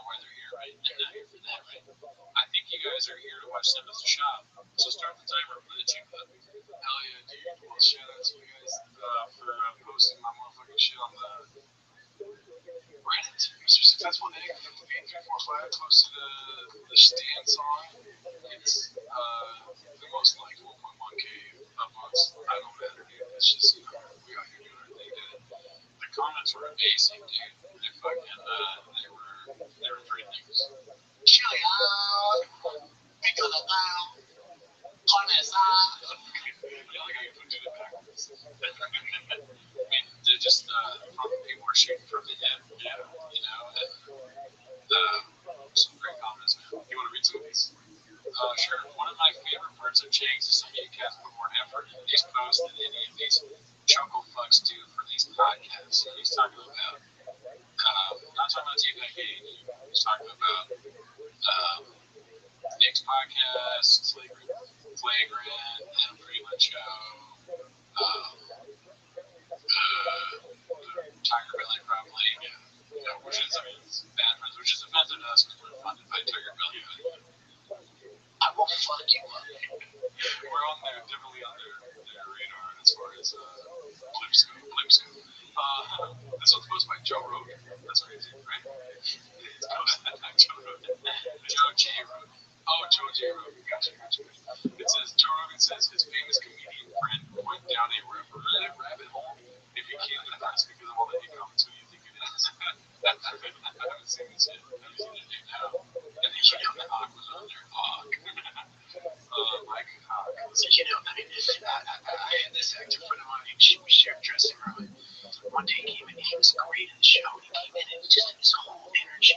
why they're here, right? They're not here for that, right? I think you guys are here to watch them as a shop. So start the timer for the cheap up. Hell yeah, dude. Well, shout out to you guys for posting my motherfucking shit on the Reddit. Mr. Successful Nick, 8345 posted the Stan song. It's the most liked 1.1K upvotes. I don't matter, dude. It's just, you know, we out here doing our thing, dude. The comments were amazing, dude. They were three things. Chili out, pickle it out, parmesan. Yeah, like I can put it backwards. I mean, they're just people were shooting from the hip, yeah, you know, and some great comments, man. You want to read some of these? Sure. One of my favorite parts of Chang's is some of you cats put more effort in these posts than any of these chuckle fucks do for these podcasts. So he's talking about, not talking about TFAK, he's talking about Nick's podcast, Flagrant, and Pretty Much Show, Tiger Belly probably, you know, which is, I mean, it's Bad Friends, which is offensive to us because we're funded by Tiger Belly. I will fuck you up. We're on there, definitely on their radar as far as Lipscope. This one's posted by Joe Rogan. That's crazy, right? It's posted by Joe Rogan. Joe J. Rogan. Oh, Joe J. Rogan. Gotcha. It says, Joe Rogan says his famous comedian friend went down a rabbit hole. If you can't get that, it's because of all the hate comments. Who do you think it is? I haven't seen this yet. Have you seen it now? And then you know the Hawk was on there. Hawk. Mike Hawk. So, you know, I mean, I had this actor friend of mine, we shared dressing room. One day he came in, he was great in the show. He came in and just his whole energy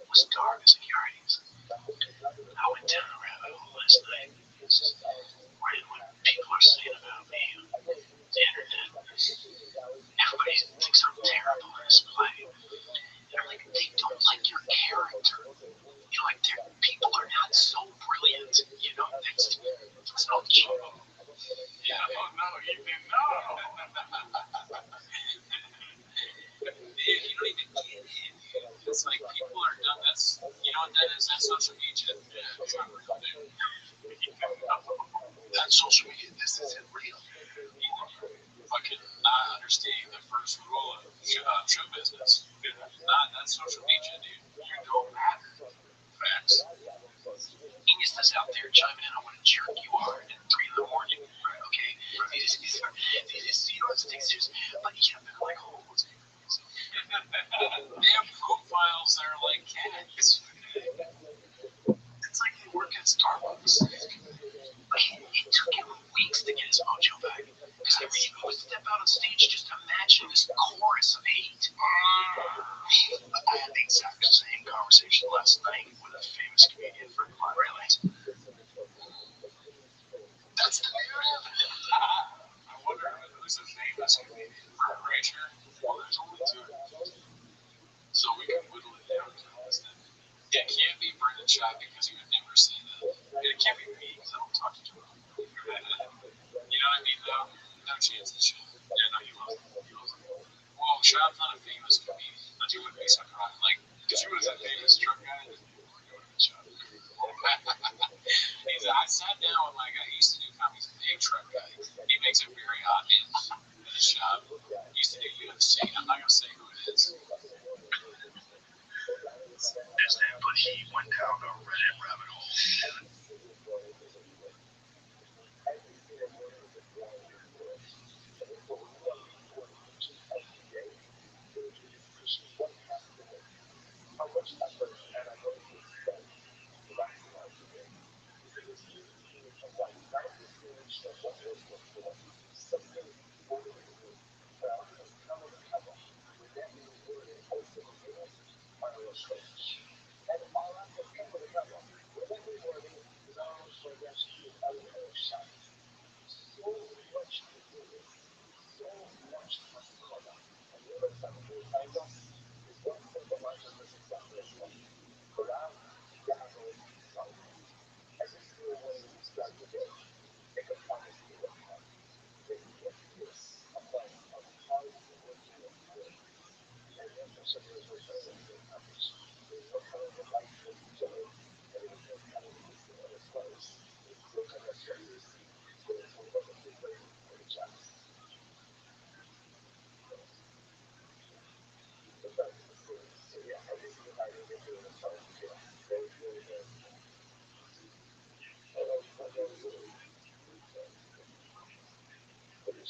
was dark as a yardie's. I went down a rabbit hole last night. What people are saying about me on the internet. Everybody thinks I'm terrible in this play. And I'm like, they don't like your character. You know, like, people are not so brilliant. You know, it's not true. Yeah, oh no, you didn't know. You don't even get it. It's like people are done. That's, you know what that is? That's social media. Yeah, it's not real, dude. That's social media. This isn't real. Fucking not understanding the first rule of show business. That's social media, dude. You don't matter. Facts. Geniuses out there chiming in on what a jerk you are at 3 in the morning. Right, okay? They just you don't have to take serious. But yeah, they're like holes. They have profiles that are like cats. It's like they work at Starbucks. Like, it took him weeks to get his mojo back. Because every time he would step out on stage, just imagine this chorus of hate. I had the exact same conversation last night with a famous comedian friend of mine. Really? That's the narrative. I wonder who's a famous comedian. Ranger? Well, there's only 2. So we can whittle it down to this thing. It can't be Brendan Shaw because he would never say that. It can't be me because I don't talk to Joe. You know what I mean, though? No chance in shit. Yeah, no, he loves it. Well, Shaw's not a famous comedian, but he would be something wrong. Like, if he was a famous truck guy, then he would have been Shaw. I sat down with my guy. He used to do comedy. He's a big truck guy. He makes it very obvious in his shop. He used to do UFC. I'm not going to say who it is. But he went down a Reddit rabbit hole.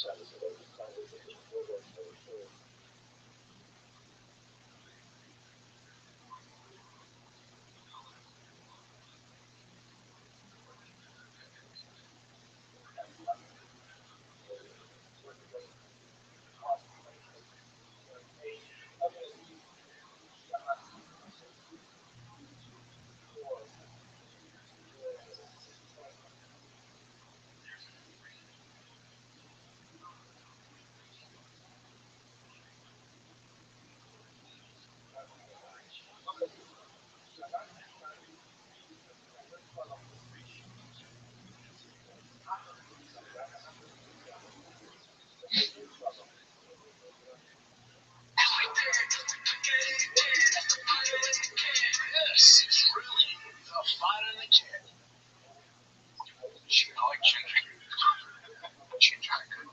This is really the fun in the kid. I like ginger. Ginger could be ginger.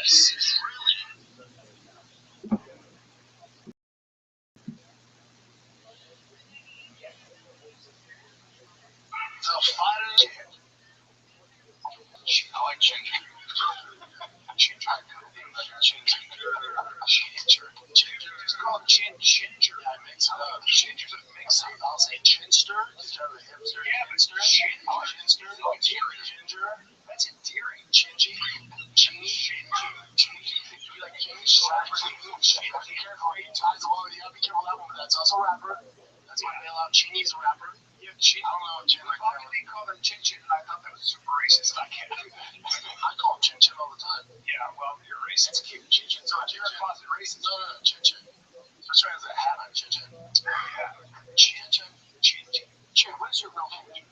This is really the fun in the kid. I like ginger. Ginger could be ginger. Ginger is called ginger. I mix it up. Ginger's a mix up. I'll say ginster instead of a hipster. Yeah, hipster. Ginster. Oh, deary ginger. That's endearing. Gingy. Gingy. Be like Gingy. Be careful. He ties the one. You gotta be careful that one, but that's also a rapper. That's my bailout. Gingy's a rapper. Yeah, Gin. I don't know if Gin like that. Why did they call him Chin Chin? I thought that was super racist. I can't do that. I call him Chin Chin all the time. Yeah, well, you're racist. It's cute. Chin Chin's not. You're a closet racist. No, Chin Chin. Especially as a hat on Chin Chin. Yeah. Chin Chin. Chin Chin. Chin, what is your real name?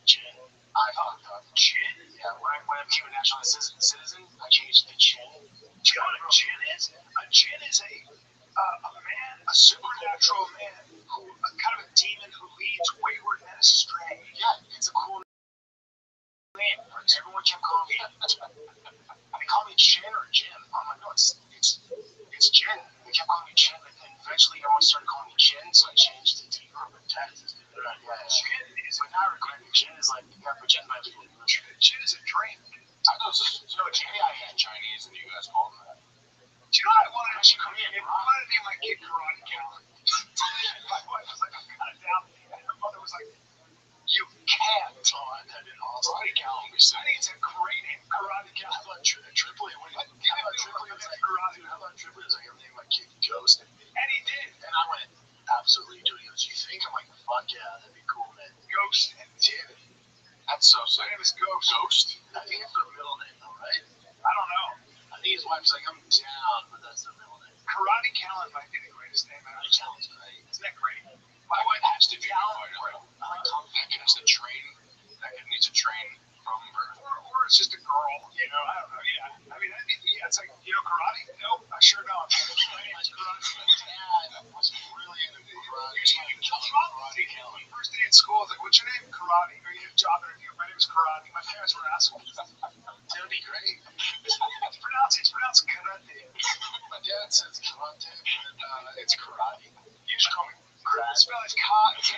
Chin. I fucked up. Chin? Yeah, when I became a national citizen, I changed the Chin. Do you know what a Chin is? A Chin is a man, a supernatural man, who kind of a demon who leads wayward men astray. Yeah, it's a cool name. Everyone kept calling me. They call me Chin or Jim. I'm like, no, it's Chin. They kept calling me Chin, and eventually everyone started calling me Chin, so I changed it to urban Texas. Yeah, Chin is, but now I regret it. Chin is like, you got to pretend my people. Chin is a drink. I know, it's K-I-N Chinese, and you guys call them that. Do you know what I wanted to actually come in? I wanted to name my kid Karate Callan. My wife was like, I'm kind of down. And her mother was like, you can't. Oh, that didn't awesome. Karate Callan. I think it's a great name. Karate Callan. How about Tripoli? How about Tripoli? It's like Karate. How about Tripoli? It's like I'm naming my kid Ghost. And he did. And I went, absolutely, dude. He goes, you think? I'm like, fuck yeah, that'd be cool, man. Ghost and Tim. That's so sick. My name is Ghost. Ghost? I think it's their middle name, though, right? I don't know. I think his wife's like, I'm down, but that's their middle name. Karate Callan might be the greatest name ever. Callan's great. Isn't that great? My wife has to be Callan. I like that kid needs to train. That kid needs to train from birth. Or it's just a girl, you know? I don't know. Yeah. I mean, yeah, it's like, you know, karate? Nope, I sure don't. Dad was really into karate. Karate Callan. First day at school, I was like, what's your name? Karate. Are you a job interview? My name is Karate. My parents were assholes. That would be great. It's pronounced karate. My dad says karate, and it's karate. You just call me karate. Spell it ka. It's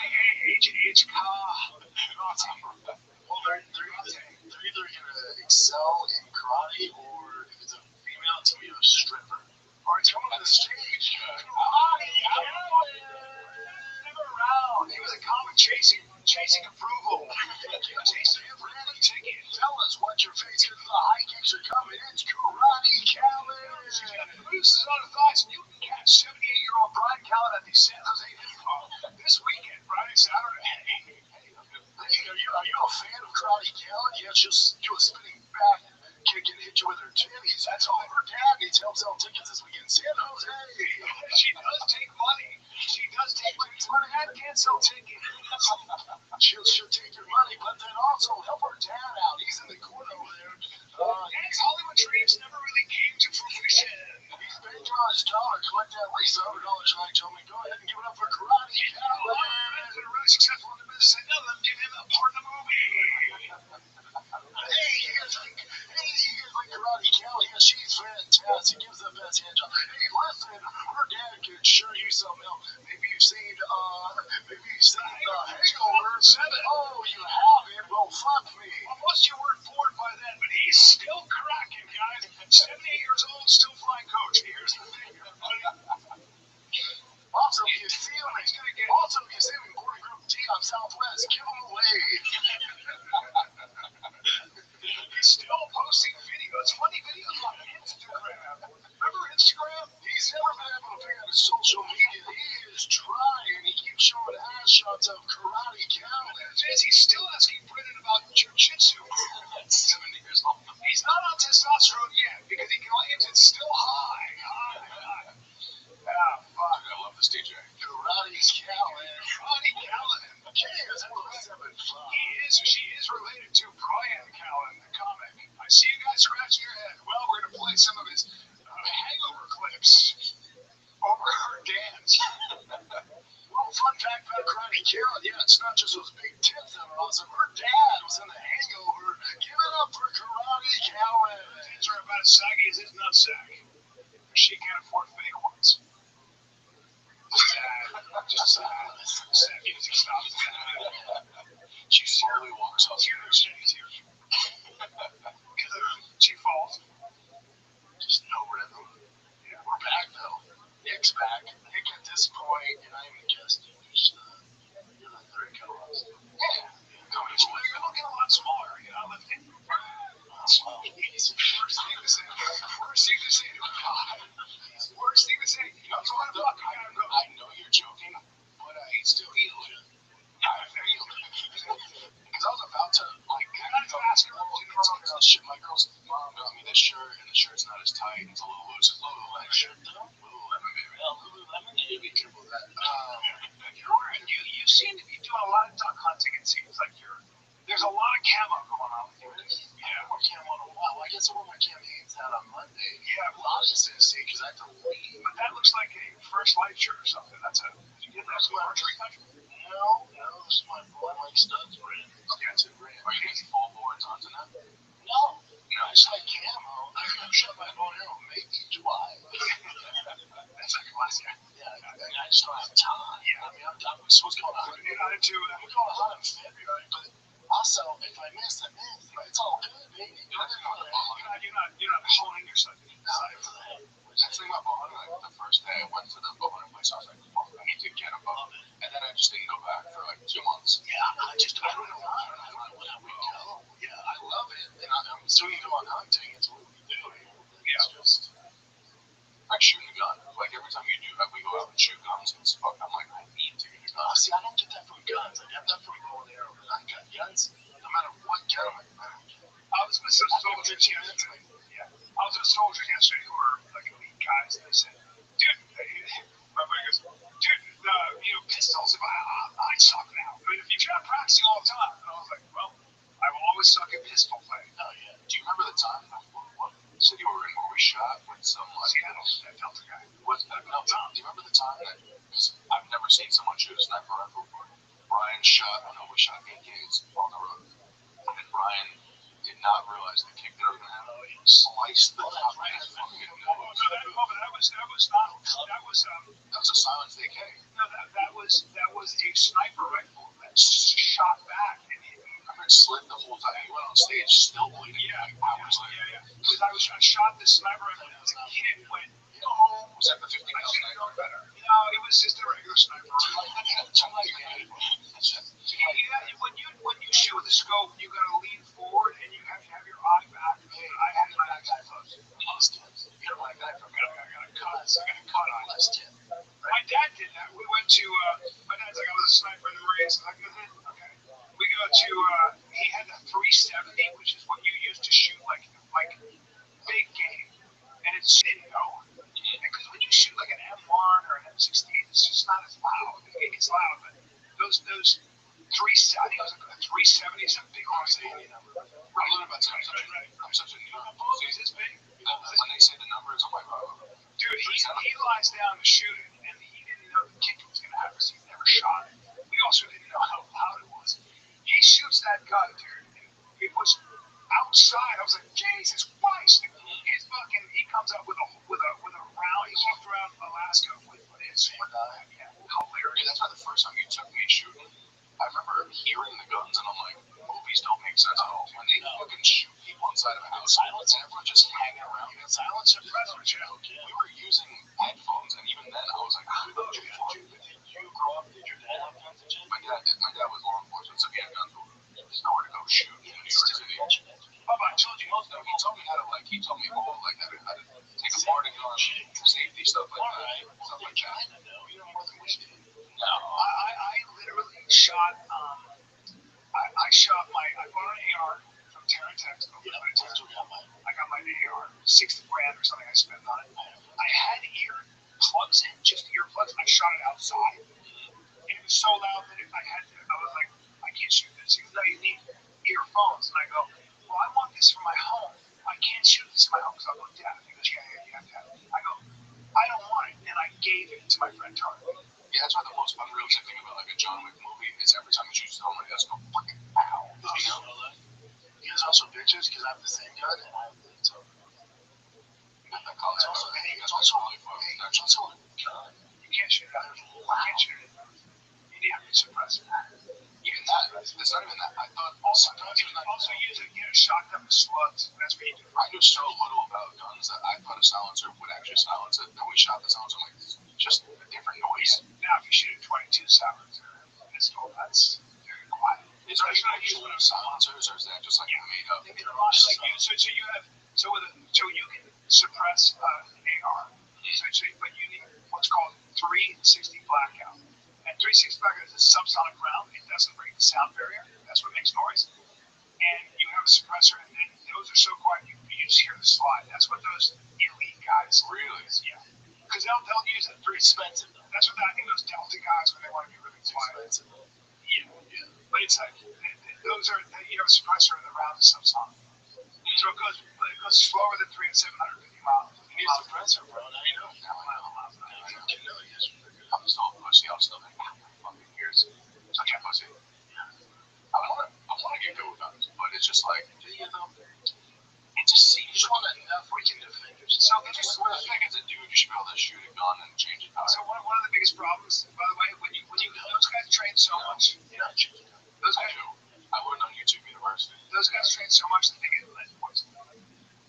H ka. Well, they're either gonna excel in karate, or if it's a female, it's gonna be a stripper. Or it's coming to the stage. Karate. Never around. He was a comic chasing approval. Jason, you have a ticket. Tell us what your face is. The Things are coming. It's Karate Callan. Moose is on the thighs, and you can catch 78-year-old Brian Callan at the San Jose Hip this weekend, Friday, Saturday. Hey, are you a fan of Karate Callan? Yeah, she'll do a spinning back kick and hit you with her titties. That's all. Her dad needs help sell tickets this weekend. San Jose. She does take money. She does take money. Her dad can't sell tickets. She'll take your money, but then also help her dad out. He's in the corner over there. Dad's Hollywood dreams never really came to fruition. He's banking on his dollar, collect at least $100 right, gentlemen. Go ahead and give it up for Karate Callan. He's been really successful in the business. I know them. Give him a part in the movie. Hey, you guys like Karate Callan? Yeah, she's fantastic. Gives the best hand job. Hey, listen, her dad could sure use some help. Maybe you've seen Hangover 7. Oh, you haven't? Well, fuck me. Unless you weren't born by then, but he's still cracking, guys. 78 years old, still flying coach. Here's the thing, everybody. Also, if you see him in Gordon Group D on Southwest, give him a wave. He's still posting videos, funny videos on Instagram. Remember Instagram? He's never been able to figure out his social media. He is trying. He keeps showing ass shots of Karate Callan. He's still asking Brennan about jiu-jitsu. 70 years old. He's not on testosterone yet because he claims it's still high. Ah, fuck. I love this DJ. Karate Callan. She is related to Brian Callan, the comic. I see you guys scratching your head. Well, we're going to play some of his hangover clips over her dance. Well, fun fact about Karate Callan, yeah, it's not just those big tits that are awesome. Her dad was in the Hangover. Give it up for Karate Callan. Her tits are about as saggy as his nutsack. She can't afford fake ones. Sad music stops. She slowly walks off. She's here. She falls. Just no rhythm. Yeah. We're back though. Nick's back. Nick at this point, and I even guessed you're the third co-host. Yeah. You're looking a lot smaller. You're not lifting. Worst thing to say. Worst thing to say. I know you're joking, but it's still healed. Because I was about to, ask her, shit, my girl's mom got me this shirt, and the shirt's not as tight, it's a little loose. It's a Lululemon shirt, though. Lululemon, baby. Lululemon, yeah, be careful with that. You seem to be doing a lot of duck hunting, it seems like there's a lot of camo going on with you. Yeah, more camo in a while. I guess I wore my campaigns out on Monday. Yeah, well, I was just going to say, because I have to leave. But that looks like a First Life shirt or something. Did you get that from archery country? No, this is my boy Mike Studs brand. Okay, it's a brand. Are you getting full boards onto that? No, it's like camo. I shot my bow arrow maybe twice. That's like a classic. Yeah, I just don't have time. Yeah, I mean, I'm supposed to go on a hunt. I'm going to hunt in February, but also, if I miss, I miss. It's all good, baby. You're not honing yourself. That's the thing about bow hunting. Like, the first day I went to the bow hunting place, I was like, fuck, I need to get a bow. And then I just didn't go back for like 2 months. Yeah, I don't know why. I don't know where we go. Yeah, I love it. And I'm still going to go on hunting. It's what we do. It's just like shooting a gun. Like every time you do that, we go out and shoot guns and stuff. I'm like, I need to get a gun. See, I don't get that from guns. I get that from bow and arrow. I got guns no matter what gun. I was with some soldiers yesterday. Yeah. I was with soldiers yesterday who were like elite guys, and they said, dude, my buddy goes, pistols, I suck now. I mean, if you're not practicing all the time. And I was like, well, I will always suck at pistol play. Oh, yeah. Do you remember the time, what city we were in where we shot with some, Seattle, that Delta guy? No, Tom, do you remember the time that, because I've never seen someone shoot a sniper rifle before. Brian shot, we shot AKs on the road. And Brian did not realize the kick they were going to have. He sliced the top of his fucking nose. That was a silenced AK. No, that was a sniper rifle that shot back and hit me. I heard slit the whole time. He went on stage still bleeding. Yeah, hours later. Yeah. Because I shot this sniper rifle and the kid went, was that the 15 sniper? Better. No, it was just a regular sniper rifle. When you shoot with a scope, you got to lean forward and you have to have your eye back. I had my to, my dad's like, I was a sniper in the Marines. I'm like, okay. We go to, he had a 370, which is what you use to shoot like big game. And it's didn't know. Because when you shoot like an M1 or an M16, it's just not as loud. It's loud, but those 370, I think it was like a 370 is a big Rothschild number. I learned about time. I'm such a new. Is this big? When they say the numbers, I'm like, oh. Dude, he lies down to shoot it, and he didn't know the kick was going to happen, so he never shot it. We also didn't know how loud it was. He shoots that gun, dude, and it was outside. I was like, Jesus Christ! His fucking, he comes up with a round. He walked around Alaska with his. Yeah, hilarious. That's why the first time you took me shooting, I remember hearing the guns, and I'm like, movies don't make sense at all. When they fucking shoot people inside of a house, silence, and everyone just hanging around. Silence suppressor, Joe. We were using headphones, and even then, I was like, Did you grow up? Did your dad have guns and shit? My dad did. My dad was law enforcement, so he had guns. There's nowhere to go shoot in New York City. I told you. No, he told me how to he told me all how to take apart a gun, safety stuff like that. Stuff like that. You know more than we did. No, I literally shot. I bought an AR from Terra Tech. I got my AR, 60 grand or something I spent on it. I had ear plugs in, just earplugs. I shot it outside, and it was so loud that I was like, I can't shoot this. He goes, no, you need earphones. And I go, well, I want this for my home. I can't shoot this in my home because I'll go deaf. He goes, yeah, you have to have it. I go, I don't want it, and I gave it to my friend Tara. yeah, that's why the most unrealistic thing about like a John Wick movie is every time you shoot someone, you just go fucking ow. You know? You guys also bitches because I have the same gun and I have the so. It's also really fun. It's also a gun. You can't shoot it out. You can't shoot it. You need to suppress it. Even that, it's not even that. I thought also use it, shotgun with slugs. That's what you do. I knew so little about guns that I thought a silencer would actually silence it. Then we shot the silencer, I'm like, it's just a different noise. Now, if you shoot a 22 silencer, that's very quiet. Is there actual silencers, or is that just like made up? So you can suppress an AR, but you need what's called 360 blackout. And 360 blackout is a subsonic round. It doesn't break the sound barrier. That's what makes noise. And you have a suppressor, and then those are so quiet you just hear the slide. That's what those elite guys Really? Yeah. Because they'll use it. Very expensive. That's what I think those Delta guys when they want to be really quiet. Yeah. But it's like those are you have a suppressor in the round is subsonic. So it goes slower than 750 miles. You need a suppressor, bro. Now you know. I'm still a pussy. I'm still like, fucking ears. Such a pussy. I want to get good with guns, but it's just like, it just seems. You just want enough where you can defend yourself. I think as a dude, you should be able to shoot a gun and change it. So one of the biggest problems, by the way, when you those guys train so much, those guys do. I learned on YouTube University. Those guys train so much that they get lead poisoning.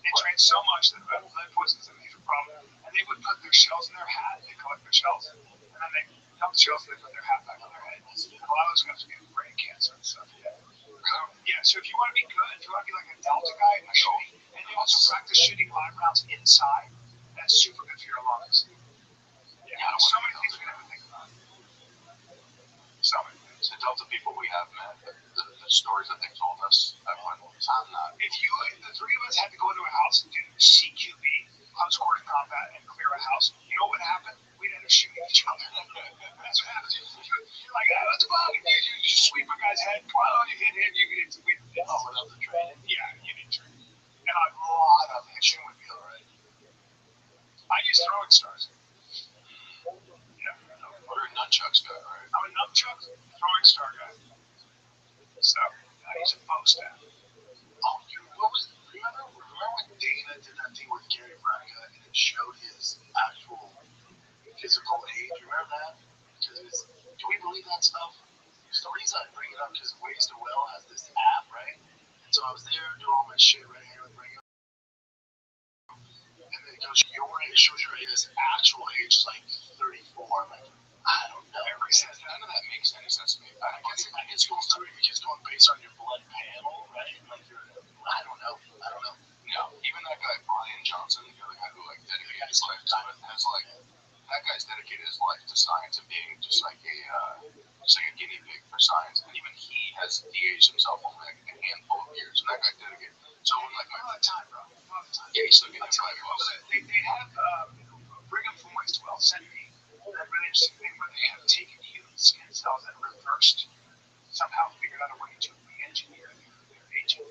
They train so much that lead poisoning is a major problem. And they would put their shells in their hat. They collect their shells, and then they dump the shells and they put their hat back on their head. And a lot of those guys get brain cancer and stuff. So if you want to be good, if you want to be like a Delta guy, and they also practice shooting live rounds inside, that's super good for your lungs. Yeah, so many things we never think about. So many things. The Delta people we have met, the stories that they told us, I'm not. If the three of us had to go into a house and do CQB, close quarter combat, and clear a house, you know what would happen? We'd end up shooting each other. That's what happens. You're like, oh, what's the bug? You sweep a guy's head, come on, you hit him, without the training. Yeah, you need training. And a lot of hitching would be alright. I use throwing stars. Yeah. You're a nunchucks guy, right? I'm a nunchuck throwing star guy. So, I use a bow staff. Oh, dude, remember when Dana did that thing with Gary Braga and it showed his actual physical age? Remember that? Because do we believe that stuff? The reason I bring it up because Ways to Well has this app, right? And so I was there doing all my shit right here with Braga. And then it goes, your age, shows your age, his actual age is like 34. I'm like, I don't know. Everybody says none of that makes any sense to me. I guess it's going through because it's going based on your blood panel, right? Like I don't know. No, even that guy Brian Johnson, the other guy who like dedicated his life to it, has like that guy's dedicated his life to science and being just like a guinea pig for science. And even he has de-aged himself only like a handful of years. And that guy's dedicated. So when like All the time, bro. All the time. yeah, he's still getting I'll tell five you, bucks. they have Brigham Young's 12 sent me that really interesting thing where they have taken human skin cells and reversed, somehow figured out a way to re-engineer their aging.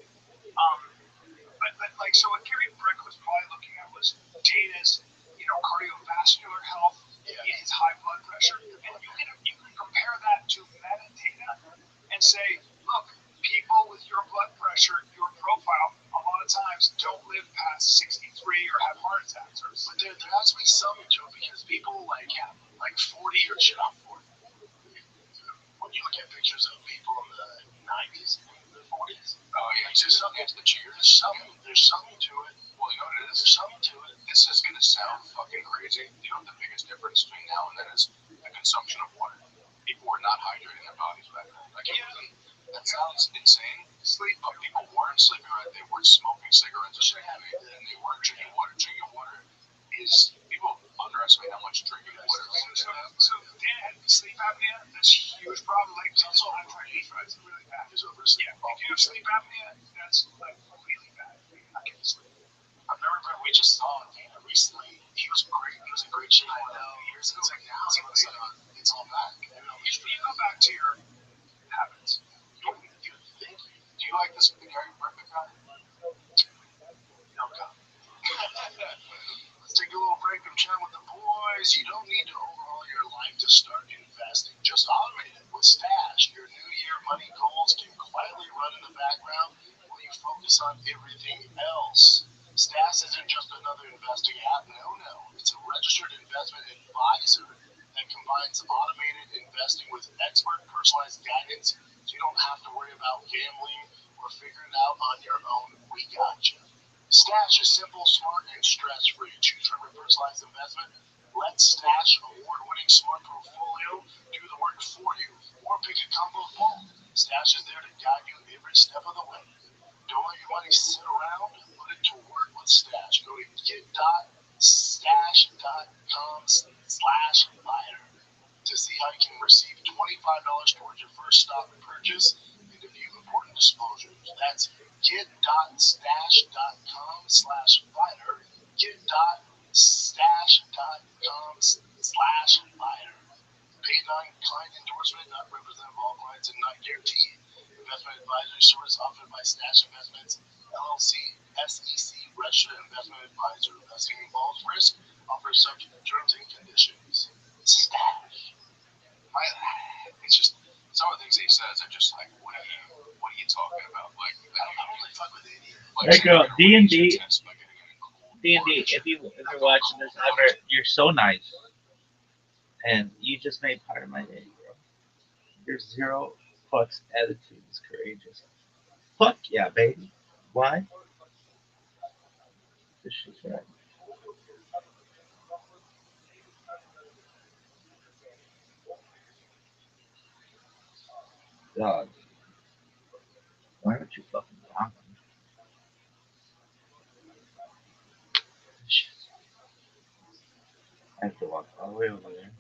But like, so what Gary Brick was probably looking at was Dana's, cardiovascular health, his high blood pressure, and you can compare that to metadata and say, look, people with your blood pressure, your profile, a lot of times don't live past 63 or have heart attacks. But there has to be something to it because people like 40 or shit. I'm 40. When you look at pictures of people in the 90s, the 40s, there's something to the cheers. There's something to it. Well, you know what it is? There's something to it. This is going to sound fucking crazy. You know what the biggest difference between now and then is? The consumption of water. People were not hydrating their bodies back then. Like, that sounds insane. Sleep. But people weren't sleeping right. They weren't smoking cigarettes or something. And they weren't drinking water. Drinking water is, people underestimate how much drinking water is. So Dan had sleep apnea. That's a huge problem. Like, also high pressure. It's really bad. There's over sleep. Yeah, if you have sleep apnea, that's like really bad. You're not getting sleep. I remember we just saw Dana recently. He was great. He was in great shape. I know. Years ago. It's like now it's all back. If you go back to your habits, You think? Do you like this Gary Brick guy? No comment. Let's take a little break and chat with the boys. You don't need to overhaul your life to start investing. Just automate it with Stash. Your New Year money goals can quietly run in the background while you focus on everything else. Stash isn't just another investing app. No. It's a registered investment advisor that combines automated investing with expert personalized guidance so you don't have to worry about gambling or figuring it out on your own. We got you. Stash is simple, smart, and stress-free. Choose from your personalized investment. Let Stash award-winning smart portfolio do the work for you, or pick a combo of both. Stash is there to guide you every step of the way. Don't let your money sit around. Put it to work with Stash. Go to get.stash.com/buyer to see how you can receive $25 towards your first stock purchase and to view important disclosures. That's get.stash.com/buyer. Get.stash.com/buyer. Paid non-client endorsement, not representative of all clients, and not guaranteed. Investment advisory service offered by Stash Investments, LLC, SEC registered investment advisor. Investing involves risk. Offers subject to terms and conditions. Stash. It's just, some of the things he says are just like, what are you talking about? Like, I don't really fuck with idiots. Like D&D, Test by getting an cool D&D. If you're watching this ever, you're so nice, and you just made part of my day, bro. Your zero fucks attitude is courageous. Fuck yeah, baby. Why? This shit's right. Dog. Why don't you fucking block me? Shit. I have to walk all the way over there.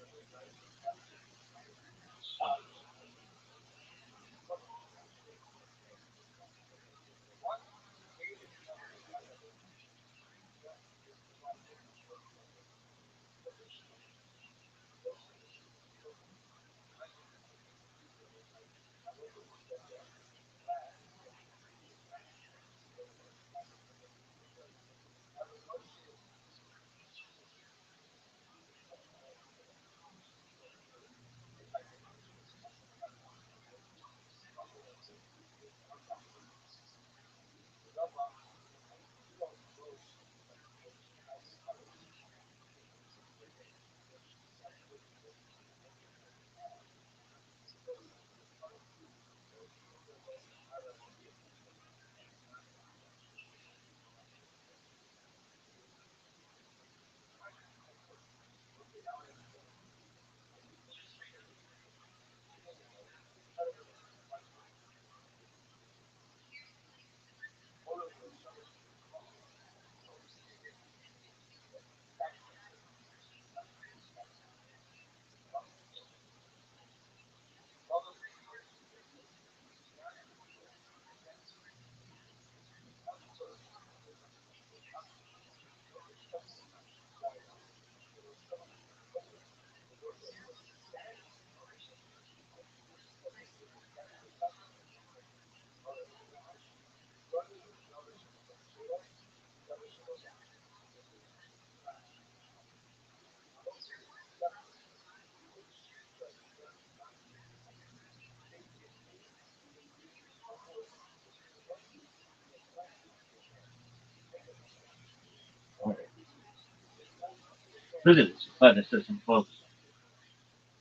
Look at this athleticism, folks.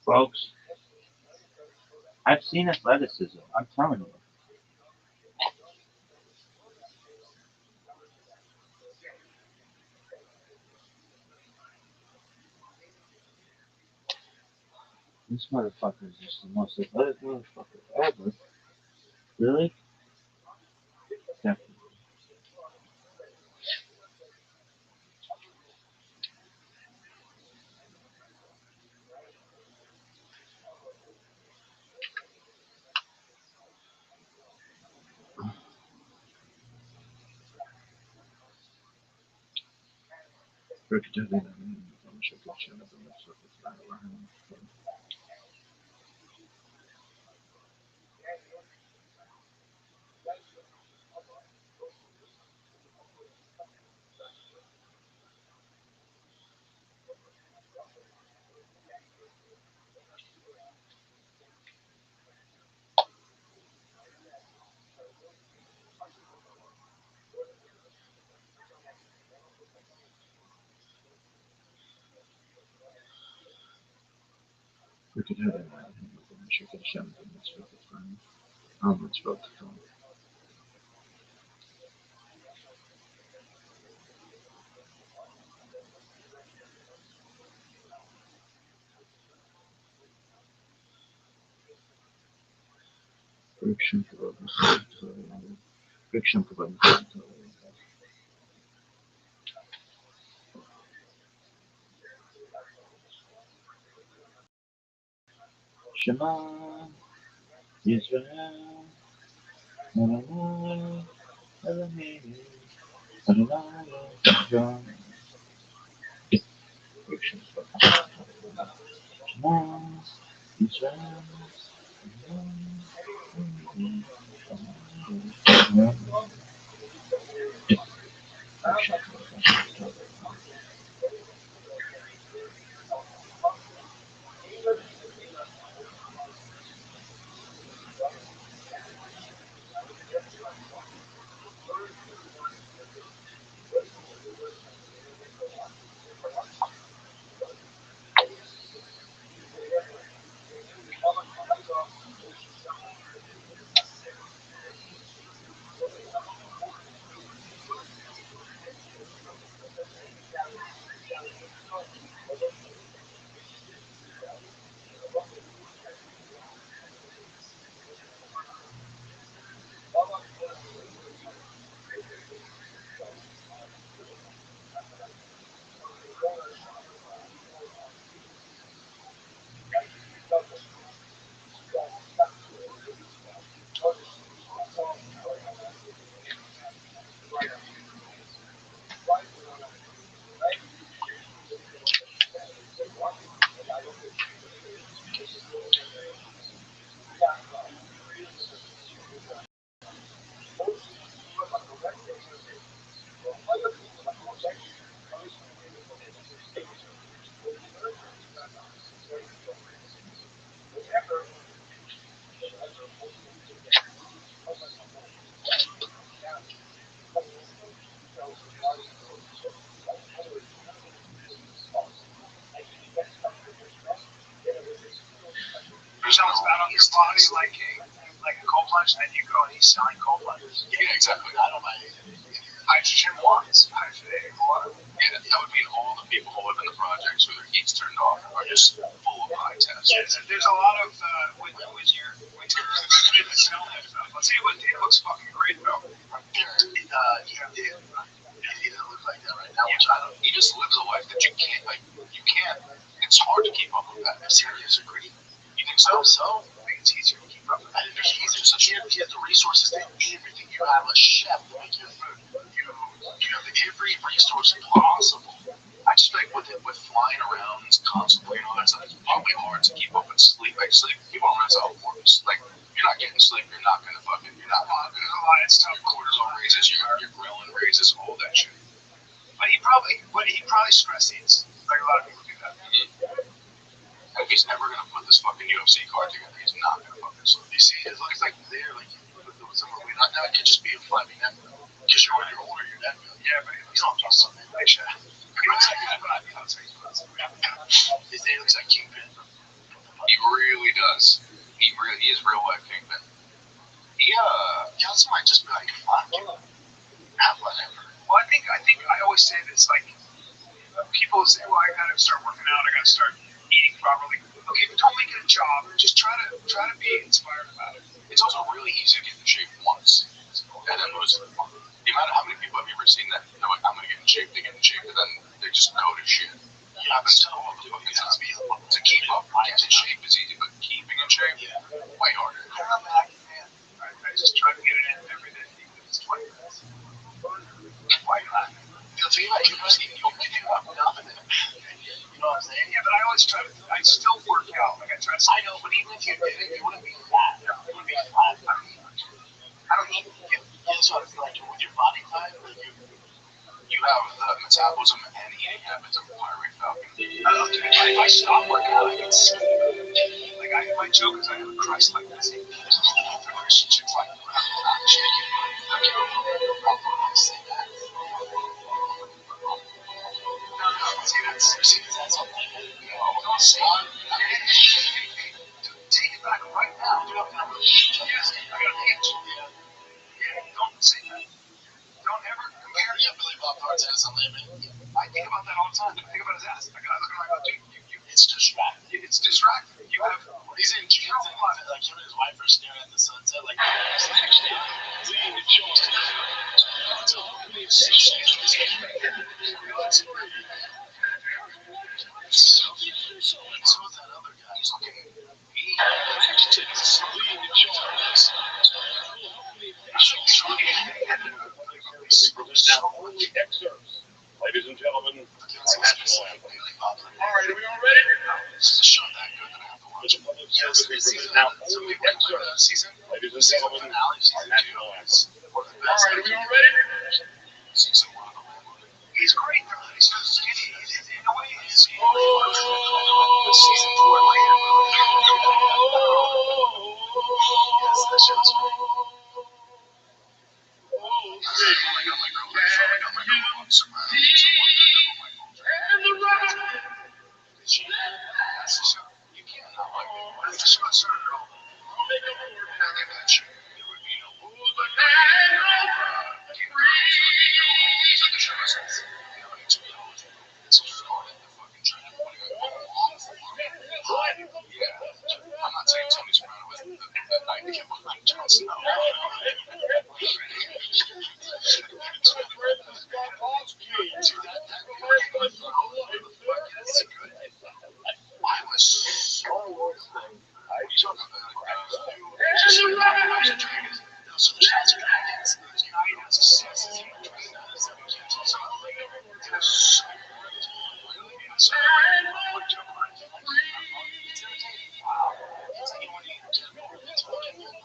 Folks, I've seen athleticism. I'm telling you. This motherfucker is just the most athletic motherfucker ever. Really? Definitely. Shema Yisrael Adonai Elohim Adonai Yisrael Shema Yisrael There's almost bad on your body like a cold plunge, and then you go and he's selling cold plunges. Yeah, exactly. I don't buy anything. Hydrogen ones, hydrogenated water. Yeah, that would mean all the people who live in the projects where their heat's turned off are just full of high tests. Yeah, there's a lot of with your selling stuff. I'll tell you what, Dave looks fucking great though. He didn't look like that right now, which I don't. He just lives a life that you can't like. You can't. It's hard to keep up with that. Serious agree. You think so? I think it's easier to keep up with that. It's easier. So you have the resources to do everything. You have a chef to make your food. You have every resource possible. I just think with flying around constantly and all that stuff, it's probably hard to keep up with sleep. Like sleep, people don't realize how important like you're not getting sleep. You're not gonna you're not gonna do a lot of stuff. Cortisol raises, your ghrelin raises, all that shit. But he probably stress eats. Like a lot of people do that. If he's never gonna put this fucking UFC card together, he's not gonna fucking sleep. You see, it looks like there, like you put somewhere we not now. It could just be a flabby neck because you're older, your neck. Yeah, but you don't talk about that. Like shit. They say he looks like Kingpin. He really does. He is real life Kingpin. Johnson might just be like, fuck you. Whatever. Well, I think I always say this, like, people say, well, I gotta start working out, I gotta start eating properly. Okay, but don't make it a job. Just try to be inspired about it. It's also really easy to get in shape once, and then lose it. The amount of how many people have you ever seen that? They're like, I'm gonna get in shape, they get in shape, and then they just go to shit. Yeah, but still, all the fucking time. To keep up, getting in shape is easy, but keeping in shape, way harder. I'm a happy man. I just try to get it in every day, even if it's 20 minutes. Why are you laughing? The thing about you is you don't give up nothing. You know what I'm saying? Yeah, but I always try to. I still work out. Like I try to. I know, but even if you did it, you wouldn't be fat. You wouldn't be fat. I don't even get. That's what I feel like with your body type. You have the metabolism and eating habits of a pirate falcon. If I stop working out, I get sick. Like my joke is I have a Christ-like physique. The Christian chicks like take it back right now. Yes, I got an itch. Yeah, don't say that. Don't ever compare. Yeah, Billy Bob Thornton has a limit. I think about that all the time. I think about his ass. I look at my dude. It's distracting. It's distracting. You have. He's in jeans and like him and his wife are staring at the sunset like. So is that other guy. He's looking. Excerpts. Ladies and gentlemen, National anthem. all right, are we all ready? This is a show that good that I have to watch. Yes, now only excerpts. Season. Ladies and gentlemen, Finale season national 2 anthem. is one of the All best. right, are we all ready? Season 1 of the Landlord. He's great. He's so skinny. In a way, he's Season 4 later. Yes, that show's great. I got my girl on some That's the show. You can't not like it. What if the show started at all? I think that show. It would be a I'm not saying Tony Soprano was the night to get behind Jon Snow. I was so worried about it. So the shots are dragons.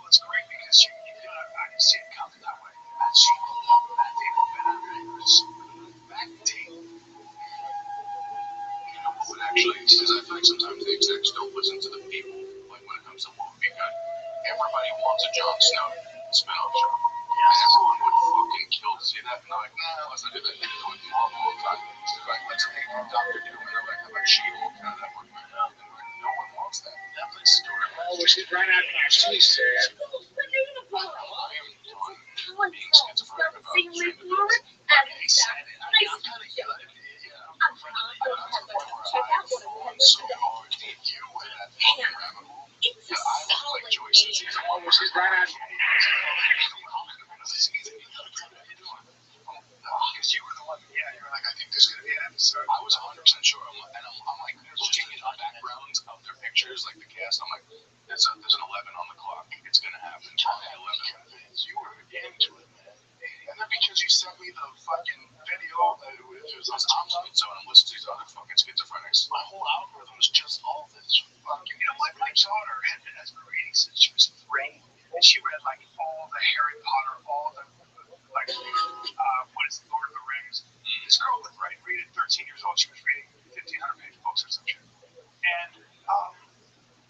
It's great because you I can see it coming that way. Actually, because I feel like sometimes the execs don't listen to the people. Like when it comes to what would be good, everybody wants a Jon Snow spin-off show. And everyone would fucking kill to see that. And they're like, nah, let's not do that. They do it Marvel all the time. Like, let's make Doctor Doom. And they're like, how about She-Hulk? How did that work? No one wants that. Netflix is doing it. Oh, she's right out there. She's sad. I am done being schizophrenic about streaming videos. I'm kind of good. She's right out there. Because you were the one, you were like, I think there's going to be an episode. I was 100% sure. I'm like, looking at the backgrounds of their pictures, like the cast. I'm like, there's an 11 on the clock. It's going to happen. Probably 11. You were into it, man. And then because you sent me the fucking video that it was on I'm listening to these other fucking schizophrenics. my whole algorithm was just all this fucking. You know what? My daughter has been reading since she was 3, and she read like all the Harry Potter, all the like what is Lord of the Rings. This girl would read at 13 years old. She was reading 1,500-page books or some shit, and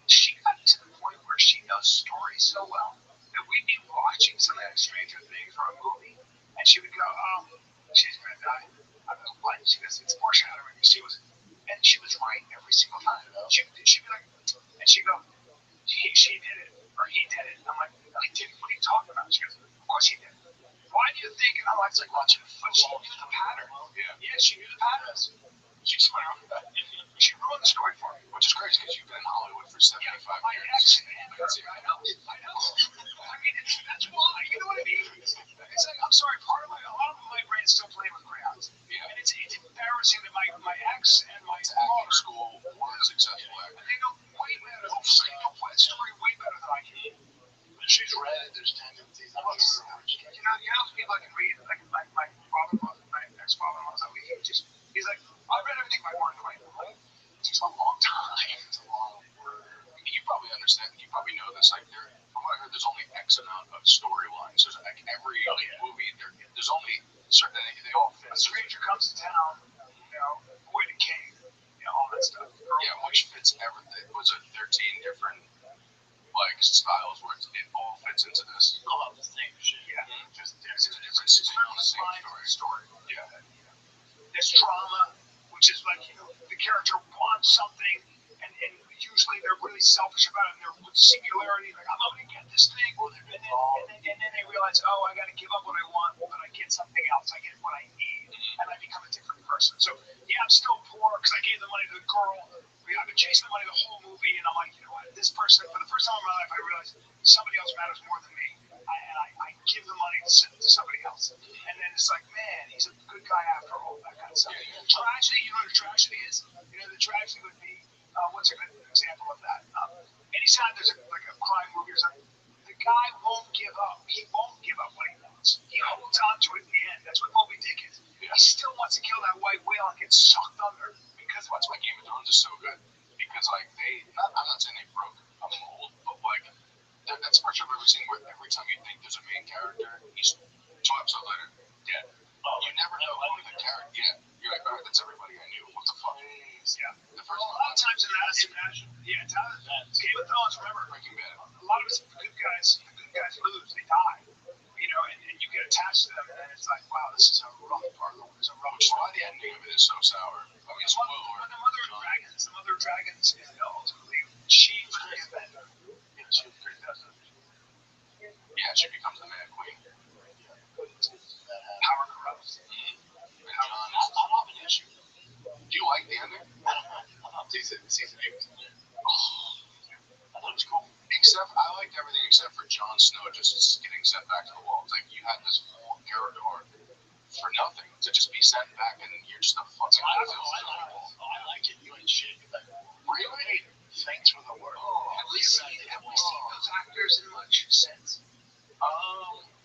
she got to the point where she knows stories so well that we'd be watching something like Stranger Things or a movie, and she would go, "Oh, she's gonna die." I go, "What?" She goes, "It's foreshadowing." She was And she was right every single time. She'd be like, and she'd go, she did it, or he did it. And I'm like, no, he didn't. What are you talking about? She goes, of course he did. Why do you think? And I'm like, it's like watching a football. She knew the pattern. Yeah, she knew the patterns. She's smart. She ruined the story for me. Which is crazy because you've been in Hollywood for 75 years. My ex, I know. I mean, that's why. You know what I mean? It's like, I'm sorry, a lot of my brain is still playing with crayons. Yeah. And it's embarrassing that my ex and my Acting daughter, school was successful acting. and they know way better. They know that story way better than I can. When she's read, there's tendencies. You know, people I can read, like my father-in-law, my ex-father-in-law, he's like, I read everything by Mark Twain. It takes a long time. It's a long word. I mean, you probably understand. You probably know this. Like, from what I heard, there's only X amount of storylines. There's like every movie. There's only certain. They all fit. A Stranger Comes to Town. You know, Boy the King. You know, all that stuff. Yeah, which fits everything. Was it 13 different like styles where it all fits into this? All the same shit. Yeah. Just there's a different spin on the same story. Yeah. There's trauma, which is like, you know, the character wants something, and usually they're really selfish about it, and they're with singularity, like, I'm going to get this thing, and then they realize, oh, I got to give up what I want, but I get something else, I get what I need, and I become a different person. So, yeah, I'm still poor, because I gave the money to the girl, I've been chasing the money the whole movie, and I'm like, you know what, this person, for the first time in my life, I realized somebody else matters more than me. I give the money to somebody else. And then it's like, man, he's a good guy after all, that kind of stuff. Yeah. Tragedy, you know what a tragedy is? You know, the tragedy would be, what's a good example of that? Anytime there's a crime movie or something, the guy won't give up. He won't give up what he wants. He holds on to it in the end. That's what Moby Dick is. Yeah. He still wants to kill that white whale and get sucked under. Because that's why Game of Thrones is so good. Because, like, I'm not saying they broke a mold, but, like, that's much I've ever seen where every time you think there's a main character, he's 2 episodes later dead. You never know who the character. Yeah, you're like, all right, that's everybody I knew. What the fuck? Yeah. The first a lot of times in that, Game of Thrones, remember, Breaking Bad. a lot of it's the good guys lose, they die. You know, and you get attached to them, and it's like, wow, this is a rough part of the Which is why the ending of it is so sour. I mean, spoiler. The Mother of Dragons is ultimately, she was the Avenger. Yeah, she becomes the Mad Queen. Power corrupts. Mm-hmm. I don't have an issue. Do you like the ending? I don't know. I love season 8. I thought it was cool. I liked everything except for Jon Snow just getting sent back to the wall. It's like you had this whole character arc for nothing to just be sent back, and you're just a fucking. I like it. You ain't shit. Really? Thanks for the word. Have we seen those actors in much since?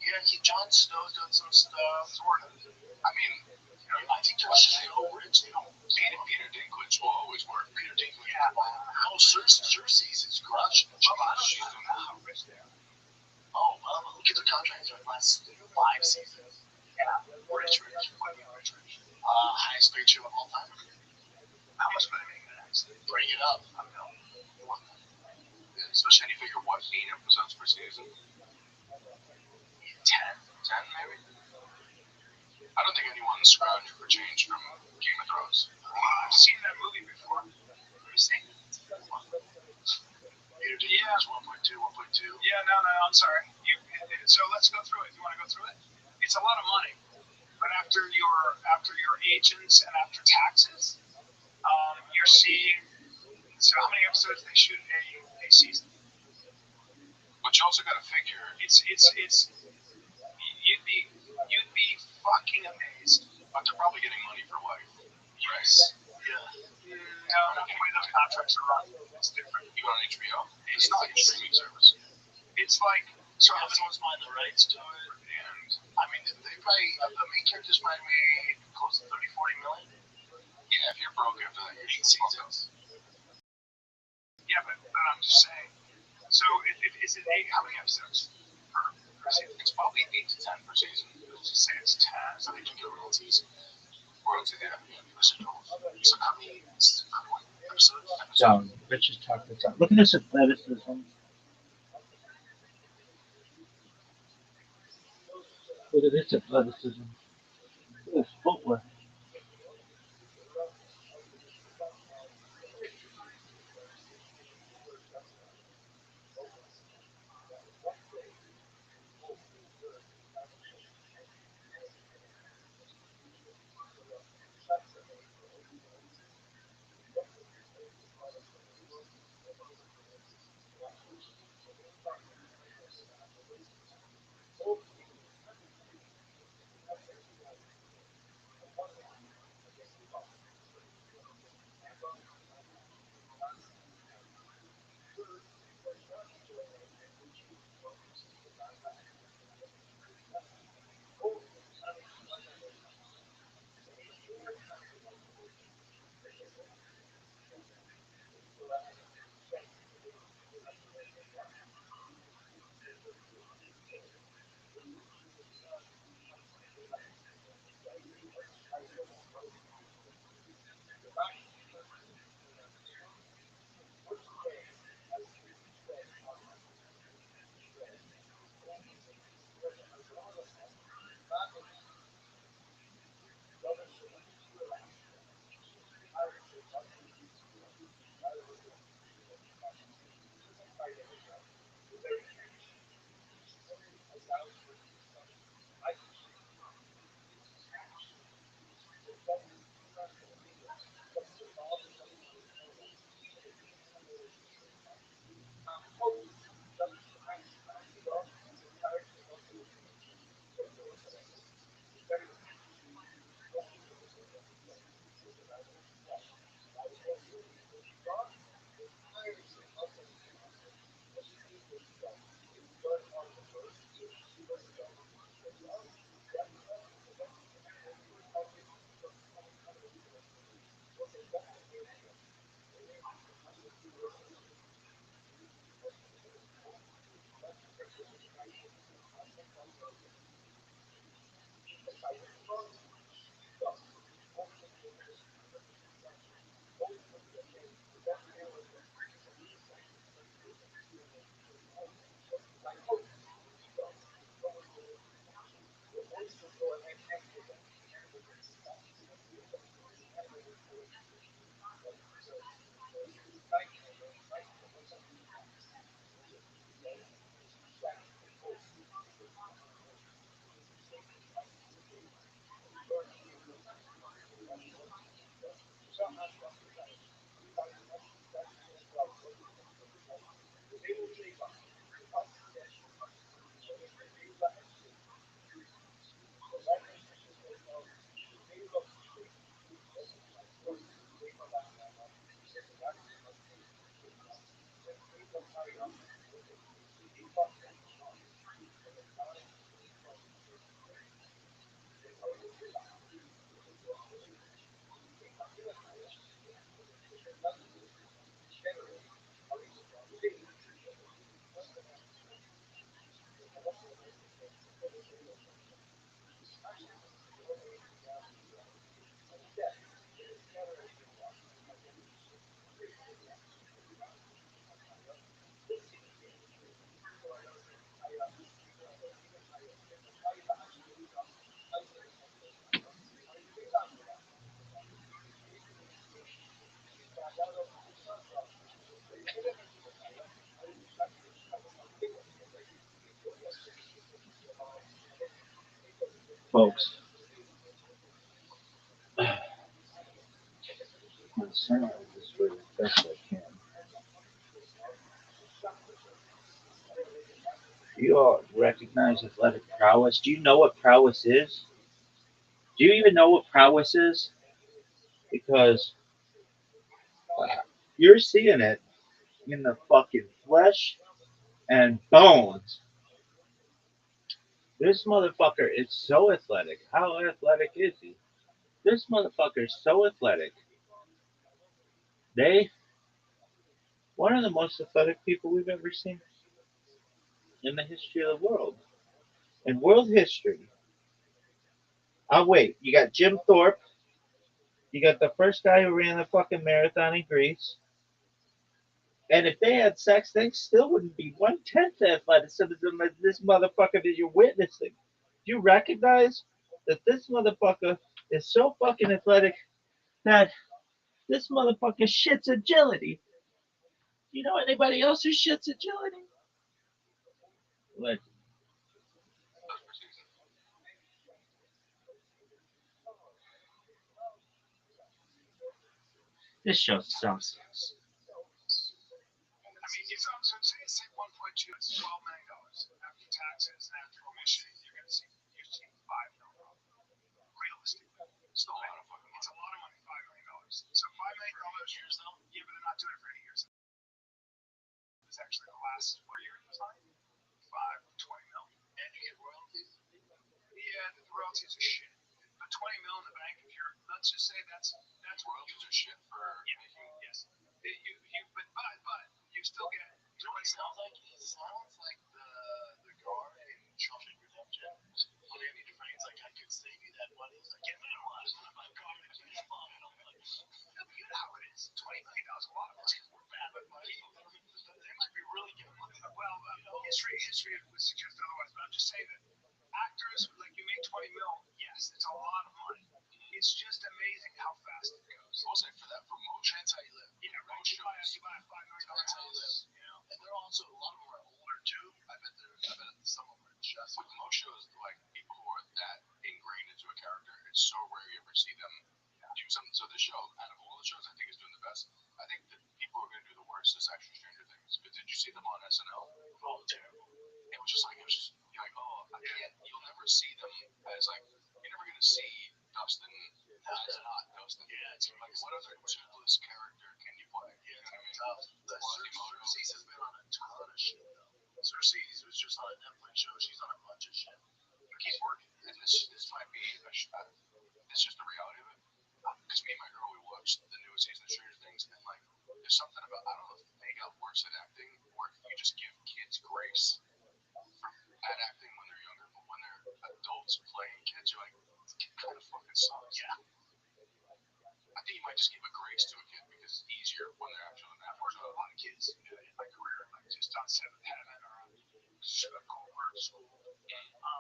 Yeah, Jon Snow's done some stuff. Sort of. I mean, I think they're so rich. They don't. Peter Dinklage will always work. Peter Dinklage. Yeah. How Cersei's is crushing. She's doing how rich they are. Oh, well, look at the contracts. Like last 5 seasons. Yeah. Rich. Highest paid show of all time. How much would I make that? Bring it up. I don't know. Especially when you figure what 8 episodes per season. 10 maybe. I don't think anyone's scrounging for change from Game of Thrones. I've seen that movie before. Have you seen it? Yeah, 1.2. Yeah, no, I'm sorry. So let's go through it. You want to go through it? It's a lot of money, but after your agents and after taxes, you're seeing. So how many episodes they shoot a season? But you also got to figure it's you'd be fucking amazed. But they're probably getting money for life. Yes. Yeah. No, the way those contracts are run, it's different. You go on HBO? It's not like a streaming service. It's like, so how someone's buying the rights to it. And, I mean, they probably, the main characters might be close to 30-40 million. Yeah, if you're broke after that, you're 8 seasons. Yeah, but I'm just saying. So, is it 8? How many episodes per season? It's probably 8 to 10 per season. Let's just say it's 10. So they can get royalties. Yeah. So how many episodes? John, let's just talk this out. Look at this athleticism. Look at this athleticism. Look at this footwork. Folks, I'm saying this way as best I can. You all recognize athletic prowess? Do you know what prowess is? Do you even know what prowess is? Because you're seeing it in the fucking flesh and bones. This motherfucker is so athletic. How athletic is he? This motherfucker is so athletic. They, one of the most athletic people we've ever seen in the history of the world. In world history. Oh, wait. You got Jim Thorpe. You got the first guy who ran the fucking marathon in Greece. And if they had sex, they still wouldn't be 1/10 the athleticism of this motherfucker that you're witnessing. Do you recognize that this motherfucker is so fucking athletic that this motherfucker shits agility? You know anybody else who shits agility? Like, this show sucks. I mean, if I'm so say 1.2, it's $12 million after taxes and after commission. You're seeing $5 million realistically. Still, it's a lot of money. $5 million. So $5 million years though. Yeah, but they're not doing it for 8 years. It's actually the last 4 years. 5, 20 mil, and you get royalties. Yeah, the royalties are shit. But 20 mil in the bank, if you're, let's just say that's Royalties are shit for making. yes. But you still get. You know what it sounds like? It sounds like the guard in Shawshank Redemption. When Andy Dufresne's like, I could save you that money. He's like, get me alive. My guard is fine. I'm like, You know how it is. $20 million a lot of money. we're bad with money. They might be really good money. Well, history would suggest otherwise, but I'm just saying that actors, like you make 20 mil, yes, it's a lot of money. It's just amazing how fast it goes. I'll say for that promotion, that's how you live. Yeah, right. You buy a $5 million That's how you live. house. And they're also, a lot of them are older too. I bet some of them are just. With most shows, like people who are that ingrained into a character, it's so rare you ever see them do something. So this show, out of all the shows, I think is doing the best. I think the people who are going to do the worst is actually Stranger Things. But did you see them on SNL? Oh, terrible. It was just you're like, oh, I can't. You'll never see them as like, you're never gonna see Dustin as not Dustin. Yeah, it's like, what other toothless character can you play? You know what I mean? Cersei's has been on a ton of shit though. Cersei's was just on a Netflix show. She's on a bunch of shit. But keep working. And this might be it's just the reality of it. Because me and my girl, we watched the newest season of Stranger Things, and like, there's something about, I don't know if they got worse at acting, or if you just give kids grace at acting when they're younger, but when they're adults playing kids, you're like, this kid kind of fucking sucks. Yeah. I think you might just give a grace to a kid because it's easier when they're actually in that. I've worked with a lot of kids in my career, like just on Seventh Heaven or on Cold School. And a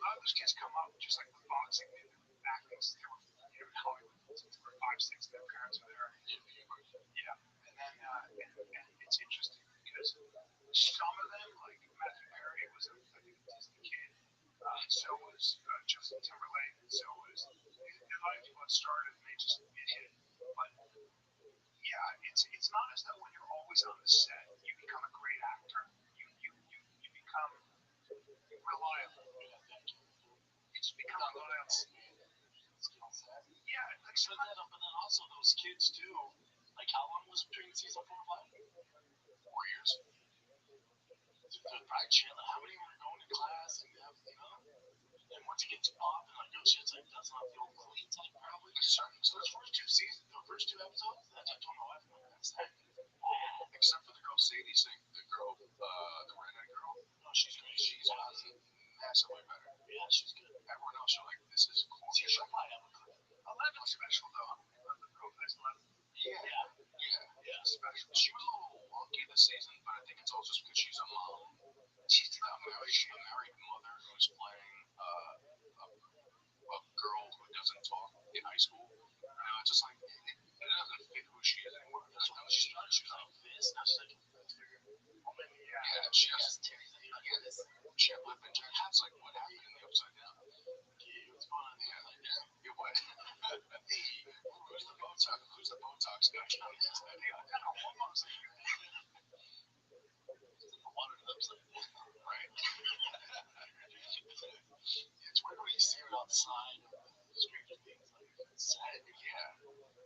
lot of those kids come up just like the boxing, they were acting since they were in Hollywood since they were 5, 6, their parents were there. Yeah. And then and it's interesting because some of them, like Matthew Perry was a Disney kid. So was Justin Timberlake. So was a lot of people that started and they just hit it. But yeah, it's not as though when you're always on the set, you become a great actor. You become reliable. You just become reliable. Yeah, like but then also those kids too. Like, how long was between season 4 and 5? 4 years. Right, Chandler, how many were going to class and have, and once you get to pop and like, oh shit, it's like, that's not the old clean type probably. So those first 2 seasons, the first 2 episodes, that's like 12 and a half. Except for the girl Sadie Sink, the girl, the redhead girl. No, she's great. She's gotten massively better. Yeah, she's good. Everyone else are like, this is cool. See, she'll probably have a clip. 11 special though. The girl plays 11. Yeah. Special. She was a little wonky this season, but I think it's also just because she's a mom. She's A married mother who's playing a girl who doesn't talk in high school. It's just like, it doesn't fit who she is anymore. That's what she started. She was like this. Now she's like a figure. Oh, maybe, Yeah, she has titties. she had lip injections. Like, what happened in the Upside Down? Yeah, what's going on there? Like, yeah. It what? Hey, who's the Botox? Who's the Botox guy? Hey, what kind of hormones are you Water to upside down. Right. It's weird when you see it on the side of Stranger Things. Like, it's sad. Yeah.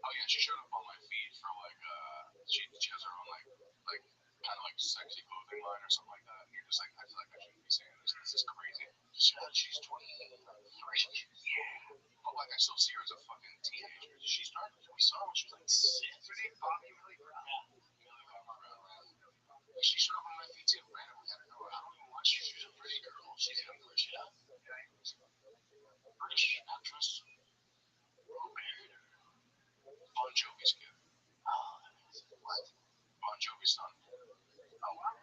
Oh yeah, she showed up on my feed for like she has her own like kind of like sexy clothing line or something like that. And you're just like, I feel like I shouldn't be saying this. This is crazy. She's 23. Yeah. But like I still see her as a fucking teenager. She started. We saw her when she was like 6. Her name Bobby Millie Brown. She showed up on my feed too. Randomly out of nowhere. I don't even watch her. She's a pretty girl. She's English, yeah. British actress. Who married her? Bon Jovi's kid. Oh, What? Bon Jovi's son. Oh, wow.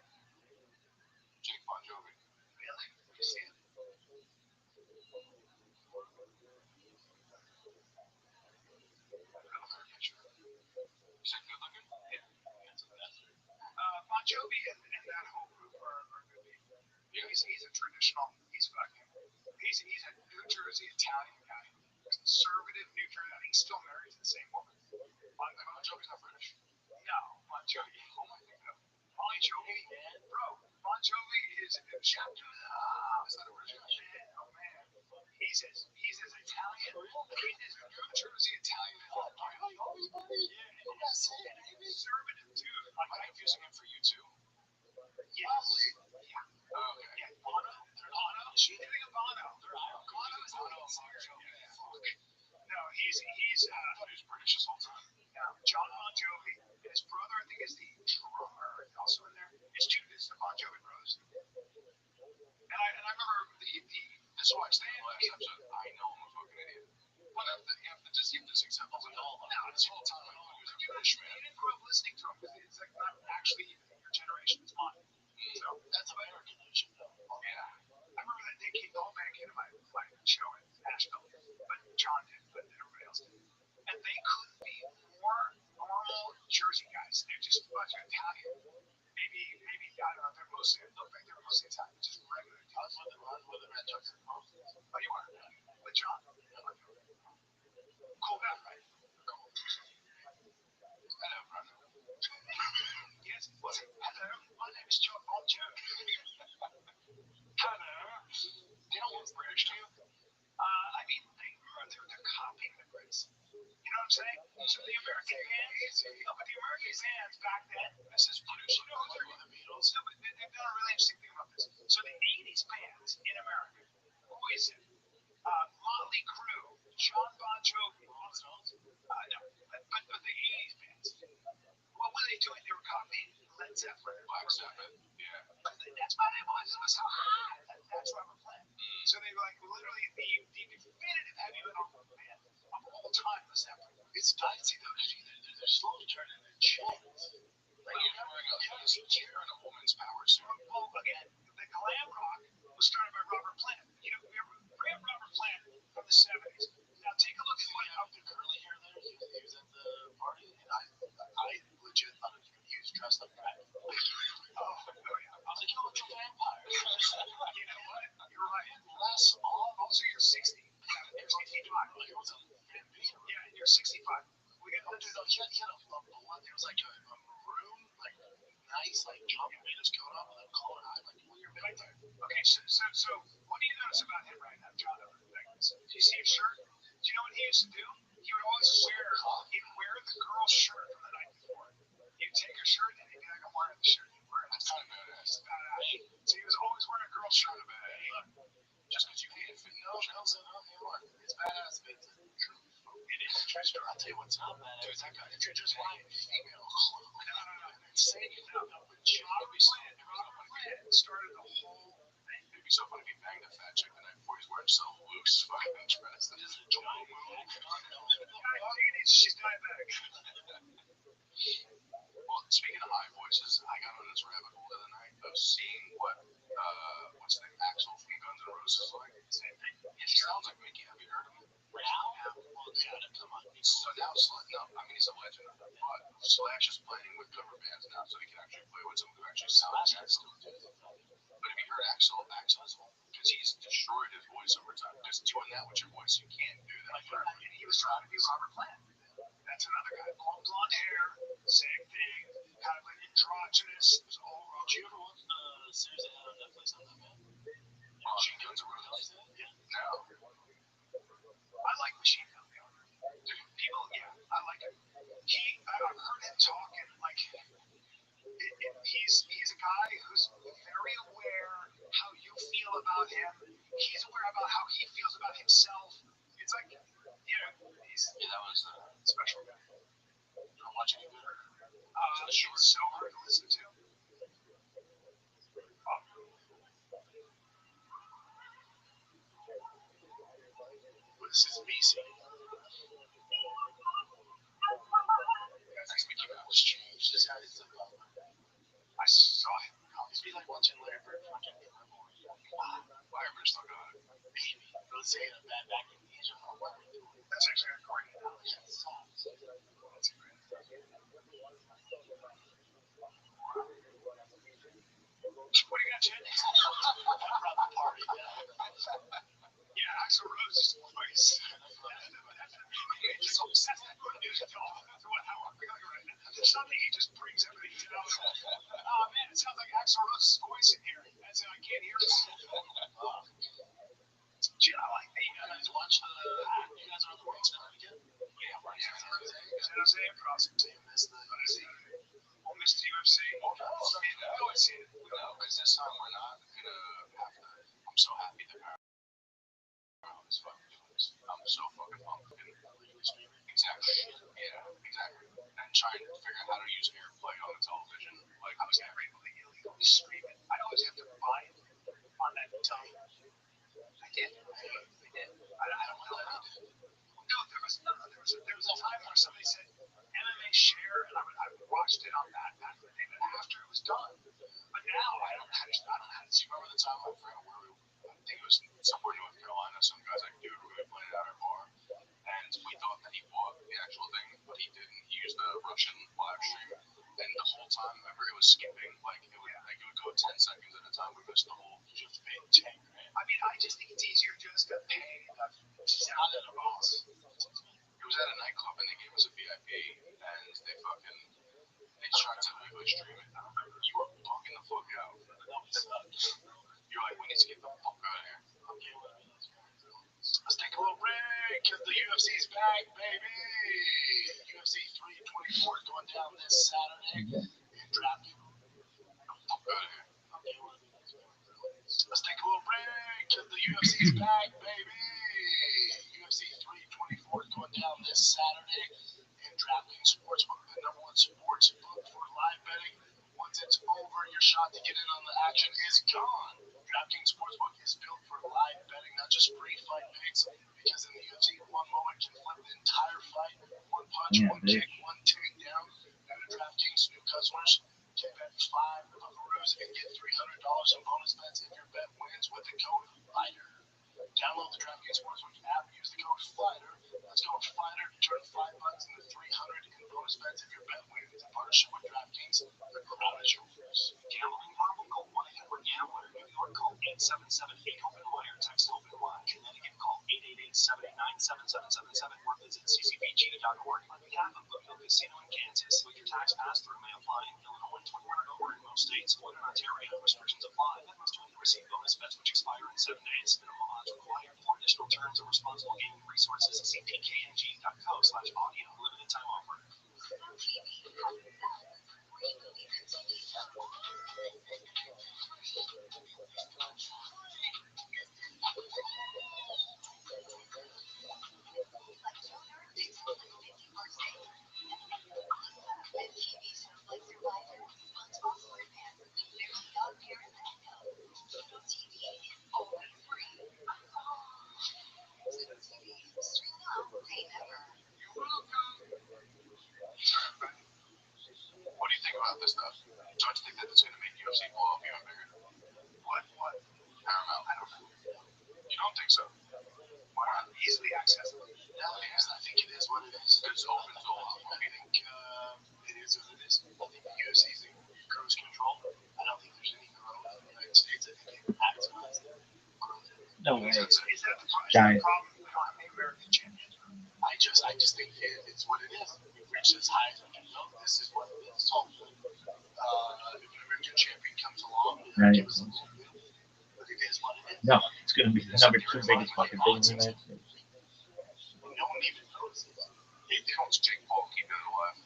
Jake Bon Jovi. Really? You see it? Another picture. Is that good looking? Yeah. that's a bastard. Bon Jovi and that whole group are good people. Yeah. He's a traditional. He's a New Jersey Italian guy. Conservative New Jersey. He's still married to the same woman. Bon Jovi's not British. No, Bon Jovi. Oh my god. Bon Jovi, bro. Bon Jovi is shout to the. Is that a British guy? Oh man, he's as Italian. He's as New Jersey Italian. Conservative dude. Am I confusing him for you too? Yes. Yeah. Oh, okay. Yeah. Bono. She's doing a Bono. Bono is Bon the Jovi. Fuck. No, he's I thought he was British this whole time. John Bon Jovi. His brother, I think, is the drummer. Also in there. It's the Bon Jovi brothers. And I remember This is why I said in the last episode, I know I'm a fucking idiot. But you have to just give this example. This whole time I thought he was a British you man. didn't grow up listening to him because it's like not actually even your generation. It's mine. So That's American nation, though. yeah, I remember that the whole band came to my show in Nashville, but John did, but everybody else did, and they couldn't be more normal Jersey guys. They're just a bunch of Italian. Maybe I don't know. They're mostly Italian, just regular I was with the Red Sox and Moses. Oh, you are with John. Cool guy, right? Cool. Hello, brother. Yes. What's it? Hello, my name is John Bon Jovi. Hello. They don't look British, do you? I mean, they're copying the Brits. You know what I'm saying? So the American bands, but the American bands back then, this is British. You know who they're the Beatles? No, but they've done a really interesting thing about this. So the '80s bands in America, who is it? Motley Crue, John Bon Jovi, Rolling Stones. No, but the '80s bands. What were they doing? They were copying Led Zeppelin, Black Sabbath. Yeah. That's why they wanted to so hot. That's Robert Plant. So they like literally the definitive heavy metal band of all time was Zeppelin. It's dicey, though, because they're slowly turning into chants. Like you're wearing a fancy chair and a woman's power suit. Well, again, the glam rock was started by Robert Plant. You know, we have Robert Plant from the '70s. Now take a look at what The curly hair there, he was at the party, and I legit thought he was dressed like that. Oh, yeah. I was like, you look like a vampire. You know what? You're right. Less on. Also, you're 60. You're 65. Like, it was a Bambino. Yeah, you're 65. We got Oh, dude, no, he had a blood. There was like a maroon, like nice, like John made his coat up with a collar eye, like when you're back there. Okay, so what do you notice about him right now, John? Do you see his shirt? Do you know what he used to do? He would always he'd wear the girl's shirt from the night before. He'd take her shirt and he'd be like, I'm wearing the shirt. He'd wear it. That's kind of badass. So he was always wearing a girl's shirt. Just because you hate it. No, it's badass, but it's true. It is a true story. I'll tell you what's not bad. Dude, that guy. You're just buying female clothes. No. Insane. Robert Plant started the whole thing. It'd be so funny if he banged a fat chick the night before he's wearing some loose fucking dress. That is a giant move. She's diabetic. Well, speaking of high voices, I got on this rabbit hole the other night of seeing what's the name, Axel from Guns N' Roses like. Same thing. He sounds like Mickey. Have you heard of him? Now? Well, yeah, come on. So now he's a legend. But Slash is playing with cover bands now, so he can actually play with someone who actually sounds like Axel. But if you heard Axel is because he's destroyed his voice over time. Because doing that with your voice, you can't do that. He was trying to be Robert Plant. That's another guy. Long blonde hair, same thing. Kind of like androgynous. It was all wrong. Did you ever watch the series they had on Netflix on that man? Machine Guns N' Roses. Yeah. No. I like Machine Gun Kelly. People, I like him. I've heard him talking like he's a guy who's very aware how you feel about him. He's aware about how he feels about himself. It's like, That was a special guy. you don't watch any good. It's so hard to listen to. This is BC. Next Mickey Mouse. Was changed. This guy is I saw him. It's be like watching Larry Bird fucking get my boy. Firebird's still got it. Maybe. Let's say a bad back in Asia. That's actually a great analogy. That's a great. What are you gonna change? Party. Yeah, Axl Rose's voice. It's so sad. Suddenly he just brings everything down. Oh man, it sounds like Axl Rose's voice in here. I can't hear it. Gee, I like the guys watch you guys are on the World's Cup weekend? Yeah, we're in San Jose across the team. Missed the UFC. We'll miss the UFC. No, it's it. No, because this time we're not gonna have to. I'm so happy that Paramount is fucking doing this. I'm so fucking pumped. Exactly. Yeah, exactly. And trying to figure out how to use AirPlay on the television. Like I was never able to illegally stream it. I always have to buy it on that television. I did. I don't know how. No, there was a time where somebody said MMA share, and I watched it on that back in the day, but after it was done. But now I don't know how to see. Remember the time I forgot where I think it was somewhere in North Carolina, some guys like, dude, we're gonna play it at our bar. And we thought that he bought the actual thing, but he didn't. He used the Russian live stream. And the whole time, remember, it was skipping. It would go 10 seconds at a time. We missed the whole. You just paid 10 grand. I mean, I just think it's easier just to pay the sound at a boss. It was at a nightclub, and they gave us a VIP, and they tried to legally stream it. I remember you were bugging the fuck out. You're like, we need to get the fuck out of here. Let's take a little break because the UFC's back, baby. UFC 324 is going down this Saturday in DraftKings. Let's take a little break because the UFC's back, baby. UFC 324 is going down this Saturday in DraftKings Sportsbook, the #1 sportsbook for live betting. Once it's over, your shot to get in on the action is gone. DraftKings Sportsbook is built for live betting, not just free fight picks, because in the UFC, one moment can flip the entire fight. One punch, one kick, one takedown. New to DraftKings, new customers can bet $5 and get $300 in bonus bets if your bet wins with the code FIGHTER. Download the DraftKings Sportsbook app, use the code FIGHTER. Let's go with FIGHTER to turn $5 into $300 in bonus bets if your bet wins. In partnership with DraftKings, the crowd is yours. Gambling problem? Call 1-800-GAMBLER. New York, call 877-8-OPEN-WIRE. Text OPEN-WIRE. Connecticut, call 888-789-7777 or visit ccpg.org. On behalf of Boonville Casino in Kansas, with your tax pass-through may apply in Illinois, 21 or over in most states. Or in Ontario, restrictions apply. Bet must only receive bonus bets which expire in 7 days. Minimum odds required. For additional terms and responsible gaming resources, see pkng.co/audio. Limited time offer. so. Why not? Easily accessible. No, I think it is what it is. It's open to a lot more. I think it is what it is. I think the UFC is in cruise control. I don't think there's any growth in the United States. I think they've maximized growth. No way. Is that the Giant. problem? We don't have any American champions. I just think it's what it is. We've reached as high as we can go. This is what it is. So, if an American champion comes along, Right. give us a little bit. But it is what it is. No, it's gonna be the number 2 biggest fucking thing in the United States. No one even notices. They don't take Paul keep it alive.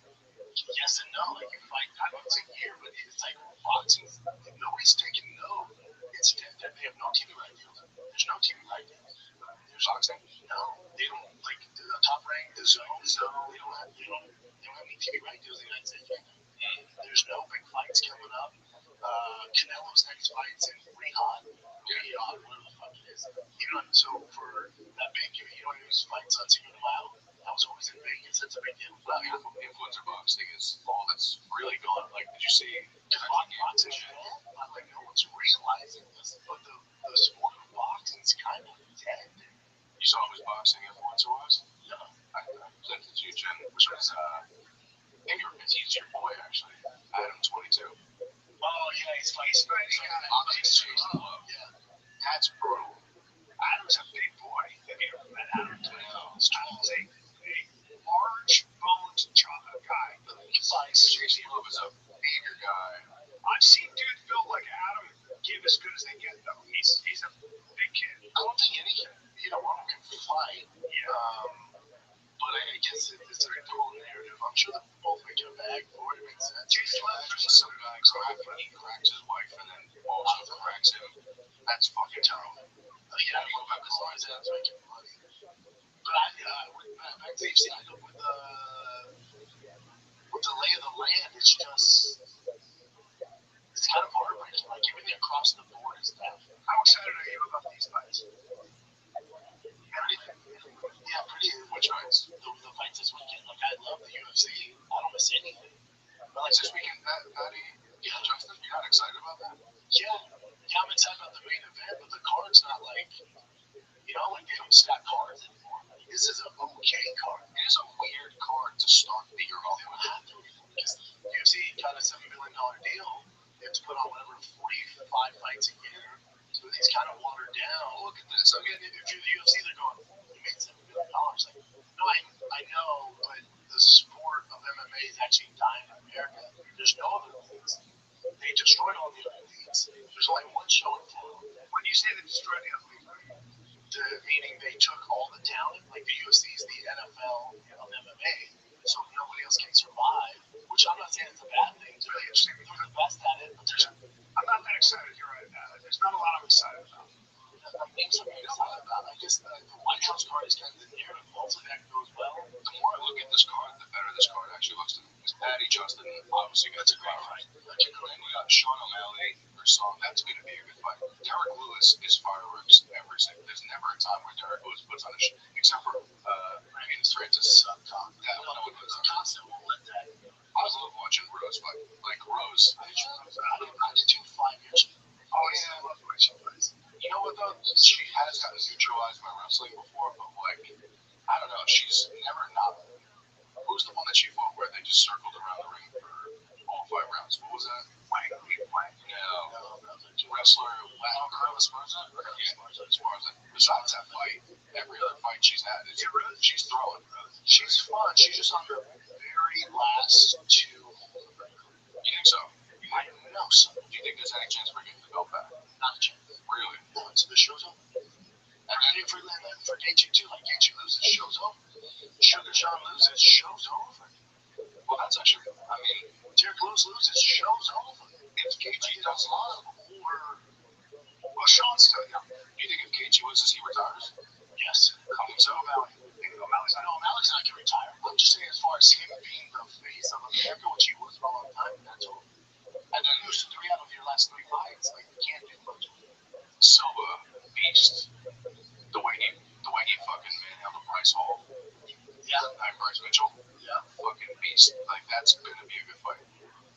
Yes and no. Like you fight, I don't say year, but it's like boxing. Nobody's taking no. It's they have no TV right deals. There's no TV right deals. There's boxing. No, they don't like the top rank, the zone. They don't have any TV right deals in the United States right now. There's no big fights coming up. Canelo's next fight's in Riyadh, whatever the fuck it is. So for that big, whose fights on Cinco de Mayo, that was always in Vegas. That's a big deal. Well, half of influencer boxing is all that's really gone. Like, did you see? Boxing, like no one's realizing this, but the sport of boxing is kind of dead. You saw who's boxing influencer was? No. I sent it to you, Jen, which was I think he's your boy actually. Adam 22. Oh yeah, he's fighting. Yeah, that's brutal. Adam's a big boy. Have you ever met Adam? He's a large-boned guy. Jason Love is a bigger guy. I've seen dudes built like Adam give as good as they get, though. He's a big kid. I don't think either one can fight. But I guess it's a whole narrative. I'm sure that both make a bag for it. It makes sense. Jason Love is some guy he cracks his wife and then also cracks him. That's fucking terrible. Yeah, I don't know about as long as that's making money. But back to UFC, I know with the lay of the land, it's kind of heartbreaking. Like everything across the board is down. How excited are you about these fights? Pretty. Which fights? The fights this weekend. Like I love the UFC. I don't miss anything. But like this weekend, Patty, Justin, you're not excited about that? Yeah, I'm excited about the main event, but the card's not like like they don't stack cards anymore. Like, this is an okay card. It is a weird card to start the year off with. Because UFC got a $7 million deal. They have to put on whatever 45 fights a year. So these kind of watered down. Look at this. I mean, if you're the UFC, they're going, you made $7 million. Like, no, I know, but the sport of MMA is actually dying in America. There's no other leagues. They destroyed all the other leagues. There's only one show in town. When you say they destroyed the other leagues, meaning they took all the talent, like the UFC is the NFL of MMA, so nobody else can survive, which I'm not saying it's a bad thing. It's really interesting. They're the best at it, but I'm not that excited. You're right. There's not a lot I'm excited about. Things I'm excited about. I guess the White House card is kind of the narrative. Hopefully that goes well. The more I look at this card, the better this card actually looks to me. Because Patty, Justin, obviously got a great fight. And we got Sean O'Malley or Song. That's going to be a good fight. Derek Lewis is fireworks every single. There's never a time where Derek Lewis puts on a except for Francis. That one was a constant. Won't let that. I love watching Rose fight. Like Rose. I did too 5 years ago. Oh yeah, I love the way she plays. You know what though? She has had to neutralize my wrestling before, but like, I don't know. She's never not. Who's the one that she fought where they just circled around the ring for all 5 rounds? What was that? Wang. No. Wrestler. Carla Esparza? Yeah, Esparza. Besides that fight, every other fight she's had, she's throwing. She's fun. She's just on her very last 2. You think so? I know so. Do you think there's any chance for getting the belt back? Not a chance. Really? No, it's the show's over. And then for Gaethje too, like Gaethje loses, show's over. Sugar Sean loses, show's over. Well, that's actually, I mean, Derek Lewis loses, show's over. if Gaethje does A lot of them were. Well, Sean's still young. you think if Gaethje loses, he retires? Yes. I think so. O'Malley's not. O'Malley's not going to retire. I'm just saying, as far as him being the face of America, which he was for a long time, that's all. And then lose 3 out of your last 3 fights. Like, you can't do much. Silva, beast. The way he fucking manhandled Bryce Hall. Yeah. And Bryce Mitchell. Yeah. Fucking beast. Like, that's gonna be a good fight.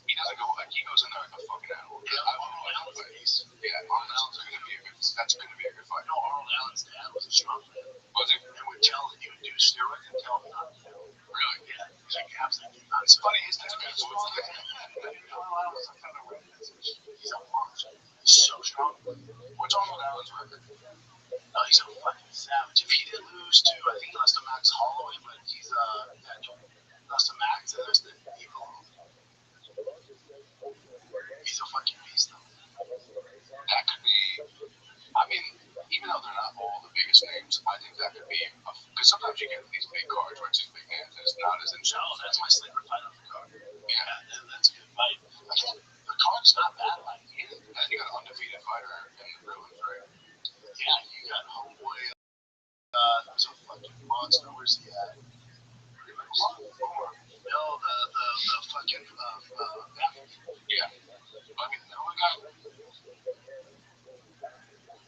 He doesn't go like he goes in there like a fucking animal. Yeah, I don't know what fight. Yeah, Arnold Allen's gonna be a good. That's gonna be a good fight. No, Arnold Allen's dad was steroids and tell him not to do it. Really? Yeah, he's like, absolutely not. It's funny, his name That's is good. He's a monster. He's so strong. What's wrong with Allen's record? Oh, he's a fucking savage. If he didn't lose to, I think he lost to Max Holloway, but he's lost to Max and lost to Evil. He's a fucking beast, though. That could be. I mean, even though they're not all the biggest names, I think that could be because sometimes you get these big cards where it's these big names and it's not as No, intense. that's my sleeper fight on the card. Yeah, That's a good fight. Again, the card's not bad like it. and then you got an undefeated fighter in the Bruins, right? Yeah, you got homeboy. Who's a fucking monster. Where's he at? No, the fucking Yeah. I mean, who we got?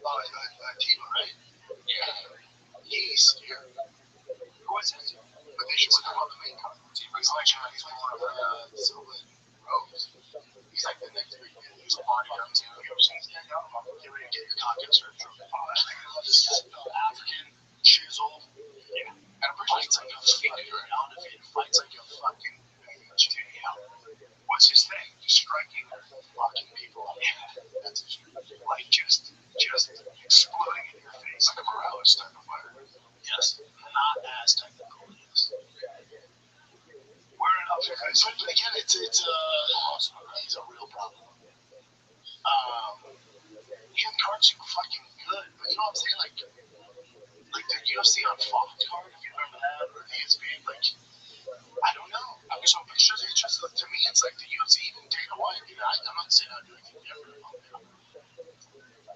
Tiva, right? Yeah. He's scared. Who is it? But they should put him on the main card. He's like one of Silva and Rose. He's like the next big thing. He's a party guy too. You ever seen this guy? Get ready to get your cock insert from him. I love this guy. African, chiseled. And I'm pretty Fights sure like a he's fucking undefeated. Fights like a fucking bitch. What's his thing? Striking Fucking people. That's his like just exploding in your face. like a Morales type of fighter. yes, not as technical. Yes. We're in up because But again, it's he's a real problem. Him cards are fucking good, but you know what I'm saying? Like the UFC on Fox card, if you remember that, or the ESPN, like I don't know. I mean, so it's just to me, it's like the UFC, even Dana White. You know, I'm not saying I do anything different.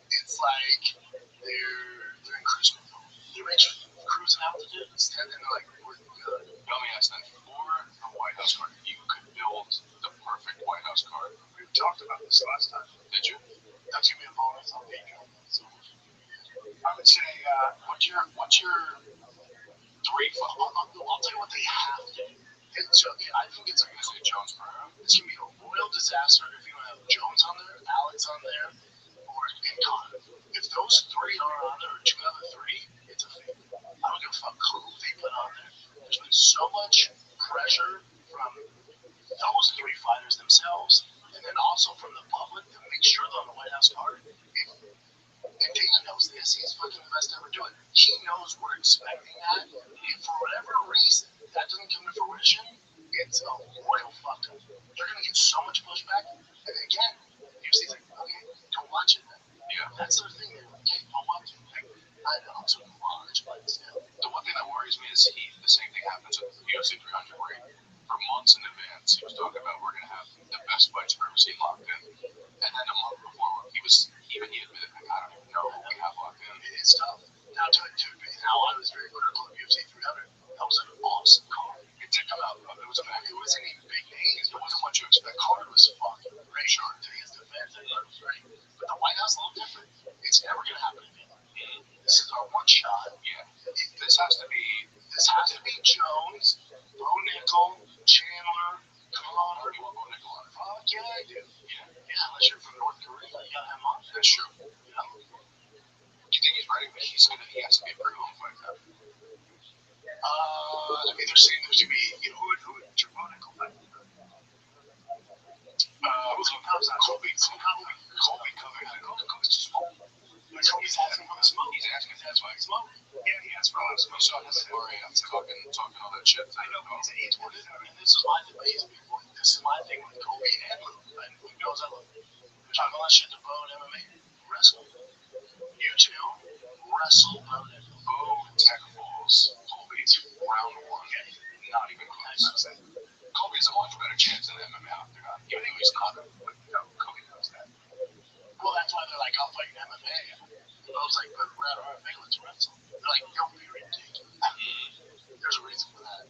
It's like they're in cruise control. They're cruising altitude instead, and they're like, we're good. Let me ask then, for the White House card, if you could build the perfect White House card, we've talked about this last time. did you? That's gonna be a bonus on Patreon. So I would say, what's your three? I'll tell you what they have to do. So I think it's I'm gonna say Jones Pereira. it's gonna be a royal disaster if you don't have Jones on there, Alex on there, or Connor. If those three are on there, or two out of three, it's a fake. I don't give a fuck who they put on there. There's been so much pressure from those three fighters themselves, and then also from the public to make sure they're on the White House card. And Dana knows this. He's fucking the best to ever do it. He knows we're expecting that. If for whatever reason that doesn't come to fruition, it's a royal fuck up. They're going to get so much pushback. And again, UFC's like, okay, don't watch it then. Yeah. That's their thing. They're like, okay, don't watch it. Like, I know it's a watch, but still. The one thing that worries me is the same thing happens with UFC 300 where for months in advance he was talking about we're going to have the best fights we've ever seen locked in. And then a month before he admitted, like, I don't even know what we have locked in. It's tough. Now, now I was very critical of UFC 300. That was an awesome card. It did come out, it was a It wasn't even big names. It wasn't what you expect. Card was fucking great. Sure, to his defense, that card was great. But the White House is a little different. It's never going to happen again. This is our one shot. Yeah. This has to be Jones, Bo Nickel, Chandler, Connor. you want Bo Nickel on it. Fuck yeah, I do. Yeah. Unless you're from North Korea, you gotta have him on. That's true. You know? Do you think he's ready? He has to be a pretty long fight now. I mean, they're saying there's gonna be, who would Bo Nickel fight? Colby Colby's too small. Colby's asking for the smoke. He's asking that's why he's Smoke. yeah, he has problems. We saw him at Murray talking all that shit. I know, but he's one of them. And this is my debate before. This is my thing with Colby and Luke. And who knows I love. We're talking all that shit to Bo and MMA. Wrestle. You two wrestle Bo and Bo tech balls. Colby's round one. Not even close. Colby has a much better chance than MMA after that. Even though he's not, but Colby knows that. Well, that's why they're like, I'll fight in MMA. And I was like, but we're at RFA, let's wrestle. They're like, don't be ridiculous. There's a reason for that.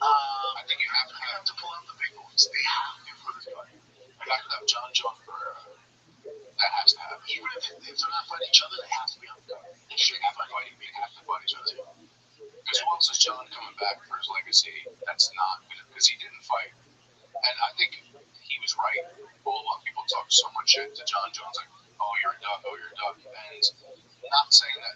I think you have to pull out the big boys. They have to for this fight. You have to have John Pereira. That has to happen. Even if they're not fighting each other, they have to be on the card. They have to fight each other. Because who else is John coming back for his legacy? That's not because he didn't fight. And I think he was right. Well, a lot of people talk so much shit to John Jones, like, oh, you're a duck, And not saying that,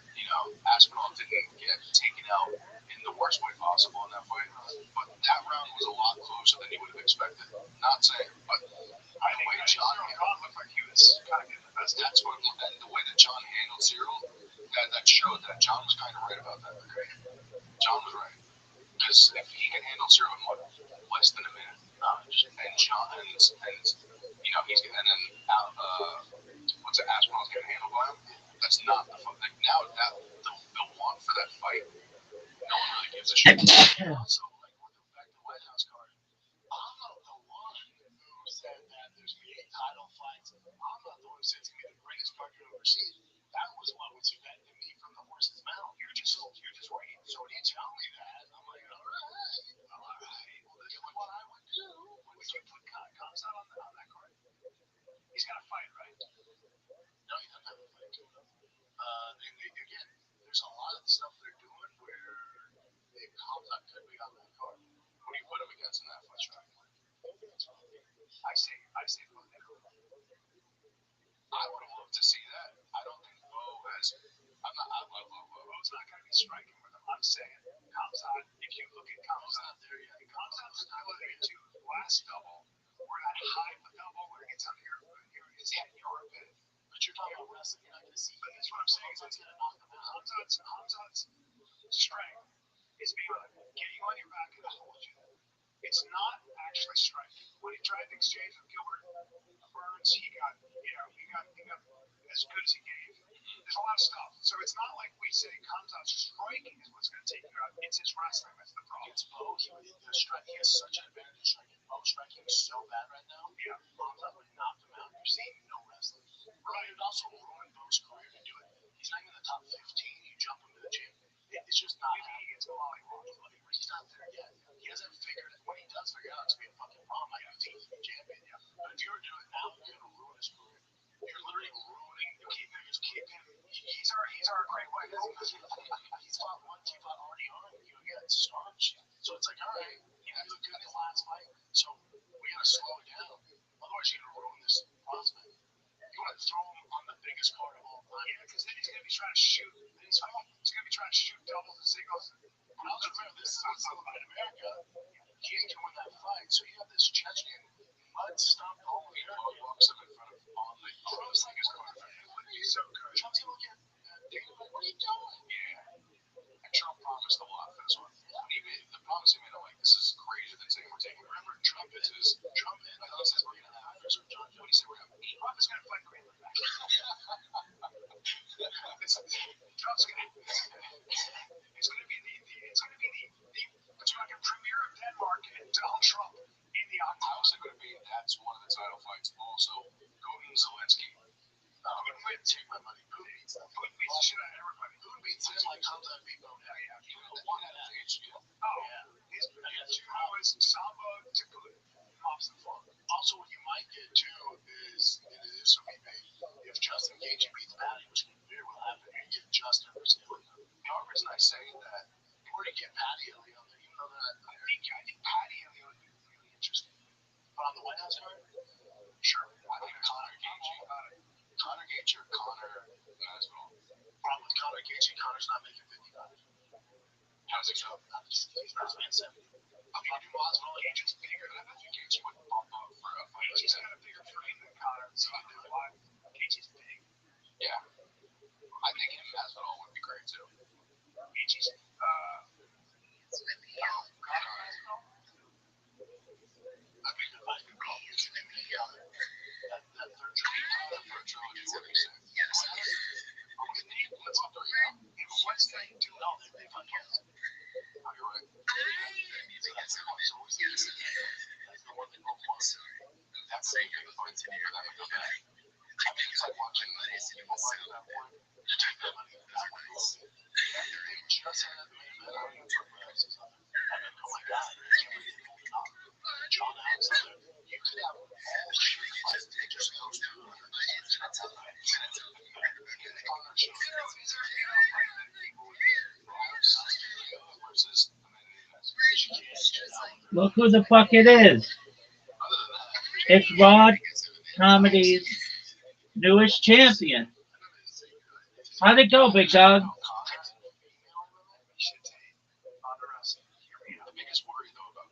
Aspinall didn't get taken out in the worst way possible in that fight. But that round was a lot closer than you would have expected. Not saying, but I think John looked like he was kind of getting the best. that's what, and the way that John handled Cyril, that showed that John was kind of right about that. Okay? John was right. Because if he can handle Cyril in what, less than a minute, and John, and he's, and then what's it, Aspinall's getting handled by him, that's not the fun. Like, now, that the want for that fight, no one really gives a shit. Also, like, back to the White House card, I'm not the one who said that there's going to be 8 title fights. I'm not the one who said it's going to be the greatest card you've ever seen. That was what was fed to me from the horse's mouth. You're just waiting. So when you tell me that, I'm like, all right. Well, this is what I would do. Would you put comes out on that card? He's got to fight, right? No, he doesn't have a fight to him. Again, there's a lot of stuff they're doing where it comes up could be on that card. Who do you put him against in that fight, Strike? I say Bo Nickel. I would have loved to see that. I don't think Bo has. I love Bo. Bo's not going to be striking with him. I'm saying Kamzat, if you look at Kamzat, Kamzat's still in it too. Last double, where that high double where it gets on here, his head, you're a bit. But you're talking about wrestling, you're not going to see. But that's what I'm saying is it's going to knock him out. Kamzat's strength is being able to get you on your back and hold you. It's not actually striking. When he tried to exchange with Gilbert Burns, he got as good as he gave. There's a lot of stuff. So it's not like we say Kamzat's striking is what's going to take you out. It's his wrestling that's the problem. It's Bo. He has such an advantage striking. Bo striking is so bad right now. Yeah. Kamzat would knock him out. You're seeing no wrestling. Right. It also ruined Bo's career to do it. He's not even in the top 15. You jump him to the gym. It's just not happening. It's a lollipop. He's not there yet. He hasn't figured it. When he does figure it out, it's going to be a fucking problem. I think he's the champion. Yeah. But if you were doing it now, you're going to ruin his career. You're literally ruining. Keep him. He's our great white. He's fought one. He fought already on. Against Starch. So it's like, all right, he looked good in his last fight. So we got to slow it down. Otherwise, you're going to ruin this prospect. You want to throw him on the biggest card of all time. Yeah, because then he's going to be trying to shoot. He's going to be trying to shoot doubles and singles. But also remember, this is outside of America. He ain't going to win that fight. So you have this Chechen mud stomp over here. Walks him in front of on the Trump's like his card. He's so good. Trump's going to look at Dana like, what are you doing? Yeah. And Trump promised a lot for this one. And even the promise he made, I'm like, this is greater than saying we're taking. Remember, Trump and he says we're going to have John. What do you say we're going to have? Trump is going to fight Greenland back. Trump's going to. It's going to be the fucking premier of Denmark and Donald Trump in the octagon. Also going to be that's one of the title fights. Also, Putin Zelensky. Putin would take my money. Putin beats the shit out of everybody. Putin beats him like Kamzat beat Bo. Yeah. He would have won that HBO. Oh, yeah. His Samba to Putin. Mops the floor. Also, what you might get too is, and this would be big, if Justin Gaethje beats Patty, which very well happen, you get Justin versus Ilya. The only reason I say that, you already get Patty Ilya on there, even though they're not. I think Patty Ilya would be really interesting. But on the White House card, sure. I think Conor Gaethje or Conor Masvidal. problem with Conor Gaethje, Conor's not making 50 How's it go? He's not making 70. I mean, do Masvidal Gaethje's bigger? I think Gaethje would bump up for a fight. Gaethje's got a bigger frame than Conor, so I know why. Gaethje's big. Yeah. I think him Masvidal would be great too. Gaethje's Look who the fuck it is. It's Rod Comedy's newest champion. How'd it go, big dog?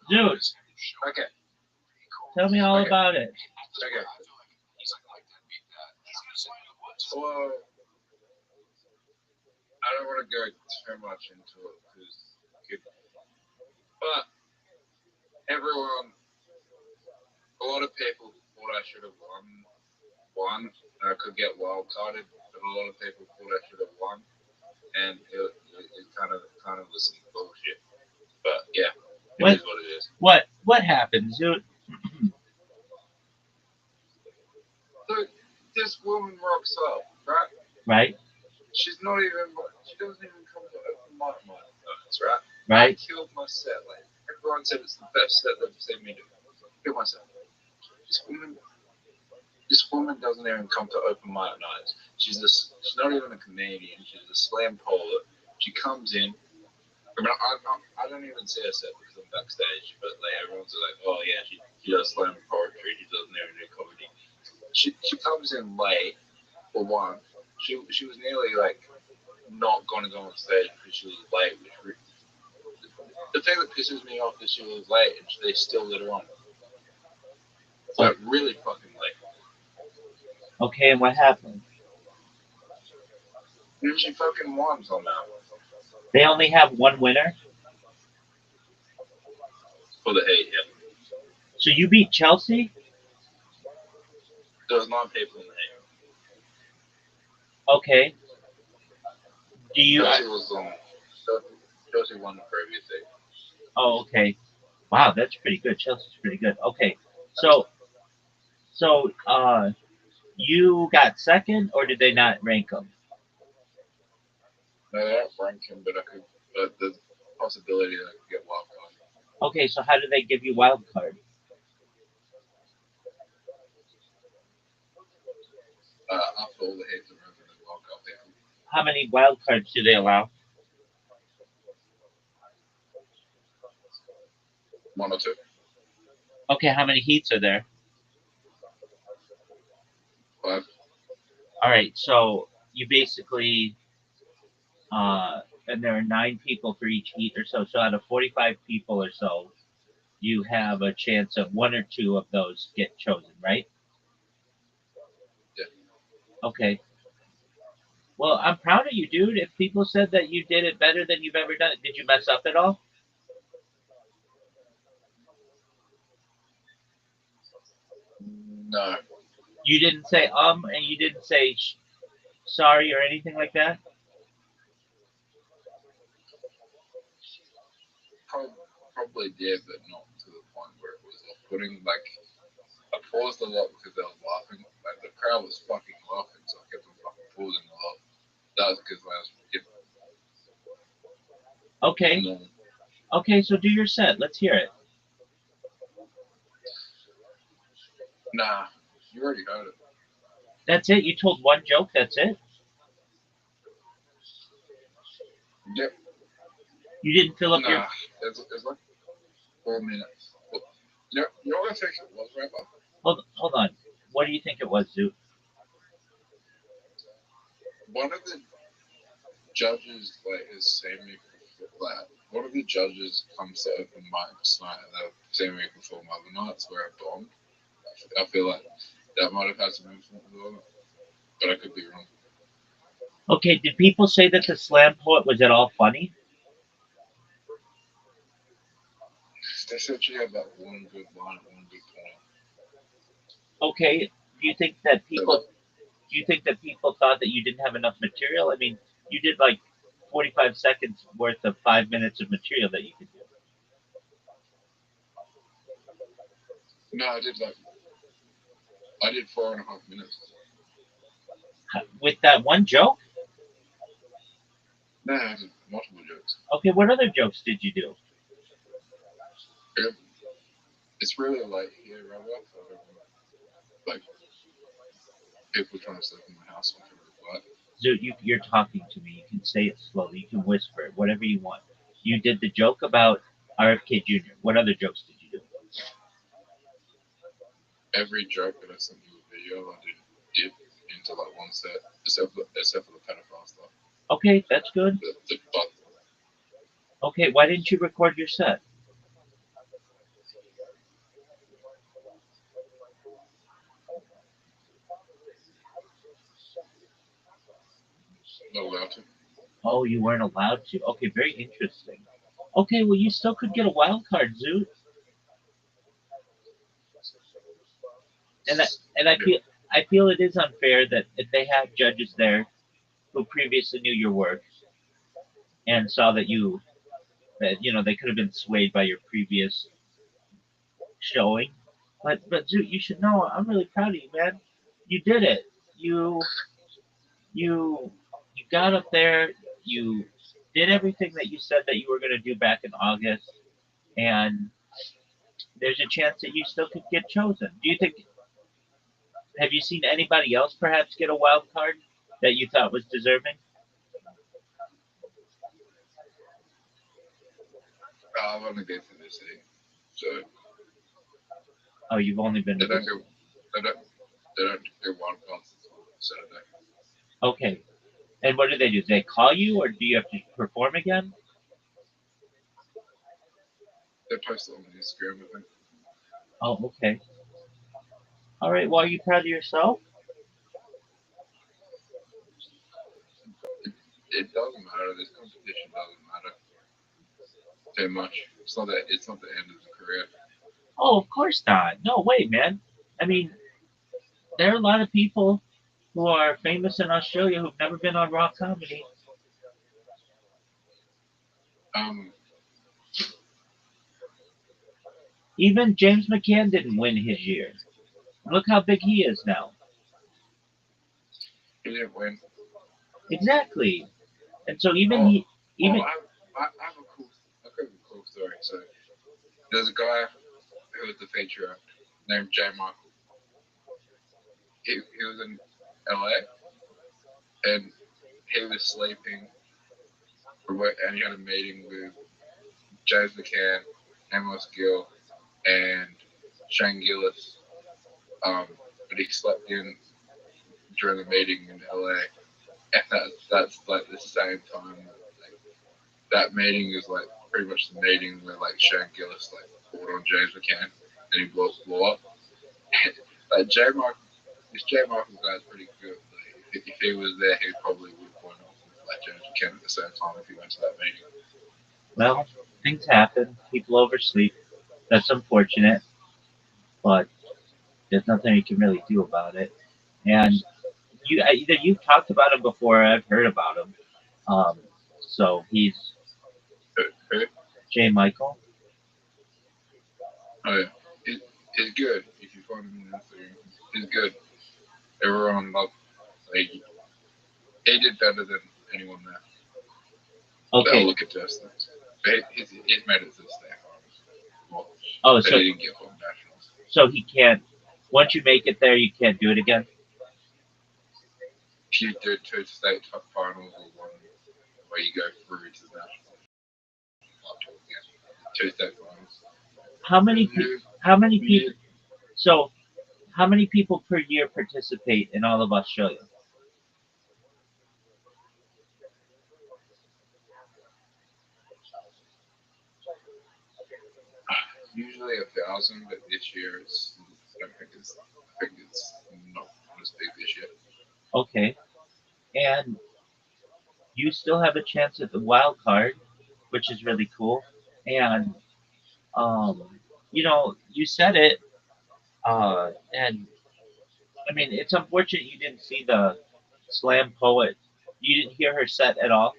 Dude, Okay. tell me all Okay. about it. Okay. I feel like he's like my dad beat that. He's gonna say what? Well, I don't want to go too much into it but everyone, a lot of people thought I should have won. And I could get wild carded, but a lot of people thought I should have won, and it kind of was some bullshit. But yeah, it is what it is. What happened, dude? So this woman rocks up, right? Right, She doesn't even come to open mic nights, right? I right. killed my set. Like everyone said, it's the best set they've seen me do. Killed my set. This woman doesn't even come to open mic nights. She's not even a comedian. She's a slam poet. She comes in. I mean, I don't even see her set because I'm backstage, but like everyone's like, oh yeah, she does slam poetry. She doesn't even do comedy. She comes in late for one. She was nearly like not going to go on stage because she was late. The thing that pisses me off is she was late and they still let her on. Like really fucking late. Okay, and what happened? And she fucking won somehow. They only have one winner? For the hate, yeah. So you beat Chelsea? There was 9 people in the hate. Okay. Do you... Chelsea won the previous day. Oh, okay. Wow, that's pretty good. Chelsea's pretty good. Okay. So, you got second, or did they not rank them? No, they don't rank him, but there's a possibility that I could get wild card. Okay, so how do they give you wild card? After all the hates are over, the wild card people. How many wild cards do they allow? 1 or 2. Okay, how many heats are there? 5. All right, so you basically, and there are 9 people for each heat or so. So out of 45 people or so, you have a chance of 1 or 2 of those get chosen, right? Yeah. Okay. Well, I'm proud of you, dude. If people said that you did it better than you've ever done it, did you mess up at all? No. You didn't say and you didn't say sorry or anything like that? Probably did, but not to the point where it was off-putting. Like, I paused a lot because I was laughing. Like, the crowd was fucking laughing, so I kept on fucking pausing a lot. That was because I was Okay. Okay, so do your set. Let's hear it. Nah, you already heard it. That's it? You told one joke? That's it? Yep. You didn't fill up your... Nah, it's like 4 minutes. You know what I think it was, Rabbi? Hold on. What do you think it was, Zoo? One of the judges, like, has seen me before. Like, one of the judges comes to open mics night and they've seen me perform other nights where I've bombed. I feel like that might have had some influence on it, but I could be wrong. Okay, did people say that the slam poet was at all funny? They said she had that one good line, one good point. Okay, do you think that people thought that you didn't have enough material? I mean, you did like 45 seconds worth of 5 minutes of material that you could do. No, I did 4.5 minutes. With that one joke? No, I did multiple jokes. Okay, what other jokes did you do? It's really late here, Rabbi. Like, people trying to step in my house. So you're talking to me. You can say it slowly. You can whisper it. Whatever you want. You did the joke about RFK Jr. What other jokes did you do? Every joke that I sent you a video, I did into like one set, except for the pedophile stuff. Okay, that's good. But Okay, why didn't you record your set? Not allowed to. Oh, you weren't allowed to. Okay, very interesting. Okay, well, you still could get a wild card, Zoot. And I feel it is unfair that if they have judges there who previously knew your work and saw that they could have been swayed by your previous showing. But Zoot, you should know I'm really proud of you, man. You did it. You you you got up there. You did everything that you said that you were going to do back in August, and there's a chance that you still could get chosen. Do you think? Have you seen anybody else perhaps get a wild card that you thought was deserving? I've only been for this city, so Oh, you've only been they to don't this. do they don't they don't do one concert on Saturday. Okay. And what do? Do they call you, or do you have to perform again? They post it on Instagram, I think. Oh, okay. All right. Well, are you proud of yourself? It doesn't matter. This competition doesn't matter too much. It's not the end of the career. Oh, of course not. No way, man. I mean, there are a lot of people who are famous in Australia who've never been on Raw Comedy. Um, Even James McCann didn't win his year. Look how big he is now. he didn't win. Exactly. And so Oh, even I have a cool story. So there's a guy who was the feature act named J. Michael. He was in LA and he was sleeping and he had a meeting with James McCann, Amos Gill, and Shane Gillis. But he slept in during the meeting in LA, and that's like the same time. Like, that meeting is like pretty much the meeting where like Shane Gillis like fought on James McCann and he blew up. Like this J Michael guy's pretty good. Like, if he was there, he probably would have won off with like James McCann at the same time if he went to that meeting. well, things happen. People oversleep. That's unfortunate, but there's nothing you can really do about it. And either you've talked about him before, or I've heard about him. Um, so he's Who? J. Michael. Oh yeah, he's good. If you find him on Instagram, he's good. Everyone loved. Like, he did better than anyone there. They'll Okay. look at test things. But he's made it to the state finals. Well, Oh, but so he didn't get full nationals. so he can't. Once you make it there, you can't do it again. If you do two state finals or one where you go through to the nationals, two state finals. How many? How many people? So, how many people per year participate in all of Australia? Usually 1,000, but this year I think it's not as big this year. Okay, and you still have a chance at the wild card, which is really cool. And um, you said it. And I mean, it's unfortunate you didn't see the slam poet. You didn't hear her set at all.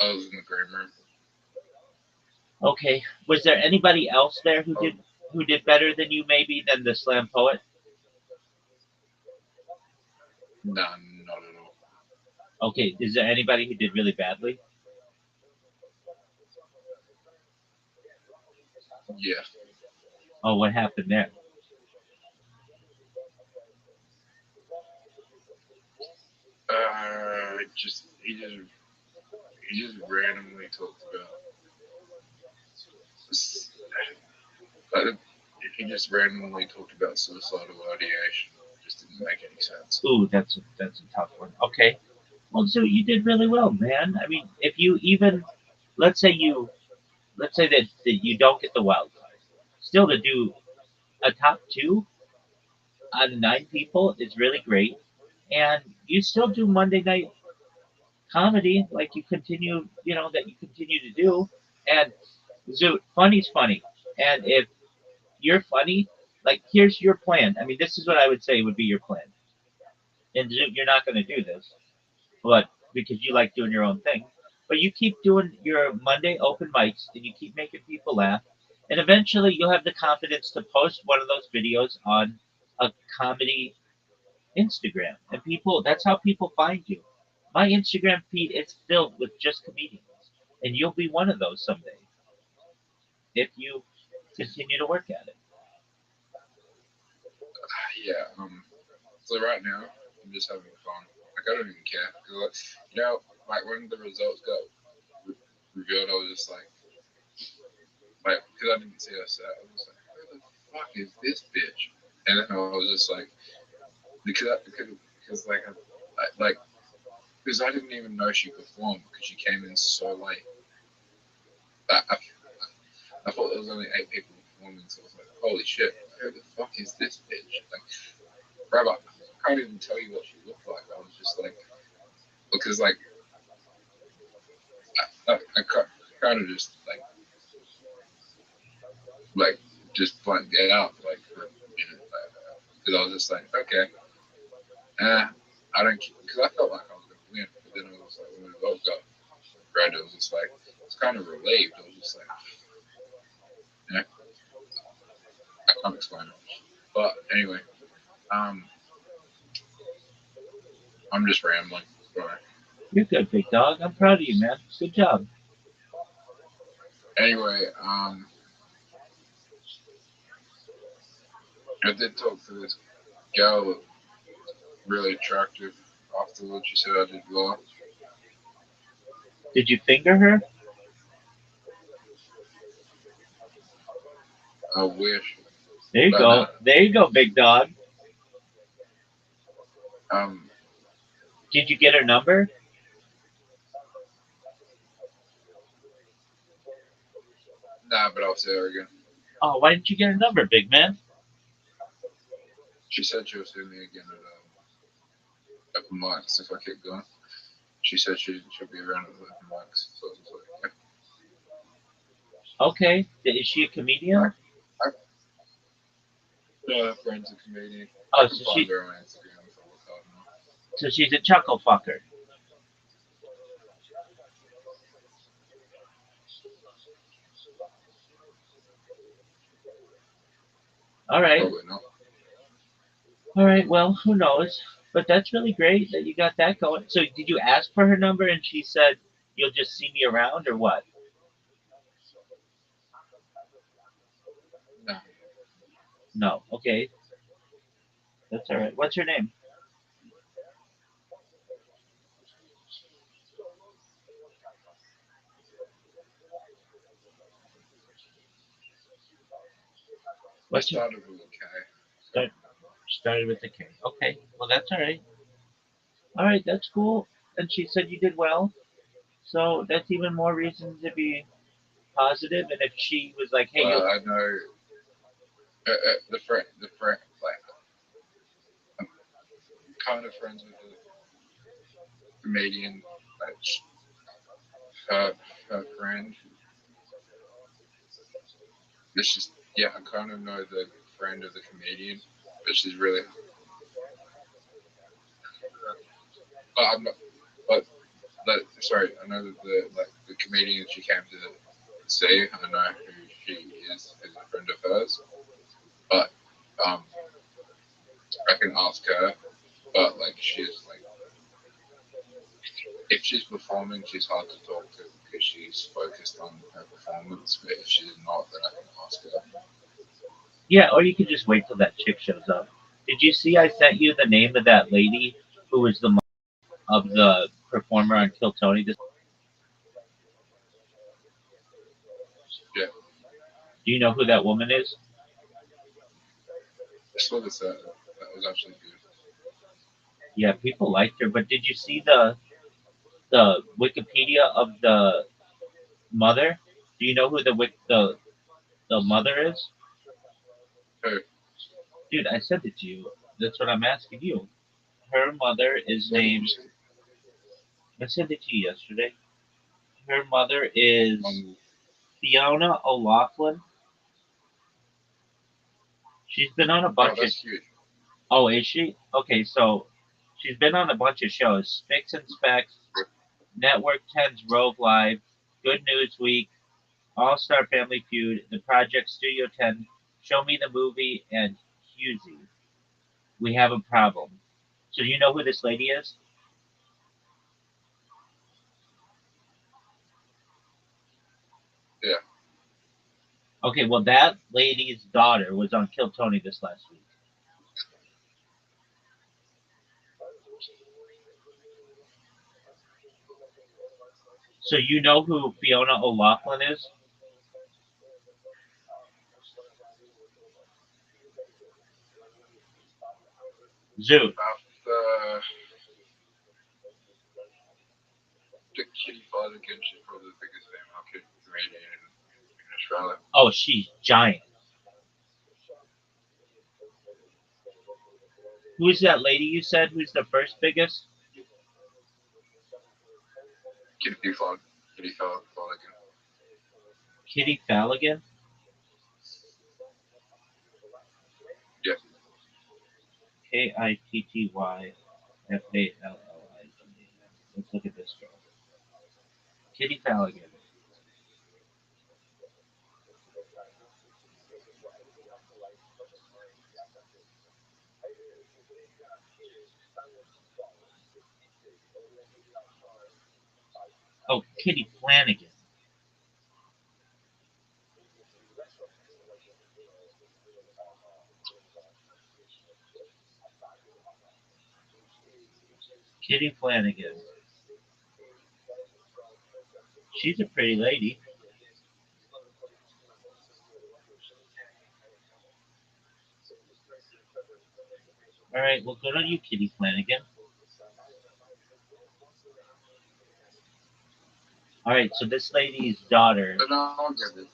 I was in the green room. Okay, was there anybody else there who Oh, did better than you maybe than the slam poet? no, not at all. Okay, is there anybody who did really badly? Yeah. Oh, what happened there? Just he just randomly talked about like, he just randomly talked about suicidal ideation. It just didn't make any sense. Ooh, that's a tough one. Okay, well, so you did really well, man. I mean, if you even let's say you let's say that you don't get the wild card, still to do a top two out of nine people is really great. And you still do Monday night comedy, like you continue, that you continue to do. And Zoot, funny's funny. And if you're funny, like here's your plan. I mean, this is what I would say would be your plan. And Zoot, you're not going to do this, but because you like doing your own thing. But you keep doing your Monday open mics and you keep making people laugh. And eventually you'll have the confidence to post one of those videos on a comedy Instagram. And people, that's how people find you. My Instagram feed is filled with just comedians. And you'll be one of those someday if you continue to work at it. Yeah. So right now, I'm just having fun. Like I don't even care. Like when the results got revealed, I was just like, because I didn't see her set, I was just like, who the fuck is this bitch? And then I was just like, because because I didn't even know she performed because she came in so late. I thought there was only 8 people performing, so I was like, holy shit, who the fuck is this bitch? Like, Rabbi, I can't even tell you what she looked like. I was just like, because like, I kind of just like just blanked it out like for a minute, because I was just like, okay, I don't, because I felt like I was gonna win, but then it was like when the vote got read, it was just like it's kind of relieved. I was just like, yeah, I can't explain it, but anyway, I'm just rambling. Sorry. You're good, big dog. I'm proud of you, man. Good job. Anyway, I did talk to this gal that really attractive afterwards. She said I did well. Did you finger her? I wish. There you But go. There you go, big dog. um, Did you get her number? nah, but I'll say her again. Oh, why didn't you get her number, big man? She said she was seeing me again at the mics if I keep going. She said she'll be around at the mics. So I was like, Okay. Is she a comedian? yeah. Her friend's a comedian. Oh, I can find her on Instagram if I look hard enough. so she's a chuckle fucker. All right. Probably not. All right. Well, who knows? But that's really great that you got that going. So did you ask for her number and she said you'll just see me around or what? No. No. Okay. That's all right. What's her name? I What's your started with a K. start, started with the K. Okay. Well, that's all right. All right. That's cool. And she said you did well. So that's even more reason to be positive. And if she was like, "Hey, you," I know the friend, like I'm kind of friends with the comedian, like her friend. It's just yeah, I kind of know the friend of the comedian, but she's really. But I'm not. But sorry, I know that the comedian she came to see. I know who she is as a friend of hers, but um, I can ask her. But like she's like, if she's performing, she's hard to talk to because she's focused on her performance. But if she's not, then I can ask her. yeah, or you could just wait till that chick shows up. Did you see I sent you the name of that lady who was the mom of the performer on Kill Tony? Yeah, Do you know who that woman is? I saw this. That was actually good. Yeah, people liked her, but did you see the Wikipedia of the mother? Do you know who the mother is? Who? Dude, I sent it to you. That's what I'm asking you. Her mother is named. I sent it to you yesterday. Her mother is Fiona O'Loughlin. She's been on a Oh, bunch of. that's huge. Oh, is she? Okay, so she's been on a bunch of shows: Spicks and Specks, Network 10's Rove Live, Good News Week, All Star Family Feud, The Project Studio 10, Show Me the Movie, and Husey. We have a problem. So do you know who this lady is? Yeah. Okay, well that lady's daughter was on Kill Tony this last week. So you know who Fiona O'Loughlin is? Zoot. The Kitty Flanagan, she's probably the biggest female comedian in Australia. Oh, she's giant. Who's that lady you said? Who's the first biggest? Kitty Flanagan. Kitty Flanagan. Kitty Falligan? Yeah. Kittyfalligan. Let's look at this girl. Kitty Falligan. Oh, Kitty Flanagan. Kitty Flanagan. She's a pretty lady. All right, well, good on you, Kitty Flanagan. All right, so this lady's daughter. But no one gives it.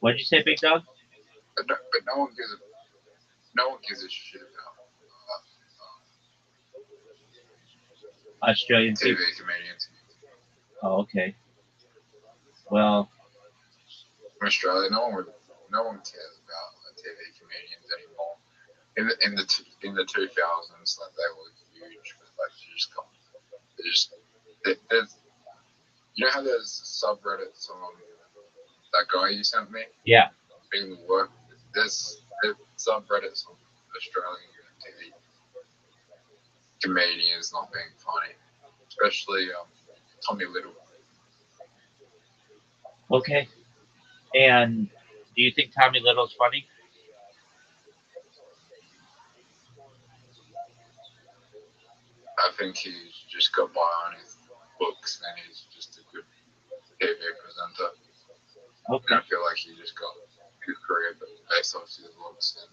What'd you say, Big Dog? But no one gives it. No one gives a shit about Australian TV people. comedians. Oh, okay. Well, In Australia, no one cares about TV comedians anymore. In the 2000s, like they were huge, but like there's you know how there's subreddits on that guy you sent me yeah. being work. There's subreddits on Australian TV comedians not being funny, especially Tommy Little. Okay. And do you think Tommy Little's funny? I think he's just got by on his books and he's just a good TV presenter. Okay. And I feel like he just got a good career based off his looks and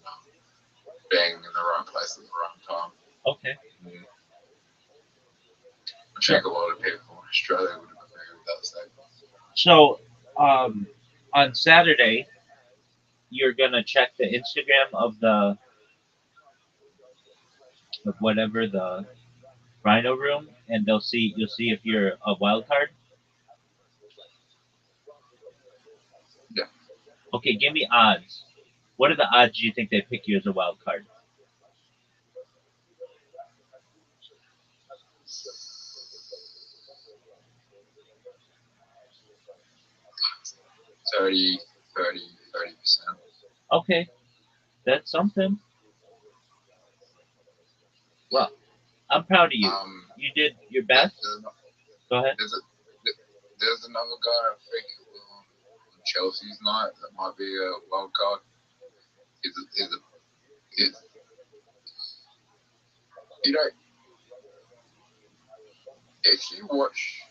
being in the right place at the right time. Okay. I think a lot of people in Australia would agree with that statement. So, on Saturday, you're gonna check the Instagram of whatever the Rhino Room, and you'll see if you're a wild card. Yeah. Okay, give me odds. What are the odds you think they pick you as a wild card? 30%. Okay, that's something. Well, I'm proud of you. You did your best. Go ahead. There's another guy I think on Chelsea's night that might be a wild card. Is you know, if you watch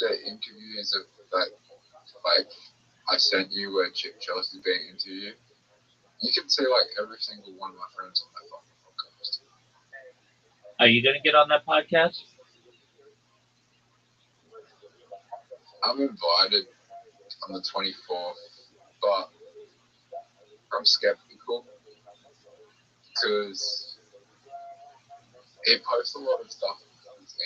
the interviews of like I sent you where Chelsea's being interviewed, you can see like every single one of my friends on that fucking podcast. Are you gonna get on that podcast? I'm invited on the 24th, but I'm skeptical because he posts a lot of stuff that's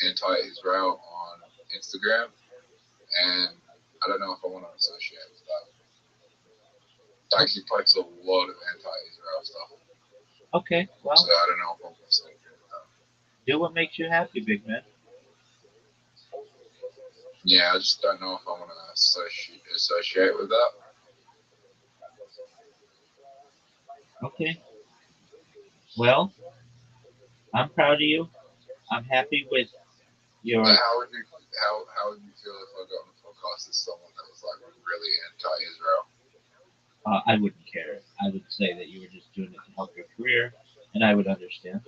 anti-Israel on Instagram, and I don't know if I want to associate with that. Like he posts a lot of anti-Israel stuff, Okay, so well, I don't know if I'm associated with that. do what makes you happy, big man. Yeah, I just don't know if I want to associate with that. Okay, well, I'm proud of you. I'm happy with your. Like, how would you feel if I got on a podcast with someone that was like really anti-Israel? I wouldn't care. I would say that you were just doing it to help your career, and I would understand.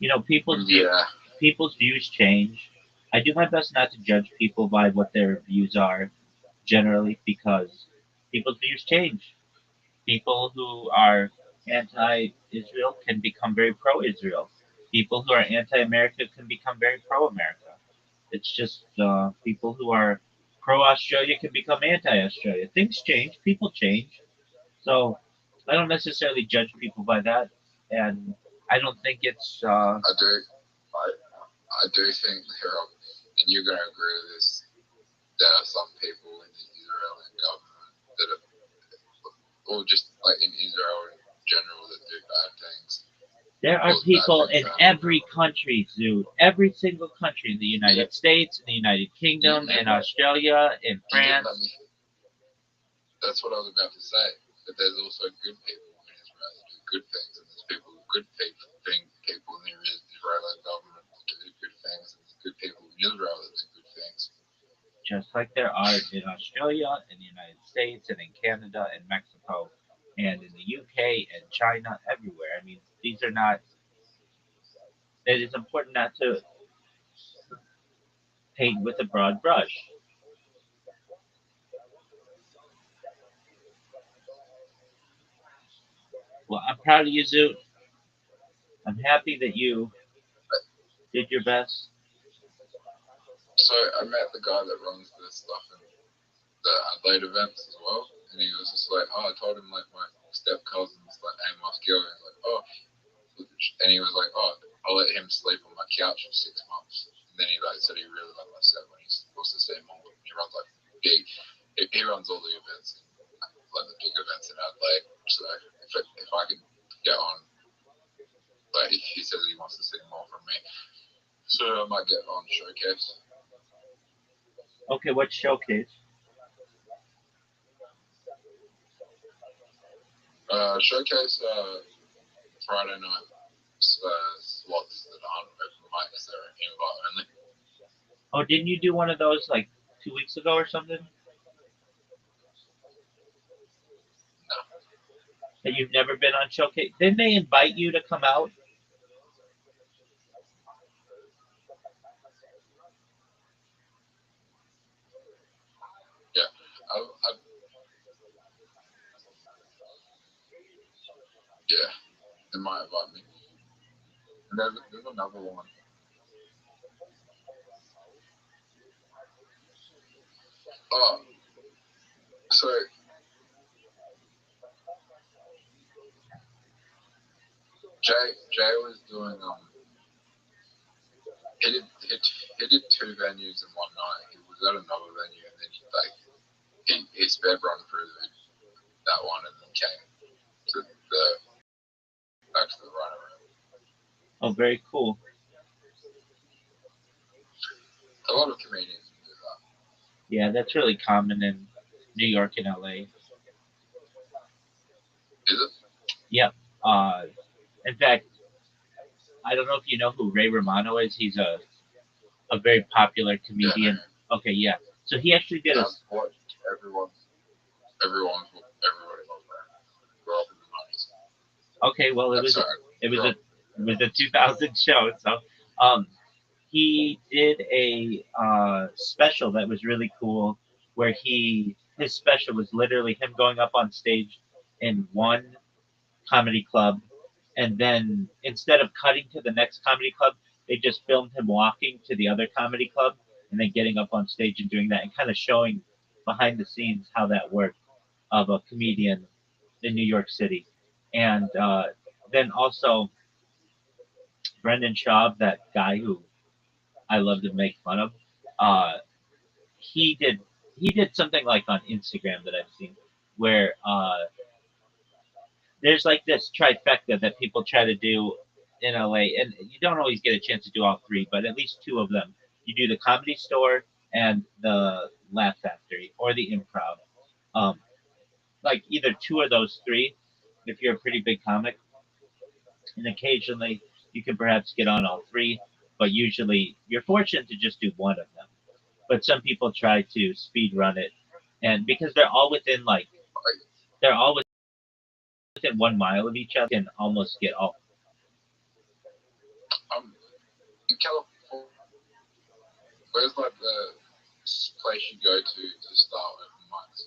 You know, Yeah, people's views change. I do my best not to judge people by what their views are generally because people's views change. People who are anti-Israel can become very pro-Israel. People who are anti-America can become very pro-America. It's just people who are pro-Australia can become anti-Australia. Things change. People change. So I don't necessarily judge people by that, and I don't think it's. I do. I do think there are, and you're going to agree with this. There are some people in the Israeli government that are, or just like in Israel in general, that do bad things. There are Cause bad people things in to happen. every country, Zoo. Every single country in the United States, in the United Kingdom, in Australia, in You didn't let France. me. That's what I was about to say. But there's also good people in Israel that do good things, and there's people people in the Israeli government that do good things, and there's good people in Israel that do good things. Just like there are in Australia, in the United States, and in Canada, and Mexico, and in the UK, and China, everywhere. I mean, these are not. It is important not to paint with a broad brush. Well, I'm proud of you, Zoo. I'm happy that you did your best. So I met the guy that runs this stuff in the Adelaide events as well, and he was just like, oh, I told him like my step cousin's like Amos Gill, and like, oh, and he was like, oh, I'll let him sleep on my couch for 6 months, and then he like said he really liked my set when he was to see him on. He runs like big, he runs all the events, like the big events in Adelaide. So if I could get on, like he says he wants to see more from me, so I might get on showcase. Okay, what showcase? Showcase Friday night slots that aren't open mics, they're invite only. Oh, didn't you do one of those like 2 weeks ago or something? No. That you've never been on showcase? Didn't they invite you to come out? Yeah. I, yeah. They might invite me. And there's another one. Oh, so Jay was doing he did 2 venues in one night. He was at another venue and then he sped run through that one and then came to the back to the runaround. Oh, very cool. A lot of comedians do that. Yeah, that's really common in New York and LA. Is it? Yep. In fact, I don't know if you know who Ray Romano is. He's a very popular comedian. Yeah, Okay, yeah. So he actually did a. I've watched everybody loves that. Grew up in the 90s. Okay, well, I'm sorry. it was a it was a 2000 show. So, um, he did a special that was really cool, where his special was literally him going up on stage in one comedy club, and then instead of cutting to the next comedy club, they just filmed him walking to the other comedy club and then getting up on stage and doing that and kind of showing behind the scenes how that worked of a comedian in New York City. And then also Brendan Schaub, that guy who I love to make fun of, uh, he did he did something like on Instagram that I've seen where there's like this trifecta that people try to do in LA, and you don't always get a chance to do all three, but at least two of them. You do the Comedy Store and the Laugh Factory or the Improv. Um, like either two of those three, if you're a pretty big comic, and occasionally you can perhaps get on all three, but usually you're fortunate to just do one of them. But some people try to speed run it, and because they're all within 1 mile of each other, you can almost get all. In California, where's like the place you go to start open mics?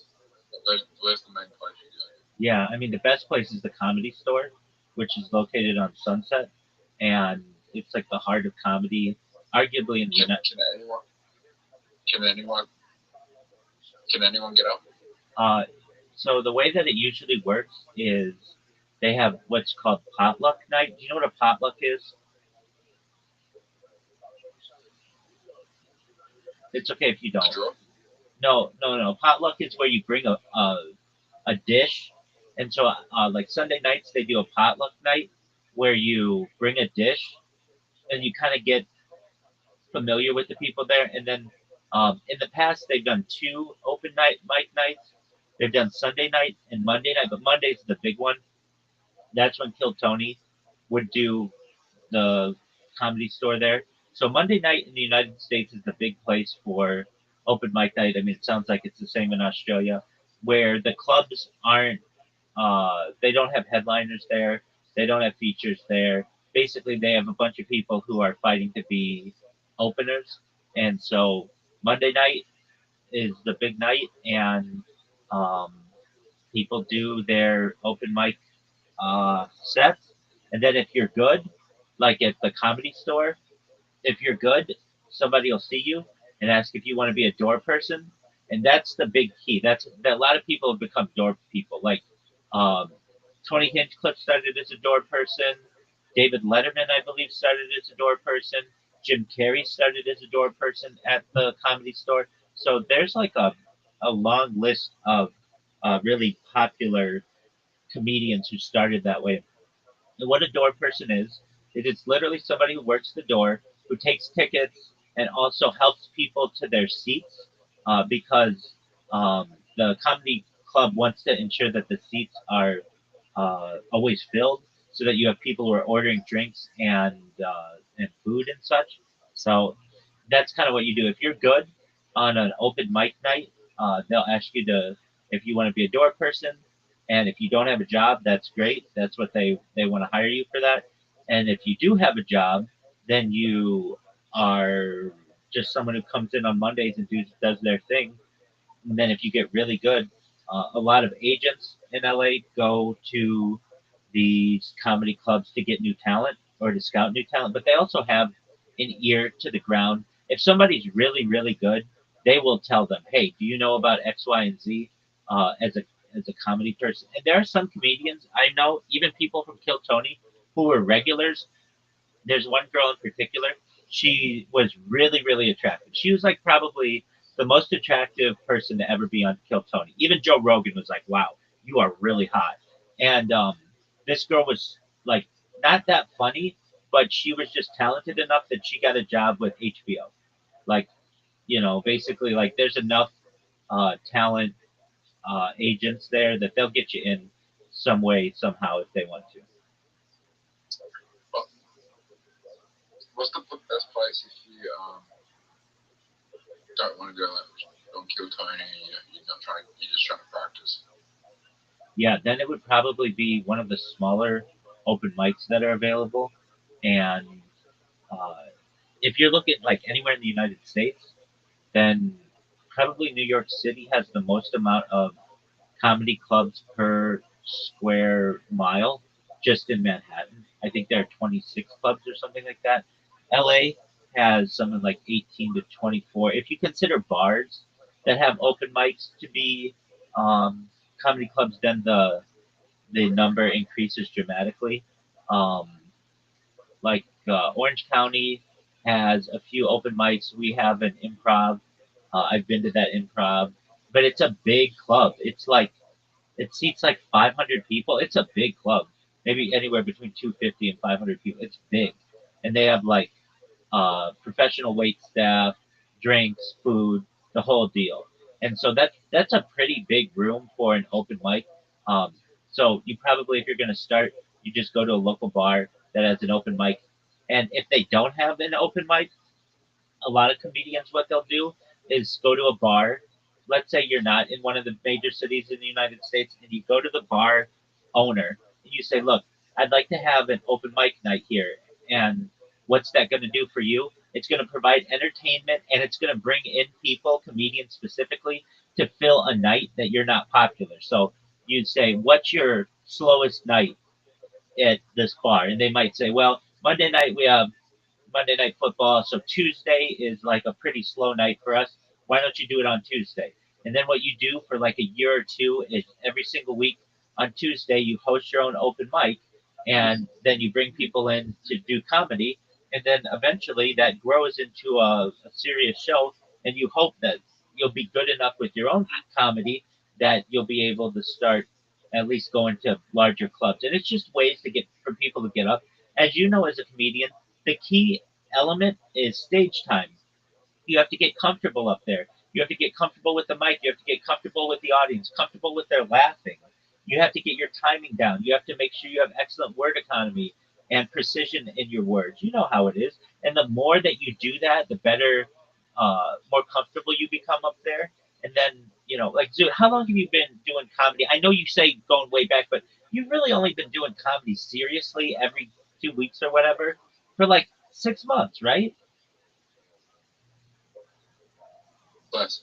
Where's the main place you go? Yeah, I mean the best place is the Comedy Store, which is located on Sunset, and it's like the heart of comedy, arguably in the Can, United. can anyone can anyone can anyone get up? So the way that it usually works is they have what's called potluck night. Do you know what a potluck is? It's okay if you A don't. draw? No, no, no. Potluck is where you bring a dish, and so like Sunday nights they do a potluck night where you bring a dish and you kind of get familiar with the people there. And then in the past, they've done two open night mic nights. They've done Sunday night and Monday night, but Monday's the big one. That's when Kill Tony would do the Comedy Store there. So Monday night in the United States is the big place for open mic night. I mean, it sounds like it's the same in Australia, where the clubs aren't. They don't have headliners there. They don't have features there. Basically, they have a bunch of people who are fighting to be openers, and so Monday night is the big night, and um, people do their open mic sets. And then if you're good, like at the Comedy Store, if you're good, somebody will see you and ask if you want to be a door person, and that's the big key. That's that a lot of people have become door people. Like um, Tony Hinchcliffe started as a door person. David Letterman, I believe, started as a door person. Jim Carrey started as a door person at the Comedy Store. So there's like a long list of really popular comedians who started that way. And what a door person is, it is literally somebody who works the door, who takes tickets, and also helps people to their seats because the comedy club wants to ensure that the seats are always filled so that you have people who are ordering drinks and food and such. So that's kind of what you do. If you're good on an open mic night, they'll ask you to if you want to be a door person, and if you don't have a job, that's great. That's what they want to hire you for that. And if you do have a job, then you are just someone who comes in on Mondays and does their thing. And then if you get really good, a lot of agents in LA go to these comedy clubs to get new talent or to scout new talent, but they also have an ear to the ground. If somebody's really, really good, they will tell them, "Hey, do you know about X, Y, and Z?" As a comedy person, and there are some comedians I know, even people from Kill Tony, who are regulars. There's one girl in particular. She was really, really attractive. She was like probably the most attractive person to ever be on Kill Tony. Even Joe Rogan was like, "Wow, you are really hot." And this girl was like not that funny, but she was just talented enough that she got a job with HBO. Like, basically, like there's enough talent agents there that they'll get you in some way somehow if they want to. What, what's the best place if you don't want to go like don't kill Tony? You're not trying. You're just trying to practice. Yeah, then it would probably be one of the smaller open mics that are available. And uh, if you're looking like anywhere in the United States, then probably New York City has the most amount of comedy clubs per square mile just in Manhattan. I think there are 26 clubs or something like that. LA has something like 18 to 24. If you consider bars that have open mics to be comedy clubs, then the number increases dramatically. Um, like Orange County has a few open mics. We have an improv. I've been to that improv, but it's a big club. It's like it seats like 500 people. It's a big club, maybe anywhere between 250 and 500 people. It's big, and they have like professional wait staff, drinks, food, the whole deal. And so that's a pretty big room for an open mic. Um, so you probably, if you're going to start, you just go to a local bar that has an open mic. And if they don't have an open mic, a lot of comedians, what they'll do is go to a bar. Let's say you're not in one of the major cities in the United States, and you go to the bar owner and you say, "Look, I'd like to have an open mic night here." And what's that going to do for you? It's going to provide entertainment, and it's going to bring in people, comedians specifically, to fill a night that you're not popular. So you'd say, "What's your slowest night at this bar?" And they might say, "Well, Monday night we have Monday Night Football. So Tuesday is like a pretty slow night for us. Why don't you do it on Tuesday?" And then what you do for like a year or two is every single week on Tuesday, you host your own open mic, and then you bring people in to do comedy. And then eventually that grows into a serious show. And you hope that you'll be good enough with your own comedy that you'll be able to start at least going to larger clubs. And it's just ways to get for people to get up. As you know, as a comedian, the key element is stage time. You have to get comfortable up there. You have to get comfortable with the mic. You have to get comfortable with the audience, comfortable with their laughing. You have to get your timing down. You have to make sure you have excellent word economy and precision in your words. You know how it is. And the more that you do that, the better, more comfortable you become up there. And then, like, Zoo, how long have you been doing comedy? I know you say going way back, but you've really only been doing comedy seriously every 2 weeks or whatever for like 6 months, right? Less.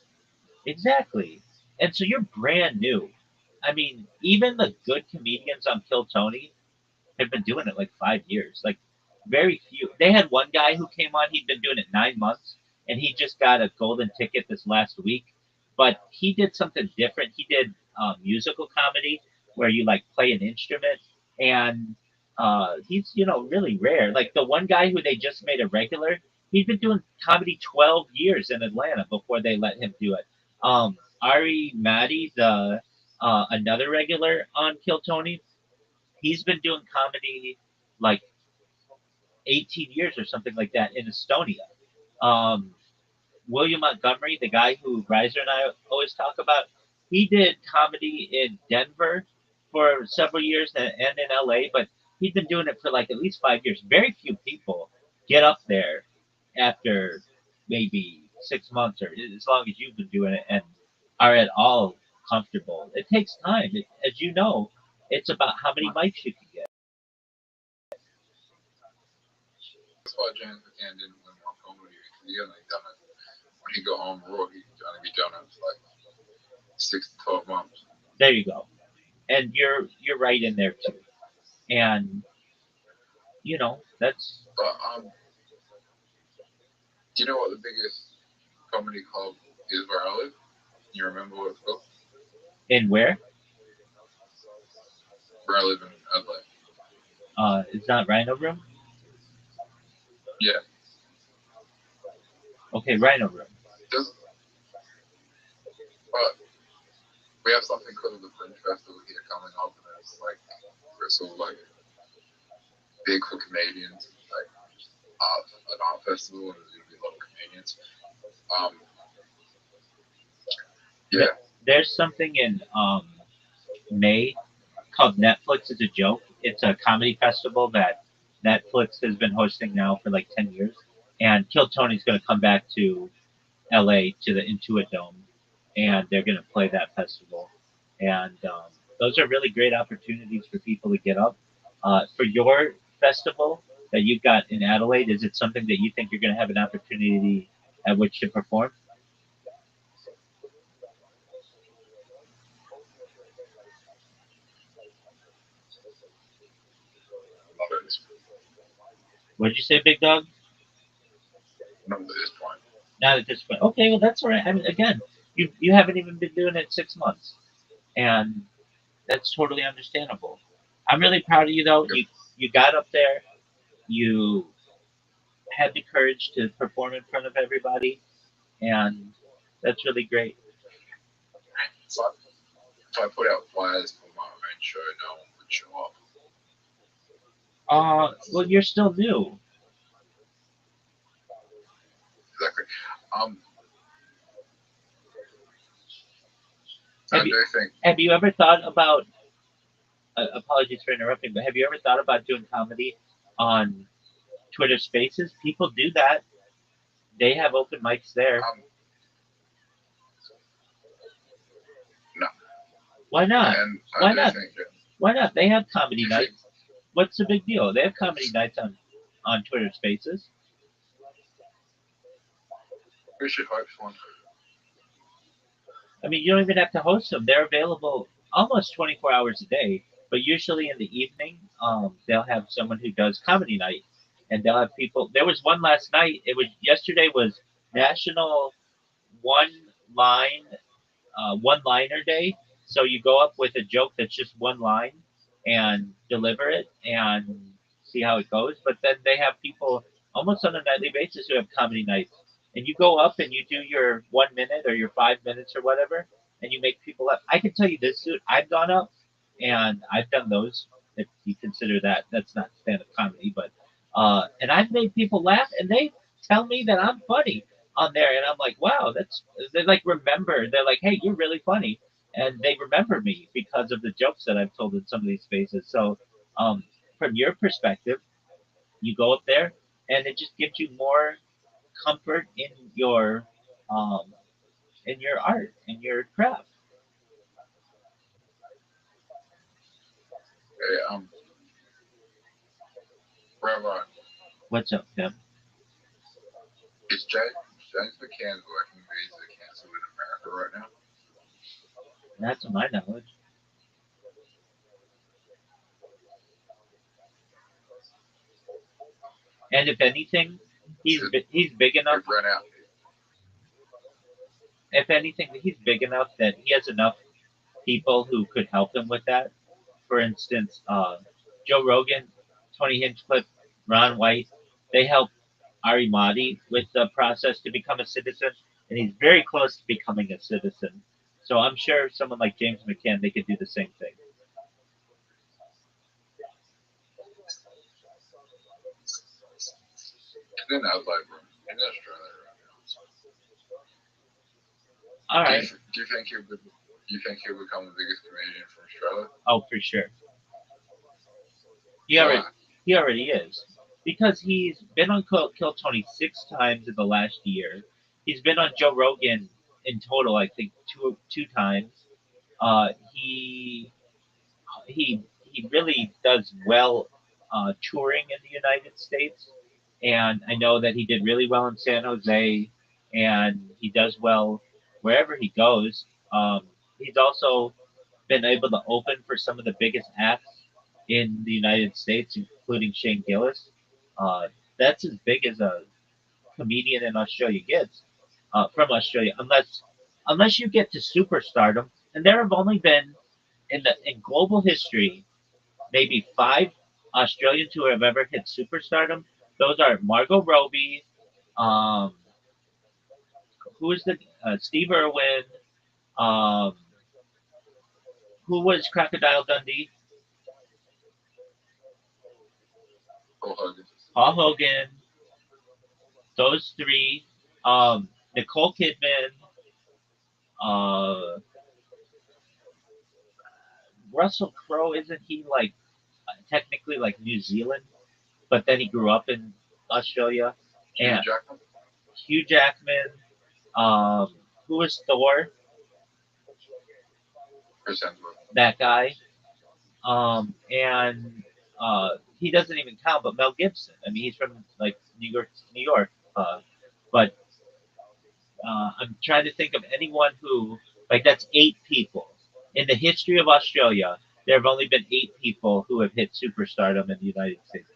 Exactly. And so you're brand new. I mean, even the good comedians on Kill Tony have been doing it like 5 years. Like very few. They had one guy who came on. He'd been doing it 9 months, and he just got a golden ticket this last week. But he did something different. He did musical comedy where you like play an instrument, and he's really rare. Like the one guy who they just made a regular. He's been doing comedy 12 years in Atlanta before they let him do it. Ari Maddy, the another regular on Kill Tony, he's been doing comedy like 18 years or something like that in Estonia. Um, William Montgomery, the guy who Reiser and I always talk about, he did comedy in Denver for several years and in LA, but he's been doing it for like at least 5 years. Very few people get up there after maybe 6 months or as long as you've been doing it and are at all comfortable. It takes time. As you know, it's about how many mics you can get. That's why James McCann didn't win more comedy because he hadn't done it. When he go home raw, he's gonna be done it for like 6 to 12 months. There you go. And you're right in there too. And that's But do you know what the biggest comedy club is where I live? You remember what it's called? in where? Where I live in LA. It's not Rhino Room? Yeah. Okay, Rhino Room. But we have something called the Fringe Festival here coming up, and it's like it's all like big for comedians, like an art festival, and there's gonna be a lot of comedians. Yeah. There's something in May called Netflix is a Joke. It's a comedy festival that Netflix has been hosting now for like 10 years. And Kill Tony's going to come back to LA to the Intuit Dome, and they're going to play that festival. And those are really great opportunities for people to get up. For your festival that you've got in Adelaide, is it something that you think you're going to have an opportunity at which to perform? What did you say, Big Dog? Not at this point. Okay, well that's all right. I mean, again, you haven't even been doing it 6 months, and that's totally understandable. I'm really proud of you though. Yep. You got up there. You had the courage to perform in front of everybody, and that's really great. So if I put out flyers for my own show, no one would show up. Well, you're still new. Exactly. Um, Have I you do think have you ever thought about? Apologies for interrupting, but have you ever thought about doing comedy on Twitter Spaces? People do that. They have open mics there. um no, Why not? and I Why do not? think that Why not? They have comedy you think nights. What's the big deal? They have comedy nights on Twitter Spaces. we should host one. I mean, you don't even have to host them. They're available almost 24 hours a day. But usually in the evening, they'll have someone who does comedy night, and they'll have people. There was one last night. It was yesterday was National One Line one liner day. So you go up with a joke that's just one line and deliver it and see how it goes. But then they have people almost on a nightly basis who have comedy nights. And you go up and you do your 1 minute or your 5 minutes or whatever, and you make people laugh. I can tell you this, dude. I've gone up and I've done those. If you consider that, that's not stand up comedy, but and I've made people laugh, and they tell me that I'm funny on there, and I'm like, wow, that's they like remember. They're like, hey, you're really funny, and they remember me because of the jokes that I've told in some of these spaces. So, um, from your perspective, you go up there, and it just gives you more comfort um, in your art, in your craft. Hey, Rabbi, What's up, Tim? is James McCann's working visa cancelled in America right now? Not to my knowledge. And if anything, he's big enough. We've run out. If anything, he's big enough that he has enough people who could help him with that. For instance, Joe Rogan, Tony Hinchcliffe, Ron White, they helped Ari Mahdi with the process to become a citizen, and he's very close to becoming a citizen. So I'm sure someone like James McCann, they could do the same thing. He's in Adelaide, bro. In Australia right now. All right. Do you think he'll become the biggest comedian from Australia? Oh, for sure. He already Why? he already is because he's been on Kill Tony 6 times in the last year. He's been on Joe Rogan in total, I think two times. He really does well touring in the United States, and I know that he did really well in San Jose, and he does well wherever he goes. He's also been able to open for some of the biggest acts in the United States, including Shane Gillis. Uh, that's as big as a comedian in Australia gets from Australia, unless you get to superstardom. And there have only been in global history maybe 5 Australians who have ever hit superstardom. Those are Margot Robbie, um, who is the Steve Irwin, um, who was Crocodile Dundee, Paul Hogan. Paul Hogan, those three, Nicole Kidman, uh, Russell Crowe. Isn't he like technically like New Zealand, but then he grew up in Australia? Hugh And Jackman. Hugh Jackman, who was Thor? Chris Hemsworth. That guy. And he doesn't even count, but Mel Gibson. I mean, he's from like New York. But I'm trying to think of anyone who like that's 8 people in the history of Australia. There have only been 8 people who have hit superstardom in the United States.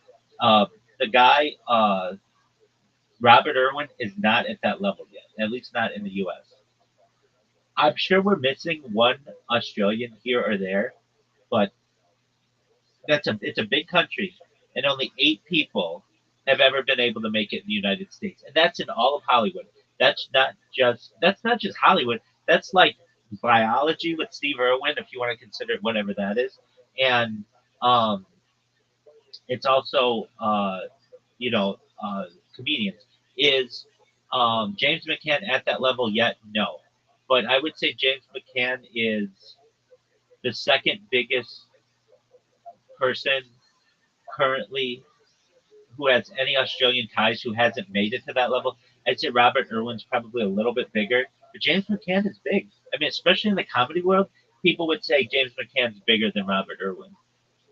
The guy, Robert Irwin is not at that level yet, at least not in the U.S. I'm sure we're missing one Australian here or there, but it's a big country, and only 8 people have ever been able to make it in the United States, and that's in all of Hollywood. That's not just Hollywood. That's like biology with Steve Irwin, if you want to consider it, whatever that is, and um, it's also you know comedians. Is James McCann at that level yet? No, but I would say James McCann is the second biggest person currently who has any Australian ties who hasn't made it to that level. I'd say Robert Irwin's probably a little bit bigger, but James McCann is big. I mean, especially in the comedy world, people would say James McCann's bigger than Robert Irwin.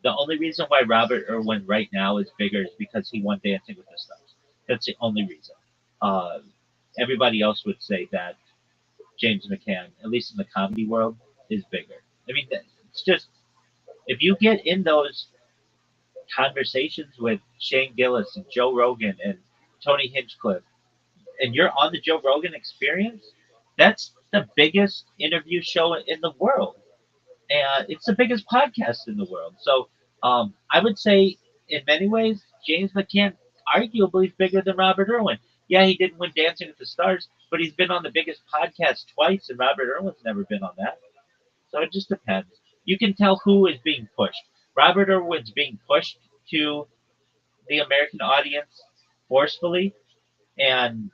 The only reason why Robert Irwin right now is bigger is because he won Dancing with the Stars. That's the only reason. Uh, Everybody else would say that James McCann, at least in the comedy world, is bigger. I mean, it's just if you get in those conversations with Shane Gillis and Joe Rogan and Tony Hinchcliffe, and you're on the Joe Rogan Experience, that's the biggest interview show in the world, and it's the biggest podcast in the world. So I would say, in many ways, James McCann arguably is bigger than Robert Irwin. Yeah, he didn't win Dancing with the Stars, but he's been on the biggest podcast twice, and Robert Irwin's never been on that. So it just depends. You can tell who is being pushed. Robert Irwin's being pushed to the American audience forcefully, and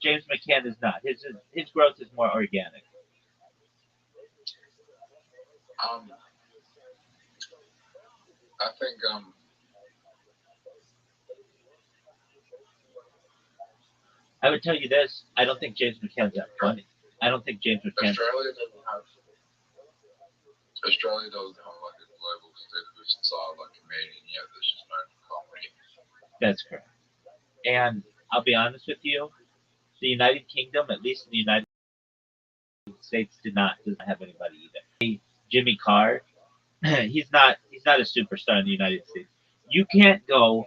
James McCann is not. His growth is more organic. Um, I think I would tell you this: I don't think James McCann's that funny. I don't think James McCann. Australia doesn't have like a global television side like Canadian yet. That's just known for comedy. That's correct. And I'll be honest with you: the United Kingdom, at least in the United States, does not have anybody either. Jimmy Carr, he's not a superstar in the United States. You can't go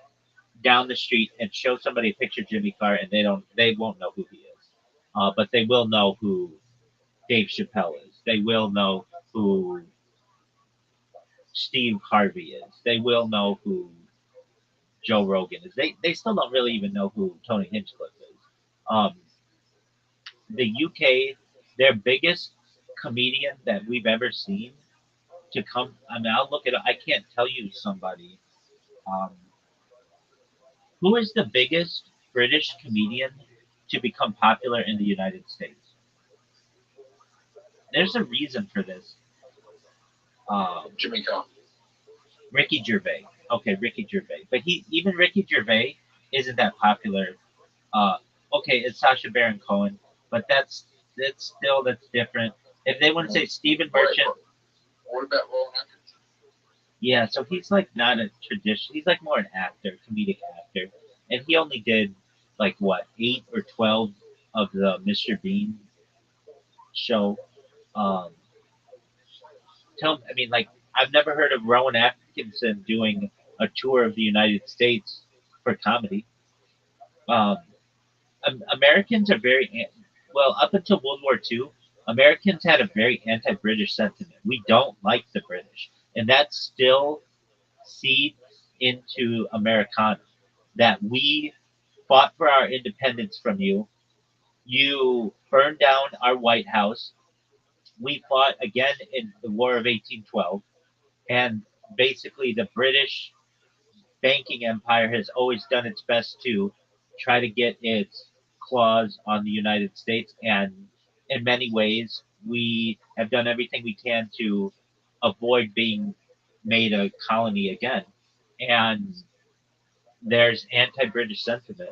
down the street and show somebody a picture of Jimmy Carr, and they won't know who he is. But they will know who Dave Chappelle is. They will know who Steve Harvey is. They will know who Joe Rogan is. They still don't really even know who Tony Hinchcliffe is. Um, the UK, their biggest comedian that we've ever seen to come. I mean, I'll look at. I can't tell you somebody. Um, who is the biggest British comedian to become popular in the United States? There's a reason for this. Jimmy Carr. Ricky Gervais. Okay, Ricky Gervais. But even Ricky Gervais isn't that popular. Uh, okay, it's Sacha Baron Cohen, but that's different. If they wouldn't say Stephen Merchant, What about Rowan Atkinson? yeah, so he's like not a tradition. He's like more an actor, comedic actor, and he only did like what 8 or 12 of the Mr. Bean show. Um, I mean, like I've never heard of Rowan Atkinson doing a tour of the United States for comedy. Um, Americans are well up until World War II. Americans had a very anti-British sentiment. We don't like the British, and that still seeds into Americana. That we fought for our independence from you. You burned down our White House. We fought again in the War of 1812, and basically the British banking empire has always done its best to try to get its claws on the United States. And in many ways, we have done everything we can to avoid being made a colony again. And there's anti British sentiment,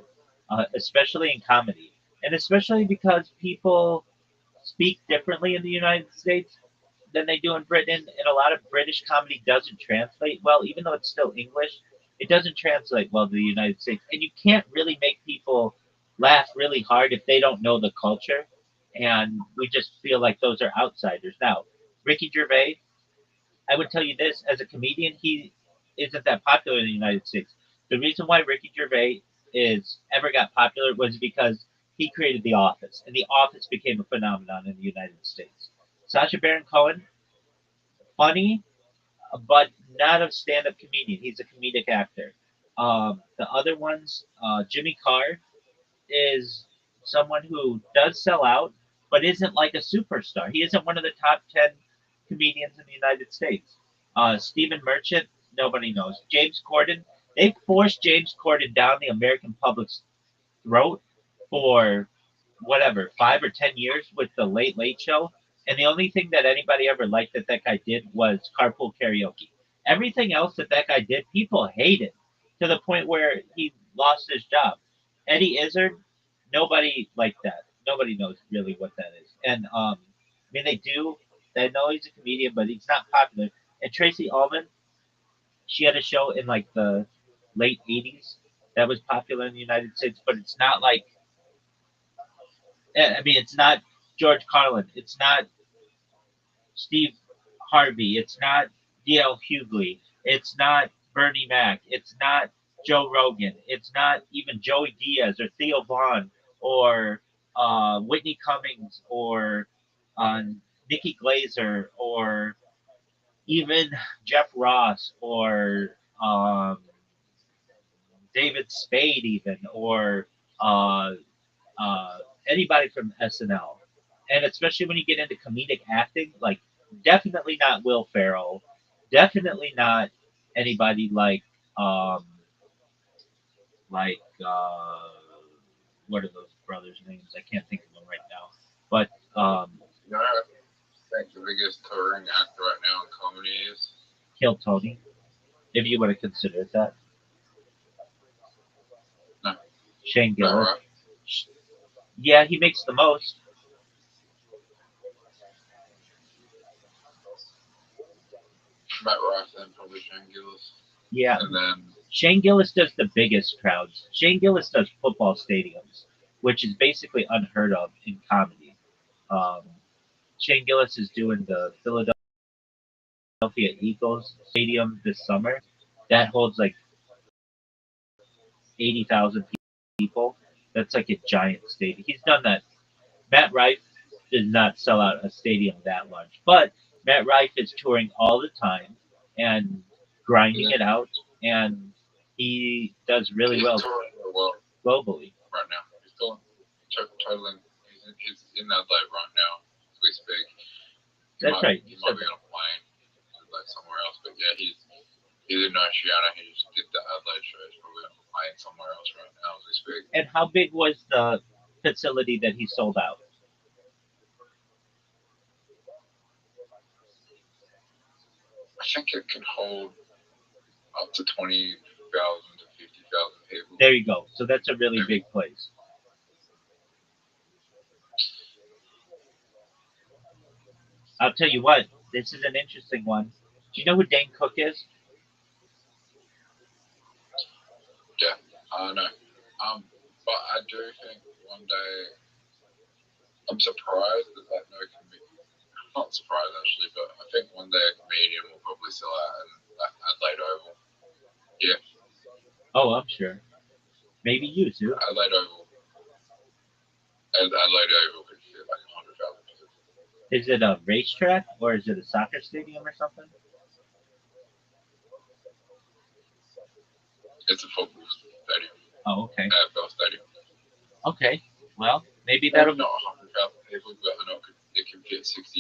especially in comedy. And especially because people speak differently in the United States than they do in Britain, and a lot of British comedy doesn't translate well, even though it's still English. It doesn't translate well to the United States, and you can't really make people laugh really hard if they don't know the culture. And we just feel like those are outsiders. Now, Ricky Gervais, I would tell you this: as a comedian, he isn't that popular in the United States. The reason why Ricky Gervais is ever got popular was because he created The Office, and The Office became a phenomenon in the United States. Sacha Baron Cohen, funny, but not a stand-up comedian. He's a comedic actor. The other ones, Jimmy Carr is someone who does sell out, but isn't like a superstar. He isn't one of the top 10 comedians in the United States. Stephen Merchant, nobody knows. James Corden, they forced James Corden down the American public's throat for whatever 5 or 10 years with the Late Late Show, and the only thing that anybody ever liked that that guy did was carpool karaoke. Everything else that that guy did, people hated to the point where he lost his job. Eddie Izzard, nobody liked that. Nobody knows really what that is, and I mean they do. They know he's a comedian, but he's not popular. And Tracy Ullman, she had a show in like the late '80s that was popular in the United States, but it's not like I mean, it's not George Carlin. It's not Steve Harvey. It's not D.L. Hughley. It's not Bernie Mac. It's not Joe Rogan. It's not even Joey Diaz or Theo Vaughn or Whitney Cummings or uh, Nikki Glazer or even Jeff Ross or David Spade even or uh, uh, anybody from SNL, and especially when you get into comedic acting, like definitely not Will Ferrell, definitely not anybody um, like what are those brothers' names? I can't think of them right now, but You know, I think the biggest touring actor right now in comedy is Kill Tony, if you want to consider it that. no, Shane Matt Gillis. Rife. Yeah, he makes the most. Matt Rife, then probably Shane Gillis, Yeah, and then Shane Gillis does the biggest crowds. Shane Gillis does football stadiums, which is basically unheard of in comedy. Um, Shane Gillis is doing the Philadelphia Eagles stadium this summer. That holds like 80,000 people. That's like a giant stadium. He's done that. Matt Rife did not sell out a stadium that large, but Matt Rife is touring all the time and grinding it out, and he does really he's well touring real well globally. right now. He's still totaling. He's in Adelaide right now as we speak. That's right. He might be on a plane to like somewhere else, but yeah, he's in Oceania. He just did the Adelaide show. He's probably on a plane somewhere else right now as we speak. And how big was the facility that he sold out? I think it can hold up to 20,000 to 50,000 people. There you go. So that's a really big place. I'll tell you what, this is an interesting one. Do you know who Dane Cook is? Yeah, I know. But I do think one day I'm surprised that no comedian. Not surprised actually, but I think one day a comedian will probably sell out in Adelaide Oval. Yeah. Oh, I'm sure. Maybe you too. Adelaide Oval. Adelaide Oval could fit like 100,000 people. Is it a racetrack or is it a soccer stadium or something? It's a football stadium. Oh, okay. AFL stadium. Okay. Well, maybe Maybe that'll not 100,000 people, but I know it can fit 60,000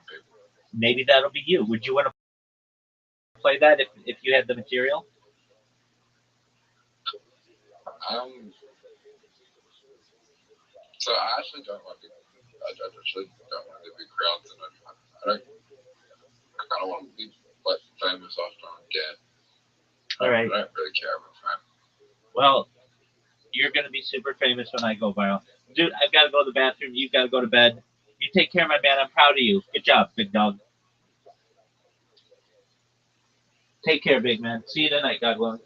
people. maybe that'll be you. Would you want to play that if you had the material? So I actually don't like the. I actually don't want the big crowds, and I don't want to be like famous after I'm dead. All right. I don't really care about fame. Well, you're gonna be super famous when I go viral, dude. I've got to go to the bathroom. You've got to go to bed. You take care, my man. I'm proud of you. Good job, big dog. Take care, big man. See you tonight, God willing.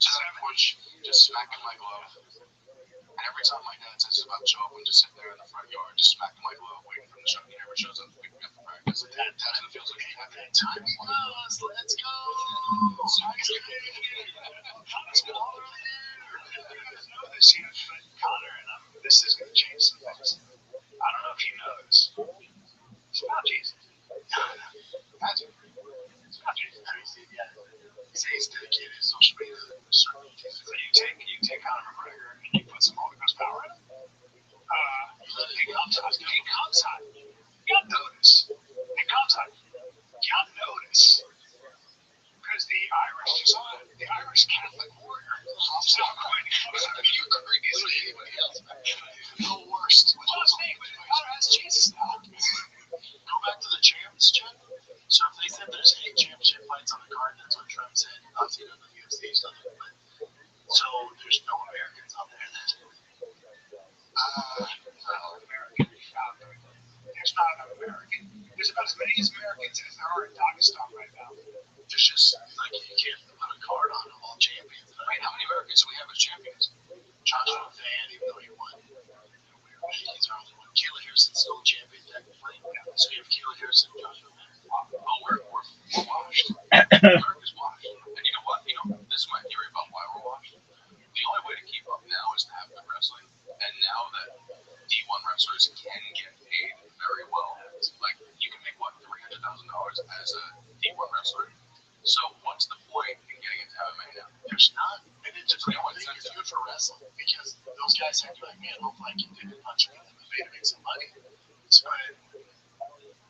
Just coach just smacking my glove. And every time my dad says he's about to show up, I'm just sitting there in the front yard, just smacking my glove, waiting for him to show up. He never shows up to pick me up for practice. That kind of feels like that time he goes, let's go. Let's go all over here. I don't know this yet, but Connor and this is going to change some things. I don't know if he knows. It's about Jesus. Imagine. It's not Jesus. He says he's dedicated to social media. So you take Conor McGregor and you put some Holy Ghost power in him. He comes hot. You got notice. He comes hot. You got notice. Because the Irish Catholic warrior hops out quick. You agree with anybody else. The worst. Connor has Jesus now. Go back to the champs, Jen. So if they said there's 8 championship fights on the card, that's what Trump said. Obviously, the UFC stuff. But so there's no Americans out there then. American. There's not an American. There's about as many Americans as there are in Dagestan right now. There's just like you can't put a card on all champions. Wait, how many Americans do we have as champions? Joshua Van, even though he won, he's our only one. Kayla Harrison's still a champion technically. So you have Kayla Harrison, Joshua Van. Oh, we're washed. America's washed. And you know what? This is my theory about why we're washed. The only way to keep up now is to have good wrestling. And now that D1 wrestlers can get paid very well, like you can make what, $300,000 as a D1 wrestler. So what's the point in getting into MMA now? There's not, and it's a great thing. It's good for wrestling because those guys have to be like, man, hopefully I can take a punch in MMA to make some money. But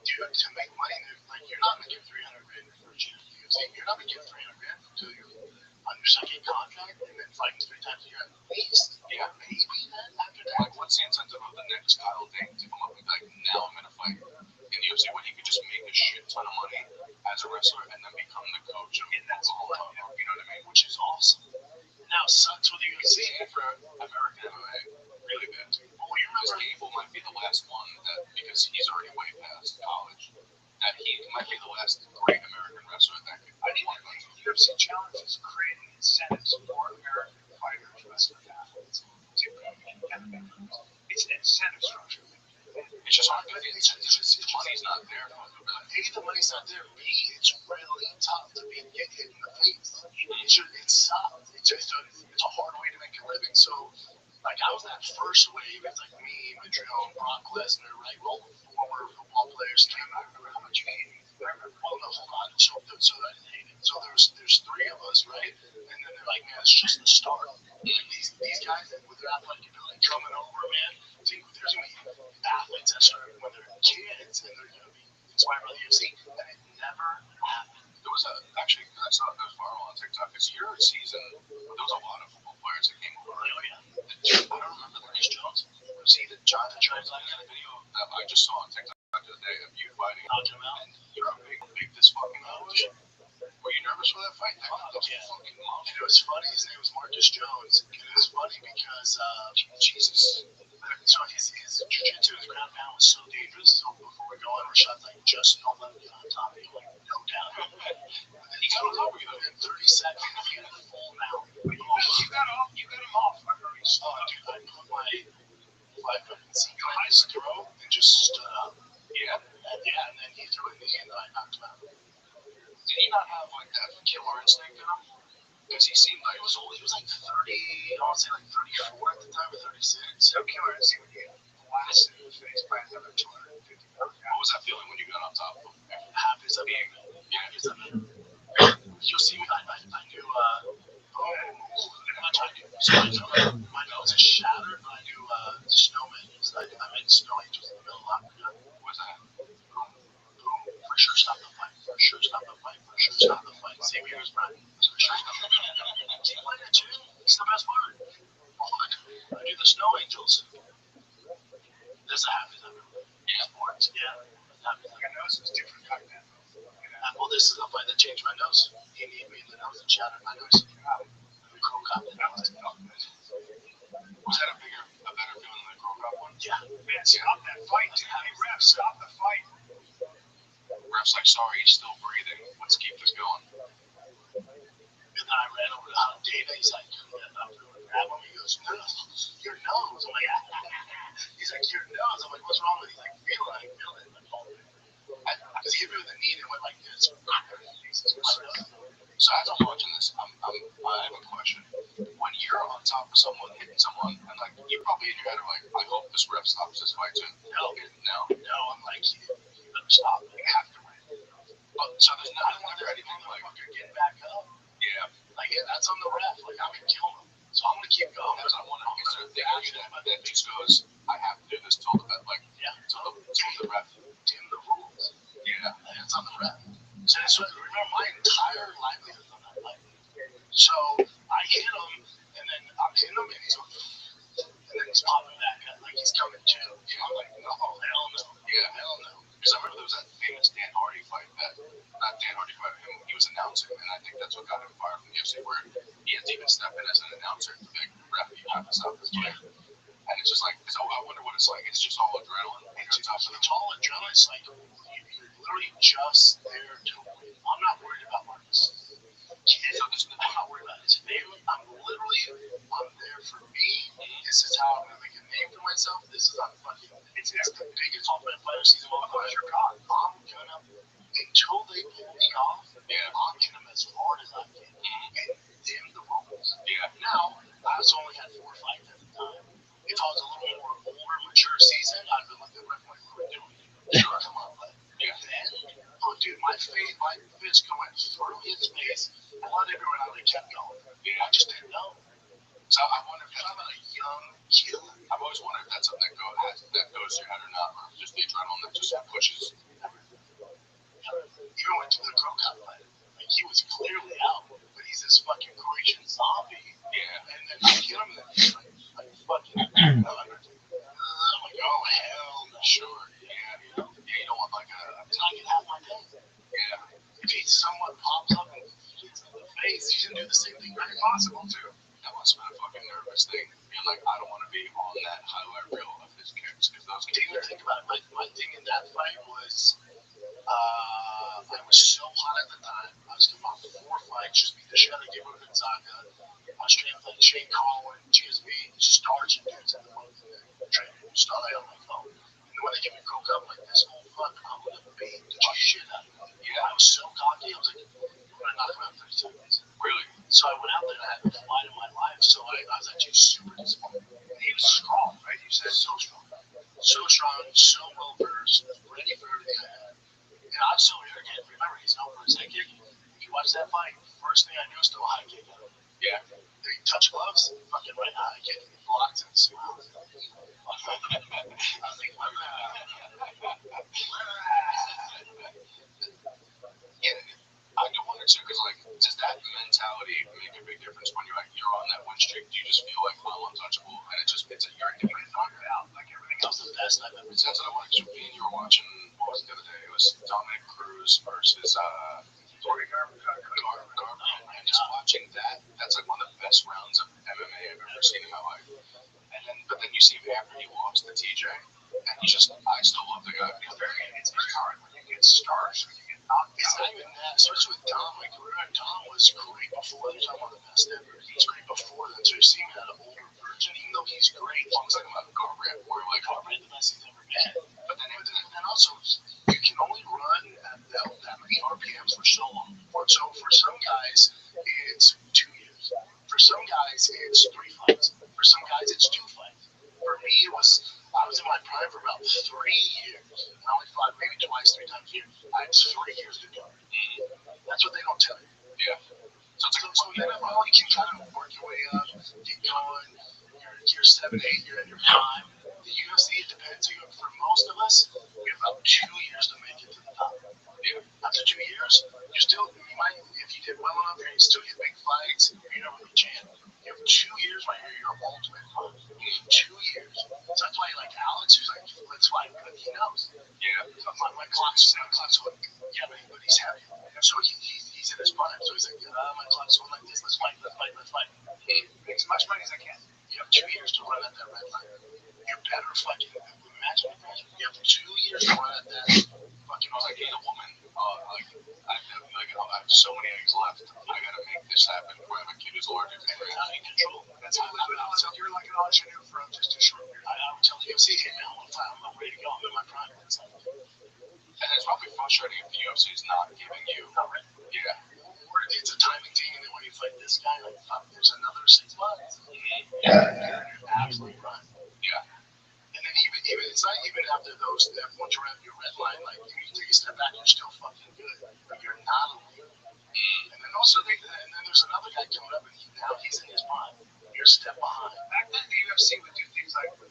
dude, to make money, like you're not gonna get $300,000 for a UFC. You're not gonna get $300,000 until you're on your second contract and then fighting 3 times a year at least. Yeah, maybe then after that. Like, what's the incentive of the next Kyle Dane to come up and be like, now I'm gonna fight in the UFC when he could just make a shit ton of money as a wrestler and then become the coach of all time, you know what I mean? Which is awesome. Now sucks with the UFC. It's for American MMA, really bad. Oh, you Because remember? Gable might be the last one that, because he's already way past college, that he might be the last great American wrestler that could. I think the UFC challenge is creating incentives for American fighters, wrestlers, athletes to be independent. It's an incentive structure. It's just hard. It's just money's not there. A, the money's not there. B, it's really tough to get hit in the face. It sucks. It's a hard way to make a living. So, like, I was that first wave. It's like me, Madrill, Brock Lesnar, right? All former football players came out. I remember how much you hated me. Well, no, hold on. So I didn't hate it. So there's 3 of us, right? And then they're like, man, it's just the start. These guys with their athletic ability coming over, man. There's going to be athletes that start when they're kids and they're going to be inspired by the UFC. And it never happened. There was actually, I saw it goes viral on TikTok. This year season, there was a lot of football players that came over. Oh, yeah. I don't remember Chris Jones. Was he the Jonathan Jones? I got a video that I just saw on TikTok the other day of you fighting. Knocking him out. And you're how big this fucking was. Were you nervous for that fight? That was Yeah. fucking monster. And it was funny. His name was Marcus Jones. And it was funny because, Jesus. So his jiu-jitsu, his ground pound was so dangerous. So before we go on, Rashad's like, just don't let him get on top of you. Like, no doubt. He got on top of you, though. Within 30 seconds, he had a full mount. You got him off. I remember you saw it. Dude, I put my fucking seat behind his throat and just stood up. Yeah. And then he threw a knee and I knocked him out. Did he not have like that killer instinct in him? Because he seemed like He was old. He was like 30, I want to say like 34 at the time, or 36. No killer instinct when you get blasted in the face by another 250 pounds. What was that feeling when you got on top of him? Happy as I being. You'll see me. I knew. My nose is shattered, but I knew snowman. I made snow angels in the middle of Africa. What was that? Boom. For sure, stop the fight. For sure, stop the fight. Same here as Brian. For sure, stop the fight. See, you like that too? It's the best part. I do the snow angels. There's a happy time. Yeah, sports. Yeah. Your nose was different back then. Well, this is a fight that changed my nose. He hit me in the nose and shattered my nose. Crow cop the nose. Was that a better feeling than the Crow Cop one? Yeah. Man, stop that fight, dude. Hey, ref, stop the fight. Ref's like, sorry, he's still breathing. Let's keep this going. And then I ran over to Dana. He's like, I'm going to grab him. He goes, no, your nose. I'm like, he's like, your nose. I'm like, what's wrong with you? He's like, feel it. Because he hit me with the knee and it went like this. So as I'm watching this, I have a question. When you're on top of someone, hitting someone, and like you probably in your head are like, I hope this ref stops this fight soon. No, I'm like, you better stop. You have to win. But so there's nothing like anything like, You're getting back up. yeah, Like, yeah, that's on the ref. Like, I'm going to kill him. So I'm going to keep going. because I want to answer the action that just goes, I have to do this till the like, till the ref. Dim the rules. Yeah, It's on the ref. So remember, my entire livelihood on that fight. So I hit him, and then I'm hitting him, and he's popping back up like he's coming to. I'm like, no, hell no. Yeah, hell no. Because I remember there was that famous Dan Hardy fight that, not Dan Hardy fight, he was announcing, and I think that's what got him fired from the UFC, where he had to even step in as an announcer to beg ref, you have to stop this fight. And it's just like, so I wonder what it's like. It's just all adrenaline. It's all adrenaline. It's like you're literally just there to win. I'm not worried about Marcus. I'm not worried about his family. I'm there for me. This is how I'm going to make a name for myself. This is on fucking. It's the biggest Ultimate Fighter season of all time. I'm gonna, until they pull me off, I'm hitting them as hard as I can and dim the rules. Yeah. Now, I also only had 4 fights at the time. If I was a little more older, mature season, I'd been like, what are we doing? Sure, come on, bud. Yeah. Then, oh, dude, my fist going through his face, blood everywhere, and I kept going. Yeah. I just didn't know. So I wonder if I'm a young killer. I've always wondered if that's something that goes to your head or not, or just the adrenaline that just pushes. Even went to the Crocout fight. Like, he was clearly out, but he's this fucking Croatian zombie. Yeah. And then I hit him, and he's like fucking. I'm like, oh, hell no. Sure. Yeah. Yeah, you don't want like a. It's not gonna have my day. Yeah. If he somewhat pops up and hits me in the face, he's gonna do the same thing. Very possible, too. That must have been a fucking nervous thing. Being like, I don't want to be on that highlight reel of his kicks because those Didn't even think about it. My thing in that fight was I was so hot at the time. I was coming off 4 fights, just beat the shit out of Gabriel Gonzaga. I was training with like Shane Collin, GSP, stars and dudes at the moment. Training starlight on my phone. And then when they give me coke up, like this whole fuck, I'm gonna beat the shit out of him. Yeah, I was so cocky. I was like, I'm gonna knock him out in 30 seconds. Really? So I went out there and I had the fight of my life. So I was actually super disappointed. And he was strong, right? You said so strong. So strong, so well versed, ready for everything I had. And I was so arrogant. Remember, he's known for his head kick. If you watch that fight, first thing I knew was still a high kick. Yeah. They touch gloves, fucking right high kick. He blocks and smiles. I was like, what? Yeah. I do wonder too, because like, does that mentality make a big difference when you're on that win streak? Do you just feel like I'm untouchable, and it's you're different, knock it out, like everything else is the best I've ever seen. That's what I wanted. So me and you were watching. What was it the other day? It was Dominic Cruz versus Garber. And just watching that, that's like one of the best rounds of MMA I've ever seen in my life. But then you see him after he lost to TJ, and I still love the guy. It's very hard when you get starched, when you get knocked out. It's not even that, especially with Dom. Like, Dom was great before. He's one of the best ever. He's great before that. So you're seeing an older version, even though he's great. I'm talking about Garbrandt, where like Garbrandt, the best he's ever been. But then also, you can only run at that many RPMs for so long. So for some guys, it's 2 years. For some guys, it's 3 fights. For some guys, it's 2 fights. For me, I was in my prime for about 3 years. I only fought maybe twice, 3 times a year. I had 3 years to go. That's what they don't tell you. Yeah. So in NFL, you can kind of work your way up, get going. You're 7, 8, you're in your prime. The UFC, it depends. For most of us, we have about 2 years to make it to the top. Yeah. After 2 years, you might, if you did well enough, you still get big fights, you're never be champ. You have 2 years right here, your ultimate fight. You need 2 years. So that's why, like Alex, who's like, let's fight, but he knows. Yeah. My clock's going, yeah, but he's happy. So he's in his prime. So he's like, my clock's going like this. Let's fight. Make as much money as I can. You have 2 years to run at that red light. You better fucking imagine. You have 2 years to run at that fucking. I was like, he's a woman. I have so many eggs left. I gotta make this happen before I have a kid who's allergic to It's out of control. That's how you're like an ingenue for just a short period. I would tell the UFC, hey man, I'm ready to go. I'm in my prime. It's like, And it's probably frustrating if the UFC is not giving you. Yeah. or it's a timing thing, and then when you fight this guy, like, fuck, there's another 6 months. You're absolutely right. Yeah. And then even it's not even after those, that once you're at your red line, like, you take a step back, you're still fucking good, but you're not elite. And then also, and then there's another guy coming up, and now he's in his prime. You're a step behind. Back then, the UFC would do things like, if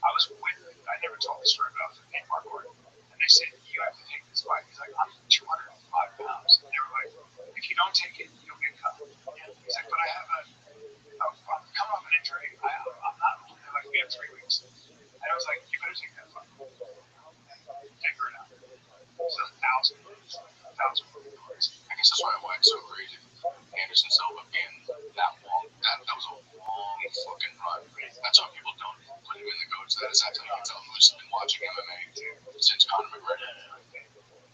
I was with, I never told this story, but I was with Nate Marquardt, and they said, you have to take this fight. He's like, I'm 205 pounds. And they were like, if you don't take it, you'll get cut. He's like, but I'm coming off an injury. I'm not, they're like, we have 3 weeks. And I was like, you better take that fight. Figure it out. It's $1,000 dollars. I guess that's why it's so crazy. Anderson Silva being that long, that was a long fucking run. That's why people don't put him in the GOATs. That is actually you can tell who's been watching MMA since Conor McGregor.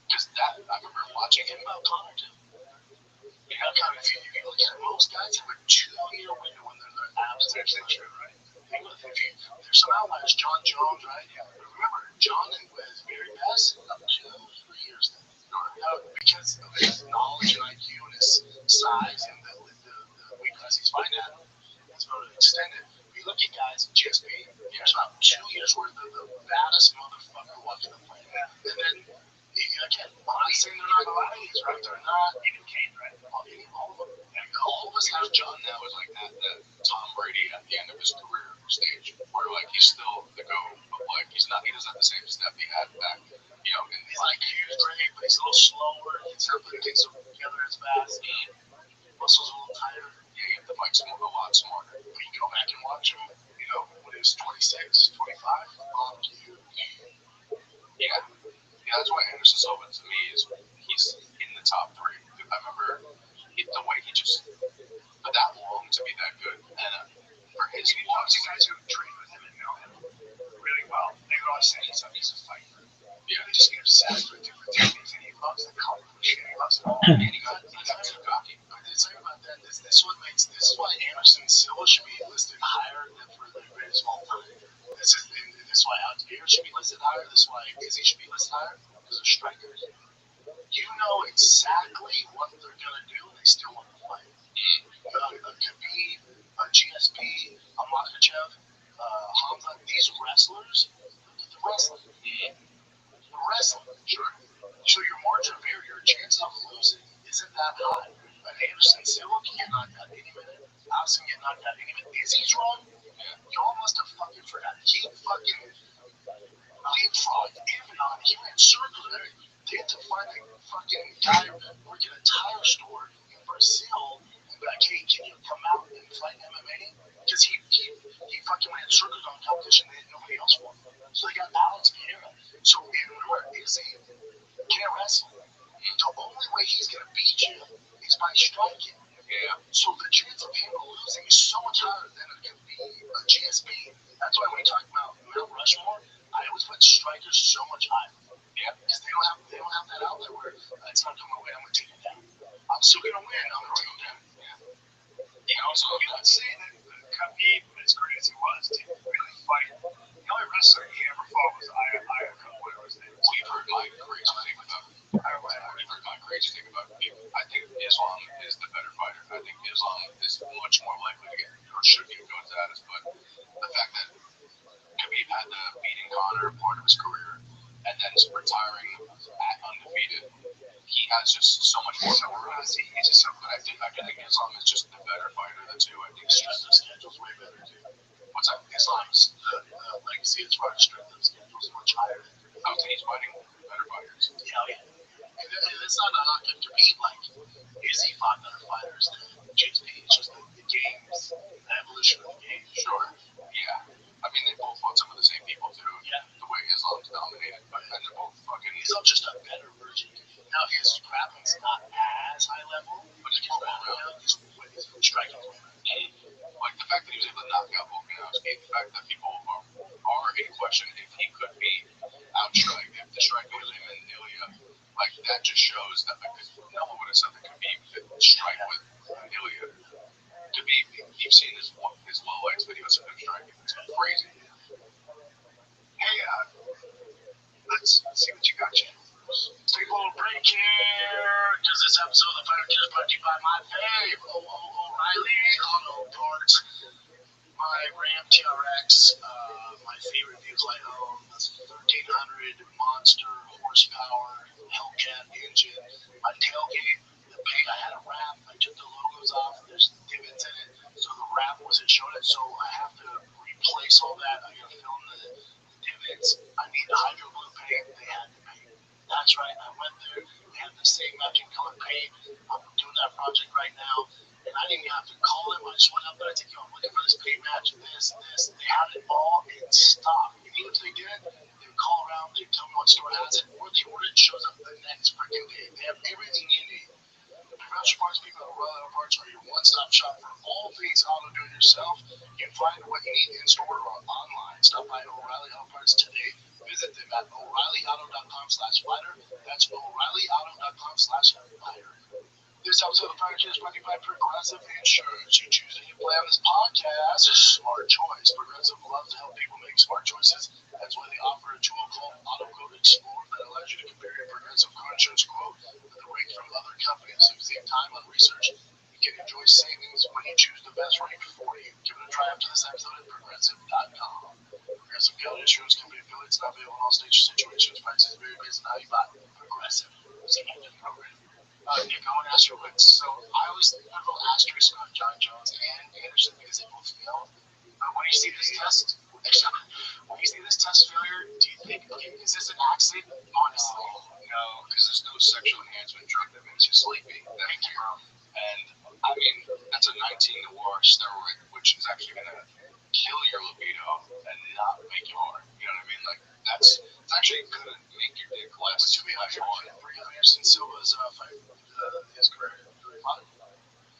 Because I remember watching him about Conor too. Yeah, kind of, if you look at it, most guys have a 2-year window when they're absolutely true, right? There's some outliers, John Jones, right? Yeah. But remember, John was very best up 2-3 years then. Because of his knowledge and IQ and his size and the weight class he's fighting at, it's about to extend it. You look at guys, GSP, there's about 2 years worth of the baddest motherfucker walking the planet. And then, again, I'm not saying they're not bodies, right? They're not. Even Kane, right? All of them. All of us have John now is like at the Tom Brady at the end of his career stage, where like he's still the GOAT, but like he doesn't have the same step he had back, and he's like huge, great, but he's a little slower. He's not putting things together as fast. Muscles a little tighter. Yeah, you have to fight a lot smarter. But you go back and watch him, when he was 26, 25, you. Yeah, that's why Anderson Silva to me he's in the top 3. I remember the way he just, but that long to be that good, and for his lots of guys who train with him and know him really well, they would always say he's a fighter. Yeah, they just get obsessed with different techniques, and he loves the color shit. He loves it all. And he got too cocky. But the thing about that, this is why Anderson Silva should be listed higher than for the greatest of all time. This is why Alex Beer should be listed higher. This is why Izzy should be listed higher. Because they're strikers. You know exactly what they're gonna do, and they still want to play. A Khabib, a GSP, a Makhachev, Hamza, these wrestlers, they're wrestling. They're wrestling, sure. So your margin of error, your chance of losing isn't that high. But Anderson Silva can get knocked out any minute. Austin get knocked out any minute. Izzy's run, y'all must have fucking forgot. He fucking leapfrogged everybody. He ran circles. They had to find a fucking guy working a tire store in Brazil and be like, hey, can you come out and fight MMA? Because he fucking ran circles on competition they had nobody else for. So they got Alex Vieira. So remember, Izzy can't wrestle. The only way he's going to beat you is by striking. Yeah. So the chance of him losing is so much higher than it can be a GSP. That's why when we talk about Mount Rushmore, I always put strikers so much higher. Yeah, because they don't have that outlet where it's not coming away. I'm gonna take it down. I'm still gonna win. I'm gonna take it down. Yeah. Also, I'm not saying that Khabib, as great as he was, didn't really fight. The only wrestler he ever fought was Ayaka, whatever his name is. We've heard my crazy thing about Khabib. I think Islam is the better fighter. I think Islam is much more likely to get, or should get GOAT status. But the fact that Khabib had the beating Conor part of his career, and then retiring undefeated, he has just so much more power. He's just so good. I think Islam is just the better fighter of the two. I think strength of schedule's way better too. What's that? Islam's legacy as far as strength of schedule is much higher. I would say he's fighting better fighters. Yeah. And it's not a knock to be like, Izzy fought better fighters than GSP. It's just the games, the evolution of the game. Sure. Yeah. I mean, they both fought some of the same people too. Yeah. The way Islam's dominated, but then they're both fucking. Islam's just a better version. Now his grappling's not as high level, but he can grapple now. His striking. Like the fact that he was able to knock out Volkanovski, the fact that people are in question if he could be outstriked, if the strike was him and Ilya, that just shows that because no one would have said that Khabib could strike with Ilya. Khabib, you've seen his low legs videos of him striking. It's crazy. Hey, let's see what you got, Jim. Let's take a little break here, because this episode of the Fire Kid is brought to you by my fave, O'Reilly Auto Parts. My Ram TRX, my favorite vehicle I own, that's a 1300 monster horsepower Hellcat engine. My tailgate, the paint, I had a wrap, I took the logos off, there's divots in it, so the wrap wasn't showing it, so I have to replace all that. I gotta fill in the divots. I need the hydro blue paint, they had the paint. That's right, I went there, they had the same matching color paint. I'm doing that project right now. And I didn't even have to call them. I just went up there. I said, I'm looking for this paint match, this. They had it all in stock. And even if they didn't, they would call around, they'd tell me what store has it, or the order shows up the next freaking day. They have everything you need. The professional parts people at O'Reilly Auto Parts are your one-stop shop for all things auto do-it-yourself. You can find what you need in store or online. Stop by O'Reilly Auto Parts today. Visit them at O'ReillyAuto.com/fighter. That's O'ReillyAuto.com/fighter. This episode of the Fire Kid is brought to you by Progressive Insurance. You choose a new plan on this podcast, a smart choice. Progressive loves to help people make smart choices. That's why they offer a tool called AutoQuote Explorer that allows you to compare your Progressive car insurance quote with the rate from other companies. So you save time on research. You can enjoy savings when you choose the best rate for you. Give it a try after this episode at Progressive.com. Progressive County Insurance Company affiliates not available in all states or situations. Prices vary based on how you buy. Progressive. See you in the program. Nick, I want to ask you a so I always put a little asterisk on John Jones and Anderson because they both failed. But when you see this test, failure, do you think, okay, is this an accident? Honestly, No, because there's no sexual enhancement drug that makes you sleepy. thank you, bro. And I mean, that's a 19-to-1 steroid, which is actually going to kill your libido and not make you hard. You know what I mean? Like, it's actually going to make your dick less. To be honest, Anderson Silva's fight, his career.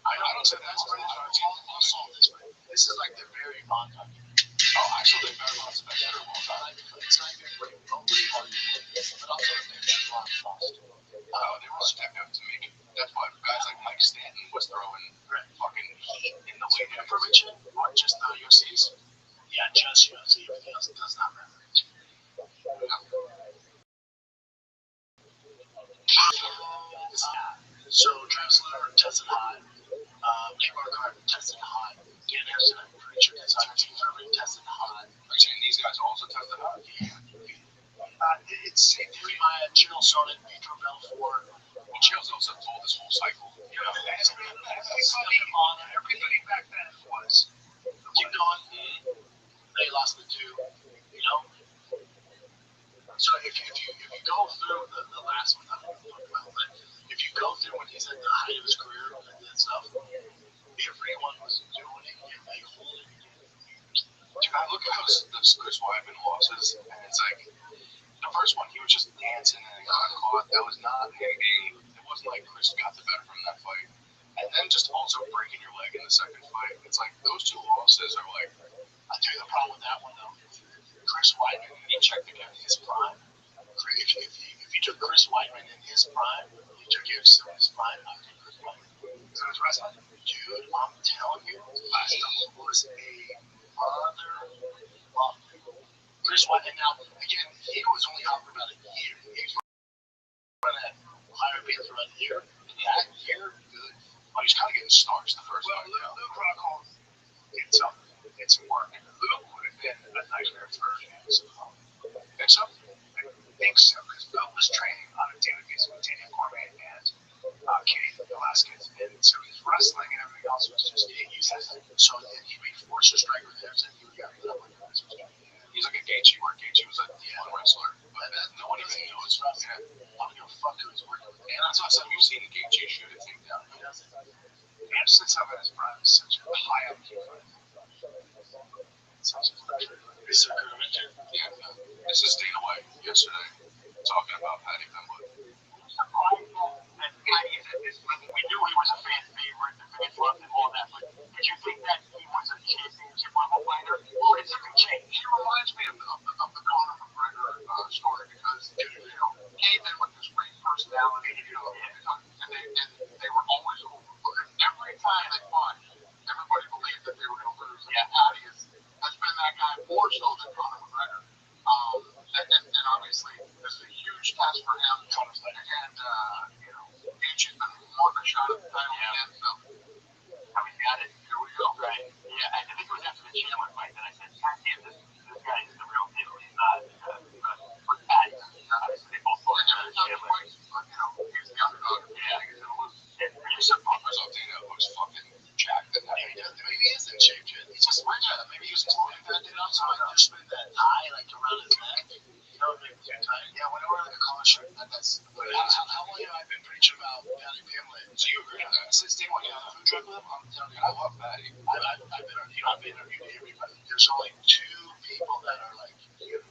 I don't say that's pretty hard. I'll solve this way. This is like the very Bond documentary. Oh, actually, they better not spend their whole time. It's not even great. Nobody argued, but also they're lost. They were stepping up to make it. That's why guys like Mike Stanton was throwing fucking heat in the weight Information or just the UFCs? Yeah, just UFC. Everything else does not matter. So Travis Lillard tested high. Kimar Carter tested high. Dan Anderson, I'm pretty sure tested high. Team Irving tested high. Are you saying these guys also tested high? Yeah. It's Dewey Maya, Chael Sonnen, Pedro Belfort. Well, Chael's also told this whole cycle. You know, Everybody back then was. keep going. They lost the two. You know. So if you go through the last one, I don't know about, but if you go through when he's at the height of his career and stuff, everyone was doing it, and they hold it. Dude, I look at those Chris Weidman losses, and it's like the first one, he was just dancing and got caught. That was not him being. It wasn't like Chris got the better from that fight, and then just also breaking your leg in the second fight. It's like those two losses are like. I'll tell you the problem with that one though. Chris Weidman, he checked the guy in his prime. If you took Chris Weidman in his prime, you took UFC in his prime, I would take Chris Weidman. So it's wrestling. Dude, I'm telling you, he was a mother. Chris Weidman, now, again, he was only out for about a year. He was running at higher pace for about a year. That year, good. But he's kind of getting starched the first Well, fight. Luke Rockhold did some work. Luke would have been a nightmare for him. Think so? I think so, because Bill was training on a daily basis with Daniel Cormier and Kenny Velasquez. And so his wrestling and everything else was just useless. So then he'd be forced to strike with Anderson. He would get lit up like this. He's like a Gaethje, where Gaethje was like one wrestler. But no one even knows wrestling. I don't give a fuck who he's working with. And that's not something you've seen Gaethje shoot a thing down. He doesn't. Anderson Silva in his prime is such a high IQ fighter. Is there good Richard? Yeah, this is Dana White yesterday talking about Paddy Pimblett. We knew he was a fan favorite, the fans loved him, all that, but did you think that he was a championship level fighter? Or is it a change? He reminds me of the Conor McGregor story because, you know, he came in with this great personality and Agent won the shot at the title again. So, I mean, got it. Here we go. Right. Yeah, I think it was after the Chandler fight that I said, God damn, this guy is the real deal. He's not, but Patty, obviously, they both fought Chandler. But, he's the underdog. Yeah, he's going to lose. You said Broncos off Dana looks fucking jacked. Maybe he is in shape, dude. He's just weird. Maybe he was exploding that day also. Just with that tie, around his neck. Maybe too tight. Yeah, whenever I call a shirt, that's. How long have I been preaching about Patty Pimlet? So you agree with that? Since day one, food truck club, I'm telling you, I love Patty. I've been interviewed everybody. There's only two people that are like you.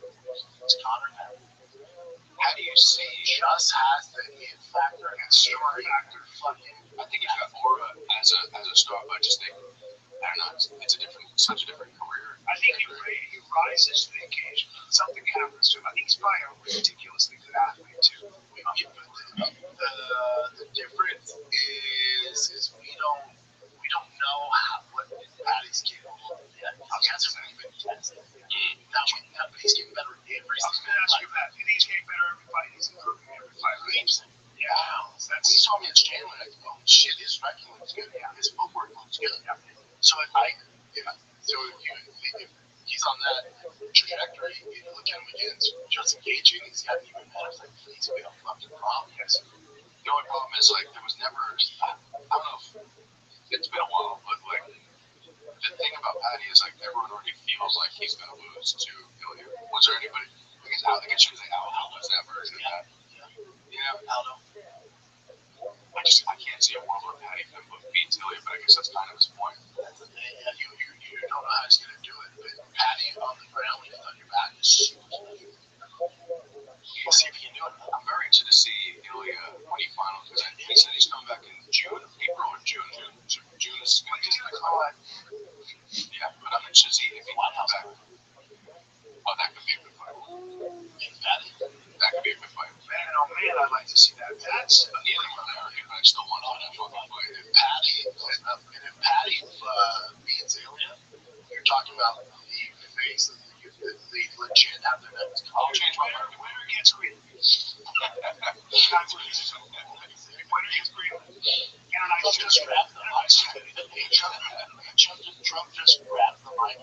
It's Connor and Patty. How do you see? Just has the it factor and star factor. Fucking. I think he's got aura as a star, but I just think I don't know. It's such a different career. I think he rises to the occasion. Something happens to him. I think he's probably a ridiculously good athlete too. The difference is we don't know what Patty's capable of yet. He hasn't even tested. Now, but he's getting better every I was going to ask you that. And he's getting better every fight. He's improving every fight. Yeah. Wow. We saw him against Chandler. Like, oh shit, his striking looks good. Yeah. His footwork looks good. Yeah. So if he's on that trajectory, you look at him against Justin Gaethje, he's got even better. It's like, he's a fucking problem. Yes. The only problem is, there was never, I don't know if it's been a while, but, the thing about Patty is, everyone already feels like he's going to lose to Ilya. Was there anybody, I guess you could say Aldo was that version of that. Yeah, Aldo. I can't see a world where Patty can beat Ilya, but I guess that's kind of his point. That's the thing. Yeah, you don't know how he's going to do it, but Patty on the ground when he's on your back is super special. We'll see if he can do it. I'm very interested to see Ilya when he finals, because he said he's coming back in June, April or June. June is going to be the call. Yeah, but I'm interested to see if he can come back. Oh, that could be a good fight. Patty? That could be a good fight. Man, oh man, I'd like to see that. That's neither one there. I still want to that fucking fight. If Patty beats Ilya, you're talking about the face of the legit have their next. I'll change my mind. Winner gets Greenland. That's what he's saying. Winner gets Greenland. And I just grabbed the mic. Trump just grabbed the mic.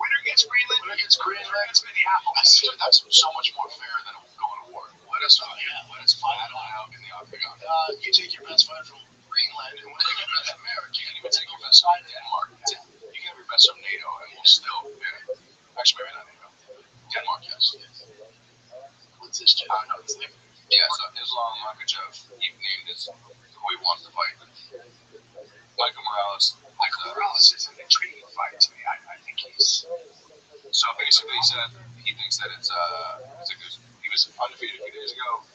Winner gets Greenland. Winner gets Greenland. It's Minneapolis. That's so much more fair than going to war. Let us fight out in the octagon. You take your best fight from Greenland, and when you get best America, you can even take your best fight from Denmark. You can have your best from NATO, and we'll still win. Actually, maybe not NATO. Denmark, yes. What's this? No, it's Islam. Yeah, so Islam Makhachev, he named his who he wants to fight. Michael Morales. Michael Morales is an intriguing fight to me. I think he's. So basically, he said he thinks that it's he was undefeated a few days ago.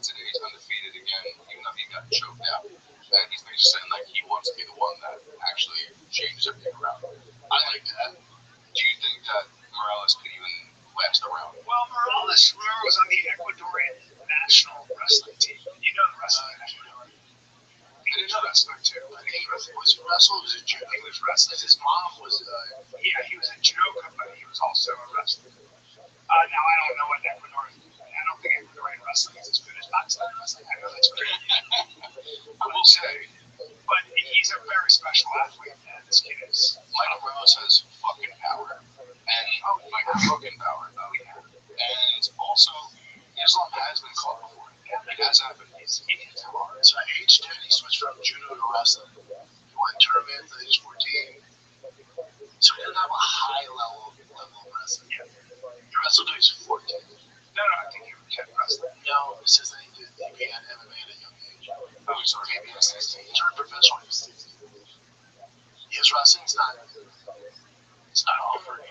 Today he's undefeated again, even though he got choked out. And he's basically saying he wants to be the one that actually changes everything around. I like that. Do you think that Morales could even last around? Well, Morales was on the Ecuadorian national wrestling team. You know the wrestling national team. He was a wrestler too. I think he was a wrestler. Was a judo. He was wrestling. His mom was. He was a judoka, but he was also a wrestler. Now I don't know what Ecuadorian. I don't think Ecuadorian wrestling is as good as Pakistan wrestling. I know that's great. I will say, but he's a very special athlete, and this kid is. Michael Morales has fucking power, and fucking power. And also, Islam has been caught before. It has happened. He's hard. So at age 10, he switched from judo to wrestling. He won tournaments at age 14. So he doesn't have a high level of wrestling. Yeah. He wrestled till he was 14. No, I think he kept wrestling. No, it says that he began MMA at a young age. Oh, sorry. Maybe at 16. He turned professional when he was 16. His wrestling's not offered.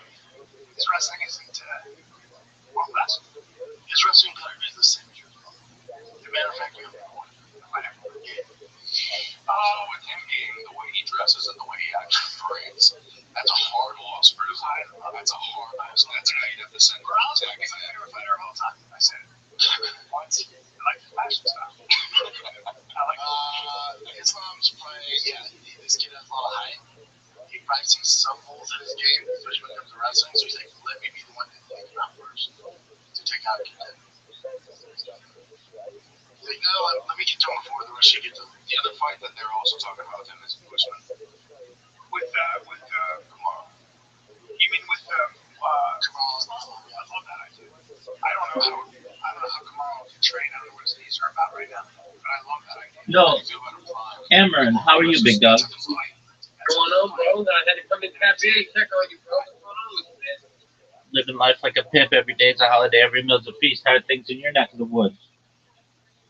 His wrestling isn't well, that's his wrestling better is the same as yours. As a matter of fact, you have one. With him being the way he dresses and the way he actually trains, that's a hard loss for his life. That's a hard loss. That's how you'd have to send Morales is my favorite fighter of all time. I said it once. I like the fashion style. I like Islam's playing. Yeah, this kid has a lot of height. He probably sees some holes in his game, especially when it comes to wrestling. So he's like, let me be the one to take him out first, to take out a contender. Like, no, let me get to him before the rest of you get to him. The other fight that they're also talking about him is Usman. With Tomorrow. you mean with Kamal's not long. I love that idea. I don't know how Kamal can train. I don't know what his knees are about right now, but I love that idea. No, Cameron, how are you, big dog? What's going on, bro? I had to come in cafe check on you, bro. What's going on with you, man? Living life like a pimp. Every day is a holiday. Every meal's a feast. How are things in your neck of the woods?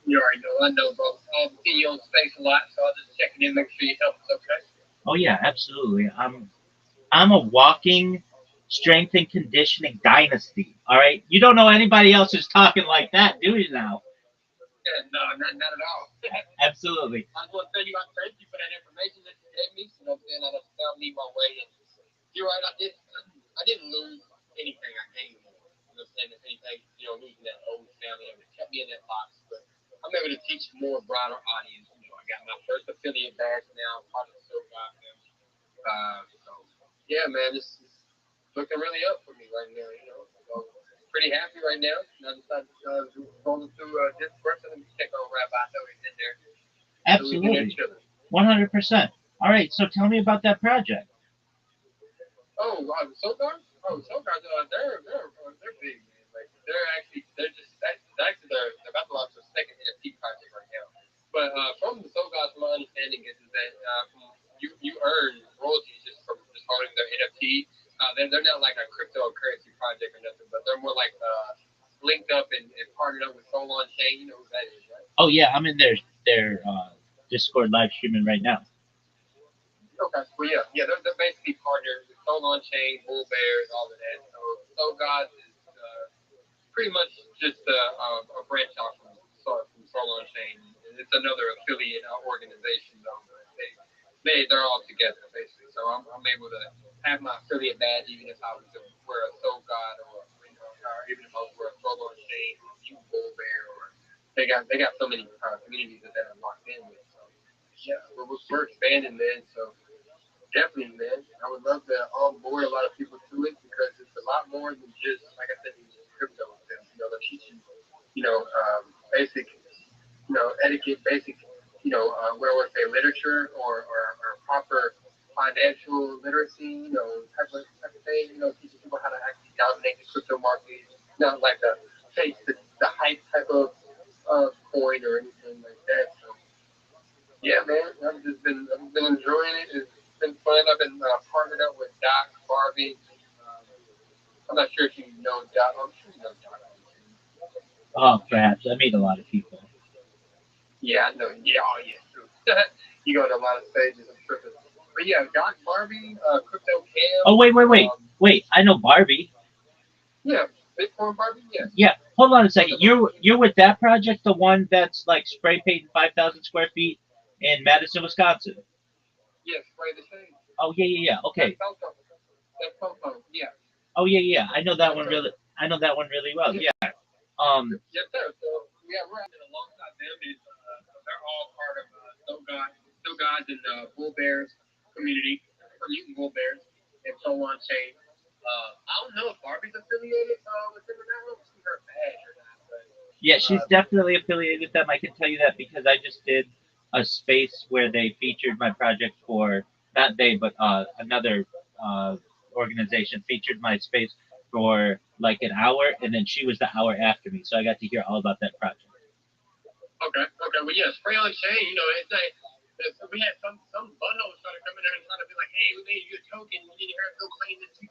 You already know. I know, bro. I've seen you on space a lot, so I'll just check in, make sure your health is okay. Oh yeah, absolutely. I'm a walking strength and conditioning dynasty. All right, you don't know anybody else who's talking like that, do you now? Yeah, no, not at all. Absolutely. I just want to tell you, I thank you for that information that you gave me. You know what I'm saying? I just found me my way. And you're right. I didn't lose anything. I gained more. You know what I'm saying? If anything, losing that old family, it kept me in that box. But I'm able to teach more broader audience. I got my first affiliate badge now, part of the Silk God family. So yeah, man, it's looking really up for me right now. So pretty happy right now. I decided to going through this person and check on Rabbi. I know he's in there. Absolutely. 100%. All right, so tell me about that project. Oh, the Soul Guards? Oh, Soul Guards, they're big, man. Like they're about to launch their second NFT project right now. But from the Soul Guards, my understanding is that you earn royalties just from just holding their NFT. They're not like a cryptocurrency project or nothing, but they're more like linked up and partnered up with Soul on Chain. You know who that is, right? Oh yeah, I'm in their Discord live streaming right now. Okay. Well, yeah, they're basically partners with Soul on Chain, Bull Bears, all of that. So Soul Gods is pretty much just a branch off from Soul on Chain. It's another affiliate organization, though. They're all together basically. So I'm able to have my affiliate badge even if I was to wear a Soul God or even if I was to wear a Soul on Chain or you Bull Bear or they got so many communities that they're locked in with. So yeah, we're expanding, man. So definitely, man. I would love to onboard a lot of people to it because it's a lot more than just, like I said, just crypto. They're teaching, basic, etiquette, basic, what I want to say, literature or proper financial literacy, type of thing. Teaching people how to actually dominate the crypto market, not like a chase the hype type of coin or anything like that. So yeah, man, I've been enjoying it. It's been fun. I've been partnered up with Doc Barbie. Um, I'm not sure if you know Doc. I'm sure you know Doc. Oh, perhaps. I meet a lot of people. Yeah, I know. Yeah, oh yeah, true. You go to a lot of stages. I'm tripping. But yeah, Doc Barbie, Crypto Cam. Oh, wait. I know Barbie. Yeah, Bitcoin Barbie. Yeah. Yeah. Hold on a second. You're with that project, the one that's like spray painted 5,000 square feet in Madison, Wisconsin. Yeah, spray the shade. Oh yeah. Okay. That's Coco. Yeah. Oh yeah. I know that one really. I know that one really well. Yeah. Yes, sir. So yeah, we're having alongside them is they're all part of Still Gods and Bull Bears community, or Mutant Bull Bears, and so on chain. I don't know if Barbie's affiliated with them or not. I don't see her badge or not, but Yeah, she's definitely affiliated with them. I can tell you that because I just did a space where they featured my project for not they, but another organization featured my space for like an hour, and then she was the hour after me, so I got to hear all about that project. Okay. Well, yeah, spray on chain. It's like we had some buttholes trying to come in there and trying to be like, hey, we made you a token. You need her to go claim this $2,000.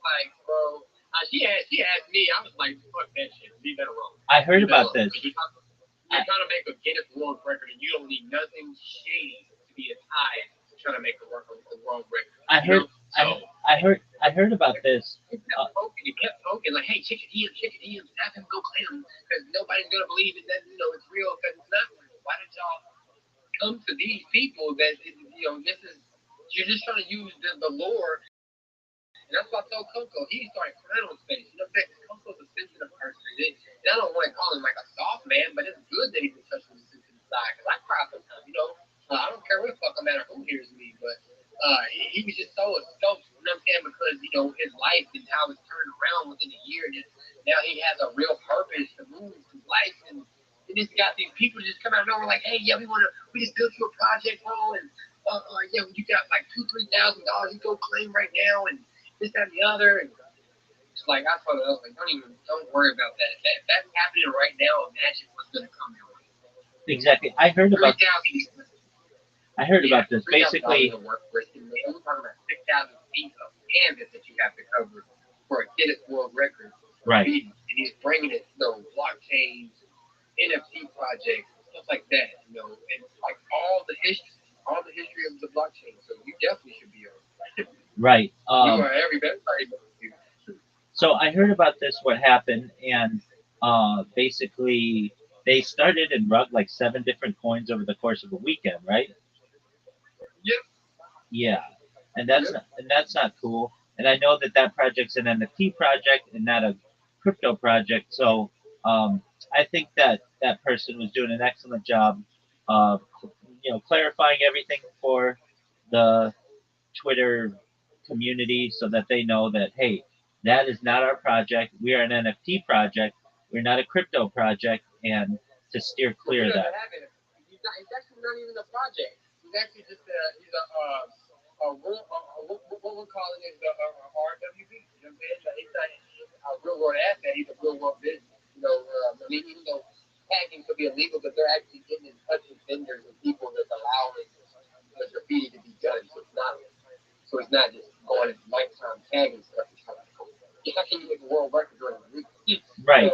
Like, bro, she asked me. I was like, fuck that shit. Leave that alone. I heard about this. You're trying to make a Guinness World Record, and you don't need nothing shady to be tied to trying to make a world record. I heard about this. He kept poking, like, hey, check your DMs, have him go claim them, because nobody's gonna believe it that it's real, because it's not real. Why did y'all come to these people that this is you're just trying to use the lore? And that's why I told Coco, he started crying on stage. You know what I'm saying? Coco's a sensitive person. And I don't want to call him like a soft man, but it's good that he's a touch with the sensitive side. Because I cry sometimes, I don't care what the fuck I'm at or who hears me, but he was just so stoked, you know what I'm saying? Because, his life and how it's turned around within a year. And now he has a real purpose to move his life. And, and it's got these people just come out of nowhere like, hey, yeah, we just built you a project, bro, and yeah, you got like $2,000, $3,000 you go claim right now, and this, that, and the other, and it's like I told her, I was like, don't worry about that. If that's happening right now, imagine what's gonna come your way. Exactly. I heard about 3,000. this. Basically, Work for it. We're talking about 6,000 feet of canvas that you have to cover for a Guinness World Record. right, And he's bringing it, blockchains, NFT projects, stuff like that, and like all the history of the blockchain. So you definitely should be on. right. You are everybody knows you. So I heard about this, what happened, and basically they started and rug like 7 different coins over the course of a weekend, right? Yep. Yeah, and that's not cool. And I know that that project's an NFT project and not a crypto project. So I think that that person was doing an excellent job of clarifying everything for the Twitter community so that they know that hey, that is not our project. We are an NFT project. We're not a crypto project, and to steer clear of that. He's actually not even a project. He's actually just what we're calling is the RWB. You know what I'm saying? He's not a real world asset. He's a real world business. I mean, even though tagging could be illegal, but they're actually getting in touch with vendors and people that's allowing the graffiti to be done. So it's not just going at lifetime tagging stuff. It's kind of cool. It's actually make a world record during the week. Right.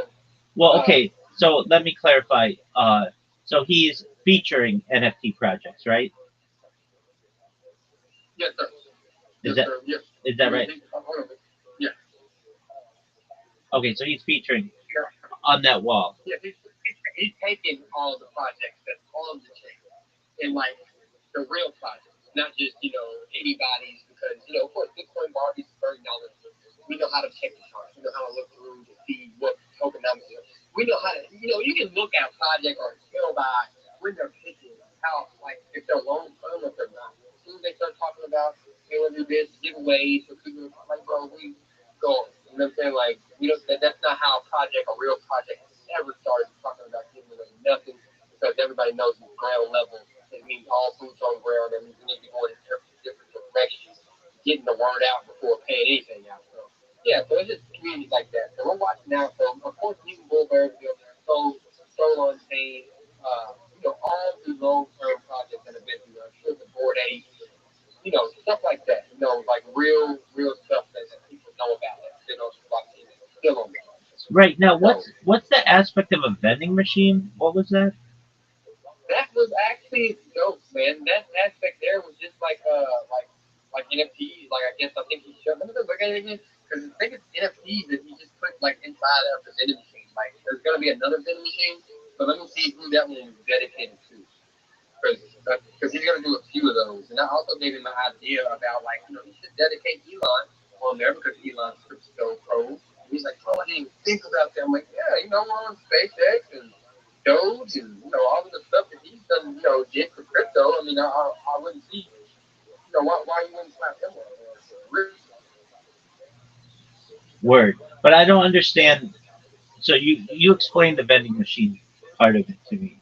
Well, okay. So let me clarify. So he's featuring NFT projects, right? Yes, sir. Is that yes. Is that right? Yeah. Okay, so he's featuring on that wall. Yeah, he's taking all the projects that's on the chain and like the real projects, not just anybody's, because of course Bitcoin Barbie's very knowledgeable. We know how to check the charts. We know how to look through to see what tokenomics is. We know how to you can look at a project or tell by when they're pitching how, like, if they're long term or if they're not. As soon as they start talking about they want to do this giveaways for people, like, bro, we go. You know what I'm saying? Like, that's not how a real project ever started talking about giving away nothing, because everybody knows it's ground level. It means all boots on ground, and we need to go in different directions, getting the word out before paying anything out. So yeah, so it's just communities like that. So we're watching out. So of course, you can go there, Soul on Chain, all the long term projects that have been through. I'm sure the Board 8, stuff like that. Like real stuff that people know about that they don't blockchain is still on there. Right now, what's the aspect of a vending machine? What was that? That was actually dope, man. That aspect there was just like NFTs. Like, I think he showed. Let me look at it again, because I think it's NFTs that he just put like inside of the vending machine. Like, there's gonna be another vending machine, but let me see who that one was dedicated to. Because he's gonna do a few of those, and I also gave him an idea about, like, he should dedicate Elon on there because Elon's crypto pro. And he's like, oh, I didn't even think about that. I'm like, yeah, we're on SpaceX and Doge and all of the stuff that he's done, did for crypto. I mean, I wouldn't see, why you wouldn't slap him on there. Word. But I don't understand. So you explained the vending machine part of it to me.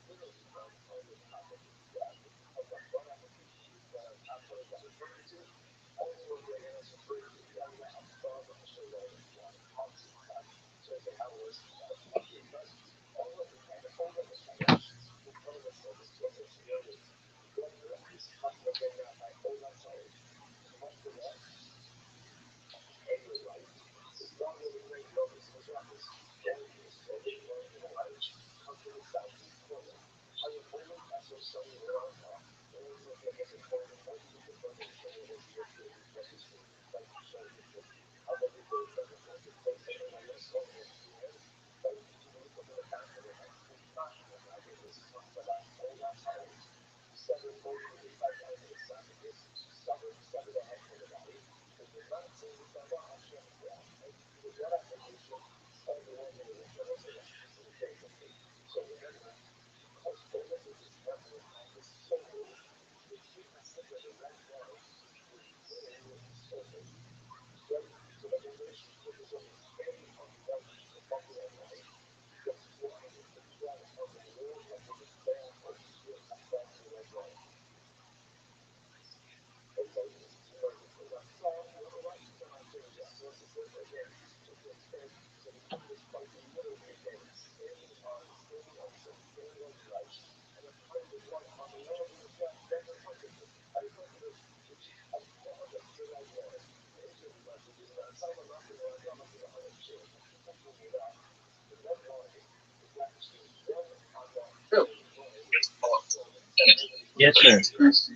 Yes, sir. Let's see.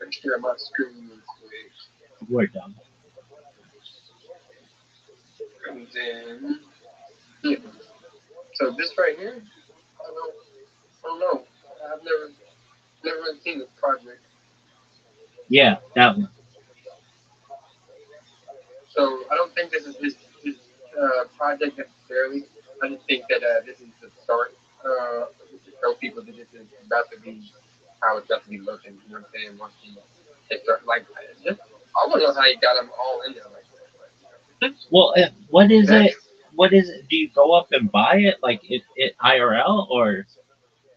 Let's share my screen real quick. We're done. And then, yeah. So this right here, I don't know. I've never really seen this project. Yeah, that one. So I don't think this is his project necessarily. I just think that this is the start just to show people that this is about to be how it's about to be looking. You know what I'm saying? Once they start like just, I want to know how he got them all in there like that. But, Well, what is that, it? What is it? Do you go up and buy it like it IRL or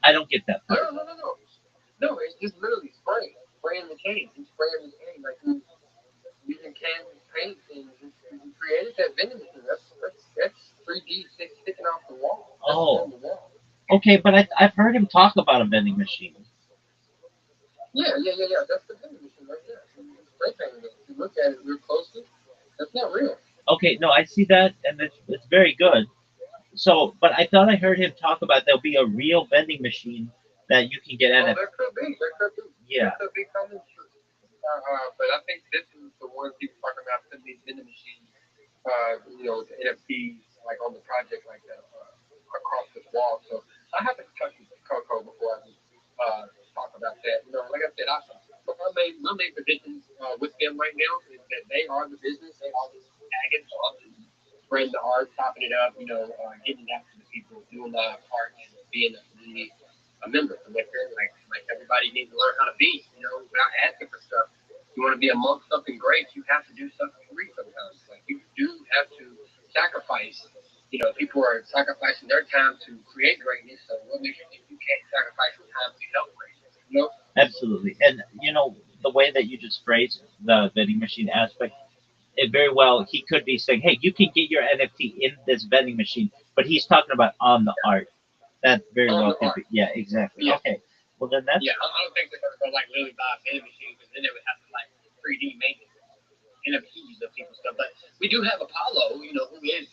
I don't get that part. no. It's just literally spraying the cane. He's spraying the cane like he's using cans of paint and he created that vending machine. That's 3D sticking off the wall. That's Oh, on the wall. okay, but I've heard him talk about a vending machine. Yeah. That's the vending machine right there. He's spray painting it. If you look at it real closely, that's not real. Okay, no, I see that, and it's very good. So, but I thought I heard him talk about there'll be a real vending machine that you can get Oh, at. that could be. That could be. Yeah. That could be coming true. But I think this is the one people talking about putting these vending machines, the NFTs like on the project like that across this wall. So I haven't touched Coco before I just talk about that. Like I said, my main position with them right now is that they are the business. They are the tagging, so I'm just spreading the art, chopping it up, getting it out to the people, doing the part and being a community a member. Like everybody needs to learn how to be, without asking for stuff. You want to be amongst something great, you have to do something free sometimes. Like you do have to sacrifice. People are sacrificing their time to create greatness. So what makes you think you can't sacrifice your time to help greatness? Absolutely. And the way that you just phrased the vending machine aspect, it very well he could be saying, "Hey, you can get your NFT in this vending machine," but he's talking about on the art. That very On well the could art. be. Yeah, exactly. Yeah. Okay. Well, then that's Yeah, I don't think they're gonna go like literally buy a vending machine because then they would have to like 3D make NFTs of people's stuff. But we do have Apollo, who is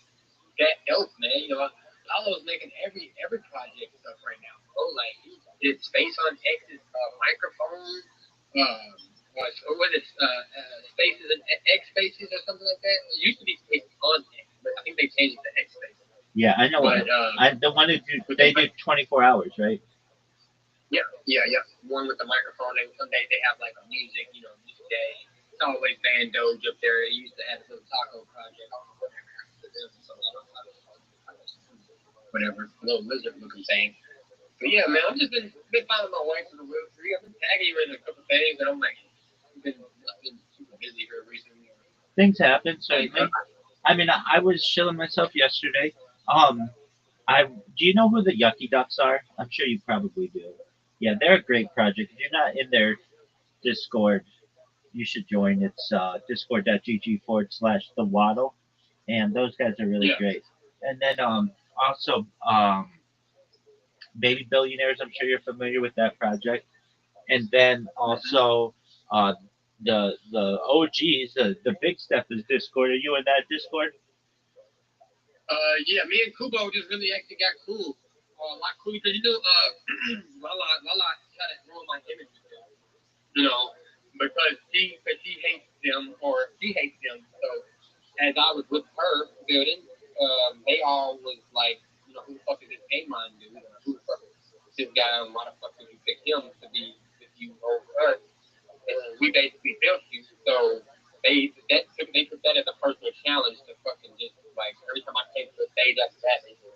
that dope, man. Apollo's making every project stuff right now. Oh, like he did Space on X's microphone. What is Spaces and X Spaces or something like that? It used to be Spaces on X, but I think they changed it to X Spaces. yeah. I know. But I the one that they do 24 hours, right? yeah. One with the microphone. And some days they have like a music day. It's always Van Doge up there. He used to have a little taco project. I don't know whatever happened to them. So whatever, little lizard looking thing. But yeah, man, I've just been finding my way to the Web 3. I've been tagging you in a couple things, and I've been super busy here recently. Things happen. Certainly. I mean, I was chilling myself yesterday. I do you know who the Yucky Ducks are? I'm sure you probably do. Yeah, they're a great project. If you're not in their Discord, you should join. It's discord.gg/the waddle, and those guys are really Yeah. great. And then also Baby Billionaires. I'm sure you're familiar with that project. And then also uh, the OGs, the big stuff is Discord. Are you in that Discord? Yeah, me and Kubo just really actually got cool. Like cool because Lala kind of ruined my image with them. Because she hates them or she hates them. So as I was with her building, they all was like, who the fuck is this A-Mind dude? Who the fuck is this guy? And why the fuck did you pick him to be with you over us? And we basically built you. So they took that as a personal challenge to fucking just like every time I came to the stage after that, they just,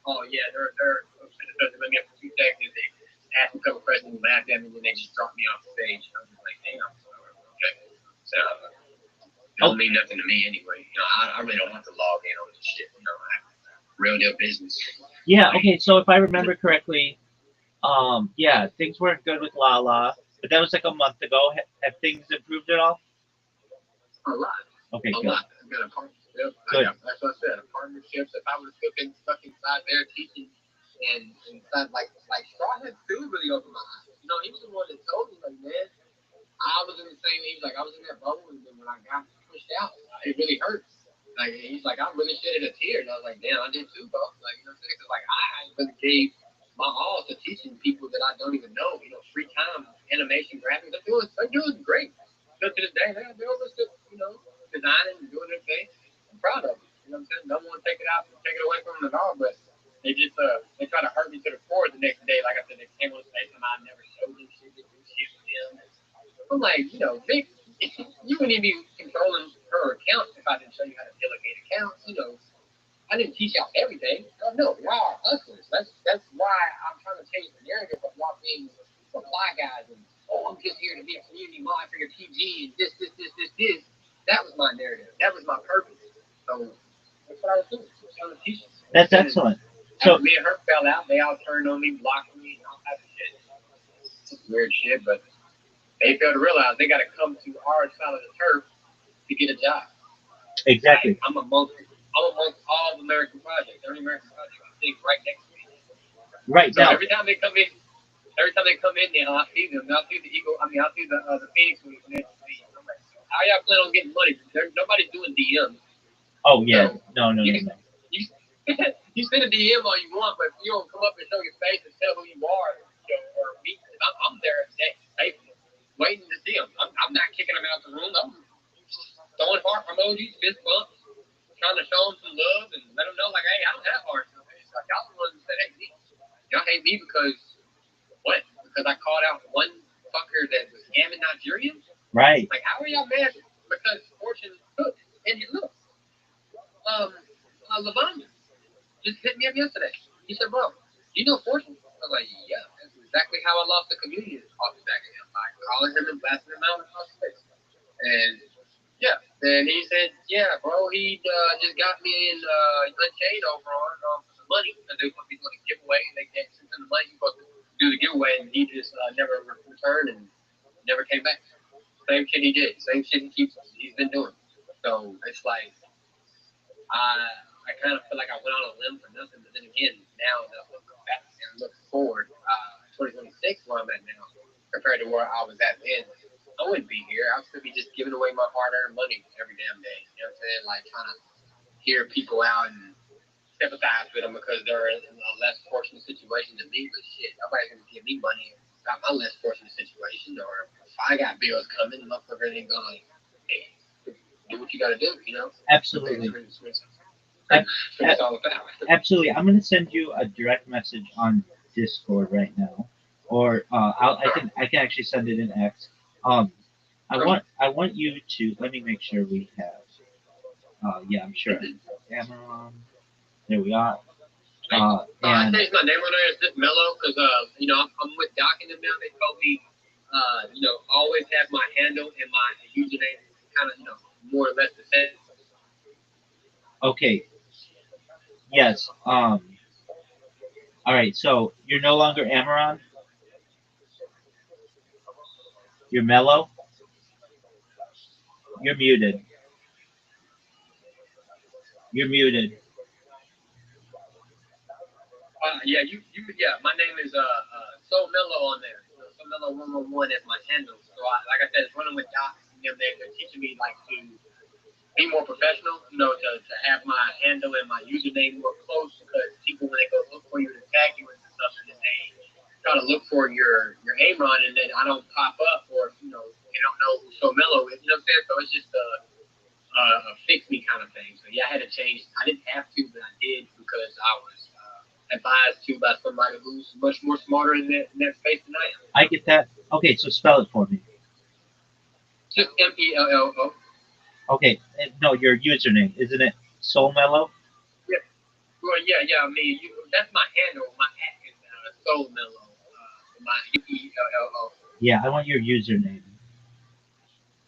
oh yeah, they're let me up for 2 seconds. They asked me a couple questions, laughed at me, and then they just dropped me off the stage. I was just like, damn, okay. So it don't mean nothing to me anyway. I really don't have to log in on this shit. I have real deal business. Yeah. Okay. So if I remember correctly, yeah, things weren't good with Lala, but that was like a month ago. Have things improved at all? A lot. Okay, A good. lot. I've got a partnership. Good. That's what I said. A partnership. If I would have still been stuck inside there teaching and inside like Straw had too really opened my eyes. He was the one that told me like, man, I was in the same age, like I was in that bubble, and then when I got pushed out, it really hurt. Like he's like, I really shedded a tear, and I was like, damn, I did too, bro. Like Cause like I really gave my all to teaching people that I don't even know, free time, animation, graphics. They're doing great. Still to this day, they're still, designing and doing their thing. I'm proud of them. You know what I'm saying? Don't want to take it away from them at all, but they just they try to hurt me to the core the next day. Like I said, they came on stage and I never showed them shit, to do shit with them. I'm like, Vic, you wouldn't even be controlling her account if I didn't show you how to delegate accounts. I didn't teach y'all everything. Oh no, y'all are hustlers. That's why I'm trying to change the narrative of y'all being supply guys and I'm just here to be a community mod for your PG and this. That was my narrative. That was my purpose. So that's what I was doing. Trying to teach them. That's excellent. So me and her fell out. They all turned on me, blocked me, and all types of shit. It's weird shit, but they fail to realize they got to come to our side of the turf to get a job. exactly. I'm amongst all the American projects. Every American project is sitting right next to me. Right So now, every time they come in, there, I see them. I see the Eagle. I see the Phoenix when they're I'm like, how y'all plan on getting money? Nobody's doing DMs. oh yeah, So no. you you send a DM all you want, but if you don't come up and show your face and tell who you are, or meet, I'm there waiting to see them. I'm not kicking them out the room. I'm throwing heart emojis, fist bumps, trying to show them some love and let them know, like, hey, I don't have hearts. It's like, y'all the ones that hate me. Y'all hate me because what? Because I called out one fucker that was scamming Nigerians? Right. Like, how are y'all mad? Because Fortune took, and look, Lavanya just hit me up yesterday. He said, bro, you know Fortune? I was like, yeah, that's exactly how I lost the community off the back of him, by calling him and blasting him out across the face. And yeah, and he said, yeah, bro, he just got me in Unchained over on some money because they want to be doing a giveaway and they can't send him the money. He's supposed to do the giveaway and he just never returned and never came back. Same shit he did. Same shit he's been doing. So it's like I kind of feel like I went on a limb for nothing, but then again, now that I look back and look forward, 2026 where I'm at now, compared to where I was at then, I wouldn't be here. I would still be just giving away my hard-earned money every damn day. You know what I'm saying? Like trying to hear people out and sympathize with them because they're in a less fortunate situation than me. But shit, nobody's gonna give me money about my less fortunate situation. Or if I got bills coming, motherfucker ain't gonna like, hey, do what you gotta do. Absolutely. That's all about. Absolutely. I'm going to send you a direct message on Discord right now, or I can actually send it in X. I want you to let me make sure we have. Yeah, I'm sure. Cameron. There we are. I And changed my name on there. It's just Mellow because I'm with Doc and them now. They told me always have my handle and my username kind of more or less the same. okay. Yes. All right. So you're no longer Amaron. You're Mellow. You're muted. You're muted. Yeah. My name is So Mellow on there. So Mellow 111 is my handle. So like I said, it's running with Doc and them. They're teaching me like to be more professional. To have my handle and my username more close because people when they go look for you to tag you into something, and they try to look for your Amron and then I don't pop up or they don't know who So Mellow is. You know what I'm saying? So it's just a fix me kind of thing. So yeah, I had to change. I didn't have to, but I did because I was advised to by somebody who's much more smarter in that space than I am. I get that. Okay, so spell it for me. Just MELLO. Okay, no, your username, isn't it Soul Mellow? Yeah. Well, yeah. I mean, that's my handle. My at is Soul Mellow. My MELLO. Yeah, I want your username.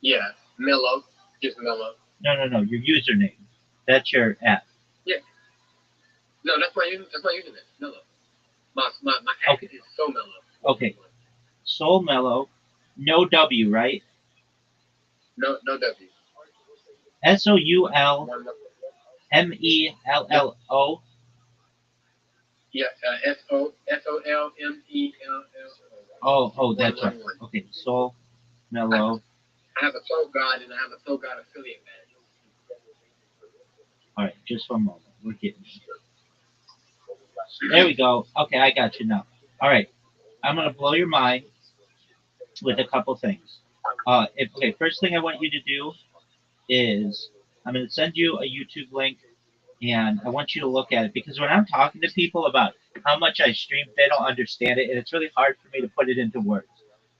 Yeah, Mellow. Just Mellow. No, your username. That's your at. Yeah. No, that's my username. Mellow. My at is So Mellow. Okay. Soul Mellow. No W, right? No W. SOULMELLO. Yeah, SOLMELLO. Oh, that's right. Okay, Soul Mellow. I have a Soul God and I have a Soul God affiliate badge. All right, just one moment. We're getting it. There we go. Okay, I got you now. All right, I'm gonna blow your mind with a couple things. Okay, first thing I want you to do is I'm gonna send you a YouTube link, and I want you to look at it because when I'm talking to people about how much I stream, they don't understand it, and it's really hard for me to put it into words.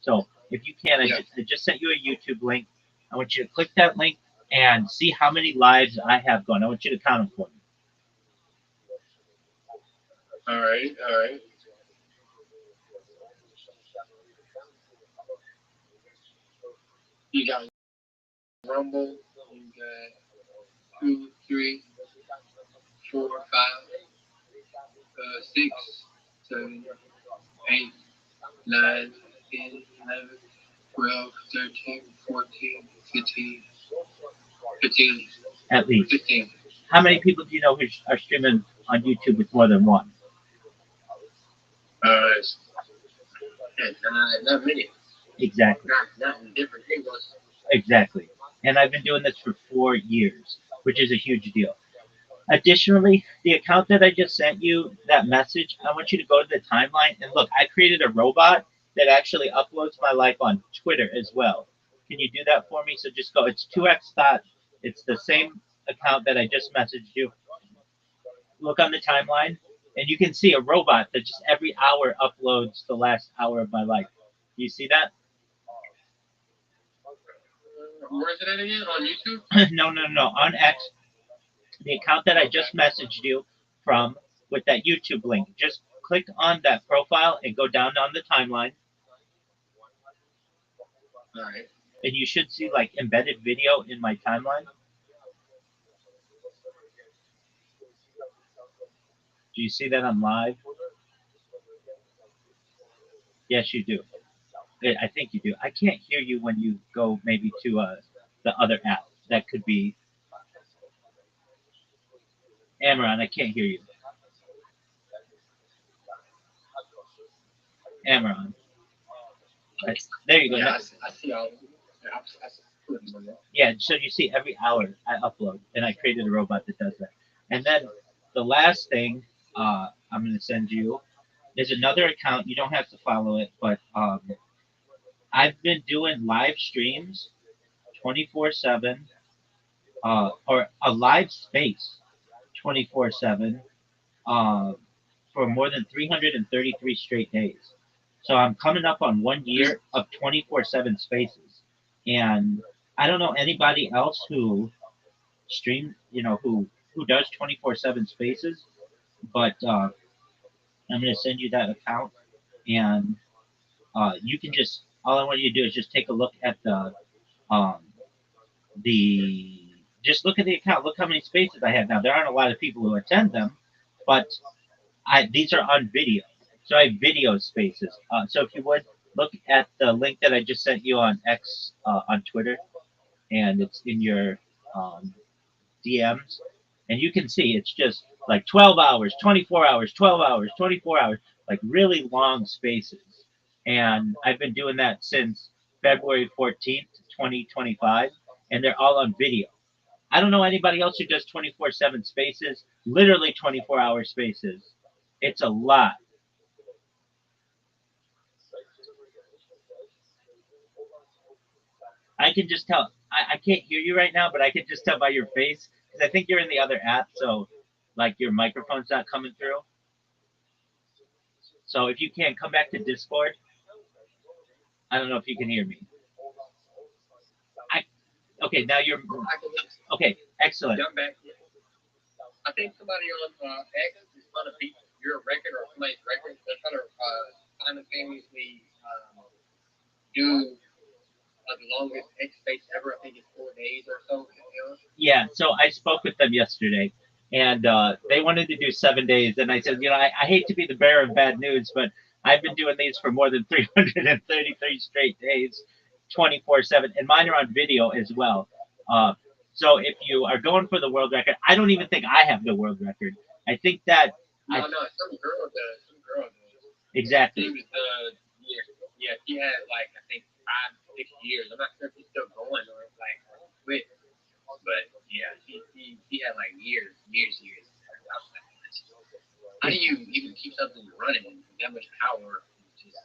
So if you can, Yeah. I just sent you a YouTube link. I want you to click that link and see how many lives I have gone. I want you to count them for me. All right. All right. You got Rumble. You got 2, 3, 4, 5, 6, 7, 8, 9, 10, 11, 12, 13, 14, 15, 15, At least. 15. How many people do you know who are streaming on YouTube with more than one? Not many. Exactly. Not in different angles. Exactly. And I've been doing this for 4 years, which is a huge deal. Additionally, the account that I just sent you, that message, I want you to go to the timeline and look. I created a robot that actually uploads my life on Twitter as well. Can you do that for me? So just go. It's 2x dot. It's the same account that I just messaged you. Look on the timeline, and you can see a robot that just every hour uploads the last hour of my life. Do you see that? Where is it at again? On YouTube? No. On X, the account that I just messaged you from with that YouTube link. Just click on that profile and go down on the timeline, All right. and you should see like embedded video in my timeline. Do you see that I'm live? Yes, you do. I think you do. I can't hear you when you go maybe to the other app. That could be Amaron. I can't hear you. Amaron. There you go. Yeah, I see all. Yeah, so you see every hour I upload, and I created a robot that does that. And then the last thing I'm going to send you is another account. You don't have to follow it, but I've been doing live streams 24/7, or a live space 24/7, uh, for more than 333 straight days. So I'm coming up on 1 year of 24/7 spaces, and I don't know anybody else who stream, who does 24/7 spaces, but I'm going to send you that account, and you can just all I want you to do is just take a look at um, the just look at the account. Look how many spaces I have now. There aren't a lot of people who attend them, but these are on video. So I have video spaces. So if you would look at the link that I just sent you on X, on Twitter, and it's in your um, DMs, and you can see it's just like 12 hours, 24 hours, 12 hours, 24 hours, like really long spaces. And I've been doing that since February 14th, 2025, and they're all on video. I don't know anybody else who does 24/7 spaces, literally 24-hour spaces. It's a lot. I can just tell. I can't hear you right now, but I can just tell by your face because I think you're in the other app, so like your microphone's not coming through. So if you can come back to Discord, I don't know if you can hear me. I Okay, now you're okay. Excellent. Jump back. I think somebody on X is trying to beat your record or somebody's record. They're trying to simultaneously do the longest X space ever. I think it's 4 days or so. Yeah, so I spoke with them yesterday, and they wanted to do 7 days, and I said, I hate to be the bearer of bad news, but I've been doing these for more than 333 straight days, 24/7, and mine are on video as well. So if you are going for the world record, I don't even think I have the world record. I think that No, some girl does. Some girl does. Exactly. She was yeah. She had like I think 5, 6 years. I'm not sure if she's still going or like quit. But yeah, she had like years. How do you even keep something running with that much power? Just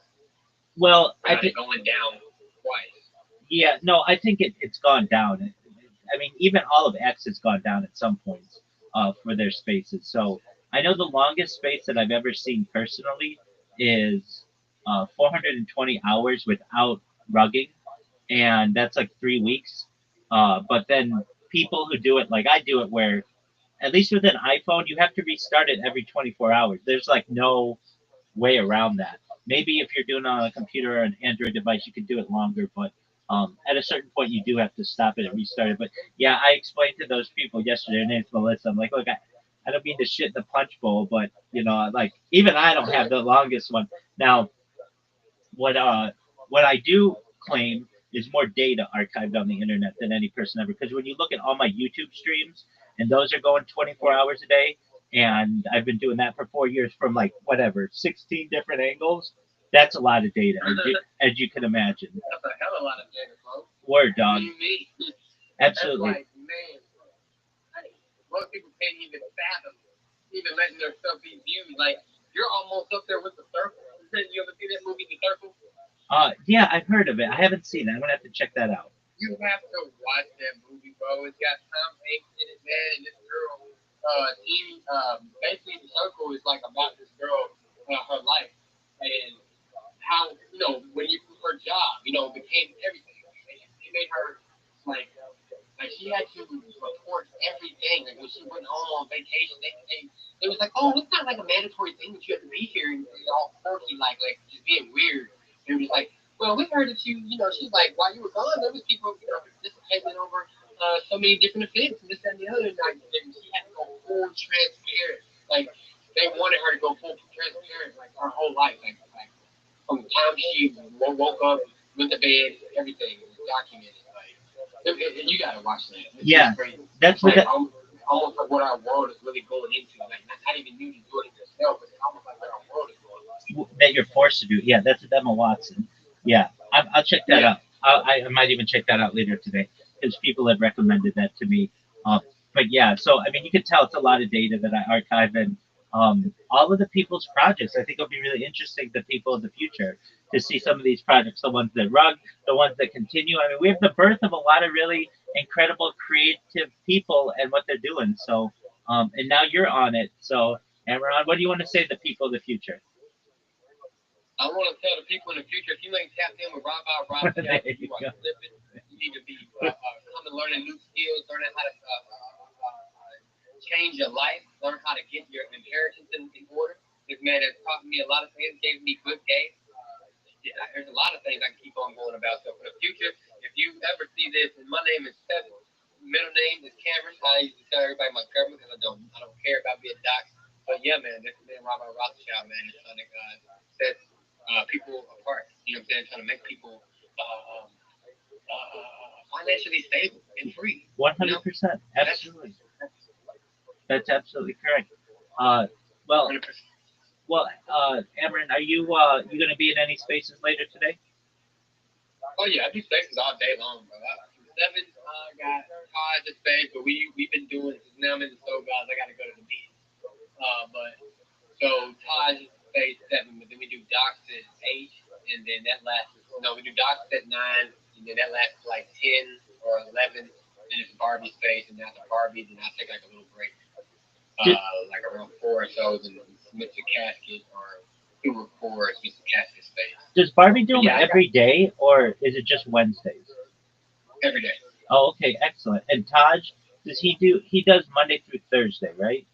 Well, I not think going down twice. yeah, no, I think it's gone down. I mean, even all of X has gone down at some points for their spaces. So I know the longest space that I've ever seen personally is 420 hours without rugging, and that's like 3 weeks. But then people who do it like I do it, where at least with an iPhone, you have to restart it every 24 hours. There's like no way around that. Maybe if you're doing it on a computer or an Android device, you can do it longer, but at a certain point, you do have to stop it and restart it. But yeah, I explained to those people yesterday. Her name's Melissa. I'm like, look, I don't mean to shit in the punch bowl, but like even I don't have the longest one. Now, what I do claim is more data archived on the internet than any person ever. Because when you look at all my YouTube streams, and those are going 24 hours a day, and I've been doing that for 4 years from like whatever 16 different angles. That's a lot of data, as you can imagine. That's a hell of a lot of data, folks. Word, What dog. do you mean? Absolutely. That's like, man, most people can't even fathom even letting their stuff be viewed. Like, you're almost up there with The Circle. You ever see that movie, The Circle? Yeah, I've heard of it. I haven't seen it. I'm gonna have to check that out. You have to watch that movie, bro. It's got Tom Hanks in it, man, and this girl, basically The Circle is like about this girl, her life, and how, when her job, became everything. It made her, like she had to report everything. Like when she went home on vacation, they was like, oh, it's not like a mandatory thing that you have to be here and all quirky, like just being weird. It was like, well, we heard that she's like, while you were gone, there was people, participating over so many different events and this and the other. And she had to go full transparent. Like they wanted her to go full transparent, like her whole life, like from the time she woke up, went to bed, everything was documented. And you gotta watch that. It's Yeah, crazy. that's Like what. almost like what our world is really going into. Like not even you to do it yourself, but it's almost like what our world is going into. That you're forced to do. Yeah, that's Emma Watson. Yeah, I'll check that out. I might even check that out later today because people have recommended that to me. But yeah, so I mean, you can tell it's a lot of data that I archive and all of the people's projects. I think it'll be really interesting to people in the future to see some of these projects, the ones that run, the ones that continue. I mean, we have the birth of a lot of really incredible creative people and what they're doing. So, and now you're on it. So, Amron, what do you want to say to the people of the future? I want to tell the people in the future, if you ain't tapped in with Rabbi Rothschild, you are slipping. You need to be coming, learning new skills, learning how to change your life, learn how to get your inheritance in order. This man has taught me a lot of things, gave me good game. There's a lot of things I can keep on going about. So for the future, if you ever see this, and my name is Seven, middle name is Cameron. I used to tell everybody my government because I don't care about being doxxed. But yeah, man, this is man Rabbi Rothschild, man, is trying to set people apart. You know what I'm saying? Trying to make people financially stable and free. 100%. Absolutely. That's absolutely correct. Well, 100%. Amron, are you going to be in any spaces later today? Oh yeah, I do spaces all day long, bro. From 7, got Todd to space, but we've been doing it. Now I'm in the Soul Guys. I got to go to the meeting. But so Todd space 7, but then we do Docs at 8, and then that lasts. No, we do Docs at 9, and then that lasts like 10 or 11. Then it's Barbie space, and after Barbie, then I take like a little break, like around 4 or so, then submit the casket or 2 or 4, submit the casket space. Does Barbie do them every day, or is it just Wednesdays? Every day. Oh, okay, excellent. And Taj, he does Monday through Thursday, right?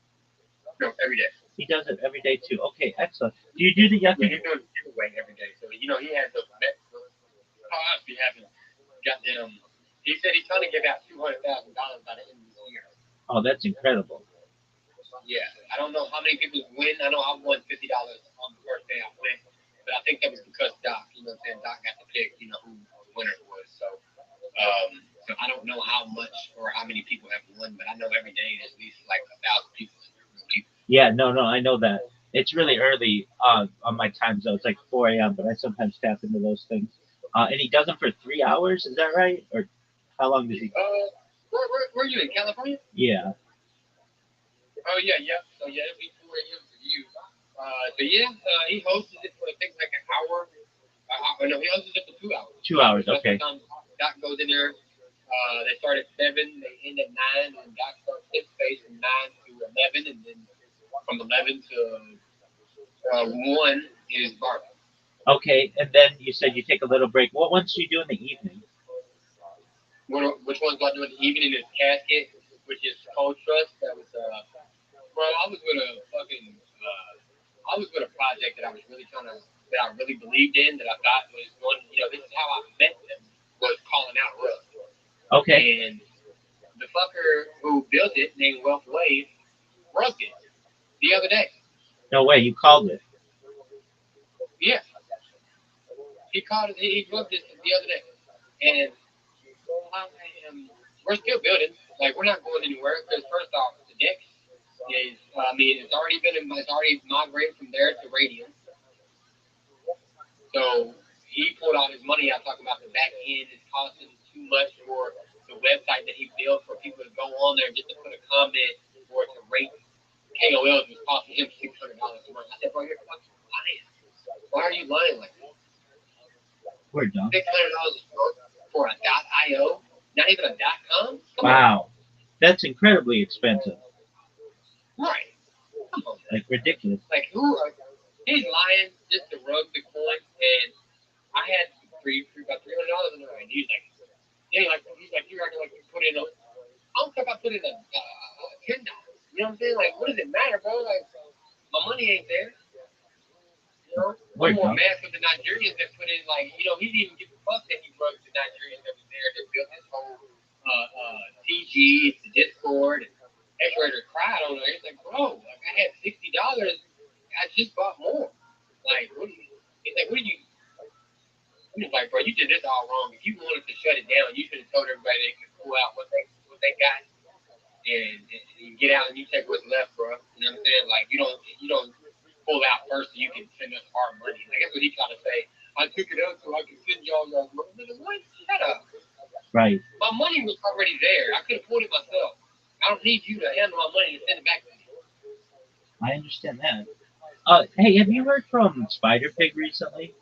No, every day. He does it every day too. Okay, excellent. Do you do the he's doing giveaway every day. So he has those Taj be having goddamn. He said he's trying to give out $200,000 by the end of this year. Oh, that's incredible. Yeah, I don't know how many people win. I know I won $50 on the first day I went, but I think that was because Doc. You know what I'm saying? Doc got to pick, who the winner was. So I don't know how much or how many people have won, but I know every day there's at least like 1,000 people. Yeah, no, I know that. It's really early on my time zone. It's like 4 a.m., but I sometimes tap into those things. And he does them for 3 hours. Is that right? Or how long does he? Where are you in California? Yeah. Oh yeah. So yeah, it'll be 4 a.m. for you. But yeah, he hosted it for I think like an hour. No, he hosted it for 2 hours. 2 hours, okay. Doc goes in there. They start at 7, they end at 9, and Doc starts his space from 9 to 11, and then from 11 to 1 is Barbara. Okay, and then you said you take a little break. What ones do you do in the evening? Which ones do I do in the evening is Casket, which is Cold Trust. That was bro, I was with a fucking I was with a project that I was really that I really believed in, that I thought was one, this is how I met them, was calling out Russ. Okay. And the fucker who built it, named Wealth Wave, rugged it the other day. No way, you called it. Yeah. He called it, he rugged it the other day. And we're still building. Like, we're not going anywhere, because first off, the deck is, it's already migrated from there to Radium. So he pulled all his money out talking about the back end is costing too much for the website that he built for people to go on there just to put a comment or to rate KOLs was costing him $600 a month. I said, bro, you're fucking lying. Why are you lying like that? We're done. $600 for a .io, not even a .com? Wow. That's incredibly expensive. Right. Come on, man. Like, ridiculous. Like, he's lying just to rug the coin, and I had about $300 in there, and he's like, you reckon like you put in I don't care if I put in a $10. You know what I'm saying? Like, what does it matter, bro? Like, my money ain't there. I'm more mad for the Nigerians that put in, like, he didn't even give a fuck that he rugged the Nigerians that was there that built this whole TG, the Discord, and X-Rater cried on there. It's like, bro, like, I had $60. I just bought more. Like, he's like, He's like, bro, you did this all wrong. If you wanted to shut it down, you should have told everybody they could pull out what they got, and you get out and you take what's left, bro. You know what I'm saying? Like, you don't pull out first so you can send us our money. Like, that's what he trying to say. I took it out so I can send y'all money. What? Shut up. Right. My money was already there. I could have pulled it myself. I don't need you to handle my money and send it back to me. I understand that. Hey, have you heard from Spider Pig recently?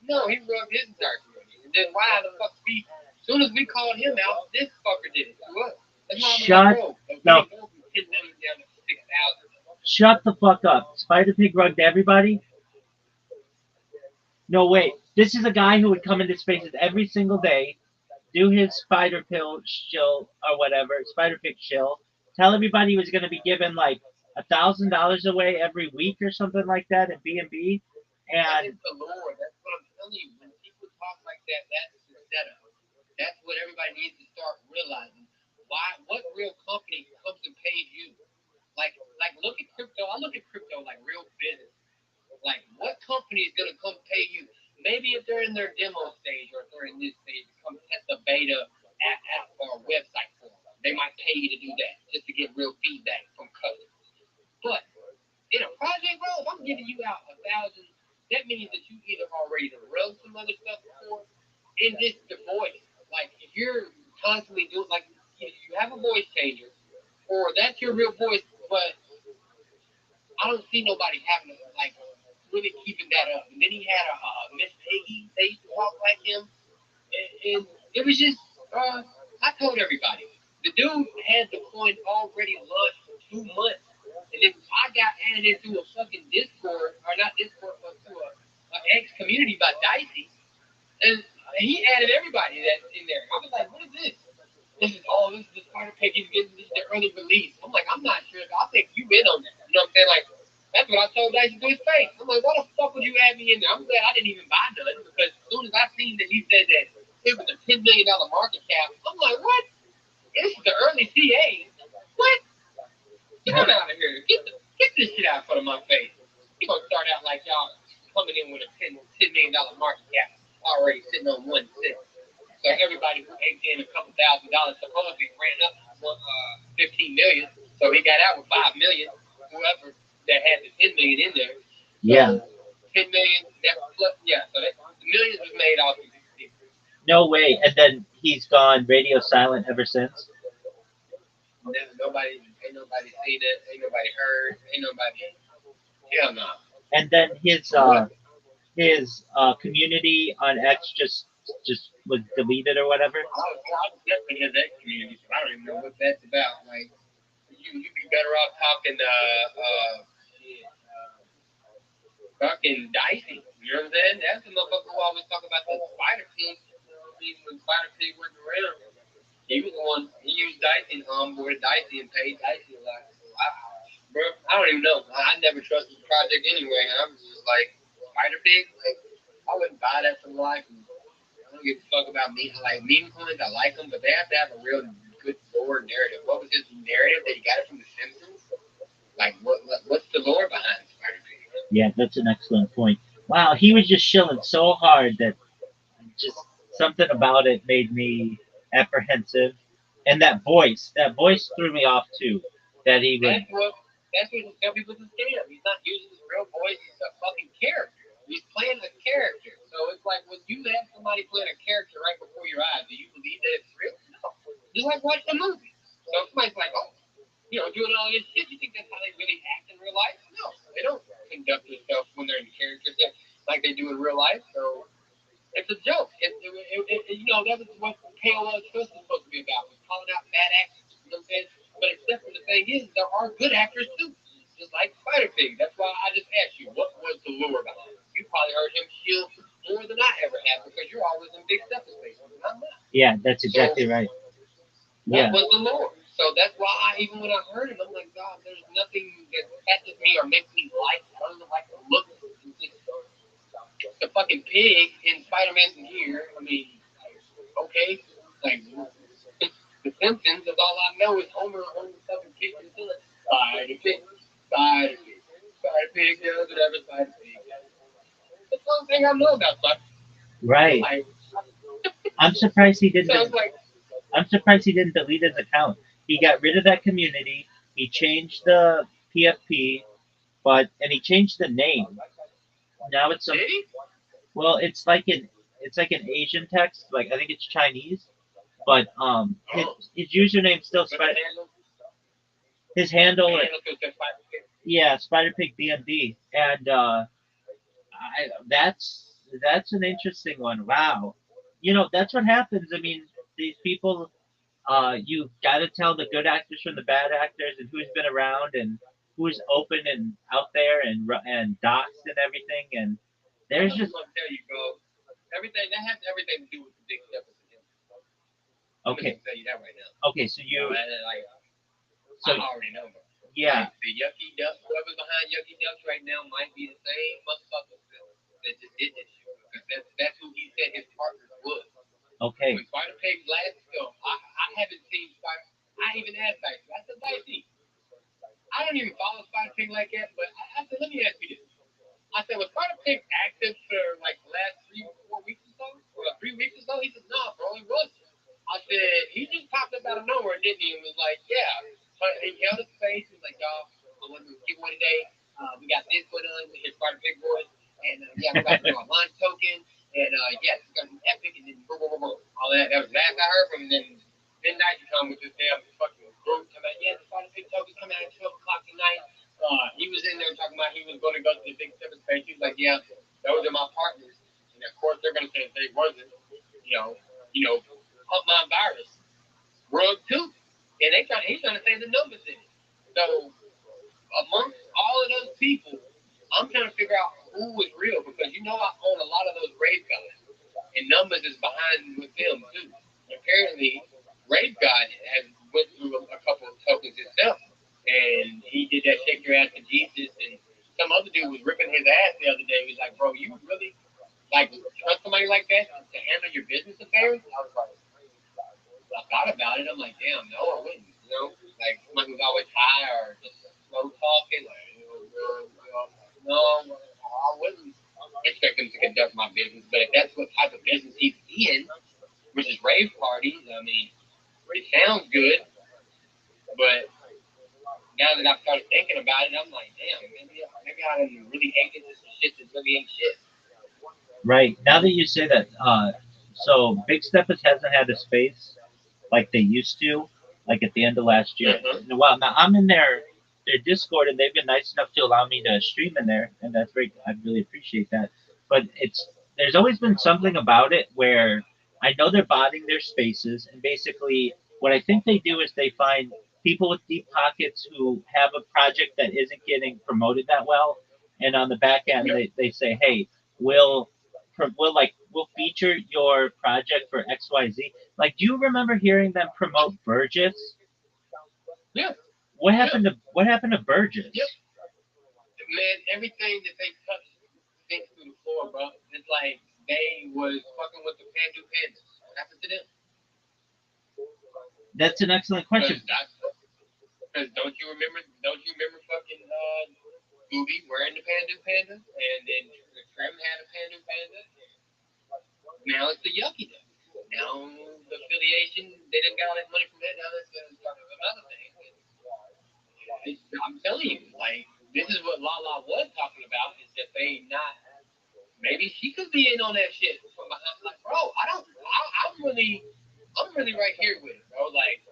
No, he rubbed his entire community. And then why the fuck as soon as we called him out, this fucker did it to us. Shut the fuck up. Spider Pig rugged everybody? No, wait. This is a guy who would come into spaces every single day, do his spider pill shill or whatever, Spider Pig shill, tell everybody he was going to be giving like $1,000 away every week or something like that at B&B. And that's the Lord. That's what I'm telling you. When people talk like that, that's the setup. That's what everybody needs to start realizing. What real company comes and pays you? Like look at crypto. I look at crypto like real business. Like, what company is going to come pay you? Maybe if they're in their demo stage or if they're in this stage, come test a beta app or website for them. They might pay you to do that just to get real feedback from customers. But in a project, bro, if I'm giving you out 1,000, that means that you either already wrote some other stuff before, and just the voice. Like, if you're constantly doing, like, you have a voice changer, or that's your real voice, but I don't see nobody having like really keeping that up. And then he had a Miss Piggy. They used to talk like him, and it was just. I told everybody the dude had the coin already launched for 2 months, and then I got added into a fucking Discord, or not Discord, but to a X community by Dicey, and he added everybody that's in there. I was like, what is this? This is the Spider Pig. He's getting this is the early release. I'm like, I'm not sure. I'll take you in on that. You know what I'm saying? Like, that's what I told Dicey to his face. I'm like, why the fuck would you add me in there? I'm glad I didn't even buy none, because as soon as I seen that he said that it was a $10 million market cap, I'm like, what? This is the early CA. What? Get him out of here. Get this shit out in front of my face. He gonna start out like y'all coming in with a $10 million market cap already sitting on 1 cent. So everybody who ate in a couple $1,000 supposedly ran up 15 million. So he got out with 5 million. Whoever that had the 10 million in there. So yeah. 10 million. So the millions was made off of these people. No way. And then he's gone radio silent ever since. Ain't nobody seen it. Ain't nobody heard. Ain't nobody. Hell no. And then his community on X just was deleted or whatever. I was definitely in that community, so I don't even know what that's about. Like, you'd be better off talking fucking Dicey. You know what I'm saying? That's the motherfucker who always talk about the Spider Pig. Even when Spider Pig wasn't around, he was the one. He used Dicey and onboarded Dicey and paid Dicey a lot. So bro, I don't even know. I never trusted the project anyway. And I'm just like, Spider Pig? Like, I wouldn't buy that for life. I don't give a fuck about me. I like meme coins. I like them, but they have to have a real good lore narrative. What was his narrative that he got it from The Simpsons? Like, what's the lore behind Spider Pig? Yeah, that's an excellent point. Wow, he was just shilling so hard that just something about it made me apprehensive. And that voice threw me off too. That he would. That's what you tell people to scam. He's not using his real voice. He's a fucking character. He's playing a character. So it's like when you have somebody playing a character right before your eyes, do you believe that it's real? No. Just like watching a movie. So somebody's like, oh, doing all this shit, you think that's how they really act in real life? No. They don't conduct themselves when they're in character like they do in real life. So it's a joke. That was what KOL Trust is supposed to be about. Was calling out bad actors. You know what I'm saying? But except for the thing is, there are good actors too. Just like Spider Pig. That's why I just asked you, what was the lure behind it? You probably heard him shield more than I ever have because you're always in big step spaces and I'm not. Yeah, that's exactly right. Yeah. That was the lure. So that's why even when I heard him, I'm like, God, there's nothing that catches me or makes me like it. I don't even like the look of it. The fucking pig in Spider-Man's here. I mean, okay, like The Simpsons. That's all I know is Homer fucking pig and Spider Pig, Spider Pig, Spider Pig, whatever, Spider Pig. That's the only thing I know about Spider. Right. Like, I'm surprised he didn't. I'm surprised he didn't delete his account. He got rid of that community. He changed the PFP, and he changed the name. Now it's some. Well, it's like an Asian text. Like I think it's Chinese, but his username still Spider. His handle. Yeah, Spider Pig BMD, and that's an interesting one. Wow, that's what happens. I mean, these people. You've got to tell the good actors from the bad actors, and who's been around, and who's open and out there, and doxed and everything. And there's just. I'm tell you, bro. Everything that has everything to do with the big stuff. Okay. I'm tell you that right now. Okay, so you. I already know. Bro. Yeah. Like, the Yucky Ducks, whoever's behind Yucky Ducks right now might be the same motherfucker that just did this shit. Because that's who he said his partner was. Okay. When Spider Pig last film, I haven't seen Spider. I even asked Dicey. I said, Dicey, I don't even follow Spider Pig like that, but I said, let me ask you this. I said, was Spider Pig active for like the last 3-4 weeks or so? Or 3 weeks or so? He said, nah, bro, he wasn't. I said, he just popped up out of nowhere, didn't he? And was like, yeah. But he held his face. He was like, y'all, I want to give one today. We got this going on with his Spider Pig boys. And yeah, we got to do a launch token. And yes, it's going to be epic. And then boom, boom, boom, boom. All that. That was the last I heard from him. Then night you come with this damn fucking group. Come out, yeah, the Spider Pig token's coming out at 12 o'clock tonight. He was in there talking about he was going to go to the big seven space. He was like, yeah, those are my partners. And of course, they're going to say if they wasn't, Huntline Virus, World 2. And he's trying to say the numbers in it. So, amongst all of those people, I'm trying to figure out who is real because I own a lot of those Rave guys. And Numbers is behind with them, too. Apparently, Rave God has went through a couple of tokens himself. And he did that shake your ass to Jesus. And some other dude was ripping his ass the other day. He was like, bro, you really, trust somebody like that to handle your business affairs? I was like, I thought about it. I'm like, damn, no, I wouldn't. Like somebody who's always high or just slow talking. Like, no, I wouldn't expect him to conduct my business. But if that's what type of business he's in, which is rave parties, I mean, it sounds good. But now that I've started thinking about it, I'm like, damn, maybe I really hate this shit that really ain't shit. Right. Now that you say that, so Big Steppers hasn't had a space like they used to, like at the end of last year. Mm-hmm. Well, now I'm in there their Discord, and they've been nice enough to allow me to stream in there, and that's great. I really appreciate that. But there's always been something about it where I know they're botting their spaces, and basically what I think they do is they find people with deep pockets who have a project that isn't getting promoted that well, and on the back end they say, hey, we'll we'll feature your project for XYZ. Like, do you remember hearing them promote Burgess? Yeah. What happened to Burgess? Yep. Man, everything that they touched sinks through the floor, bro. It's like they was fucking with the Pandu Pandas. What happened to them? That's an excellent question. Because don't you remember fucking Gooby wearing the Pandu Panda, and then the Trim had a Pandu Panda. Now it's the Yucky Duck. Now the affiliation, they didn't get all that money from that. Now that's another thing. I'm telling you, like, this is what Lala was talking about, is that they not, maybe she could be in on that shit from behind. Like, bro, I'm really right here with it, bro. Like,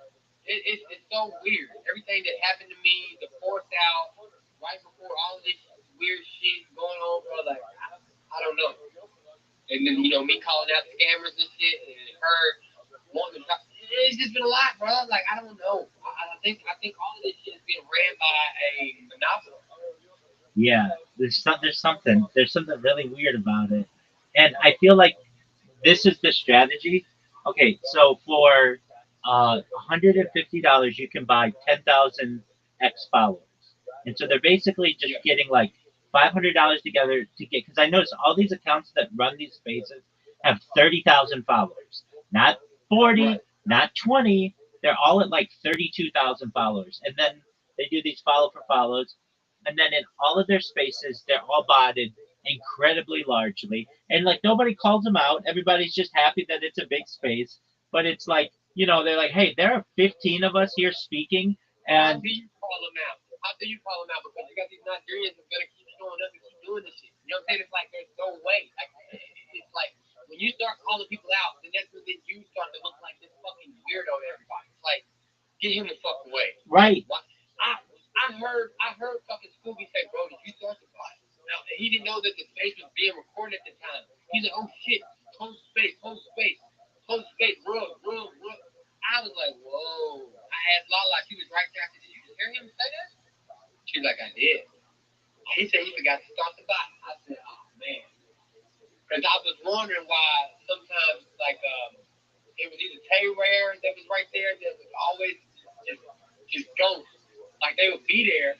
it's so weird. Everything that happened to me, the force out, right before all of this weird shit going on, bro, like, I don't know. And then, me calling out scammers and shit, and her wanting to talk. It's just been a lot, bro. Like, I don't know. I think all of this shit is being ran by a monopoly. Yeah, there's something really weird about it, and I feel like this is the strategy. Okay, so for $150, you can buy 10,000 X followers, and so they're basically just getting like $500 together to get. Because I notice all these accounts that run these spaces have 30,000 followers, not 40, Right. not 20. They're all at like 32,000 followers, and then they do these follow for follows, and then in all of their spaces, they're all botted incredibly largely, and like nobody calls them out. Everybody's just happy that it's a big space, but it's like, they're like, hey, there are 15 of us here speaking, How and do you call them out? Because you got these Nigerians that are gonna keep showing up and keep doing this shit. You know what I'm saying? It's like there's no way. Like, it's like when you start calling people out, then that's when you start to look like this fucking weirdo to everybody. It's like, get him the fuck away. right. I heard fucking Scooby say, bro, did you start the fight? Now, he didn't know that the space was being recorded at the time. He's like, oh shit, close space, rug. I was like, whoa. I asked Lala, she was right there. I said, did you hear him say that? She's like, I did. He said he forgot to start the bot. I said, oh man. Because I was wondering why sometimes, like, it was either Tay Rare that was right there that was always just ghost. Like, they would be there,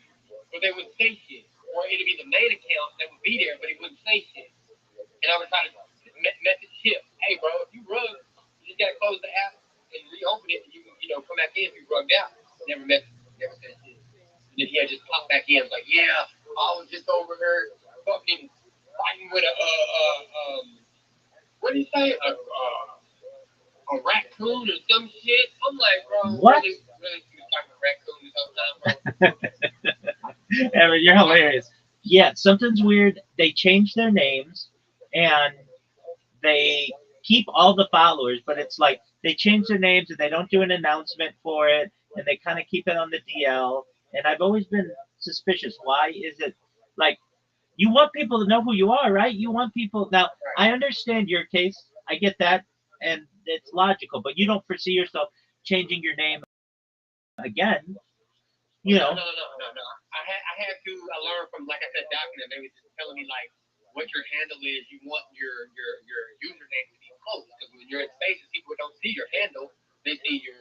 but they wouldn't say shit. Or it'd be the main account that would be there, but it wouldn't say shit. And I was trying to message Chip, hey, bro, if you rug, you just got to close the app and reopen it, and you come back in if you rugged out. Never said shit. And then he had just popped back in, like, yeah, I was just over here fucking fighting with what did he say? A raccoon or some shit. I'm like, bro, What? really he was talking to raccoon this whole time, bro. Evan, you're hilarious. Yeah, something's weird. They change their names, and they keep all the followers, but it's like they change their names and they don't do an announcement for it, and they kind of keep it on the DL. And I've always been suspicious. Why is it like you want people to know who you are, right? You want people. Now, I understand your case. I get that, and it's logical, but you don't foresee yourself changing your name again. No. I had to learn from, like I said, document. They were just telling me like what your handle is. You want your username to be close, because when you're in spaces, people don't see your handle. They see your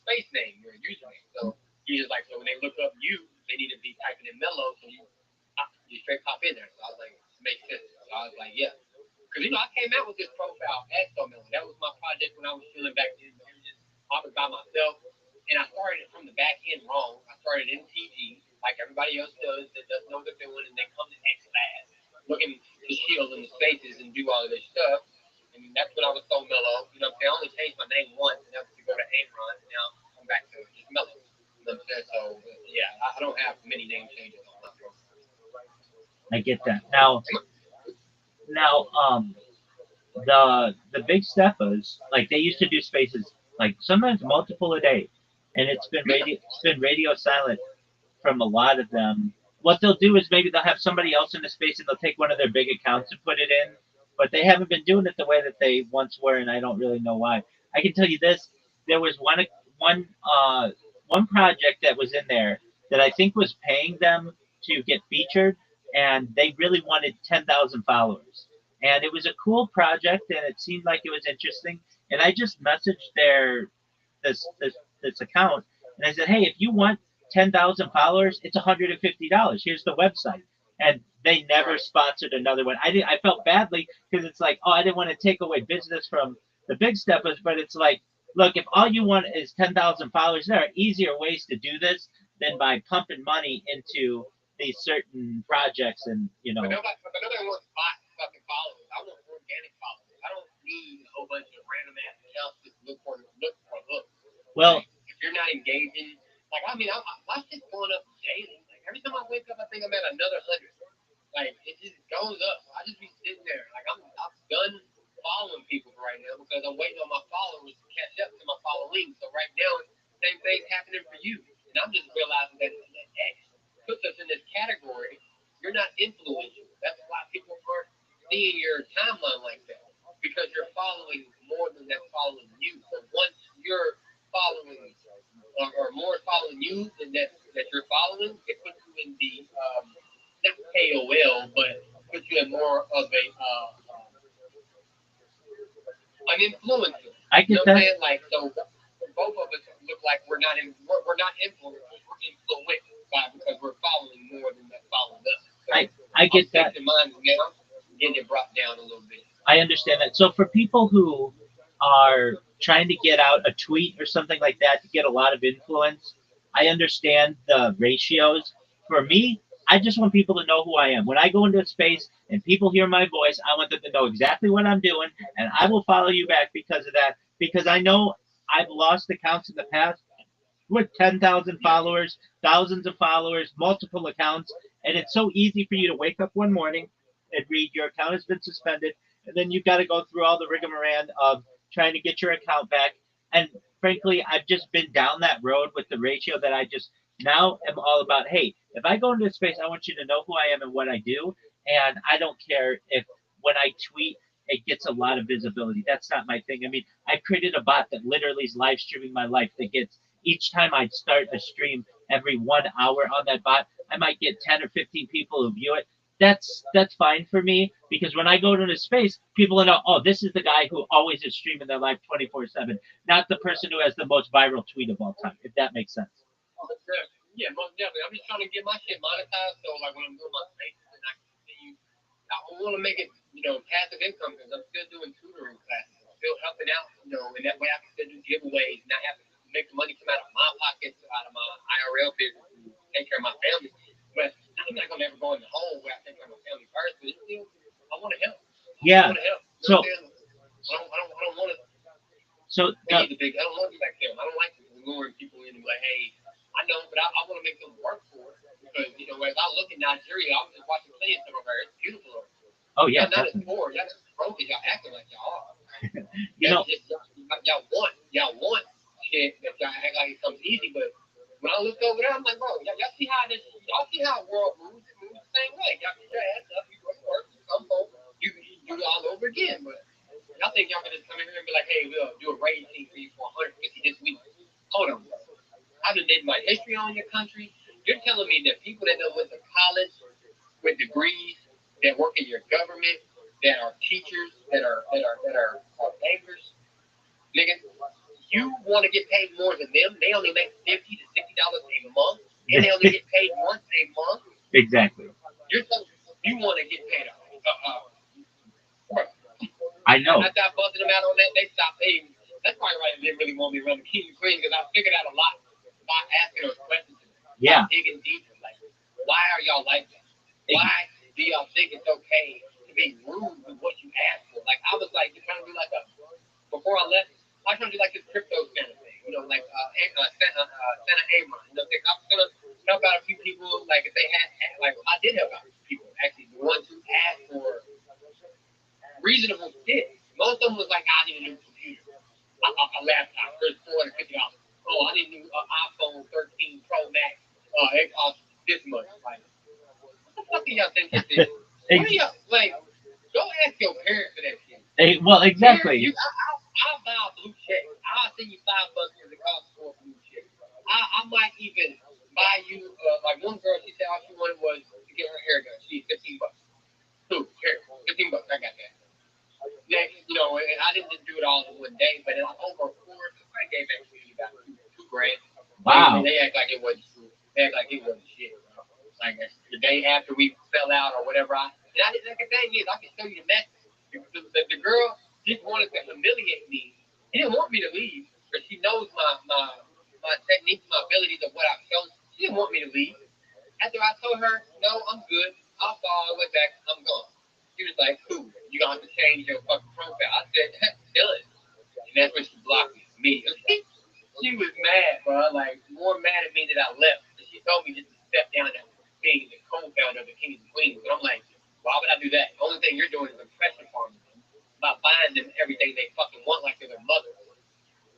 space name, your username. So he's just like, so when they look up you, they need to be typing in Mellow, so you straight pop in there. So I was like, makes sense. So I was like, yeah. Because, I came out with this profile at So Mellow. That was my project when I was feeling back then. I was by myself. And I started it from the back end wrong. I started in TG, like everybody else does that doesn't know what they're doing, and they come to X class looking to shield in the spaces and do all of this stuff. And that's when I was So Mellow. You know what I'm saying? I only changed my name once, and that was to go to Amron, and now I'm back to just Mellow. You know what I'm saying? So, yeah, I don't have many name changes on my profile. I get that. Now, the big steppers, like they used to do spaces like sometimes multiple a day, and it's been radio silent from a lot of them. What they'll do is maybe they'll have somebody else in the space and they'll take one of their big accounts and put it in, but they haven't been doing it the way that they once were, and I don't really know why. I can tell you this: there was one one project that was in there that I think was paying them to get featured, and they really wanted 10,000 followers. And it was a cool project, and it seemed like it was interesting. And I just messaged this this this account, and I said, "Hey, if you want 10,000 followers, it's $150. Here's the website." And they never sponsored another one. I felt badly because it's like, oh, I didn't want to take away business from the big steppers, but it's like, look, if all you want is 10,000 followers, there are easier ways to do this than by pumping money into these certain projects, and But nobody wants fucking followers. I want organic followers. I don't need a whole bunch of random ass accounts just look for. Well, like, if you're not engaging, like I mean, my shit's going up daily. Like every time I wake up, I think I'm at another 100. Like it just goes up. I just be sitting there. Like I'm done following people right now because I'm waiting on my followers to catch up to my following. So right now, same thing's happening for you, and I'm just realizing that X puts us in this category. You're not influential. That's why people aren't seeing your timeline like that because you're following more than that's following you. So once you're following or more following you than that you're following, it puts you in the not KOL, but puts you in more of a an influencer. I get You know what I'm that. saying? Like so, both of us look like we're not influencers. We're influenced by because we're following more than that following us. So I get that. Mine now, getting it brought down a little bit. I understand that. So for people who are trying to get out a tweet or something like that to get a lot of influence, I understand the ratios. For me, I just want people to know who I am. When I go into a space and people hear my voice, I want them to know exactly what I'm doing, and I will follow you back because of that. Because I know I've lost accounts in the past with 10,000 followers, thousands of followers, multiple accounts, and it's so easy for you to wake up one morning and read your account has been suspended, and then you've got to go through all the rigmarole of trying to get your account back. And frankly, I've just been down that road with the ratio that I just now am all about. Hey, if I go into a space, I want you to know who I am and what I do, and I don't care if when I tweet it gets a lot of visibility. That's not my thing. I mean, I created a bot that literally is live streaming my life that gets each time I start a stream every 1 hour on that bot, I might get 10 or 15 people who view it. That's fine for me because when I go to the space, people will know, oh, this is the guy who always is streaming their life 24/7, not the person who has the most viral tweet of all time, if that makes sense. Yeah, most definitely. I'm just trying to get my shit monetized, so like when I'm doing my spaces and I can continue, I want to make it, passive income because I'm still doing tutoring classes. I'm still helping out, and that way I can still do giveaways and not have to make the money come out of my pockets, out of my IRL business, and take care of my family. But I'm not gonna ever go in the hole where I take care of my family first. But it's still, I want to help. Yeah. I want to help. So. I don't want to. So. I don't want to be like them. I don't like luring people in and be like, hey. I know, but I want to make them work for it because as I look at Nigeria, I was just watching players over there. It's beautiful. Oh yeah, y'all not as poor. Y'all just broke. Y'all acting like y'all are. y'all want shit that y'all act like it comes easy, but when I look over there, I'm like, bro, y'all see how the world moves? It moves the same way. Y'all get your ass up, you go to work, you come home, you do it all over again. But y'all think y'all can just come in here and be like, hey, we'll do a raise increase for 150 this week. Hold on, bro. I've been dating my history on your country. You're telling me that people that went to college with degrees, that work in your government, that are teachers, that are bankers, nigga, you want to get paid more than them? They only make $50 to $60 a month, and they only get paid once a month. Exactly. You want to get paid I know. After I busted them out on that, they stopped paying. That's probably why they didn't really want me to run the King and Queen because I figured out a lot by asking those questions. Yeah. Digging deeper. Like, why are y'all like that? Why do y'all think it's okay to be rude with what you ask for? Like, I was like, you're trying to do like before I left, I was trying to do like this crypto Santa thing. Like Santa Abram. I was going to help out a few people. Like, if they had, like, I did help out people, actually, the ones who asked for reasonable shit. Most of them was like, I need a new computer. A laptop for $450. Oh, I need a new iPhone 13 Pro Max. It costs What are you like? Go ask your parents for that shit. Well, exactly. I'll buy a blue check. I'll send you $5 for the cost for a blue check. I might even buy you like one girl. She said all she wanted was to get her hair done. She needs $15. Boom, here, $15. I got that. Next, and I didn't just do it all in one day, but in over a course, I gave that to you about two grand. Wow. They act like it wasn't true. They act like it wasn't shit, bro. Like the day after we fell out or whatever, I didn't. Like the thing is, I can show you the message. The girl just wanted to humiliate me. She didn't want me to leave because she knows my techniques, my abilities of what I've shown. She didn't want me to leave. After I told her, no, I'm good. I'll fall all the way back. I'm gone. She was like, cool. You gonna have to change your fucking profile. I said, tell it. And that's when she blocked me immediately. She was mad, bro. Like more mad at me that I left. And she told me just to step down as being the co-founder of the Kings and Queens. But I'm like, why would I do that? The only thing you're doing is impression farming them by buying them everything they fucking want like they're their mother.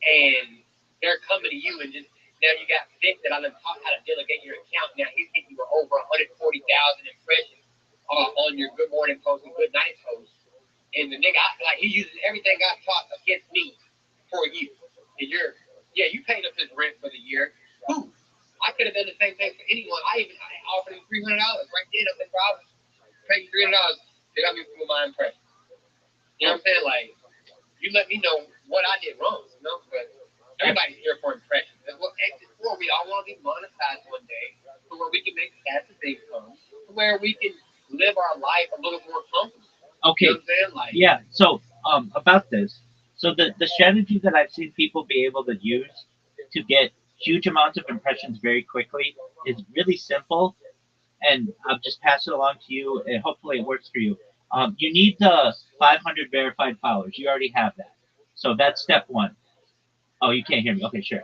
And they're coming to you and just now you got Vic that I done taught how to delegate your account. Now he's hitting you with over 140,000 impressions on your good morning post and good night post. And the nigga, he uses everything I taught against me for you. And you paid up his rent for the year. Who? I could have done the same thing for anyone. I offered him $300 right then up in Providence. Paid $300. They got me for my impression. You know what I'm saying? Like, you let me know what I did wrong, but everybody's here for impressions. Before we all want to be monetized one day, to where we can make passive income, to where we can live our life a little more comfortable. Okay. You know what I'm saying? Like, yeah. So about this, so the strategy that I've seen people be able to use to get huge amounts of impressions very quickly is really simple, and I'll just pass it along to you, and hopefully it works for you. You need the 500 verified followers. You already have that, so that's step one. Oh, you can't hear me. Okay, sure.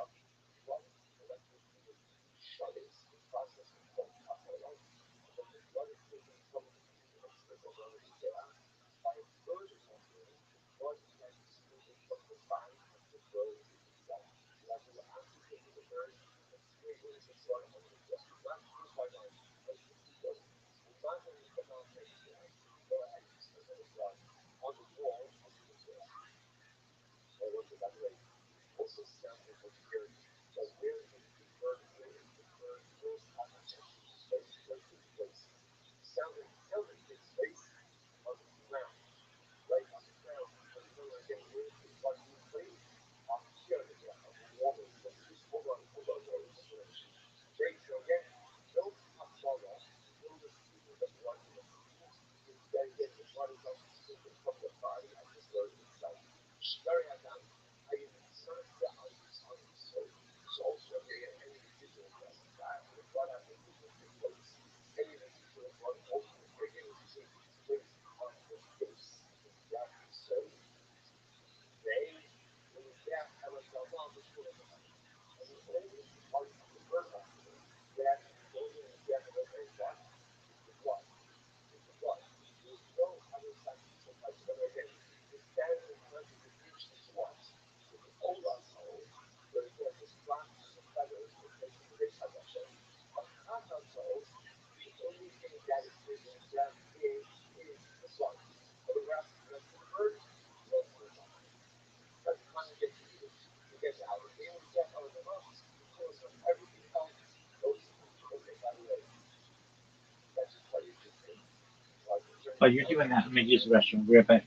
But you're doing that. Let me use the restroom. Be right back.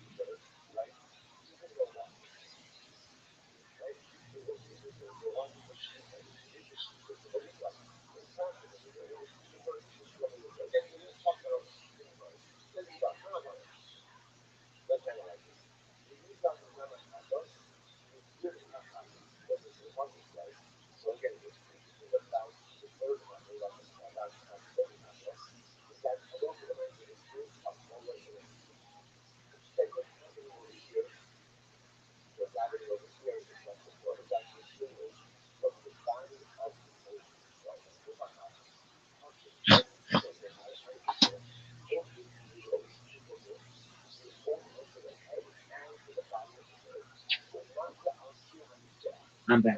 I'm back.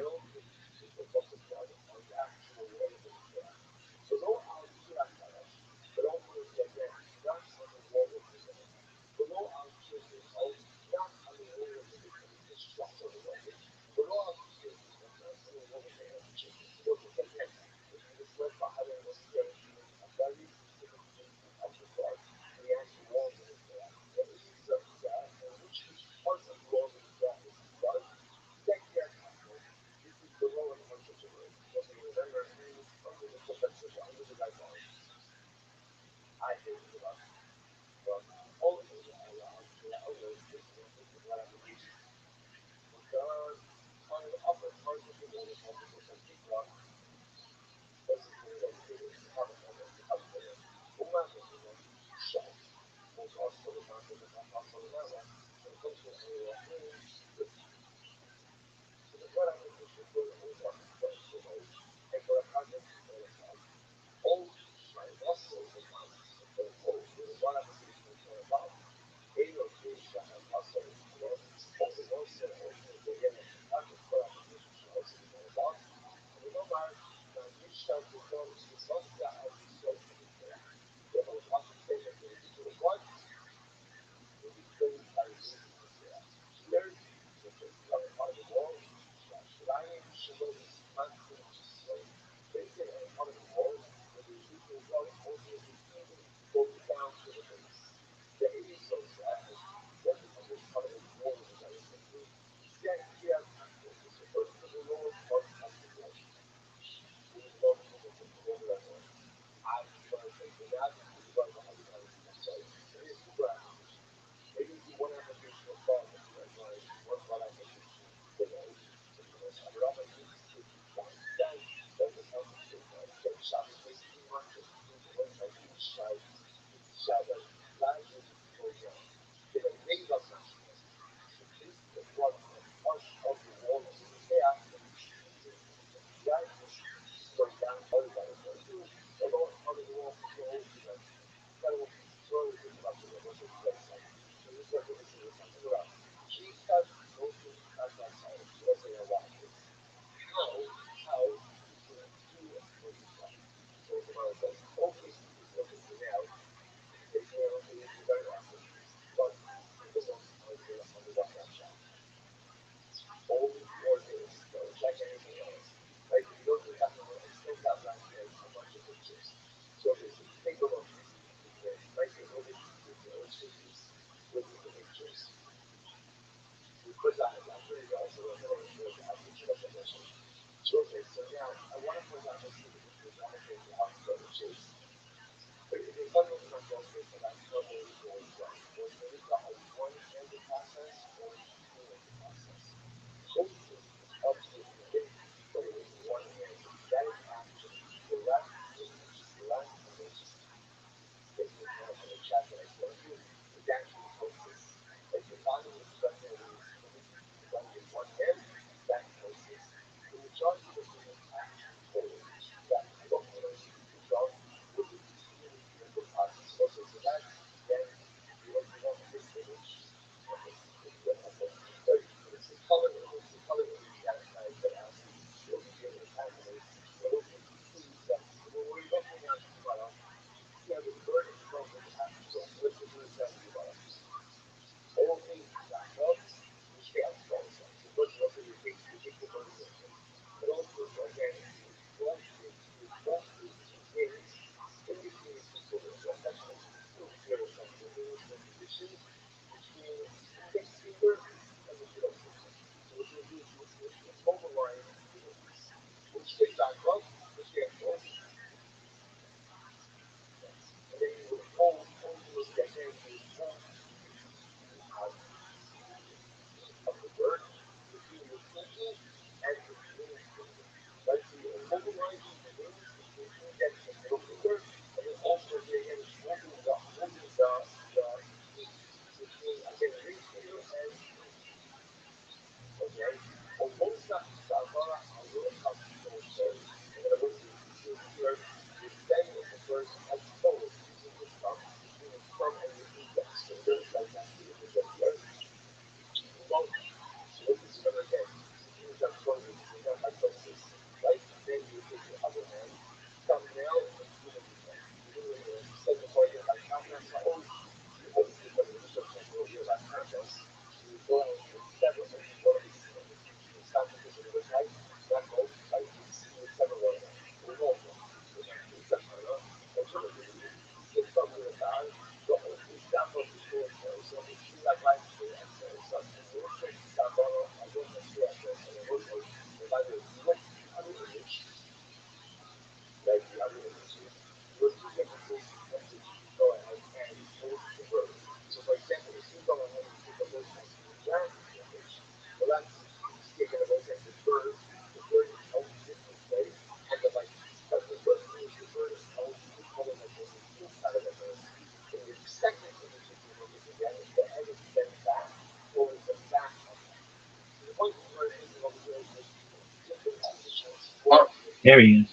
There he is.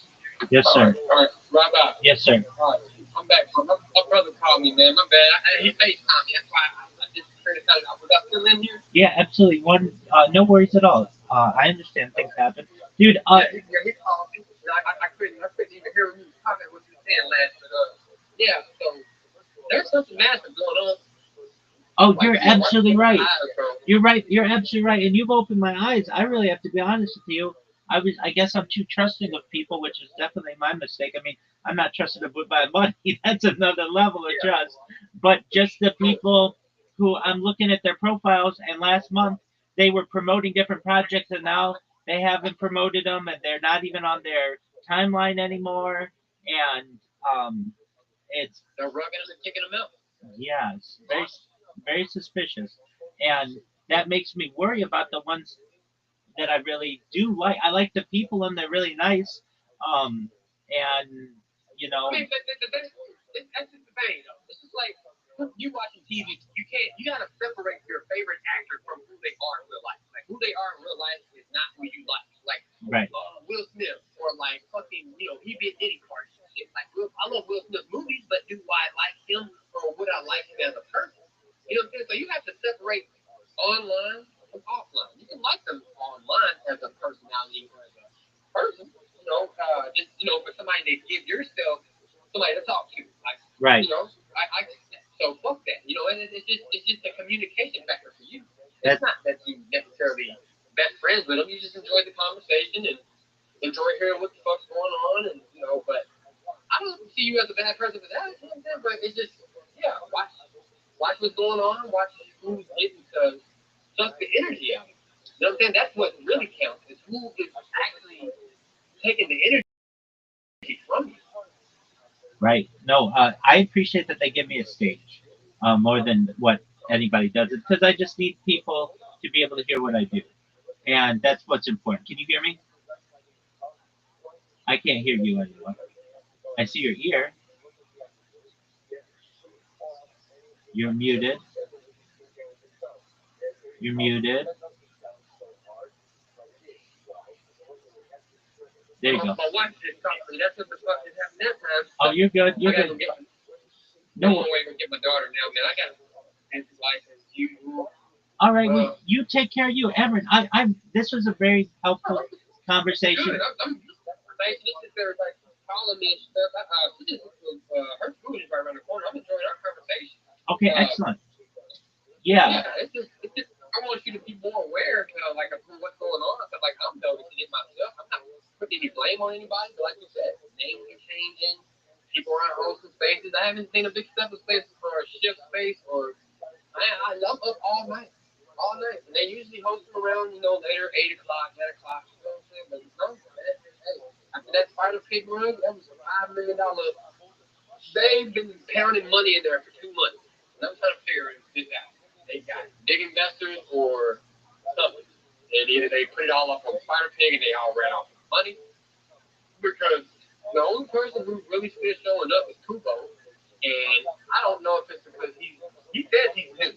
Yes, sir. All right, Rabbi. Yes, sir. All right, I'm back. My brother called me, man. My bad. He FaceTimed me. That's why I just criticized. Was I still in here? Yeah, absolutely. No worries at all. I understand things happen, dude. He called me. I couldn't even hear what he was talking, what he was saying last. But yeah. So there's something massive going on. Oh, you're absolutely right. You're right. You're absolutely right. And you've opened my eyes. I really have to be honest with you. I guess I'm too trusting of people, which is definitely my mistake. I mean, I'm not trusting them with my money. That's another level of trust. But just the people who I'm looking at their profiles, and last month they were promoting different projects, and now they haven't promoted them, and they're not even on their timeline anymore. And it's they're rugging them and kicking them out. yeah, it's very suspicious, and that makes me worry about the ones that I really do like. I like the people, and they're really nice. And you know, I mean, that's just the thing, though. It's just like you watching TV. You gotta separate your favorite actor from who they are in real life. Like who they are in real life is not who you like. Like right. Will Smith or like fucking, he be an Diddy party shit. Like I love Will Smith movies, but do I like him or would I like him as a person? You know what I'm saying? So you have to separate online from offline. You can like them online as a personality or as a person. For somebody to give yourself somebody to talk to. Like right. So fuck that. And it's just a communication factor for you. It's not that you necessarily best friends with them. You just enjoy the conversation and enjoy hearing what the fuck's going on, and but I don't see you as a bad person for that. You know what I'm saying? But it's just watch what's going on, watch who's getting to suck the energy out. You know what I'm saying? That's what really counts, is who is actually taking the energy from you. Right. No, I appreciate that they give me a stage more than what anybody does, because I just need people to be able to hear what I do, and that's what's important. Can you hear me? I can't hear you anymore. I see your ear. You're muted. You're muted. There you go. My wife just talked to me. That's what the fuck is happening that time. Oh, you're good. You're good. No way to get my daughter now, man. I got a license. All right, well, you take care of you, Everett. This was a very helpful conversation. Good. I'm this is their like calling me and stuff. Her food is right around the corner. I'm enjoying our conversation. Okay, excellent. Yeah. It's just I want you to be more aware, of what's going on. Cause like I'm noticing it myself. I'm not putting any blame on anybody, but like you said, names are changing. People are hosting spaces. I haven't seen a big step of space for a shift space or. I love up all night. And they usually host them around, later, 8 o'clock, 9 o'clock, you know what I'm saying? But no, man, hey, after that Spider Pig run, that was a $5 million. They've been pounding money in there for 2 months. And I'm trying to figure this out. They got big investors or something. And either they put it all up on Spider Pig and they all ran off with money. Because the only person who's really still showing up is Kubo. And I don't know if it's because he says he's new.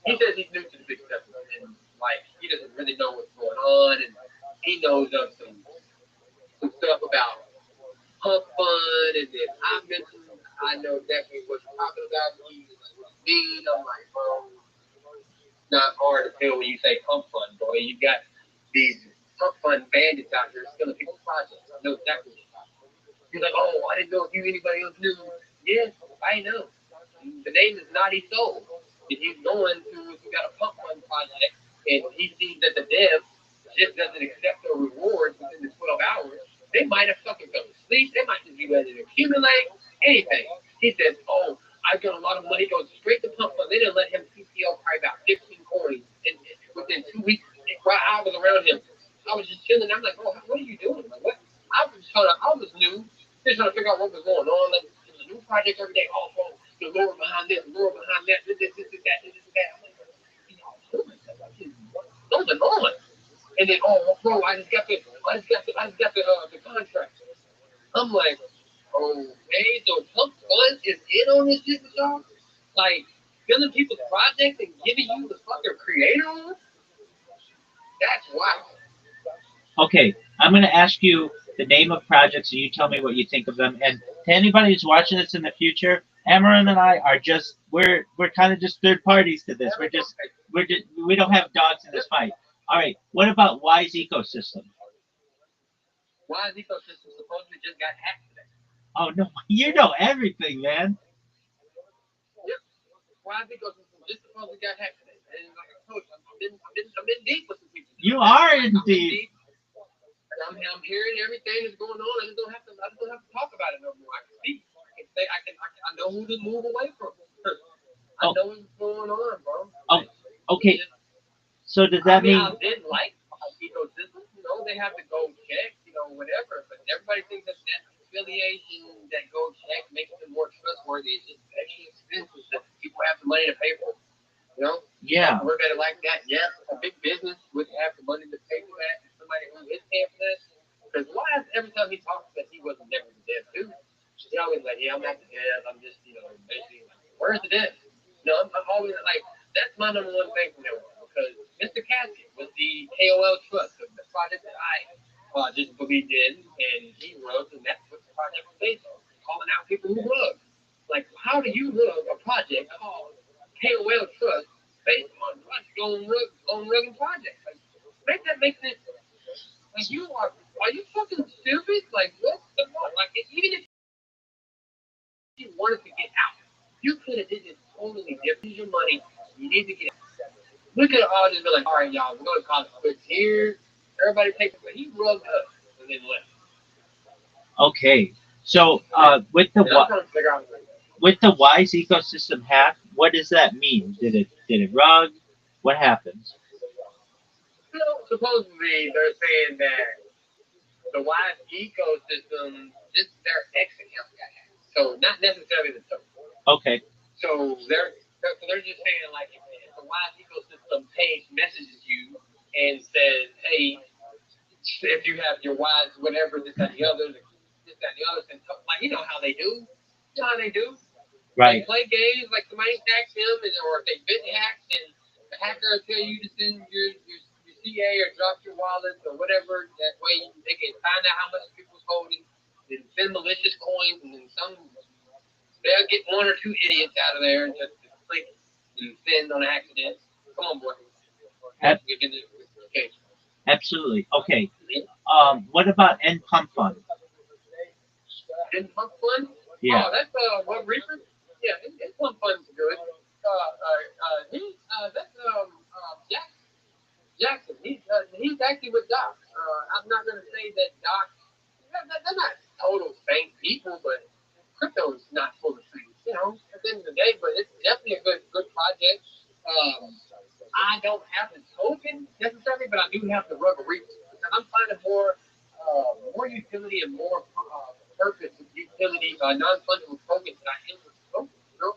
He says he's new to the big stuff, and he doesn't really know what's going on, and he knows of some stuff about pump fun, and then I know exactly what you're talking about. He's mean. I'm like, bro, it's not hard to tell when you say pump fun, boy. You got these pump fun bandits out here stealing people's projects. I know exactly what you're talking about. He's like, oh, I didn't know if anybody else knew. Yes, I know. The name is Naughty Soul. And he's going to, if you got a pump fund project, and he sees that the dev just doesn't accept their rewards within the 12 hours, they might have fucking fell asleep. They might just be ready to accumulate anything. He says, oh, I got a lot of money. He goes straight to pump fund. They didn't let him PTO probably about 15 coins within 2 weeks. I was around him. I was just chilling. I'm like, oh, what are you doing? Like, what? I was new. Just trying to figure out what was going on. Like, there's a new project every day. Oh, the lure behind this, lure behind that, this, that. I'm like, those are on. And then, oh, bro, I just got the contract. I'm like, okay, so Pump Fun is in on this shit with y'all? Like, filling people's projects and giving you the fucking creator on? That's wild. Okay, I'm going to ask you the name of projects, and you tell me what you think of them. And to anybody who's watching this in the future, Amaran and I are just we're kind of just third parties to this. We don't have dogs in this fight. All right. What about Wise Ecosystem? Wise Ecosystem supposedly just got hacked today. Oh no, you know everything, man. Yep. Wise Ecosystem just supposedly got hacked today. And like I told you, I'm in deep with some people. You are indeed. I'm hearing everything that's going on. I just don't have to talk about it no more. I can speak. I can say I know who to move away from. I know what's going on, bro. Oh, okay. So does that mean? I didn't like ecosystem. You know, they have to go check, you know, whatever. But everybody thinks that affiliation, that go check, makes them more trustworthy. It's just extra expenses that people have the money to pay for. You know? Yeah. Look at it like that. Yeah, a big business would have the money to pay for that. Somebody who is paying for that. Because why every time he talks that he wasn't never the dev too? He always like, yeah, I'm not the dev. I'm just, you know, basically like, where's the dev? You know, I'm always like, that's my number one thing from him. Because Mr. Cassie was the KOL trust of the project that I just believed in, and he runs, and that's what the project was based on. Calling out people who rug. Like, how do you rug a project called KOL trust based on rugging projects? Like, make that make sense. Like, are you fucking stupid? Like, what's the point? Like, even if you wanted to get out, you could have did it totally different. Use your money. You need to get out. We could have all just been like, all right, y'all, we're going to call it quits here. Everybody take it. But he rubbed us and then left. Okay. So with the Wise Ecosystem hack, what does that mean? Did it rug? What happens? You know, supposedly they're saying that the Wise Ecosystem, just their X account got hacked. So not necessarily the token. Okay. So they're just saying like if the Wise Ecosystem page messages you and says, hey, if you have your Wise whatever, this that and the other, and like you know how they do. You know how they do. Right. They play games like somebody hacks them, or if they've been hacked, and the hacker will tell you to send your CA or drop your wallet or whatever. That way they can find out how much people's holding, and send malicious coins, and then they'll get one or two idiots out of there and just click and send on accident. Come on, boy. Okay. Absolutely. Okay. What about End Pump Fund? End Pump Fund? Yeah. Oh, that's what Reaper? Yeah, End Pump Fund's good. That's Jackson. He's actually with Doc. I'm not gonna say that Doc. They're not total saint people, but crypto is not full of saints. You know, at the end of the day, but it's definitely a good project. I don't have the token necessarily, but I do have the rubber reaper because I'm finding more utility and more purpose with utility non-fungible tokens that I am with tokens. You know?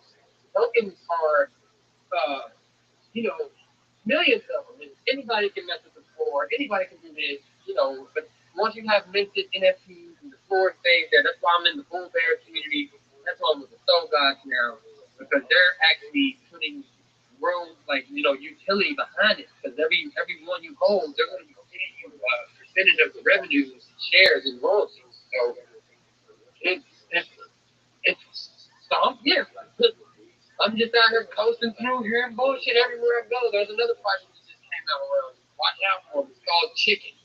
Tokens are millions of them, and anybody can mess with the floor. Anybody can do this, you know. But once you have minted NFTs and the floor stays there, that's why I'm in the Bull Bear community. That's why I'm with the Soul Gods now, because they're actually putting utility behind it. Because every one you hold, they're going to be paying you a percentage of the revenues, shares, and royalties. So yeah. I'm just out here coasting through, hearing bullshit everywhere I go. There's another project that just came out around. Watch out for them. It's called Chicken.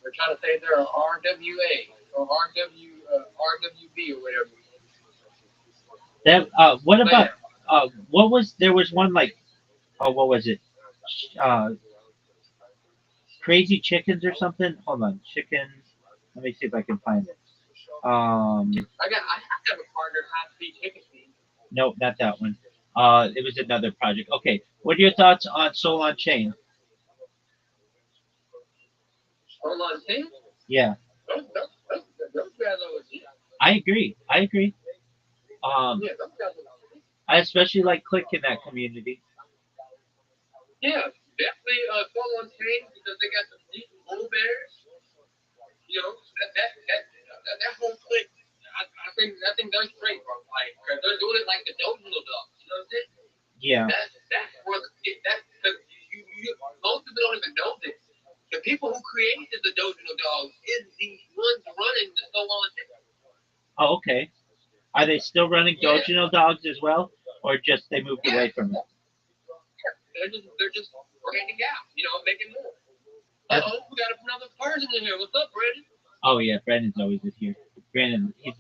They're trying to say they're an RWA or RWB or whatever. That what about there was one like what was it? Crazy Chickens or something? Hold on, chickens. Let me see if I can find it. I have a partner, High Speed Chicken Feed. Nope, not that one. It was another project. Okay, what are your thoughts on Soul on Chain? Soul on Chain? Yeah. Those guys are legit. I agree. I especially like Click in that community. Yeah, definitely Soul on Chain because they got some deep bull bears. You know, that whole Click. I think they're straight, bro. Like they're doing it like the Dojo Dogs. You know what I'm saying? Yeah. That's what most people don't even know this. The people who created the Dojo Dogs is the ones running the so on. Oh, okay. Are they still running Yeah. Dojino dogs as well, or just they moved away from it? They're just branding out, making more. That's- We got another person in here. What's up, Brandon? Oh yeah, Brandon's always in here. Brandon, he's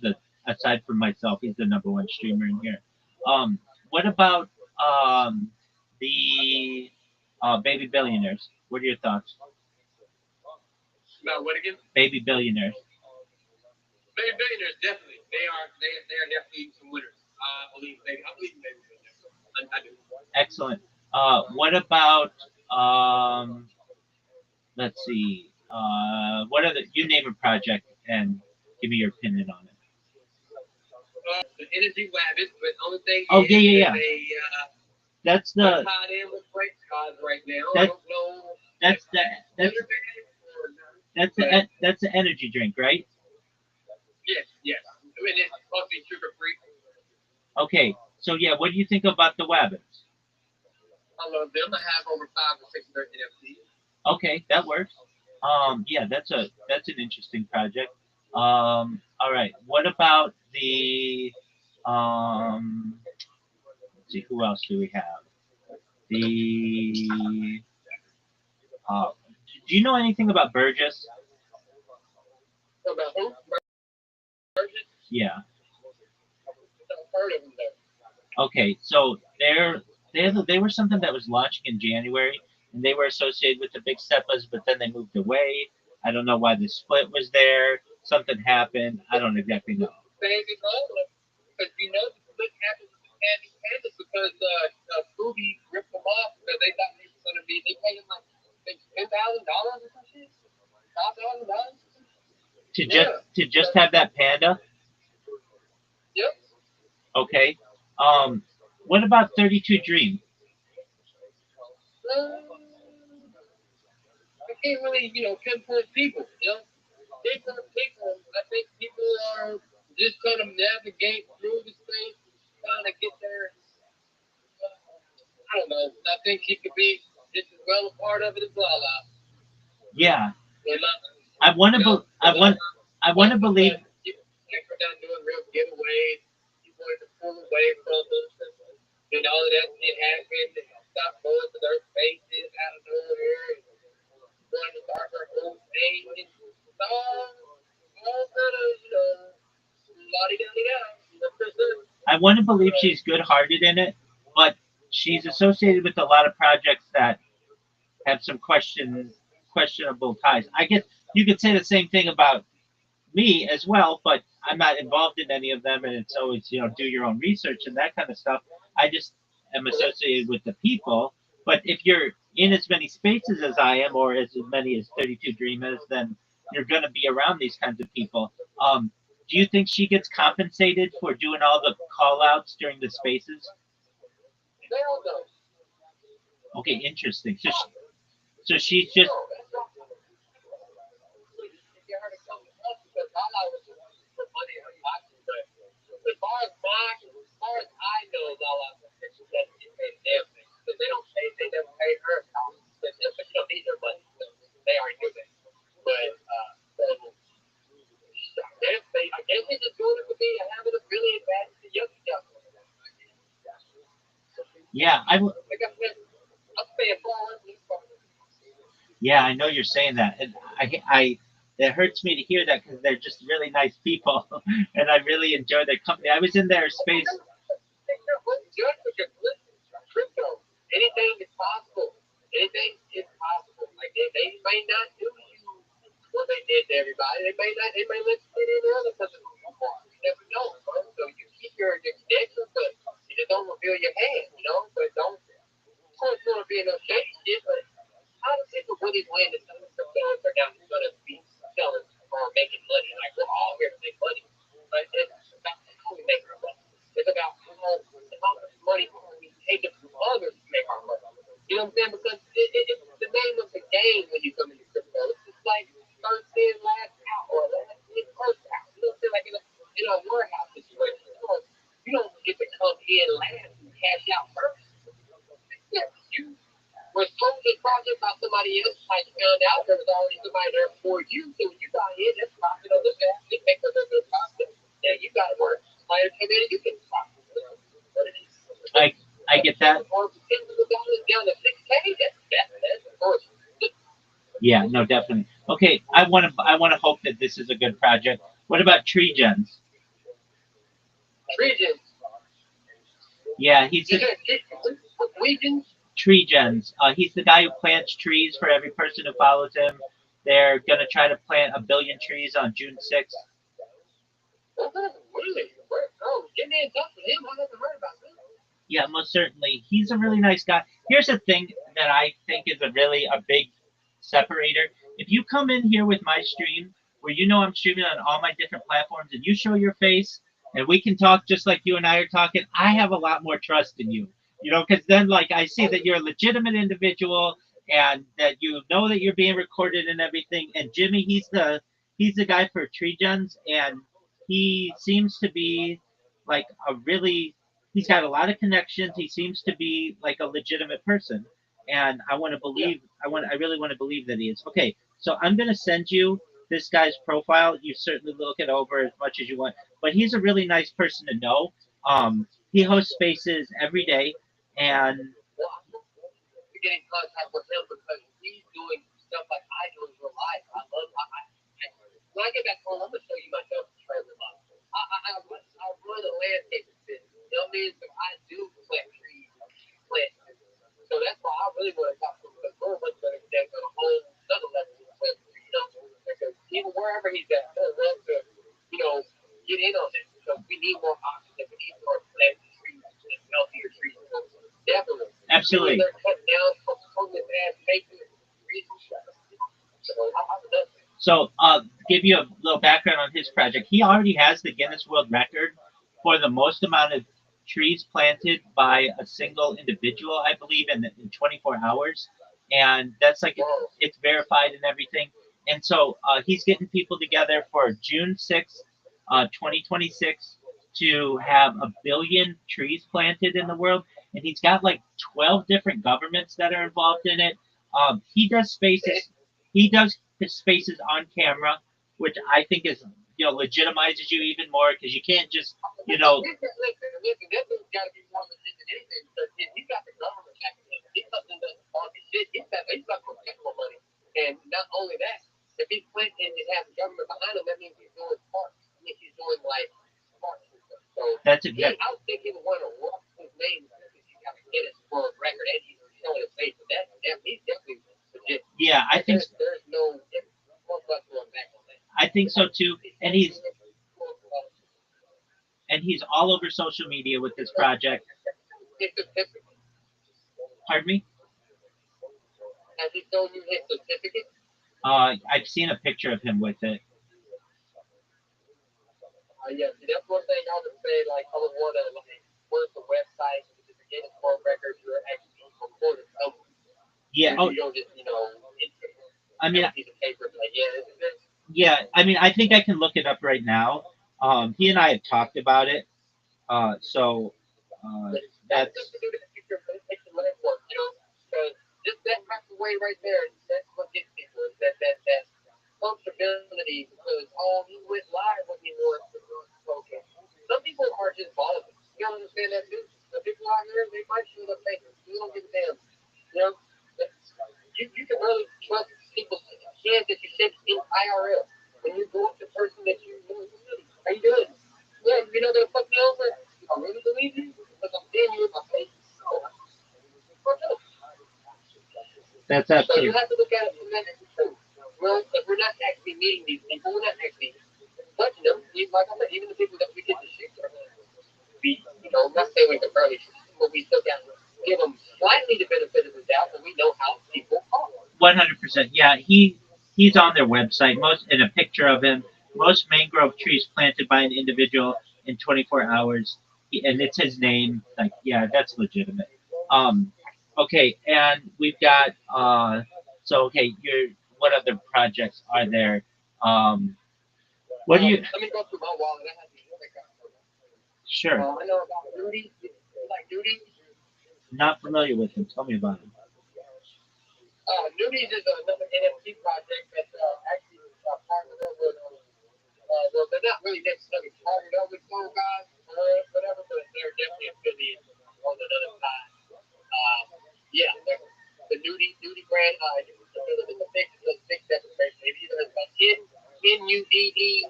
aside from myself, he's the number one streamer in here. What about the baby billionaires? What are your thoughts? About what again? Baby billionaires. Baby billionaires, definitely. They are definitely some winners. I believe in baby billionaires. I do. Excellent. What about let's see. What are you name a project and give me your opinion on it. The energy wabbit, but the only thing Oh, is yeah. they That's are the tied in with great gods right now. I That's- don't know. that's that's the energy drink, right? Yes. I mean, it's supposed to be sugar free. Okay. So yeah, what do you think about the Wabbits? I love them. I have over 5 or 6 of their NFTs. Okay, that works. Yeah, that's an interesting project. All right. What about the let's see, who else do we have? The do you know anything about Burgess? About who? Burgess? Yeah. I've heard of them though. Okay, so they were something that was launching in January, and they were associated with the Big Steppas, but then they moved away. I don't know why the split was there. Something happened. I don't exactly know. Because the split happened with the Pandas because Scooby ripped them off because they thought they were going to be. They paid him like $10,000 or some shit. $5,000. To just have that panda. Yep. Okay. What about 32 Dream? I can't really, pinpoint people. Different people. I think people are just trying to navigate through the space, trying to get there. I don't know. I think he could be just as well a part of it as Lala. Yeah. I want to believe. We're not doing real giveaways. He wanted to pull away from us, and all of that shit happened. And stop going to their faces out of nowhere. And wanted to start her own thing, and all kind of, la-di-da-di-da. I want to believe she's good-hearted in it, but she's associated with a lot of projects that have some questionable ties. I guess you could say the same thing about me as well, but I'm not involved in any of them, and it's always do your own research and that kind of stuff. I just am associated with the people. But if you're in as many spaces as I am, or as many as 32 Dream is, then you're going to be around these kinds of people. Do you think she gets compensated for doing all the call outs during the spaces? Okay, interesting. So she's just. As far as I know, Lala she doesn't get paid everything because they never paid her but she don't need their money. So they already do that. But I guess they just doing it for me and having a really advantage to young stuff. Yeah, I'm saying yeah, I know you're saying that, and it hurts me to hear that because they're just really nice people, and I really enjoy their company. I was in their space. Anything is possible. Anything is possible. Like they may not do you what they did to everybody. They may let you get in other countries. You never know, bro. So you keep your credentials, but you just don't reveal your hand, But don't want to be in no shady shit. But how does people really win that some of the cryptos are now going to be selling or making money? Like we're all here to make money, but it's about how we make our money. It's about how much money we take it from others to make our money. You know what I'm saying? Because it's the name of the game when you come into crypto. It's just like first in, last out, or last in, first out. You know what I'm saying? Like in a warehouse situation. You don't get to come in last and cash out first. Yeah, you were sold this project by somebody else, like you found out there was already somebody there before you, so when you got in, that's profit on this ass. It makes a good profit. Yeah, you got to work. Somebody came in and you can profit. What it is. I get that. Or $10 million down to 6K, that's of course. Yeah, no, definitely. Okay, I want to hope that this is a good project. What about Tree Gens? Tree Gens. Yeah, he's the Regions. Tree Gens. He's the guy who plants trees for every person who follows him. They're gonna try to plant 1 billion trees on June 6th. Really? Oh, get me in touch with him. I haven't heard about this. Yeah, most certainly. He's a really nice guy. Here's the thing that I think is a big separator. If you come in here with my stream, where you know I'm streaming on all my different platforms, and you show your face, and we can talk just like you and I are talking, I have a lot more trust in you. You know, because then like I see that you're a legitimate individual, and that you know that you're being recorded and everything. And Jimmy, he's the guy for Tree Gens, and he seems to be like a really he's got a lot of connections. He seems to be like a legitimate person, and I really want to believe that he is. Okay, so I'm gonna send you this guy's profile. You certainly look it over as much as you want, but he's a really nice person to know. He hosts spaces every day, and To get in contact with him because he's doing stuff like I do in real life. When I get back home, I'm gonna show you my job trailer life. I run a landscaping business. You know what I mean? So I do plant trees, plant. So that's why I really want to talk to him because we're much better than on a whole another level of plant trees. You know, because even wherever he's at, they'll want to, get in on it. So we need more oxygen. We need more plant trees and healthier trees. So definitely. absolutely. They're cut down from this ass making reasons. So I love that. So, give you a little background on his project. He already has the Guinness World Record for the most amount of trees planted by a single individual, I believe, in 24 hours. And that's like it's verified and everything. And so he's getting people together for June 6th, 2026, to have 1 billion trees planted in the world. And he's got like 12 different governments that are involved in it. He does spaces. He does his spaces on camera, which I think is legitimizes you even more because you can't just Listen, that dude's got to be more legit than anything because he's got the government backing him. He's not doing that funky shit. He's not going to get more money. And not only that, if he's planting and has the government behind him, that means he's doing parks. I mean, he's doing like parks and stuff. So that's exactly. I would think he would want to rock his name because he's got to get his world record and he's showing his face. But he's definitely legit. Yeah, I think there's no going back on that. I think so too. And he's all over social media with this project. Pardon me? Has he shown you his certificate? I've seen a picture of him with it. Yeah, see, that's one thing I would say. Like, I would want to where's the website to get his world record? You're actually recorded somewhere. Yeah. You don't just I mean, piece of paper like this. Yeah, I mean, I think I can look it up right now. He and I have talked about it. So that's. Just that type of way right there, that's what gets people. That comfortability because he went live when he was okay. Some people are just ballers. You don't understand that too. The people out here, they might shoot up papers. You don't give a damn. You can really trust people's hands that you shake in IRL. When you go up to the person that you know, how you doing? Yeah, they'll fuck me over. I really believe you because I'm seeing you in my face. That's So absolutely. you have to look at it from that too. Well, if we're not actually meeting these people, we're not actually touching them. Like I said, even the people that we get to shoot for, not saying we can barely shoot, but we still got to give them slightly the benefit of the doubt, but we know how people are. 100%. Yeah, he's on their website. In a picture of him, most mangrove trees planted by an individual in 24 hours, and it's his name. Like, yeah, that's legitimate. Okay, and we've got what other projects are there? What do you? Let me go through my wallet. I have Sure. I know about Duty. You like Duty? Not familiar with him. Tell me about him. Nudies is another NFT project that's actually partnered up with. Well, they're not really necessarily partnered up with Soul Guys or whatever, but they're definitely affiliated on another side. Yeah, the Nudie brand. You can look at the pictures of the big separation. Maybe it's like NUDDES,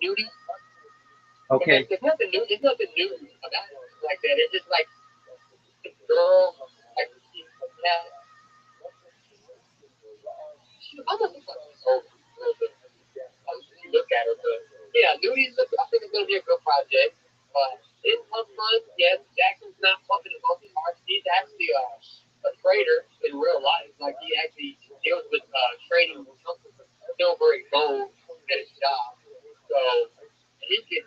Nudie. Okay. There's nothing new. There's nothing new about it like that. It's just like this girl, like yeah. She almost looks like she's old a little bit. You look at her, but yeah, Nudies. I think it's gonna be a good project. It's fun. Yes, Jackson's not pumping it most hard. He's actually a trader in real life. Like he actually deals with trading silver and gold at his job. So he can,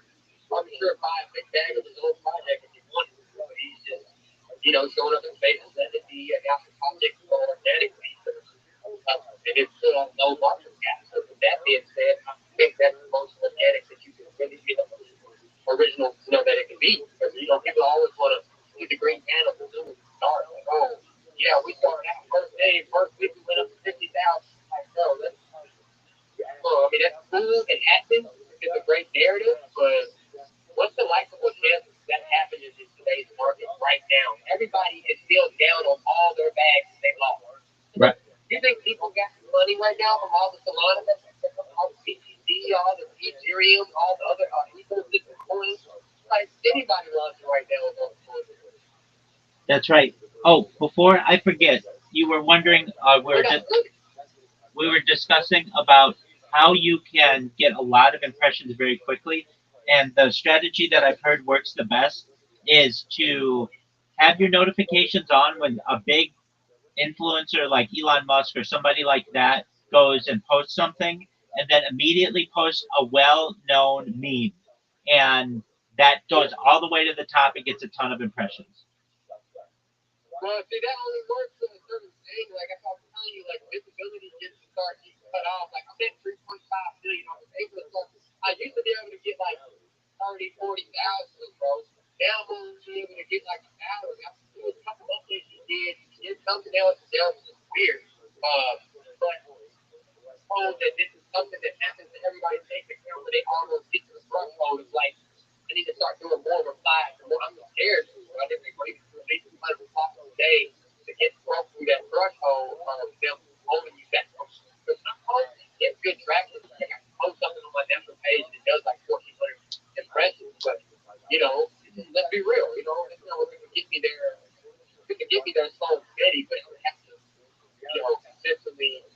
I'm sure, buy a big bag of his own project if he wanted to. But he's just, showing up in space and letting it be an after project for organically. And it's still on no market cap. So with that being said, I think that's the most organic that you can really get original, that it can be. Because, people always want to see the green panel as soon as it starts. Like, oh, yeah, we started out first day, first week we went up to 50,000. Like, no, that's, that's cool and happens. It's a great narrative, but what's the likable chance that happens in today's market right now? Everybody is still down on all their bags that they lost. Right. You think people got money right now from all the Solana, all the BTC, all the Ethereum, all the other ecosystem coins? Like anybody launching right now is on coins. That's right. Oh, before I forget, you were wondering, we were discussing about how you can get a lot of impressions very quickly. And the strategy that I've heard works the best is to have your notifications on when a big influencer like Elon Musk or somebody like that goes and posts something, and then immediately post a well-known meme. And that goes all the way to the top and gets a ton of impressions. Well, see, that only works to a certain thing. Like, I was telling you, like, visibility gets to start getting cut off. Like, I'm at 3.5 million. I used to be able to get, like, 30, 40,000, bro. Now I'm only able to get, like, 1,000. After doing a couple updates you did something else, that was just weird. But told that this is something that happens to everybody takes account when they almost get to the threshold. It's like, I need to start doing more replies. I'm scared. I didn't think we could at least 200 replies a day to get through that threshold of them holding you back. Because I'm posting, get good traction. I can post something on my natural page and it does like 1,400 impressions. But, let's be real. It's not what can get me there. It can get me there slow and steady, but it has to, consistently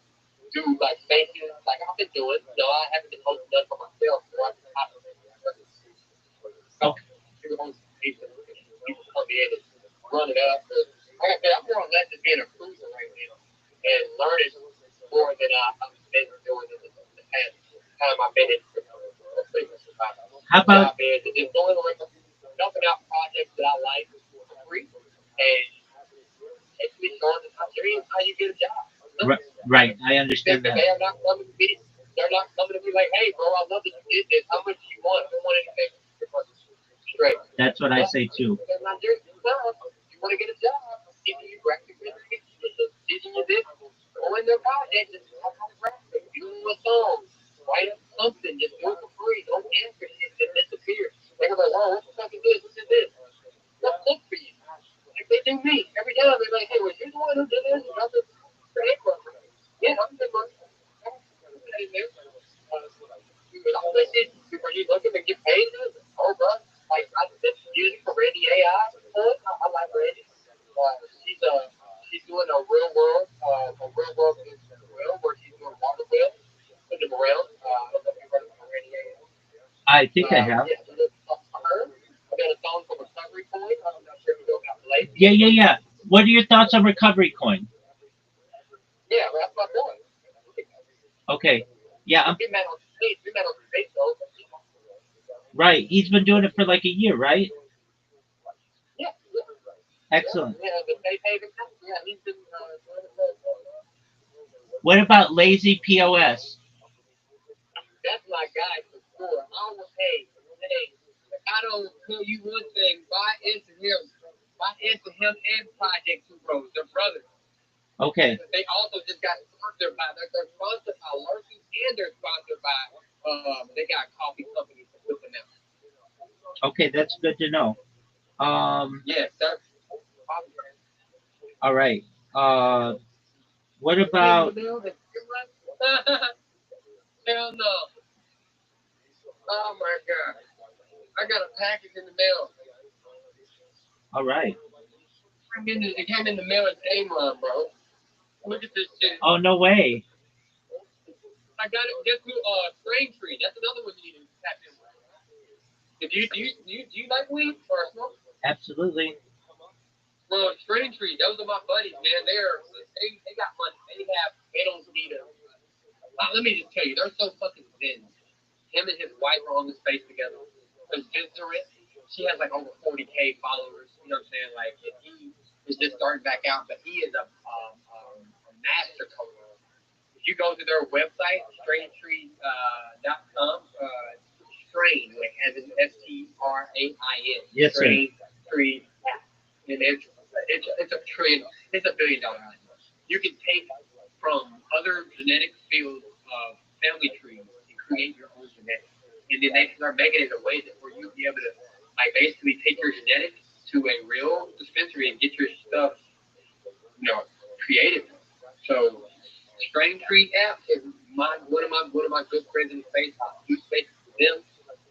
do like spaces like I've been doing. I haven't been hosting none for myself, so I just have to people come in and run it up. But like I said, I'm more or less just being a cruiser right now and learning more than I've been doing in the past time I've been in crypto. How about just doing like helping out projects that I like for free and actually showing them how you get a job. Right, I understand that. They're not coming to me. They're not coming to me like, "Hey, bro, I love that you did this. How much do you want? I don't want anything straight." That's what I say too. They're not doing you want to get a job? Giving you graphic design, teaching you this, go in their project, just talk on graphic, do a song, write up something, just do it for free. Don't answer shit that disappears. They're like, "Oh, what the fuck is this? What is this?" What's good for you? Like they do me every time. They're like, "Hey, was you the one who did this?" Yeah, I'm the one. Are you looking to get paid? Oh, bro. Like, I did music for Randy AI. I like Randy. She's doing a real world well, where she's doing water well, putting them around. I don't know if you've heard of Randy AI. I think I have. Yeah, her. I got a song for Recovery Coin. I'm not sure if you know about Blake. Yeah. What are your thoughts on Recovery Coin? Yeah, that's my boy. Okay. Yeah. We met on Facebook, though. Right. He's been doing it for like a year, right? Yeah. Excellent. Yeah, the safe haven. Yeah, he's been What about Lazy POS? That's my guy for sure. Hey, I don't tell you one thing. Buy into him and Project Two Bros. They're brothers. Okay. They also just got sponsored by. They're sponsored by Lurky, and they're sponsored by. They got coffee companies to put them out. Okay, that's good to know. Yes, sir. All right. What In the about? mail, hell no. Oh my god. I got a package in the mail. All right. It came in the mail at Amazon, bro. Look at this shit. Oh, no way. I got it just through Braintree. That's another one you need to tap in with. Do you like weed or smoke? Absolutely. Well, Braintree, those are my buddies, man. They got money. They don't need a. Let me just tell you, they're so fucking zen. Him and his wife are on this space together. Because Vincent, she has like over 40K followers. You know what I'm saying? Like, and he is just starting back out, but he is a master coder. If you go to their website, straintree.com, strain, like as in STRAIN, Yes, sir. strain tree app. And it's a trillion, it's $1 billion idea. You can take from other genetic fields of family trees and create your own genetics. And then they start making it a way that where you'll be able to like basically take your genetics to a real dispensary and get your stuff, created. So Strain Tree app is one of my good friends in the space. I do space with them.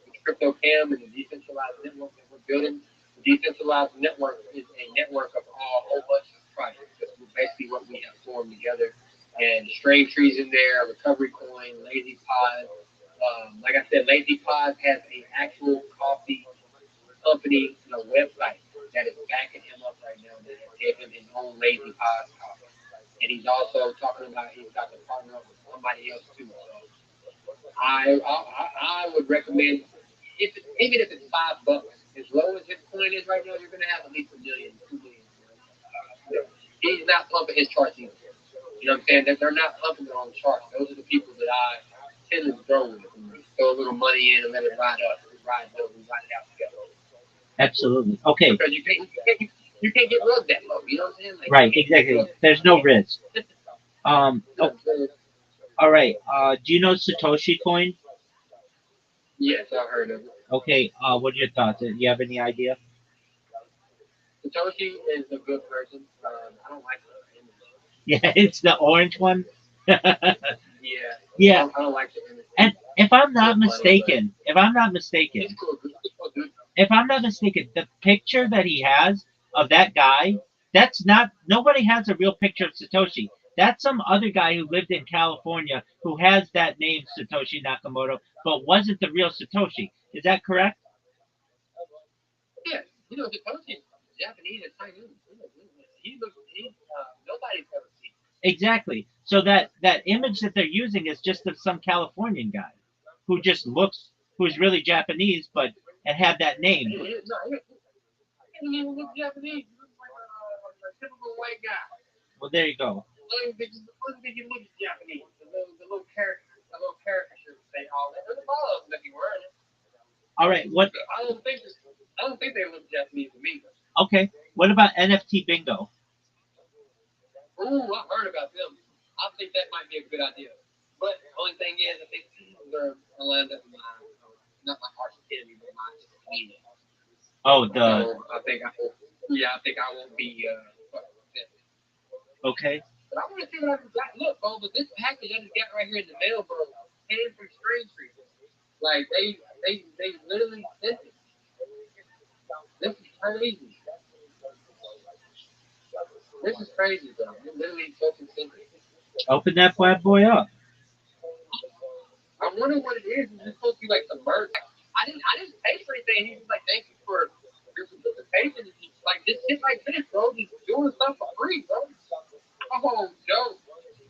It's Crypto Cam and the decentralized network that we're building. The decentralized network is a network of a whole bunch of projects. That's basically what we have formed together. And Strain Trees in there, Recovery Coin, Lazy Pod. Like I said, Lazy Pod has an actual coffee company, website that is backing him up right now. That has given him his own Lazy Pod coffee. And he's also talking about he's got to partner up with somebody else too. So I would recommend even if it's $5, as low as his coin is right now, you're gonna have at least a million, 2 million. He's not pumping his charts either. You know what I'm saying? They're not pumping their own charts. Those are the people that I tend to throw with. Throw a little money in and let it ride up, ride it over, ride it out together. Absolutely. Okay. Because you can't get rubbed that low. You know what I'm saying? Like, Right. Exactly. There's no risk. Oh, all right. Do you know Satoshi Coin? Yes, I've heard of it. Okay. What are your thoughts? Do you have any idea? Satoshi is a good person. I don't like the image. Yeah, it's the orange one. Yeah. Yeah. I don't like the image. And if I'm not Funny, mistaken, He's cool. He's cool, dude. if I'm not mistaken, the picture that he has of that guy, that's not nobody has a real picture of Satoshi. That's some other guy who lived in California who has that name Satoshi Nakamoto, but wasn't the real Satoshi. Is that correct? Yeah. Satoshi Japanese and Chinese. Nobody's ever seen him. Exactly. So that image that they're using is just of some Californian guy who just looks who's really Japanese, but and had that name. No, he doesn't even look Japanese. He looks like a typical white guy. Well, there you go. I don't think he looks Japanese. The little caricature say all that. There's a lot of them that he wearing it. All right. What? I don't think they look Japanese to me. Okay. What about NFT bingo? Ooh, I heard about them. I think that might be a good idea. But the only thing is, I think they're lined up in my, not my heart's enemy, but my meaning. Oh, So I think I won't be fucking with them. Okay. But I want to see what I got. Look, bro, but this package I just got right here in the mail, bro, came from Strange Tree. Like they literally sent it. This is crazy. This is crazy, bro. They literally fucking sent it. Open that bad boy up. I wonder what it is. It's supposed to be like some merch. I didn't pay for anything. He was like, thank you for your participation. Like this shit like this, bro. Just doing stuff for free, bro. Oh, Joe.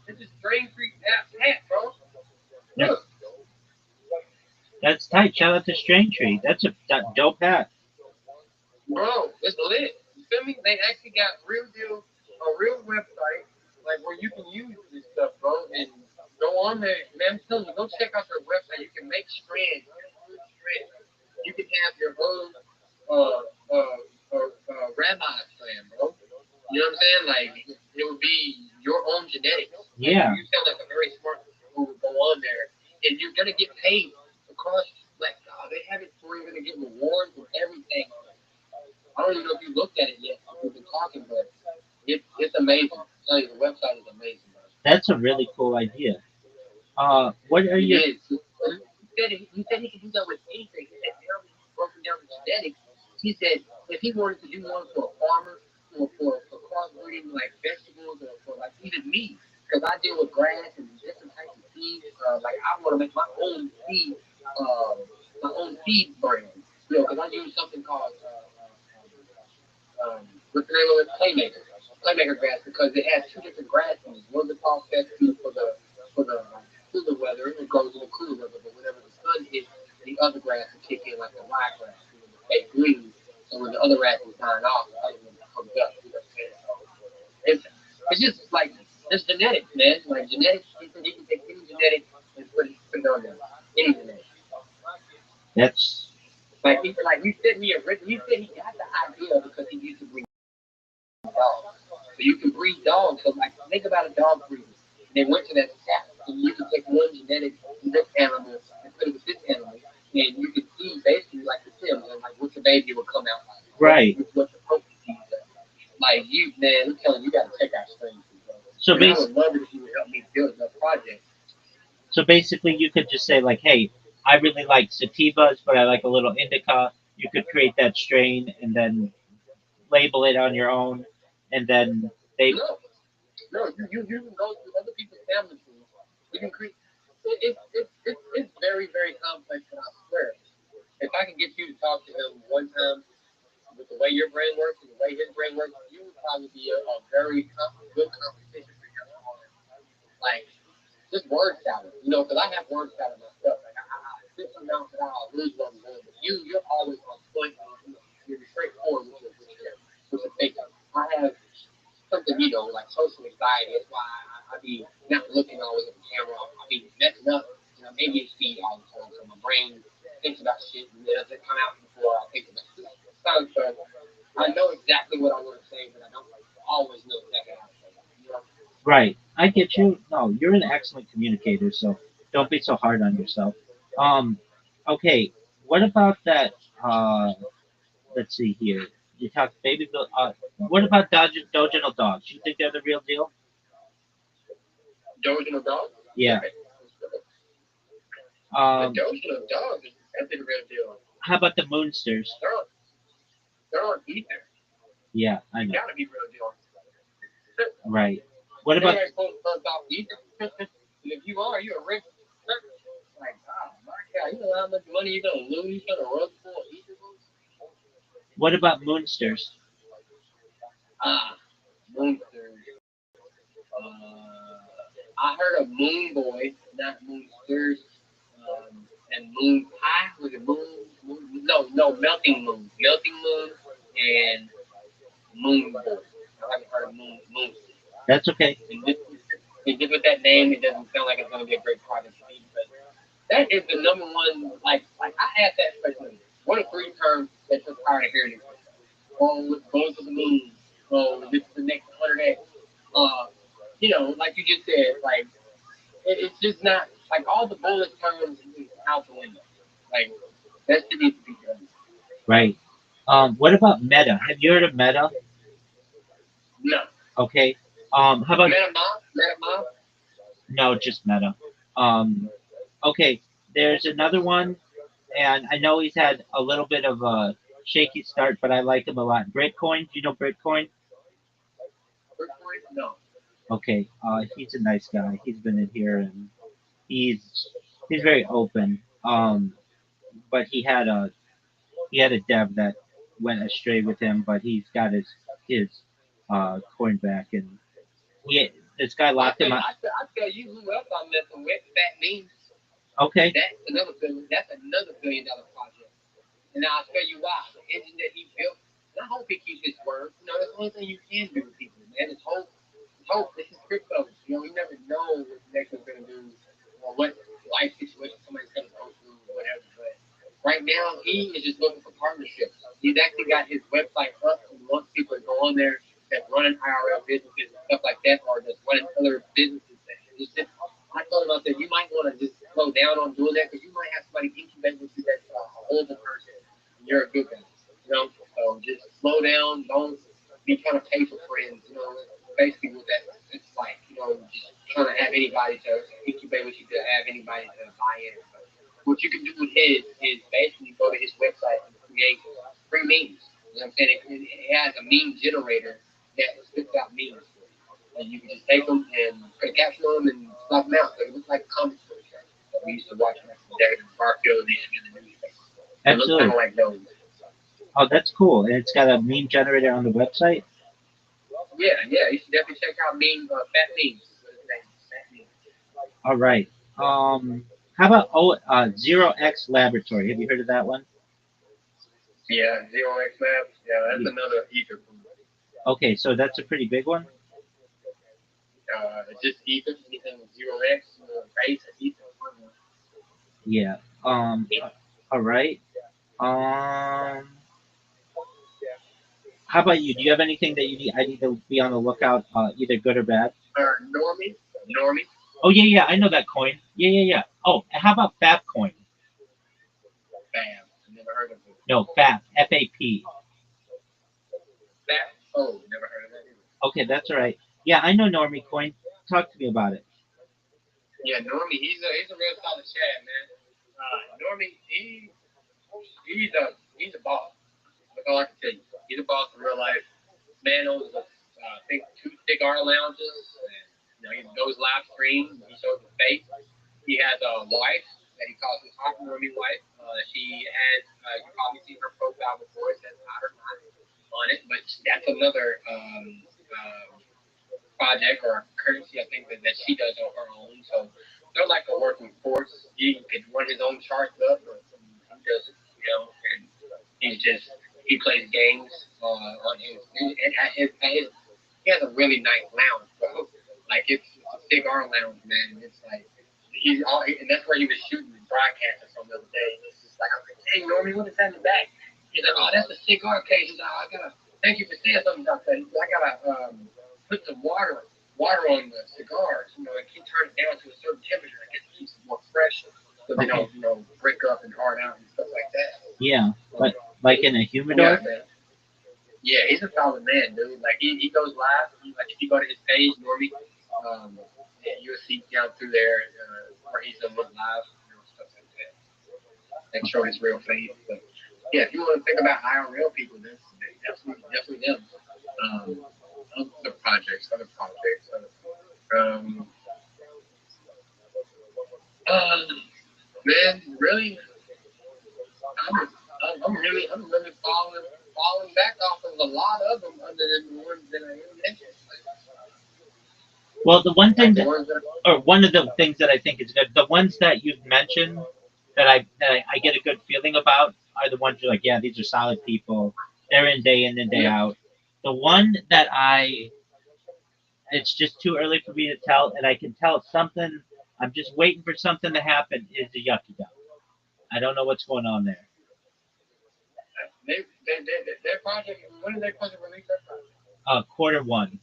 This is Drain Creek hat, bro. Yep. Look. That's tight. Shout out to Strange Tree. That's a dope hat. Bro, it's lit. You feel me? They actually got a real website, like where you can use this stuff, bro, and go on there. Man, I'm telling you, go check out their website. You can make strands, your own strands. You can have your own rabbi strand, bro. You know what I'm saying? Like it would be your own genetics. Yeah. Like, you sound like a very smart person who would go on there, and you're gonna get paid across. Like, they have it where you're gonna get rewards and everything. I don't even know if you looked at it yet. We've been talking, but it's amazing. I'm telling you, the website is amazing, bro. That's a really cool idea. What are He your is. He said he could do that with anything. He said now that he's broken down the genetics, he said if he wanted to do one for a farmer or for crossbreeding like vegetables or for like even meat, because I deal with grass and different types of seeds. Like I want to make my own seed brand. You know, because I use something called what's the name of it? Playmaker grass because it has two different grass seeds. One's a called fescue for the cooler weather. It grows in the cooler weather, but whenever the sun hits, the other grass will kick in like the ryegrass, the fake green. So when the other grass is dying off, the other one comes up. You know what I'm saying? So it's just like it's genetics, man. Like genetics, you can take any genetic and put it on there. Any genetic. that's Like you sent me a written. You said he got the idea because he used to breed dogs. So you can breed dogs. So like think about a dog breeder. They went to that step, and you can take one genetic from this animal and put it with this animal, and you can see basically like the Sims and like what the baby will come out like. right. What the potency is. Like you, man, I'm telling you, you got to check out Strange. So And I would love it if you would help me build that project. basically, you could just say like, hey, I really like sativas, but I like a little indica. You could create that strain and then label it on your own, and then they No, you can go to other people's family trees. You can create. It's very very complex, and I swear, if I can get you to talk to him one time with the way your brain works and the way his brain works, you would probably be a very good competition for him on like just word salad. You know, because I have word salad myself. Like I sit some down that I'll lose one more, but you're always on point. You're straightforward with your thinking. I have something, you know, like social anxiety. That's why I be not looking always at the camera. I be messing up. You know, ADHD all the time. So my brain thinks about shit and it doesn't come out before I think about it. So I know exactly what I want to say, but I don't always know exactly how to say it. You know? right. I get you. No, you're an excellent communicator, so don't be so hard on yourself. Um, okay. What about that? Let's see here. You talk baby. What about Doginal dogs? You think they're the real deal? Dojan of dogs? Yeah. The Um, Dojan of dogs is the real deal. how about the Moonsters? They're on ether. Yeah, I You know. gotta be real deal. Right. What They about ain't supposed to about ether. And if you are, you're a rich. Like, oh my God, you know how much money you're gonna lose? You're gonna run for ether? Moonsters? Ah, Moonsters. I heard of Moon Boy, not Moonsters. And Moon Pie. Was it Moon? No, Melting Moon. Melting Moon and Moon Boy. I haven't heard of Moonsters. That's okay. And just with that name, it doesn't sound like it's gonna be a great project to me. But that is the number one. Like I asked that question. What are three terms that you're tired of hearing? Oh, going to the moon. Oh, this is the next 100X. You know, like you just said, like it's just not like all the bullet terms is out the window. Like that shit needs to be done. Right. What about Meta? Have you heard of Meta? No. Okay. How about Meta? no, just Meta. Okay. There's another one, and I know he's had a little bit of a shaky start, but I like him a lot. Bitcoin. Do you know Bitcoin? No. Okay. He's a nice guy. He's been in here, and he's he's very open. But he had a dev that went astray with him, but he's got his coin back, and this guy locked him out. I tell you who else I'm messing with. That means Okay. that's another $1 billion project. And I'll tell you why. The engine that he built, and I hope he keeps his word. You know, that's the only thing you can do with people, man. It's hope. This is crypto. You know, you never know what the next one's gonna do or what life situation somebody's gonna go through or whatever. But right now he is just looking for partnerships. He's actually got his website up and wants people to go on there that like running IRL businesses and stuff like that, or just running other businesses. It's just, I told him, I said, you might want to just slow down on doing that because you might have somebody incubate with you that's a horrible person. And you're a good guy, you know. So just slow down. Don't be trying to pay for friends. You know, basically what that it's like. You know, just trying to have anybody to incubate with you to have anybody to buy in. But what you can do with his is basically go to his website and create free memes. You know what I'm saying? It has a meme generator that spits out memes for you. And you can just take them and put a caption on them and slap them out. They look like comic strips. That we used to watch back in the day. Garfield used to be in the newspaper. They look kind Absolutely. of like those. Oh, that's cool. And it's got a meme generator on the website. Yeah, yeah. You should definitely check out Fat Memes. Is what his name is. Fat Memes. All right. How about Zero X Laboratory? Have you heard of that one? Yeah, Zero X Labs. Yeah, that's Yeah. another ether. Okay, so that's a pretty big one. Just ether. Anything with Zero X, base ether. Yeah. All right. Um. How about you? Do you have anything that you need? I need to be on the lookout, either good or bad. Normie. Normie. Oh yeah, yeah. I know that coin. Yeah, yeah, yeah. Oh, how about Fap Coin? Bam. I never heard of it. No, Fap. FAP. Fat. Oh, never heard of that either. Okay, that's all right. Yeah, I know Normie Coin. Talk to me about it. Yeah, Normie. He's a real solid Chad, man. Normie. He's a boss. That's all I can tell you. He's a boss in real life. Man owns, I think, 2 cigar lounges. And, he goes live stream. He shows his face. He has a wife that he calls his hot normie wife. She has, you probably seen her profile before. It says hot or not on it, but that's another project or currency I think that she does on her own. So they're like a working force. He could run his own charts up, or he just and he plays games on his and at his he has a really nice lounge, bro. Like it's a cigar lounge, man. It's like and that's where he was shooting the broadcaster from the other day. It's just like, I'm like, hey, Normie, what is that in the back? He's like, oh, that's a cigar case. He's like, I gotta thank you for saying something about that. He's like, I gotta put some water on the cigars. And can turn it down to a certain temperature. I guess it keeps it more fresh, so they don't break up and hard out and stuff like that. Yeah, like in a humidor. Yeah, man. Yeah, he's a solid man, dude. Like he goes live. Like if you go to his page, Normie, you'll see down through there where he's gonna look live, stuff like that. And show his real face. But yeah, if you want to think about IRL people, that's definitely them. Other projects. Man, really, I'm really falling back off of a lot of them other than the ones that I mentioned. Well, the one thing The that, ones that or one of the things that I think is good, the ones that you've mentioned that I get a good feeling about are the ones you're like, yeah, these are solid people. They're in and day out. The one that it's just too early for me to tell, and I can tell something. I'm just waiting for something to happen. Is the Yucky Duck? I don't know what's going on there. their project. When did they supposed to release their project? Quarter 1.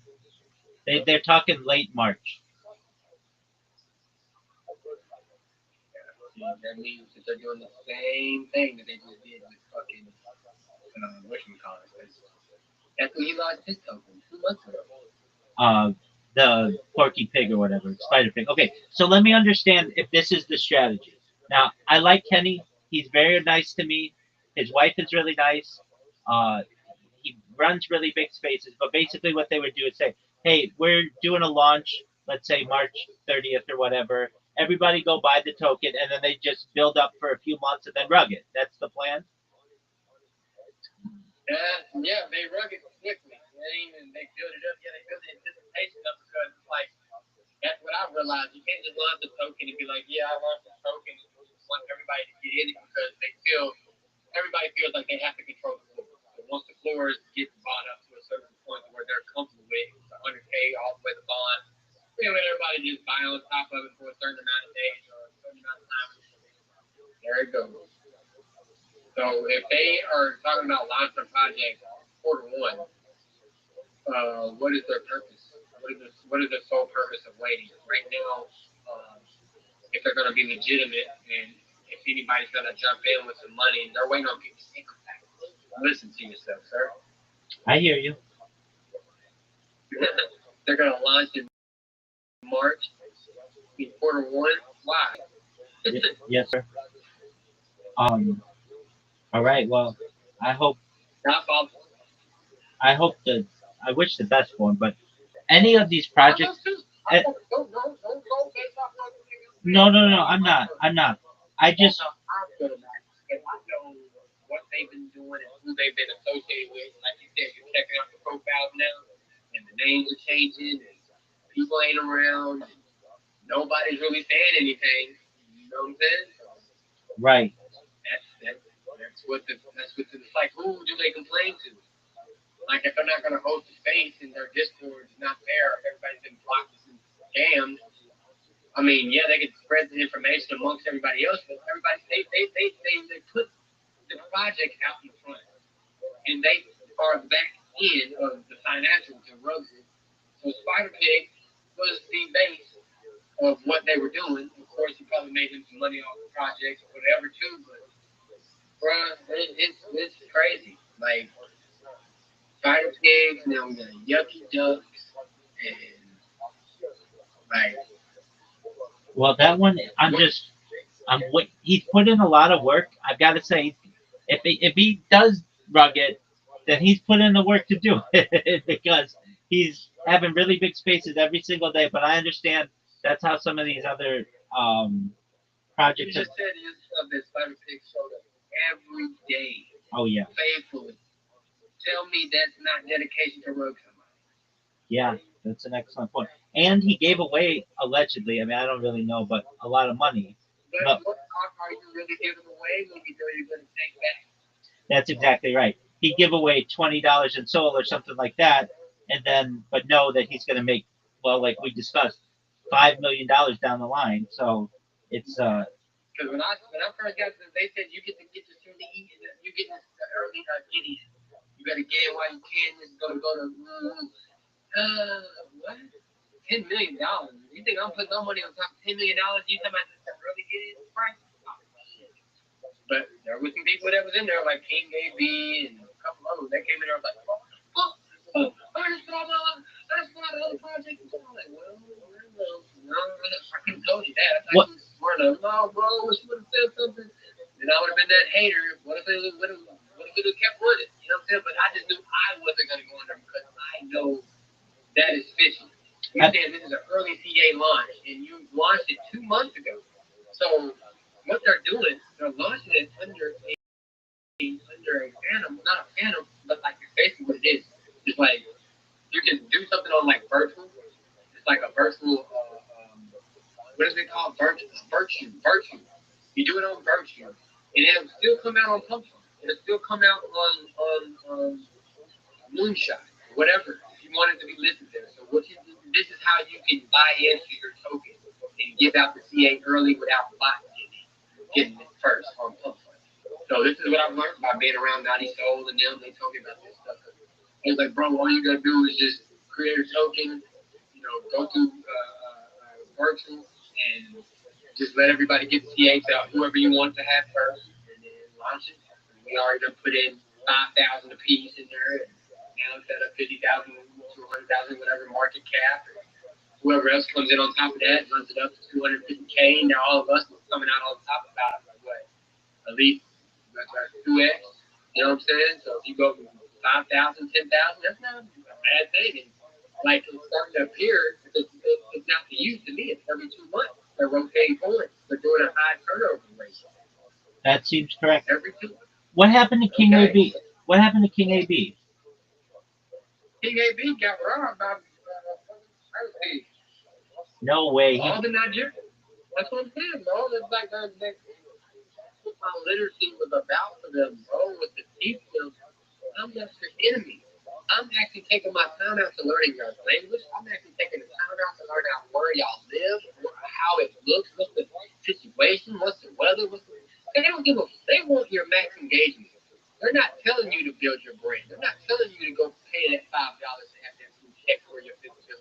They're talking late March. That means that they're doing the same thing that they just did with fucking whatchamacallit. That's when he lost his token 2 months ago. The Porky Pig or whatever, Spider Pig. Okay, so let me understand if this is the strategy. Now, I like Kenny. He's very nice to me. His wife is really nice. Uh, he runs really big spaces, but basically what they would do is say, hey, we're doing a launch, let's say March 30th or whatever. Everybody go buy the token, and then they just build up for a few months and then rug it. That's the plan? Yeah, they rug it quickly. They build it up. Yeah, they build the anticipation up because it's like that's what I realized. You can't just launch the token and be like, yeah, I launched the token. And just want everybody to get in it because everybody feels like they have to control the floor. So once the floors get bought up to a certain point where they're comfortable with, it's 100K all the way to bond. Then everybody just buy on top of it for a certain amount of days or a certain amount of time. There it goes. So if they are talking about launching a project quarter 1, what is their purpose? What is the sole purpose of waiting? Right now, if they're going to be legitimate and if anybody's going to jump in with some money, they're waiting on people's income tax. Listen to yourself, sir. I hear you. They're going to launch in March in quarter one. Why? Yes, sir. All right. Well, I hope Not fault. I hope that I wish the best for him, but any of these projects. eh, Don't go based off no no. I'm not. I just I'm good about it. Because I know what they've been doing and who they've been associated with. Like you said, you're checking out the profiles now, and the names are changing, and people ain't around, and nobody's really saying anything. You know what I'm saying? So right. it's like, who do they complain to? Like, if they're not going to host a space and their Discord is not there, if everybody's been blocked and scammed, I mean, yeah, they could spread the information amongst everybody else, but everybody, they put the project out in front, and they are the back end of the financials and rugs it. So Spider Pig was the base of what they were doing. Of course, he probably made him some money off the projects or whatever too, but bruh, it's crazy. Like Spider Pigs, now we got Yucky Ducks, and like Well, that one, he's put in a lot of work. I've got to say, if he does rug it, then he's put in the work to do it because he's having really big spaces every single day. But I understand that's how some of these other you projects. just said, that Spider Pig showed up every day Oh yeah, faithfully. Tell me that's not dedication to rug somebody. yeah, that's an excellent point. And he gave away allegedly. I mean, I don't really know, but a lot of money. But No, what are you really giving away when you know you're going to take back? that's exactly right. He'd give away $20 in soul or something like that, and then but know that he's going to make, well, like we discussed, $5 million down the line. So it's Because when I first got this, they said you get this thing to eat, and you get this early Gideon. You better get it while you can. This is going to go to what? $10 million. You think I'm putting no money on top of $10 million? You talking about this early Gideon price? Oh, shit. But there were some people that was in there like King AB and a couple others. They came in there like, Ernest, that's not the other project. I'm like, well, no, I couldn't told you that. I what? no, bro, wish you would have said something. Then I would have been that hater. What if it would have kept running? You know what I'm saying? But I just knew I wasn't going to go in there because I know that is fishy. You said this is an early CA launch, and you launched it 2 months ago. So what they're doing, they're launching it under a phantom, not a phantom, but like it's basically what it is. It's like you can do something on like virtual. It's like a virtual. What is it called? Virtue. You do it on virtue, and it'll still come out on Pumpkin. It'll still come out on Moonshot, whatever. If you want it to be listed there. So this is how you can buy into your token and give out the CA early without bot getting it first on Pumpkin. So this is what I've learned by being around Naughty Soul and them. They told me about this stuff. It was like, bro, all you gotta do is just create a token, go through virtual and just let everybody get the CA to whoever you want to have first, and then launch it. We already done put in 5,000 a piece in there, and now it's at a 50,000 to 100,000 whatever market cap. And whoever else comes in on top of that runs it up to 250K. Now all of us are coming out on top about what, at least 2x. You know what I'm saying? So if you go from 5,000, 10,000, that's not a bad thing. And like it's starting to appear, it's not to you, to me. It's every 2 months. They're rotating points. They're doing a high turnover rate. That seems correct. Every 2 months. What happened to King AB? What happened to King AB? King AB got robbed by Pig. No way. All the Nigerians. That's what I'm saying, bro. It's like that my literacy was about for them, bro, with the people. I'm not your enemy. I'm actually taking my time out to learning your language. I'm actually taking the time out to learn where y'all live, how it looks, what's the situation, what's the weather, they don't give a. They want your max engagement. They're not telling you to build your brand. They're not telling you to go pay that $5 to have where your physical is.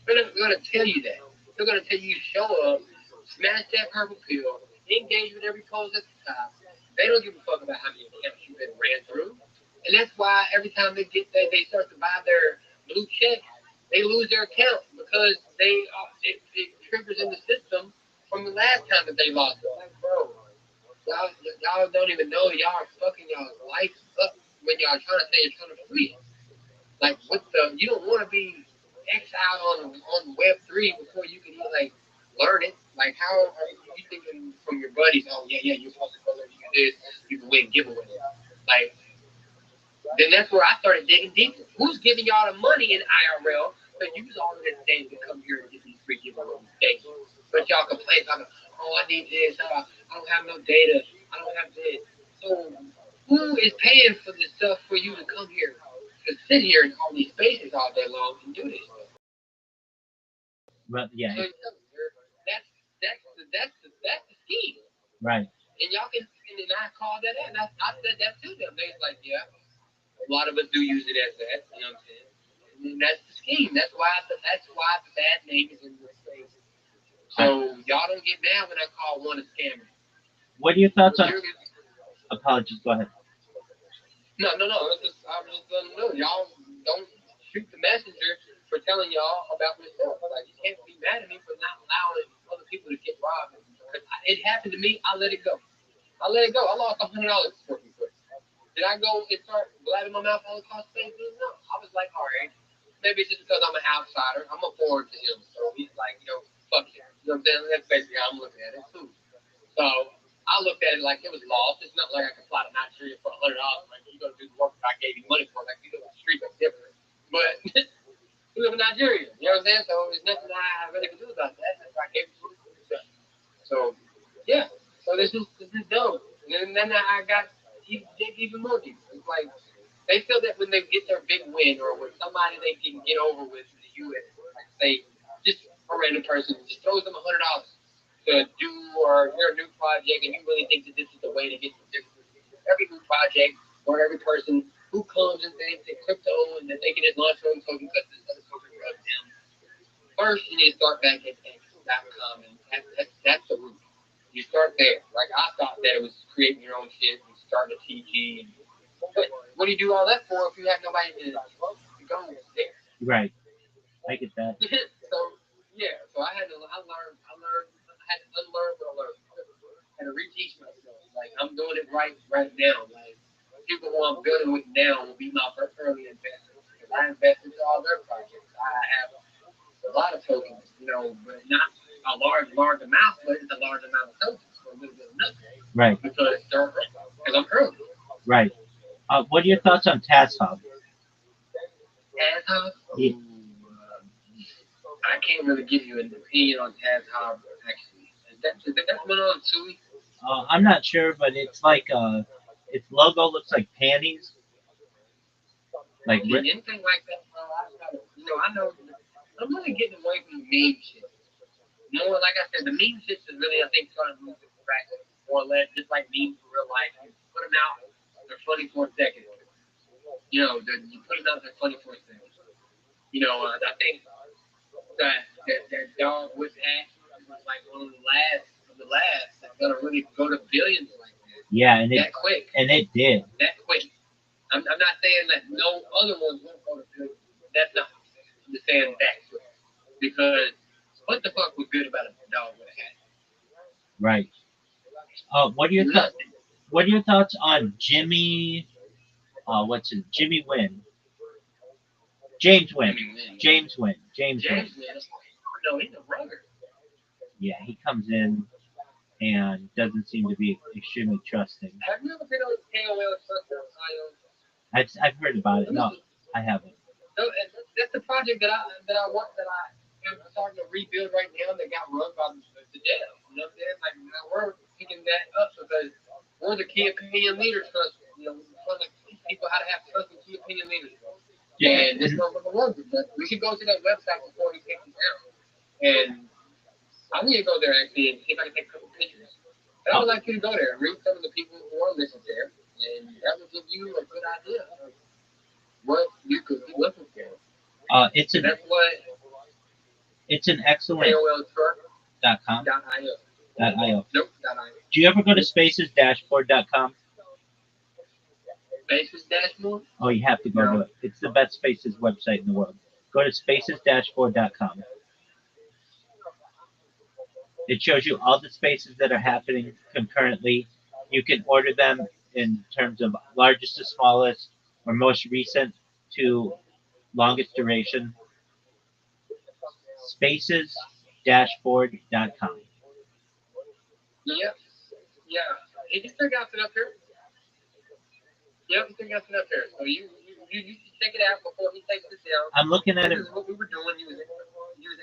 They're not going to tell you that. They're going to tell you show up, smash that purple pill, engage with every post at the top. They don't give a fuck about how many accounts you've been ran through. And that's why every time they get that, they start to buy their blue check, they lose their account because it triggers in the system from the last time that they lost it. Like, bro, y'all don't even know y'all are fucking y'all's life up when y'all trying to say you're trying to free it. Like, what the? You don't want to be exiled on Web3 before you can like learn it. Like, how are you thinking from your buddies? Oh yeah, you're supposed to go there, you do this, you can win giveaways. Like, then that's where I started digging deeper. Who's giving y'all the money in IRL to use all of this thing to come here and get these free giveaways? But y'all complain about, oh, I need this, I don't have no data, I don't have this. So who is paying for this stuff for you to come here, to sit here in all these spaces all day long and do this stuff? But yeah, So that's the scheme. right. And y'all can, and I called that out, and I said that to them. They was like, yeah, a lot of us do use it as that, you know what I'm saying? And that's the scheme. That's why the bad name is in this space. So y'all don't get mad when I call one a scammer. What are your thoughts on? Apologies. Go ahead. No. I was just letting you know. Y'all don't shoot the messenger for telling y'all about myself. Like, you can't be mad at me for not allowing other people to get robbed. Because it happened to me. I let it go. I lost $100 for me. Did I go and start blabbing my mouth all across space? No. I was like, all right. Maybe it's just because I'm an outsider. I'm a foreign to him. So he's like, fuck him. You know what I'm saying? That's basically how I'm looking at it, too. So I looked at it like it was lost. It's not like I can fly to Nigeria for $100. Like, you're going to do the work that I gave you money for. Like, you know, the street is different. But we live in Nigeria. You know what I'm saying? So there's nothing I really can do about that. That's why I gave it to you. So, yeah. So this is dope. And then I got even more deep. It's like, they feel that when they get their big win or with somebody they can get over with in the U.S., like say, just a random person just throws them $100 to do or your new project, and you really think that this is the way to get the difference. Every new project or every person who comes and thinks that crypto and that they can just launch their own token because this other token runs them. First, you need to start back at X.com, and that's the root. You start there. Like, I thought that it was creating your own shit and starting a TG. But what do you do all that for if you have nobody to go there? Right. I get that. So I had to unlearn what I learned. I had to reteach myself. Like, I'm doing it right now. Like, people who I'm building with now will be my early investors. Because I invest into all their projects. I have a lot of tokens, but not a large amount, but it's a large amount of tokens for a little bit of nothing. Right. Because I'm early. Right. What are your thoughts on TazHub? TazHub? Yeah. I can't really give you an opinion on TazHub, actually. Is that one on Tui? I'm not sure, but it's like its logo looks like panties. Like anything like that, I know I'm really getting away from the meme shit. More, like I said, the meme shit is really, I think, starting to move to practice, more or less, just like memes in real life. You put them out, they're funny for a second. You put them out, they're funny for a second. I think that dog with Ash was like one of the last that's gonna really go to billions like that. Yeah, and that quick. And it did. That quick. I'm not saying that no other ones won't go to billions. That's not. I'm just saying that quick. Because what the fuck was good about a dog with a hat? Right. What are your thoughts on Jimmy? Jimmy Wynn? James Wynn. James Wynn. No, he's a runner. Yeah, he comes in and doesn't seem to be extremely trusting. Have you ever been on KOL Trust Ohio? I've heard about it. No, I haven't. No, that's the project that I want, that I'm starting to rebuild right now, that got run by the devs. You know what I'm saying? Like, we're picking that up because we're the key opinion leader trust. We're trying to teach people how to have trust in key opinion leaders. Yeah. And this motherfucker works. But we should go to that website before we take it down. And I need to go there actually and see if I can take a couple pictures. But I would like you to go there and read some of the people who are listed there, and that will give you a good idea of what you could be looking It's an That's what excellent AOL.com. .com. .io. .io. Nope. .io. Do you ever go to spaces-board.com? Spaces dashboard? Oh, you have to go to it. It's the best Spaces website in the world. Go to spaces-board.com. It shows you all the spaces that are happening concurrently. You can order them in terms of largest to smallest, or most recent to longest duration. Spaces-board.com. Yep. Yeah. He still got it up here. Yep, he still got it up here. So you check it out before he takes it down. I'm looking at it. This is what we were doing. He was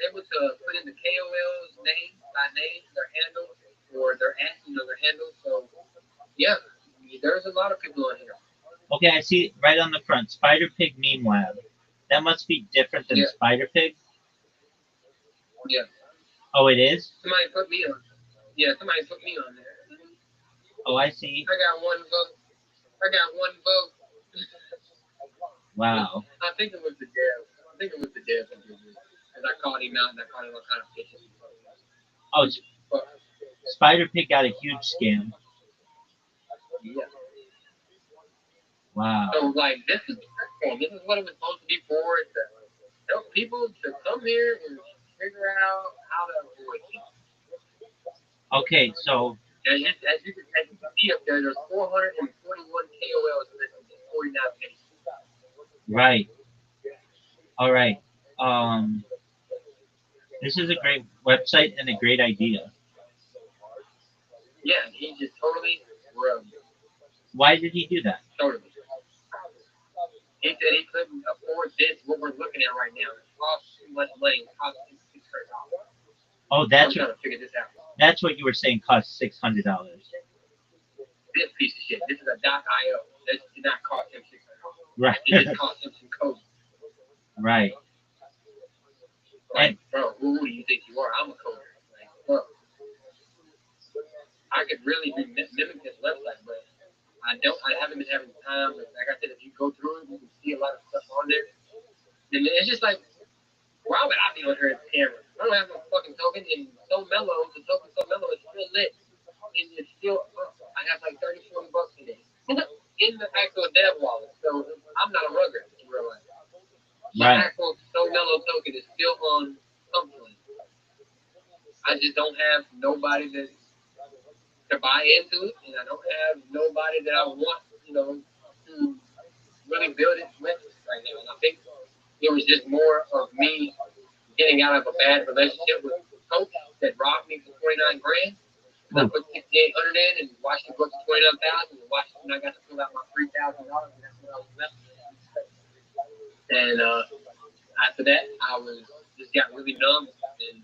able to put in the KOL's name by name, their handle, or their their handle. So yeah, there's a lot of people on here. Okay, I see right on the front, Spider Pig Meme Lab. That must be different than Spider Pig. Yeah. Oh, it is? Somebody put me on. Yeah, somebody put me on there. Oh, I see. I got one vote. Wow. I think it was the dev. Because I called him out and I called him all kind of bitches. Oh, Spider Pig got a huge scam. Yeah. Wow. So like this is what it was supposed to be for, to help people to come here and figure out how to avoid it. Okay, so as you can see up there, there's 441 KOLs listed in 49 pages. Right. All right. This is a great website and a great idea. Yeah, he just totally rubbed. Why did he do that? Totally. He said he couldn't afford this, what we're looking at right now. It costs too much money. It costs $600. Oh, I'm trying to figure this out. That's what you were saying costs $600. This piece of shit. This is a .io. This did not cost him $600. Right. It just cost him some code. Right. Like, bro, who do you think you are? I'm a coder. Like, bro, I could really mimic this website, but I haven't been having time. But like I said, if you go through it, you can see a lot of stuff on there. And it's just like, why would I be on here as camera? I don't have no fucking token, and the token So Mellow is still lit. And it's still up. I have like 30, 40 bucks in it. In the actual dev wallet. So I'm not a rugger in real life. My actual So Mellow token is still on something. I just don't have nobody to buy into it, and I don't have nobody that I want, to really build it with right now. And I think it was just more of me getting out of a bad relationship with Coach that robbed me for $29,000. I put $6,800 in and watched it go to $29,000 and watched it, and I got to pull out my $3,000, and that's what I was left with. And after that, I just got really numb and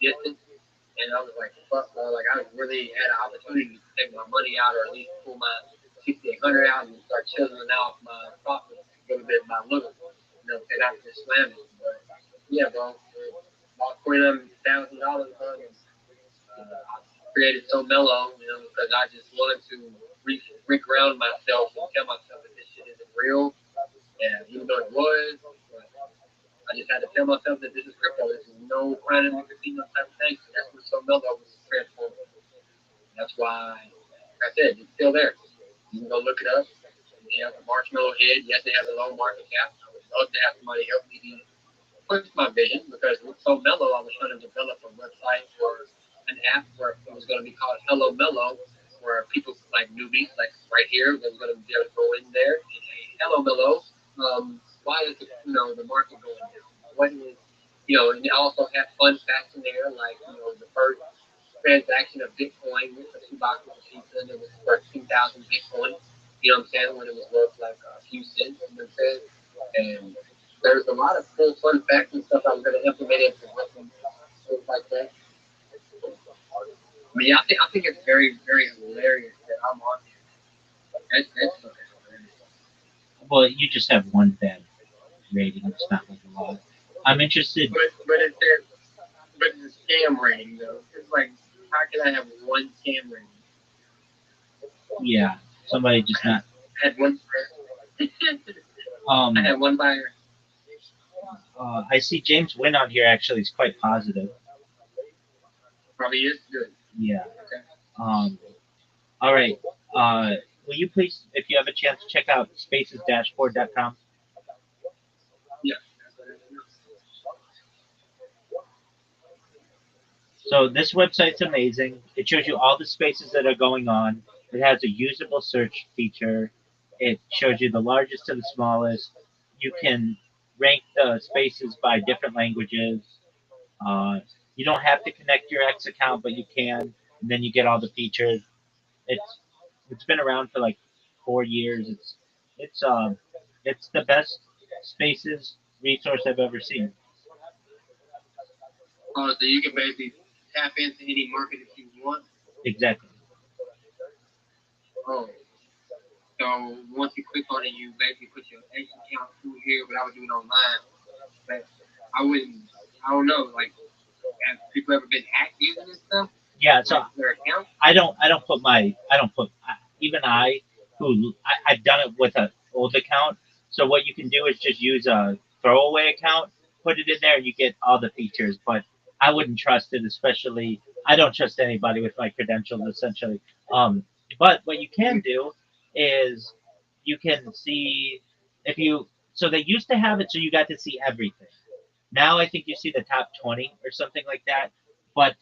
distant. And I was like, fuck, bro. Like, I really had an opportunity to take my money out, or at least pull my $6,800 out and start chiseling out my profits little bit by little. And I just slammed it. But yeah, bro, about $29,000, bro. I created So Mellow, because I just wanted to re-ground myself and tell myself that this shit isn't real. And even though it was, I just had to tell myself that this is crypto. This is no crown in the casino type of thing. So that's what So Mellow was transformed. That's why, like I said, it's still there. You can go look it up. They have the marshmallow head. Yes, they have a low market cap. I would love to have somebody help me push my vision, because with So Mellow, I was trying to develop a website or an app where it was going to be called Hello Mellow, where people like newbies, like right here, they were going to be able to go in there and say, "Hello Mellow, why is the market going down? What is, and they also have fun facts in there, like the first transaction of Bitcoin with a $2 of pizza, and it was worth 2,000 Bitcoin. You know what I'm saying? When it was worth like a few cents, you know what I'm saying? And there's a lot of cool fun facts and stuff I'm going to implement into things like that. I mean, I think it's very, very hilarious that I'm on here. That's hilarious. Well, you just have one bad rating. It's not like a lot. I'm interested. But it's a scam rating, though. It's like, how can I have one scam rating? Yeah, somebody just not. I had one. I had one buyer. I see James Wynn on here actually is quite positive. Probably is good. Yeah. Okay. All right. Will you please, if you have a chance, check out spaces-dashboard.com? Yeah. So this website's amazing. It shows you all the spaces that are going on. It has a usable search feature. It shows you the largest to the smallest. You can rank the spaces by different languages. Uh, you don't have to connect your X account, but you can, and then you get all the features. It's it's been around for like 4 years. It's the best spaces resource I've ever seen. So you can basically tap into any market if you want. Exactly. Oh. So once you click on it, you basically put your X account through here, but I would do it online. But I don't know, like, have people ever been hacked using this stuff? Yeah. So Their account? I don't put even I've done it with an old account. So what you can do is just use a throwaway account, put it in there, and you get all the features. But I wouldn't trust it, especially I don't trust anybody with my credentials essentially. Um, but what you can do is you can see if you so they used to have it so you got to see everything. Now I think you see the top 20 or something like that. But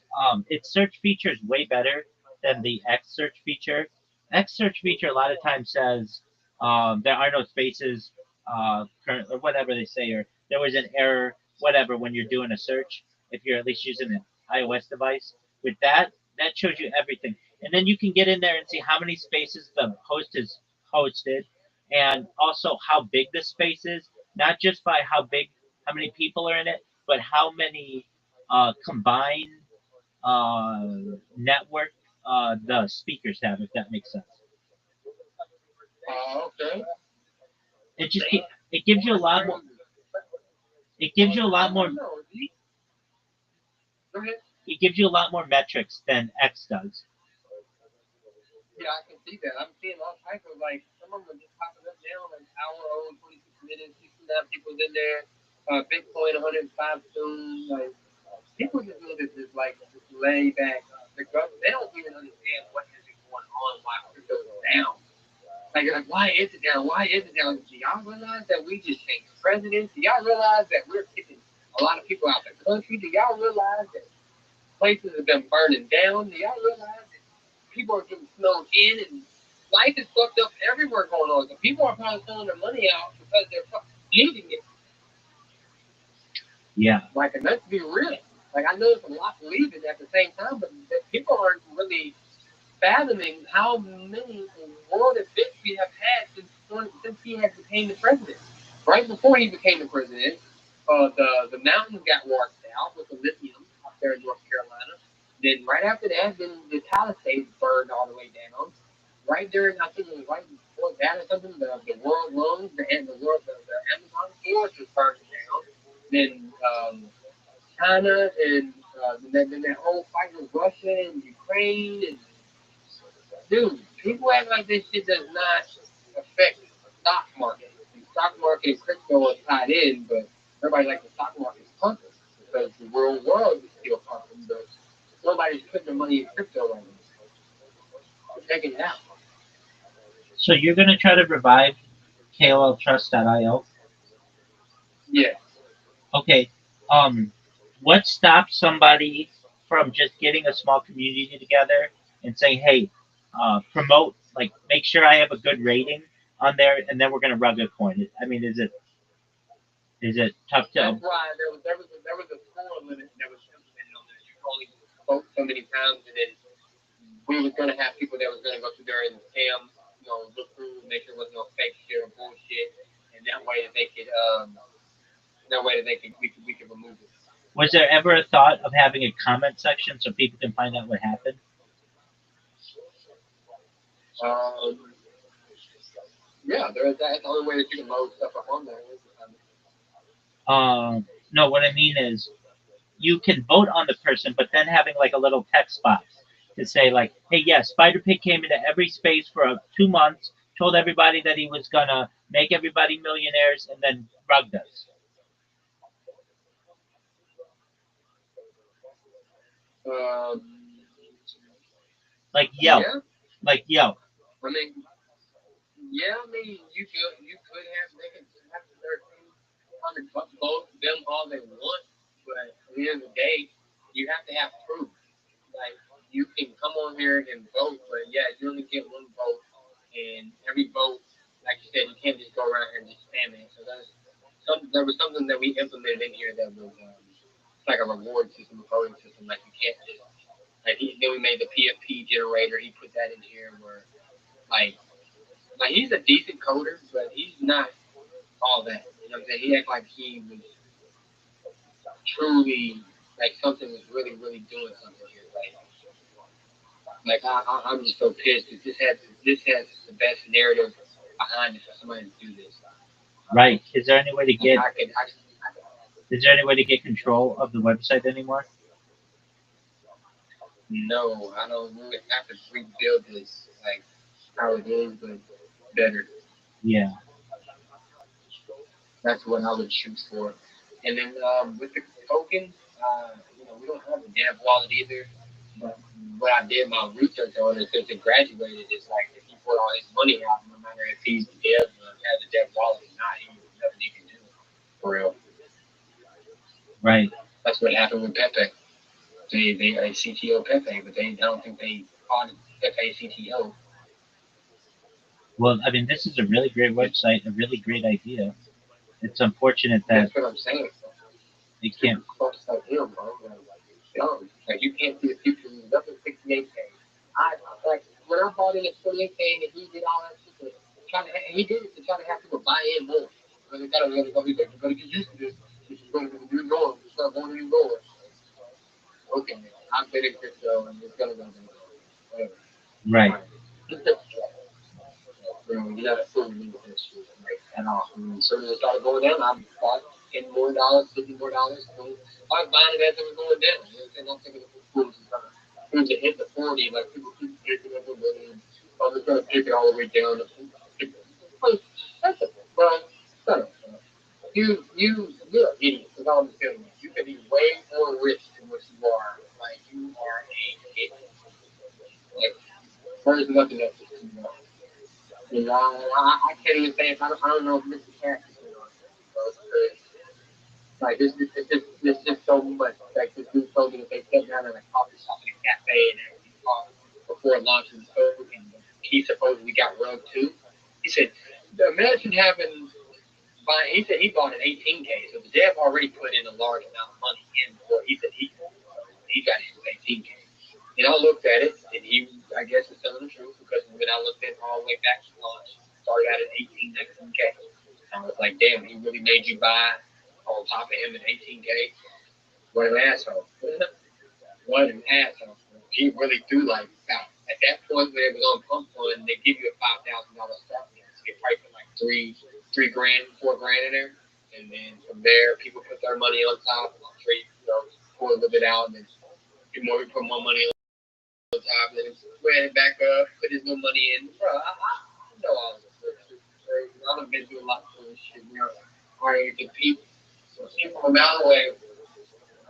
its search feature is way better than the X search feature. X search feature a lot of times says there are no spaces current or whatever they say, or there was an error, whatever, when you're doing a search. If you're at least using an iOS device, with that shows you everything, and then you can get in there and see how many spaces the host has hosted, and also how big the space is, not just by how many people are in it, but how many combined uh, network the speakers have, if that makes sense. Okay. It just it gives you a lot more. It gives you a lot more. Go ahead. It gives you a lot more metrics than X does. Yeah, I can see that. I'm seeing all types of, like, some of them are just popping up now, like hour old, 26 minutes, 69 people's in there, Bitcoin 105 soon. Like, people just look at this like just lay back. They don't even understand what has been going on while crypto is down. Like, why is it down? Why is it down? Do y'all realize that we just changed presidents? Do y'all realize that we're kicking a lot of people out the country? Do y'all realize that places have been burning down? Do y'all realize that people are getting snowed in and life is fucked up everywhere going on? So people are probably throwing their money out because they're needing it. Yeah. Like, and let's be real. Like, I know there's a lot leaving at the same time, but people aren't really fathoming how many world events we have had since he had became the president. Right before he became the president, the mountains got washed out with the lithium up there in North Carolina. Then right after that, then the Palisades burned all the way down. Right there, I think it was right before that or something, the world lungs, the Amazon forest was burned down. Then China and then that whole fight with Russia and Ukraine and dude, people act like this shit does not affect the stock market. The stock market and crypto are tied in, but everybody like the stock market's pumping because the world is still pumping, but nobody's putting their money in crypto right now. They're taking it out. So you're gonna try to revive KOLTrust.io? Yeah. Okay. Um, what stops somebody from just getting a small community together and saying, "Hey, promote, like, make sure I have a good rating on there, and then we're gonna rug a coin." I mean, is it tough That's to? why there was a score limit that was implemented on there. You could only vote so many times, and then we was gonna have people that was gonna go through there and scam, look through and make sure there was no fake shit or bullshit, and that way that we could remove it. Was there ever a thought of having a comment section so people can find out what happened? Um, yeah, that's the only way that you can load stuff up on there. No, what I mean is you can vote on the person, but then having like a little text box to say like, "Hey, yes, Spider Pig came into every space for 2 months, told everybody that he was gonna make everybody millionaires, and then rugged us." Um, Like Yelp. yeah. Like Yelp. I mean, yeah. I mean, you could have they can have their thing on the vote them all they want, but at the end of the day, you have to have proof. Like you can come on here and vote, but yeah, you only get one vote, and every vote, like you said, you can't just go around here and just spam it. So there was something that we implemented in here that was it's like a reward system, a voting system. Like you can't just then we made the PFP generator. He put that in here where like he's a decent coder, but he's not all that. You know what I'm saying? He act like he was truly like something was really doing something here. I'm just so pissed because this has the best narrative behind it for somebody to do this. Right. Is there any way to get? I can, Is there any way to get control of the website anymore? no, I don't really have to rebuild this like how it is, but better. Yeah. That's what I would shoot for. And then with the tokens, we don't have a dev wallet either. But what I did my research on is since it graduated, it's like if he put all his money out, no matter if he's the dev or has a dev wallet or not, he nothing he can do for real. Right. That's what happened with Pepe. They CTO Pepe, but I don't think they called Pepe CTO. Well, I mean, this is a really great website, a really great idea. It's unfortunate that That's what I'm saying. it can't. Fucks like him, bro. Like you can't see the future. He's up at 68K. I like when I bought in at 28K and he did all that shit. He did it to try to have people buy in more. Because they gotta let it go. He's like, you gotta get used to this. This is going to be the new norm. It's not going to be norm. Okay, man. I've been in crypto and it's gonna go down. Whatever. Right. You gotta fool me with this shit, like at all. I mean, as soon as it started going down, I bought $10 more, $50 more. I was buying it as it was going down. You know what I'm saying? I'm thinking of fools is gonna soon to hit the 40, like people keep picking up the money and I'm just gonna pick it all the way down to like, that's it, bro. Shut up, bro. You're an idiot. That's all I'm telling you. You can be way more rich than what you are. Like you are a idiot. Like there's nothing else to do. I can't even say if I don't know if Mr. Cat is going on because like there's just so much. Like this dude told me that they sat down in a coffee shop in a cafe and everything talked before launching the token. He supposedly got rugged too. He said, imagine having he said he bought an 18K, so the dev already put in a large amount of money in before he said he got his 18K. And I looked at it, and I guess, is telling the truth because when I looked at it all the way back to launch, started out at 18, 19K. I was like, damn, he really made you buy on top of him at 18K? What an asshole. What an asshole. He really threw like about, at that point when it was on Pump Fund, they give you a $5,000 start. So they probably put like three grand, $4 in there. And then from there, people put their money on top, and trade, pour a little bit out, and then put more money on top, and then spread it back up, put his little money in. Bro, I know all this shit. I've been through a lot of this shit. Arguing with people. So people from a mile away,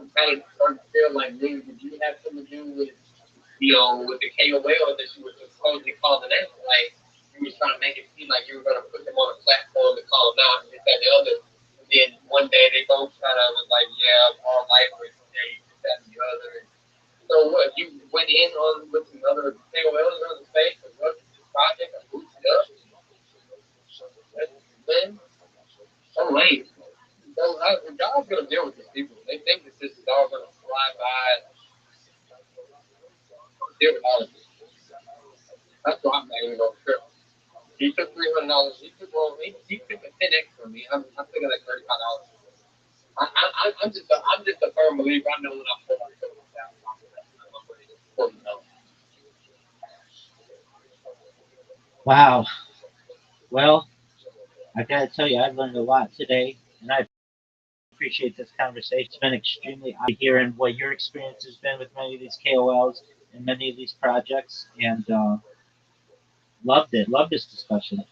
I'm kind of starting to feel like, nigga, did you have something to do with the KOL that you were supposedly calling out? Like, you were trying to make it seem like you were going to put them on a platform to call them out and this, that, and the other. And then one day they both kind of was like, yeah, all life was this, that, and the other. And so what? You went in on with some other KOLs on the space and worked this project and boosted up. Man, so lame. So God's gonna deal with these people. They think that this is all gonna fly by. Deal with all of this. That's why I'm not even gonna trip. He took $300. He took a 10x from me. I'm thinking like $35. I'm just a firm believer. I know when I'm pulling out. Wow. Well, I gotta tell you, I learned a lot today, and I appreciate this conversation. It's been extremely hearing what your experience has been with many of these KOLs and many of these projects, and loved it. Loved this discussion.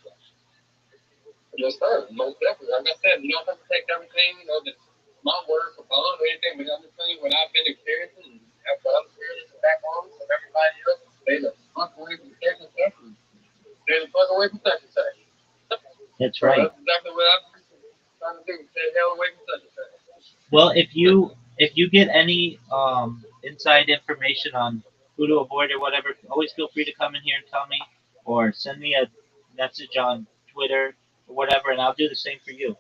Yes, sir. Most definitely. Like I said, you don't have to take everything, just my word for bond or anything, but I'm just telling you what I've been experiencing and what I'm That's So right. that's exactly what I'm trying to do. Stay the hell away from such and such. Well, if you get any inside information on who to avoid or whatever, always feel free to come in here and tell me, or send me a message on Twitter or whatever, and I'll do the same for you.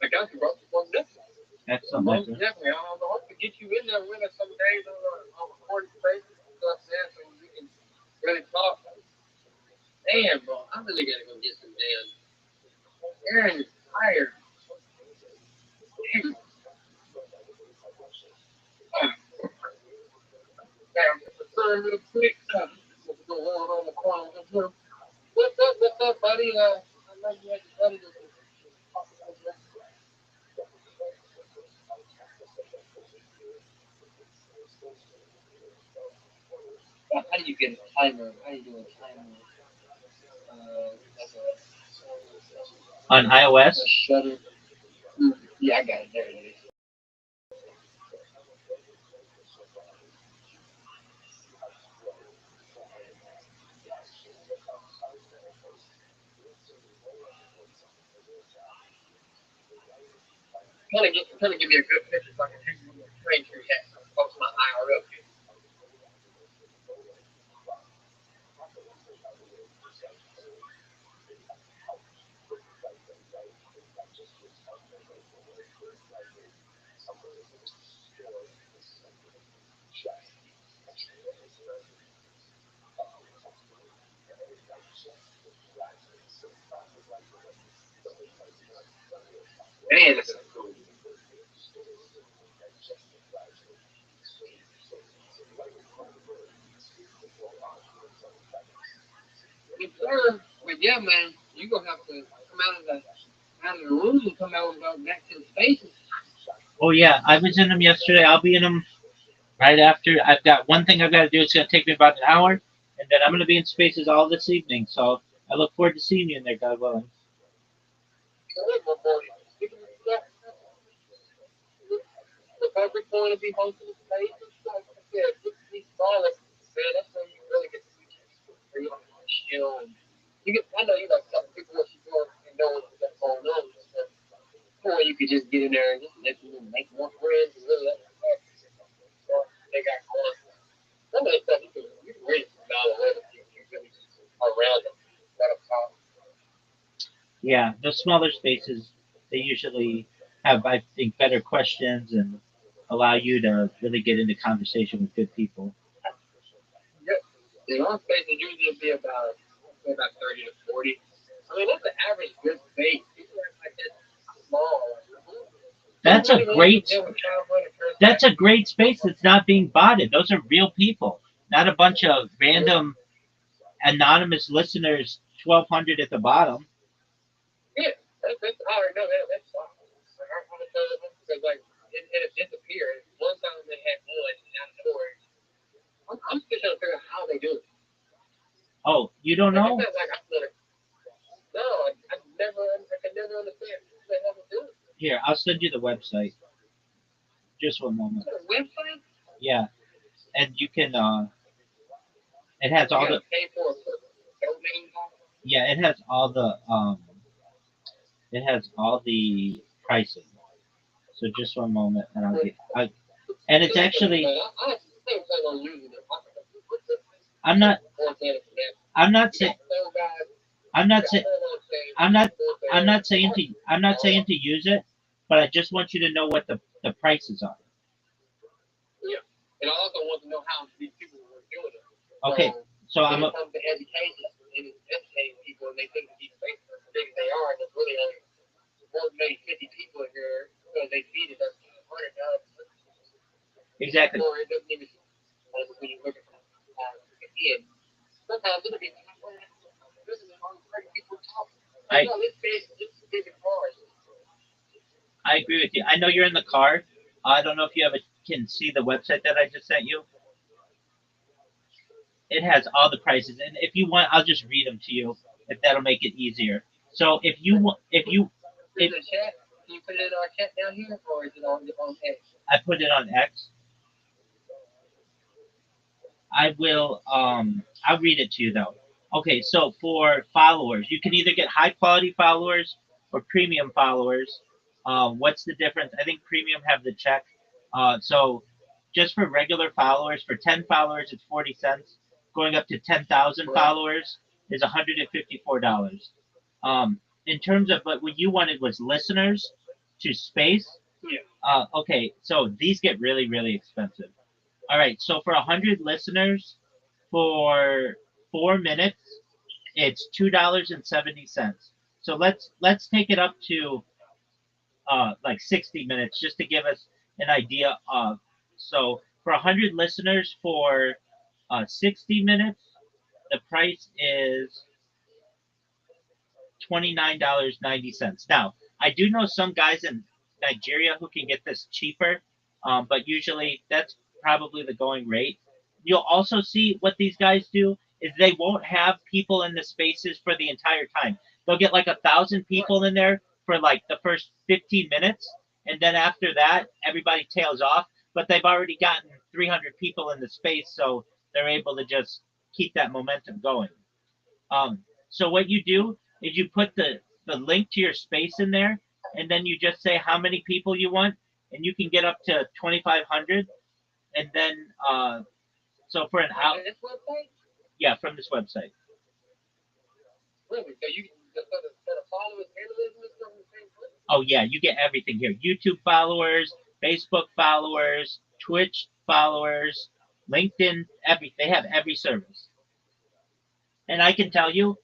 I got you, bro. Most definitely. Excellent, my Most friend. definitely. I hope to get you in there with us some days on recorded space. You know what I'm saying? So we can really talk. Damn, bro. I really gotta go get some damn. Aaron is tired. Damn. Damn. Turn real quick. Let's go on the corner. What's up, buddy? I know you had your buddy. How do you get a timer? How do you do a timer? Like On iOS, a shutter. Yeah, I got it. There it is. Kind of give me a good picture so I can hang my train tree hat. Post my IRL picture. Man, this is cool. But yeah, man, you gonna have to come out of the room and come out and go back to the spaces. oh yeah, I was in them yesterday. I'll be in them right after. I've got one thing I've got to do. It's going to take me about an hour, and then I'm going to be in Spaces all this evening. So I look forward to seeing you in there, God willing. The perfect point to be hosting the spaces, like I said, these smaller, man, that's when you really get to see where you can chill and you get. I know you like telling people what you're doing and know what's going on. Or you could just get in there and just let them make more friends and really let them talk. They got going. Some of the stuff you can read from now on if you really are around them. Let them talk. Yeah, the smaller spaces, they usually have, I think, better questions and allow you to really get into conversation with good people. Yep. The long space would usually be about 30 to 40. I mean, that's the average good space. People act like that's small. That's a great that's a great space that's not being botted. Those are real people, not a bunch of random anonymous listeners. 1,200 at the bottom. Yeah, that's I already know that. That's fine. Because like it disappeared. One time they had one out of nowhere. I'm still trying to figure out how they do it. Oh, you don't know? Like, no, I could never understand how the hell they do it. Here, I'll send you the website. Just one moment. Website? Yeah, and you can. It has all the. Pay for domain. Yeah, it has all the. It has all the pricing. So just one moment, and I'll get. And it's actually. I'm not. I'm not saying. I'm not saying. I'm not. I'm not saying to. I'm not saying to use it, but I just want you to know what the prices are. Yeah, and I also want to know how these people were doing it. Okay, so when it comes to education and educating people, and they think these spaces are as big as they are, and there's really only more than maybe 50 people in here because they feed it up to $100. Exactly. Or it doesn't even when you look at the end. Sometimes it'll be this is only 30 people talking. This is hard. I agree with you. I know you're in the car. I don't know if you can see the website that I just sent you. It has all the prices, and if you want, I'll just read them to you if that'll make it easier. So if you if the chat, can you put it in our chat down here, or is it on X? I put it on X. I will. I'll read it to you though. Okay, so for followers, you can either get high quality followers or premium followers. What's the difference? I think premium have the check. So just for regular followers, for 10 followers, it's 40 cents. Going up to 10,000 followers is $154. In terms of what you wanted was listeners to space. Yeah. Okay, so these get really, really expensive. All right, so for 100 listeners for 4 minutes, it's $2.70. So let's take it up to like 60 minutes just to give us an idea of. So for 100 listeners for 60 minutes, the price is $29.90. Now, I do know some guys in Nigeria who can get this cheaper, but usually that's probably the going rate. You'll also see what these guys do is they won't have people in the spaces for the entire time. They'll get like 1,000 people in there for like the first 15 minutes, and then after that, everybody tails off. But they've already gotten 300 people in the space, so they're able to just keep that momentum going. So what you do is you put the link to your space in there, and then you just say how many people you want, and you can get up to 2,500. And then so for an out, This website? yeah, from this website. Really? So you for the followers and the listeners from the same place? Oh yeah, you get everything here: YouTube followers, Facebook followers, Twitch followers, LinkedIn. They have every service. And I can tell you,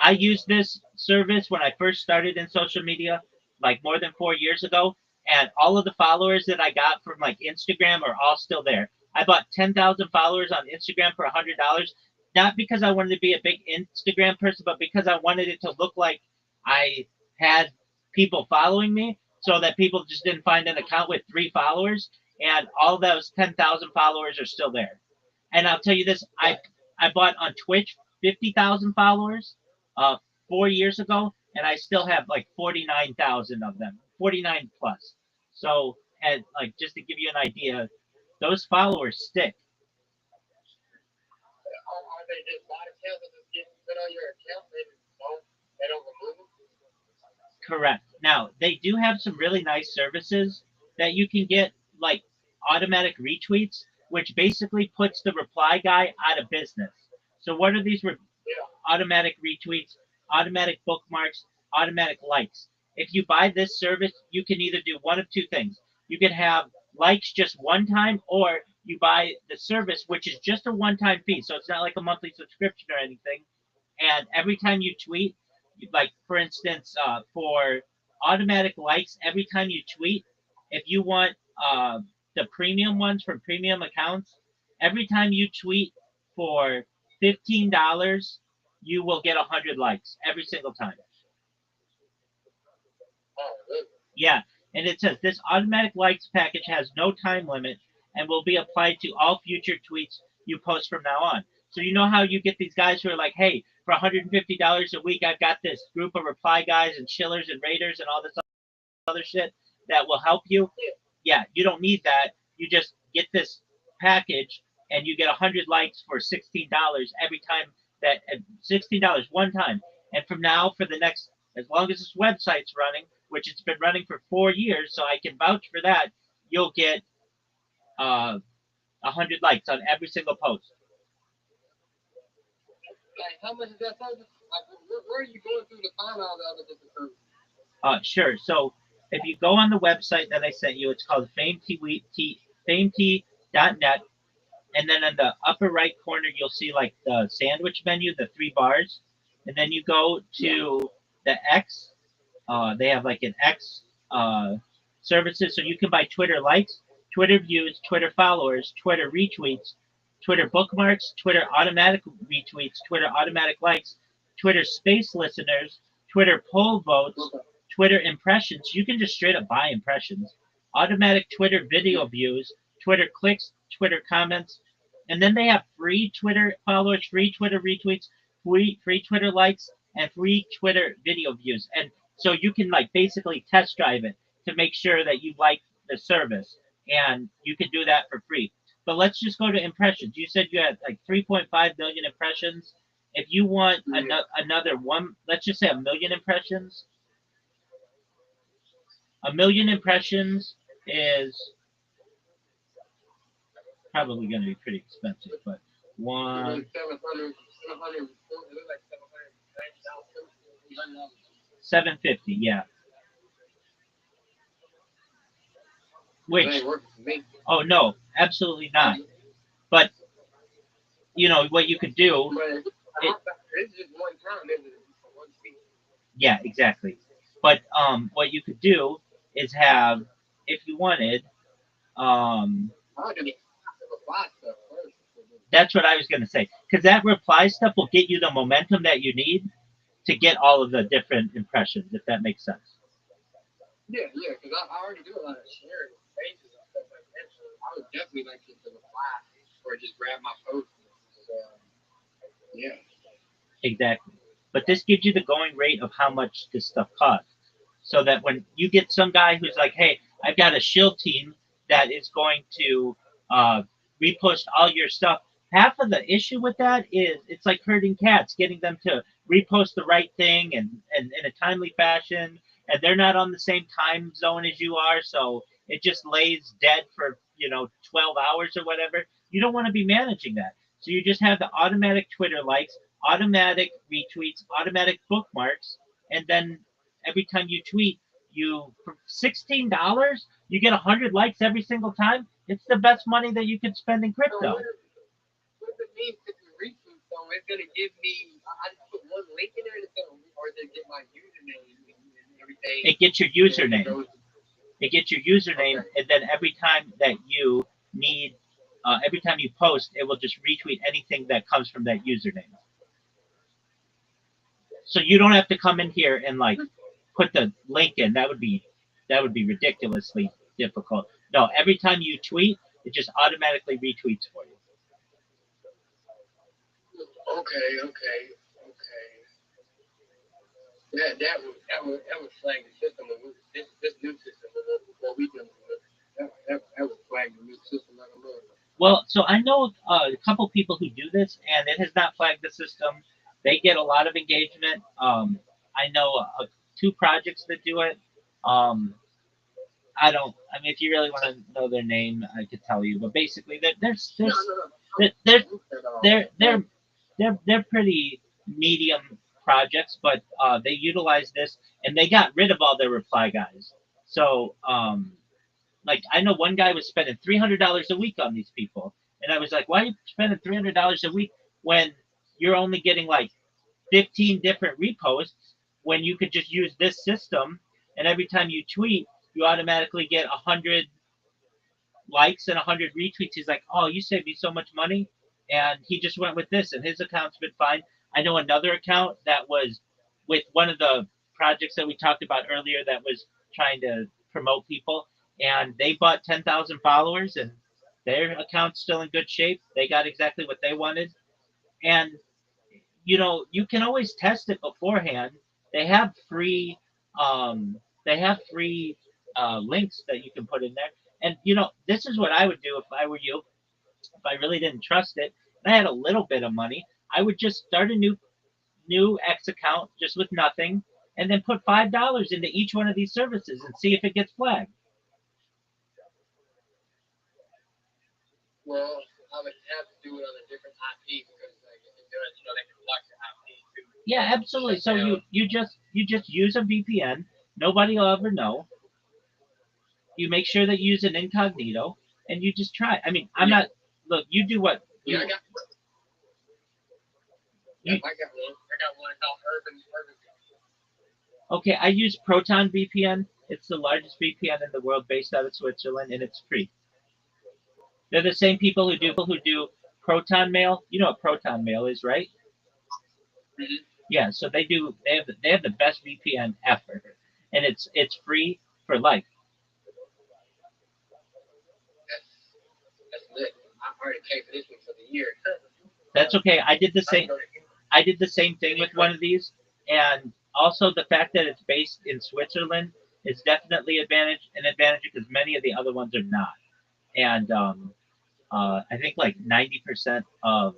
I used this service when I first started in social media, like more than 4 years ago, and all of the followers that I got from like Instagram are all still there. I bought 10,000 followers on Instagram for $100, not because I wanted to be a big Instagram person, but because I wanted it to look like I had people following me, so that people just didn't find an account with 3 followers, and all those 10,000 followers are still there. And I'll tell you this, I bought on Twitch 50,000 followers, uh, 4 years ago, and I still have like 49,000 of them, 49 plus. So, and like just to give you an idea, those followers stick. Are they just bot accounts that just get put on your account? They don't remove them? Correct. Now, they do have some really nice services that you can get, like automatic retweets, which basically puts the reply guy out of business. So, what are these Yeah. automatic retweets, automatic bookmarks, automatic likes? If you buy this service, you can either do one of two things. You can have likes just one time, or you buy the service, which is just a one time fee. So, it's not like a monthly subscription or anything. And every time you tweet, like for instance, for automatic likes, every time you tweet, if you want the premium ones from premium accounts, every time you tweet for $15, you will get 100 likes every single time. Oh, really? Yeah, and it says this automatic likes package has no time limit and will be applied to all future tweets you post from now on. So you know how you get these guys who are like, hey, for $150 a week, I've got this group of reply guys and chillers and raiders and all this other shit that will help you. Yeah, you don't need that. You just get this package and you get 100 likes for $16 every time that $16 one time. And from now for the next, as long as this website's running, which it's been running for 4 years, so I can vouch for that, you'll get 100 likes on every single post. Like, how much is that service? Like, where are you going through to find all the other different services? Sure. So if you go on the website that I sent you, it's called famet.net. And then in the upper right corner, you'll see like the sandwich menu, the 3 bars. And then you go to the X. They have like an X services. So you can buy Twitter likes, Twitter views, Twitter followers, Twitter retweets, Twitter bookmarks, Twitter automatic retweets, Twitter automatic likes, Twitter space listeners, Twitter poll votes, Twitter impressions. You can just straight up buy impressions. Automatic Twitter video views, Twitter clicks, Twitter comments. And then they have free Twitter followers, free Twitter retweets, free Twitter likes, and free Twitter video views. And so you can like basically test drive it to make sure that you like the service. And you can do that for free. But let's just go to impressions. You said you had like 3.5 million impressions. If you want another one, let's just say 1 million impressions. 1 million impressions is probably going to be pretty expensive, but one. 750, yeah. Which, oh no, absolutely not. But you know what you could do. Yeah, exactly. But what you could do is have, if you wanted, that's what I was going to say, because that reply stuff will get you the momentum that you need to get all of the different impressions, if that makes sense. Yeah, because I already do a lot of sharing pages and stuff like that. So I would definitely like to reply or just grab my post. Yeah. Exactly. But this gives you the going rate of how much this stuff costs. So that when you get some guy who's like, hey, I've got a shill team that is going to repost all your stuff. Half of the issue with that is it's like herding cats, getting them to repost the right thing and in a timely fashion. And they're not on the same time zone as you are. So it just lays dead for, 12 hours or whatever. You don't want to be managing that. So you just have the automatic Twitter likes, automatic retweets, automatic bookmarks, and then every time you tweet, you for $16, you get 100 likes every single time. It's the best money that you could spend in crypto. So what does it mean to retweet? So it's gonna give me. I just put one link in there, or does it get my username and everything? It gets your username. It gets your username, okay. And then every time that you need, every time you post, it will just retweet anything that comes from that username. So you don't have to come in here and like put the link in. That would be ridiculously difficult. No, every time you tweet, it just automatically retweets for you. Okay. That would flag the system. This new system, what we do, that would flag the new system like a mother. Well, so I know a couple people who do this, and it has not flagged the system. They get a lot of engagement. I know 2 projects that do it. I mean, if you really want to know their name, I could tell you. But basically, they're pretty medium projects, but they utilize this, and they got rid of all their reply guys. So, like, I know one guy was spending $300 a week on these people, and I was like, why are you spending $300 a week when you're only getting like 15 different reposts when you could just use this system, and every time you tweet, you automatically get 100 likes and 100 retweets. He's like, oh, you saved me so much money. And he just went with this, and his account's been fine. I know another account that was with one of the projects that we talked about earlier that was trying to promote people, and they bought 10,000 followers, and their account's still in good shape. They got exactly what they wanted. And you can always test it beforehand. They have free links that you can put in there. And this is what I would do if I were you. If I really didn't trust it, and I had a little bit of money, I would just start a new X account just with nothing, and then put $5 into each one of these services and see if it gets flagged. Well, I would have to do it on a different IP because, like, if you do it, they can block your IP too. Yeah, absolutely. So you just use a VPN. Nobody will ever know. You make sure that you use an incognito, and you just try. I mean, I'm not. Look, you do what. Yeah, I got one. I got one called Urban. Okay, I use Proton VPN. It's the largest VPN in the world, based out of Switzerland, and it's free. They're the same people who do Proton Mail. You know what Proton Mail is, right? Mm-hmm. Yeah, so they have the best VPN ever, and it's free for life. That's lit. I already paid for this one for the year. That's okay. I did the same thing with one of these, and also the fact that it's based in Switzerland is definitely an advantage because many of the other ones are not. And I think like 90% of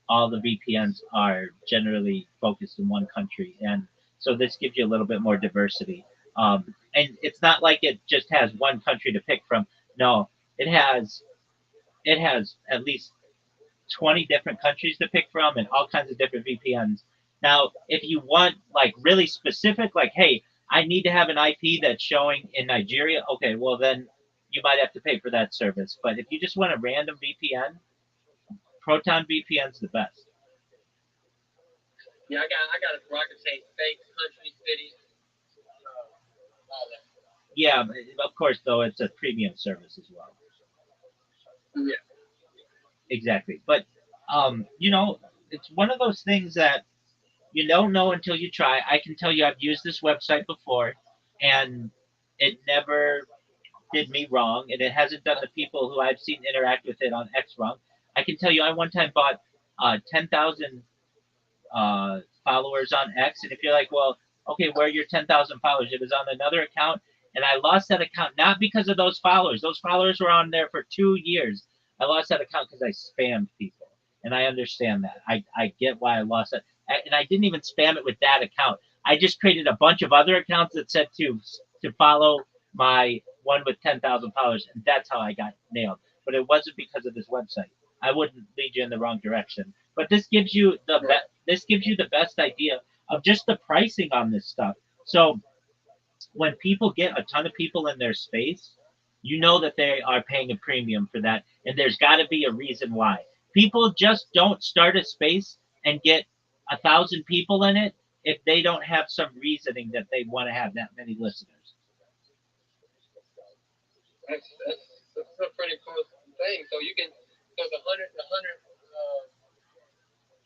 all the VPNs are generally focused in one country, and so this gives you a little bit more diversity. And it's not like it just has one country to pick from. No, it has at least 20 different countries to pick from and all kinds of different VPNs. Now, if you want like really specific, like, hey, I need to have an IP that's showing in Nigeria, okay, well then you might have to pay for that service. But if you just want a random VPN, Proton VPN's the best. Yeah, I got it where I can say state, country, city, all that. Yeah, of course, though it's a premium service as well. Yeah. Exactly. But it's one of those things that you don't know until you try. I can tell you I've used this website before and it never did me wrong, and it hasn't done the people who I've seen interact with it on X wrong. I can tell you I one time bought 10,000 followers on X, and if you're like, well, okay, where are your 10,000 followers? It was on another account, and I lost that account not because of those followers. Those followers were on there for 2 years. I lost that account because I spammed people, and I understand that. I get why I lost it, and I didn't even spam it with that account. I just created a bunch of other accounts that said to follow my one with 10,000 followers, and that's how I got nailed. But it wasn't because of this website. I wouldn't lead you in the wrong direction. But this gives you the best idea of just the pricing on this stuff. So when people get a ton of people in their space, you know that they are paying a premium for that, and there's got to be a reason why. People just don't start a space and get 1,000 people in it if they don't have some reasoning that they want to have that many listeners. That's a pretty cool thing. So the hundred,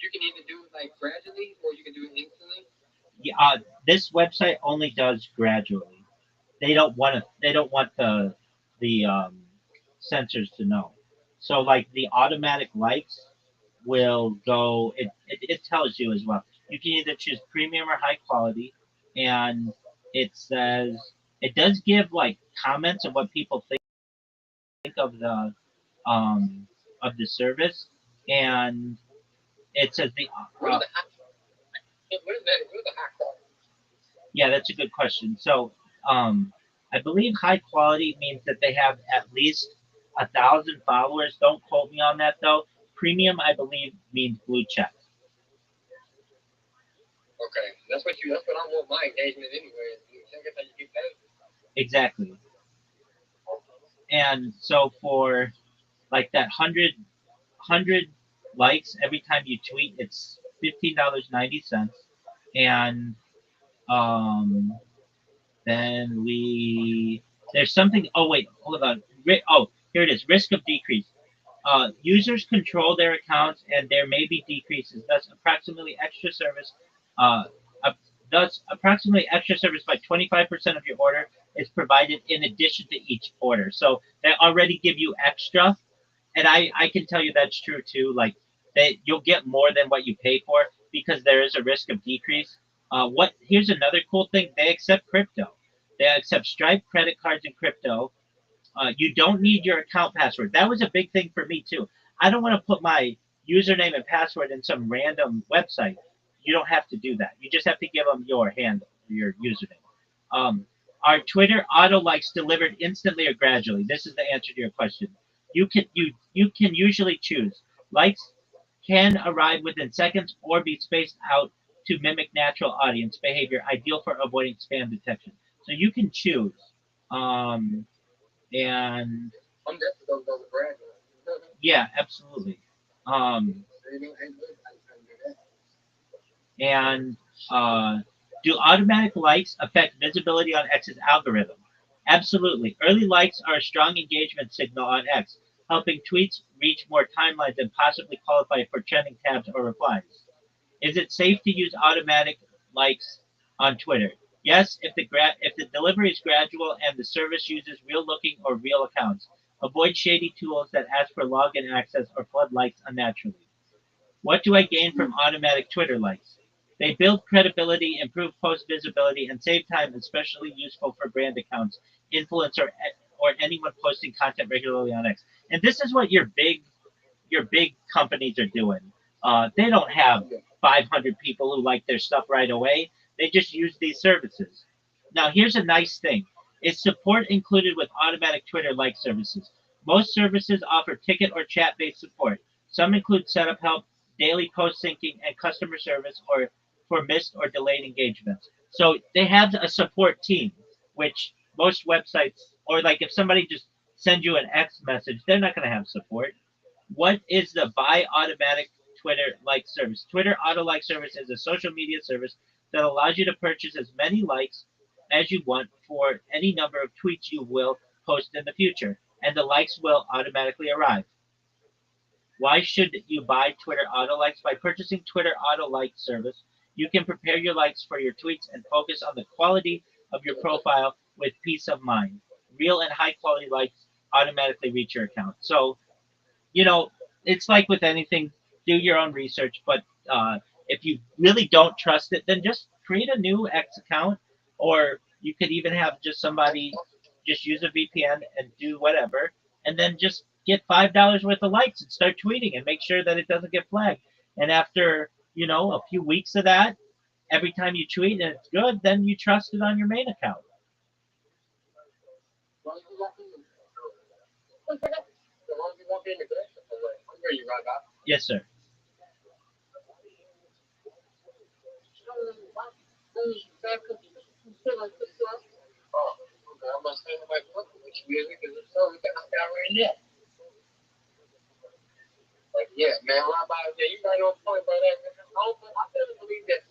you can either do it like gradually or you can do it instantly. Yeah, this website only does gradually. They don't want the sensors to know. So like the automatic likes will go. It tells you as well. You can either choose premium or high quality, and it says it does give like comments of what people think um of the service, and it says the What is the high? What is that? What is the high quality? yeah, that's a good question. So, I believe high quality means that they have at least 1,000 followers. Don't quote me on that though. Premium, I believe, means blue check. Okay, that's what you. That's what I want my engagement anyway. I guess how you get paid. Exactly. And so for like that hundred likes every time you tweet, it's $15.90. And um, then there's something. Oh wait, hold on. Oh, here it is. Risk of decrease. Users control their accounts, and there may be decreases. Uh, Thus, approximately extra service by 25% of your order is provided in addition to each order. So they already give you extra, and I can tell you that's true too. Like you'll get more than what you pay for because there is a risk of decrease. What Here's another cool thing: they accept crypto. They accept Stripe credit cards and crypto. You don't need your account password. That was a big thing for me too. I don't want to put my username and password in some random website. You don't have to do that. You just have to give them your handle, your username. Are Twitter auto likes delivered instantly or gradually? This is the answer to your question. You can usually choose. Likes can arrive within seconds or be spaced out to mimic natural audience behavior, ideal for avoiding spam detection. So you can choose. Um, and I'm definitely gonna go with gradual. yeah, absolutely. Um, Ain't good. I can do that. and do automatic likes affect visibility on X's algorithm? Absolutely. Early likes are a strong engagement signal on X, helping tweets reach more timelines and possibly qualify for trending tabs or replies. Is it safe to use automatic likes on Twitter? Yes, if the delivery is gradual and the service uses real-looking or real accounts. Avoid shady tools that ask for login access or flood likes unnaturally. What do I gain from automatic Twitter likes? They build credibility, improve post visibility, and save time, especially useful for brand accounts, influencer, or anyone posting content regularly on X. And this is what your big companies are doing. They don't have 500 people who like their stuff right away. They just use these services. Now, here's a nice thing. Is support included with automatic Twitter like services? Most services offer ticket or chat-based support. Some include setup help, daily post syncing, and customer service or for missed or delayed engagements. So they have a support team, which most websites, or like if somebody just sends you an X message, they're not going to have support. What is the buy automatic Twitter like service? Twitter auto like service is a social media service that allows you to purchase as many likes as you want for any number of tweets you will post in the future, and the likes will automatically arrive. Why should you buy Twitter auto likes? By purchasing Twitter auto like service, you can prepare your likes for your tweets and focus on the quality of your profile with peace of mind. Real and high quality likes automatically reach your account. So it's like with anything, do your own research. But if you really don't trust it, then just create a new X account, or you could even have just somebody just use a VPN and do whatever, and then just get $5 worth of likes and start tweeting and make sure that it doesn't get flagged. And after a few weeks of that, every time you tweet and it's good, then you trust it on your main account. Yes, sir. Yeah, man, Rabbi, yeah, you right on point, bro. I couldn't believe that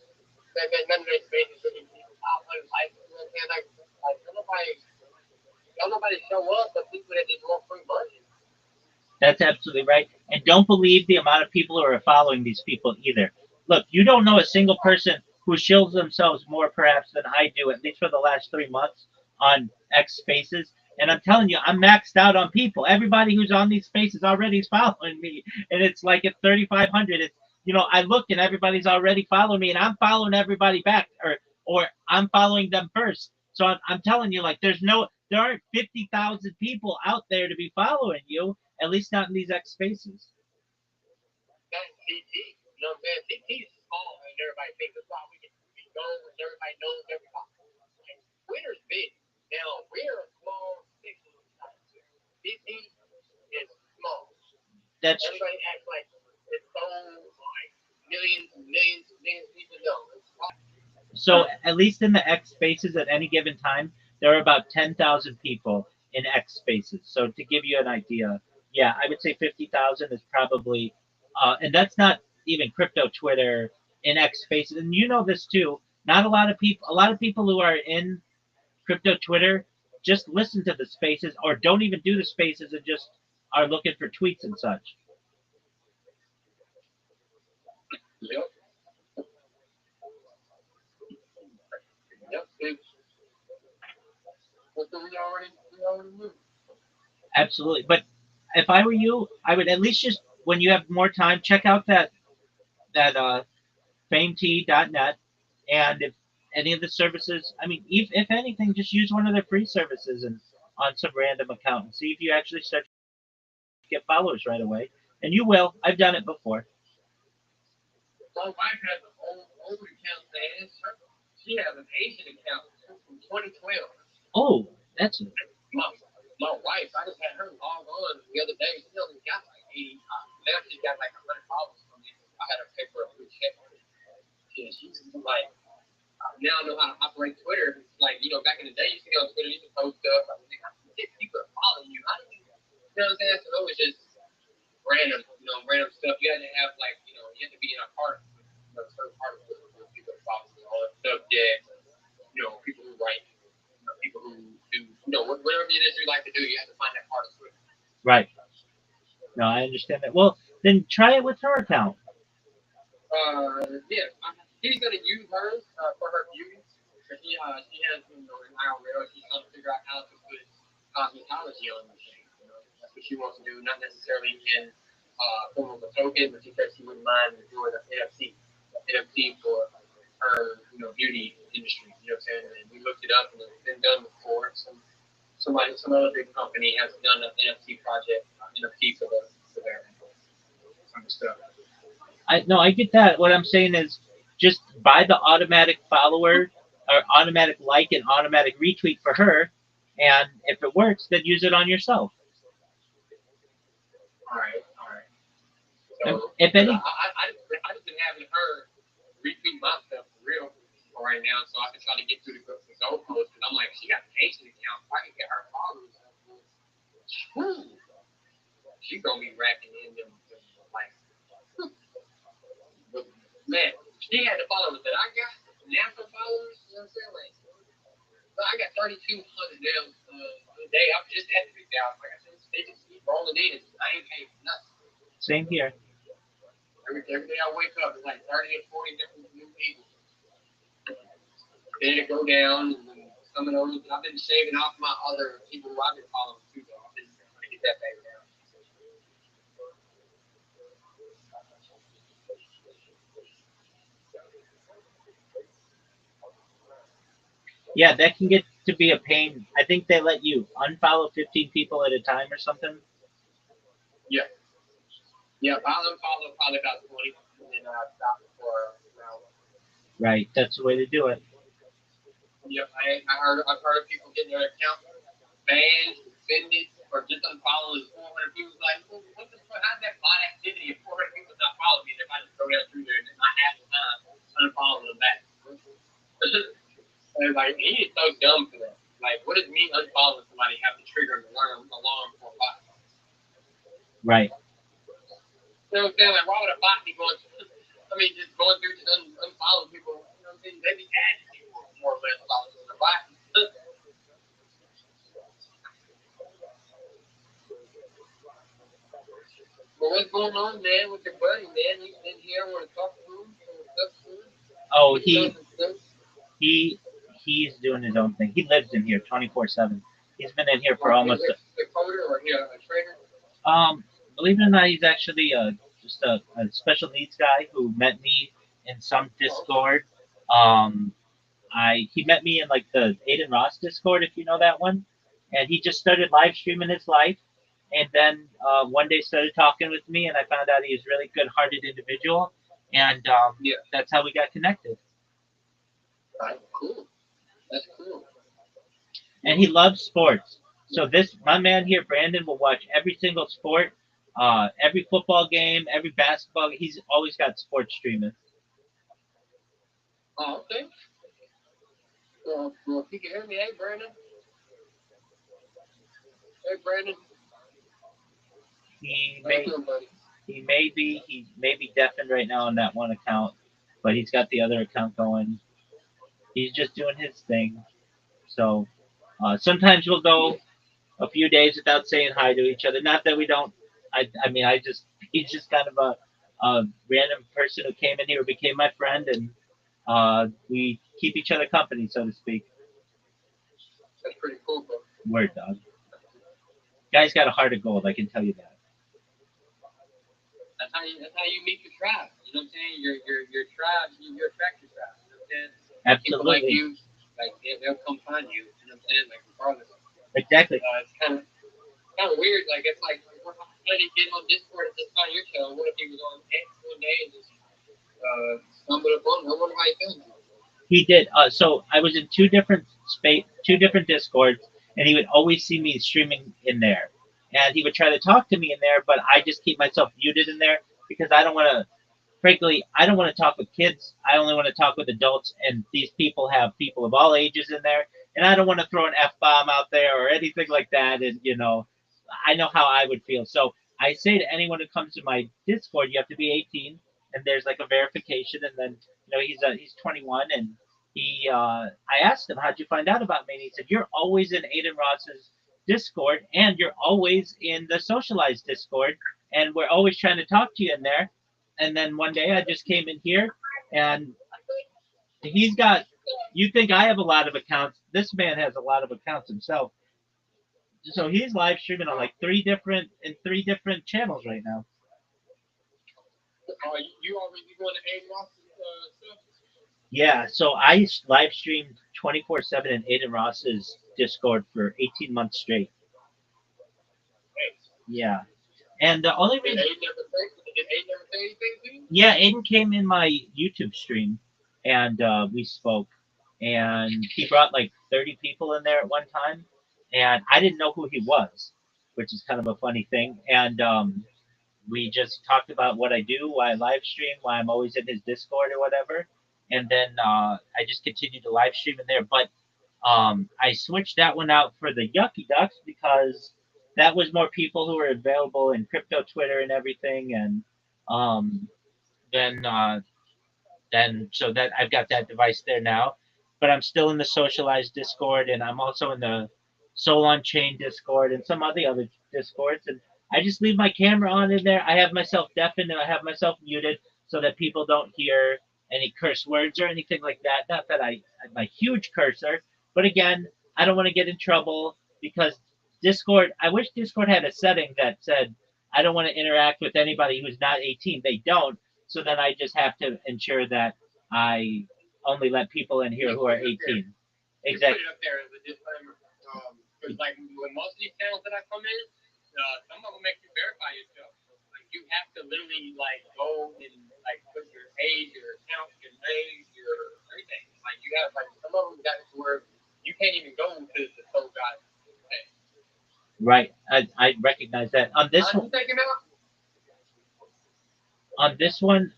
none of those spaces really out on life. You know what I'm saying? Don't nobody show up, but people that just want free money. That's absolutely right. And don't believe the amount of people who are following these people either. Look, you don't know a single person who shields themselves more perhaps than I do, at least for the last 3 months on X Spaces. And I'm telling you, I'm maxed out on people. Everybody who's on these spaces already is following me. And it's like at 3,500, I look and everybody's already following me, and I'm following everybody back, or I'm following them first. So I'm telling you, like, there aren't 50,000 people out there to be following you, at least not in these X spaces. That's CT. You know what I'm saying? CT is small, and everybody thinks that's why we can be known, and everybody knows everybody. Like, Twitter's big. Now, we're a small section. CT is small. That's Everybody acts like it's so like millions and millions and millions of people know. So at least in the X spaces at any given time, there are about 10,000 people in X spaces. So to give you an idea, yeah, I would say 50,000 is probably, and that's not even crypto Twitter in X spaces. And you know this too. Not a lot of people who are in crypto Twitter just listen to the spaces or don't even do the spaces and just are looking for tweets and such. Yep. Yep. We already knew. Absolutely. But if I were you, I would at least just when you have more time, check out that famet.net, and if any of the services, I mean, if anything, just use one of their free services and on some random account and see if you actually start to get followers right away. And you will. I've done it before. My wife has an old account that she has an Asian account from 2012. Oh, that's My wife, I just had her log on the other day. She only got like 80. Now she's got like 100 followers from me. I had her pay for a free check. Yeah, she's like, now I know how to operate Twitter. Like, back in the day, you used to go on Twitter, you used to post stuff. I mean, how many people are following you? How do you know what I'm saying? So it was just random stuff. You had to have, like, you had to be in a part of certain part of Twitter for people to follow you, all that subjects, people who write, people who do, whatever it is you like to do, you have to find that part of Twitter. right. No, I understand that. Well, then try it with her account. Yeah, he's gonna use hers for her beauty. She has an IRL. She's trying to figure out how to put cosmetology on the thing. That's what she wants to do, not necessarily in form of a token, but she said she wouldn't mind doing an NFT for her, beauty industry. You know what I'm saying? And we looked it up, and it's been done before. Some other big company has done an NFT project, NFT for their stuff. I no, I get that. What I'm saying is just buy the automatic follower or automatic like and automatic retweet for her, and if it works, then use it on yourself. All right, all right. If, So, if because any, I just been having her retweet my stuff for real for right now, so I can try to get through the goal post. Because I'm like, she got an Asian account, so I can get her followers. Whew, she's gonna be racking in them like, but, man. She had the followers that I got, natural followers. You know what I'm saying? Like, so I got 3,200 now a day. I'm just at 3,000. Like I said, they just keep rolling in. I ain't paying for nothing. same here. Every day I wake up, it's like 30 or 40 different new people. Then it go down, and then some of those, I've been saving off my other people who I've been following too, though. I've been trying to get that back down. Yeah, that can get to be a pain. I think they let you unfollow 15 people at a time or something. Yeah. Yeah, I'll unfollow probably about 20, and then stop it for an hour. Right, that's the way to do it. Yep, I've heard of people getting their account banned, suspended, or just unfollowing 400 people. Like, well, what the fuck? How's that bot activity if 400 people not following me? If I just go down through there and not half the time unfollow them back. And like, he is so dumb for that. Like, what does me unfollowing somebody have to trigger an alarm for a bot? Right. You know what I'm saying? Like, why would a bot be going? I mean, just going through just unfollowing people. You know what I'm saying? They be adding people more or less following the bot. Well, what's going on, man, with your buddy, man? You in here? Want to talk to him? Talk to him? Oh, Get some stuff. he he's doing his own thing. He lives in here 24/7. He's been in here for Like, is almost. it a coder or a trainer? Um, believe it or not, he's actually just a special needs guy who met me in some Oh, okay. Discord. He met me in like the Aiden Ross Discord, if you know that one, and he just started live streaming his life, and then one day started talking with me, and I found out he was a really good-hearted individual, and Yeah. that's how we got connected. Right. Cool. That's cool. And he loves sports. So this my man here, Brandon, will watch every single sport, every football game, every basketball. He's always got sports streaming. Oh, okay. Well, if you can hear me, hey, Brandon. Hey, Brandon. He How you may doing, buddy? he may be deafened right now on that one account, but he's got the other account going. He's just doing his thing. So sometimes we'll Yeah. go a few days without saying hi to each other. Not that we don't. I mean, I just he's just kind of a random person who came in here, became my friend, and we keep each other company, so to speak. That's pretty cool, bro. Word dog. Guy's got a heart of gold. I can tell you that. That's how you meet your tribe. You know what I'm saying? Your tribe. You attract your tribe. You know what I'm saying? People like Absolutely. you, like they'll come find you. You know what I'm saying? Like regardless. Exactly. It's kind of weird. Like it's like how did he get on Discord and just find your show? What if he was on X one day and just stumbled upon? I wonder how he found you. He did. So I was in two different discords, and he would always see me streaming in there, and he would try to talk to me in there, but I just keep myself muted in there because I don't want to. Frankly, I don't want to talk with kids. I only want to talk with adults, and these people have people of all ages in there, and I don't want to throw an f bomb out there or anything like that. And I know how I would feel. So I say to anyone who comes to my Discord, you have to be 18, and there's like a verification, and then he's 21, and I asked him, how'd you find out about me? And he said, you're always in Aiden Ross's Discord, and you're always in the socialized Discord, and we're always trying to talk to you in there. And then one day I just came in here, and he's got. You think I have a lot of accounts? This man has a lot of accounts himself. So he's live streaming on like three different channels right now. You already going to A Ross's stuff? Yeah, so I live streamed 24/7 in Aiden Ross's Discord for 18 months straight. Hey, Yeah, And the only Did reason, Aiden never say anything to you? yeah, Aiden came in my YouTube stream, and we spoke, and he brought like 30 people in there at one time, and I didn't know who he was, which is kind of a funny thing. And we just talked about what I do, why I live stream, why I'm always in his Discord or whatever, and then I just continued to live stream in there. But I switched that one out for the Yucky Ducks because that was more people who were available in crypto Twitter and everything, and um, then so that I've got that device there now, but I'm still in the socialized Discord, and I'm also in the Soul on Chain Discord and some other Discords, and I just leave my camera on in there. I have myself deafened and I have myself muted so that people don't hear any curse words or anything like that. Not that I'm a huge cursor, but again, I don't want to get in trouble because Discord. I wish Discord had a setting that said I don't want to interact with anybody who's not 18. They don't, so then I just have to ensure that I only let people in here who are 18. Exactly. Put it up there as a disclaimer. Because like when most of these channels that I come in, some of them make you verify yourself. Like you have to literally like go and like put your age, your account, your name, your everything. Like you have like some of them got it to where you can't even go to the Soul God page. Right. I recognize that. On this one,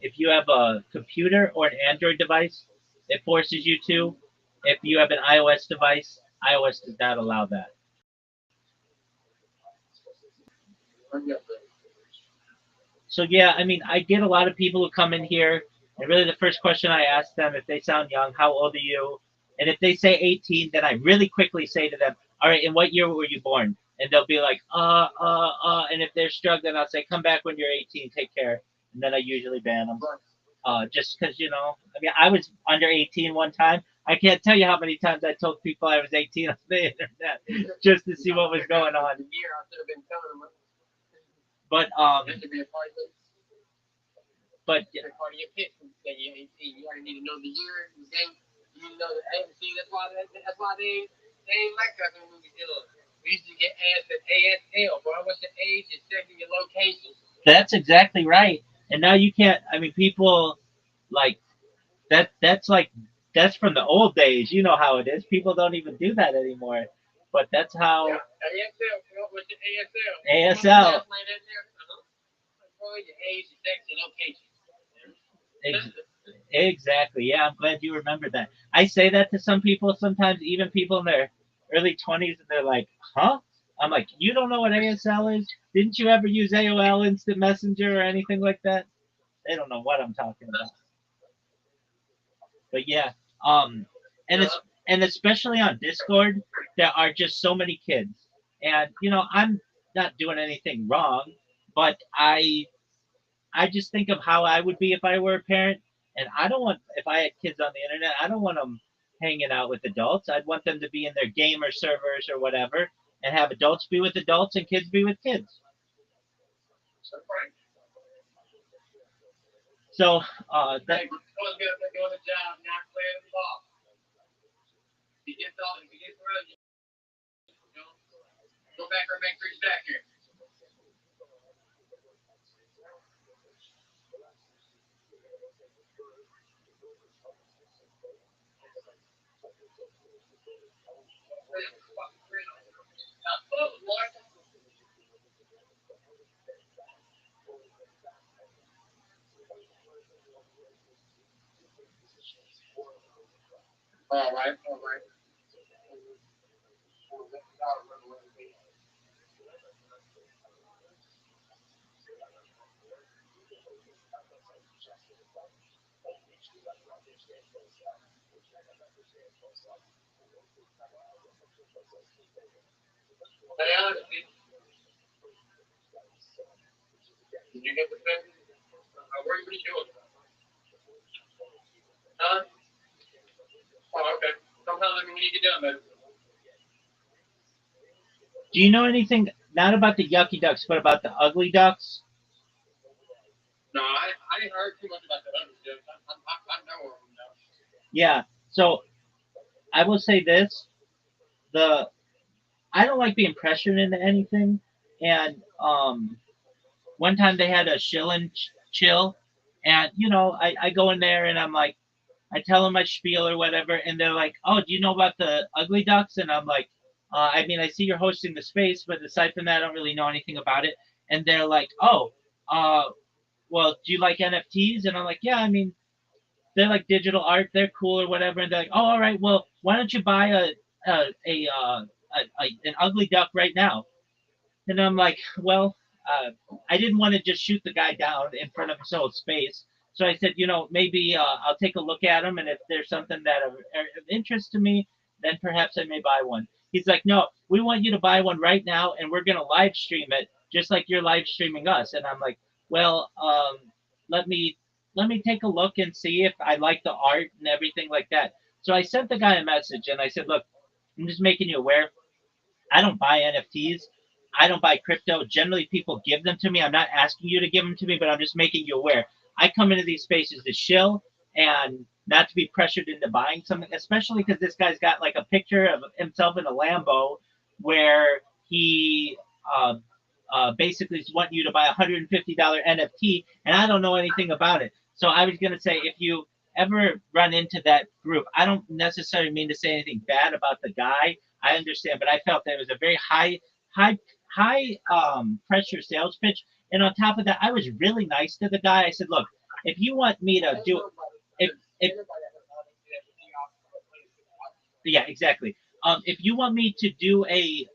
if you have a computer or an Android device, it forces you to. If you have an iOS device, iOS does not allow that. So yeah, I mean, I get a lot of people who come in here, and really the first question I ask them, if they sound young, how old are you? And if they say 18, then I really quickly say to them, all right, in what year were you born? And they'll be like, and if they're struggling, I'll say, come back when you're 18, take care. And then I usually ban them. Just because, I mean, I was under 18 one time. I can't tell you how many times I told people I was 18 on the internet just to see what was going on. But yeah. Part of your pitch when you say you're 18, you already need to know the year, the date. You need to know the age. See, that's why they ain't like that when we was young. We used to get asked at ASL, bro. What's your age? Your sex, your location. That's exactly right. And now you can't. I mean, people like that. That's from the old days. You know how it is. People don't even do that anymore. But that's how. Yeah. ASL. What's your ASL? ASL. Your age, your sex, your location. Exactly. Yeah, I'm glad you remember that. I say that to some people sometimes, even people in their early 20s, and they're like, huh? I'm like, you don't know what ASL is? Didn't you ever use AOL Instant Messenger or anything like that? They don't know what I'm talking about. But yeah, and it's and especially on Discord, there are just so many kids, and I'm not doing anything wrong, but I just think of how I would be if I were a parent, and I don't want if I had kids on the internet, I don't want them hanging out with adults. I'd want them to be in their gamer servers or whatever, and have adults be with adults and kids be with kids. So that. Go back or make sure he's back here. All right. Hey, honestly, did you get the thing? What are you doing? Huh? Oh, okay. Sometime let me when you get done, man. Do you know anything not about the Yucky Ducks, but about the Ugly Ducks? No, I didn't heard too much about the Ugly Ducks. I know them now. Yeah. So I will say this: I don't like being pressured into anything, And one time they had a shill and chill, and I go in there and I'm like, I tell them my spiel or whatever, and they're like, "Oh, do you know about the ugly ducks?" And I'm like, "I mean, I see you're hosting the space, but aside from that, I don't really know anything about it." And they're like, "Oh, uh, well, do you like NFTs?" And I'm like, "Yeah, I mean, they're like digital art, they're cool or whatever." And they're like, "Oh, all right, well, why don't you buy an ugly duck right now?" And I'm like, well, I didn't want to just shoot the guy down in front of his whole space. So I said, maybe I'll take a look at him, and if there's something that of interest to me, then perhaps I may buy one. He's like, no, we want you to buy one right now, and we're gonna live stream it just like you're live streaming us. And I'm like, well, let me let me take a look and see if I like the art and everything like that. So I sent the guy a message, and I said, look, I'm just making you aware I don't buy NFTs. I don't buy crypto. Generally, people give them to me. I'm not asking you to give them to me, but I'm just making you aware. I come into these spaces to chill and not to be pressured into buying something, especially because this guy's got like a picture of himself in a Lambo where he basically is wanting you to buy a $150 NFT, and I don't know anything about it. So I was going to say, if you ever run into that group, I don't necessarily mean to say anything bad about the guy. I understand, but I felt that it was a very high, pressure sales pitch. And on top of that, I was really nice to the guy. I said, "Look, if you want me to do, if yeah, exactly. If you want me to do a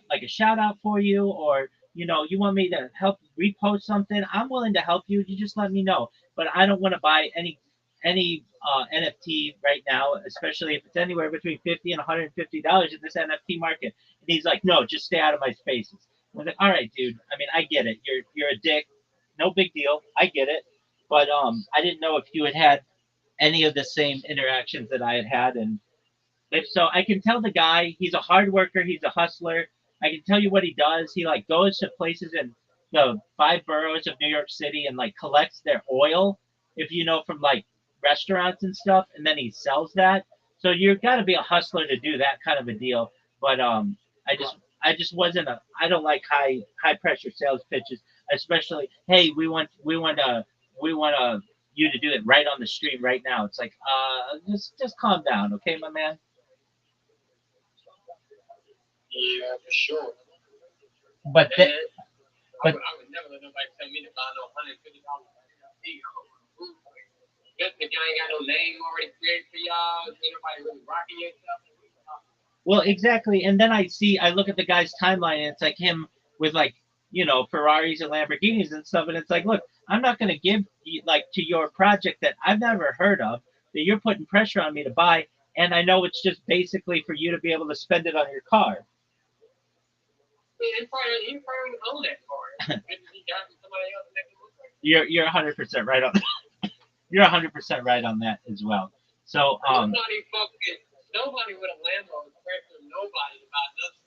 like a shout out for you, or you want me to help repost something, I'm willing to help you. You just let me know. But I don't want to buy any NFT right now, especially if it's anywhere between $50 and $150 in this NFT market." And he's like, "No, just stay out of my spaces." I was like, "All right, dude. I mean, I get it. You're a dick. No big deal. I get it." But I didn't know if you had any of the same interactions that I had had, and if so, I can tell the guy he's a hard worker, he's a hustler. I can tell you what he does. He like goes to places in the five boroughs of New York City and like collects their oil, if you know, from like restaurants and stuff, and then he sells that. So you've got to be a hustler to do that kind of a deal. But I just wasn't a I don't like high pressure sales pitches, especially hey we want you to do it right on the stream right now. It's like just calm down, okay, my man. Yeah, for sure. But Man, th- I but would, I would never let nobody tell me to buy no $150. Just if y'all ain't got no name already created for y'all, ain't nobody really rocking your stuff. well, exactly. And then I look at the guy's timeline, and it's like him with like Ferraris and Lamborghinis and stuff, and it's like, look, I'm not going to give like to your project that I've never heard of that you're putting pressure on me to buy, and I know it's just basically for you to be able to spend it on your car. Yeah, he probably own that car. He got from somebody else and that can look like You're 100% right on. You're 100% right on that as well. So nobody with a Lambo is pressuring nobody to buy nothing.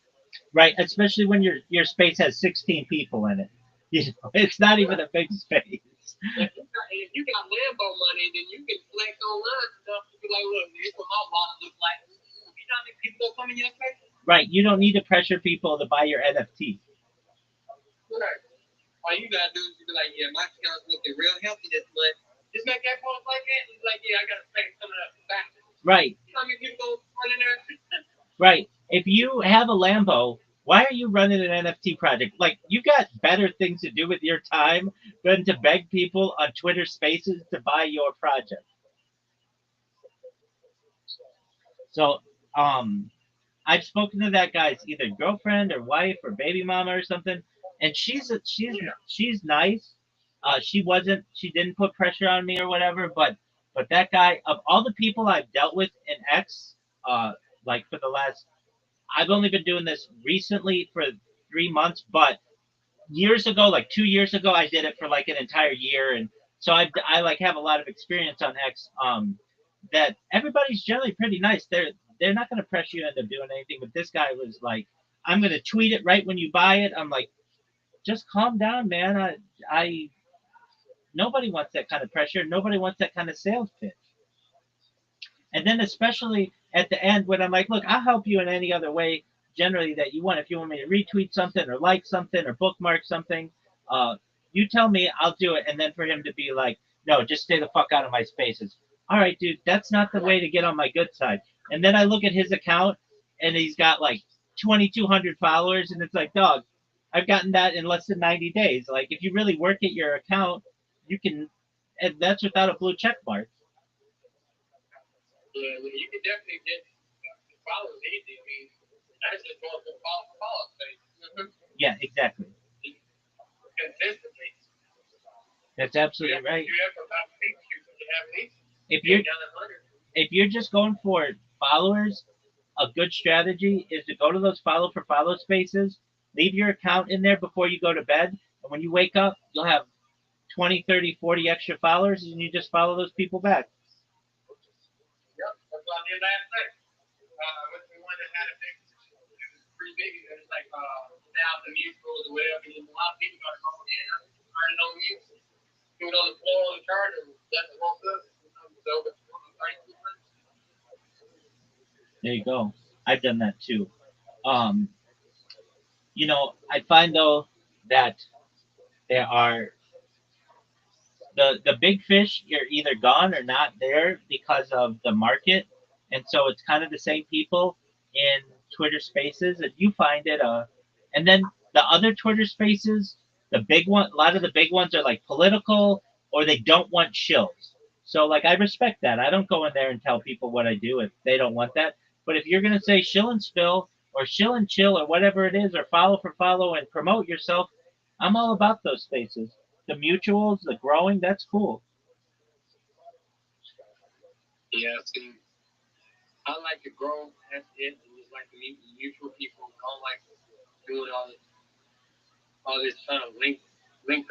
right, especially when your space has 16 people in it. It's not even a big space. If you got Lambo money, then you can flex online and stuff. You be like, look, this is what my wallet looks like. You know how many people are coming your face? Right, you don't need to pressure people to buy your NFT. Right. All you gotta do is you be like, yeah, my account's looking real healthy this month. Just make that post like that. And be like, yeah, I gotta pay coming up back. Right, You know how many people run in there? right. If you have a Lambo, why are you running an NFT project? Like, you got better things to do with your time than to beg people on Twitter Spaces to buy your project. So, I've spoken to that guy's either girlfriend or wife or baby mama or something, and she's nice. She didn't put pressure on me or whatever, but that guy, of all the people I've dealt with in X, like for the last, I've only been doing this recently for 3 months, but years ago, like 2 years ago, I did it for like an entire year, and so I like have a lot of experience on X. That everybody's generally pretty nice. They're not going to pressure you into doing anything, but this guy was like, "I'm going to tweet it right when you buy it." I'm like, "Just calm down, man. I nobody wants that kind of pressure. Nobody wants that kind of sales pitch." And then especially at the end when I'm like, "Look, I'll help you in any other way. generally that you want. If you want me to retweet something or like something or bookmark something, you tell me, I'll do it. And then for him to be like, no, just stay the fuck out of my spaces. All right, dude, that's not the way to get on my good side. And then I look at his account and he's got like 2,200 followers, and it's like, dog, I've gotten that in less than 90 days. Like, if you really work at your account, you can, and that's without a blue check mark. Yeah, well, you can definitely get followers easy. I mean, that's just going from follow space. Yeah, exactly. Consistently. That's absolutely right. If you're just going for followers, a good strategy is to go to those follow for follow spaces, leave your account in there before you go to bed, and when you wake up, you'll have 20, 30, 40 extra followers, and you just follow those people back. Yep, that's what I did last night. With the one that had a big, it was pretty big, and it's like 1,000 mutuals or whatever, and a lot of people got to go, yeah, turning on mute, do it on the floor on the chart, and let it walk up. There you go. I've done that too. You know, I find though that there are the big fish are either gone or not there because of the market, and so it's kind of the same people in Twitter Spaces, and you find it. And then the other Twitter Spaces, the big one, a lot of the big ones are like political or they don't want shills. So like I respect that. I don't go in there and tell people what I do if they don't want that. But if you're gonna say shill and spill or shill and chill or whatever it is, or follow for follow and promote yourself, I'm all about those spaces. The mutuals, the growing, that's cool. Yeah, see, I like to grow. That's it. I just like to meet mutual people. I don't like doing all this trying to link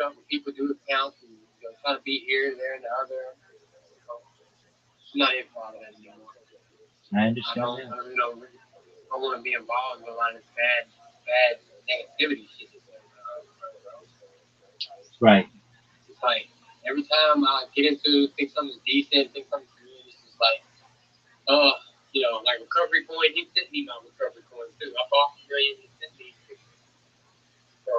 up with people, do accounts, and trying to be here, there, and the other. I'm not in for all of that anymore. I understand. I want to be involved with a lot of bad negativity shit. Right. It's like every time I get into think something's decent, think something's good, it's just like, like recovery coin. He sent me my recovery coin too. I bought $1 million. He sent me. So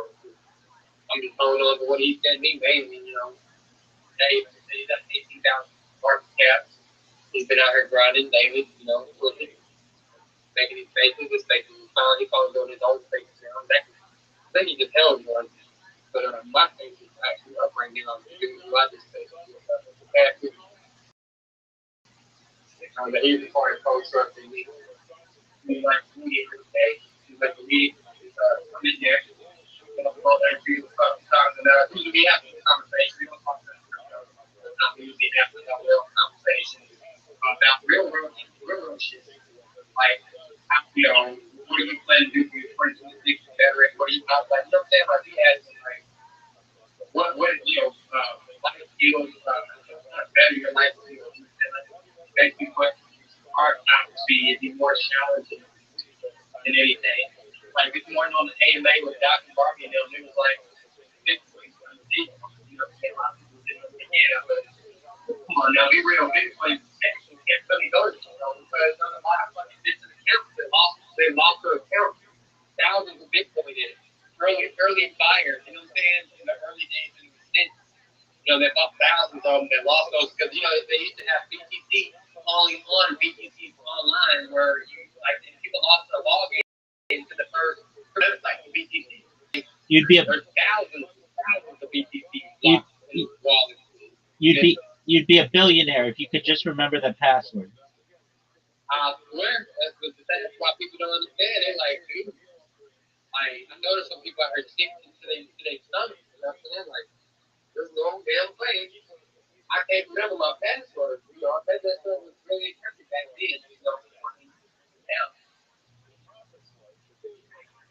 I'm just holding on to what he sent me, mainly. Dave, he's got 18,000 market cap. He's been out here grinding daily, pushing, making his faces. His face is fine. He's probably doing his own faces now. I think he just held one. But my face is actually up right now. I just face but he's a part of co-structing me. He's like, we need to stay. He's like, we come in there. I'm usually having a conversation. We don't talk I'm usually having a real conversation about real world shit. Like, what do you plan to do for your 2026 veteran? What do you like? You know what I'm saying? Like, he has like, what life skills, better your life skills. Basically, what are obviously be more challenging than anything. Like this morning on the AMA with Dr. Barbie and them, it was like, Bitcoin's going to be, a lot of people didn't understand it, but come on now, be real, Bitcoin can't really go to, because a lot of fucking bits of accounts they lost their accounts, thousands of Bitcoin in it. Early buyers, you know what I'm saying? In the early days of the stint, they bought thousands of them that lost those because they used to have BTC only on BTC online where people lost their login to the first website for BTC. There's thousands of BTC wallets. You'd be a billionaire if you could just remember the password. I swear, that's why people don't understand. They're like, dude, I noticed some people out here sick to their stomach. You know what I'm saying? Like, there's no damn way. I can't remember my password. I bet that stuff was really encrypted back then.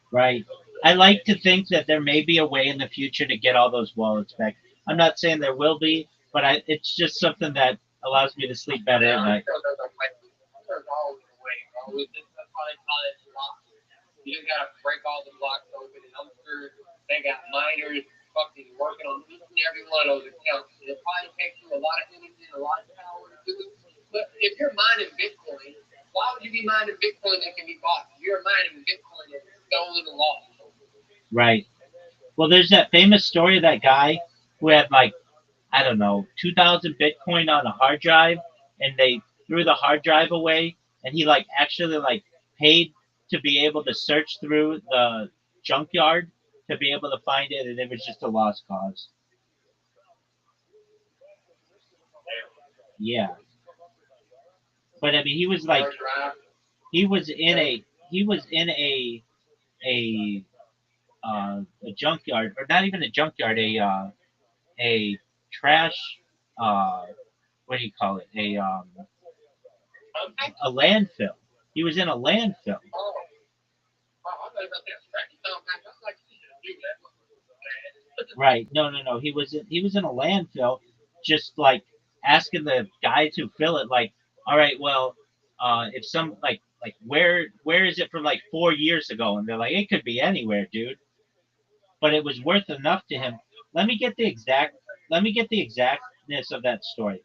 Right. I like to think that there may be a way in the future to get all those wallets back. I'm not saying there will be, but it's just something that allows me to sleep better at night. You just gotta break all the blocks open, and I'm sure they got miners fucking working on each and every one of those accounts. It probably takes you a lot of energy and a lot of power to do it. But if you're mining Bitcoin, why would you be mining Bitcoin that can be bought? You're mining Bitcoin stolen and lost. Right. Well, there's that famous story of that guy who had like, I don't know, 2,000 Bitcoin on a hard drive, and they threw the hard drive away, and he like actually like paid to be able to search through the junkyard to be able to find it, and it was just a lost cause. Yeah. But I mean, he was like, he was in a junkyard, or not even a junkyard, a trash, uh, what do you call it? A landfill. He was in a landfill. Right. No. He was in a landfill, just like asking the guys who fill it, like, all right, well, if some like where is it from like 4 years ago? And they're like, it could be anywhere, dude. But it was worth enough to him. Let me get the exact. Let me get the exactness of that story.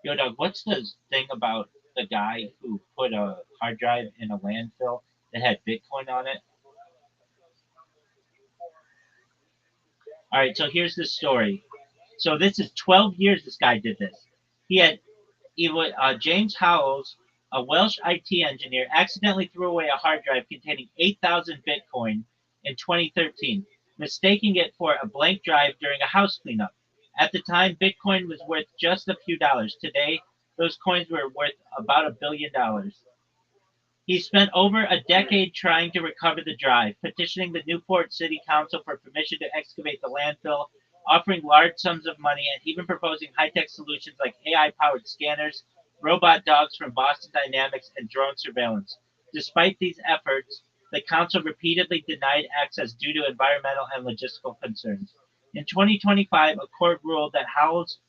Yo, Doug, what's the thing about the guy who put a hard drive in a landfill that had Bitcoin on it? All right, so here's the story. So this is 12 years this guy did this. He was James Howells, a Welsh IT engineer, accidentally threw away a hard drive containing 8,000 Bitcoin in 2013, mistaking it for a blank drive during a house cleanup. At the time, Bitcoin was worth just a few dollars. Today, those coins were worth about $1 billion. He spent over a decade trying to recover the drive, petitioning the Newport City Council for permission to excavate the landfill, offering large sums of money, and even proposing high-tech solutions like AI-powered scanners, robot dogs from Boston Dynamics, and drone surveillance. Despite these efforts, the council repeatedly denied access due to environmental and logistical concerns. In 2025, a court ruled that Howells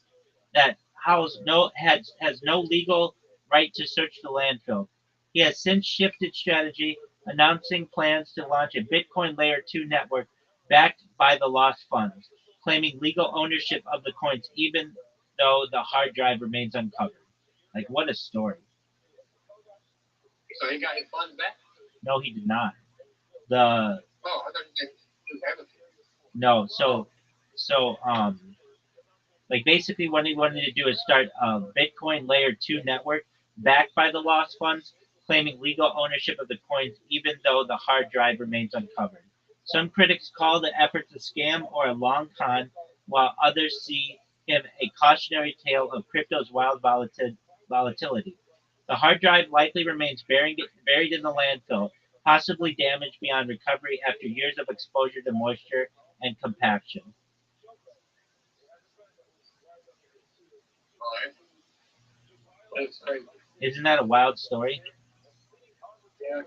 has no legal right to search the landfill. He has since shifted strategy, announcing plans to launch a Bitcoin Layer 2 network backed by the lost funds, claiming legal ownership of the coins even though the hard drive remains uncovered. Like, what a story. So he got his funds back? No, he did not. Oh, I thought you said he was everything. No, like basically what he wanted to do is start a Bitcoin Layer 2 network backed by the lost funds, claiming legal ownership of the coins even though the hard drive remains uncovered. Some critics call the effort a scam or a long con, while others see him a cautionary tale of crypto's wild volatility. The hard drive likely remains buried in the landfill, possibly damaged beyond recovery after years of exposure to moisture and compaction. That's crazy. Isn't that a wild story? Yeah.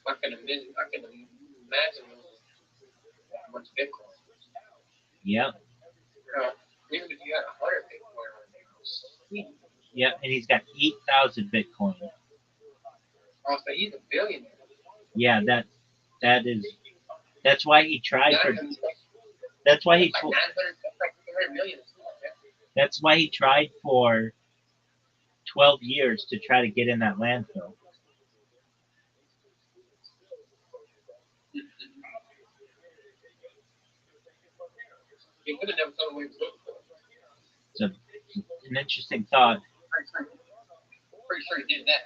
I can imagine how much Bitcoin. Yep. Even if you had 100 Bitcoin, Yep, and he's got 8,000 Bitcoin. oh, so he's a billionaire. Yeah, that's why he tried for. That's why he. Like 900, like 300 million. That's why he tried for 12 years to try to get in that landfill. He could have never told away his book. It's an interesting thought. Pretty sure he did that.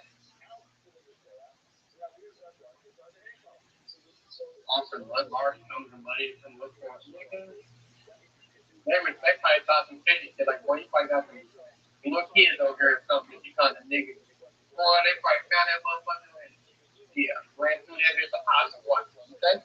Offered large sums of money to come look for us. They probably thought some shit. They're like, boy, you probably got some little kids over here or something. You call the nigga. Boy, they probably found that motherfucker and ran through there. There's a house and what? Okay?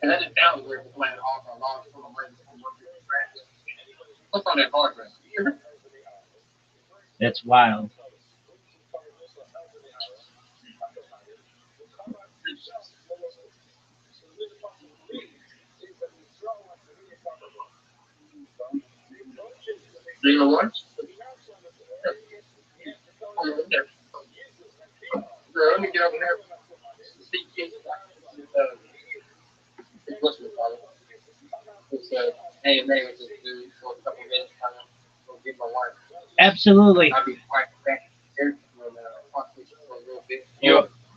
And that just sounds weird. Playing all our long full of money from one big branch. What's on that hard drive? That's wild. Do you know what? Let me get over here. What's it called? It's AMA with this dude for minutes, I'm gonna get my wife. Absolutely. I'll be right back here when talk to you for a little bit.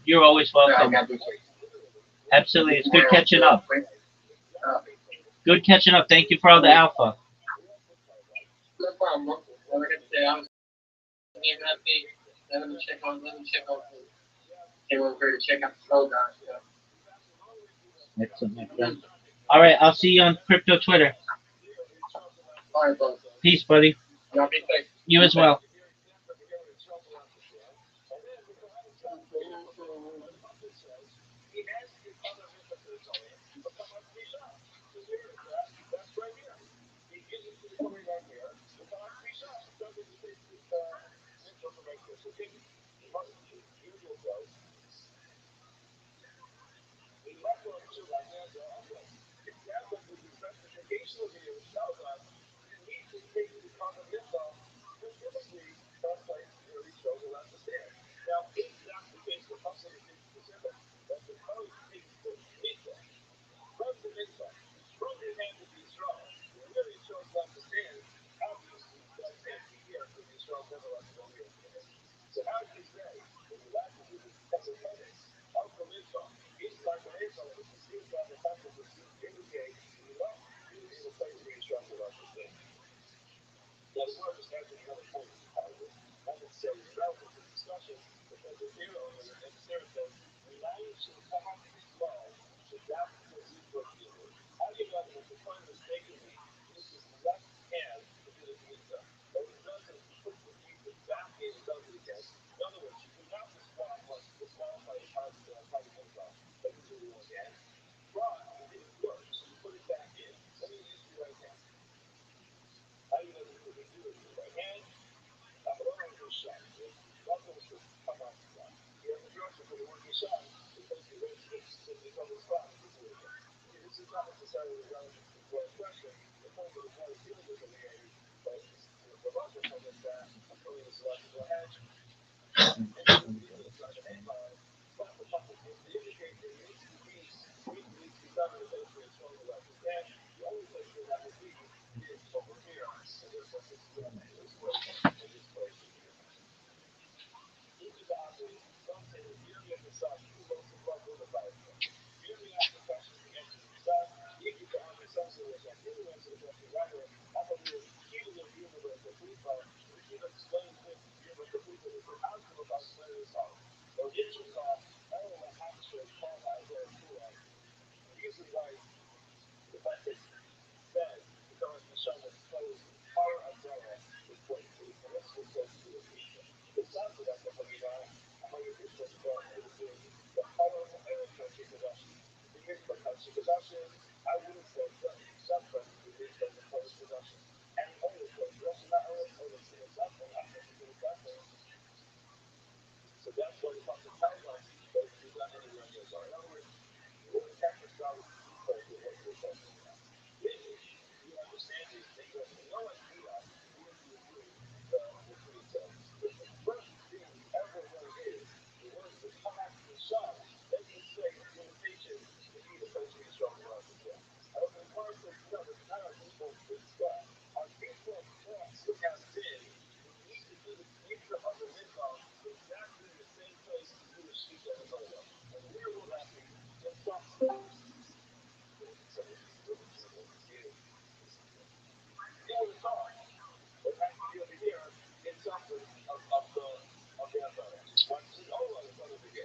You're always I welcome. got this. Absolutely. It's good catching up. Good catching up. Thank you for all the alpha. No problem. Like I said, I was here that thing. Let me check on. Came over here to check out the slow down stuff. Excellent, my friend. All right. I'll see you on crypto Twitter. All right, bro. Peace, buddy. Y'all be safe. You as well.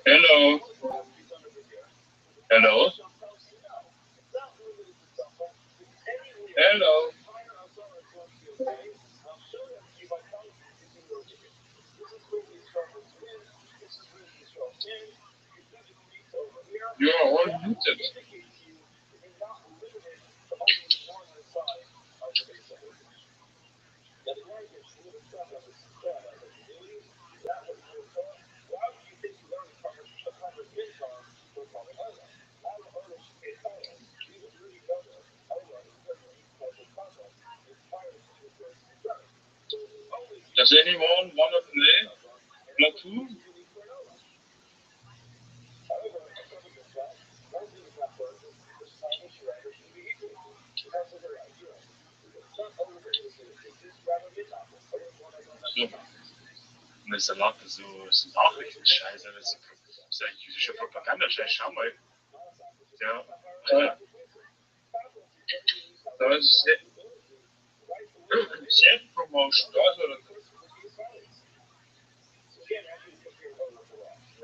Hello. Hello. Hello. You're all muted. Does anyone want to play Platoon? So. Und das ist lauter so Nachrichtenscheiße, das ist eigentlich jüdische Propagandascheiß, schau mal. Ja. Da ist Self-Promotion, da ist er.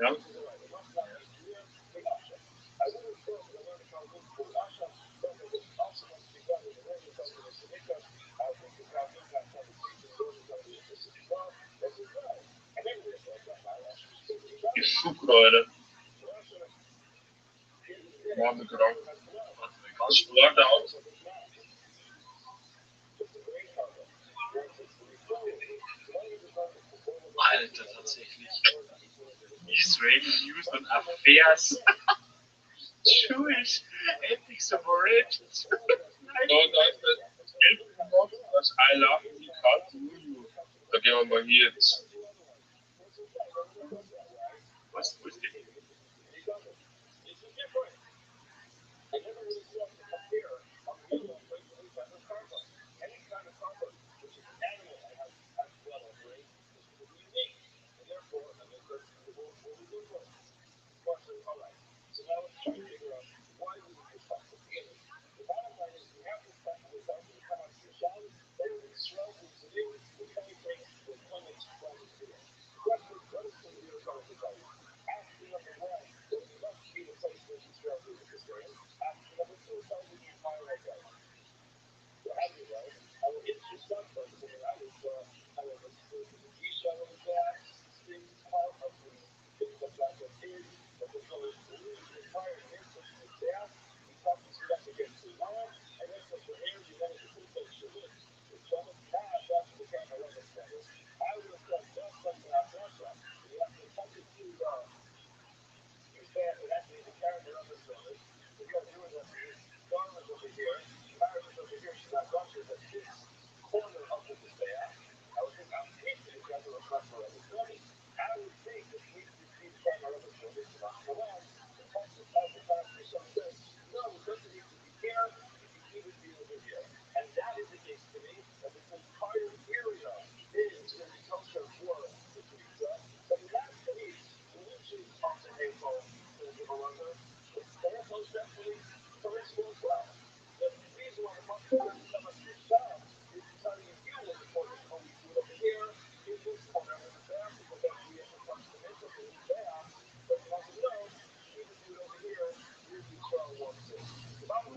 Ja. Gefugleute. Ja, mit Grau. Das Sport aus. Alter, tatsächlich. Israeli News und Affairs. Jewish Ethics of Origins. Da ist das Geld gemacht, das I love you, can't you. Da gehen wir mal hier jetzt. Was ist denn?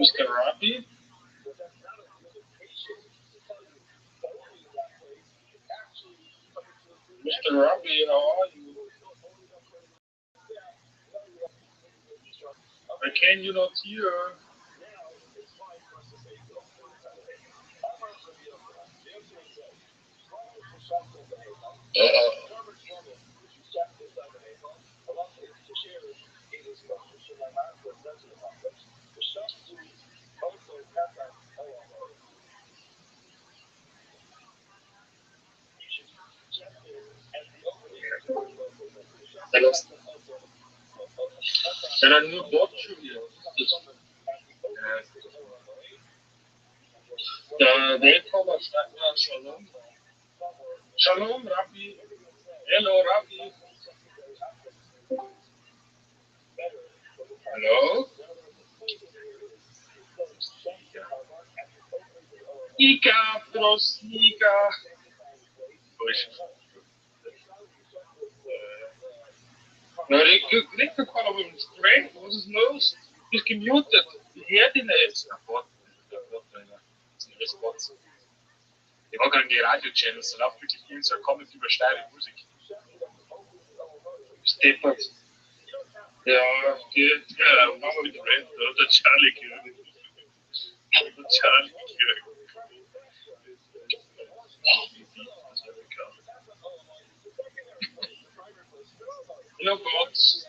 Mr. Rabbi? Mr. Rabbi, how are you? I can you not hear? Dann nur Wortschule. Der Weltkommer schreibt mir Shalom. Shalom, Rabbi. Hello, Rabbi. Hallo? Ika, Prosnika. Nou, ik kan op een spreken. Wat is los? Het is gemutet. Die hört ihn nicht. Ich war gerade in die Radio-Channels, da läuft wirklich viel so komplett übersteigerte Musik. Steppert. Ja, geht. Ja, machen wir mit dem Rent, der Charlie gehört. Der Charlie gehört. No gods.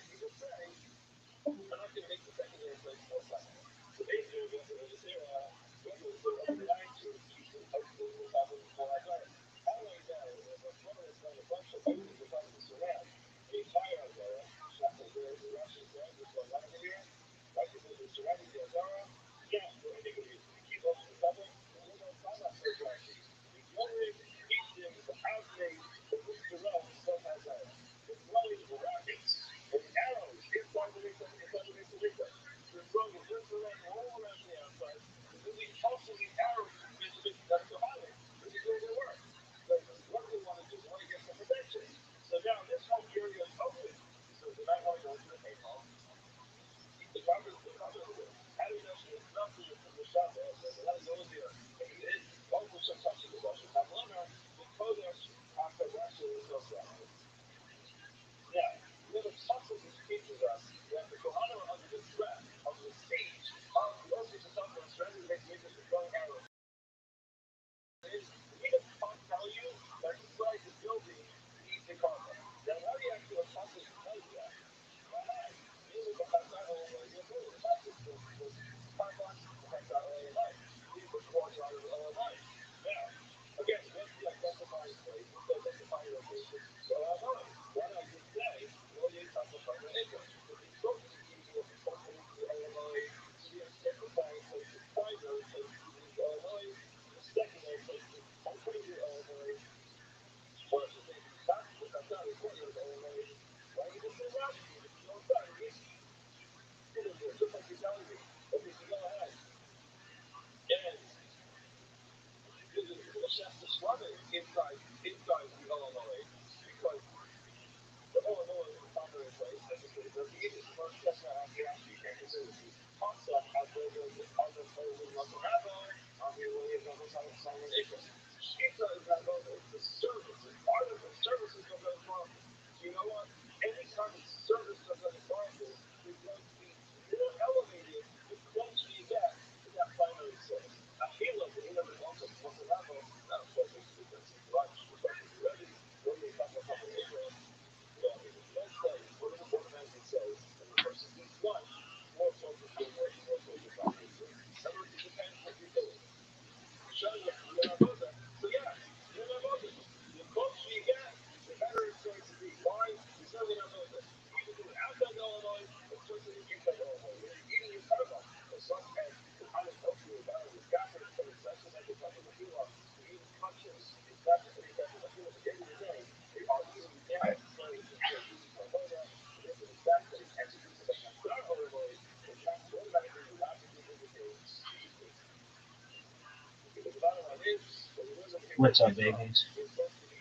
What's up, babies?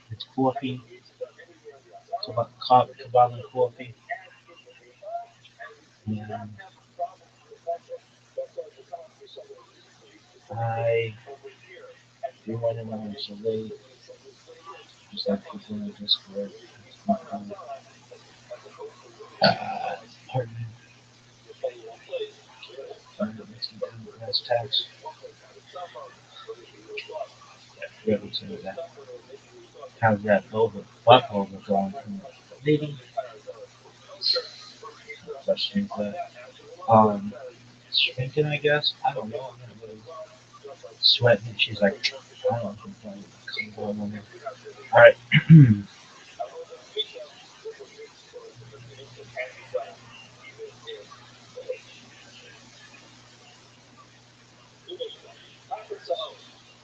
It's coffee. It's about Kabbalah and coffee. And I do want to know so late. Just like people in the Discord. Pardon me. Mixing down the grass tax. Yeah, forgot to say that. How's that butt over going from the lady? Questioning that. Shrinking, I guess. I don't know. I'm not really sweating. She's like, I don't know. Come on, woman. All right.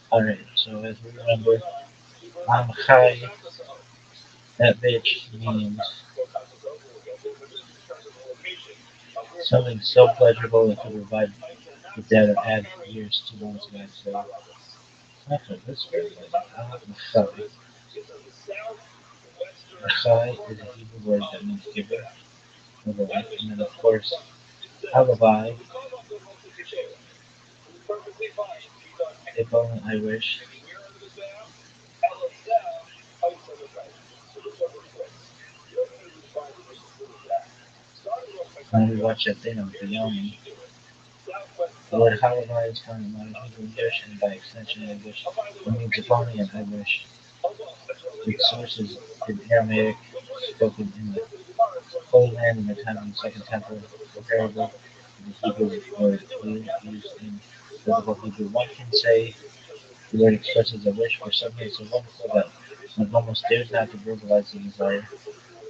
All right. So as we remember, I'm high. That bitch means something so pleasurable it could provide the dead or add years to one's life. So not for this very Machai. Machai is a Hebrew word that means giver, or life, and then of course Halavai. If only I wish. When we watch that thing on Naomi, the word Halavai is found in modern Hebrew Yiddish and by extension in English. It means if only and I wish. Its source is in Aramaic, spoken in the Holy Land in the time of the Second Temple, comparable to the Hebrew word used in biblical Hebrew. One can say the word expresses a wish for something so wonderful that one almost dares not to verbalize the desire.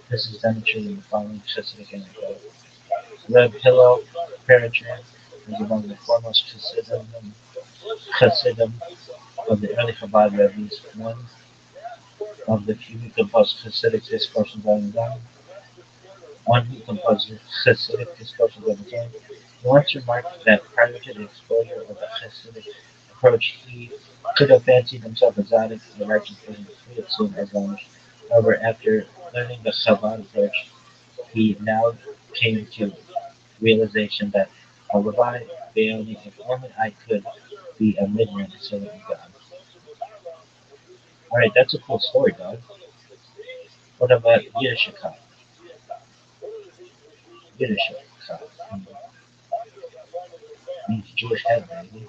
This is demonstrated in the following Hasidic anecdote. Reb Hillel Peretran was among the foremost Hasidim of the early Chabad rabbis, one of the few who composed Hasidic discourses on his own, one who composed Hasidic discourses on his own. He once remarked that prior to the exposure of the Hasidic approach, he could have fancied himself a tzaddik and a righteous person free of sin as Amish. However, after learning the Chabad approach, he now came to realization that Rabbi Bailey, if only I could be a midran instead of God. Alright, that's a cool story, dog. What about Yiddishkeit? Yiddishkeit means Jewish head, baby.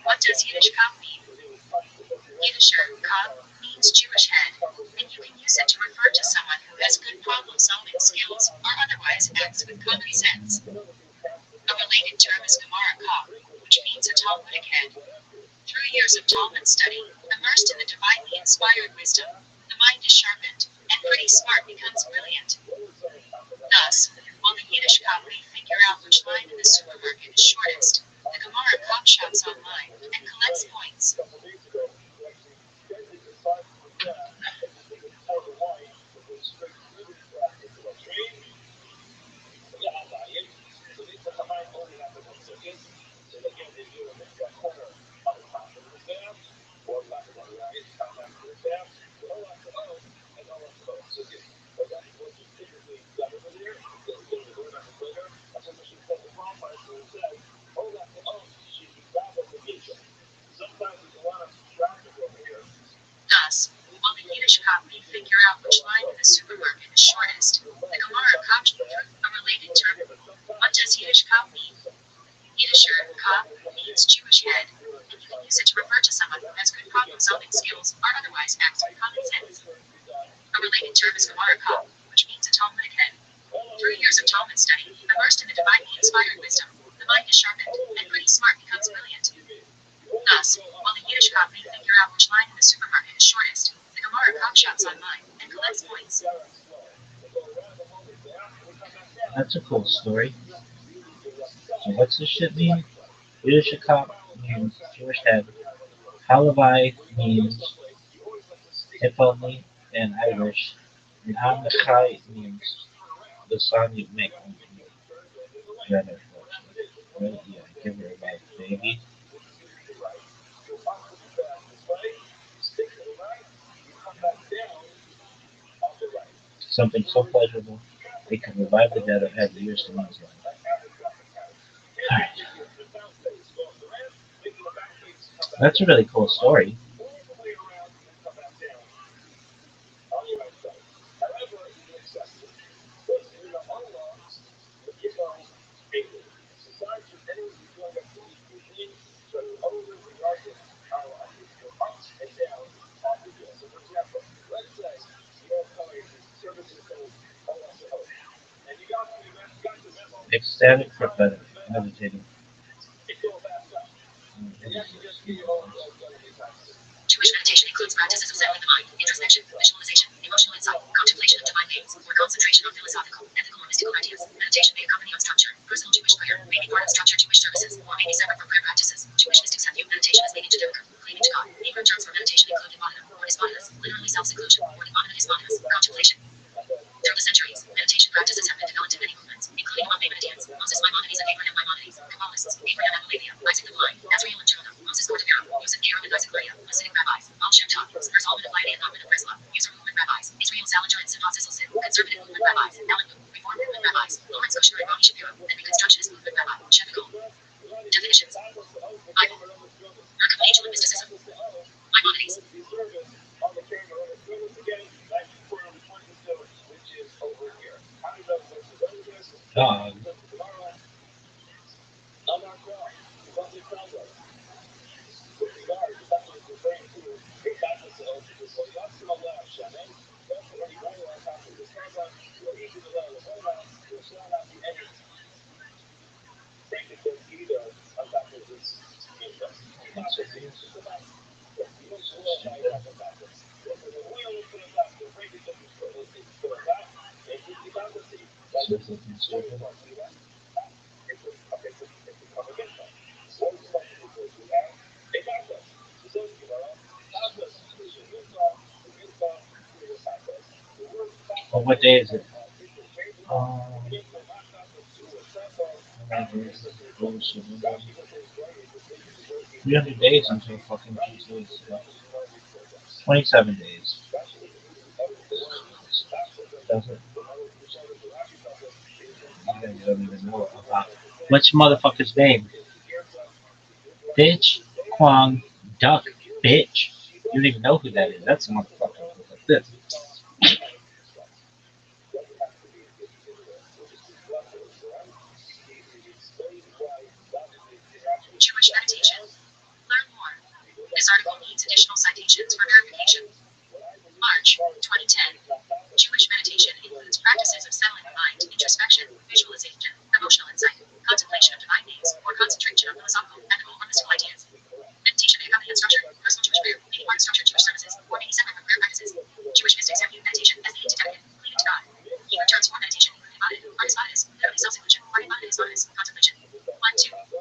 What does Yiddishkeit mean? Yiddishkeit means Jewish head, and you can use it to refer to someone who has good problem-solving skills or otherwise acts with common sense. A related term is Gemara Kah, which means a Talmudic head. Through years of Talmud study, immersed in the divinely inspired wisdom, the mind is sharpened, and pretty smart becomes brilliant. Thus, while the Yiddish cop may figure out which line in the supermarket is shortest, the Gemara cop shops online and collects points. Thus, while the Yiddish cop may figure out which line in the supermarket is shortest, the Gemara cop a related term. What does Yiddish cop mean? Yiddisher cop means Jewish head, and you can use it to refer to someone who has good problem-solving skills or otherwise acts with common sense. A related term is Gemara cop, which means a Talmudic head. Through years of Talmud study, immersed in the divinely inspired wisdom, the mind is sharpened, and pretty smart becomes brilliant. Thus, while the Yiddish cop may figure out which line in the supermarket is shortest, the Gemara cop shops online and collects points. That's a cool story. So what's this shit mean? Yiddishkeit means Jewish head. Halavai means if only and I wish. And Amachai means the song you make when you read it. Right? Yeah, give her a nice baby. Something so pleasurable, it can revive the dead or add years to one's life. Alright. That's a really cool story. Ecstatic prophetic, meditating. Jewish meditation includes practices of settling the mind, introspection, visualization, emotional insight, contemplation of divine names, or concentration on philosophical, ethical, or mystical ideas. Meditation may accompany on structure. Personal Jewish prayer may be part of structured Jewish services, or may be separate from prayer practices. Jewish mystics have viewed meditation as leading to Devukah, cleaving to God. Hebrew terms for meditation include Ibadah, or Isbadahs, literally self-seclusion, or Ibadah Isbadahs, contemplation. Through the centuries, meditation practices have been developed in many movements, including among Maimonideans, Moses Maimonides and Abraham Maimonides, Kabbalists, Abraham Amelavia, Isaac the Blind, Azrael and Jonah, Moses Cordovero, Yosef Aaron and Isaac Leah, Hasidic rabbis, Baal Shem Tov, Spurs Alman of Liadi and Nachman of Breslau, User movement rabbis, Israel Salinger and Simon Sisselson, conservative movement rabbis, Alan Luke, reform movement rabbis, Lawrence Kushner and Rami Shapiro, and reconstructionist movement rabbi, Shep Gold. Definitions. Bible. Work of angel and mysticism. Maimonides. Dog. Well, what day is it? 300 days until fucking Jesus. 27 days. Does it? You don't even know about which motherfucker's name? Bitch, Kwang, Duck, bitch. You don't even know who that is. That's a motherfucker who looks like this. Jewish meditation. Learn more. This article needs additional citations for verification. March 2010. Jewish meditation includes practices of settling the mind, introspection, visualization, emotional insight, contemplation of divine names, or concentration on philosophical, ethical, or mystical ideas. Meditation may accompany unstructured, personal Jewish prayer, may be part of structured Jewish services, or may be separate from prayer practices. Jewish mystics have viewed meditation as leading to Devukah, cleaving to God. Hebrew terms for meditation include Ibadah, Isbadahs, literally self-seclusion, or Ibadah Isbadahs, contemplation. 1, 2.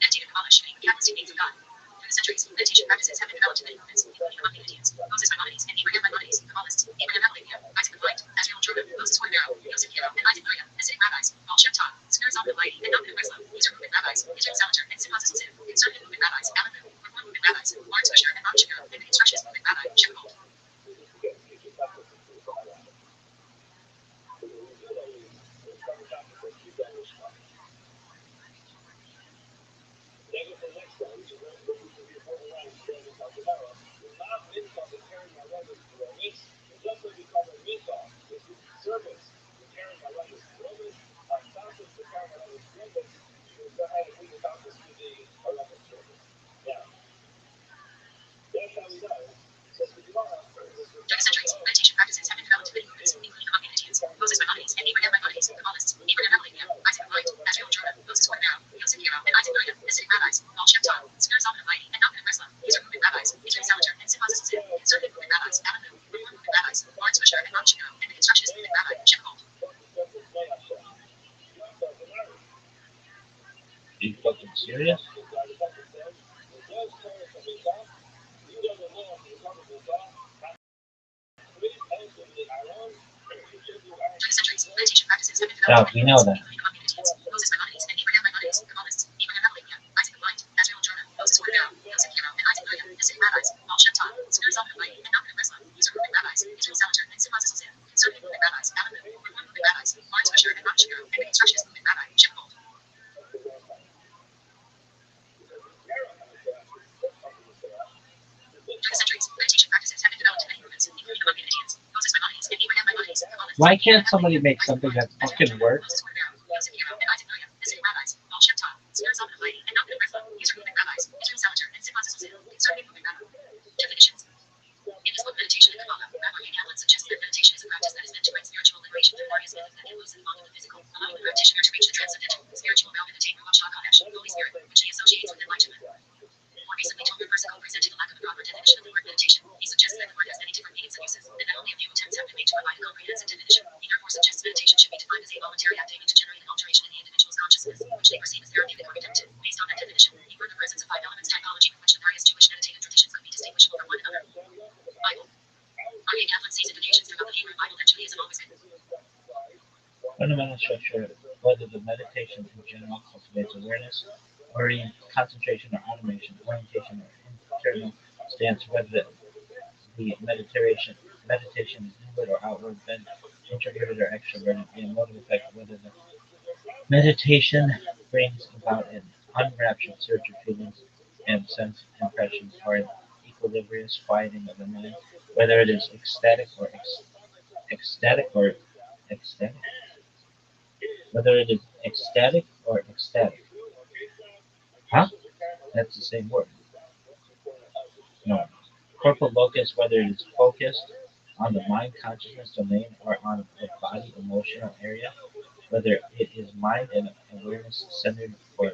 Meditative Kabbalah shooting Kabbalistic names of God. Through the centuries, meditation practices have been developed in many movements, including among Maimonideans, Moses Maimonides, and Abraham Maimonides, Kabbalists, Abraham Amelavia, Isaac the Blind, Azrael and Jonah, Moses Cordovero, Yosef Aaron and Isaac Leah, Hasidic rabbis, Baal Shem Tov, Spurs Alman of Liadi and Nachman of Breslau, User movement rabbis, Israel Salinger and Simon Sisselson, conservative movement rabbis, Alan Luke, reform movement rabbis, Lawrence Kushner and Rami Shapiro, and reconstructionist movement rabbi, Shep Gold. Through the centuries, meditation practices have been developed in many movements, including among Maimonideans, Moses Maimonides, and Abraham Maimonides, Kabbalists, Abraham Amelavia, Isaac the Blind, Azrael and Jonah, Moses Cordovero, Yosef Aaron and Isaac Leah, Hasidic rabbis, Baal Shem Tov, Spurs Alman of Liadi and Nachman of Breslau, User movement rabbis, Israel Salinger and Simon Sisselson, conservative movement rabbis, Alan Luke, reform movement rabbis, Lawrence Kushner and Rami Shapiro, and reconstructionist movement rabbi, Shep Gold. Are you fucking serious? Through the centuries, meditation practices have been Yeah, developed we know that. including among Maimonideans, Moses Maimonides, and Abraham Maimonides, Kabbalists, Conservative Light, and Nominative Resla, User Movement Rabbis, Israel Salater, and Simon Sisselzia, Conservative Movement Rabbis, Alan Moon, Reform Movement Rabbis, Lawrence Fisher, and Robert Shapiro, and Reconstructionist Movement Rabbi, Jim Gold. Through the centuries, meditation practices have been developed in many movements, including among the Indians, Moses Maimonides, and Abraham Maimonides, Why can't somebody make something that fucking works? Moses Cordero, Joseph Hero, and Isaac William, visiting rabbis, Baal Shem Tov, Conservative Light, and Nominative Resla, User Movement Rabbis, Israel Salater, and Simon Sisselzia, Conservative Movement Rabbi. Definitions. In his book Meditation and Kabbalah, Rabbi Kaplan suggests that meditation is a practice that is meant to bring spiritual liberation through various methods that elusive the bond of the physical, allowing the practitioner to reach the transcendental, spiritual realm and attain Ruach HaKodesh, Holy Spirit, which he associates with enlightenment. More recently, Tomer Persico presented a lack of a proper definition of the word meditation. He suggests that the word has many different meanings and uses, and that only a few attempts have been made to provide a comprehensive definition. He therefore suggests meditation should be defined as a voluntary activity to generate an alteration in the individual's consciousness, which they perceive as therapeutic or redemptive. Based on that definition, he wrote the presence of 5 elements typology from which the various Jewish meditative traditions could be distinguishable from one another. Bible. R.A. Kaplan sees indications throughout the Hebrew Bible that Judaism always could. Fundamental structure, whether the meditation in general cultivates awareness, concentration or automation, orientation or internal stance, whether the meditation is inward or outward, then introverted or extroverted, the emotive effect, whether the meditation brings about an unraptured surge of feelings and sense impressions or an equilibrious quieting of the mind, whether it is ecstatic or ecstatic, whether it is ecstatic or ecstatic. Huh? That's the same word. No. Corporal locus, whether it is focused on the mind consciousness domain or on the body emotional area, whether it is mind and awareness centered or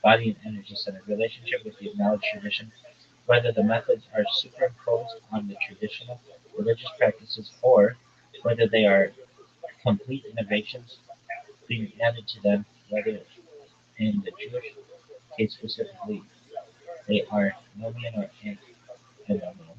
body and energy centered relationship with the acknowledged tradition, whether the methods are superimposed on the traditional religious practices or whether they are complete innovations being added to them, whether in the Jewish case specifically they are nomian or anomian.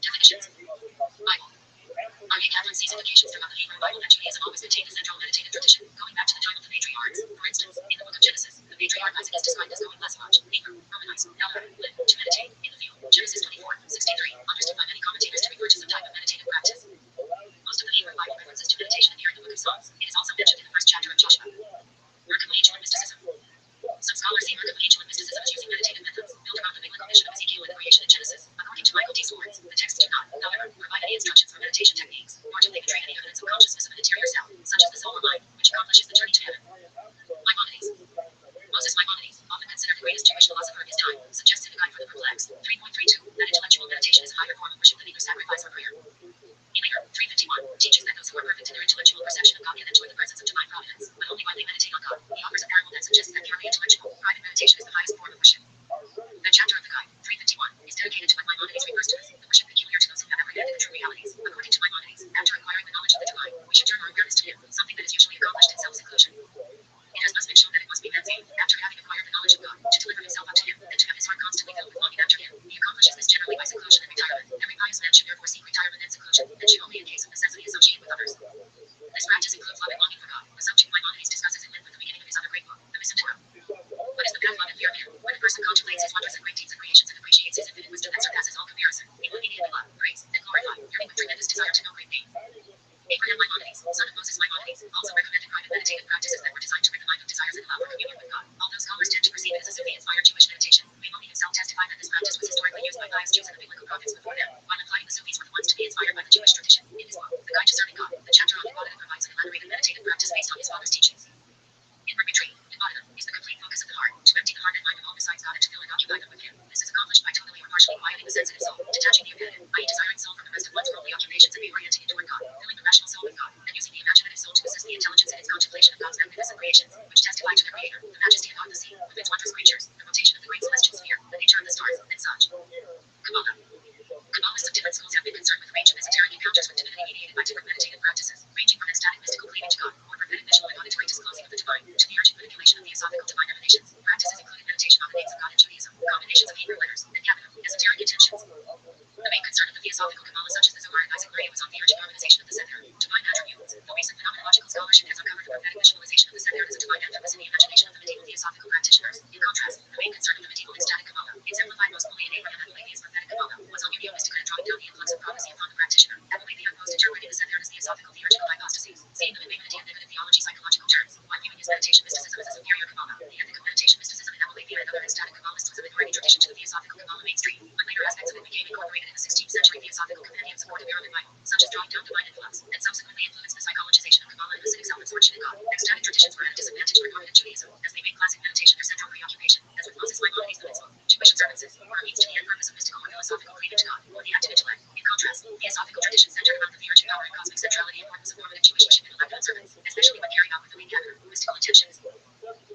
Definitions. Bible. R.A. Kaplan sees indications throughout the Hebrew Bible that Judaism always maintained a central meditative tradition, going back to the time of the patriarchs. For instance, in the book of Genesis, the patriarch Isaac is described as going less much, Hebrew, Romanized, Elder, Lit, to meditate, in the field. Genesis 24:63, understood by many commentators to refer to some type of meditative practice. Most of the Hebrew Bible references to meditation appear in the book of Psalms. It is also mentioned in the first chapter of Joshua. Merkabah mysticism. Some scholars see Merkabah mysticism as using meditative methods, built around the biblical mission of Ezekiel and the creation in Genesis. According to Michael D. Swartz, the texts do not, however, provide any instructions for meditation techniques, nor do they portray any evidence of consciousness of an interior self, such as the soul or mind, which accomplishes the journey to heaven. Maimonides. Moses Maimonides, often considered the greatest Jewish philosopher of his time, suggested a guide for the perplexed, 3.32, that intellectual meditation is a higher form of worship than either sacrifice or prayer. Elater, 351, teaches that those who are perfect in their intellectual perception of God can enjoy the presence of divine providence, but only while they meditate on God. He offers a parable that suggests that purely intellectual, private meditation is the highest form of worship. The chapter of the guide, 351, is dedicated to what Maimonides refers to as the worship peculiar to those who have apprehended the true realities. According to Maimonides, after acquiring the knowledge of the divine, we should turn our awareness to him, something that is usually accomplished in self-seclusion. It has thus been shown that it must be man's aim, after having acquired the knowledge of God, to deliver himself up to him, and to have his heart constantly filled with longing after him. He accomplishes this generally by seclusion and retirement. Every pious man should therefore seek retirement and seclusion, and should only in case of necessity associate with others. This practice includes love and longing for God, a subject Maimonides discusses in length at the beginning of his other great book, The Wisdom Torah. What is the path love and fear of him? When a person contemplates his wondrous and great deeds and creations and appreciates his infinite wisdom that surpasses all comparison, he will immediately love, praise, and glorify, yearning with tremendous desire to know great pain. Abraham Maimonides, son of Moses Maimonides, also recommended private meditative practices that were designed to rid the mind of desires and allow for communion with God. Although scholars tend to perceive it as a Sufi-inspired Jewish meditation, Maimonides himself testified that this practice was historically used by pious Jews and the biblical prophets before them, while implying the Sufis were the ones to be inspired by the Jewish tradition. In his book, The Guide to Serving God, the chapter on Ibadah provides an elaborated meditative practice based on his father's teachings. Inward retreat, Ibadah, is the complete focus of the heart, to empty the heart and to the urgent manipulation of theosophical divine revelations. Practices including meditation on the names of God in Judaism, combinations of Hebrew letters, and capital, esoteric intentions. The main concern of the theosophical Kabbalah, such as the Zohar and Isaac Luria, was on the urgent harmonization of the Sefer, divine attributes. The recent phenomenological scholarship has uncovered the prophetic visualization of the Sefer as a divine attribute in the imagination of the medieval theosophical practitioners. In contrast, the main concern of the medieval ecstatic Kabbalah, exemplified most fully in Abraham Abimelech's prophetic Kabbalah, was on unionistic and drawing down the influx of prophecy upon the practitioner. Abimelech opposed interpreting the Sefer as theosophical theurgical hypostases, seeing the Maimonidean negative theology psychological terms, while viewing his meditation mysticism as a superior Kabbalah. The ethic of meditation mysticism in Abimelech and other ecstatic Kabbalists was a minority tradition to the theosophical Kabbalah mainstream, but later aspects of it became incorporated in the 16th century theosophical compendiums of Arabic Bible, such as drawing down divine influx, and subsequently influenced the psychologization of Kabbalah and Hasidic self-absorption in God. Ecstatic traditions were at a disadvantage regarded in Judaism, as they made classic meditation their central preoccupation, as with Moses' Maimonides the mitzvah. Jewish observances were a means to the end purpose of mystical or philosophical cleavage to God, or the active intellect. In contrast, theosophical traditions centered around the theurgic power and cosmic centrality and importance of formative Jewish mission intellect observance, especially when carried out with the main gatherer, mystical intentions.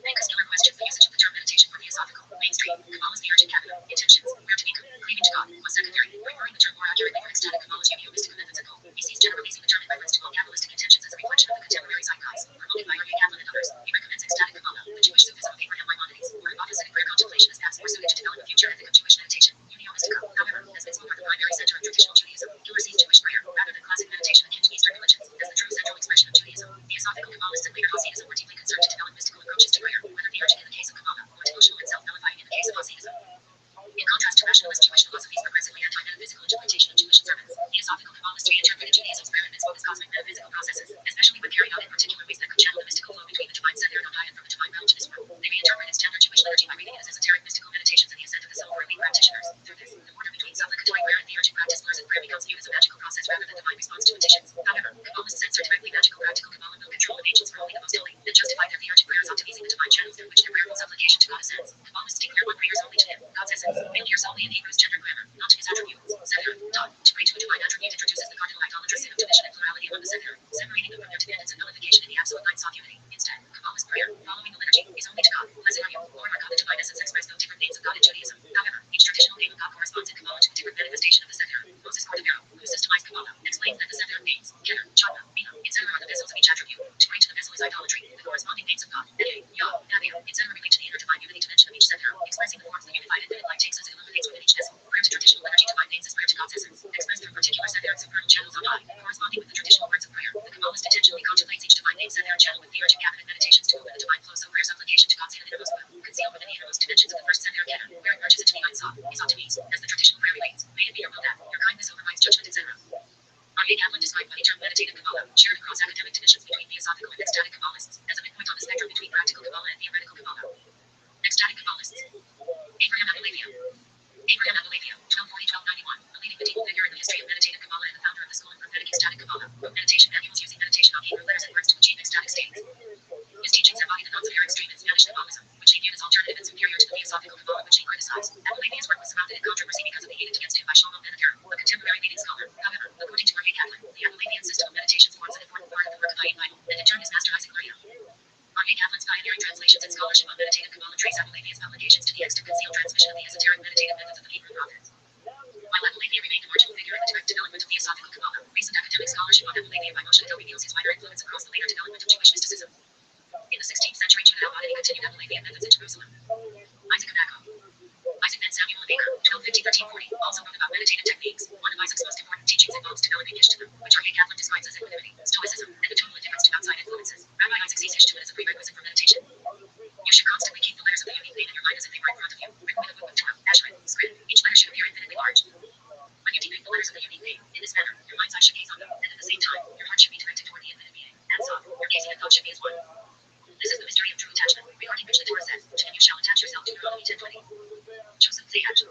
Because Miller questions the usage of the term meditation for theosophical, mainstream, Kabbalah's theurgic capital, intentions, where to be cleaving to God, was secondary, preferring the term more accurately for ecstatic Kabbalah's unio-mystical methods and goal. He sees generally using the term in reference to all Kabbalistic intentions as a reflection of the contemporary zeitgeist, promoted by Rabbi Kaplan and others. He recommends ecstatic Kabbalah, the Jewish Sufism of Abraham Maimonides, or hypothesitic prayer contemplation as paths more suited to develop a future ethic of Jewish meditation, unio-mystical. However, as mitzvah were the primary center of traditional Judaism, Miller sees Jewish prayer, rather than classic meditation akin to Eastern religions, as the true central expression of Judaism. Theosophical Kabbalists and later Hasidism were deeply concerned to develop mystical approaches to prayer, whether theurgic in the case of Kabbalah, or devotional and self-nullifying in the case of Hasidism. In contrast to rationalist Jewish philosophy's progressively anti-metaphysical interpretation of Jewish observance, theosophical Kabbalists reinterpreted Judaism's prayer and mitzvot as cosmic metaphysical processes, especially when carried out in particular ways that could channel the mystical flow between the divine center and Odai and from the divine realm to this world. They reinterpreted standard Jewish liturgy by reading it as esoteric mystical meditations and the ascent of the soul for elite practitioners. Through this, the border between supplicatory prayer and theurgic practice blurs, and prayer becomes viewed as a magical process rather than divine response to petitions. However, Kabbalists censor directly magical practical Kabbalah will control the nations for only the most holy, then justify their theurgic prayers optimizing the divine channels through which their prayerful supplication to God ascends. Kabbalists declare one prayers only to Him, God's essence. Hail here solely in Hebrew's gender grammar, not to His attributes. Sefer, dot, to pray to a divine attribute introduces the cardinal idolatrous sin of division and plurality among the Sefer, separating them from their dependence and nullification in the absolute light soft unity. Instead, Kabbalist prayer, following the liturgy, is only to God. Blessed are you, Lord our God. The divine essence express no different names of God in Judaism. However, each traditional name of God corresponds in Kabbalah to a different manifestation of the Sefer. Moses Cordovero, who systemized Kabbalah, explains that the Sefer names, Keter, Chana, Bina, etc. are the vessels of each attribute. To pray to the vessel is idolatry. The corresponding names of God, Ene, Yah, Navir, etc. relate to the inner divine unity dimension of each Sefer, expressing the forms the unified infinite light takes as it illuminates within each vessel. Prayer to traditional liturgy divine names is prayer to God's essence, expressed through particular Sefer and supernal channels on high, corresponding with the traditional words of prayer. The Kabbalist intentionally contemplates each divine name Sefer channel with theurgic cabinet meditations to open the divine flow, so prayer supplication to God's hidden innermost will, concealed within the innermost dimensions of the first Sefer Keter, where it merges into the Ein Sof, is optimised, as the traditional prayer relates. May it be your will that your kindness overrides judgment, etc. R.A. Kaplan described the term meditative Kabbalah, shared across academic divisions between theosophical and ecstatic Kabbalists, as a midpoint on the spectrum between practical Kabbalah and theoretical Kabbalah. Ecstatic Kabbalists. Abraham Abimelech. Abraham Abimelech, 1240-1291, a leading medieval figure in the history of meditative Kabbalah and the founder of the school of prophetic ecstatic Kabbalah, wrote meditation manuals using meditation on Hebrew letters and words to achieve ecstatic states. His teachings embody the non-severe extreme in Spanish Kabbalism, which he viewed as alternative and superior to the theosophical Kabbalah which he criticized. Abimelech's work was surrounded in controversy because of the edict against him by Shlomo ben Agar, a contemporary leading scholar. However, according to R.A. Kaplan, the Abimelech system of meditations forms an important part of the work of the Bible, and in turn his master Isaac Luria. R.A. Kaplan's pioneering translations and scholarship on meditative Kabbalah trace Abimelech's publications to the extant concealed transmission of the esoteric meditative methods of the Hebrew prophets. While Abimelech remained a marginal figure in the direct development of theosophical Kabbalah, recent academic scholarship on Abimelech by Moshe reveals his wider influence across the later development of Jewish mysticism. In the 16th century, Judah al-Madani continued Abimelech methods in Jerusalem. Isaac of Bacco. Isaac ben Samuel of Acre, 1250-1340, also wrote about meditative techniques. One of Isaac's most important teachings involves developing Yishtuva, which R.A. Kaplan describes as equanimity, stoicism, and the total indifference to outside influences. Rabbi Isaac sees Yishtuva as a prerequisite for meditation. You should constantly keep the letters of the unique name in your mind as if they were in front of you, written with a book of Torah, Asherim, script. Each letter should appear infinitely large. When you depict the letters of the unique name, in this manner, your mind's eye should gaze on them, and at the same time, your heart should be directed toward the infinite being. And so, your gazing and thought should be as one. This is the mystery of true attachment, regarding which the Torah says, to him you shall attach yourself to Deuteronomy 10:20. Joseph Zayach.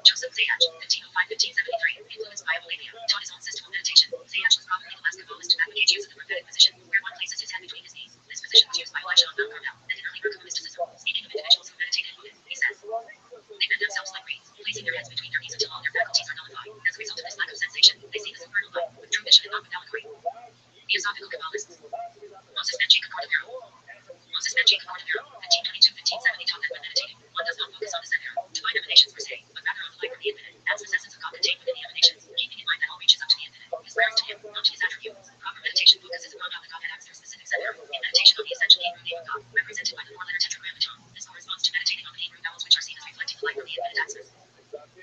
Joseph Zayach, 1505-1573, influenced by Abimelech, taught his own system of meditation. Zayach was probably the last Kabbalist to advocate use of the prophetic position, where one places his head between his knees. This position was used by Elijah on Mount Carmel. represented by the four-letter tetragrammaton. This corresponds to meditating on the Hebrew vowels, which are seen as reflecting the light from the infinite axis.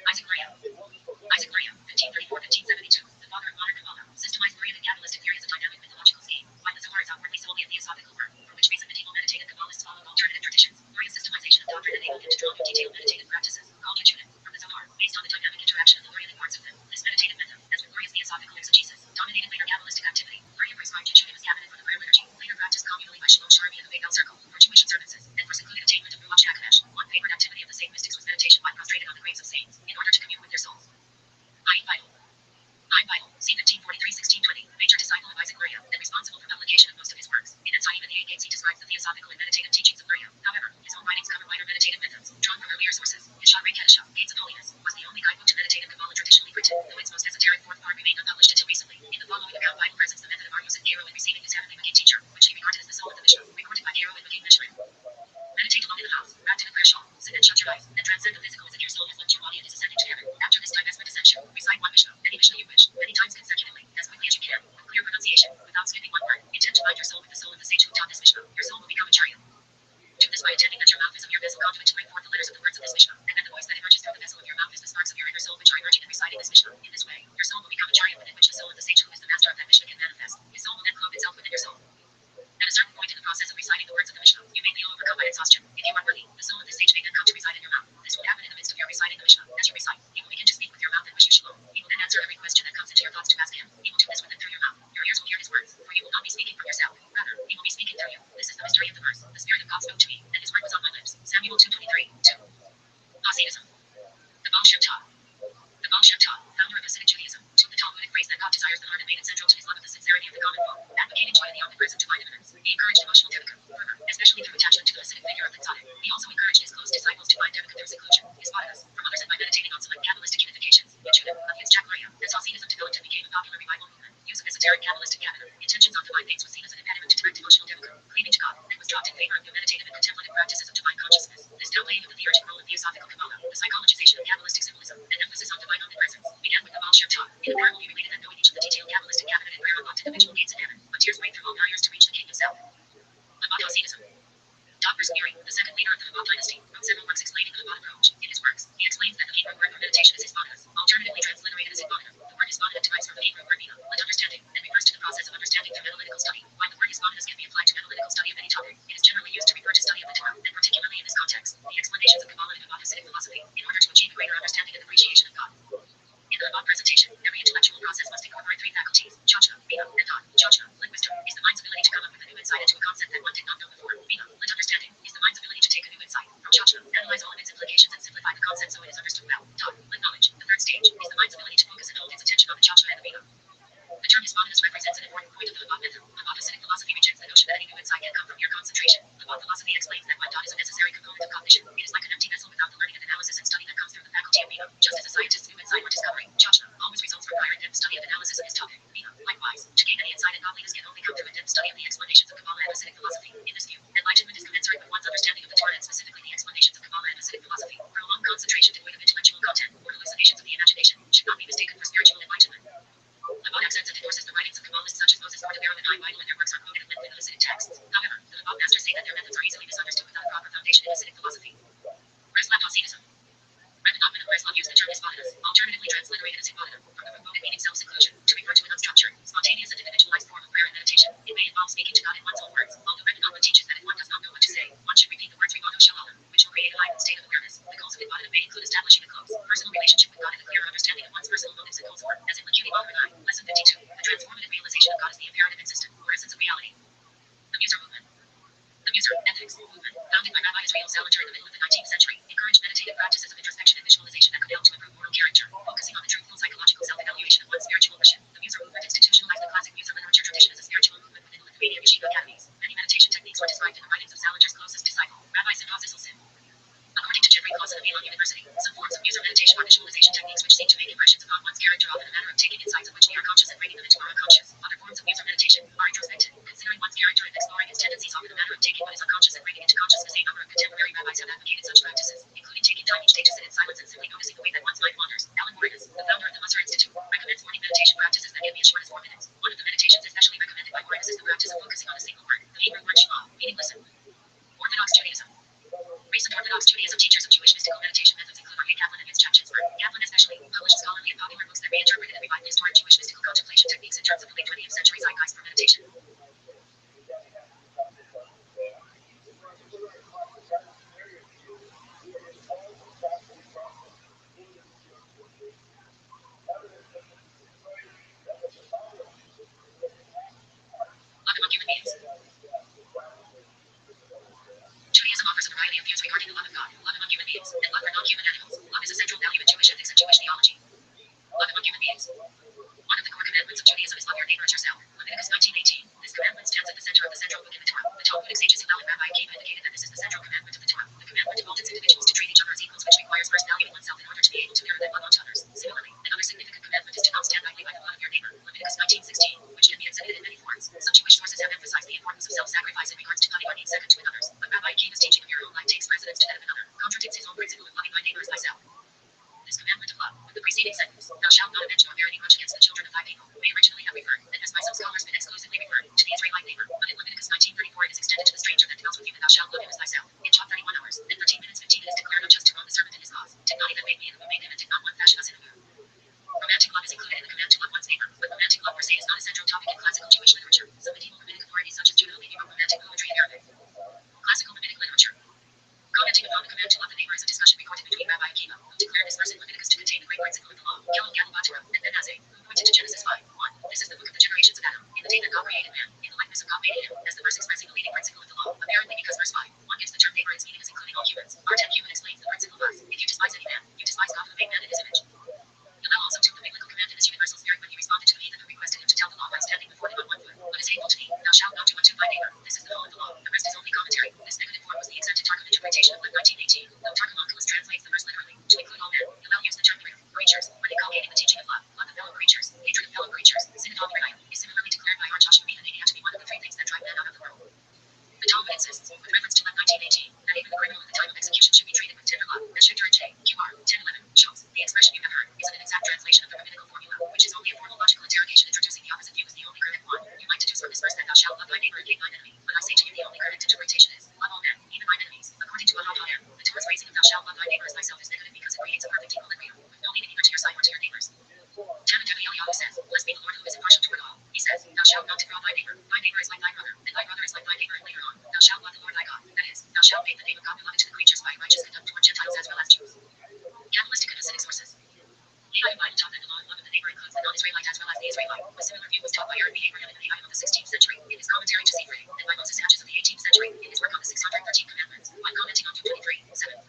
Isaac Graham. 1534-1572. The father of modern Kabbalah. Systemized Korean and Kabbalistic theory as a dynamic mythological scheme. While the Zohar is outwardly solely a theosophical work, for which reason medieval meditative Kabbalists followed alternative traditions. Korea's systemization of doctrine enabled him to draw from detailed meditative practices, called Yechunim, from the Zohar, based on the dynamic interaction of the Lurianic parts of them. This meditative method, as with Korea's theosophical exegesis, dominated later Kabbalistic activity. Korea prescribed Yechunim as cabinet for the prayer liturgy, later practiced communally by Shalom Sharbi and the Beit El Circle, for Jewish observances, and for secluded attainment of Ruach HaKodesh. One favorite activity of the Saint mystics was meditation while prostrated on the graves of saints, in order to commune with their souls. I'm Vital. C. 1543-1620, major disciple of Isaac Luria, and responsible for publication of most of his works. In Ensayim and the Eight Gates, he describes the theosophical and meditative teachings of Luria. However, his own writings cover wider meditative methods, drawn from earlier sources. His Sharei Kedusha, Gates of Holiness, was the only guidebook to meditative Kabbalah traditionally written, though its most esoteric fourth part remained unpublished until recently. In the following account, Bible presents the method of Arius and Gero in receiving his heavenly Maggid teacher, which he regarded as the soul of the Mishnah, recorded by Gero and Maggid Mishra. Meditate alone in the house, wrapped in a prayer shawl, sit and shut your eyes, and transcend the physical as if your soul has left your body and is ascending to heaven. After this divestment ascension, recite one Mishnah, any Mishnah you wish, many times consecutively, as quickly as you can, with clear pronunciation, without skipping one word. Intend to bind your soul with the soul of the sage who taught this Mishnah. Your soul will become a chariot. Do this by intending that your mouth is of your vessel conduit to bring forth the letters of the words of this Mishnah, and that the voice that emerges through the vessel of your mouth is the sparks of your inner soul which are emerging and reciting this Mishnah. In this way, your soul will become a chariot within which the soul of the sage who is the master of that Mishnah can manifest. His soul will then clothe itself within your soul. At a certain point in the process of reciting the words of the Mishnah, you may feel overcome by exhaustion. If you are worthy, the soul of the sage may then come to reside in your mouth. This will happen in the midst of your reciting the Mishnah. As you recite, he will begin to speak with your mouth and wish you shalom. He will then answer every question that comes into your thoughts to ask him. He will do this with and through your mouth. Your ears will hear his words, for you will not be speaking from yourself. Rather, he will be speaking through you. This is the mystery of the verse. The Spirit of God spoke to me, and his word was on my lips. Samuel 2:23, 2. Hasidism. The Baal Shem Tov. The Baal Shem Tov, founder of Hasidic Judaism, took the Talmudic phrase that God desires the heart and made it central to his love of the sincerity of the common folk, advocating joy in the omnipresent divine immanence. He encouraged emotional devika, fervor, especially through attachment to the Hasidic figure of the tzaddik. He also encouraged his close disciples to find devika through seclusion, his paradis, from others and by meditating on select Kabbalistic unifications. Yechunim, of his Chakluria, as Hasidism developed and became a popular revival movement, use of esoteric Kabbalistic cabinet, intentions on divine things was seen as an impediment to direct emotional devika, cleaving to God, and was dropped in favor of new meditative and contemplative practices of divine consciousness. This downplaying of the theurgic role of theosophical Kabbalah, the psychologization of Kabbalistic symbolism, and emphasis on divine omnipresence, began with the Baal Shem Tov. In a parable he related that knowing each of the detailed Kabbalistic cabinet and prayer unlocked individual gates in heaven, but tears break through all barriers to reach the king himself. About Hasidism. Dr. Samiri, the second leader of the Chabad dynasty, wrote several works explaining the Chabad approach. In his works, he explains that the Hebrew word for meditation is hisbonenus, alternatively transliterated as hisbonenus. The word hisbonenus derives from the Hebrew word bina, let understanding, and refers to the process of understanding through analytical study. While the word hisbonenus can be applied to analytical study of any topic, it is generally used to refer to study of the Torah, and particularly in this context, the explanations of Kabbalah and Chabad Hasidic philosophy, in order to achieve a greater understanding and appreciation of God. In the Chabad presentation, every intellectual process must incorporate three faculties: chachma, bina, and thought. Chachma, like wisdom, is the mind's ability to come up with a new insight into a concept that one did not know before. Bina, like understanding, is the mind's ability to take a new insight from chachma, analyze all of its implications and simplify the concept so it is understood well. Thought, like knowledge, the third stage, is the mind's ability to focus and hold its attention on the chachma and the bina. The term hisbonenus represents an important point of the Chabad method. Chabad Hasidic philosophy rejects the notion that any new insight can come from mere concentration. Chabad philosophy explains that while thought is a necessary component of cognition, it is like an empty vessel without the learning and analysis and study that comes through the faculty of bina. Just as a scientist's new insight or discovery, chachma, always results from prior in-depth study and analysis of his topic. Bina, likewise, to gain any insight and godliness can only come through in-depth study of the explanations of Kabbalah and Hasidic philosophy. In this view, enlightenment is commensurate with one's understanding of the Torah and specifically the explanations of Kabbalah and Hasidic philosophy. Prolonged concentration devoid of intellectual content or hallucinations of the imagination should not be mistaken for spiritual enlightenment. Chabad accents and endorses the writings of Kabbalists such as Moses Mordecai and I Bible, and their works are quoted in length in Hasidic texts. However, the Chabad masters say that their methods are easily misunderstood without a proper foundation in Hasidic philosophy. Breslov Hasidism. Rebbe Nachman of Breslov used the term hisbonenus, alternatively transliterated as hisbonenus, from the root mode meaning self-seclusion, to refer to an unstructured, spontaneous and individualized form of prayer and meditation. It may involve speaking to God in one's own words, although Rebbe Nachman teaches that if one does not know what to say, one should repeat the words Ribbono Shel Olam, which will create a heightened state of awareness. The goals of hisbonenus may include establishing a close, personal relationship with God and a clearer understanding of one's personal motives and goals, or, as in Lakuni Mahranai, Lesson 52, the transformative realization of God as the imperative insistent, or essence of reality. The Muser movement. The Muser ethics movement, founded by Rabbi Israel Salinger in the middle of the 19th century, encouraged meditative practices of introspection and visualization that could help to improve moral character, focusing on the truthful psychological self-evaluation of one's spiritual mission. The Muser movement institutionalized the classic Muser literature tradition as a spiritual movement within Lithuanian yeshiva academies. Many meditation techniques were described in the writings of Salinger's closest disciple, Rabbi Simcha Zisselson. According to Jeffrey Clausen of Elon University, some forms of Muser meditation are visualization techniques which seem to make impressions upon one's character, often a matter of taking insights of which they are conscious and bringing them into our unconscious. Other forms of Muser meditation are introspective, considering one's character and exploring its tendencies, often a matter of taking what is unconscious and bringing into consciousness. A number of contemporary rabbis have advocated such practices, including taking time each day to sit in silence and simply noticing the way that one's mind wanders. Alan Morris, the founder of the Musser Institute, recommends morning meditation practices that can be as short as 4 minutes. One of the meditations especially recommended by Morris is the practice of focusing on a single word, the Hebrew word Shema, meaning listen. 4 Recent Orthodox Judaism teachers of Jewish mystical meditation methods include Rabbi Kaplan and Yitzchak Chitzberg. Kaplan especially published scholarly and popular books that reinterpreted and revived historic Jewish mystical contemplation techniques in terms of the late 20th century zeitgeist for meditation. Love among human beings. Judaism offers a variety of views regarding the love of God, love among human beings, and love for non-human animals. Love is a central value in Jewish ethics and Jewish theology. Love among human beings. One of the core commandments of Judaism is love your neighbor as yourself. Leviticus 19:18. This commandment stands at the center of the central book in the Torah. The Talmudic sages Hillel and Rabbi Akiva indicated that this is the central commandment of the Torah. The commandment defaults individuals to treat each other as equals, which requires first valuing oneself in order to be able to mirror that love onto others. Similarly, another significant commandment is to not stand idly by the blood of your neighbor. Leviticus 19:16, which can be exhibited in many forms. Some Jewish sources have emphasized the importance of self-sacrifice in regards to loving one needs second to another's. But Rabbi Akiva's teaching of your own life takes precedence to that of another, contradicts his own principle of loving thy neighbor as thyself. This commandment of love, with the preceding sentence, thou shalt not avenge nor bear any grudge against the children of thy people, may originally have referred, and has by some scholars been exclusively referred, to the Israelite neighbor, but in Leviticus 19:34 it is extended to the stranger that dwells with you, and thou shalt love him as thyself. In John 31 hours, and 13 minutes 15 it is declared unjust to wrong the servant in his cause. Did not he that made me in the womb made him, and did not one fashion us in the womb? Romantic love is included in the command to love one's neighbor, but romantic love per se is not a central topic in classical Jewish literature. Some medieval rabbinic authorities such as Judah Levi wrote romantic poetry in Arabic. Classical rabbinic literature. Commenting upon the command to love the neighbor is a discussion recorded between Rabbi Akiva, who declared this verse in Leviticus to contain the great principle of the law, Gilgal Galabatara, and Ben Azai, who pointed to Genesis 5:1. This is the book of the generations of Adam. In the day that God created man, in the likeness of God made him, as the verse expressing the leading principle of the law, apparently because verse 5:1 gives the term neighbor its meaning as including all humans. Our 10 human explains the principle thus: if you despise any man, you despise God who made man in his image. Hillel also took the biblical command in his universal spirit when he responded to the heathen who requested him to tell the law by standing before him on one foot. What is hateful to thee, thou shalt not do unto thy neighbor. This is the whole of the law. The rest is only commentary. This negative form was the accepted Targum interpretation of Lev 19:18. Though Targum Onkelos translates the verse literally, to include all men, Hillel used the term creatures when inculcating the teaching of love. Love of fellow creatures, hatred of fellow creatures, synagogue is similarly declared by Archashim Benania to be one of the three things that drive men out of the world. The Talmud insists, with reference to Lev 19:18, that even the criminal at the time of execution should be treated with tender love. As Shikter and J. QR 10:11 shows, the expression you have heard is an exact translation of the rabbinical formula, which is only a formal logical interrogation introducing the opposite view as the only correct one. You might deduce from this verse that thou shalt love thy neighbor and hate thine enemy, but I say to you the only correct interpretation is, love all men, even thine enemies. According to Ahad the Torah's phrasing of thou shalt love thy neighbor as thyself is negative because it creates a perfect equilibrium, with no leaving either to your side or to your neighbors. Tanakh Eliyahu says, blessed be the Lord who is impartial toward all. He says, thou shalt not defraud thy neighbor. Thy neighbor is like thy brother, and thy brother is like thy neighbor. And later on, thou shalt love the Lord thy God. That is, thou shalt make the name of God beloved to the creatures by righteous conduct toward Gentiles as well as Jews. Kabbalistic and Hasidic sources. Lehi Bible taught that the law of love of the neighbor includes the non-Israelite as well as the Israelite. A similar view was taught by Rabbi Abraham in the Ayim of the 16th century, in his commentary to Sifrei, and by Moses Hatches of the 18th century, in his work on the 613 Commandments, when commenting on 2:23:7.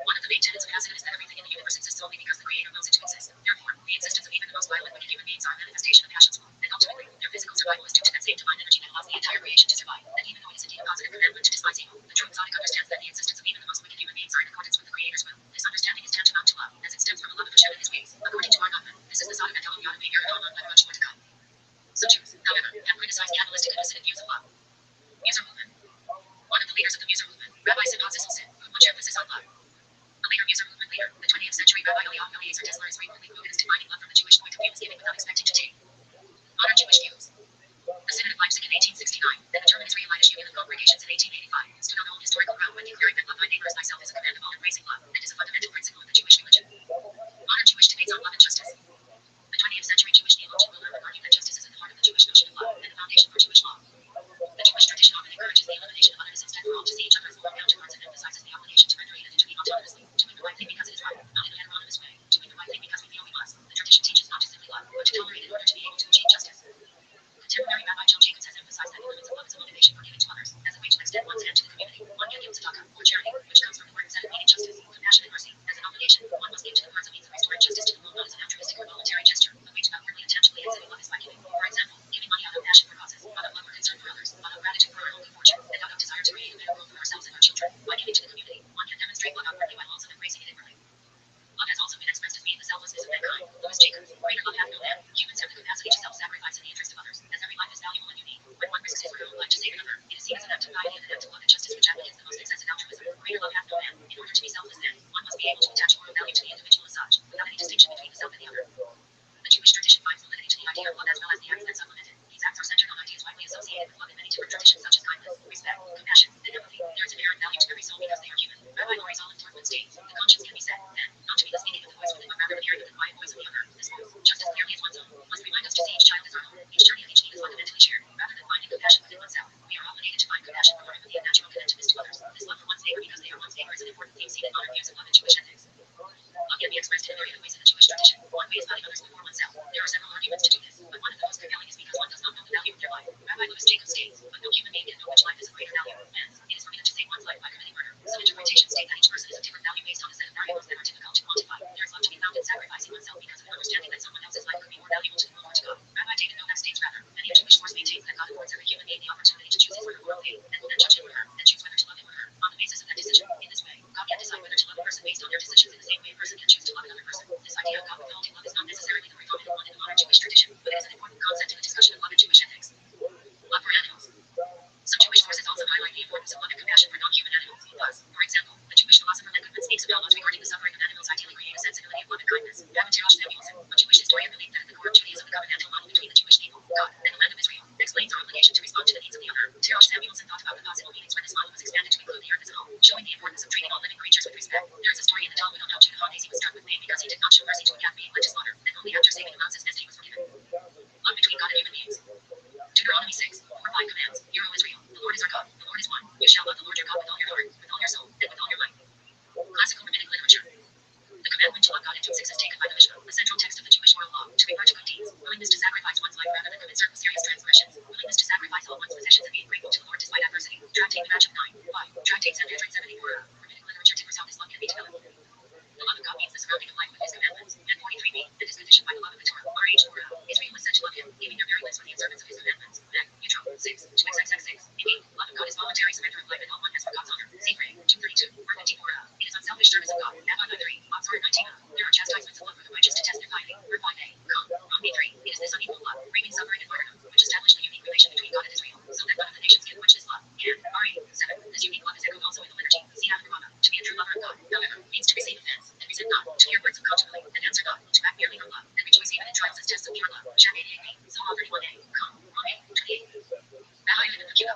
One of the main tenets of Hasid is that everything in the universe exists only because the Creator wills it to exist. Therefore, the existence of even the most violent wicked human beings are a manifestation of Hashem's will, and ultimately, their physical survival is due to that same divine energy that allows the entire creation to survive. And even though it is indeed a positive commandment to despise evil, the true Tzaddik understands that the existence of even the most wicked human beings are in accordance with the Creator's will. This understanding is tantamount to love, as it stems from a love of Hashem and His ways. According to our Nachman, this is the Tzaddik and Elohim Yahweh Yireh and much more to come. Some Jews, however, have criticized Kabbalistic and Hasidic views of love. Muser movement. One of the leaders of the Muser movement, Rabbi Simon Zissel, put much emphasis on love. The later Muser movement leader, the 20th century Rabbi Eliyahu Eliezer Tesler is frequently quoted as defining love from the Jewish point of view as giving without expecting to take. Modern Jewish views. The Synod of Leipzig in 1869, and the German Israelitish Union of Congregations in 1885, stood on old historical ground when declaring that love thy neighbor as thyself is a command of all embracing love, and is a fundamental principle of the Jewish religion. Modern Jewish debates on love and justice. The 20th century Jewish theologian Will Irwin argued that justice is at the heart of the Jewish notion of love, and the foundation for Jewish law. The Jewish tradition often encourages the elimination of others instead for all to see each other as moral counterparts and emphasizes the obligation to render aid and intervene autonomously, doing the right thing because it is right, not in a heteronymous way, doing the right thing because we feel we must. The tradition teaches not to simply love, but to tolerate in order to be able to achieve justice. Contemporary Rabbi John Jacobs has emphasized that the limits of love is a motivation for giving to others, as a way to extend one's hand to the community. One can give tzedakah, or charity, which comes from the word tzedek meaning justice, compassion and mercy. As an obligation, one must give to the cause of means of restoring justice to the world, not as an altruistic or voluntary gesture, a way to outwardly and tangibly exhibit love is by giving. For example, giving money out of passion for causes, out of love or concern for others, out of gratitude for our own good fortune, and out of desire to create a better world for ourselves and our children. By giving to the community, one can demonstrate love outwardly while also embracing it inwardly. Love has also been expressed as being the selflessness of mankind. Louis Jacobs, greater love hath no man. Humans have the capacity to self-sacrifice in the interest of others, as every life is valuable and unique. When one risks his or her own life to save another, it is seen as an act of piety and an act of love and justice which advocates the most excessive altruism. Greater love hath no man. In order to be selfless then, one must be able to attach moral value to the individual as such, without any distinction between the self and the other. The Jewish tradition finds validity to the idea of love as well as the acts that supplement it. These acts are centered on ideas widely associated with love in many different traditions such as kindness, respect, compassion, and empathy. There is inherent value to every soul because they are human. Rabbi Lori's Olive Dorfman states, the conscience can be set, then, not to be the speaking of the voice within, but rather the hearing of the quiet voice of the other. This voice, just as clearly as one's own, must remind us to see each child as our own. Each journey of each need is fundamentally shared, rather than finding compassion within oneself. We are obligated to find compassion for empathy and natural connectedness to others. This love for one's neighbor because they are one's neighbor is an important theme seen in modern views of love and Jewish ethics. Love can be expressed in a myriad of ways in the Jewish tradition. One way is putting others before oneself. There are several arguments to do this, but one of the most compelling is because one does not know the value of their life. Rabbi Louis Jacob states, but no human being can know which life is of greater value. Hence, it is forbidden to save one's life by committing murder. Some interpretations state that each person is of different value based on a set of variables that are difficult to quantify. There is love to be found in sacrificing oneself because of an understanding that someone else's life could be more valuable to them or to God. Rabbi David Novak states rather, many a Jewish source maintains that God affords every human being the opportunity to choose his or her moral fate, and will then judge him or her, and choose whether to love him or her, on the basis of that decision. In this way, God can decide whether to love a person based on their decisions in the same way a person can choose to love another person. This idea of God withholding love is not necessarily the predominant one in the modern Jewish tradition, but it is an important concept in the discussion of love and Jewish ethics. Love for animals. Some Jewish sources also highlight the importance of love and compassion for non-human animals. Thus, for example, the Jewish philosopher Leibniz speaks about laws regarding the suffering of animals ideally create a sensibility of love and kindness. Rabbi Samuelson, a Jewish historian, believed that at the core of Judaism, the covenantal model between the Jewish people, God, and the land of Israel, explains our obligation to respond to the needs of the other. Samuelson thought about the possible meanings when this model was expanded to include the earth as a whole, showing the importance of treating all living creatures with respect. There is a story in the Talmud on how Judah was struck with pain because he did not show mercy to a cat being led to slaughter, and only after saving him Moses nest he was forgiven. Love between God and human beings. Deuteronomy 6, 4-5 commands. Hear, O Israel, the Lord is our God, the Lord is one. You shall love the Lord your God with all your heart, with all your soul, and with all your might. Classical rabbinic literature. The commandment to love God in Judaism is taken by the Mishnah, the central text of the Jewish oral law, to refer to good deeds, willingness to sacrifice one's life rather than commit certain serious transgressions, willingness to sacrifice all one's possessions and being grateful to the Lord despite adversity. Tractate Match of 9, 5. Tractate 774. Rabbinic literature differs how this love can be developed. The love of God means the surrounding of life with his commandments. And 43b, the disposition by the love of the Torah, RH Torah. Israel was said to love him, giving their very lives for the observance of his commandments. Meg, Neutral, 6, 2xxx6. Indeed, love of God is voluntary surrender of life and all one has for God's honor. See Ray, 232, or 54. It is unselfish service of God. Rabbi 3, Oxford 19. There are chastisements of love for the righteous to test their piety. Reply A, Rom B3. It is this unequal love, grieving, suffering, and martyrdom, which established the unique relation between God and Israel, so that none of the nations can quench this love. And RA 7. This unique love is echoed also in the liturgy. See after Rama. To be a true lover of God, however, means to receive offense, and resent not, to hear words of contemplate, and answer not, to act merely from love, and rejoice even in trials as tests of pure love. Shaq 88b, Psalm 31a, Rom A 28. Rabbi Yehuda Akiva.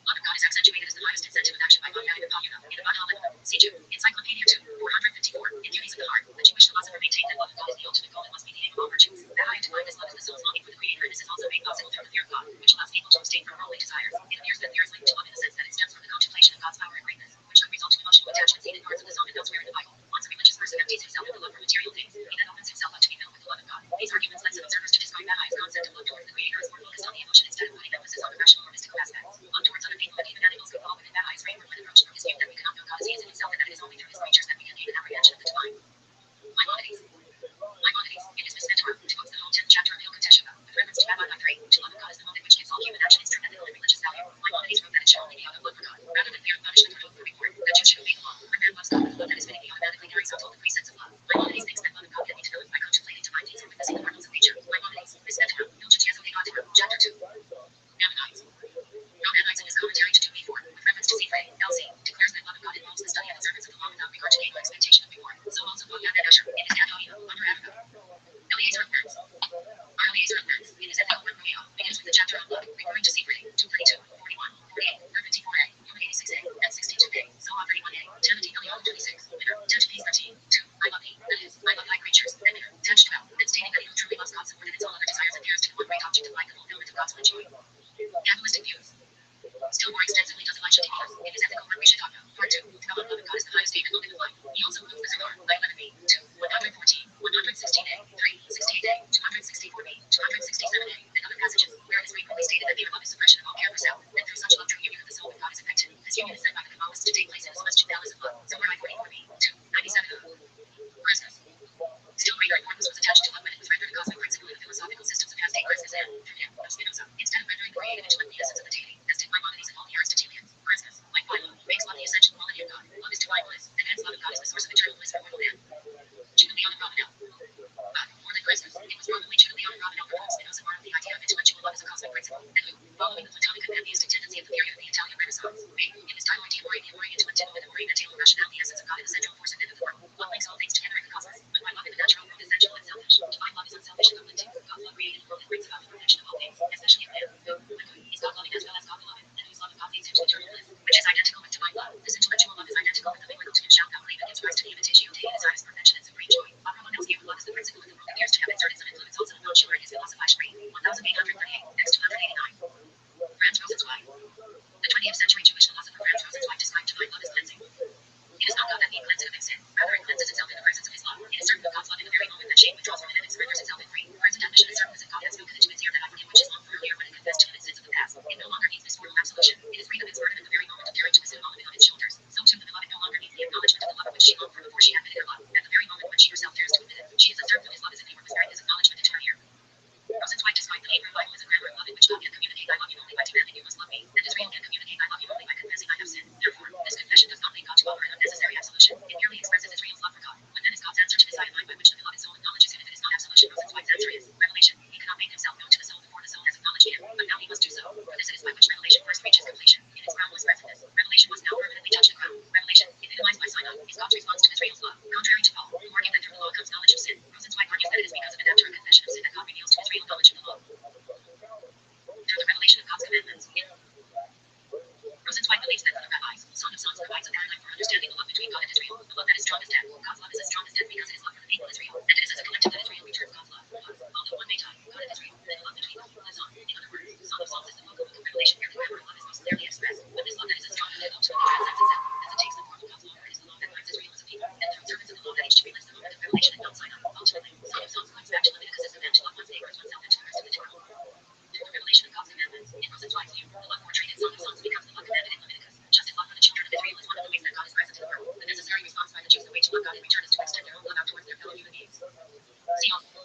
Love of God is accentuated as the highest incentive of action by God Yehuda Akiva. In the Valhalla, C2, Encyclopedia 2, 454. In Duties of the Heart, the Jewish philosopher maintained that love of God is the ultimate goal and must be the aim of all virtues. Rabbi defined this love as the soul's longing for the Creator, and this is also made possible through the fear of God, which allows people to abstain from worldly desires. It appears that fear is linked to love in the sense that it stems from the contemplation of God's power and greatness, which could result in emotional attachment seen in parts of the psalm and elsewhere in the Bible. Once a religious person empties himself of the love for material things, he then opens himself up to be filled with the love of God. These arguments led some observers to describe Rabbi's concept of love towards the Creator as more focused on the emotion instead of putting emphasis on the rational or mystical aspects. Love towards other people and even animals could fall within Rabbi's framework when approached from his view that we cannot know God as he is in himself and that it is only through his creatures that we can gain an apprehension of the divine. Maimonides. In his Mismentor, devotes the whole 10th chapter of Hilkot Teshuvah, with reference to Rabbi 3, to love of God is the motive which gives all human action instrumental and religious value. Maimonides wrote that it should only be out of love for God, rather than fear of punishment or hope for reward, that Jews should obey the law. When man loves God with love that is fitting, he automatically carries out all the precepts of love. Maimonides thinks that love of God can be developed by contemplating divine deeds and witnessing the marvels of nature. Maimonides, Mismentor, Hilkot Teshuvah, chapter 2. Ammonites. Ammonites in his commentary to 2b4, with reference to Zephyr, LC, declares that love of God involves the study and observance of the law without regard to gain or expectation of reward. So also Bogdan and Asher, in his Antonia, under Africa. Eliezer of Burns. Eliezer of Burns, in his Ethical Requiem, begins with the chapter on love, referring to Zephyr, 232, 41, 48, 54a, 86a, and 62a, Psalm 31a, Timothy Eliot 26, Minor, 10-13, 2, I love thee, that is, I love thy creatures, and Minor, 10-12, and stating that he who truly loves God so more than its all other desires adheres to the one great object of life, the fulfillment of God's will and joy. Capitalistic views. Still more extensively does Elisha Dimios, in his Ethical Requiem, Part 2, develop love of God as the highest aim and motive of life. He also quotes the Zohar, by 11b, 2, 114, 116a, 3, 68a, 264b, 267a, and other passages, where it is frequently stated that pure love is suppression of all care for self, and through such love true union of the soul with God is effected. This union is said by the Kabbalists to take place in the celestial palace of love. Zohar 44b, 2, 97a. Christmas. Still greater importance was attached to love when it was rendered a cosmic principle in the philosophical systems of Aztec Christmas and, through him, of Spinoza, instead of rendering the creative intellect the essence of the deity, as did Maimonides and all the Aristotelians. Christmas, like Philo, makes love the essential quality of God. Love is For she admitted her love. At the very moment when she herself dares to admit it, she is uncertain that his love is innate or was bearing his acknowledgement into her ear. Rosenzweig described the Hebrew Bible as a grammar of love in which God can communicate I love you only by demanding you must love me, and Israel can communicate I love you only by confessing I have sinned. Therefore, this confession does not lead God to offer an unnecessary absolution. It merely expresses Israel's love for God. What then is God's answer to this line by which the beloved soul acknowledges him if it is not absolution? Rosenzweig's answer is revelation. He cannot make himself known to the soul before the soul has acknowledged him, but now he must do so. For this it is by which revelation first reaches completion. In its groundless presentness, revelation was now permanently touched the ground. Revelation, epitomized by Sinai, is God's response to Israel's love. Contrary to Paul, who argued that through the law comes knowledge of sin, Rosenzweig argues that it is because of an after a confession of sin that God reveals to Israel knowledge of the law. Through the revelation of God's commandments. Rosenzweig believes that for the rabbis, Song of Songs provides a paradigm for understanding the love between God and Israel, the love that is strong as death. God's love is as strong as death because it is love for the people of Israel, and it is as a collective that Israel returns God's love. Although one may die, God and Israel, then the love between them lives on. In other words, the Song of Songs is the local book of Revelation where the grammar of love is most clearly expressed, but this love that is as strong as death ultimately transcends itself, as it takes the form of God's law, for it is the law that binds Israel as a people, and the observance of the law that each to relives the moment of revelation at Mount Sinai. Ultimately, Song of Songs points back to Leviticus' command to love one's neighbor as oneself and to the rest of the Torah. Through the revelation of God's commandments, in Rosenzweig's view, the love portrayed in Song of Songs becomes the love commanded in Leviticus. Just as love for the children of Israel is one of the ways that God is present in the world, the necessary response by the Jews the way to love God in return is to extend their own love out towards their fellow human beings. See also.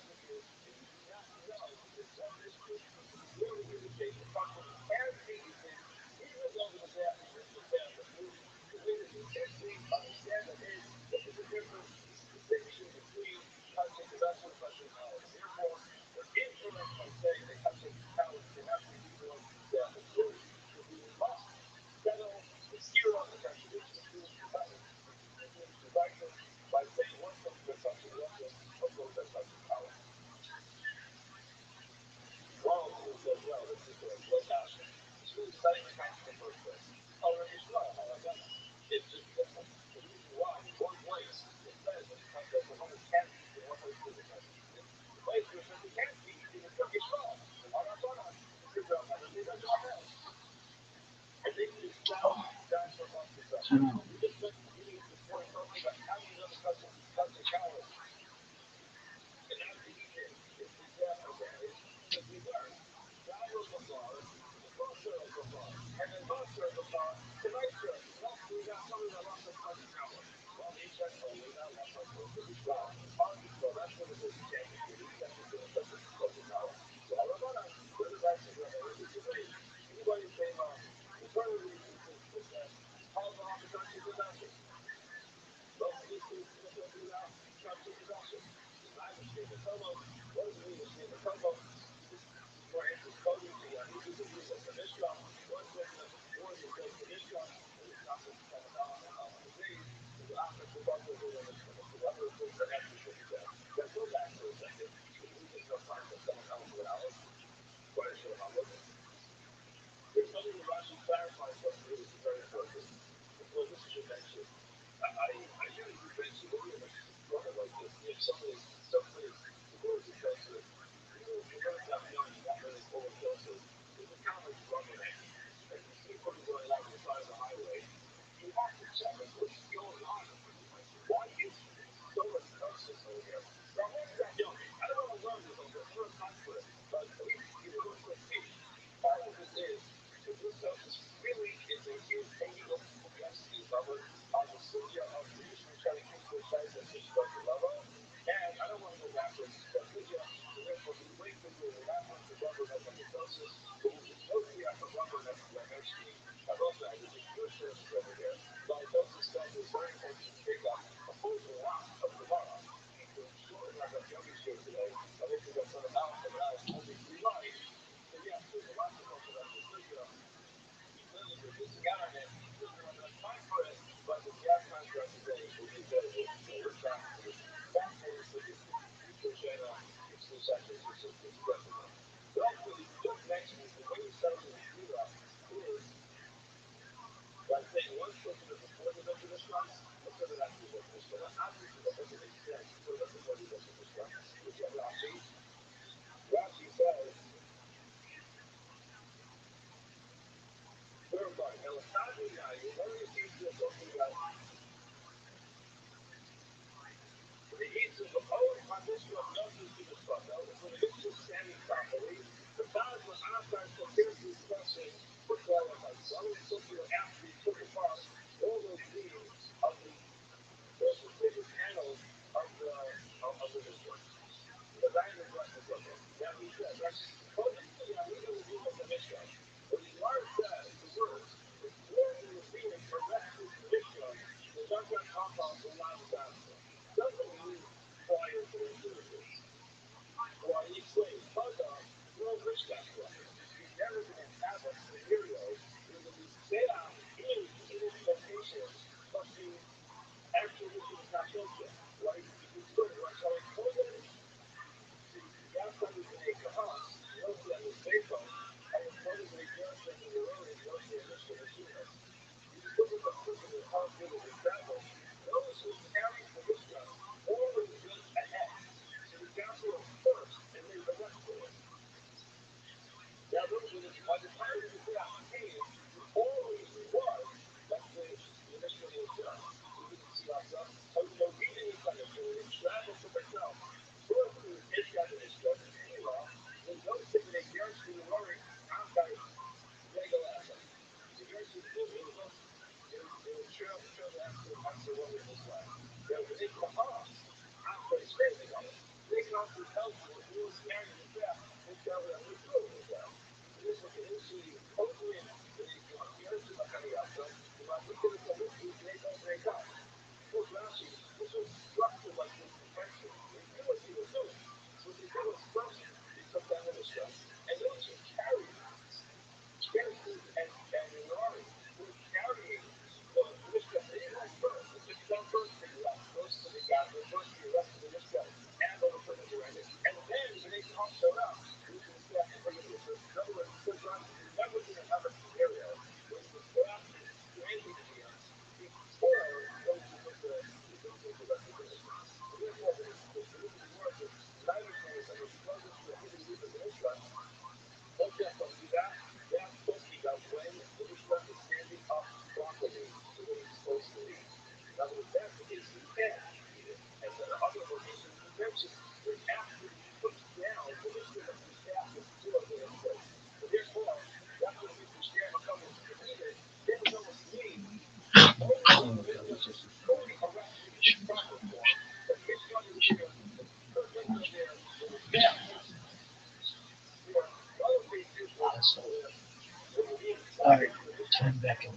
All right, time back in.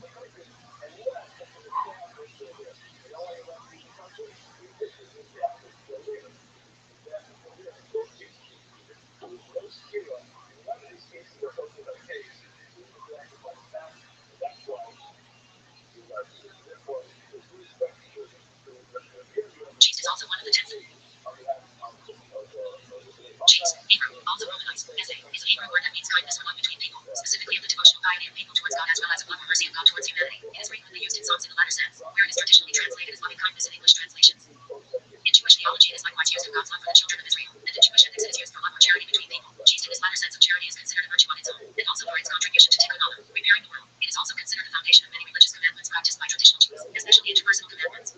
Cheese is also one of the 10. Cheese, Hebrew, also Romanized, Eze, is a Hebrew word that means kindness or love between people, specifically of the devotional piety of people towards God as well as of love or mercy of God towards humanity. It is frequently used in Psalms in the latter sense, where it is traditionally translated as loving kindness in English translations. In Jewish theology, it is likewise used of God's love for the children of Israel, and in Jewish ethics it is used for love or charity between people. Cheese in this latter sense of charity is considered a virtue on its own, and also for its contribution to tikkun olam, repairing the world. It is also considered the foundation of many religious commandments practiced by traditional Jews, especially interpersonal commandments.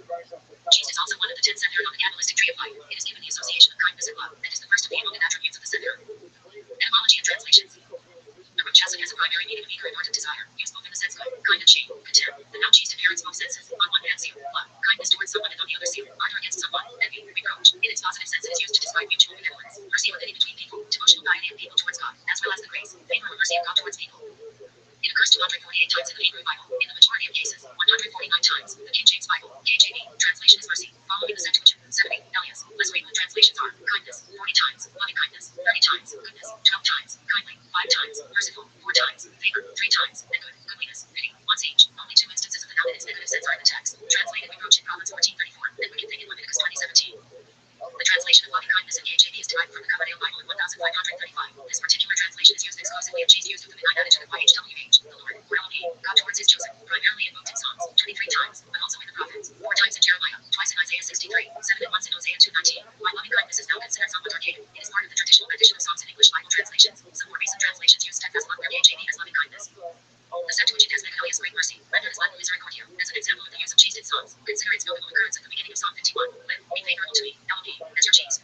Cheese is also one of the 10 sephirot on the Kabbalistic tree of life. It is given the association of kindness and love, and is the first of the emotive attributes of the sephirot. Etymology and translations. The root chesed has a primary meaning of eager and ardent desire, used both in the sense good, kind and shame, contempt. The noun cheese inherits both senses. On one hand, zeal, love, kindness towards someone, and on the other, zeal, ardor against someone, envy, reproach. In its positive sense, it is used to describe mutual benevolence, mercy or affinity between people, devotional piety of people towards God, as well as the grace, favor, or mercy of God towards people. It occurs 248 times in the Hebrew Bible. In the majority of cases, 149 times. The King James Bible, KJV, translation is mercy, following the Septuagint, 70, Elias. Less frequent translations are kindness, 40 times, loving kindness, 30 times, goodness, 12 times, kindly, 5 times, merciful, 4 times, favor, 3 times, and good, goodliness, pity, once each. Only 2 instances of the noun in its negative sense are in the text. Translated reproach in Proverbs 14:34, and wicked thing in Leviticus 20:17. The translation of loving kindness in KJV is derived from the Kabbalah Bible in 1535. This particular translation is used exclusively of cheese used with the benign attitude of YHWH, the Lord, or Elohim, God towards his chosen, primarily invoked in Psalms, 23 times, but also in the prophets, 4 times in Jeremiah, twice in Isaiah 63, 7 and once in Hosea 2:19. While loving kindness is now considered somewhat archaic, it is part of the traditional rendition of Psalms in English Bible translations. Some more recent translations use steadfast love where KJV has loving kindness. The Septuagint has Megalius great mercy, rendered as Latin misericordia, as an example of the use of cheese in Psalms. Consider its notable occurrence at the beginning of Psalm 51. Be favorable to me, Elohim, as your cheese.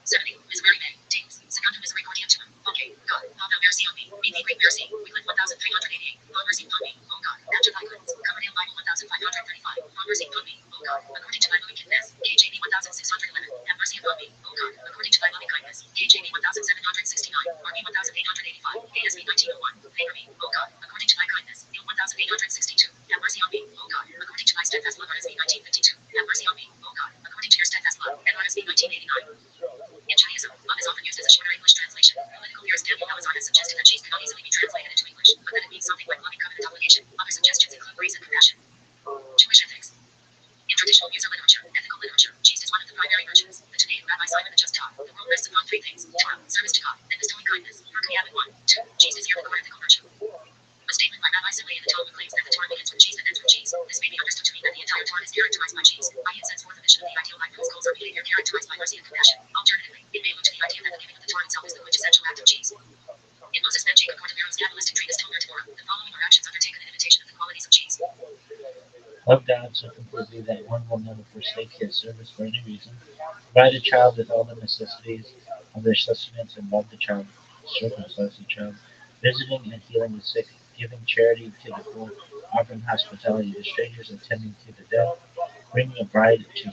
70. Miss Mary May, James, Secondum Misericordia Tuum. Okay, God, have mercy on me. Be thee great mercy. We live 1388. Have mercy upon me, O God. After thy goodness. Kabbalah Bible 1535. Have mercy upon me, O God. According to thy loving kindness. KJV 1611. Have mercy upon me, O God. According to thy loving kindness. KJV 1769. RV 1885. ASV 1901. Favor me, O God. According to thy kindness. Neil 1862. Have mercy on me, O God. According to thy steadfast love. RSV 1952. Have mercy on me, O God. According to your steadfast love. NRSV 1989. In Judaism, love is often used as a shorter English translation. Political theorist Daniel Elazar has suggested that cheese cannot easily be translated into English, but that it means something like loving covenant obligation. Other suggestions include grace and compassion. Jewish ethics. In traditional views of literature, ethical literature, cheese is one of the primary virtues. The Judean Rabbi Simon had just taught. The world rests upon 3 things: Torah, service to God, and bestowing kindness. First Commandment 1, 2. Cheese is here the core ethical virtue. A statement by Rabbi Simon in the Talmud claims that the Torah begins with cheese and ends with cheese. This may be understood to mean that the entire Torah is characterized by cheese. By it sets forth a vision of the ideal life whose goals are behavior characterized by mercy and compassion. Alternatively, it may allude to the idea that the giving of the Torah itself is the quintessential act of cheese. In Moses ben Jacob Cortavero's Kabbalistic treatise Tomer Torah, the following are actions undertaken in imitation of the qualities of cheese. Love God so completely that one will never forsake his service for any reason. Provide a child with all the necessities of their sustenance and love the child. Circumcise the child. Visiting and healing the sick. Giving charity to the poor. Offering hospitality to strangers and tending to the dead. bringing a bride to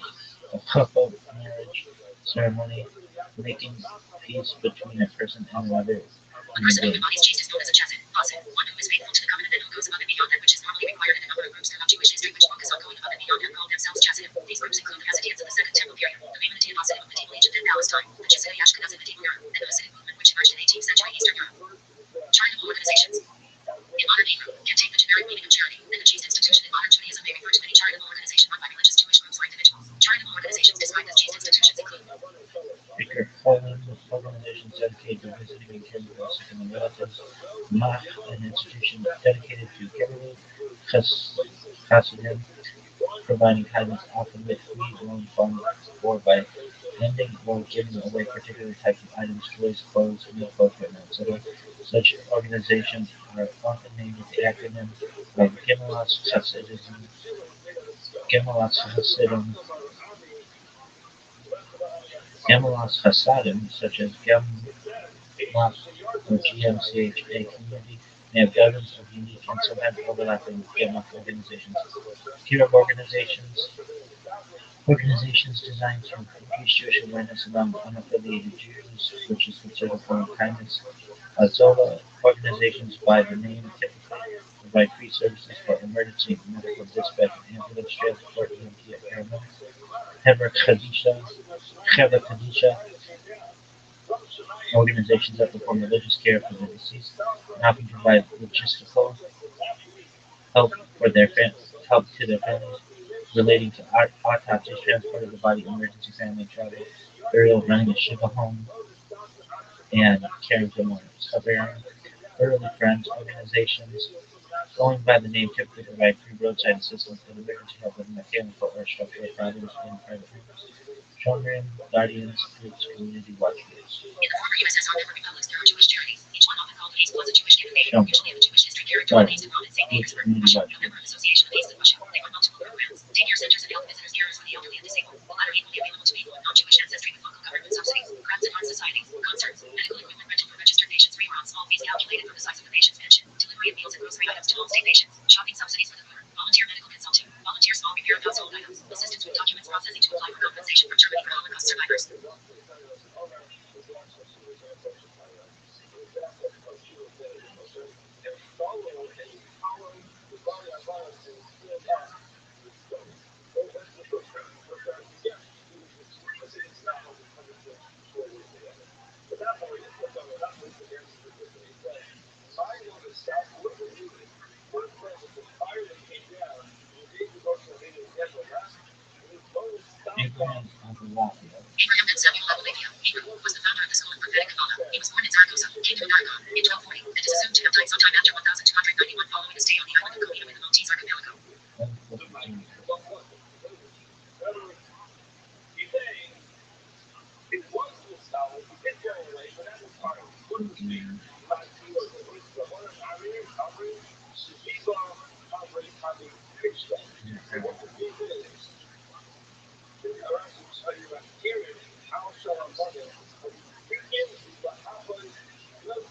a couple marriage ceremony, making peace between a person and another. A person who embodies chaste is known as a chassid, posset, one who is faithful to the covenant and who goes above and beyond that which is normally required in a number of groups throughout Jewish history which focus on going above and beyond and call themselves chassidim. These groups include the Hasidians of the Second Temple period, the Maimonidean Hasidim of medieval Egypt and Palestine, the Chassidim Ashkenaz in medieval Europe, and the Hasidic movement which emerged in 18th century Eastern Europe. Charitable organizations. In modern Hebrew, can take the generic meaning of charity, and the chaste institution in modern Judaism may refer to any charitable organization run by religious Jewish groups or individuals. Charitable organizations described as chaste institutions include Baker Holland organizations dedicated to visiting and caring for sick and relatives, Mach, an institution dedicated to Hebrew Hasidim, providing guidance often with free loan funds or by lending or giving away particular types of items, toys, clothes, medical equipment, etc. Such organizations are often named with the acronym of Gemelas Hasidim, Gemelas Hasadim, such as Gemach or GMCHA community, may have dozens of unique and sometimes overlapping Gemach organizations. Here are organizations designed to increase Jewish awareness among unaffiliated Jews, which is considered a form of kindness. Zola organizations by the name typically provide free services for emergency medical dispatch and ambulance transport, EMT, and paramedics. Chevra Kadisha organizations that perform religious care for the deceased and often provide logistical help for help to their families relating to autopsies, transport of the body, emergency family travel, burial, running a Shiva home, and caring for mourners. However, early friends organizations going by the name typically provide free roadside assistance and emergency help with mechanical or structural problems in private homes. Children, guardians, groups, community watch groups. In the former USSR member republics, there are Jewish charities, each one often called Hazel as a Jewish given name, usually of a Jewish history character on Hazel in St. Petersburg, Russia, a member of the Association of Hazel Russia. They run multiple programs, daycare centers and health visitors carers for the elderly and disabled, the latter equally available to people of non-Jewish ancestry with local government subsidies, crafts and art societies, concerts, medical equipment rental for registered patients free or on small fees calculated from the size of the patient's pension, delivery of meals and grocery items to home-stay patients, shopping subsidies for the poor, volunteer medical consulting, volunteer small repair of household items, assistance with documents processing to apply for compensation from Germany for Holocaust survivors. Abraham Abulafia. Abraham ben Samuel Abulafia, Hebrew, was the founder of the school of prophetic Kabbalah. He was born in Zaragoza, Kingdom of Aragon, in 1240, and is assumed to have died sometime after 1291 following a stay on the island of Codina in the Maltese archipelago.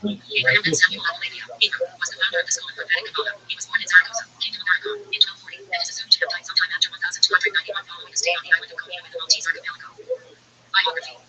Abraham ben Samuel Abulafia, Hebrew, was the founder of the school of prophetic Kabbalah. He was born in Zaragoza, Kingdom of Aragon, in 1240, and is assumed to have died sometime after 1291 following a stay on the island of Codina in the Maltese archipelago. Biography.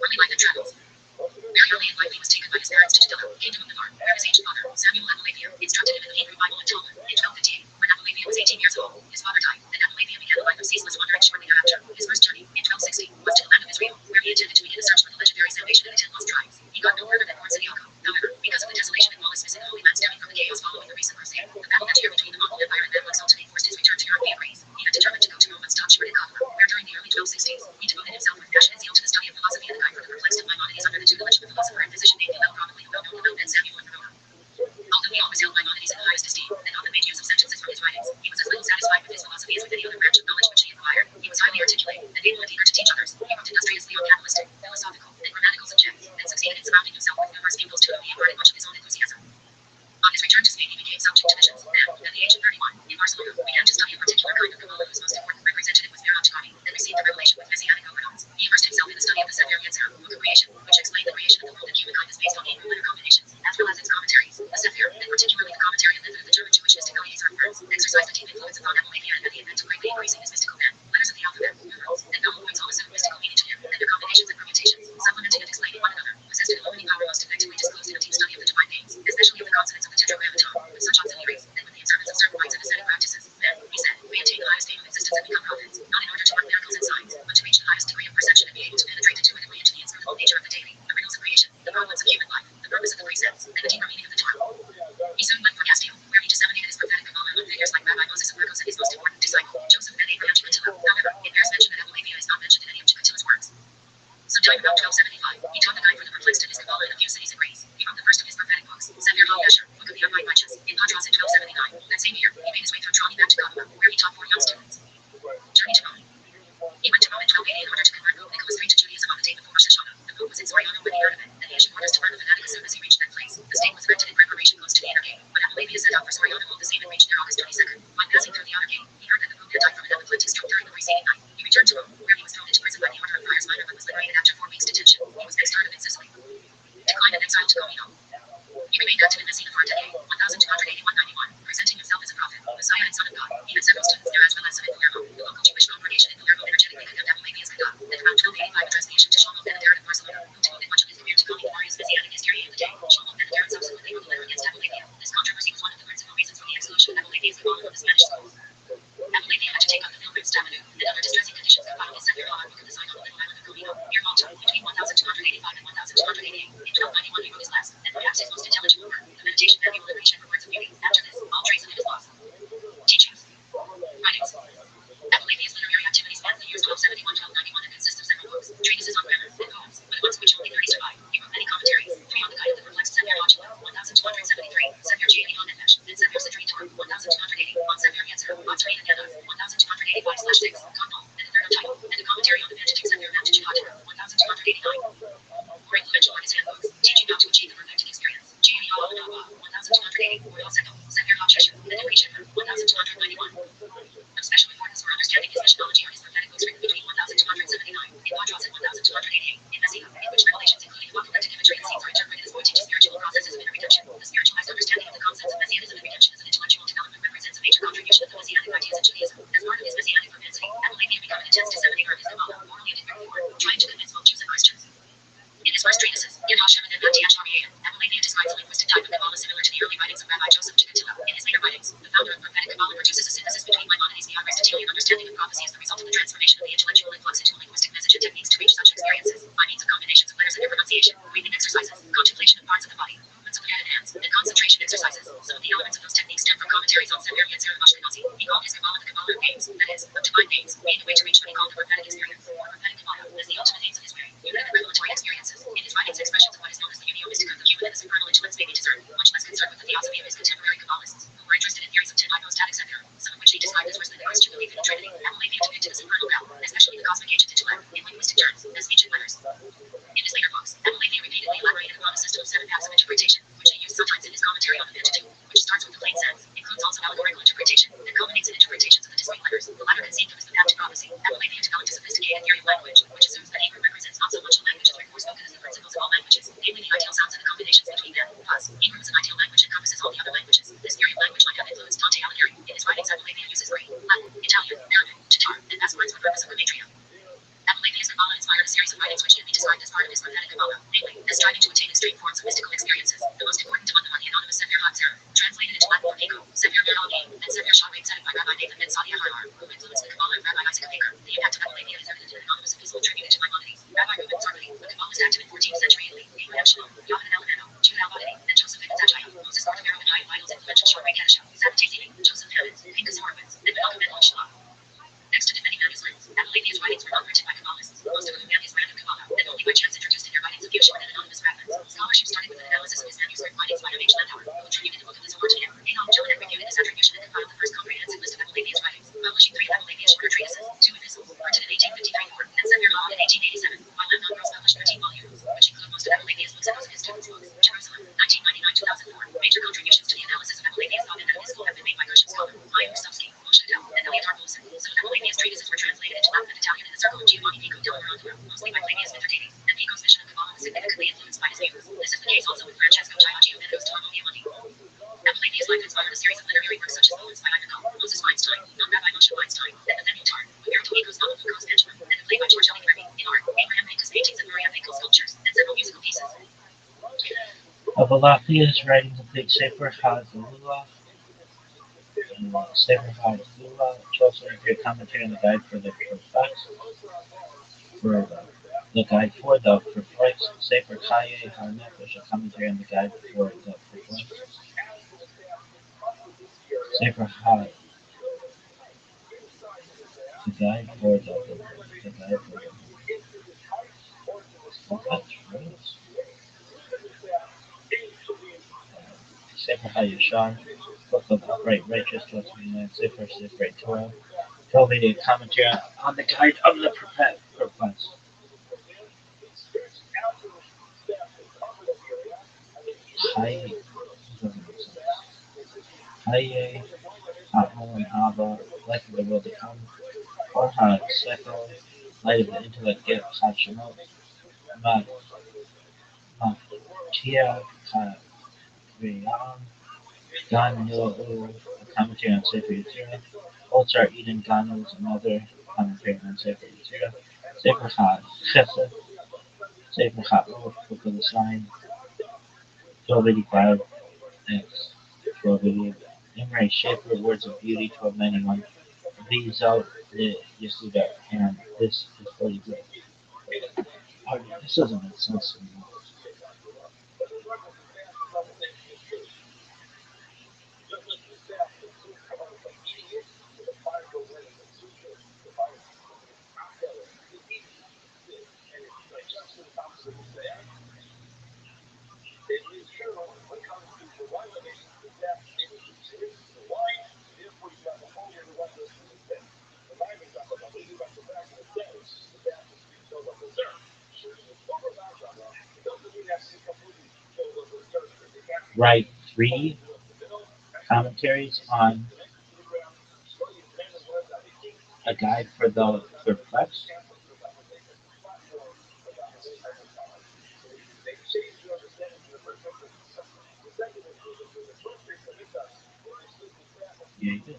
Early life and travels. Very early in life he was taken by his parents to Tadilla, Kingdom of Navarre, where his aged father, Samuel Abulafia, instructed him in the Hebrew Bible and Talmud. In 1258, when Abulafia was 18 years old, his father died, and Abulafia began a life of ceaseless wandering shortly thereafter. His first journey, in 1260, was to the land of Israel, where he intended to begin a search for the legendary salvation of the 10 lost tribes. He got no further than Port Sidiaco. However, because of the desolation and lawlessness in the Holy Land stemming from the chaos following the recent crusade, the battle that year between the Mongol Empire and Mamluk Sultanate forced his return to European race. He had determined to go to Rome but stopped short in Kaffa, where during the early 1260s, he devoted himself with passion and zeal to the study of philosophy and the guide for the perplexed of Maimonides under the tutelage of the philosopher and physician named Hillel, probably the well-known Hillel ben Samuel in Verona. Although he always held Maimonides in the highest esteem, and often made use of sentences from his writings, he was as little satisfied with his philosophy as with any other branch of knowledge which he acquired. He was highly articulate, and able and eager to teach others. He wrote industriously on cabalistic, philosophical, and grammatical subjects, and succeeded in surrounding himself with numerous pupils to whom he imparted much of his own enthusiasm. On his return to Spain, he became subject to visions, and, at the age of 31, in Barcelona, began to study a particular kind of Kabbalah whose most important representative was Rothschild'S, and received the revelation with messianic overtones. He immersed himself in the study of the Sefer Yetzirah, book of creation, which explained the creation of the world and humankind is based on Attila. However, it bears mention that Apollavia is not mentioned in any of Attila's works. Sometime about 1275, he taught the guide for the perplexed in his Kabbalah in a few cities in Greece. He wrote the first of his prophetic books, Sefer HaPesher, Book of the Upright Righteous, in Patras in 1279. That same year, he made his way through Trani back to Kabbalah, where he taught 4 young students. Journey to Rome. He went to Rome in 1280 in order to convert Pope Nicholas III to Judaism on the day before Rosh Hashanah. The Pope was in Soriano when he heard of it, and he issued orders to burn the fanatic as soon as he reached that place. The stake was erected in preparation close to the inner gate, but Apollavia set out for Soriano all the same and reached there August 22nd. While passing through the outer gate, he heard that the Pope had died from an apoplectic stroke during the preceding night. He returned to Rome, where he was thrown into prison by the order of Friars Minor but was liberated after 4 weeks' detention. He was next heard of in Sicily. Decline and exile to Comino. He remained active in Messina for a decade, 1281-91, presenting himself as a prophet, Messiah and Son of God. He had several students there as well as some in Palermo. The local Jewish congregation in Palermo energetically condemned Apollavia's Gadah. Then around 1285 addressed the issue to Shlomo Benederet of Barcelona, who devoted much of his career to Communaria's Messianic hysteria in the day. Shlomo Benederet subsequently wrote a letter against Apollavia. This controversy was one of the principal reasons for the exclusion of Apollavia's Kabbalah from the Spanish schools. Apollavia had to take up the Pilgrim's Avenue, and under distressing conditions confined his Sefer HaPesher book of the sign on the little island of Comino, near Malta, between 1285 and 1288. In 1291 he wrote his last, and perhaps his most intelligible work, the Meditation Manual of Reach and for Words of Beauty. After this, all trace of it is lost. Teachings. Writings. Apollavia's literary activity spans the years 1271-1291 and consists of several books, treatises on grammar, and poems, but amongst which only 30 survive. He wrote many commentaries, 3 on the Guide of the Perplexed Sefer HaTchila, 1273, Sefer Gianni on Nefesh, and Sefer Sidri Tor, 1280, on Sefer Yetzer, Batzri and Yana, 1285/6, Kandal, and a third on title, and a commentary on the Pentateuch Sefer Matthew 1289. More influential are his handbooks, Teaching How to Achieve the Perfected Experience, Gianni Ha'Abba, 1280, Royal Sefer, Sefer HaPesher, and Henry Shepherd, 1291. Of special importance for understanding his missiology are his prophetic books written between 1279, in Patras and 1288, in Messina, in which revelations including apocalyptic imagery and scenes are interpreted as pointing to spiritual processes of inner redemption. The spiritualized understanding of the concepts of Messianism and redemption as an intellectual development represents a major contribution of the Messianic ideas in Judaism. As part of his Messianic propensity, Apollavia began an intense disseminator of his Kabbalah, orally and in written form, trying to convince both Jews and Christians. In his first treatises, Yad Hashem and Anti Achariyah, Apollavia describes a linguistic type of Kabbalah similar to the early writings of Rabbi Joseph Attila. In his later writings, the founder of prophetic Kabbalah produces a synthesis between Maimonides' beyond Aristotelian understanding of prophecy as the result of the transformation of the intellectual influx into a linguistic message and techniques to reach such experiences, by means of combinations of letters and their pronunciation, breathing exercises, contemplation of parts of the body, movements of the head and hands, and concentration exercises. Some of the elements of those techniques stem from commentaries on Sefer Yetzer of Ashkenazi. He called his Kabbalah the Kabbalah of names, that is, of divine names, being a way to reach what he called the prophetic experience, or prophetic Kabbalah, as the ultimate aims of his way, unit and revelatory experiences. In his writings, expressions of what is known as the unio mystica of the human and the supernal intellects may be discerned, much less concerned with the theosophy of his contemporary Kabbalists, who were interested in theories of ten hypostatic sephira, some of which he described as worse than the Christian belief in the Trinity. Apollavia depicted the supernal realm, especially the cosmic agent intellect, in linguistic terms, as ancient letters. In his later books, Apollavia repeatedly elaborated upon a system of 7 paths of interpretation, which he used sometimes in his commentary on the Pentateuch, which starts with the plain sense, includes also allegorical interpretation, and culminates in interpretations of the discrete letters, the latter conceived of as the path to prophecy. Apollavia developed a sophisticated theory of language, which assumes that Hebrew represents not so much a language as written or spoken as the principles of all languages, namely the ideal sounds and the combinations between them. Thus, Hebrew is an ideal language that encompasses all the other languages. This theory of language might have influenced Dante Alighieri. In his writings, Apollavia uses Greek, Latin, Italian, Arabic, Tatar, and Passports for the purpose of Gematria. Apollavia's Kabbalah inspired a series of writings which can be described as part of his prophetic Kabbalah, namely, as striving to attain extreme forms of mystical experiences. The most important among them are the anonymous Sefer HaTzera, translated into Latin from Ego, Sefer Meralgi, and Sefer Shalrei Tzedek by Rabbi Nathan Ben Sadi Aharar, who influenced the Kabbalah of Rabbi Isaac Baker. The impact of Apollavia is evident in an anonymous epistle attributed to Maimonides. Rabbi Reuben Zarmati, the Kabbalist active in 14th century Italy, Abraham Shalom, Yohanan Alabano, Judah Al-Badani, and Joseph Ibn Zachariah, Moses Bartholomew and Idol's influential Shalrei Kadisha, Sabbatai Zini, Joseph Hammond, Pinchas Horowitz, and Menachem Ben Shalom. Next to the many manuscripts, Apollavia's writings were not printed by Kabbalists, most of whom had his brand of Kabbalah, and only by chance introduced in their writings a few short and anonymous fragments. Scholarship started with an analysis of his manuscript writings by Rabbi Landauer, who attributed the book of the Zohar to him. Adolf John reviewed this attribution and compiled the first comprehensive list of Apollavia's writings, publishing 3 of Apollavia's shorter treatises, 2 epistles, printed in 1853 and Sefer HaPesher in 1887, while Lev Gross published 13 volumes, which include most of Apollavia's books and those of his students' books. Jerusalem, 1999-2004. Major contributions to the analysis of Apollavia's thought and metaphysical have been made by Christian scholar Chaim Rusovsky, Moshe Dell, and Eliot Olson. Some of Apollavia's treatises were translated into Latin and Italian in the circle of Giovanni Pico della Mirandola, mostly by Flavius Mithridates, and Pico's vision of Kabbalah was significantly influenced by his views. This is the case also with Francesco Giaggio and Mendo's Tomo Diamante. Apollavia's life inspired a series of literary works such as poems by Ivanhoe, Moses Weinstein, non-Rabbi Moshe Weinstein, and Nathaniel Tarr, Umberto Eco's novel Foucault's Pendulum, and the play by George Eliot Rabbi. In art, Abraham Lincoln's paintings and Maria Finkel's sculptures, and several musical pieces. Apollavia's writings include Sefer HaZullah, Sefer HaZullah, which also include commentary on the guide for the perplexed, Sefer Chaye HaNefesh, a commentary on the guide for the perplexed, Sefer The guide for the guide for that's gross. Sefer HaYashar, Book of Upright Righteous, Lesson 9, Sefer Torah, Cultivated Commentary on the Guide of the Perplexed. Haye, Haye, Ha'on Abba, Life of the World to Come, Or HaSekel, Light of the Intellect, Get Hashemot, Matia Kavriyan, Gan Nu'u, a commentary on Sefer Yetzirah, Otzar Eden Ganus, another commentary on Sefer Yetzirah, Sefer HaChesed, Sefer HaOf, Book of the Sign, 1285, X, 1288, Imre Shaper, Words of Beauty, 1291, These out the Yehuda, and this is Holy Grail. Oh, this doesn't make sense to me. Write 3 commentaries on a guide for the perplexed. Yeah, you did.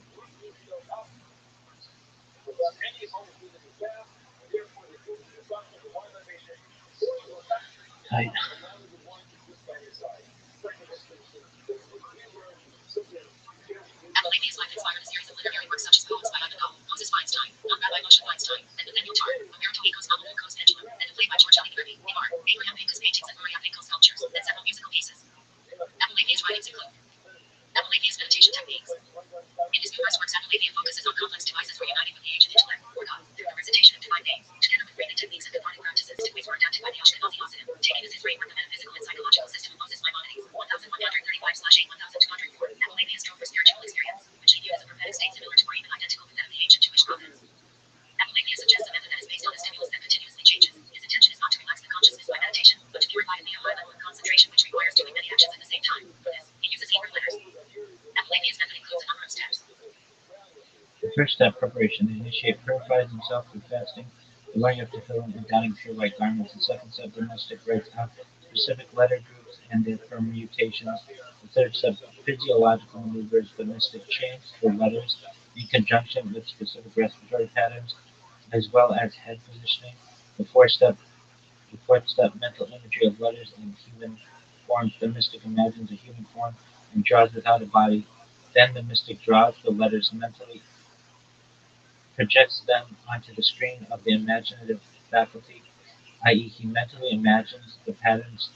I, Appalachia's life inspired a series of literary works such as poems by Ivan Gogh, Moses Feinstein, Rabbi Moshe Feinstein, and Nathaniel Tarr, Umberto Eco's novel Eco's Pendulum, and the play by George Eliot Nevar, Abraham Pinka's paintings and Maria Pinko's sculptures, and several musical pieces. Appalachia's writings include Appalachia's meditation techniques. In his numerous works, Appalachia focuses on complex devices for uniting with the ancient intellect, or God, through the recitation of divine names, together with breathing techniques and cathartic practices, techniques were adapted by the Ashkenazi Hasidim, taking as his framework the metaphysical and psychological system of Moses Maimonides, 1135/8-1204. Appalachia strove for spiritual experience, which he viewed as a prophetic state similar to or even identical with that of the ancient Jewish prophets. Appalachia suggests a method that is based on a stimulus that continuously changes. His intention is not to relax the consciousness by meditation, but to purify it via a high level of concentration, which requires doing many actions at the same time. For this, he uses Hebrew letters. Appalachia's method includes a number of steps. the first step, preparation. The initiate purifies himself through fasting, the wearing of tefillin, and donning pure white garments. The second step, the mystic writes out specific letter groups and their permutations. The third step, physiological maneuvers. The mystic changes the letters in conjunction with specific respiratory patterns, as well as head positioning. The fourth step, mental imagery of letters in human forms. The mystic imagines a human form and draws without a body. Then the mystic draws the letters mentally, projects them onto the screen of the imaginative faculty, i.e., he mentally imagines the patterns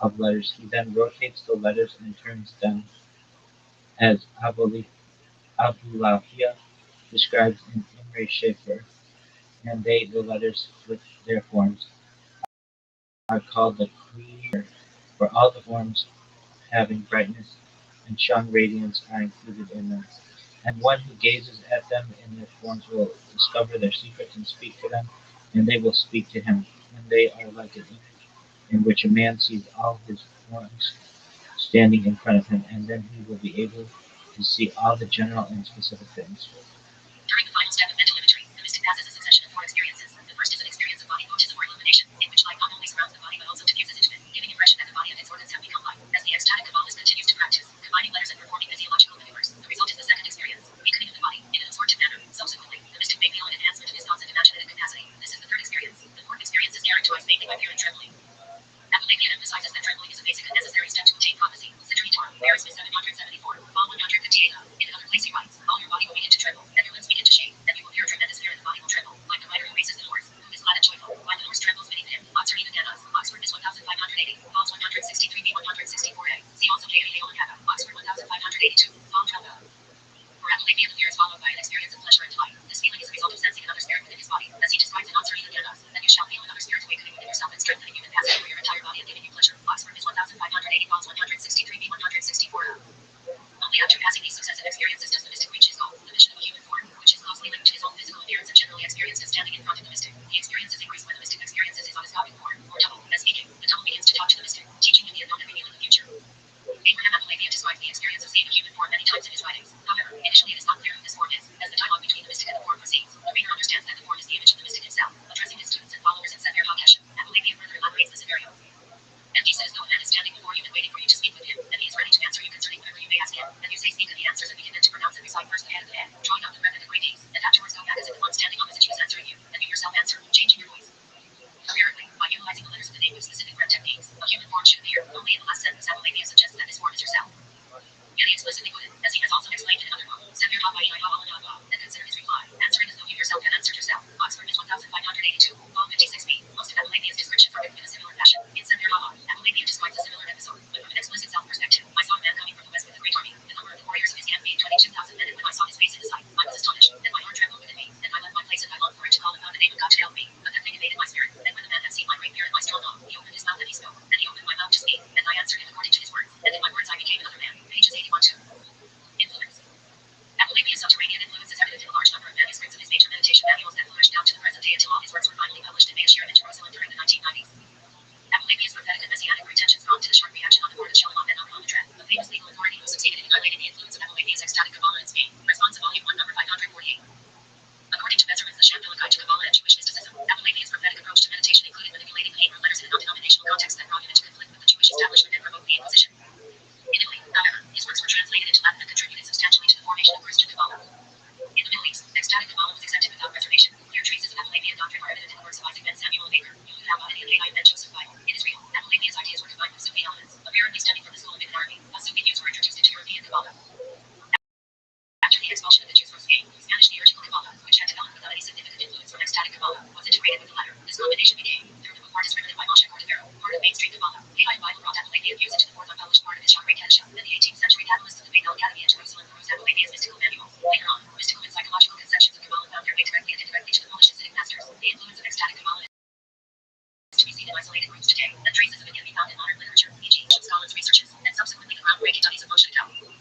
of letters. He then rotates the letters and turns them as Abulafia describes in Imre Schaefer, and the letters with their forms, are called the clear, for all the forms having brightness and strong radiance are included in them. And one who gazes at them in their forms will discover their secrets and speak to them, and they will speak to him. And they are like an image in which a man sees all his forms standing in front of him, and then he will be able to see all the general and specific things. During the final step of mental imagery, the mystic passes a succession of 4 experiences. The first is an experience of body motism or illumination, in which light not only surrounds the body but also diffuses into it, giving impression that the body and its organs have become light. As the ecstatic Kabbalist continues to practice, combining letters and performing physiological maneuvers, the result is the second experience, weakening of the body, in an absorptive manner. Subsequently, the mystic may feel an enhancement of his thoughts and imaginative capacity. This is the third experience. The fourth experience is characterized mainly by fear and trembling. Appalachia emphasizes that trembling is a basic and necessary step to attain prophecy. Citritor, Paris 774, Vol 158. In another place he writes, all your body will begin to tremble. only experienced as standing in front of the mystic. The experience is increased when the mystic experiences his oniscopic form, or double, as speaking. The double begins to talk to the mystic, teaching him the unknown and revealing the future. Abraham Apollonia described the experience of seeing a human form many times in his writings. However, initially it is not clear who this form is. As the dialogue between the mystic and the form proceeds, the reader understands that the form is the image of the mystic himself, addressing his students and followers in Sefer HaKeshem. Apollonia further elaborates the scenario. And he says, though a man is standing before you and waiting for you to speak with him, and he is ready to answer you concerning whatever you may ask him, and you say speak, and he answers, and begin then to pronounce and recite first the head of the head, drawing out the breath and the great ease, and afterwards go back as if the one standing opposite you is answering you, and you yourself answer, changing your voice. Apparently, by utilizing the letters of the name with specific breath techniques, a human form should appear. Only in the last sentence, Apollonia suggests that this form is yourself. Yet he explicitly put it, as he has also explained in another book, Sefer HaKeshem, and consider his reply, answering as though you yourself had answered yourself. Oxford is 1582, Vol 56b. Most of Apollonia's description are written in a similar fashion. In Sefer HaKeshem, Apollonia describes a similar episode, but from an explicit self-perspective. I saw a man coming from the west with a great army. The number of the warriors of his camp being 22,000 men, and when I saw his face in the sight, I was astonished, and my heart trembled within me, and I left my place and I longed for it to call upon the name of God to help me. But that thing invaded my spirit, and when the man had seen my great fear and my strong awe, he opened his mouth and he spoke, and he opened my mouth to speak, and I answered him according to his words, and in my words I became another man. Pages 81-2. Influence. Apollonia's subterranean influence is evident in a large number of manuscripts of his major meditation manuals that flourished down to the present day until all his works were finally published in Meishir and Jerusalem during the 1990s. Apollonia's prophetic and messianic pretensions prompt to the sharp reaction on the part of Shalom Ben Abramedred, a famous legal authority who succeeded in annihilating the influence of Apollonia's ecstatic Kabbalah in Spain. Response of Volume 1, number 548. According to Bezerman's The Shambhala Guide to Kabbalah and Jewish Mysticism, Apollonia's prophetic approach to meditation included manipulating the Hebrew letters in a non-denominational context that brought him into conflict with the Jewish establishment and provoked the Inquisition. In Italy, however, his works were translated into Latin and contributed substantially to the formation of Christian Kabbalah. In the Middle East, ecstatic Kabbalah was accepted without reservation. Here traces of Apollonian doctrine are evident in the works of Isaac ben Samuel of Acre, Yehud Al-Bahani and Hadai ben Joseph Bible. In Israel, Apollonia's ideas were combined with Sufi elements, apparently stemming from the school of Ibn Arabi. Thus Sufi views were introduced into European Kabbalah. After the expulsion of the Jews from Spain, Spanish theurgical Kabbalah, which had developed without any significant influence from ecstatic Kabbalah, was integrated with the latter. This combination became, through the book Artis Primitive by Moshe Cordovero, part of mainstream Kabbalah. The Hadai Bible brought Apollonian views into the fourth unpublished part of his Shagrei Kedishim, and the 18th century Kabbalists of the Beit Academy in Jerusalem perused Apollonia's mystical manuals. Later on, mystical and psychological conceptions of Kabbalah found their way directly and indirectly to the Polish Hasidic masters. The influence of ecstatic Kabbalah is to be seen in isolated groups today, and traces of it can be found in modern literature, e.g., Scholar's researches, and subsequently the groundbreaking studies of Moshe Cordovero.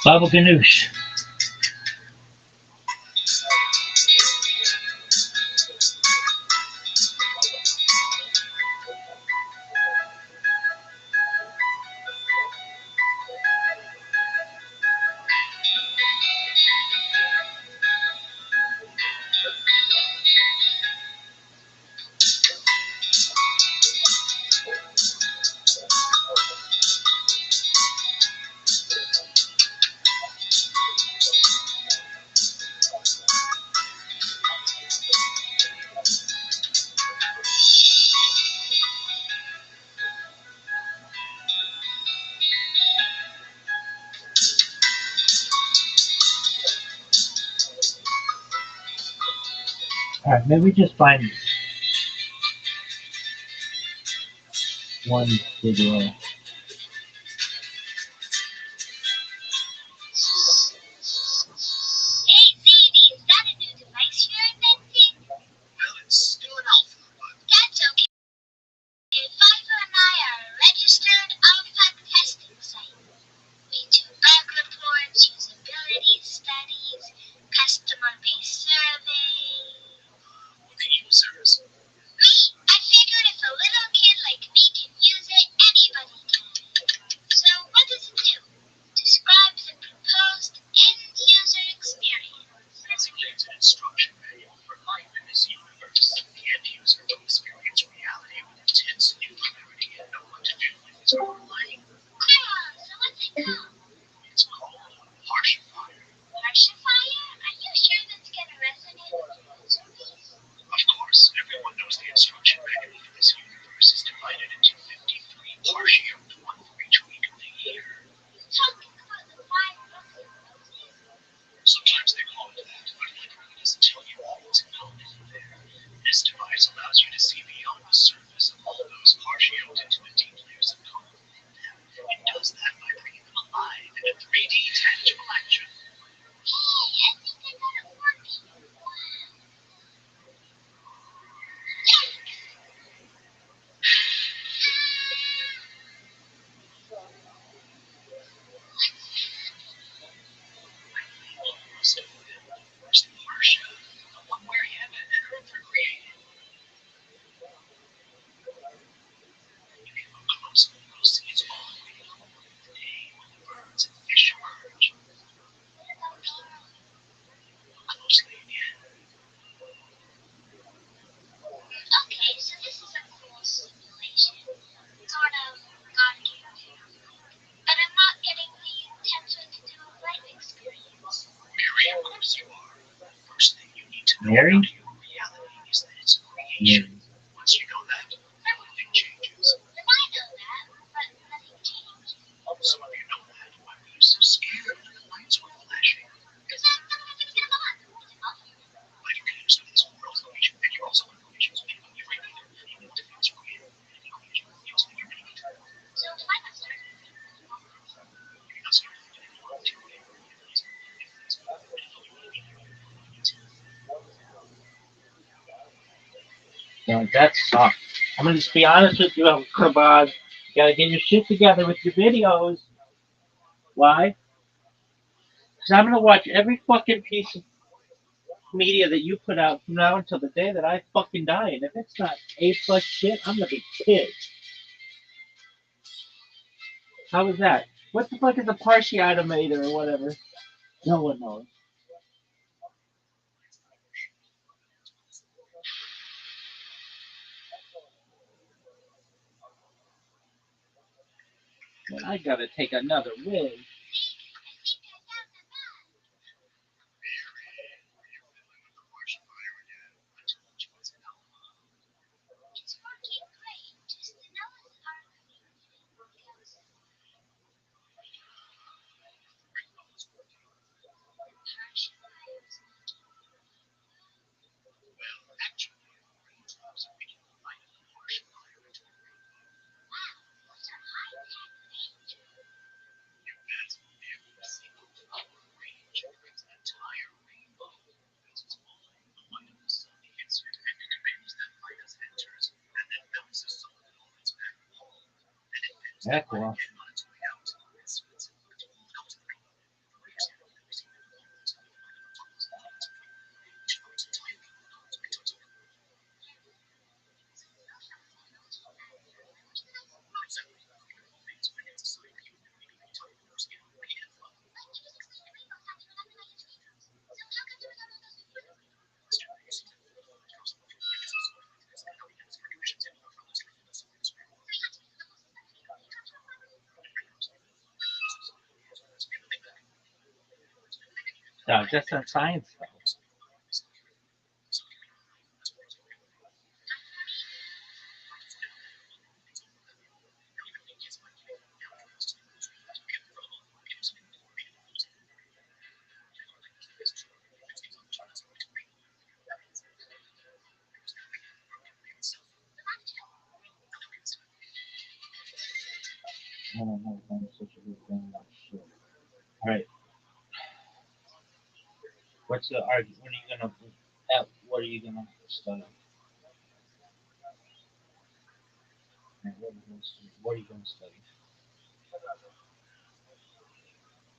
Baba Ganoush. Alright, maybe just find one video. Hey, baby, is that a new device you're inventing? Well, it's still an alpha, but That's okay. Pfeiffer and I are a registered alpha testing site. We do bug reports, usability studies, customer-based surveys. look at users. Me, I figured if a little kid like me can use it, anybody can. So what does it do? Describes a proposed end-user experience. Basically, it's an instruction manual for life in this universe. The end user will experience reality with intense new clarity and know what to do with his own life. Cool, so what's it called? It's called Harshifier. Harshifier? Are you sure that's gonna resonate with the user base? Of course, everyone knows the instruction manual for this universe is divided into 53 Harshioms, one for each week of the year. You're talking about the 5 books of Moses? Sometimes they call it that, but it literally doesn't tell you all what's included in there. This device allows you to see beyond the surface of all those Harshioms into the deep layers of content in them. It does that by bringing them alive in a 3D tangible action. Hey, I think I got it working. Almost first Harsha, the one where heaven and earth are created. If you look closely, you'll see it's all waiting on the day when the birds and fish emerge. Look closely again. Okay, so this is a cool simulation. Sort of God given. But I'm not getting the intense into life experience. Mary, of course you are. First thing you need to know Mary? about your reality is that it's a creation. Once you know that, everything changes. Well, I know that, but nothing changed. Some of you know that. Why were you so scared when the lights were flashing? Because I don't have to get them on. It's enough. But you can use this world equation, and you're also an equation, so you know you're right either. You need to fix creative equation. You also think you're really good. So if I must start Maybe not start thinking if you want to, if that's what you want to be there, you need to. No, that sucks. I'm gonna just be honest with you, Kabad. You gotta get your shit together with your videos. Why? Because I'm gonna watch every fucking piece of media that you put out from now until the day that I fucking die. And if it's not A plus shit, I'm gonna be pissed. How was that? What the fuck is a Parsi automator or whatever? No one knows. Man, I gotta take another wig. It's working great. Just the nose are because Harshifiers. Well, actually, raindrops are making the light of the Harshifier into a rainbow. Wow, those are high-tech things. You bet. Every single drop of rain generates an entire rainbow. Because it's falling, the light of the sun hits it and controls that light as it enters, and then bounces something off its back wall. And it bends That's the light cool. again on its way out. It splits it, but it all comes to the rainbow. Dog, that's not science, though. I don't know if I'm such a good thing. Shit. All right. What's the argument? What are you gonna study? What are you gonna study?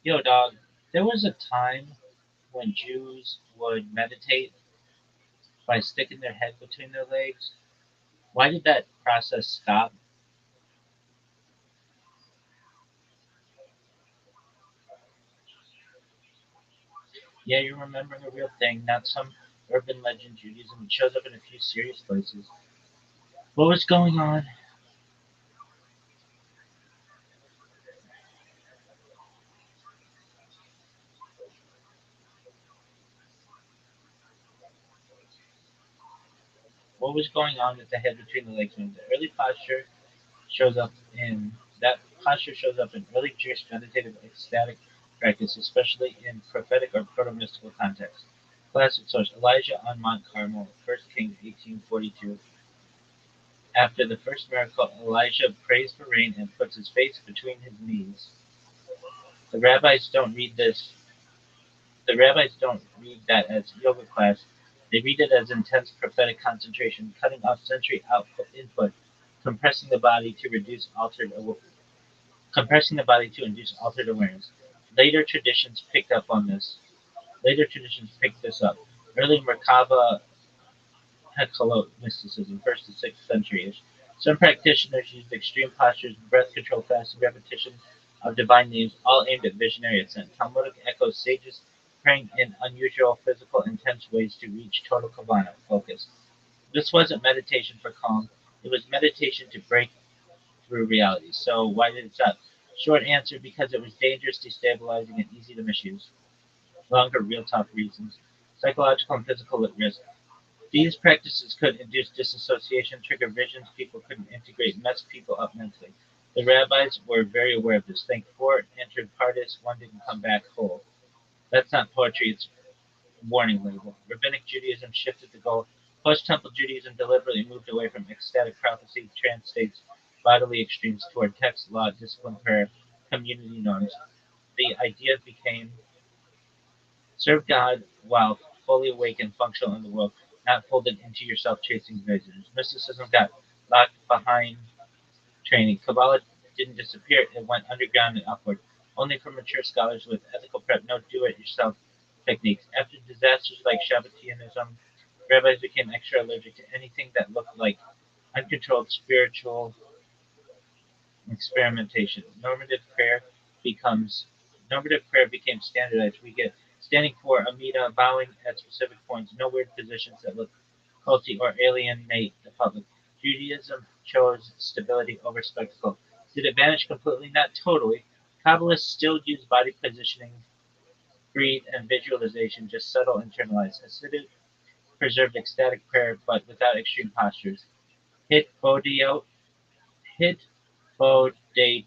Yo, dog. There was a time when Jews would meditate by sticking their head between their legs. Why did that process stop? Yeah, you're remembering a real thing, not some urban legend Judaism. It shows up in a few serious places. What was going on? What was going on with the head between the legs? When the early posture shows up in that posture shows up in early Jewish meditative ecstatic practice, especially in prophetic or proto-mystical contexts. Classic source: Elijah on Mount Carmel, 1 Kings 18:42. After the first miracle, Elijah prays for rain and puts his face between his knees. The rabbis don't read this. The rabbis don't read that as yoga class. They read it as intense prophetic concentration, cutting off sensory output input, compressing the body to reduce altered compressing the body to induce altered awareness. Later traditions picked up on this. Later traditions picked this up. Early Merkaba Hekhalot mysticism, 1st to 6th century-ish. Some practitioners used extreme postures, breath control fasts, and repetition of divine names, all aimed at visionary ascent. Talmudic echoes sages praying in unusual, physical, intense ways to reach total kavana, focus. This wasn't meditation for calm, it was meditation to break through reality. So why did it stop? Short answer: because it was dangerous, destabilizing, and easy to misuse. Longer, real talk reasons: psychological and physical at risk. These practices could induce disassociation, trigger visions people couldn't integrate, mess people up mentally. The rabbis were very aware of this. Think four entered Pardes, one didn't come back whole. That's not poetry, it's warning label. Rabbinic Judaism shifted the goal. Post-temple Judaism deliberately moved away from ecstatic prophecy, trance states, bodily extremes toward text, law, discipline, prayer, community norms. The idea became serve God while fully awake and functional in the world, not folded into yourself chasing visions. Mysticism got locked behind training. Kabbalah didn't disappear, it went underground and upward. Only for mature scholars with ethical prep, no do it yourself techniques. After disasters like Shabbatarianism, rabbis became extra allergic to anything that looked like uncontrolled spiritual experimentation. Becomes Normative prayer became standardized. We get standing for Amida, bowing at specific points, no weird positions that look culty or alienate the public. Judaism chose stability over spectacle. Did it vanish completely? Not totally. Kabbalists still use body positioning, breathe, and visualization, just subtle internalized. Hasidic preserved ecstatic prayer, but without extreme postures. Hit Bodhiot, Hit Bodhi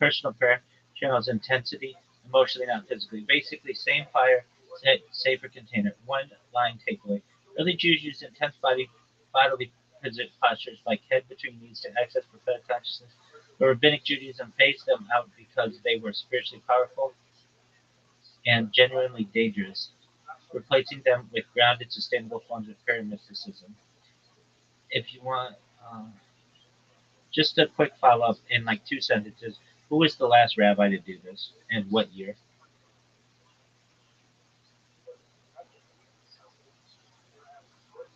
personal prayer channels intensity, emotionally, not physically. Basically, same fire, safer container. One line takeaway. Early Jews used intense bodily postures like head between knees to access prophetic consciousness, but Rabbinic Judaism phased them out because they were spiritually powerful and genuinely dangerous, replacing them with grounded, sustainable forms of prayer and mysticism. If you want, just a quick follow up in like 2 sentences. Who was the last rabbi to do this, and what year?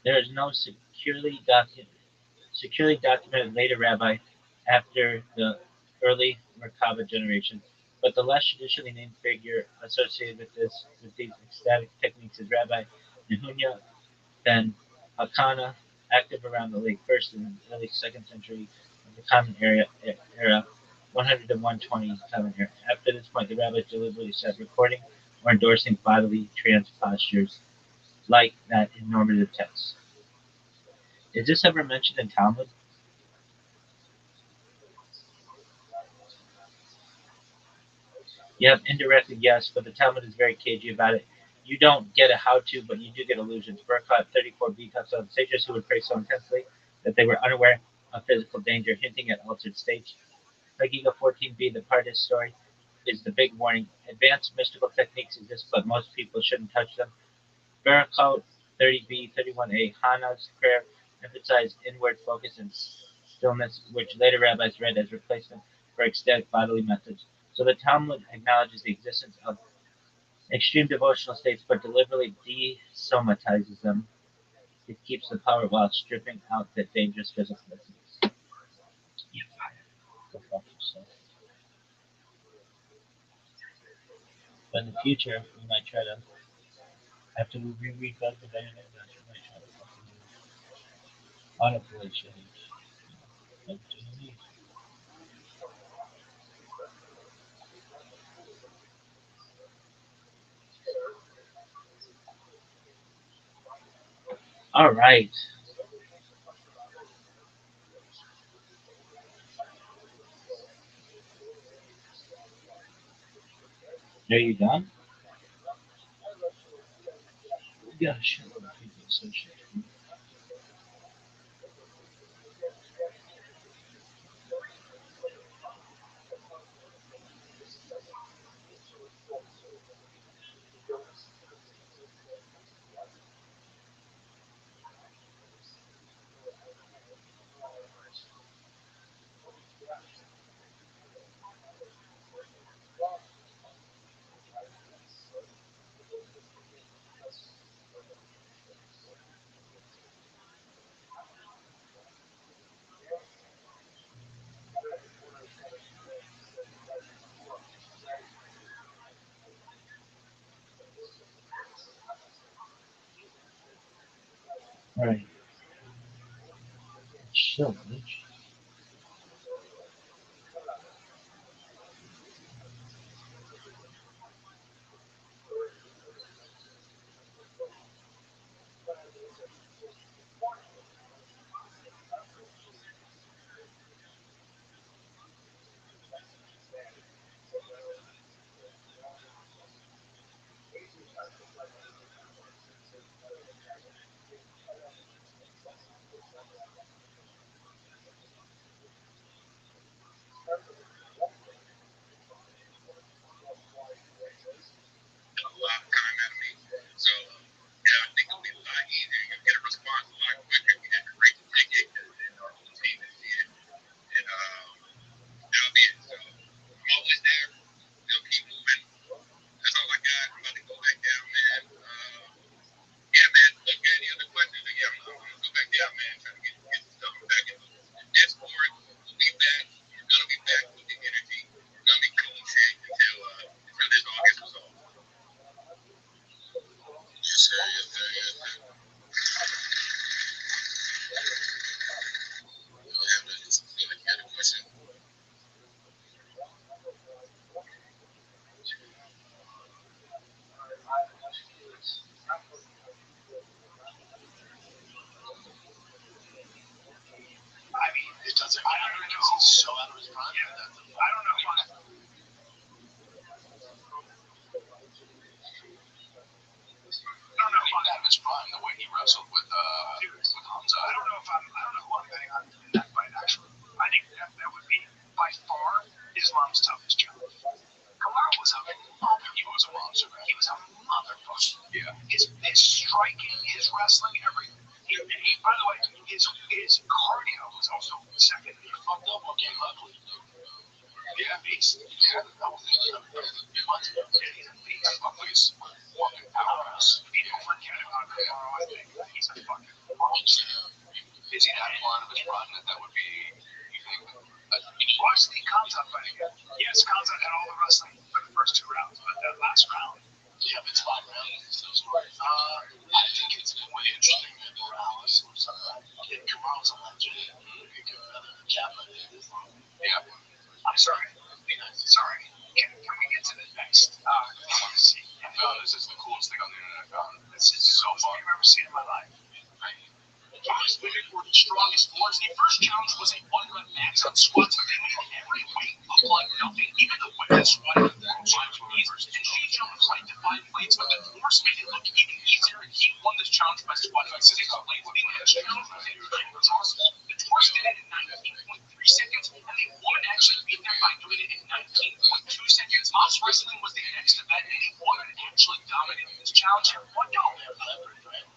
There is no securely documented later rabbi after the early Merkaba generation, but the less traditionally named figure associated with these ecstatic techniques is Rabbi Nehunya ben Hakana, active around the late first and early second century of the Common Era. 100 to 127 here. After this point, the rabbis deliberately said recording or endorsing bodily trans postures like that in normative texts. Is this ever mentioned in Talmud? Yep, indirectly, yes, but the Talmud is very cagey about it. You don't get a how-to, but you do get illusions. Berkot 34b talks about sages who would pray so intensely that they were unaware of physical danger, hinting at altered states. Chagiga 14b, the part of his story, is the big warning. Advanced mystical techniques exist, but most people shouldn't touch them. Berkot 30b, 31a, Hannah's prayer emphasized inward focus and stillness, which later rabbis read as replacement for ecstatic bodily methods. So the Talmud acknowledges the existence of extreme devotional states, but deliberately desomatizes them. It keeps the power while stripping out the dangerous physical techniques. You're fired. Go fuck yourself. But in the future, we might try to, after we reread Bud the Bayonet, we might try to fucking do autoplay change. Everything you need. All right. Are you done? We got a shitload of people associated. All right. Chill, bitch. A lot of time out of me. So, yeah, I think it'll be a lot easier. You'll get a response a lot quicker if you just create the ticket and our whole team can see it. And that'll be it. So, I'm always there. We'll keep moving. That's all I got. I'm about to go back down, man. Yeah, man. Look, any other questions? Yeah, I'm going to go back down, man. Try to get some stuff back in the Discord. We'll be back. We're going to be back with the energy. We're going to be doing shit until this all gets resolved. Yes, sir. Yes, sir. Yes, sir. You'll have a question. I mean, It doesn't I matter don't because know. he's so out of his prime. Yeah, That's the I don't know why. I don't know if out of his prime the way he wrestled with Hamza. I don't know who I'm betting on in that fight, actually. I think that would be, by far, Islam's toughest challenge. Kamaru was a mother. He was a monster, man. He was a motherfucker. Yeah. His striking, his wrestling, everything. By the way, his cardio was also second. He fucked up or came ugly. Yeah, he's That was a few months ago. he's a beast. He's fucking powerhouse. People forget about Kamaru, I think. He's a fucking monster. Is he that far out of his prime that would be, you think, Watch the Kanzan fight again. Yes, Kanzan had all the wrestling for the first 2 rounds, but that last round, Yeah, but it's 5 rounds. It's still scoring. I think it's more interesting than Morales or something. Kamaru's a legend. He could better than Kappa did. yeah. I'm sorry. Sorry. Can we get to the next? I want to see. No, this is the coolest thing on the internet I found. This is the coolest thing I've ever seen in my life. Guys women were the strongest force. The first challenge was a 1-rep max on squats, but they made every weight look like nothing. Even the women squatted at 4 times ease, and she jumped right to 5 plates, but the force made it look even easier, and he won this challenge by squatting 6 plates. The next challenge was a time impossible. The force did it in 19.3 seconds, and the woman actually beat them by doing it in 19.2 seconds. House wrestling was the next event, and a woman actually dominated this challenge. What no?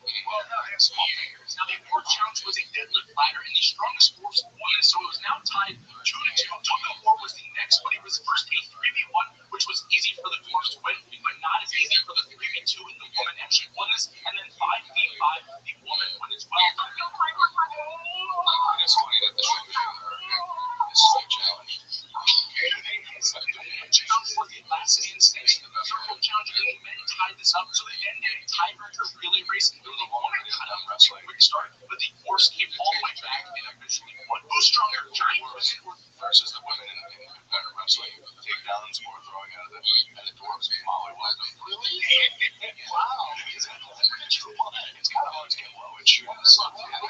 Well, no, I have small fingers. Now, the fourth challenge was a deadlift ladder, and the strongest force won this, so it was now tied 2-2. Tug of war was the next, but it was first a 3v1, which was easy for the force to win, but not as easy for the 3v2, and the woman actually won this, and then 5v5, the woman won as well. It's funny that the show is this is a challenge. The challenge was the last man standing. The circle challenge, and the men tied this up, so they then did a tiebreaker relay race, and the woman cut out wrestling quick start, but the force came all the way back and eventually won. Who's stronger, giant Versus the women in competitive wrestling, takedowns or throwing out of the doors. Molly was Really? Wow. It's kind of hard to get low and shoot.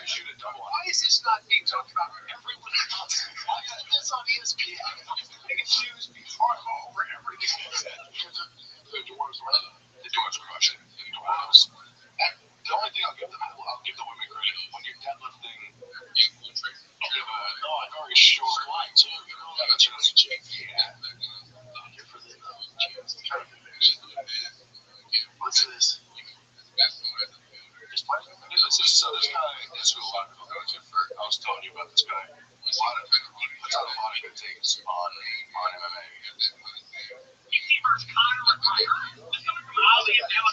shoot a double. Why is this not being talked about everywhere else? Why is this on ESPN? They can choose before over everything else. The doors crush it. The doors. The only thing I'll give the women credit when you're deadlifting, a very short Squat, too. You know, that's really cheap. Yeah. good for them, What's this? This guy is who a lot of people go to for. I was telling you about this guy. Puts out a lot of good takes on MMA. Ali and the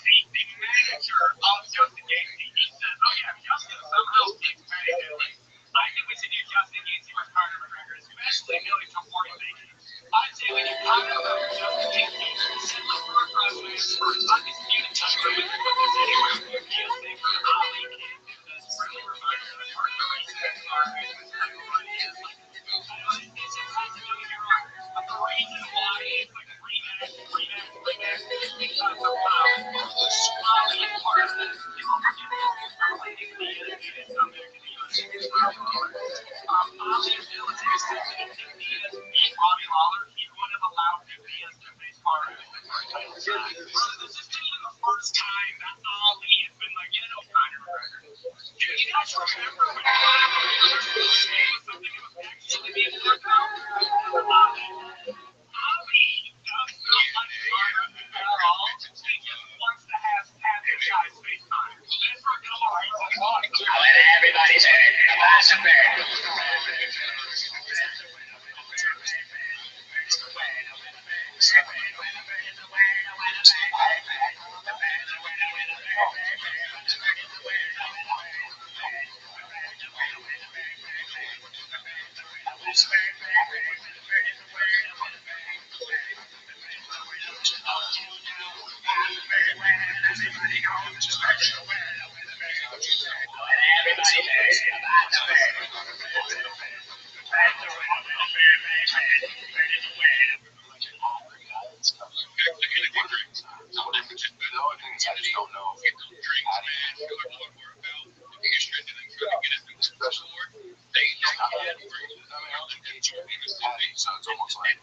manager of Justin Gaethje, he said, "Oh yeah, Justin somehow keeps very good. I think we should do Justin Gaethje with Conor McGregor, especially knowing to Morgan Baker. I'd say when you comment about Justin Gaethje, send the four crossways for undisputed title with this anywhere. He'll say for Ali can't do this. Friendly reminder that part of the reason that Conor is this title run is like, it's impressive, don't get me wrong, but the reason why it's like rematch is because of how Ali and part of this is relating to the undisputed something to the undisputed Ali and military sensitive to Diaz beat Robbie Lawler. He would have allowed Diaz to face Conor in the first title shot. This isn't even the first time that Ali has been like, Conor McGregor. Dude, you guys remember when Conor McGregor was something that was actually being worked out? Ali does not like Conor at all. He just wants to have his guys face Conor. That's where Conor is like, Let everybody say I just don't know if so it's almost like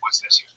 What's this here?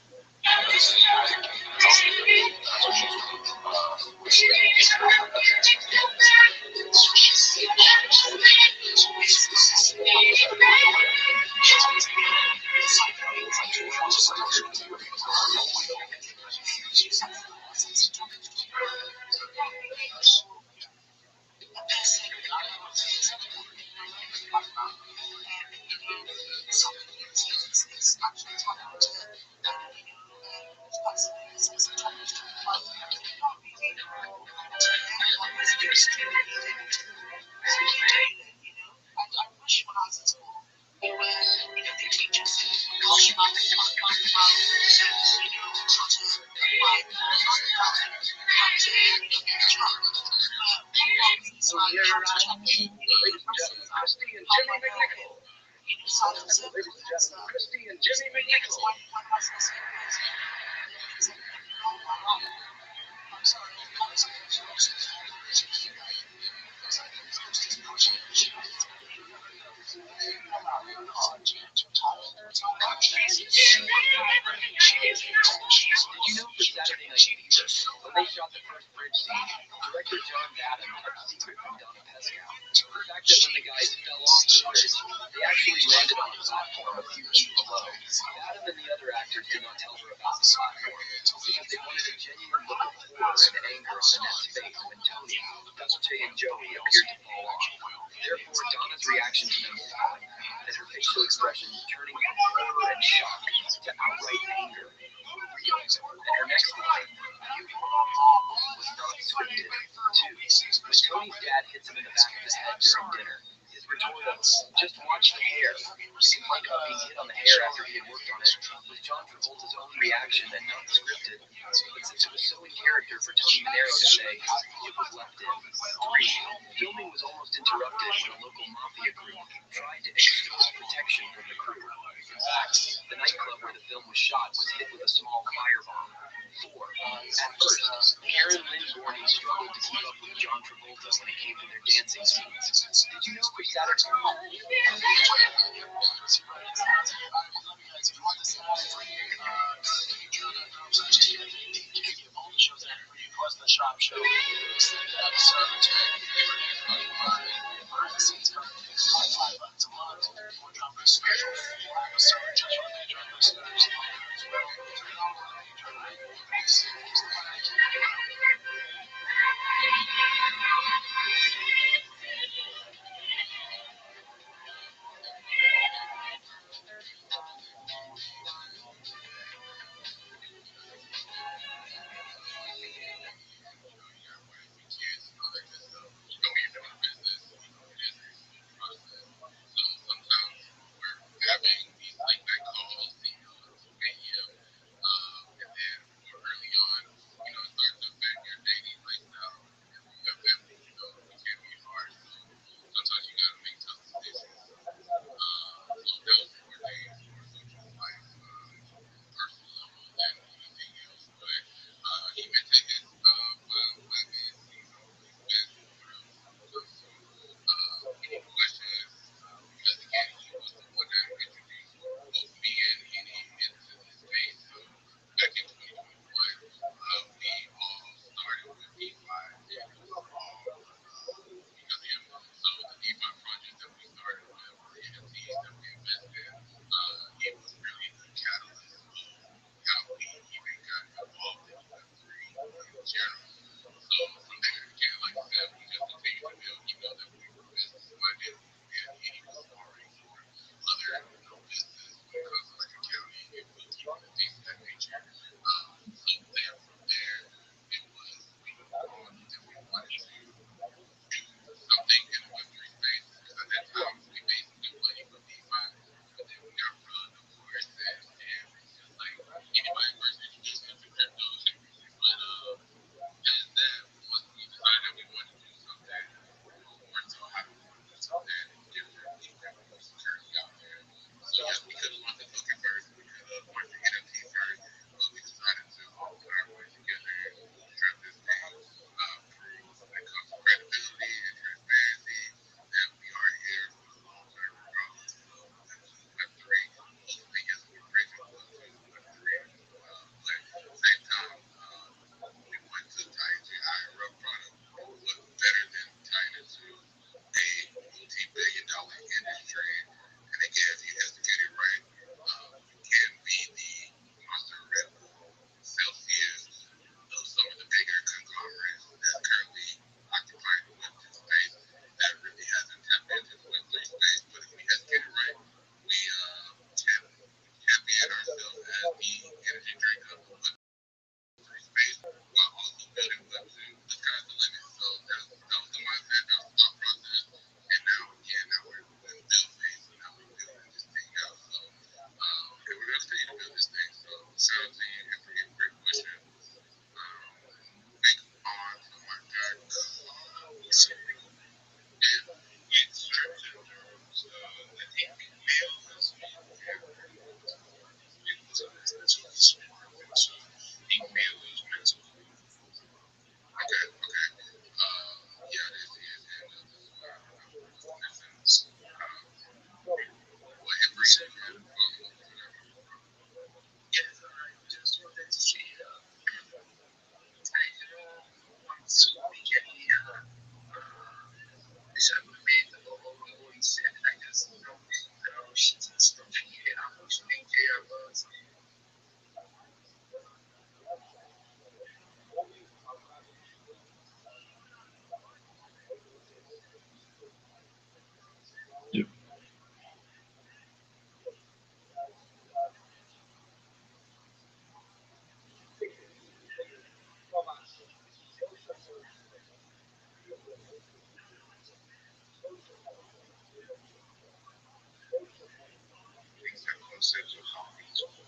concepts of how things work.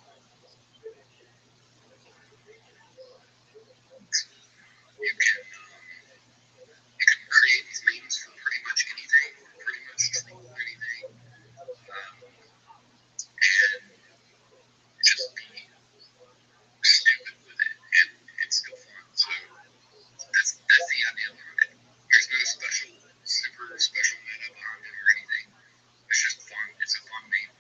You can create these memes for pretty much anything, pretty much troll anything, and just be stupid with it, and it's still fun. So that's the idea behind it. There's no super special meta behind it or anything. It's just fun. It's a fun meme.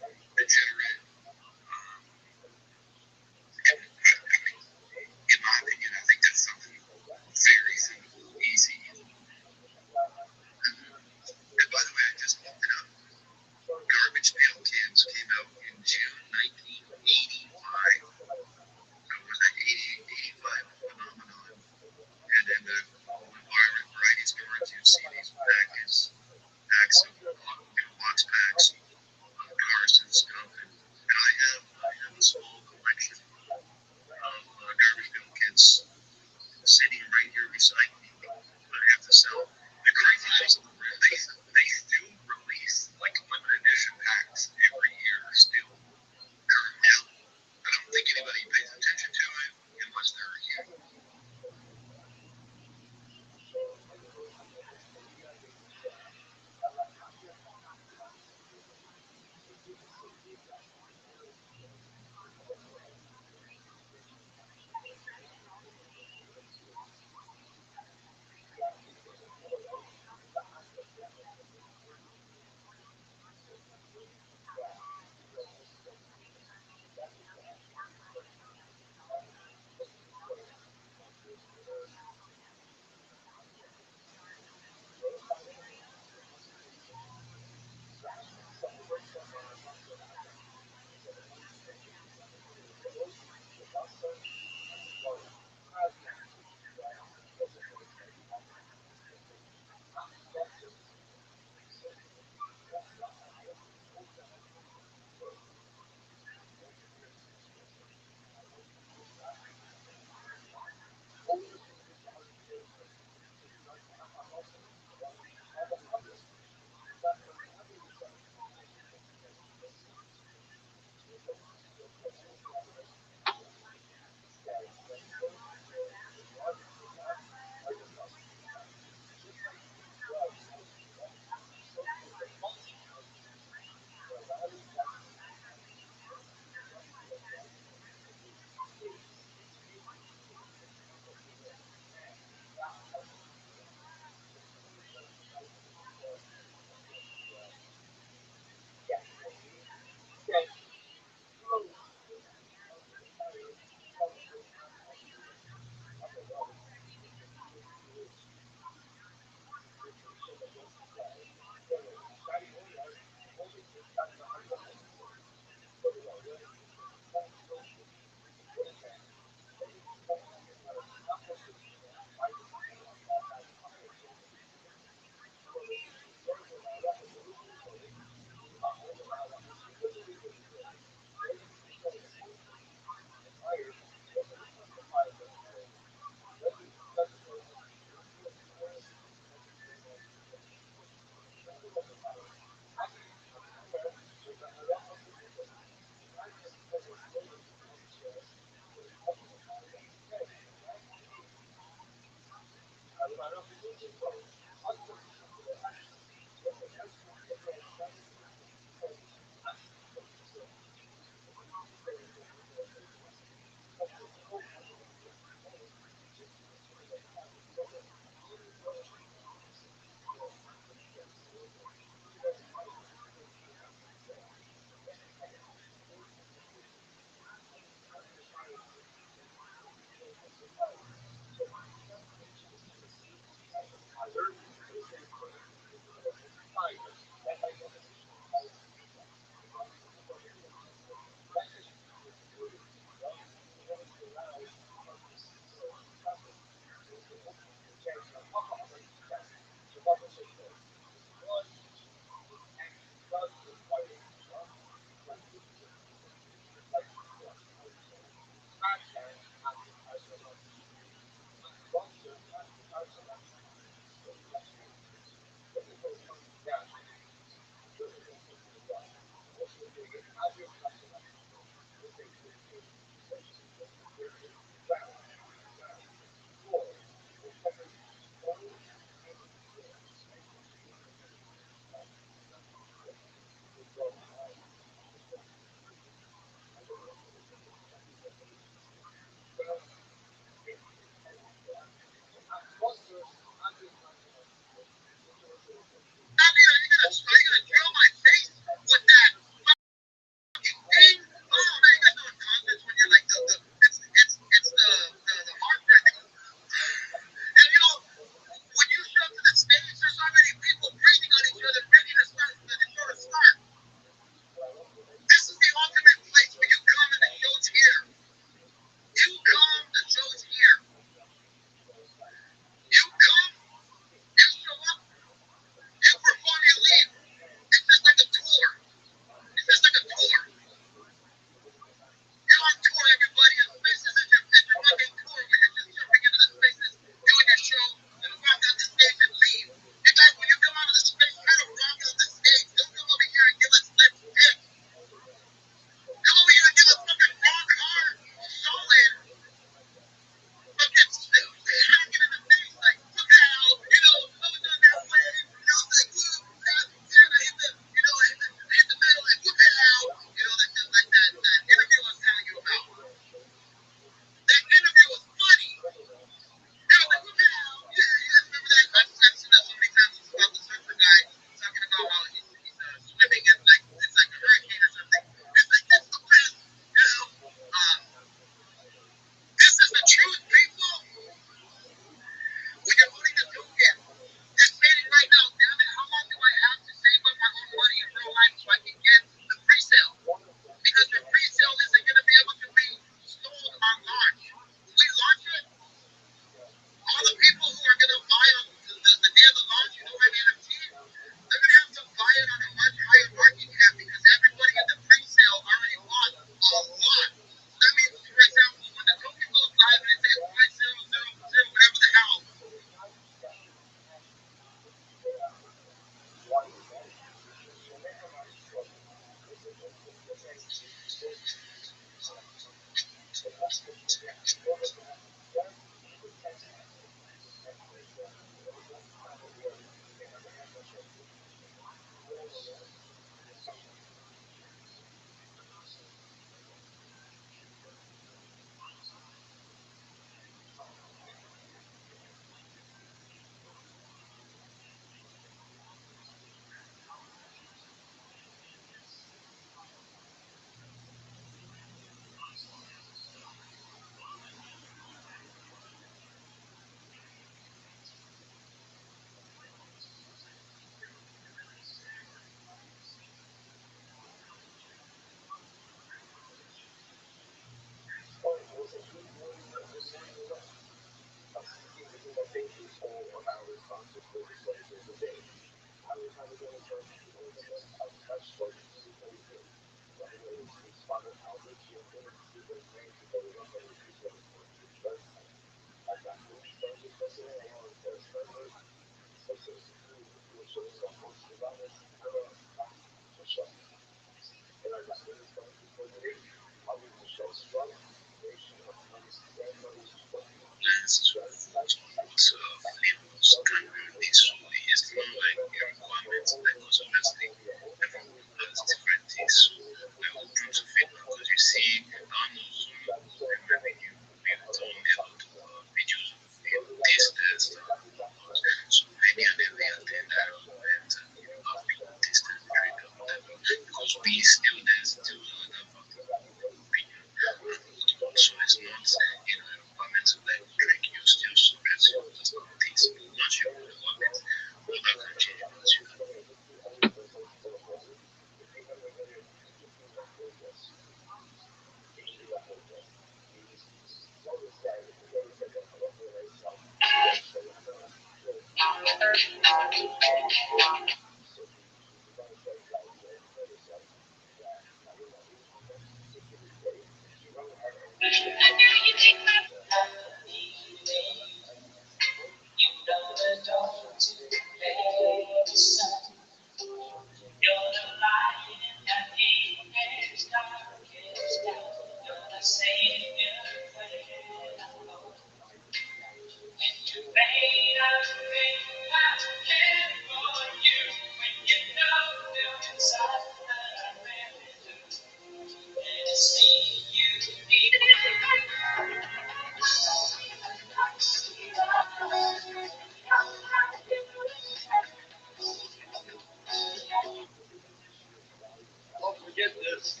Don't forget this.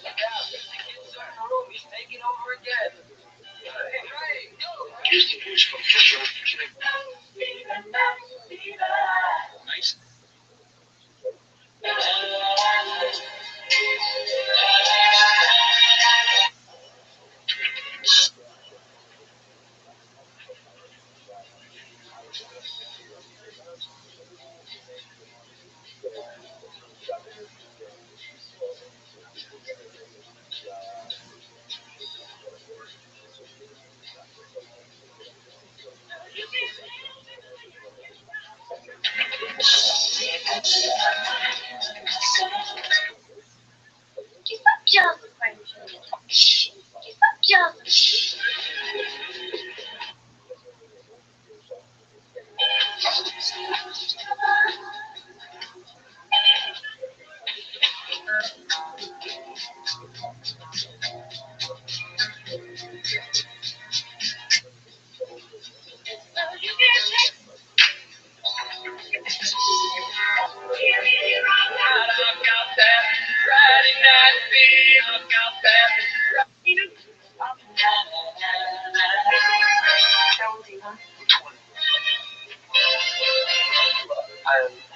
Yeah, the kids are in the room. He's taking over again. Hey, Ray, go. Here's the news from Fisher. Nice.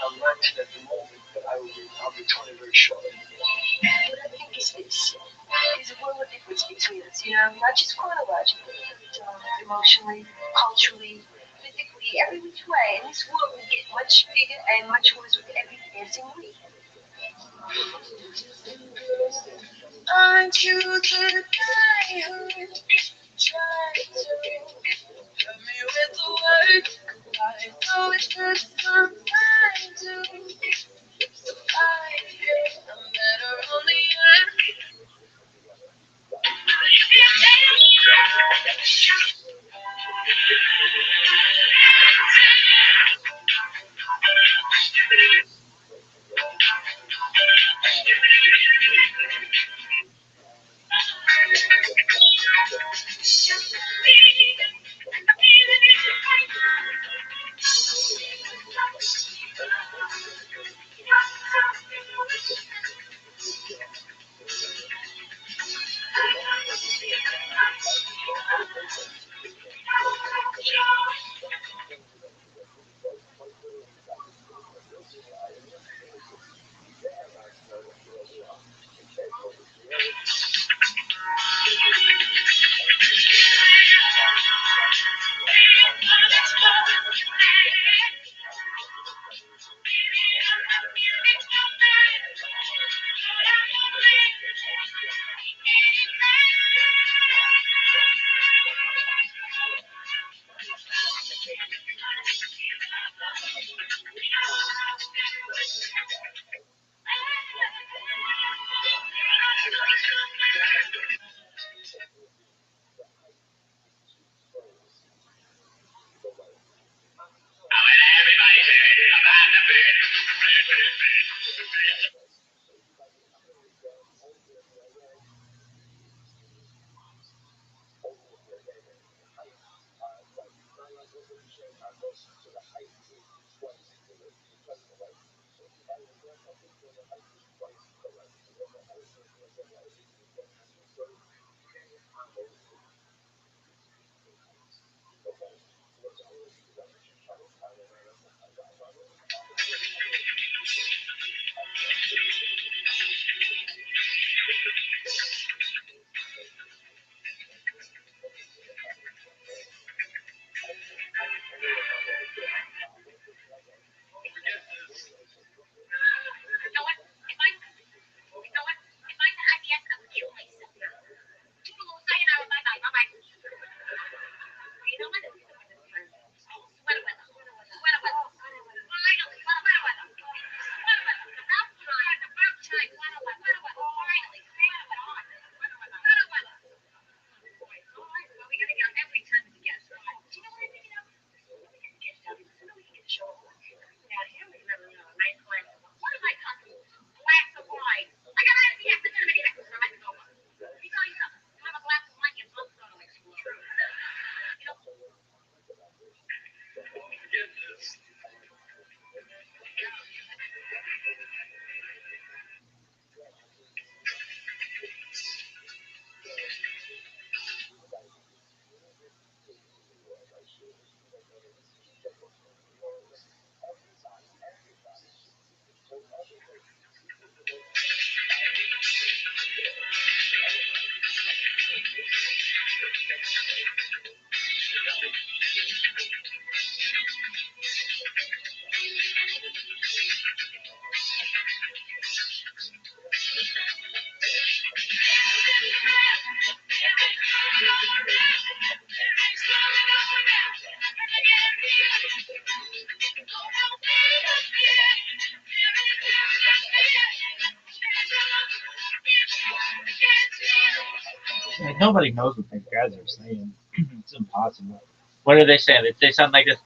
I'm renting at the moment, but I'll be 20 very shortly. What I think is this. There's a world of difference between us, not just chronologically, but emotionally, culturally, physically, every which way. And this world will get much bigger and much worse with every passing week. Aren't you the guy who tried to hurt me with the words? I know it took some time to find it. I'm better on the earth. Like, nobody knows what these guys are saying. It's impossible. What are they saying? They sound like this.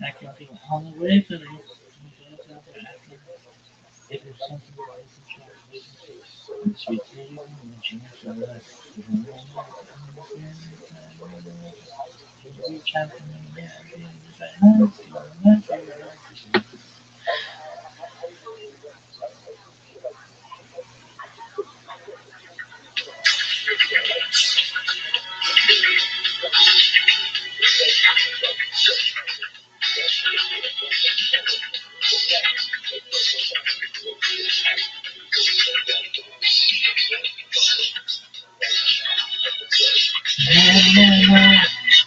I can feel all the way for this. If there's something that isn't sweet and chance for us,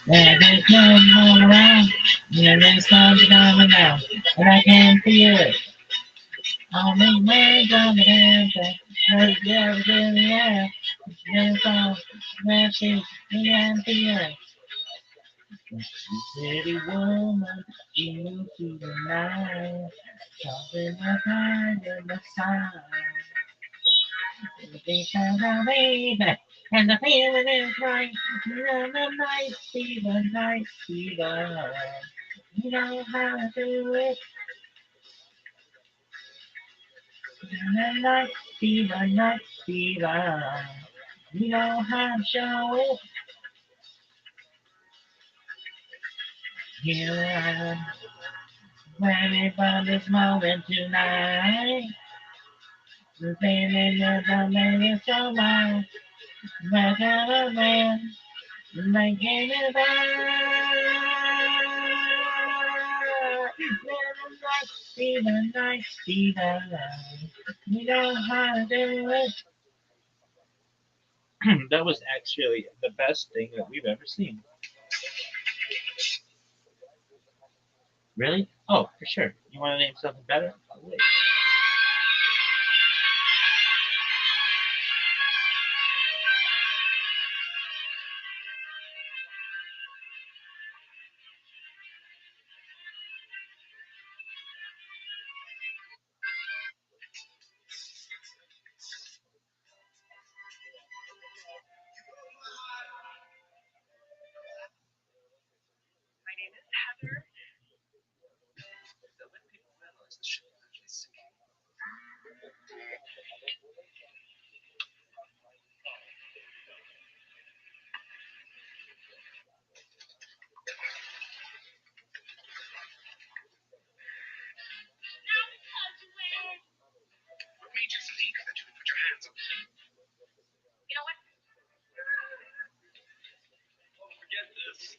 there's no more around. Yeah, there's something coming down, but I can feel it. I'll make my drum and dance. Let's get in the air. There's all that is and fear. Pretty woman, you to the night. Something behind the sign. Everything sounds amazing, and the feeling is right. You're the night fever, night fever. You know how to do it. The night fever, night fever. You know how to show it. Here I am, ready for this moment tonight. The thing that never made it so much. Like a man, making it back. Be the night, be the light. You know how to do it. That was actually the best thing that we've ever seen. Really? Oh, for sure. You want to name something better? I'll wait. What made you think that you could put your hands on me? You know what? Forget this.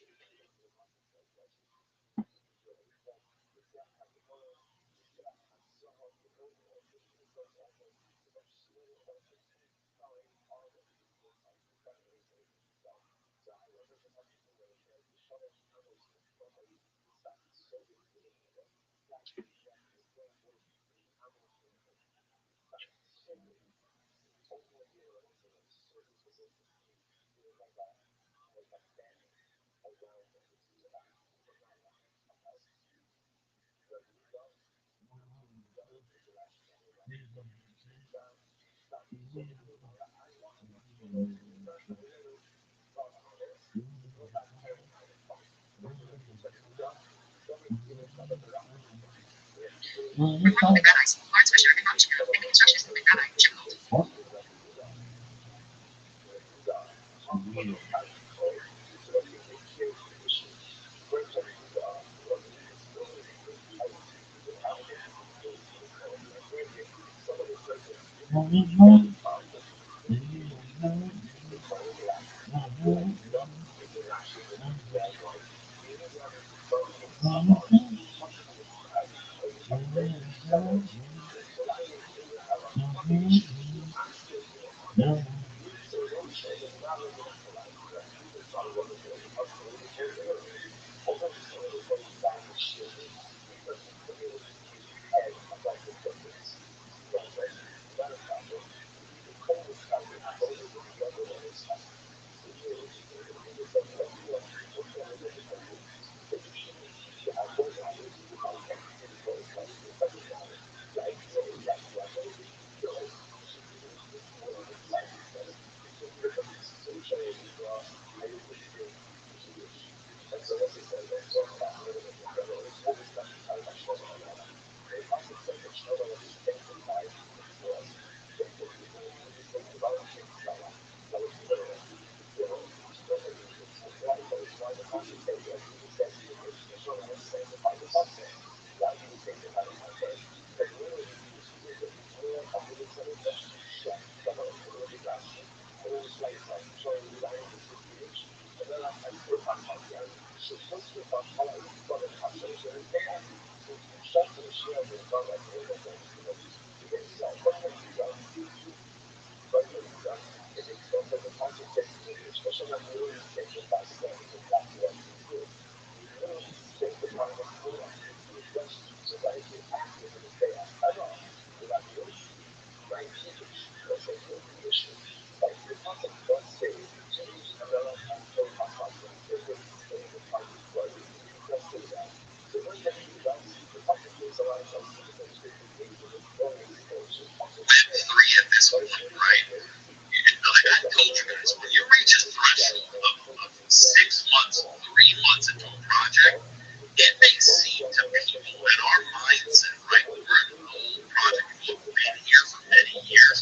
Republic rabbis, Lawrence Fisher, and Robert Shapiro, and the constructionist movement rabbi, Jim Holt. Three at this point, right? Like I told you guys, when you reach a threshold of 6 months, 3 months into a project, it may seem to people in our mindset, right? We're an old project, we've been here for many years.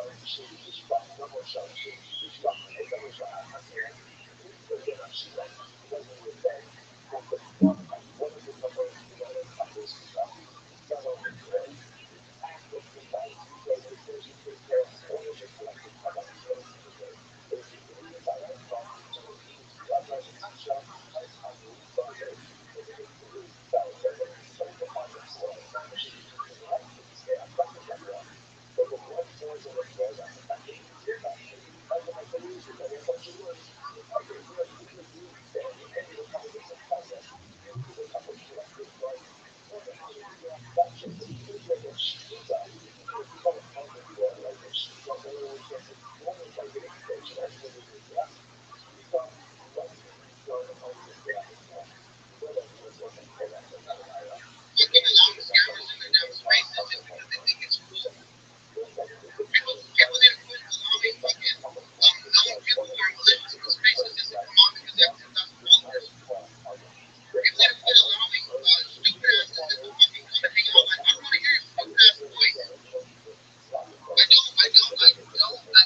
I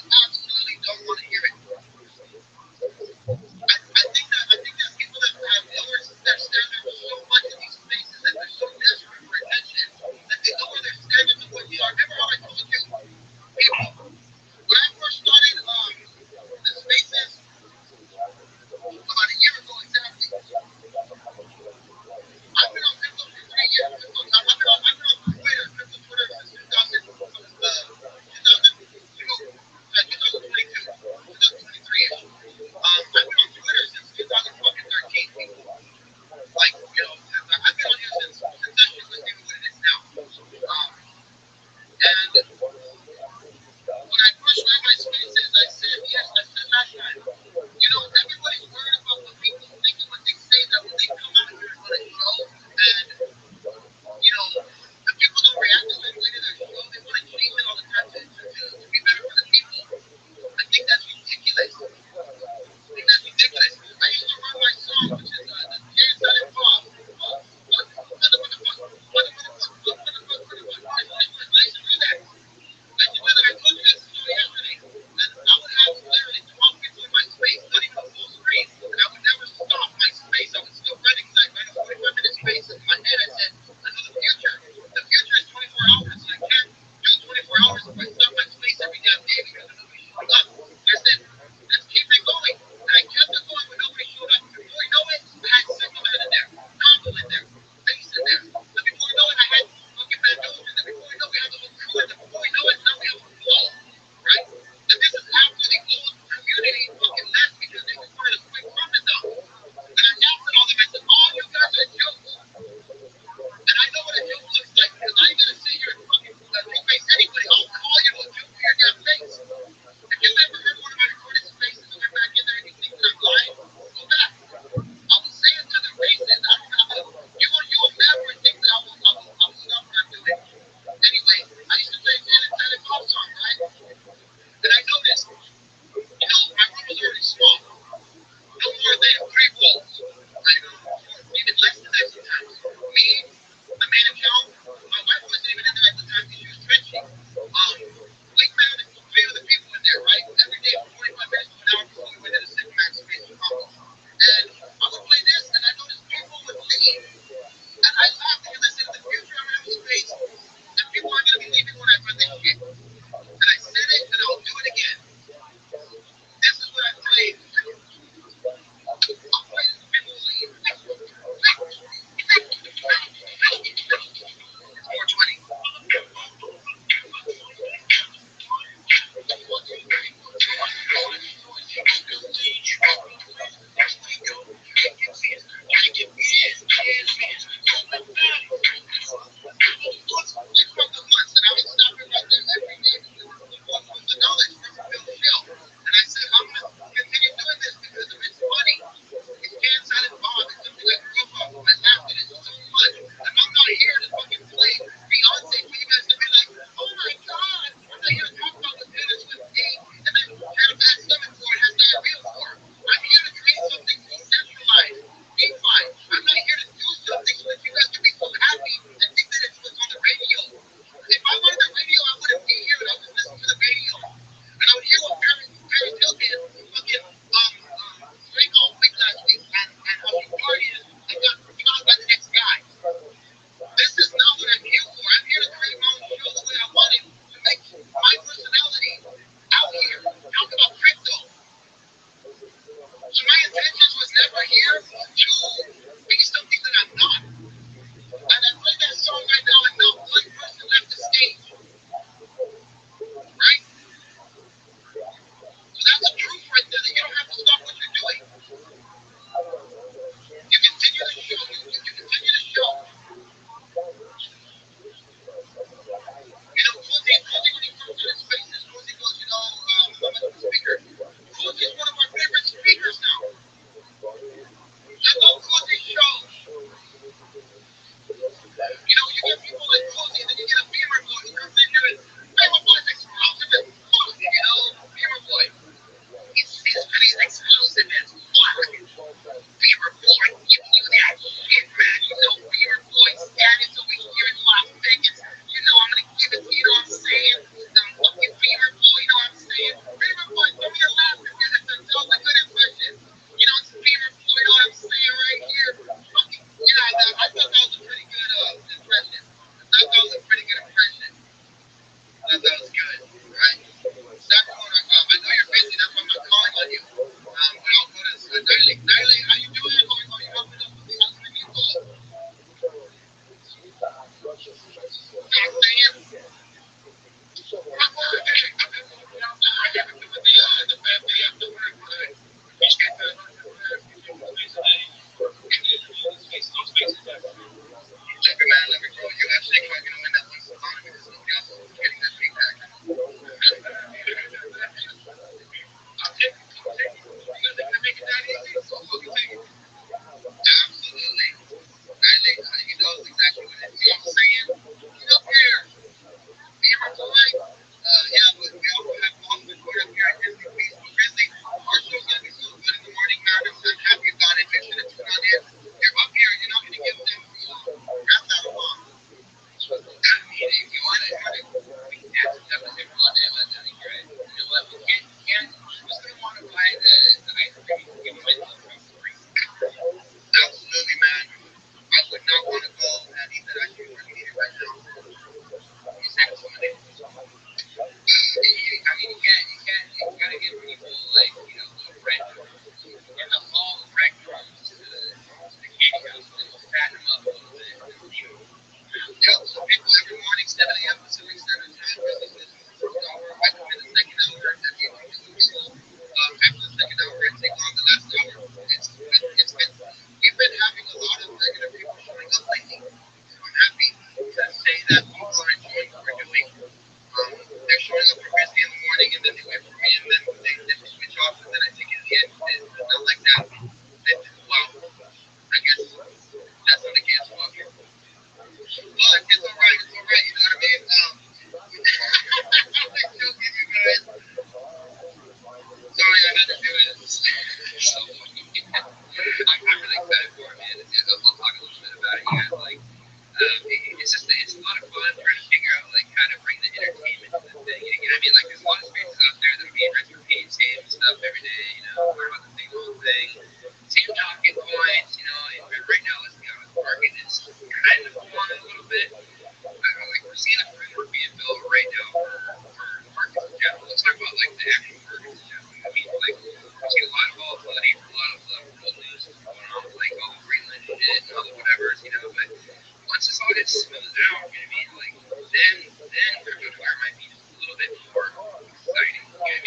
don't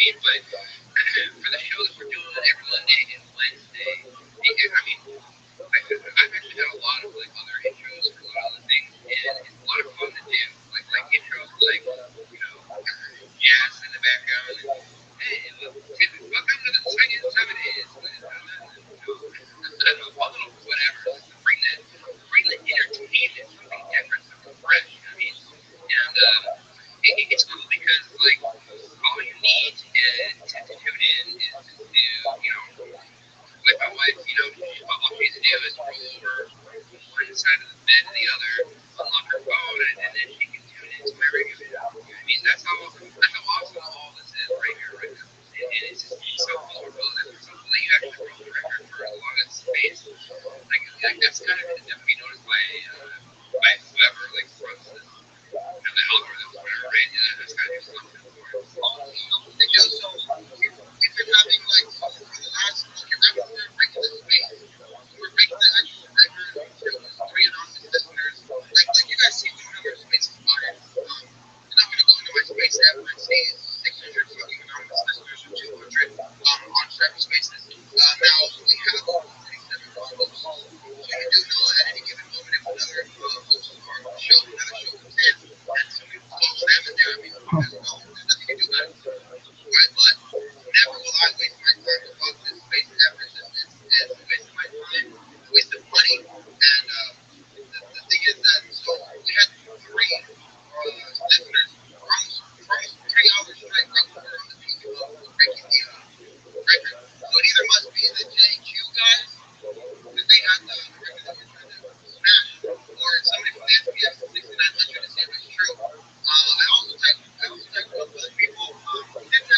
mean? But for the show that we're doing every Monday and Wednesday, I mean, I've actually done a lot of like other intros for a lot of other things, and it's a lot of fun to do. Like intros, like jazz in the background. And, hey, welcome to the second 7 days. I don't know, a little whatever, just to bring the entertainment, something different, something fresh. You know what I mean? And it's cool because like all you need to tune in is to with my wife, all she needs to do is roll over one side of the bed to the other, unlock her phone, and then she can tune into my radio show. You know what I mean? That's how awesome all this is right here, right now. And it's so cool to know that for something that you actually roll the record for as long as space, like that's kind of going to be noticed by whoever like runs this, the algorithms, whatever, right? Yeah, that's kind of something for it. So we've been having like for the last right before breaking this space, we're breaking the actual record to 3 anonymous listeners. Like you guys see, we don't have our spaces modded. I'm not gonna go into my space app and see 600 fucking anonymous listeners or 200 on several spaces. Now we have 37 follows, so you do know at any given moment if another host or show comes in and somebody follows them in there, I mean, there's nothing you can do about it. Right, but never will I waste my time to walk this space ever. It's a waste of my time, a waste of money, and the thing is that we had 3 listeners for almost 3 hours straight right before on the peak of breaking the record. So it either must be the JQ guys because they had the record that we're trying to smash, or somebody from the SPS 6900 to see if it's true. I also typed a couple other people.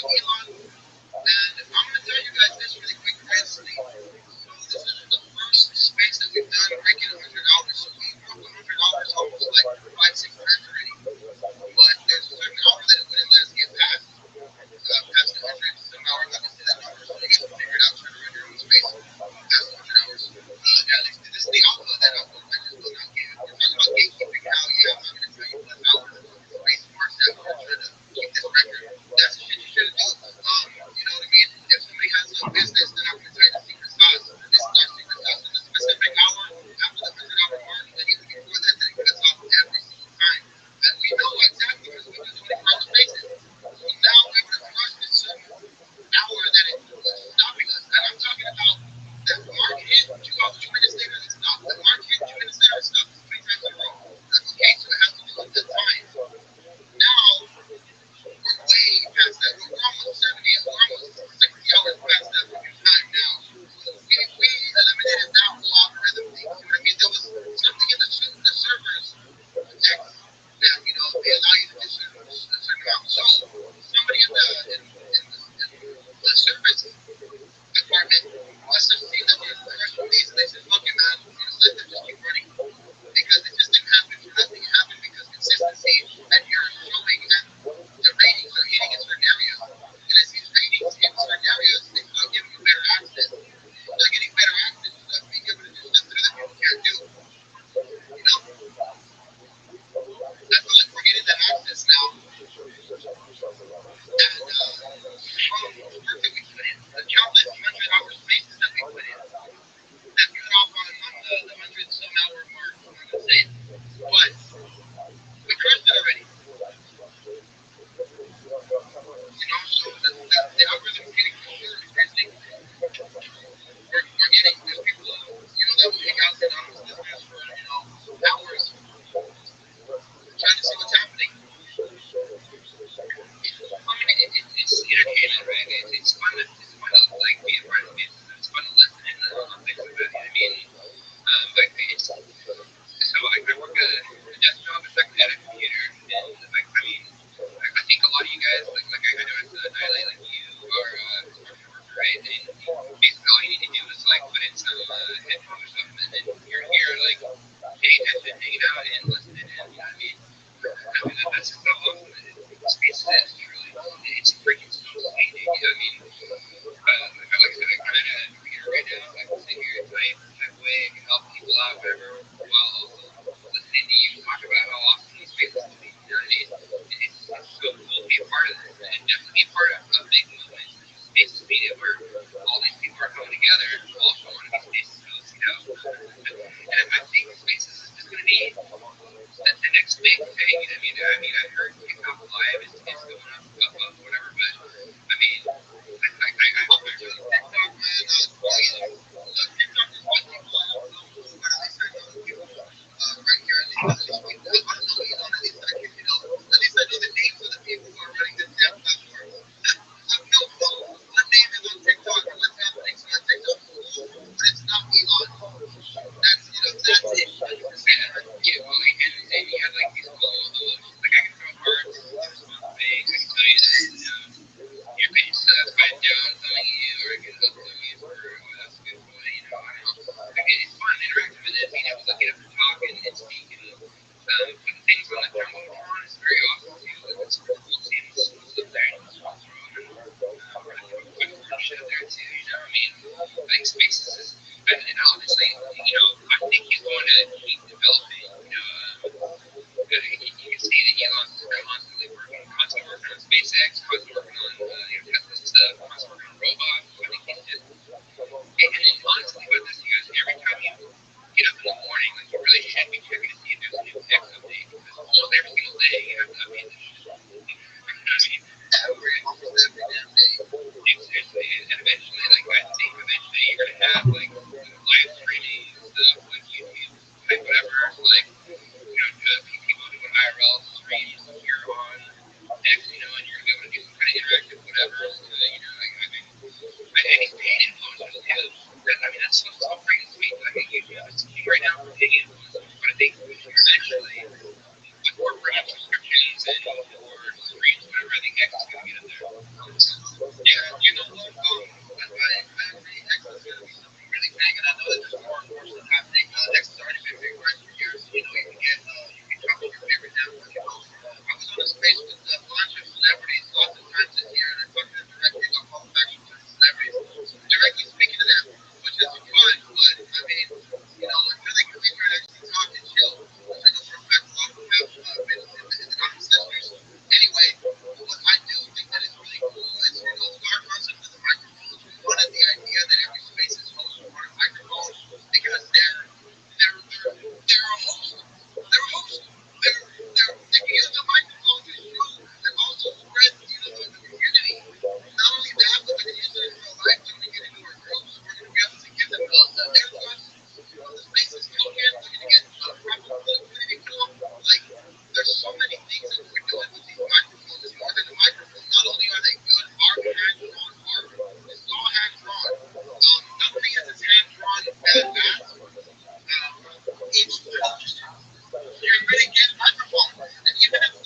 Elon, and I'm going to tell you guys this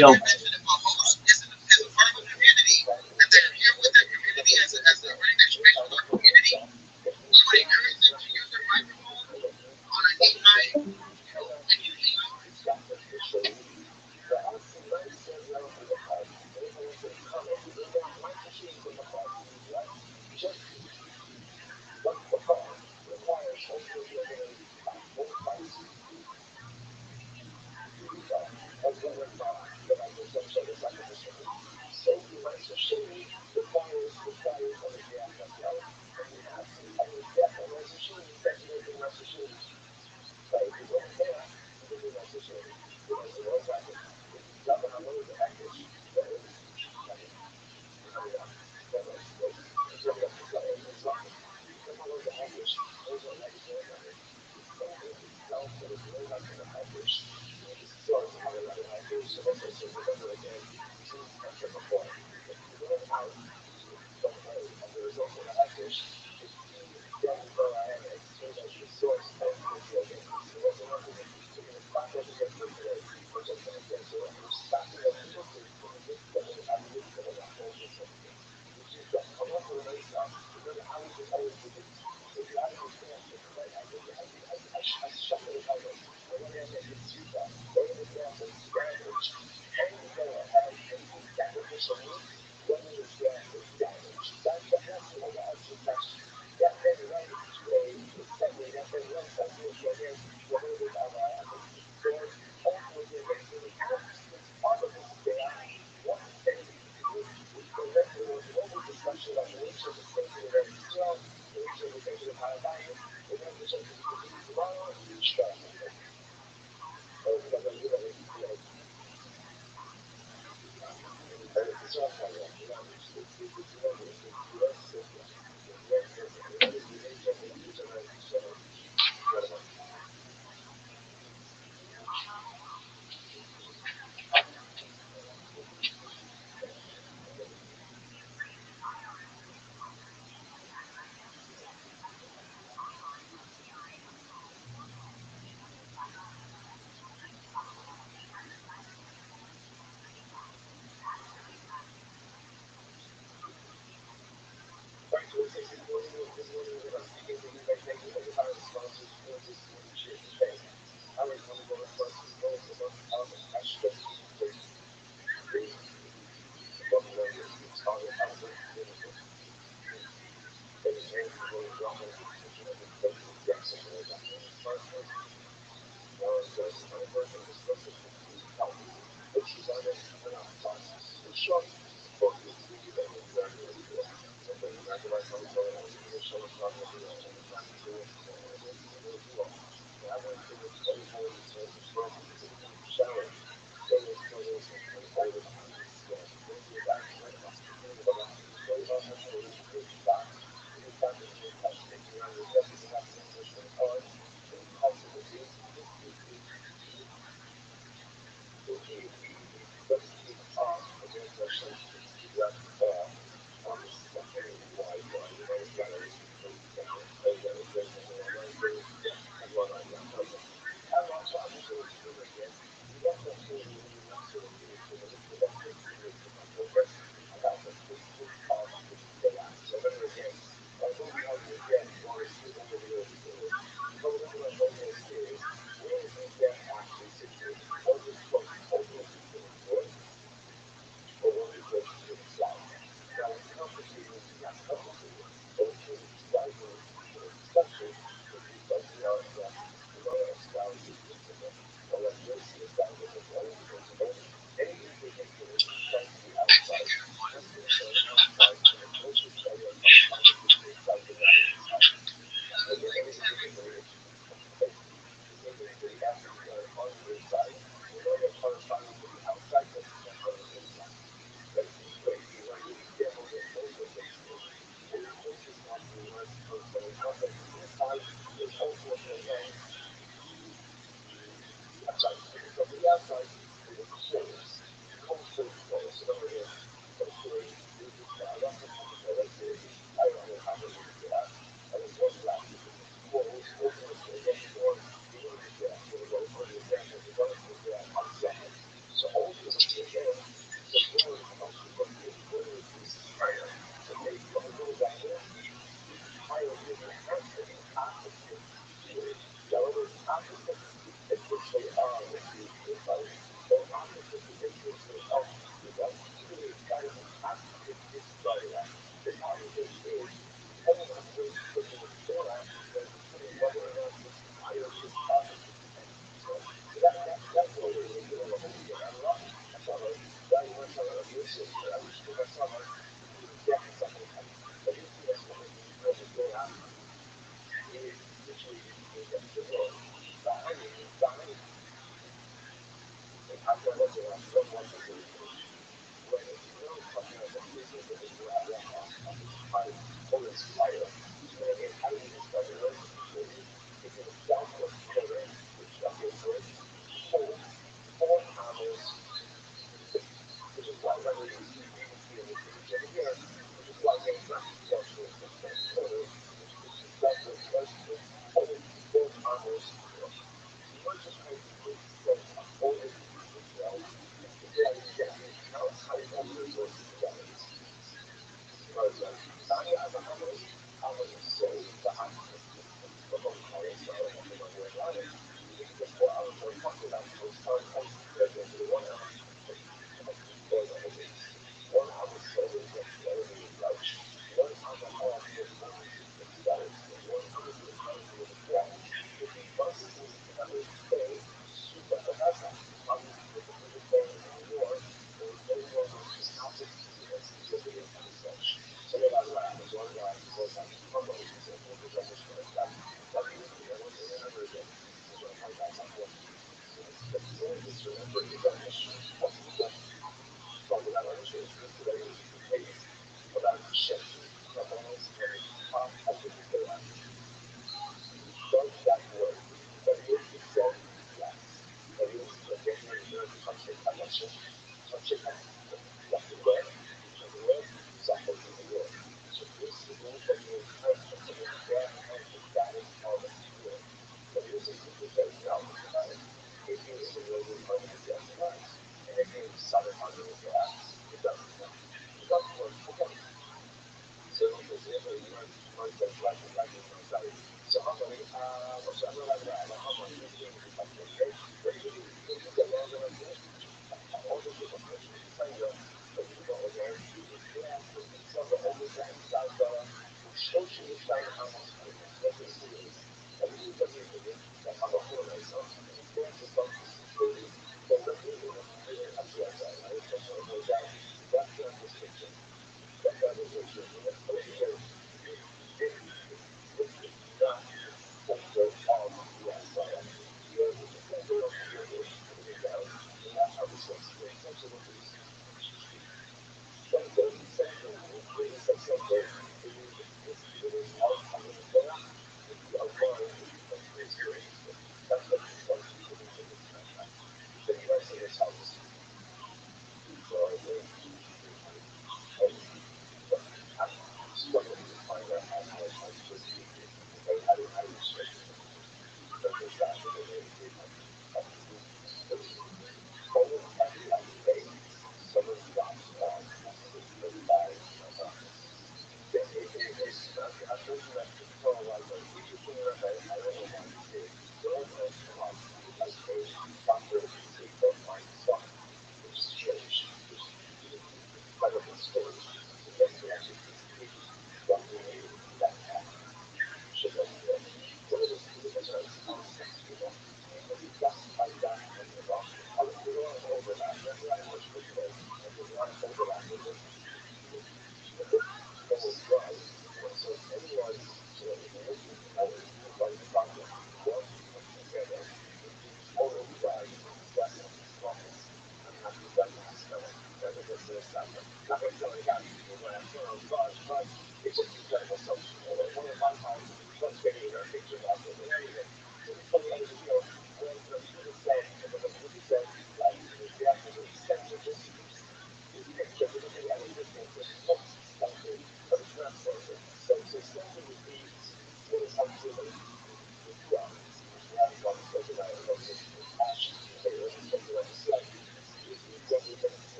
Yo, If a host is a part of a community and they're here with their community as a redistribution of our community, we would encourage them to use their microphone on a date night, and you hang out.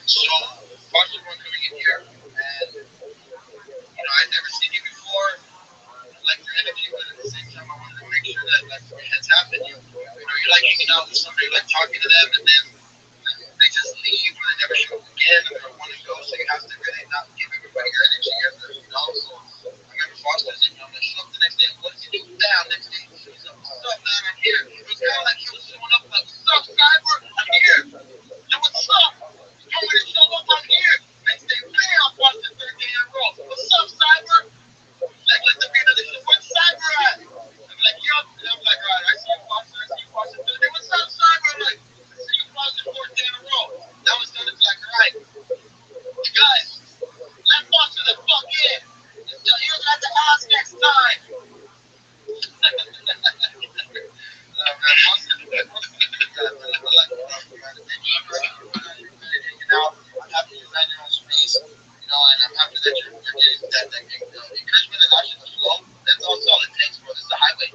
So, Foster one coming in here, and I'd never seen you before. I like your energy, but at the same time, I wanted to make sure that like what has happened, you're like hanging out with somebody, like talking to them, and then they just leave or they never show up again, and they want to go. So you have to really not give everybody your energy. You have to, So I remember Foster saying, I'm gonna show up the next day. What did you do? Down next day. He's like, what's up, man? I'm here. It was kind of like he was showing up like, what's up, Cyber? I'm here. Yo, what's up? You want me to show up? I'm here. Next day, bam, Foster third day in a row. What's up, Cyber? Like the beat of the show, what's Cyber at? I'm like, yo, and I'm like, all right, I see you, Foster. I see you, Foster. Third day, what's up, Cyber? I'm like, I see you, Foster, fourth day in a row. That was done. It's like, all right, you guys, let Foster the fuck in. He doesn't have to ask next time. I'm happy you ran your own space, and I'm happy that you're getting that encouragement and actually the flow. That's also all it takes, bro. This is a highway.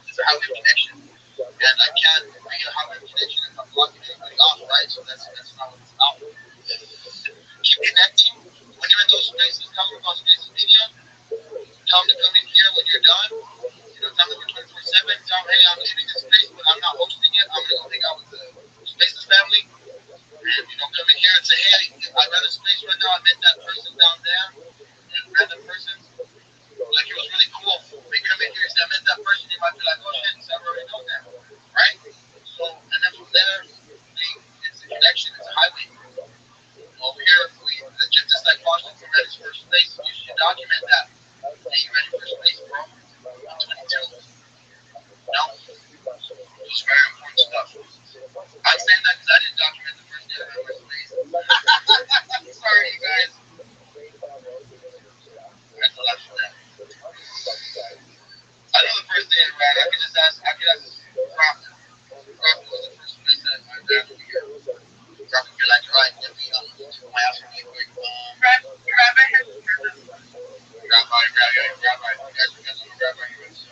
It's a highway connection. And I can't be a highway connection if I'm blocking anybody off, right? So that's not what it's about. Keep connecting. When you're in those spaces, tell them about Spaces Media. Tell them to come in here when you're done. Tell them we're 24/7. Tell them, hey, I'm leaving this space, but I'm not hosting it. I'm going to go hang out with the Spaces family. And, come in here and say, hey, I ran a space right now. I met that person down there. And random person. Like, it was really cool. They come in here and say, I met that person. They might be like, oh, shit, I already know that. Right? So, and then from there, it's a connection. It's a highway. Over here, just like Washington ran his first place, you should document that. Hey, you ran your first place, bro. 22. It was very important stuff. I'm saying that because I didn't document the first day I ran my space. Sorry, you guys. That's a lot for that. I know the first day I ran, I could ask Rothschild'S was the first place I ran over here. Rothschild'S like, right, let me, I ask you really quick, Rabbi has Rabbi, you guys know Rabbi, he was,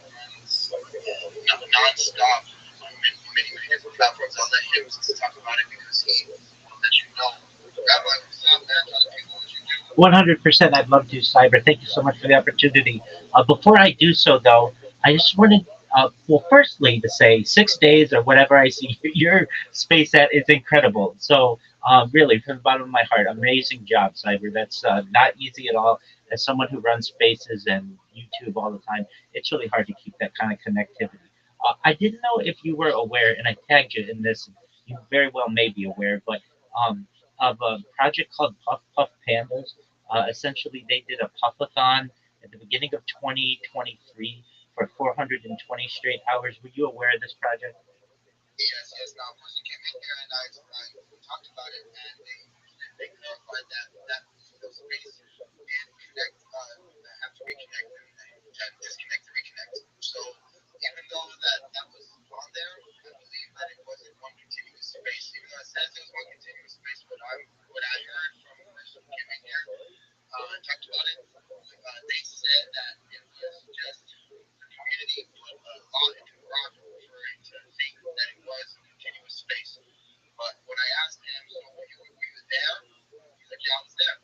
runs, non-stop on many different platforms. I'll let him talk about it because he will let you know. Rabbi, what's up, man? Tell the people what you do. 100%. I'd love to, Cyber. Thank you so much for the opportunity. Before I do so, though, I just wanted, well, firstly, to say 6 days or whatever I see your space at is incredible. So, really, from the bottom of my heart, amazing job, Cyber. That's not easy at all. As someone who runs spaces and YouTube all the time, it's really hard to keep that kind of connectivity. I didn't know if you were aware, and I tagged you in this. You very well may be aware, but um, of a project called Puff Puff Pandas. Essentially, they did a puffathon at the beginning of 2023 for 420 straight hours. Were you aware of this project? Yes. Now, of course, he came in here and I talked about it, and they clarified that the space did connect, have to reconnect and disconnect and reconnect. So even though that was on there, I believe that it wasn't one continuous space. Even though it says it was one continuous space, what I heard from the person who came in here and talked about it, they said that it was just the community put a lot into the project for it to think that it was a continuous space. But when I asked him, so were you there? He's like, yeah, I was there.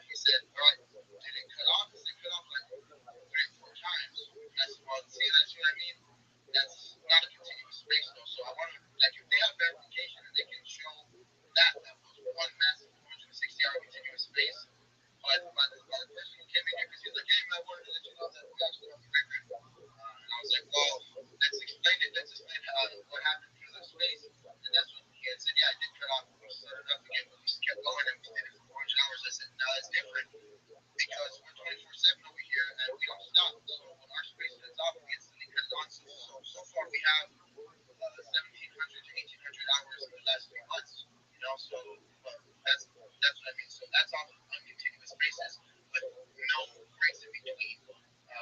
He said, all right, did it cut off? He said, cut off like 3 or 4 times. And I said, well, see, that's what I mean. That's not a continuous space, though. So I want to, like, if they have verification and they can show that was one massive 460-hour continuous space, but this other person who came in here because he was like, hey, man, I wanted to let you know that we actually have the record. And I was like, well, let's explain it. Let's explain what happened through the space. And that's when he had said, yeah, I did cut off. We started up again, but we just kept going and we did it for 400 hours. I said, no, it's different because we're 24/7 over here and we don't stop. So when our space cuts off, we instantly cut it on. So far we have 1,700 to 1,800 hours in the last 3 months. You know, so that's what I mean. So that's on continuous basis with no breaks in between.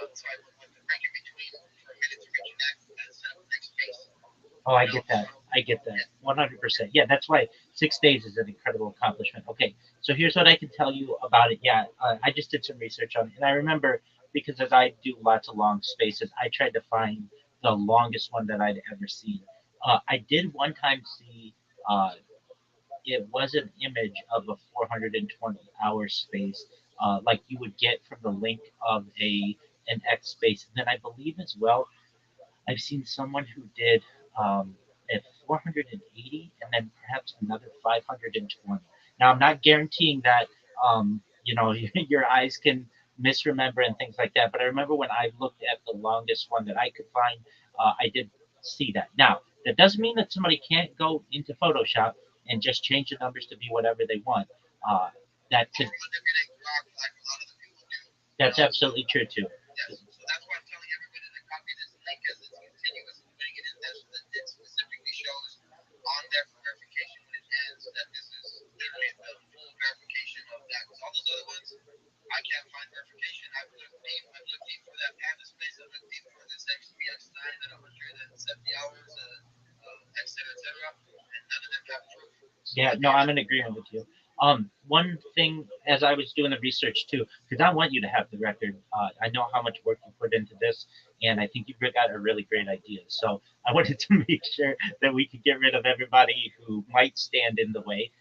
With the break in between for a minute to reconnect and set up the next space. Oh, I get that. I get that. 100%. Yeah, that's why 6 days is an incredible accomplishment. Okay, so here's what I can tell you about it. Yeah, I just did some research on it, and I remember because as I do lots of long spaces, I tried to find the longest one that I'd ever seen. I did one time see uh, it was an image of a 420-hour space, like you would get from the link of an X space. And then I believe as well I've seen someone who did at 480 and then perhaps another 520. Now, I'm not guaranteeing that, your eyes can misremember and things like that, but I remember when I looked at the longest one that I could find, I did see that. Now, that doesn't mean that somebody can't go into Photoshop and just change the numbers to be whatever they want. Uh, that could, Manipulate rock like a lot of the people do. that's absolutely true too. Yes. So that's why I'm telling everybody to copy this link as it's continuous and putting it in there so that it specifically shows on there for verification when it ends that this is literally the full verification of that. Because all those other ones, I can't find verification. I've looked deep for that Panda space. I've looked deep for this XPX9 at 170 hours, et cetera, et cetera. And none of them have proof. So Yeah, no, again, I'm in agreement with you. One thing as I was doing the research too, because I want you to have the record. I know how much work you put into this, and I think you got a really great idea. So I wanted to make sure that we could get rid of everybody who might stand in the way.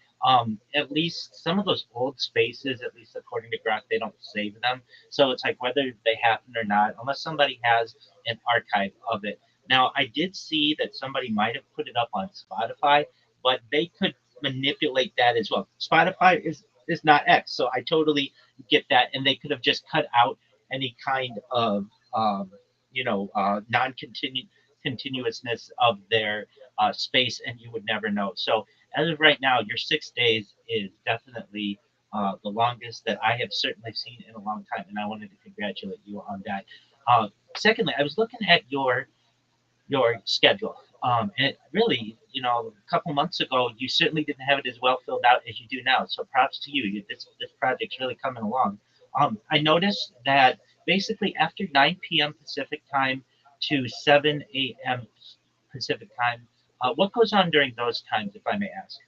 At least some of those old spaces, at least according to Grok, they don't save them. So it's like whether they happen or not, unless somebody has an archive of it. Now, I did see that somebody might have put it up on Spotify, but they could manipulate that as well. Spotify is not X, so I totally get that, and they could have just cut out any kind of non-continuousness of their space, and you would never know. So as of right now, your 6 days is definitely the longest that I have certainly seen in a long time, and I wanted to congratulate you on that. Secondly, I was looking at your schedule. And really, a couple months ago, you certainly didn't have it as well filled out as you do now. So props to you. This project's really coming along. I noticed that basically after 9 p.m. Pacific time to 7 a.m. Pacific time, what goes on during those times, if I may ask?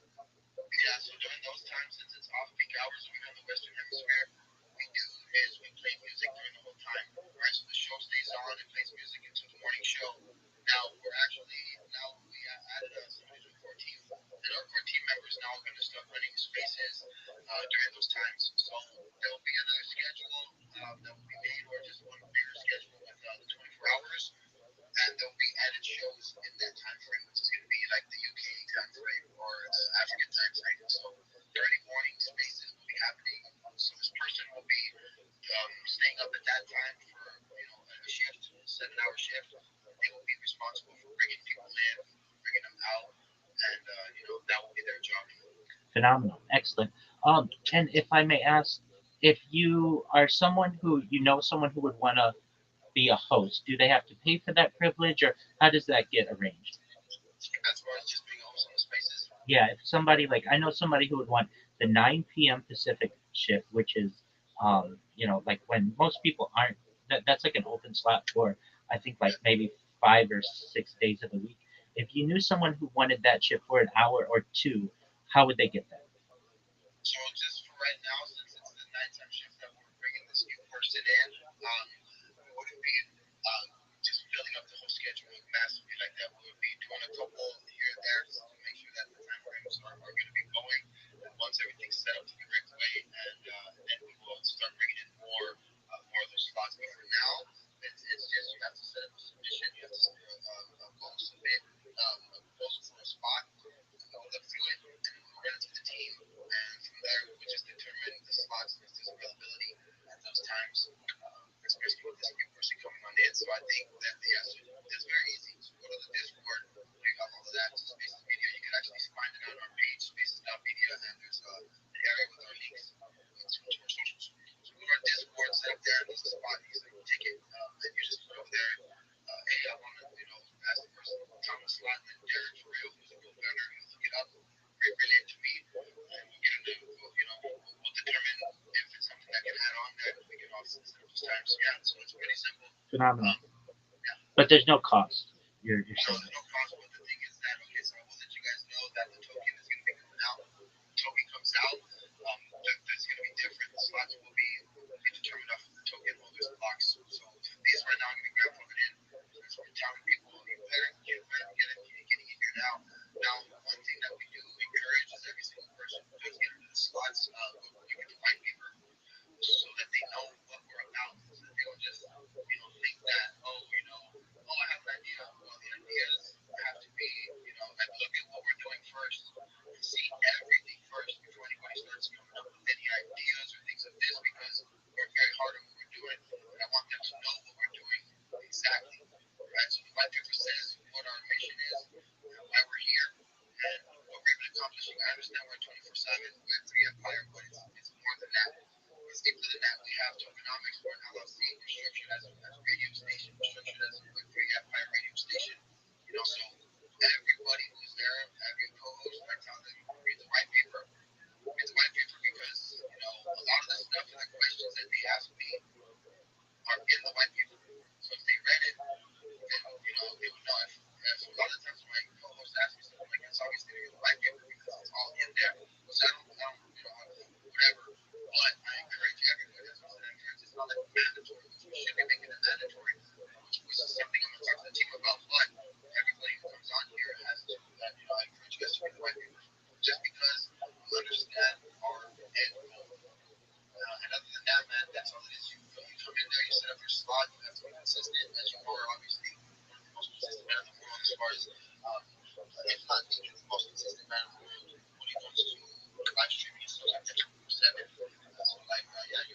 Yeah, so during those times, since it's off peak hours over here in the Western Hemisphere, we do is we play music during the whole time, right? So the show stays on and plays music until the morning show. Now we're actually now we added somebody to the core team, and our core team members now are going to start running spaces during those times. So there will be another schedule that will be made, or just one bigger schedule with the 24 hours, and there'll be added shows in that time frame, which is going to be like the UK time frame or the African time frame. So early morning spaces will be happening. So this person will be staying up at that time for a shift, 7 hour shift. They will be responsible for bringing people in, bringing them out, and that will be their job. Phenomenal. Excellent. And if I may ask, if you are someone who someone who would want to be a host, do they have to pay for that privilege, or how does that get arranged? As far as just being host on the spaces. Yeah, if somebody like I know somebody who would want the 9 p.m. Pacific shift, which is like when most people aren't that's like an open slot for I think like maybe 5 or 6 days of the week. If you knew someone who wanted that shift for an hour or two, how would they get that? So just for right now, since it's the nighttime shift that we're bringing this new person in, we wouldn't be just filling up the whole schedule massively like that. We would be doing a couple here and there just to make sure that the time frames are going to be going. And once everything's set up the correct way, and then we will start bringing in more of those slots. But for now, it's just you have to set up a submission, you have to go submit a proposal for a spot. We'll look through it and we'll run it to the team. And from there, we just determine the slots and if there's availability at those times, especially with this new person coming on in. So I think that, yeah, so it's very easy. So go to the Discord, we have all of that, so Spaces Media. You can actually find it on our page, Spaces.media, and there's an area with our links to our socials. So go to our Discord, set up there, and there's a spot, you can take it, and you just put over there, hey, I want to, ask the person, Thomas Slot, and Derek for real, who's a real vendor, he'll look it up, relay it to me, and we'll get into, we'll determine if it's something that can add on that we can also set up those times. Yeah, so it's pretty simple. Phenomenal. Yeah. But there's no cost. You're No, saying. there's no cost, but the thing is that, okay, so I will let you guys know that the token is going to be coming out. When the token comes out, there's going to be different. The slots will be determined off of the token holders' blocks. So these right now are going to be grandfathered in. So we're telling people, you better get getting in here now. Now, one thing that we do encourage is every single person who does get into the slots, we get the white paper so that they know what we're about, so that they don't just, think that, I have an idea. Well, the ideas have to be, like look at what we're doing first and see everything first before anybody starts coming up with any ideas or things like this because we're very hard on what we're doing, and I want them to know what we're doing exactly, right? So the white paper says what our mission is, why we're here, and what we're even accomplishing. I understand we're 24/7, we're Web3 Empire, but it's more than that. It's deeper than that. We have tokenomics. We're an LLC. We're structured as a radio station. We're structured as a Web3 Empire radio station. So everybody who's there, every co-host, I tell them, read the white paper. Read the white paper because, a lot of the stuff and the questions that they ask me are in the white paper. So if they read it, then, they would know. So a lot of times when my co-host asks me something like it's always going to be the white paper because it's all in there. So I don't whatever. But I encourage everybody. That's what I said. It's not like mandatory, which we should be making it mandatory, which is something I'm going to talk to the team about. But everybody who comes on here has to. I encourage you guys to read the white paper, just because you understand our end goal. And other than that, man, that's all it is. You come in there, you set up your slot, you have to be consistent, as you are obviously one of the most consistent men in the world as far as, if not the most consistent man in the world when it comes to live streaming and stuff like that 24/7. So like, yeah, you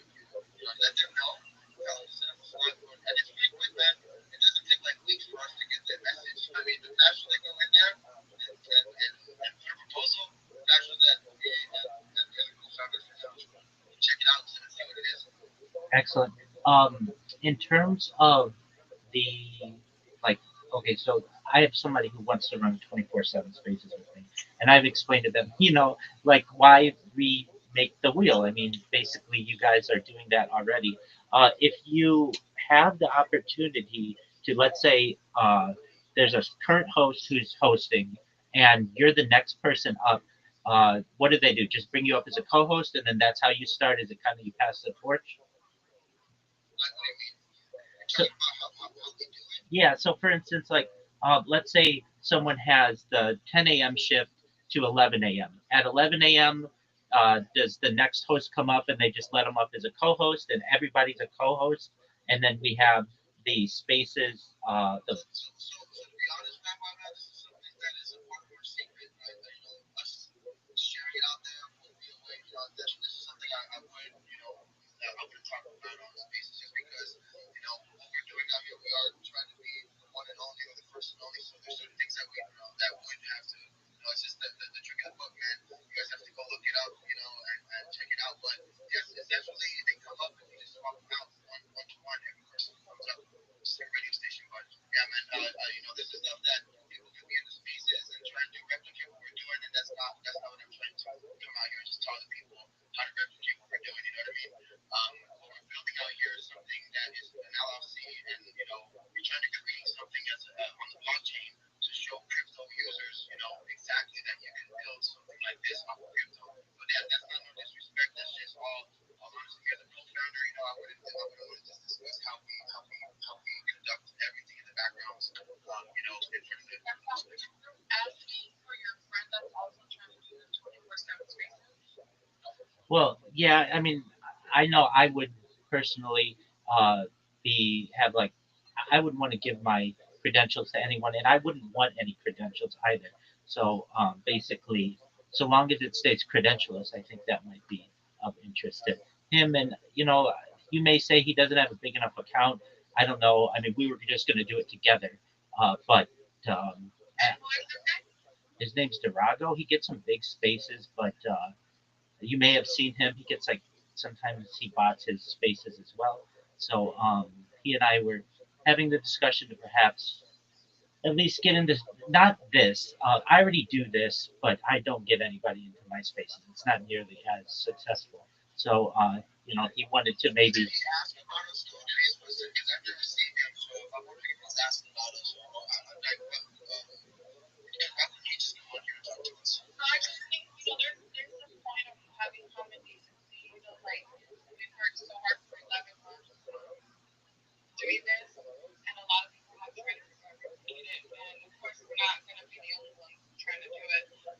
let them know, tell them to set up a slot, and it's pretty quick, man. It doesn't take like weeks for us to get the message. I mean, the national they go in there and put a proposal, national that the other co-founders check it out and see what it is. Excellent. In terms of the like, okay, so I have somebody who wants to run 24/7 spaces with me, and I've explained to them, like why remake the wheel? I mean, basically, you guys are doing that already. If you have the opportunity to, let's say, there's a current host who's hosting, and you're the next person up. what do they do? Just bring you up as a co-host, and then that's how you start? Is it kind of you pass the torch? So, yeah. So for instance, like let's say someone has the 10 a.m. shift to 11 a.m. At 11 a.m., does the next host come up and they just let them up as a co-host, and everybody's a co-host, and then we have the spaces. The So to be honest, man, my man, this is something that is a part of our secret, right? That, us sharing it out there would be a way, this is something I would, that I wouldn't talk about on spaces just because, what we're doing out here, we are trying to be the one and only or the first and only. So there's certain things that we, that would have to, it's just the trick of the book, man. You guys have to go look it up, and check it out. But yes, essentially, they come up and you just swap them out one to one. Every person comes up, just like a radio station. But yeah, man, this is stuff that people can be in the spaces and try to replicate what we're doing, and that's not what I'm trying to come out here and just tell the people how to replicate what we're doing. You know what I mean? What we're building out here is something that is an LLC, and we're trying to create something as on the blockchain to show crypto users, exactly that you can build something like this off of crypto. But that's not no disrespect. That's just all honestly. As a co-founder, I wouldn't want to just discuss how we conduct everything in the background. In front of the public. Asking for your friend that's also trying to do the 24/7 spaces. Well, yeah, I mean, I know I would personally have like, I wouldn't want to give my credentials to anyone, and I wouldn't want any credentials either. So basically, so long as it states credentialist, I think that might be of interest to him. And you may say he doesn't have a big enough account. I don't know. I mean, we were just going to do it together, but um, his name's Durago. He gets some big spaces, but you may have seen him. He gets like sometimes he bots his spaces as well. So he and I were having the discussion to perhaps at least get into not this. I already do this, but I don't get anybody into my spaces. It's not nearly as successful. So he wanted to maybe. Did he ask about us though? Did he explicit? Because I've never seen him, so if I'm wondering if he's asking about us, why wouldn't he just come on here and talk to us? So I just think, there's the point of having common decency, like we've worked so hard for 11 months doing this, and a lot of people have tried to replicate it, and of course we're not going to be the only ones trying to do it, but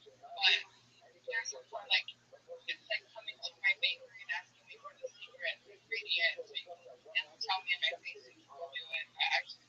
there's a point, like, it's like coming to my bakery and asking me for the secret ingredient so you can and tell me in my face so you can go do it. I actually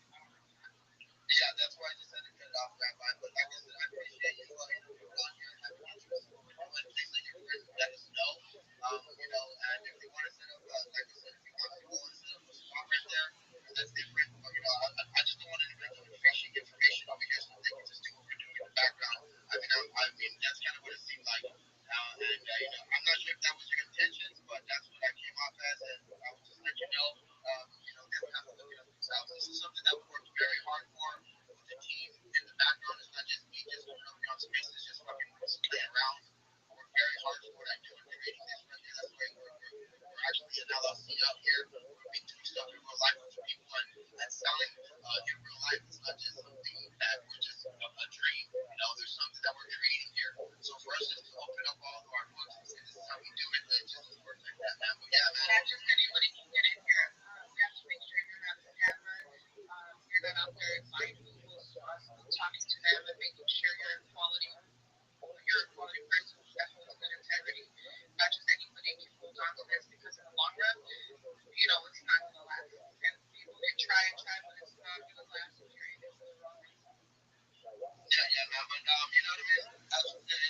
Yeah, that's why I just had to cut it off, Rabbi. But like I said, I appreciate you, coming on here and having interest in what we're doing. Please let your friends let us know. And if they want to set up, like I said, if you want to go and set up a spot right there, that's different. But, I just don't want anybody to fishing information over here so they can just do what we're doing in the background. I mean, that's kind of what it seemed like. I'm not sure if that was your intentions, but that's what I came off as, and I would just let you know. They would have to look it up themselves. This is something that we worked very hard for with the team in the background. It's not just me just coming up here on spaces, just fucking playing around. We work very hard for what I do in creating this right here. That's why we're actually an LLC out here. We do stuff in real life with people, and selling in real life is not just something that we're just a dream. There's something that we're creating here. So for us just to open up all of our books and say this is how we do it, it just doesn't work like that, man. But yeah, man. not just anybody can get in here. We have to make sure you're not a scammer. You're not out there buying people, talking to them and making sure you're a quality person who definitely has good integrity. Not just anybody can hold on to this because in the long run, it's not going to last. And people can try and try, but it's not going to last if you're in it for the wrong reason. Yeah, man. But you know what I mean?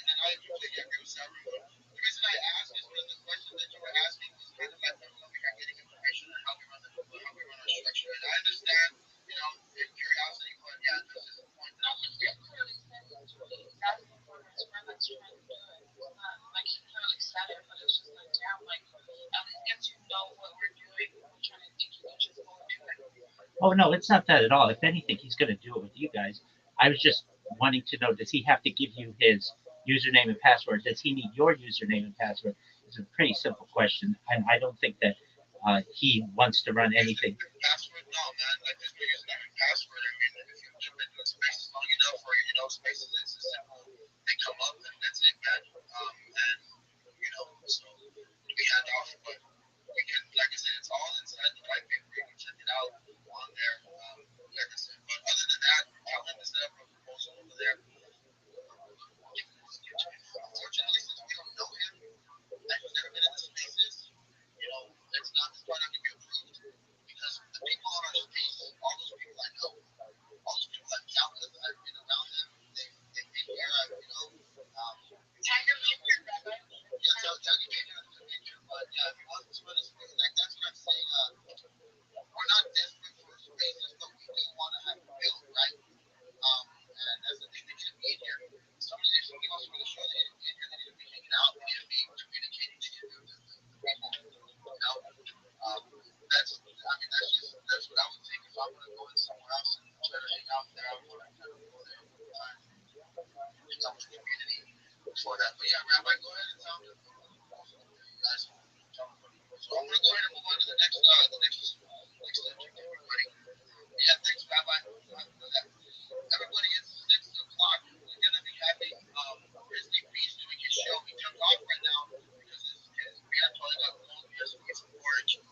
And I completely agree with Sarah. But the reason I asked is because the question that you were asking was kind of like when we are getting information on how we run our structure. And I understand, in curiosity, but yeah, that's just a point that I would It clearly said it's really asking for his friend that's trying to do it. It's not like he clearly said it, but it's just like, damn, like, at least get to know what we're doing. We're trying to think you can just go and do it. Oh no, it's not that at all. If anything, he's going to do it with you guys. I was just wanting to know: does he have to give you his username and password? Does he need your username and password? It's a pretty simple question, and I don't think that he wants to run anything. password, no, man. Like, there's no username and password. I mean, if you've been doing spaces long enough, or spaces, it's a simple, they come up, and that's it, man. next subject everybody. Yeah, thanks, Rabbi. Everybody, it's 6 o'clock. We're gonna be having Grizzly Beast doing his show. He took off right now because his beer probably got cold. He has to get some porridge. He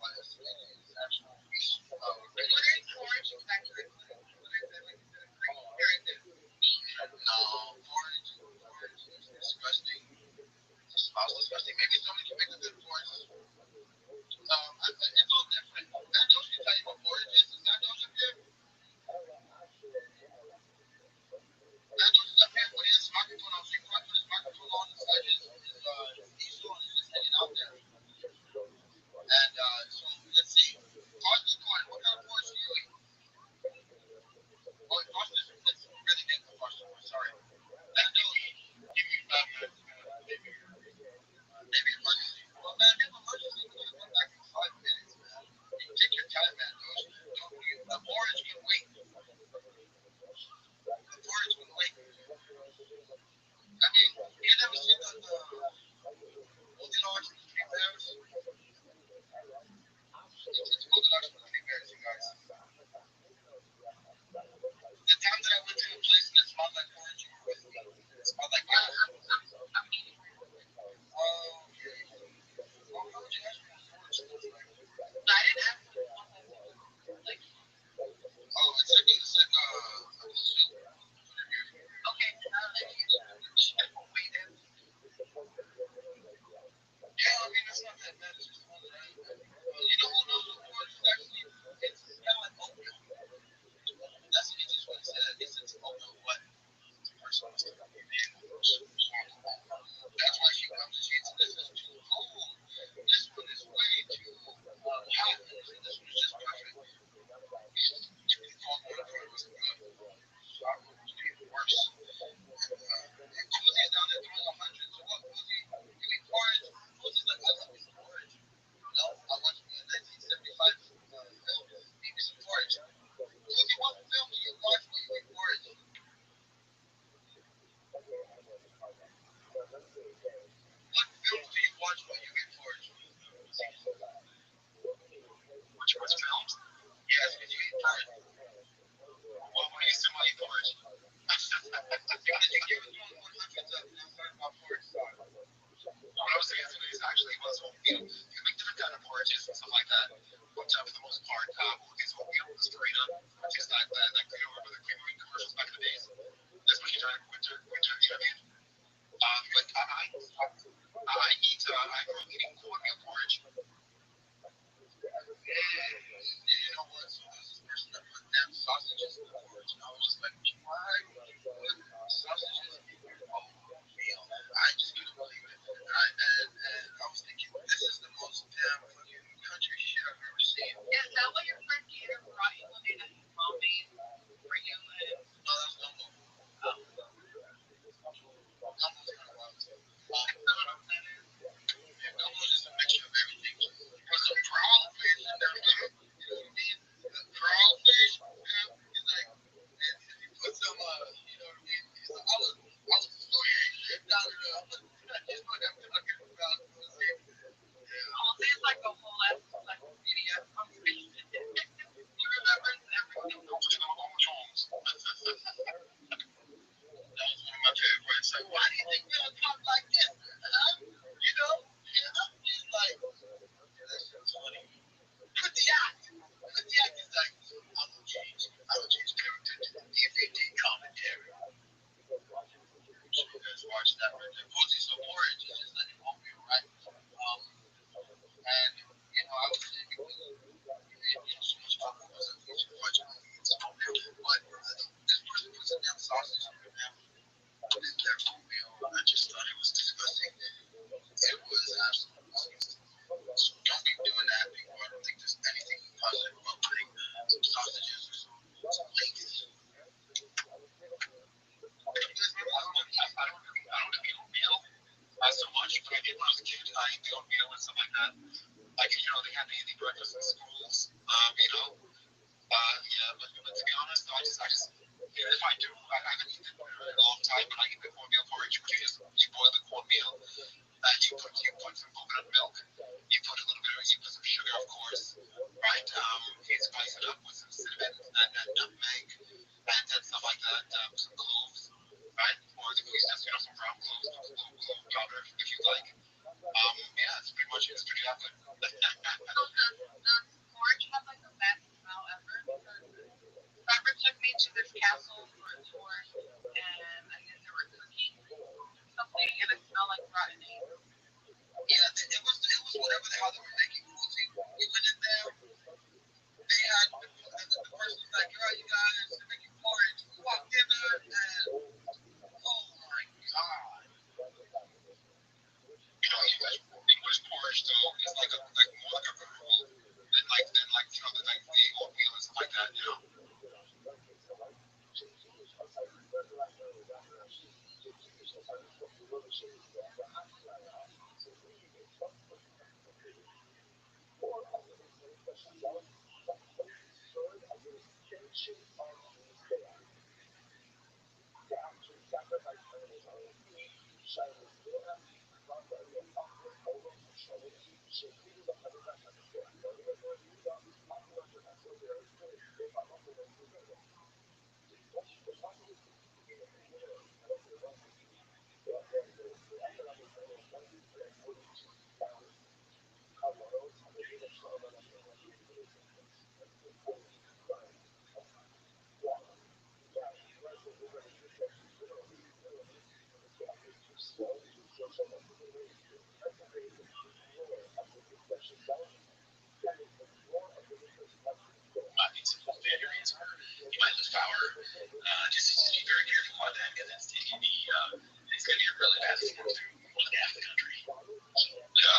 wanted us to get his actual beef. What is porridge exactly? What is it? Like, is it a green or is it meat? No, porridge is disgusting. It smells disgusting. Maybe somebody can make a good porridge. It's all different. That knows can tell you what porridge is. Is that knows up here? That knows up here. When he has his microphone on, so you can put his microphone on inside his diesel and it's just hanging out there. And so let's see. Toss the coin. What kind of porridge do you eat? Oh, toss this. Let's really get the toss the coin. Sorry. That knows. Give me 5 minutes. Maybe emergency. Well, man, if emergency, we're gonna come back in 5 minutes, man. You take your time, man. The porridge can wait. The porridge can wait. I mean, you never seen the Goldilocks and the Three Bears? It's Goldilocks and the Three Bears, you guys. The time that I went to a place and it smelled like porridge, you were with me. It smelled like porridge. I'm eating. Oh, okay. Well, how would you ask me what porridge smells like? I didn't ask what it smelled like. Oh, it's like a soup. Okay, wait, yeah, I mean, it's not that bad. It's just one that I eat. You know who knows what porridge is actually? It's kind of like oatmeal. That's the easiest way to say it. I guess it's oatmeal what the person wants to be made. That's why she comes and she eats, this is too cold. This one is way too hot. This one is just perfect. The cold one, I thought it wasn't good. Hot one was even worse. And Cozy's down there throwing 100. So what, Cozy? You eat porridge? Cozy's like, I love eating porridge. No, I watched me a 1975 film. Eat me some porridge. Cozy, what film do you watch when you eat porridge? What films do you watch when you eat porridge? Which films? Yes, when you eat porridge. Well, when you see my porridge. Because you give it to 100 of them, I'm talking about porridge sauce. What I was saying is actually what's oatmeal. You make different kind of porridges and stuff like that. But for the most part, it's oatmeal, it's farina, which is like you know, remember the creamery commercials back in the days, especially during winter, you know what I mean? But I grew up eating cornmeal porridge. You know what? So there's this person that put down sausages in the porridge, and I was just like, why would you put sausages in your oatmeal? I just couldn't believe it. And I was thinking, this is the most damn fucking country shit I've ever seen. Yeah, is that what your friend Gator brought you one day that his mom made for you? No, that's gumbo. Oh. Gumbo's kind of wild too. Gumbo is just a mixture of everything. Put some crawfish in there. You know what I mean? Crawfish. He's like, he put some, you know what I mean? He's like, I was sweating shit down in there. You know what I'm talking about? Yeah. Oh, there's like a whole ass like video conversation. He remembers everything. Jones. That was one of my favorite parts. Like, why do you think we're gonna talk like this? Huh? You know? And he's like, that shit's funny. Put the act is like, I will change character to the DVD commentary. So you guys watch that right there. Cozy so porridge is just like an oatmeal, right? And you know, I was saying because you know so much about movies that you should watch it. It's oatmeal, but this person puts a damn sausage in there, man. In their oatmeal, I just thought it was disgusting. It was absolutely disgusting. So don't be doing that, people. I don't think there's anything positive about putting some sausages or some lace. I don't eat oatmeal so much, but I did when I was a kid. I ate the oatmeal and stuff like that. Like, you know, they had the easy breakfast in schools, you know. Yeah, but to be honest, I just, yeah, if I do, I haven't eaten it in a really long time, but I eat the cornmeal porridge, which is you boil the cornmeal, and you put some coconut milk, you put a little bit of, you put some sugar what you figured out. So the porridge had like the best smell ever because Robert took me to this castle for a tour, and I guess they were cooking something, and it smelled like rotten eggs. Yeah, it was whatever the hell they were making. We went in there. They had the person was like, "Girl, you guys are making porridge." We walked in there, and oh my god! You know, English porridge though is like more like a gruel than the oatmeal and stuff like that. You know. These veterinarians you might lose power. Just be very careful about that because it's going to be a really bad storm through more than half the country. Yeah,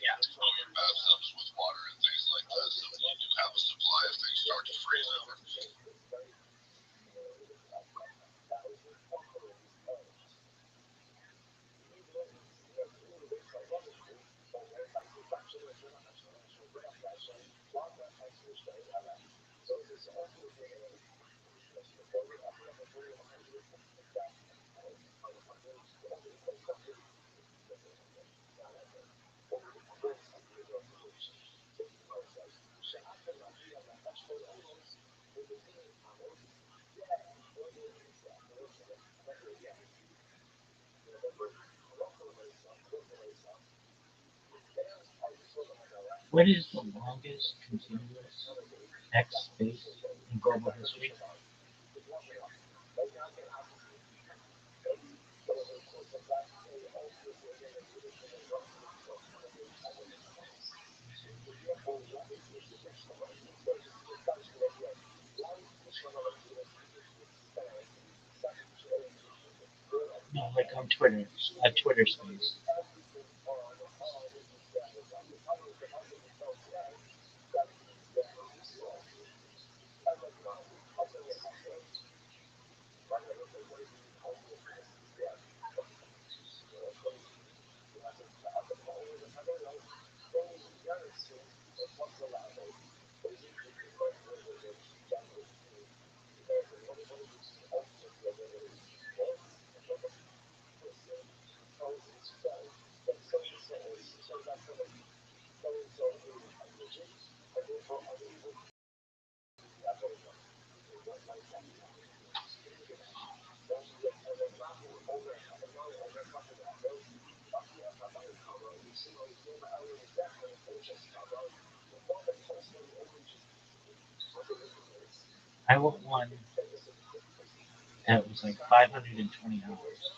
yeah. Over bathtubs with water and things like that, so you do have a supply if things start to freeze over. What is the longest continuous X space in global history? No, like on Twitter, a Twitter space. I want one that was like 520 hours.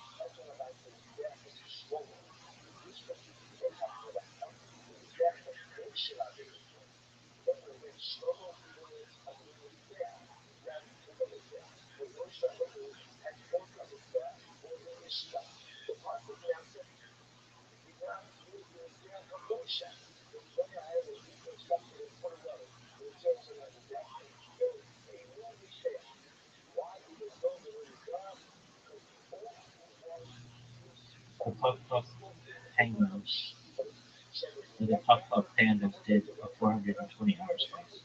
The Puff Puff Penguins and the Puff Puff Pandas did a 420 hour space.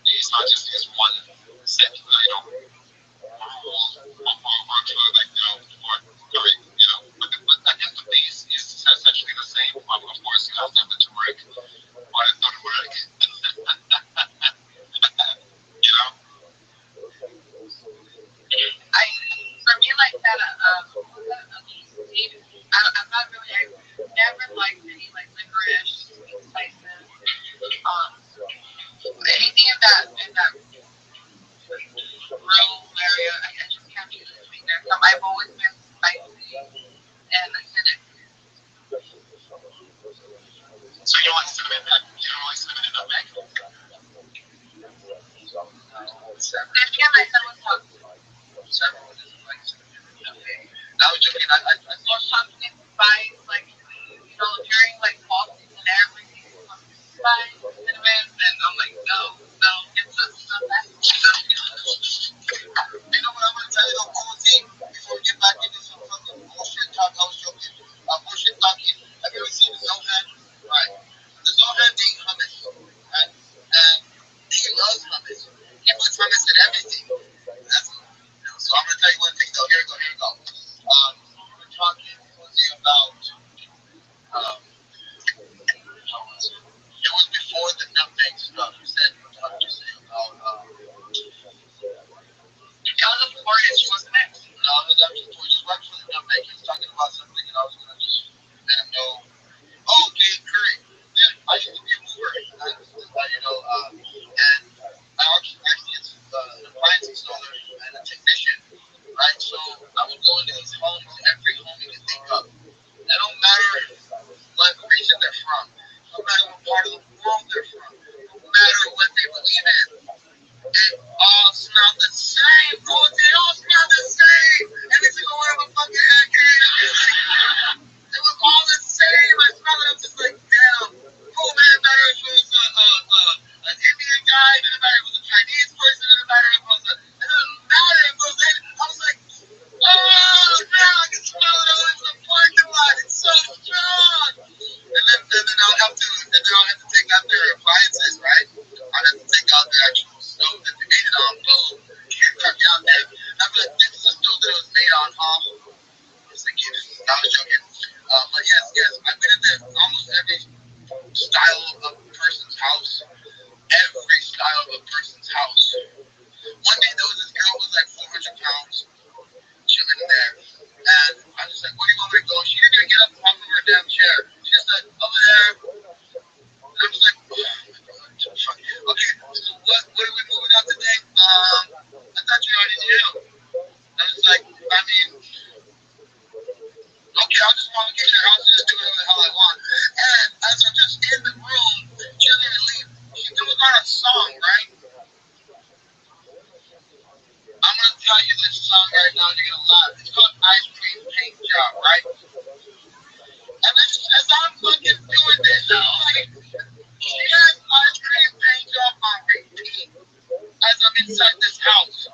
It's not just this one set, rule for like, for every, but I guess the base is essentially the same. Of course, you have to have the turmeric, but it's not turmeric. you know? For me, like that, I'm not really, I never liked any like licorice spices. Anything in that grill area, I just can't do the sweetness. I've always been spicy and acidic. So you don't like cinnamon? You don't like cinnamon and nutmeg? This year, my son was talking. Several doesn't like cinnamon and nutmeg. I was joking. I Or pumpkin spice, like, during like fall season, everything is pumpkin spice, cinnamon, and I'm like, no, it's just not that. You know what I'm going to tell you, though, cool thing, before we get back into some fucking bullshit talk, I was joking, bullshit talking. Have you ever seen the Zohan? Right. The Zohan, they eat hummus, right? And he loves hummus. He puts hummus in everything. So I'm going to tell you one thing, though. Here we go. We were talking, Cozy, about, it was before the nutmeg stuff. You said, what did you say about, It was before it, she was next. no, it was actually before, just right before the nutmeg. He was talking about something, and I was going to just let him know. Oh, okay, Curry. Dude, I used to be a mover. And I actually it's an appliance installer and a technician, right? So I would go into these homes, every home you can think of. It don't matter what region they're from, no matter what part of the world they're from, no matter what they believe in. It all smelled the same, bro. They all smell the same. Every single one of them fucking had candy. It was all the same. I smelled it. I'm just like, damn. Cool, man. It matter if it was an Indian guy. It didn't matter if it was a Chinese person. It didn't matter if it was a. It didn't matter if it was. I was like, oh, man, I can smell it all in the parking lot. It's so strong. And then I'll have to take out their appliances, right? I'll have to take out their actual stove that they made it on. Boom. Can't cut me out there. I'll be like, this is a stove that was made on, huh? It's like, I was joking. But yes, I've been into almost every style of a person's house. Every style of a person's house. One day there was this girl who was like 400 pounds, chilling in there. And I was like, where do you want me to go? She didn't even get up off of her damn chair. She just said, over there. And I was like, oh my God. Okay, so what are we moving out today? I thought you already knew. I was like, I mean, okay, I just want to get in your house and just do whatever the hell I want. And as I'm just in the room, chilling and leave, she throws on a song, right? I'm going to tell you this song right now, you're going to laugh. It's called Ice Cream Paint Job, right? And as I'm fucking doing this, like, she has Ice Cream Paint Job on repeat as I'm inside this house,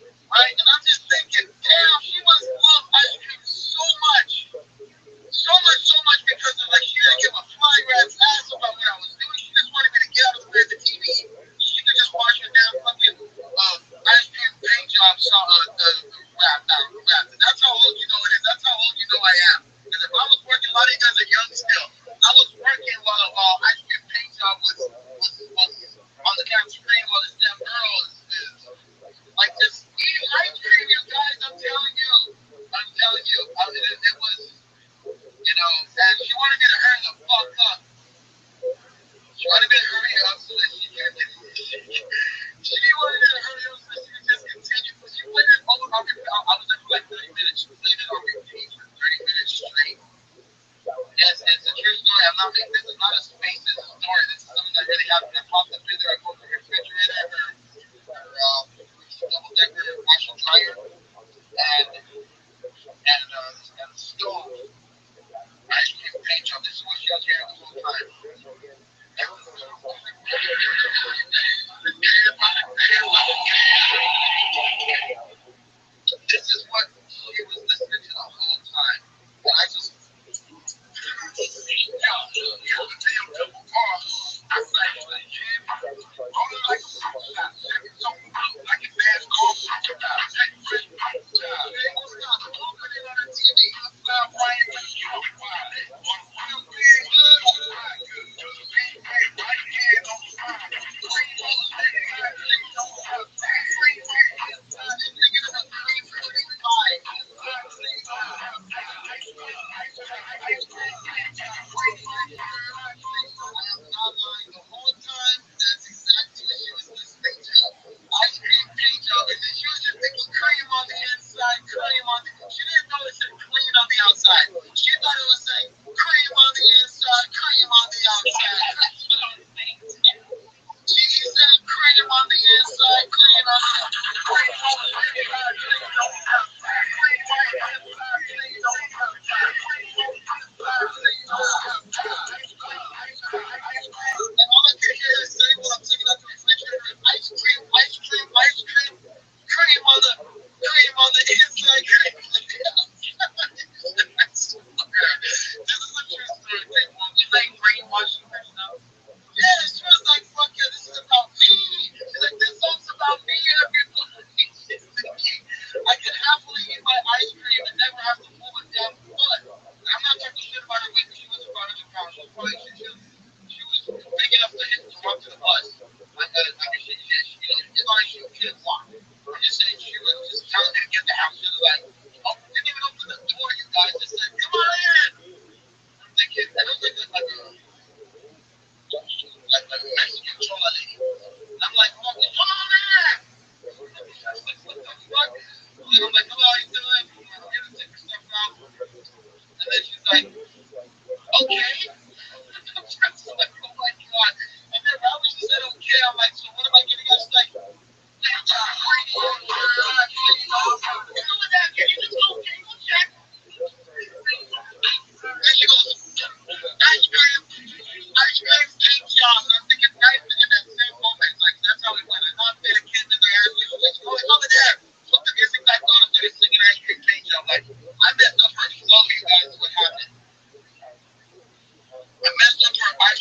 right? And I'm just thinking, damn, she must love ice cream so much. So much because of, like, she didn't give a flying rat's ass about what I was doing. She just wanted me to get out of the way of the TV so she could just watch her damn fucking Ice Cream Paint Job song, rap. And that's how old you know it is. That's how old you know I am. Because if I was working, a lot of you guys are young still. I was working while Ice Cream Paint Job was on the damn screen while this damn girl is like this eating ice cream, you guys. I'm telling you. It was, and she wanted me to hurry the fuck up. She wanted me to hurry up so that she could just continue. She played it over on repeat. I was there for like 30 minutes. She played it on repeat for 30 minutes straight. Yes, it's a true story. I'm not making this. Is not a space. This is a story. This is something that really happened. I popped up in there. I go to the refrigerator, her double-decker washer dryer, and the stove. Ice cream paint job. This is what she was hearing the whole time. This is what she was listening to the whole time.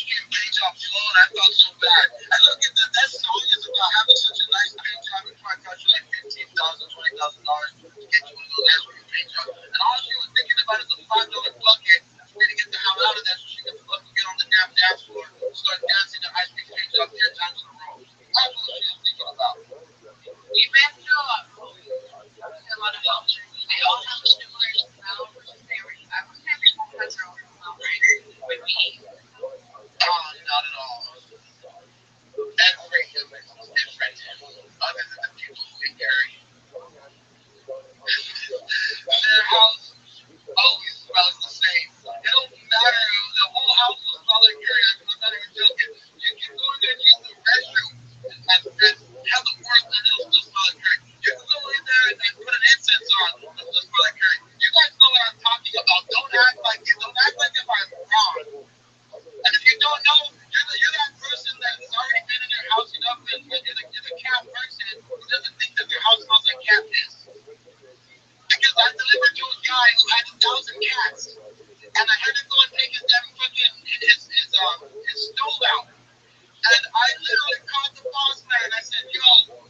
getting paint job flow, and I felt so bad. And look, that song is about having such a nice paint job. It probably cost you like $15,000, $20,000 to get you one of those ice cream paint jobs. And all she was thinking about is a $5 bucket for me to get the hell out of there so she could fucking get on the damn dance floor and start dancing the ice cream paint job 10 times in a row. That's what she was thinking about. Even though a lot of houses, they all have a similar smell versus theory. I would say every home has their own smell, right? With me, Not at all. Every human is different, other than the people who we carry. Their house always smells the same. It don't matter. The whole house will smell like urine. I'm not even joking. You can go in there and use the restroom and have the worst and it'll still smell like urine. You can go in there and put an incense on. It'll still smell like urine. You guys know what I'm talking about. Don't act like it. Don't act like if I'm wrong. And if you don't know, you're that person that's already been in your house enough and you're the cat person who doesn't think that their house smells like cat piss. Because I delivered to a guy who had 1,000 cats, and I had to go and take his damn fucking his stove out. And I literally called the boss man. I said, yo,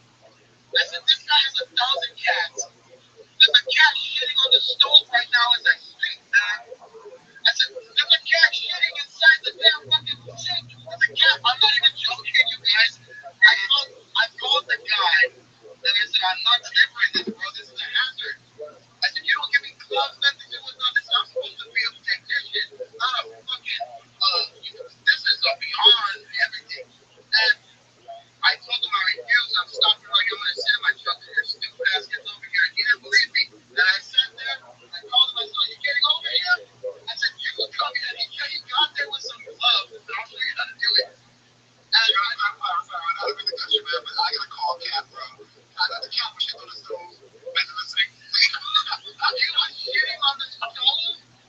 this guy has 1,000 cats. There's a cat shitting on the stove right now as I speak, man. I said, there's a cat shitting inside the damn fucking sink. There's a cat. I'm not even joking, you guys. I called the guy, and I said, I'm not delivering this, bro. This is a hazard. I said, you don't give me gloves, nothing to do with this. I'm supposed to be a technician, not a fucking, this is beyond everything. And I told him I refused. I'm stopping like I'm going to sit in my truck and your stupid ass gets over here. And he didn't believe me. And I sat there, and I called him, I said, are you getting over here? I said, you come here. He got there with some gloves, and I'll show you how to do it. And I'm sorry, I'm not the country, man, but I got to call Cat, bro. The cat was shit on the stove. He was shitting on the stove.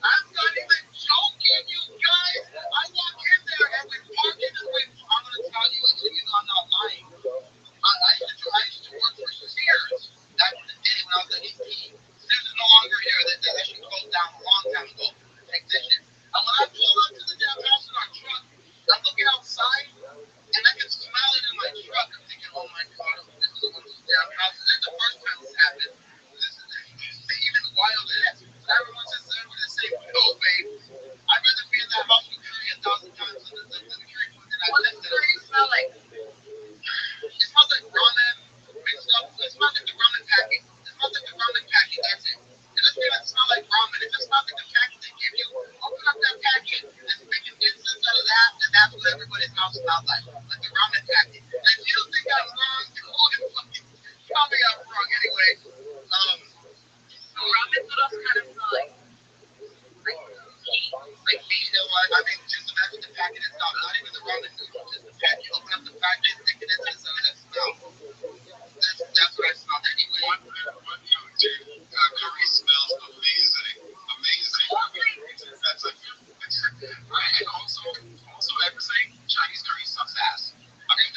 I'm not even joking, you guys. I walk in there and we park in the way. I'm going to tell you, so you know I'm not lying. I used to work for Sears back in the day when I was at 18. Sears is no longer here. They actually closed down a long time ago. Technician. And when I pull up to the damn house in our truck, I'm looking outside and I can smell it in my truck. I'm thinking, oh my God, this is one of those damn houses. This is the first time this happened. This is even wilder than this. Everyone just said, we're the same. No, babe. I'd rather be in that house with Curry 1,000 times than the Curry food that I what does curry smell like? It smells like ramen mixed up. It smells like the ramen packet. It smells like the ramen packet. That's it. It doesn't even smell like ramen. It just smells like the packet they give you. Open up that packet and make an instance out of that, and that's what everybody's house smells like the ramen packet. And if you don't think I'm wrong, go and fucking tell me I'm wrong anyway. So ramen noodles kind of smell like meat. You know what? I mean, just imagine the packet itself. Not even the ramen noodles, just the packet. Open up the packet, stick it into some of that smell. That's what I smelled anyway. Curry smells amazing. That's right. And also ever say Chinese curry sucks ass. I mean,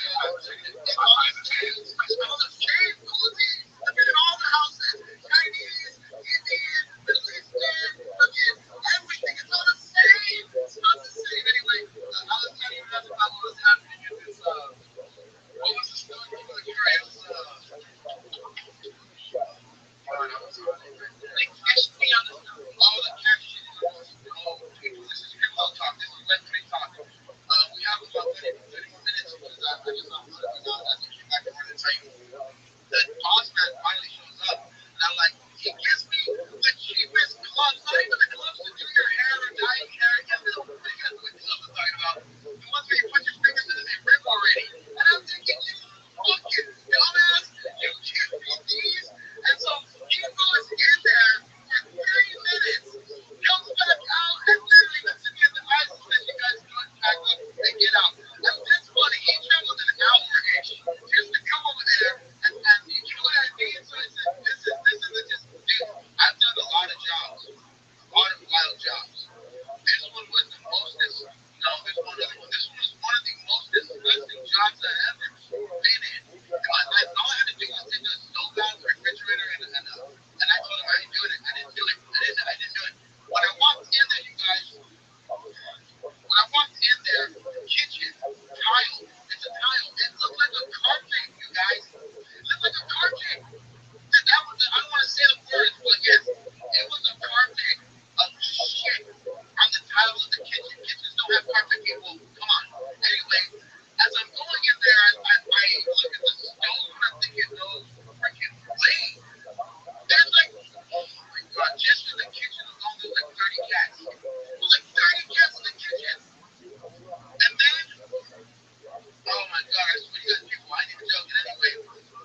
God, I swear to God, people, I didn't joke it anyway.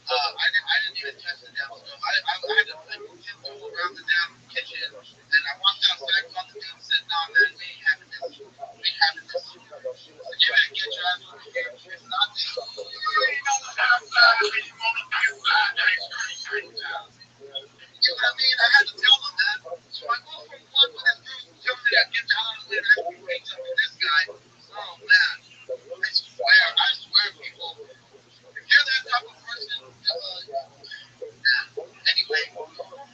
I didn't even touch the damn stove. I had to tiptoe around the damn kitchen, and I walked outside, called the dude, and said, "Nah, man, we ain't having this. We ain't having this. So you better get your ass over here. If not, you ain't on the outside. You want to be outside. You know what I mean? I had to tell them that. So I go from one with this dude telling me that get the hell out of the way, and I can reach up to this guy. Oh man, I swear, people, if you're that type of person, anyway.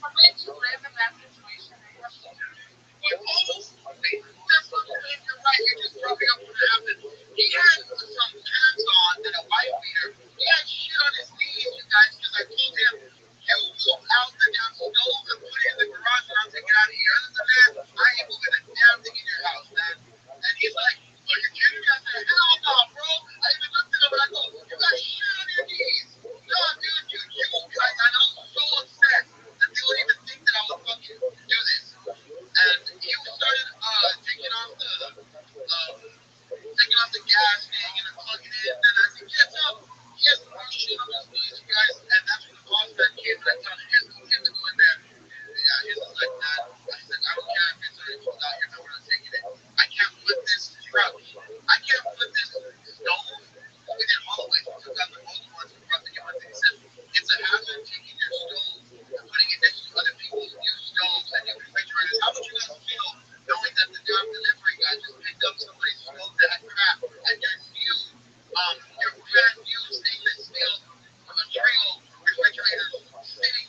Which live in that situation in Washington. But that's what you're right. You just broke it up what happened. He had some pants on and a white beater. He had shit on his knees, you guys, because I told him, you move out the damn stove and put it in the garage and I'll take it out of here. Other than that, I ain't moving a damn thing in your house, man. And he's like, well, you're kidding me? I said, hell no, bro. I even looked at him and I go, you got shit on your knees. No, dude, you guys, and I was so upset that they would even think that I would fucking do this. And he started taking off the gas thing and plugging it in. And I said, get up. He has more shit on his knees, you guys. And that's when the boss man came and I told him, him to go in there. Yeah, his was like that. I said, I don't care if it's already pulled out here, man, we're not taking it. I can't put this truck. I can't put this stove. We did all the way. We took out the old ones and brought the new ones. And he said, it's a hazard taking your stove and putting it next to other people's new stoves and new refrigerators. How would you guys feel knowing that the damn delivery guy just picked up somebody's stove that had crap and your brand new stainless steel trio refrigerators sitting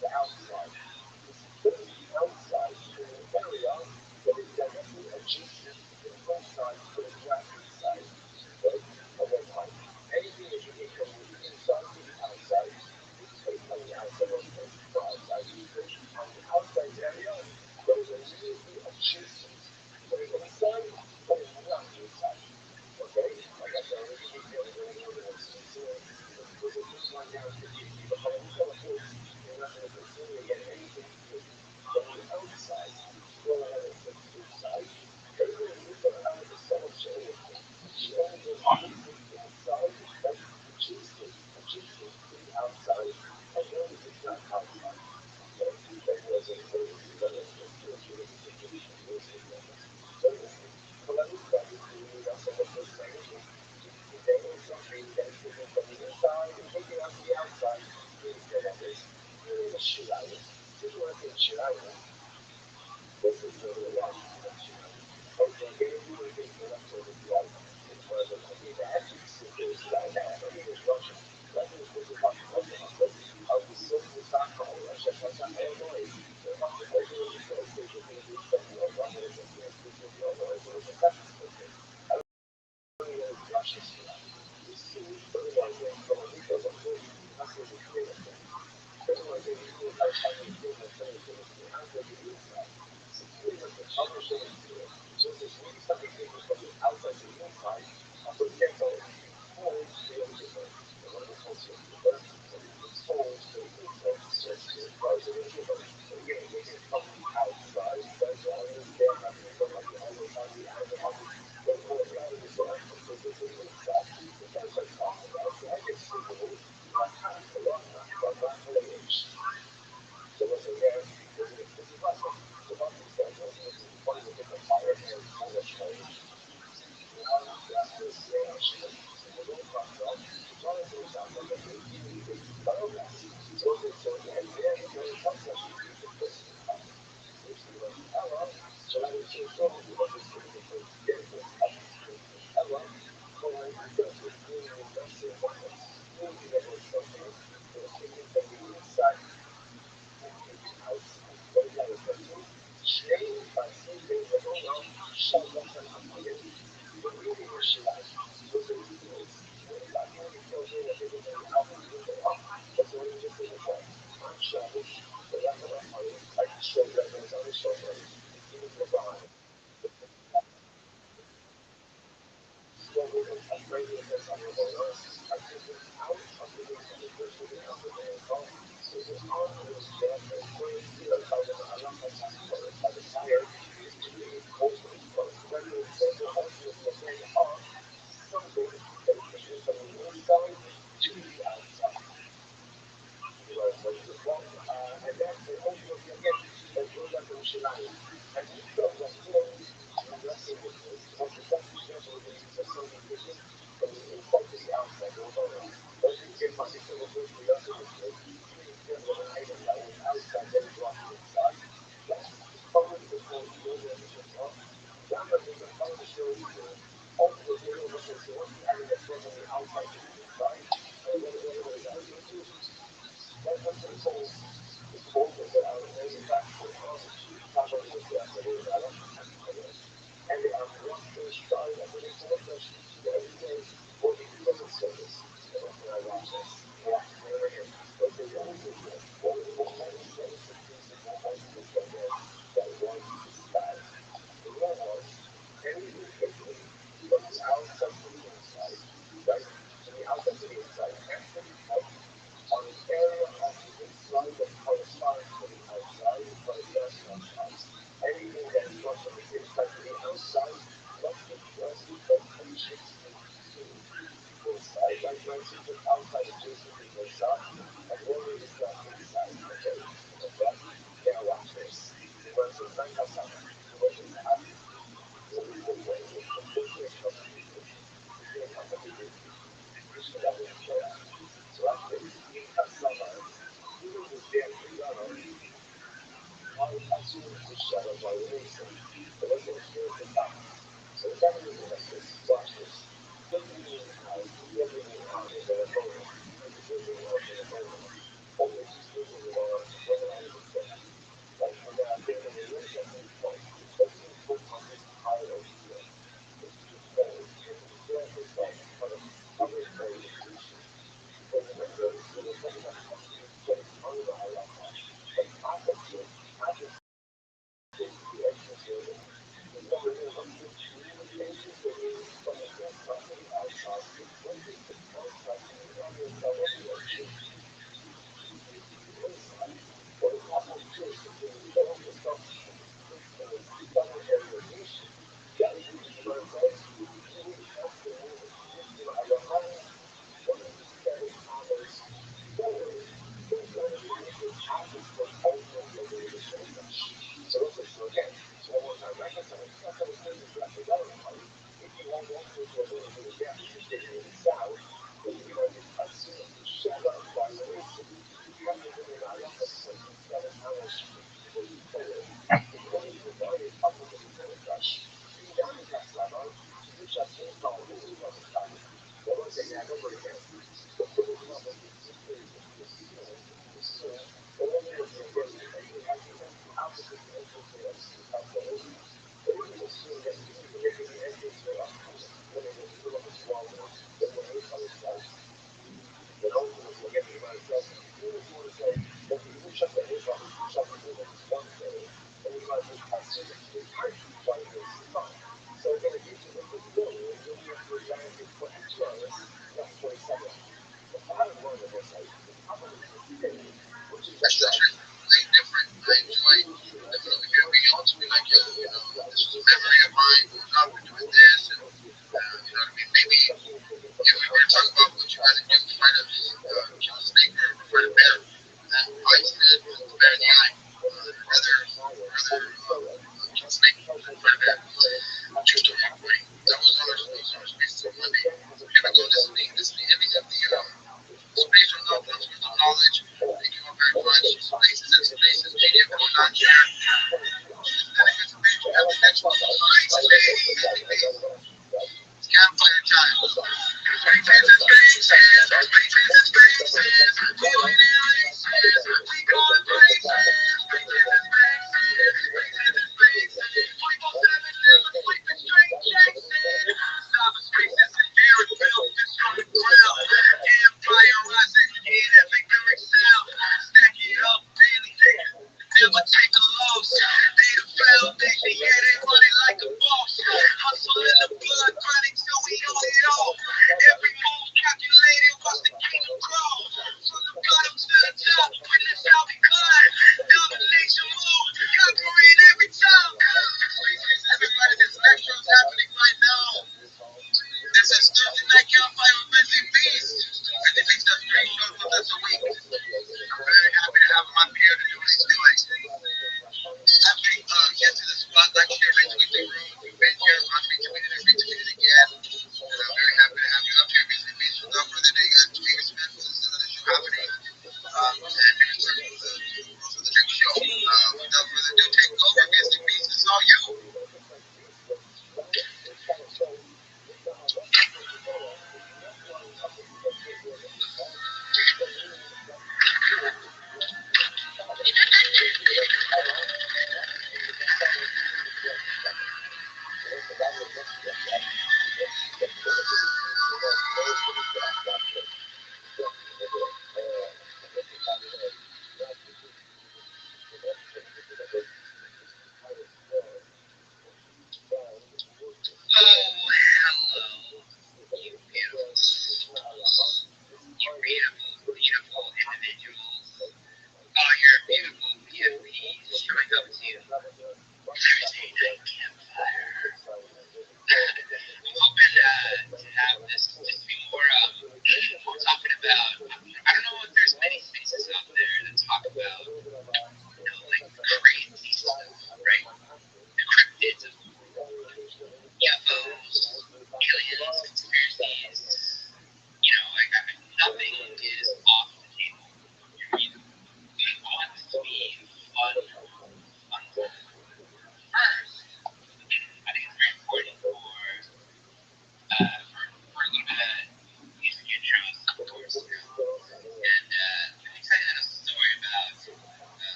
the outside. This is the outside in an area that is directly adjacent to the inside to the glass inside. Right? One more time. Anything that you get from the inside to the outside, on the outside of the outside, on the outside area that is immediately adjacent to the inside or the glass inside. Okay? Like I said, everything is getting really organized. So there's a first line down to you. But by the color points, you're not going to continue to get anything. But on the outside, well, I have a inside. Everything is going to have the same shape. She only goes from the inside, right? Adjacent to the outside, as long as it's not outside. Okay? That wasn't very but I look back at you, that's what we're saying. If there is something that's taken from the inside and taken out to the outside, please go like this. You need a shit out of it. If you want to take shit out of it, this is the way out. Okay, everything takes the left over the right. It's where the idea that is like that. Everything is Russian. Russian is supposed to talk to Russian. I'll be so Rusaka or Russia, Illinois. The fucking regular Israel state is going to be something like one of the things which is the other way. Russian stuff. You see, otherwise, they're going to be able to that's what it's clear. Otherwise, they will go outside of the field and say, I'm going to do that. So, clear that the other thing is clear. Just as we started taking from the outside to the inside, for example, holes, they are different. One is also different. It's holes, but it's different. So, it's cars that are different. Again, this is from the outside. That's why I understand that people like the outside, the outside. But for the other is what I'm supposed to do inside. It's not just talking about it. I can see the rules. My time to run, but not for the age. So listen, guys, this is awesome. So what we said was this is one of the different fire and solar shows. One last year's shit. The road comes up. One of those out there that they give you the biogas. So they say, and then they come to you to put it up. Which is like, hello. So I was just told you what this is going to get this up. Hello. So I think it's really invested in what it's really that was something that was taken from the inside. שני מעשים בעזרתו שם לכם המגן, במילים שלנו. וזה דיבוץ. להגיע לפני לתת את האלפא ולאף, בזורים ופרשת. עכשיו, ולכן החיים, הייתי שומע בעזר שומע, הקימו לבן. So we can upgrade it as a model. I think it's out of the way to the person who has the vehicle. So the arm is there and going to the other alarm by the tire is to be open. When you say the open is the way up, something that is taken from the inside to the outside. Well, so this is one, and then the open again, that goes up to the Shilani. And you feel that wrestling with this. What's the best example of this is something taken from the inside to the outside. Let's take my example of the other this. Give me an example of an item that was outside that is brought to the inside. Let's follow the code goes in the top. Now that we can follow the show to open the video of the show, the item that's brought from the outside to the inside. And what is that? That's what the soul is focused on. And in fact, and they are one fish started at the next one fish every day working for the service. And that's when I watch this. Watch it right here. Okay, what is it? What is the whole sense of things that I see from there that one is bad? The one was everything taken from the outside to the inside, right? From the outside to the inside, has to be put on an area of the inside that corresponds to the outside, but it does not pass. Anything that is brought from the inside to the outside must be adjacent to the inside. Like for instance, the outside adjacent to the inside, as long as it's not inside. Okay? Okay? Now watch this. For instance, like outside. What is happening? So we will wait. The first thing is coming. The thing is coming. So watch this. In Kasama, even with their together, I assume the shadow by Wilson. But let's experience the top. So the camera is like this. Watch this. Look at me out. Look at me out. There's a photo. Look at me out in the photo. Only just looking at what structure is way different. I enjoy living over here, being able to be like, yo, you know, this was a memory of mine. Growing up, we're doing this, and you know what I mean. Maybe if we were to talk about what you had to do to try to kill a snake or fight a bear, then I said the bear in the eye. Rather kill a snake than fight a bear. True story, everybody. That was our spaces on Monday. We're gonna go. This is the ending of the space from love, once with knowledge. Thank you all very much. Spaces, media going on here. It's been a good space. We have the next one. It's campfire time. Spaces and spaces. Spaces and spaces. We went in races. We got places. Spaces and spaces. Spaces and spaces. 24/7 never sleeping straight chasing. Cyber spaces and air and built destroy the ground. Empire rising, heat and victory sound. Stack it up daily. Never take a loss. They the foundation, yeah, they run it like a boss. Hustle in the blood, grinding till we own it all. Every move calculated, watch the kingdom grow. From the bottom to the top, witness how we climb. Domination move, conquering every time. Everybody, there's extras happening right now. This is Thursday Night Campfire with Busy Beast. Busy Beast does 3 shows with us a week. I'm very happy to have him on here to do what he's doing. After you get to the spot, like, share, retweet the room. You've been here, on retweeted and retweeted again. And I'm very happy to have you up here, Busy Beast. Without further ado, Tweety Smith, this is another show happening. And in terms of the rules of the next show. Without further ado, take over, Busy Beast. It's all you.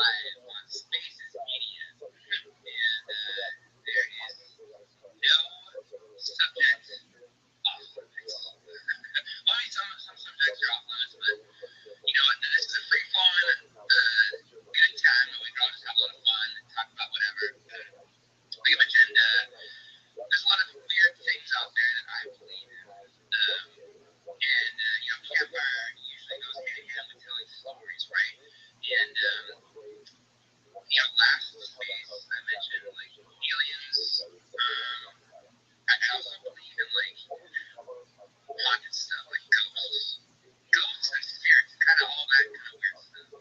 live on Spaces Media, and there is no subject off limits. Well, I mean, some subjects are off limits, but you know, this is a free flowing, good time, and we can all just have a lot of fun and talk about whatever. Like I mentioned, there's a lot of weird things out there that I believe in. And you know, campfire usually goes hand in hand with telling stories, right? And you know, last space I mentioned like aliens. I also believe in like haunted stuff, like ghosts and spirits, kind of all that kind of weird stuff.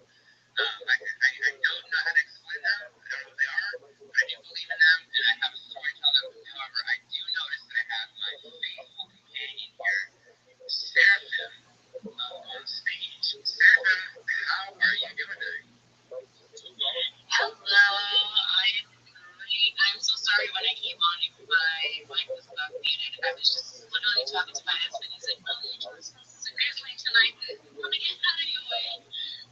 I don't know how to explain them. I don't know what they are, but I do believe in them, and I have a story to tell them. However, I do notice that I have my faithful companion here, Seraphim, on stage. Seraphim, how are you doing today? Hello, I'm great. I'm so sorry when I came on, my mic was not muted. I was just literally talking to my husband. He said, "Oh, you're doing so seriously tonight. Let me get out of your way."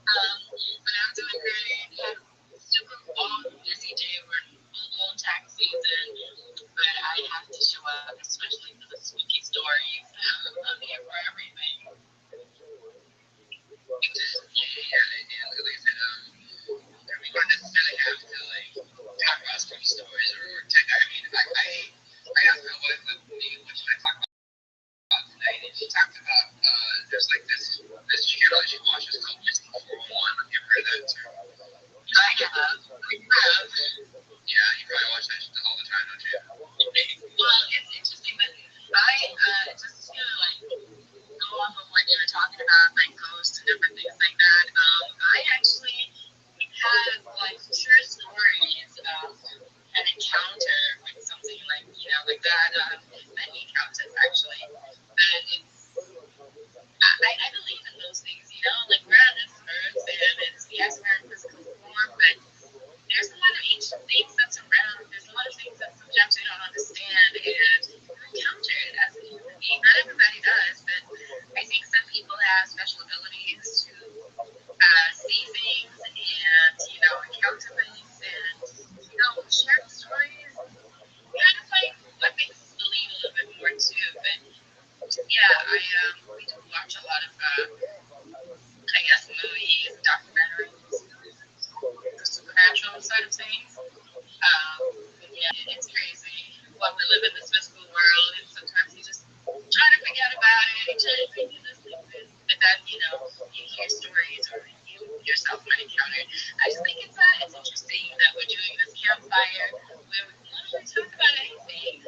But I'm doing great. Had a super long, busy day. We're in full-blown tax season, but I have to show up, especially for the spooky stories. I'm here for everything. Yeah, and like I said, we don't necessarily have to like talk about spooky stories or I mean, I asked my wife like, what should I talk about tonight, and she talked about there's like this channel that she watches called Missing 401. Have you ever heard of that term? I have. Yeah, you probably watch that all the time, don't you? Well, it's interesting that I just to like go off of what you were talking about, like ghosts and different things like that. I actually had like true stories of an encounter with something like like that. Many encounters actually. But I believe in those things. Like we're on this earth, and it's yes, we're in physical form, but there's a lot of ancient things that's around. There's a lot of things that sometimes we don't understand, and you encounter it as a human being. Not everybody does, but I think some people have special abilities to see things and encounter things and share stories. Kind of like what makes us believe a little bit more too. But yeah, we do watch a lot of I guess movies, documentaries, the supernatural side of things. Yeah, it's crazy when we live in this physical world, and sometimes you just try to forget about it. You try to think of this, but then you hear stories or you yourself might encounter it. I just think it's interesting that we're doing this campfire where we not only talk about anything,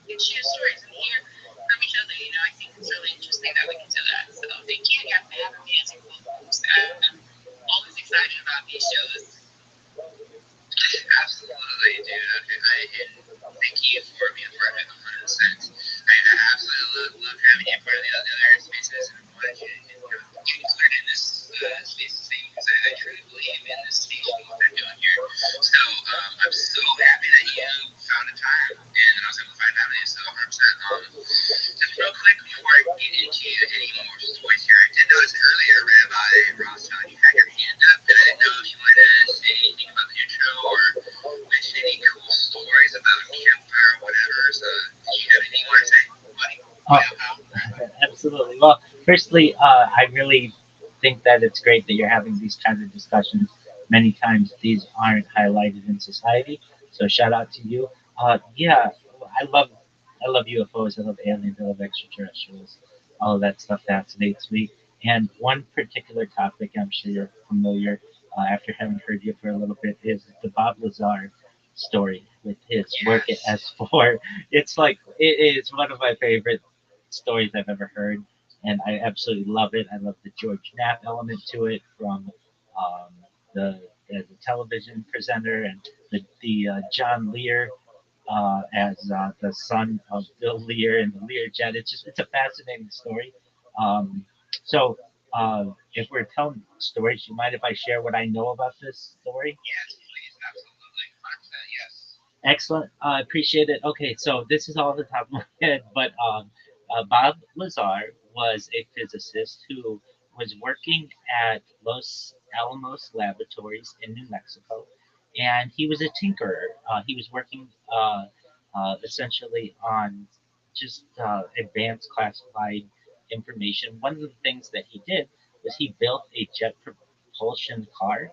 and share stories and hear from each other. I think it's really interesting that we can do that. So thank you again for having me as a co-host. I'm always excited about these shows. Absolutely, dude. Thank you for being part of it 100%. I absolutely love having you part of the other spaces and wanted you get included in this space thing because I truly believe in this station and what they're doing here. So I'm so happy that you found the time and I was able to find time with you. So 100%. Just real quick before I get into any more stories here, I did notice earlier, Rabbi Rothschild, you had your hand up, and I didn't know if you wanted to say anything about the intro or mention any cool stories about campfire or whatever. So, do you have anything you want to say, buddy? Absolutely. Well, firstly, I really think that it's great that you're having these kinds of discussions. Many times these aren't highlighted in society. So shout out to you. Yeah, I love I love UFOs. I love aliens. I love extraterrestrials. All of that stuff fascinates me. And one particular topic I'm sure you're familiar after having heard you for a little bit is the Bob Lazar story with his work at S4. It's like it is one of my favorite stories I've ever heard, and I absolutely love it. I love the George Knapp element to it from um, the television presenter and the John Lear as the son of Bill Lear and the Learjet. It's a fascinating story. Um, so if we're telling stories, you mind if I share what I know about this story? Yes, please. Absolutely. 100% yes. Excellent. I appreciate it. Okay, so this is all off the top of my head, but Bob Lazar was a physicist who was working at Los Alamos Laboratories in New Mexico, and he was a tinkerer. He was working essentially on just advanced classified information. One of the things that he did was he built a jet propulsion car,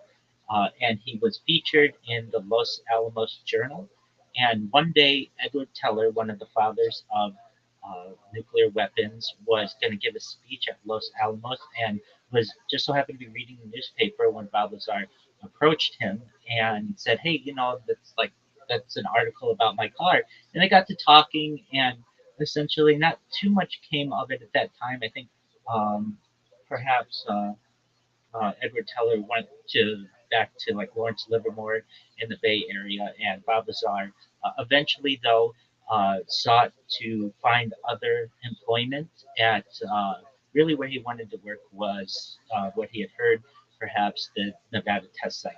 and he was featured in the Los Alamos Journal. And one day, Edward Teller, one of the fathers of nuclear weapons, was going to give a speech at Los Alamos, and was just so happened to be reading the newspaper when Bob Lazar approached him and said, "Hey, that's an article about my car." And they got to talking, and essentially, not too much came of it at that time. I think perhaps. Edward Teller went to back to like Lawrence Livermore in the Bay Area, and Bob Lazar eventually, though, sought to find other employment at really where he wanted to work was what he had heard, perhaps the Nevada test site,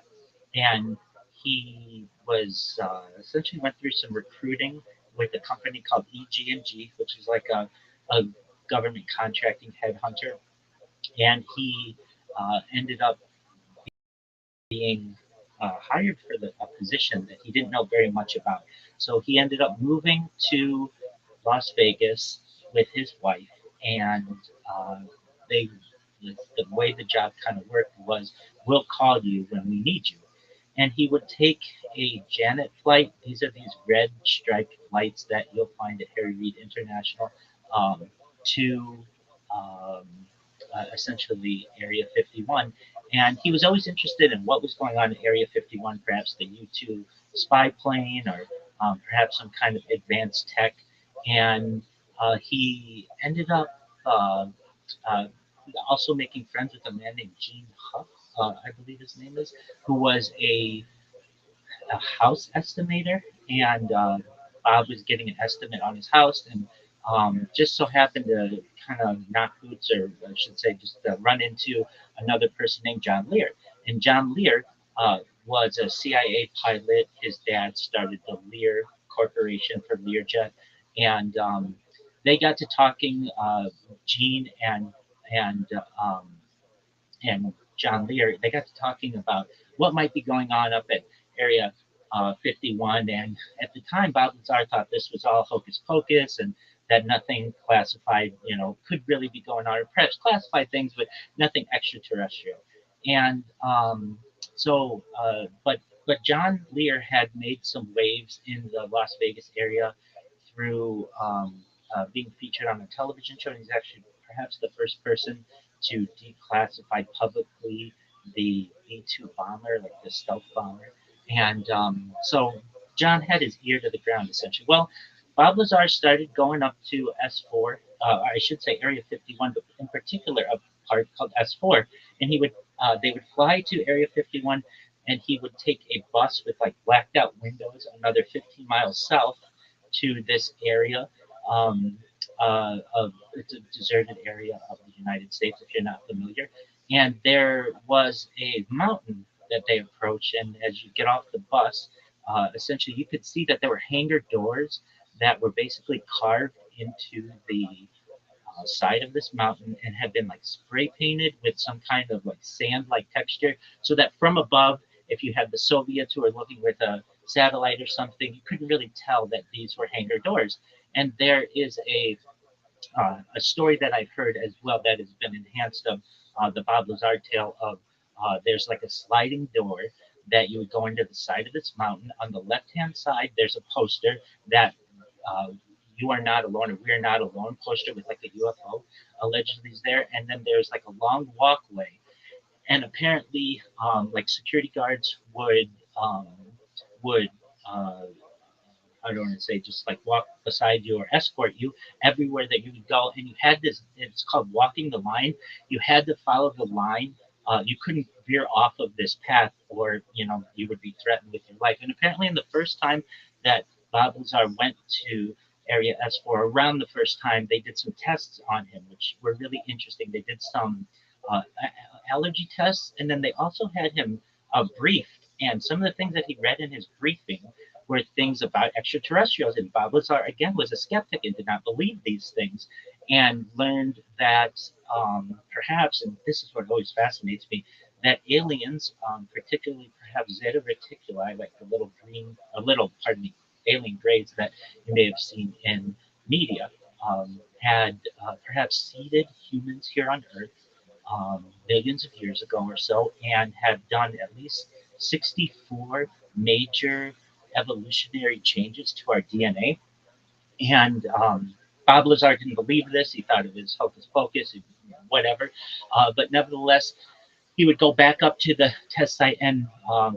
and he was essentially went through some recruiting with a company called EG&G, which is like a government contracting headhunter, and he ended up being hired for a position that he didn't know very much about. So he ended up moving to Las Vegas with his wife, and uh, they the way the job kind of worked was, "We'll call you when we need you." And he would take a Janet flight. These are these red striped flights that you'll find at Harry Reid International, to um, essentially Area 51. And he was always interested in what was going on in Area 51, perhaps the U-2 spy plane, or perhaps some kind of advanced tech. And he ended up uh, also making friends with a man named Gene Huff, I believe his name is, who was a house estimator, and Bob was getting an estimate on his house, and just so happened to kind of knock boots, or I should say, just run into another person named John Lear. And John Lear was a CIA pilot. His dad started the Lear Corporation for Learjet, and they got to talking. Gene and um, and John Lear, they got to talking about what might be going on up at Area 51. And at the time, Bob Lazar thought this was all hocus pocus, and that nothing classified, could really be going on, or perhaps classified things, but nothing extraterrestrial. And but John Lear had made some waves in the Las Vegas area through being featured on a television show. And he's actually perhaps the first person to declassify publicly the B-2 bomber, like the stealth bomber. And so John had his ear to the ground, essentially. Well, Bob Lazar started going up to S4, I should say Area 51, but in particular a part called S4. And they would fly to Area 51, and he would take a bus with like blacked out windows another 15 miles south to this area. It's a deserted area of the United States, if you're not familiar. And there was a mountain that they approached, and as you get off the bus, essentially you could see that there were hangar doors that were basically carved into the side of this mountain, and had been like spray painted with some kind of like sand like texture, so that from above, if you had the Soviets who were looking with a satellite or something, you couldn't really tell that these were hangar doors. And there is a story that I've heard as well that has been enhanced of the Bob Lazar tale of there's like a sliding door that you would go into the side of this mountain. On the left-hand side, there's a poster that uh, "You are not alone" or "We're not alone" poster with like a UFO allegedly is there. And then there's like a long walkway, and apparently like security guards would uh, I don't want to say just like walk beside you or escort you everywhere that you would go. And you had this, it's called walking the line. You had to follow the line. You couldn't veer off of this path, or, you would be threatened with your life. And apparently, in the first time that Bob Lazar went to Area S4, around the first time, they did some tests on him, which were really interesting. They did some allergy tests, and then they also had him briefed. And some of the things that he read in his briefing were things about extraterrestrials. And Bob Lazar, again, was a skeptic and did not believe these things, and learned that perhaps, and this is what always fascinates me, that aliens, particularly perhaps Zeta Reticuli, like the little green, pardon me, alien grades that you may have seen in media, had perhaps seeded humans here on Earth millions of years ago or so, and had done at least 64 major evolutionary changes to our DNA. And Bob Lazar didn't believe this. He thought it was hocus pocus, whatever. But nevertheless, he would go back up to the test site, and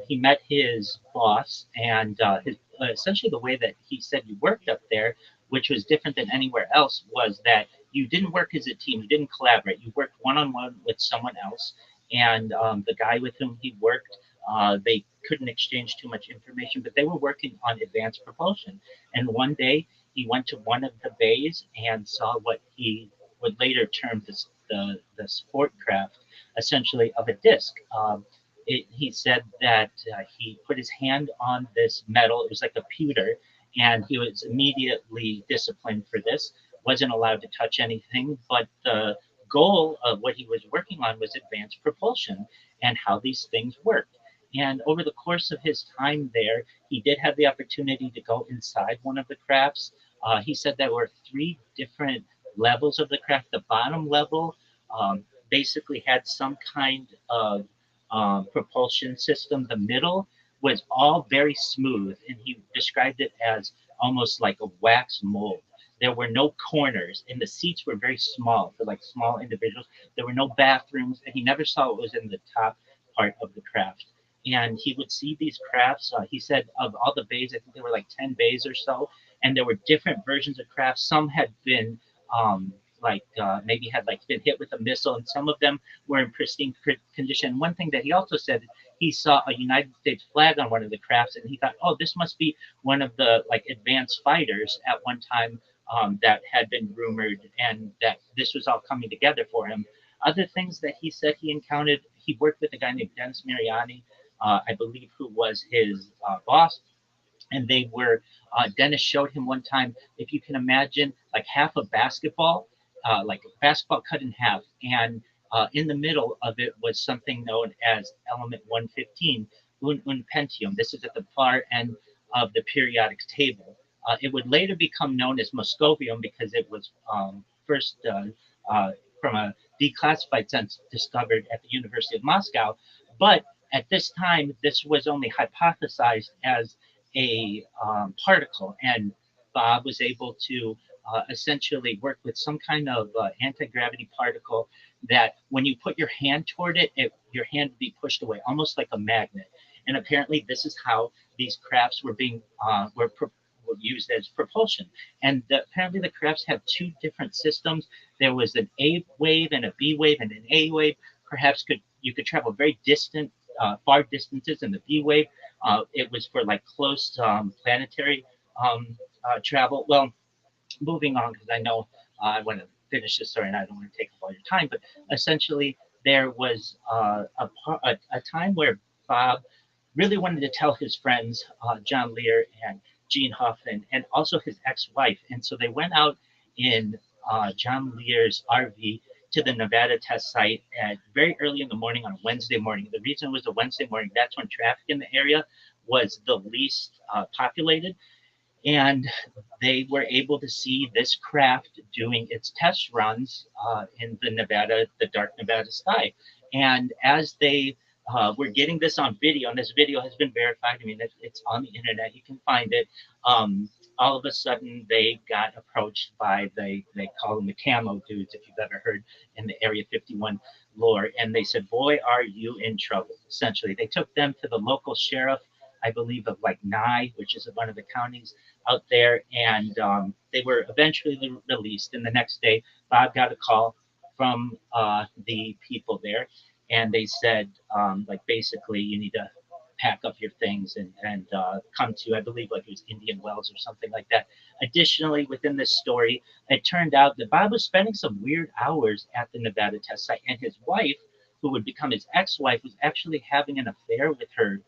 he met his boss. And essentially, the way that he said you worked up there, which was different than anywhere else, was that you didn't work as a team, you didn't collaborate, you worked one on one with someone else. And the guy with whom he worked, they couldn't exchange too much information, but they were working on advanced propulsion. And one day, he went to one of the bays and saw what he would later term the sport craft, essentially, of a disc. He said that he put his hand on this metal. It was like a pewter, and he was immediately disciplined for this. Wasn't allowed to touch anything, but the goal of what he was working on was advanced propulsion and how these things worked. And over the course of his time there, he did have the opportunity to go inside one of the crafts. He said there were three different levels of the craft. The bottom level basically had some kind of propulsion system. The middle was all very smooth, and he described it as almost like a wax mold. There were no corners, and the seats were very small for like small individuals. There were no bathrooms, and he never saw what was in the top part of the craft. And he would see these crafts. He said of all the bays, I think there were like 10 bays or so, and there were different versions of crafts. Some had been maybe had like been hit with a missile, and some of them were in pristine condition. One thing that he also said, he saw a United States flag on one of the crafts, and he thought, oh, this must be one of the like advanced fighters at one time that had been rumored, and that this was all coming together for him. Other things that he said he encountered, he worked with a guy named Dennis Mariani, I believe, who was his boss, and they were Dennis showed him one time, if you can imagine like half a basketball, like a basketball cut in half, and in the middle of it was something known as element 115, un pentium. This is at the far end of the periodic table. It would later become known as moscovium because it was first uh, from a declassified sense discovered at the University of Moscow. But at this time, this was only hypothesized as a particle, and Bob was able to essentially work with some kind of anti-gravity particle that when you put your hand toward it, your hand would be pushed away, almost like a magnet. And apparently, this is how these crafts were being were used as propulsion. And apparently, the crafts have two different systems. There was an A wave and a B wave, and an A wave perhaps you could travel very distant, far distances in the B wave. It was for like close planetary travel. Well, moving on, because I know I want to finish this story and I don't want to take up all your time, but essentially there was a time where Bob really wanted to tell his friends, John Lear and Gene Huff, and also his ex-wife. And so they went out in John Lear's RV to the Nevada test site at very early in the morning on a Wednesday morning. The reason it was a Wednesday morning, that's when traffic in the area was the least populated. And they were able to see this craft doing its test runs in the dark Nevada sky. And as they were getting this on video, and this video has been verified, I mean, it's on the internet, you can find it. All of a sudden, they got approached by, they call them the camo dudes, if you've ever heard in the Area 51 lore. And they said, boy, are you in trouble, essentially. They took them to the local sheriff, I believe, of like Nye, which is one of the counties out there, and they were eventually released. And the next day, Bob got a call from the people there, and they said, like, basically, you need to pack up your things and come to, I believe, like it was Indian Wells or something like that. Additionally, within this story, it turned out that Bob was spending some weird hours at the Nevada test site, and his wife, who would become his ex-wife, was actually having an affair with her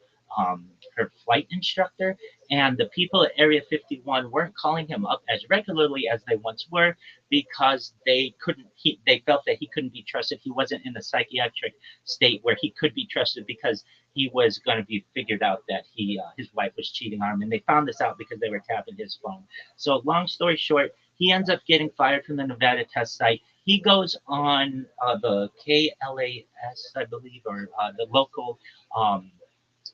her flight instructor, and the people at Area 51 weren't calling him up as regularly as they once were because they felt that he couldn't be trusted. He wasn't in a psychiatric state where he could be trusted because he was going to be figured out that his wife was cheating on him, and they found this out because they were tapping his phone. So long story short, he ends up getting fired from the Nevada test site. He goes on the KLAS, I believe, or the local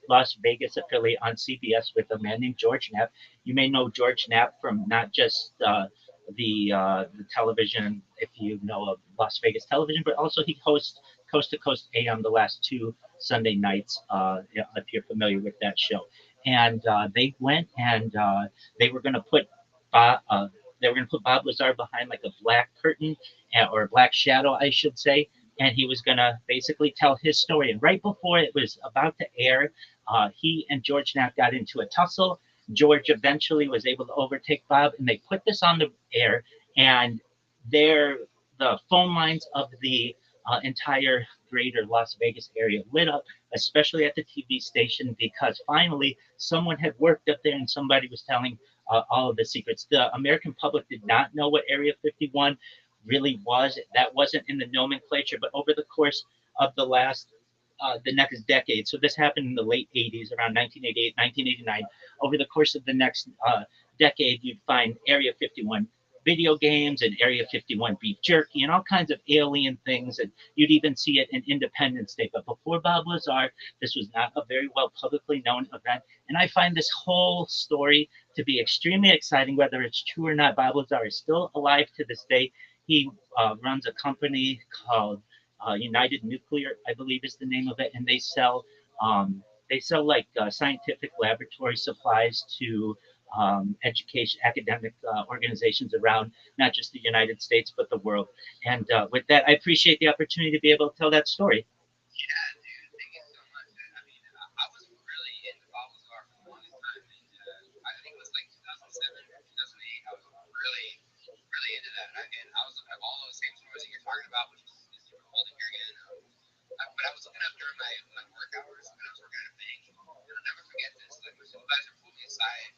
Las Vegas affiliate on CBS with a man named George Knapp. You may know George Knapp from not just the television, if you know of Las Vegas television, but also he hosts Coast to Coast AM the last two Sunday nights, if you're familiar with that show. And they went and they were going to put Bob, they were going to put Bob Lazar behind like a black curtain or a black shadow, I should say, and he was going to basically tell his story. And right before it was about to air, he and George Knapp got into a tussle. George eventually was able to overtake Bob, and they put this on the air. And the phone lines of the entire greater Las Vegas area lit up, especially at the TV station, because finally someone had worked up there and somebody was telling all of the secrets. The American public did not know what Area 51 really was. That wasn't in the nomenclature, but over the course of the next decade. So this happened in the late 80s, around 1988, 1989. Over the course of the next decade, you'd find Area 51 video games and Area 51 beef jerky and all kinds of alien things. And you'd even see it in Independence Day. But before Bob Lazar, this was not a very well publicly known event. And I find this whole story to be extremely exciting, whether it's true or not. Bob Lazar is still alive to this day. He runs a company called United Nuclear, I believe is the name of it, and they sell like scientific laboratory supplies to education academic organizations around not just the United States but the world. And with that, I appreciate the opportunity to be able to tell that story. Yeah, dude, thank you so much. I mean, I was really into Bob Lazar for the longest time, and I think it was like 2007, 2008. I was really, really into that, and I was looking up all those same stories that you're talking about, which is super cool to hear again. But I was looking up during my work hours when I was working at a bank, and I'll never forget this. Like my supervisor pulled me aside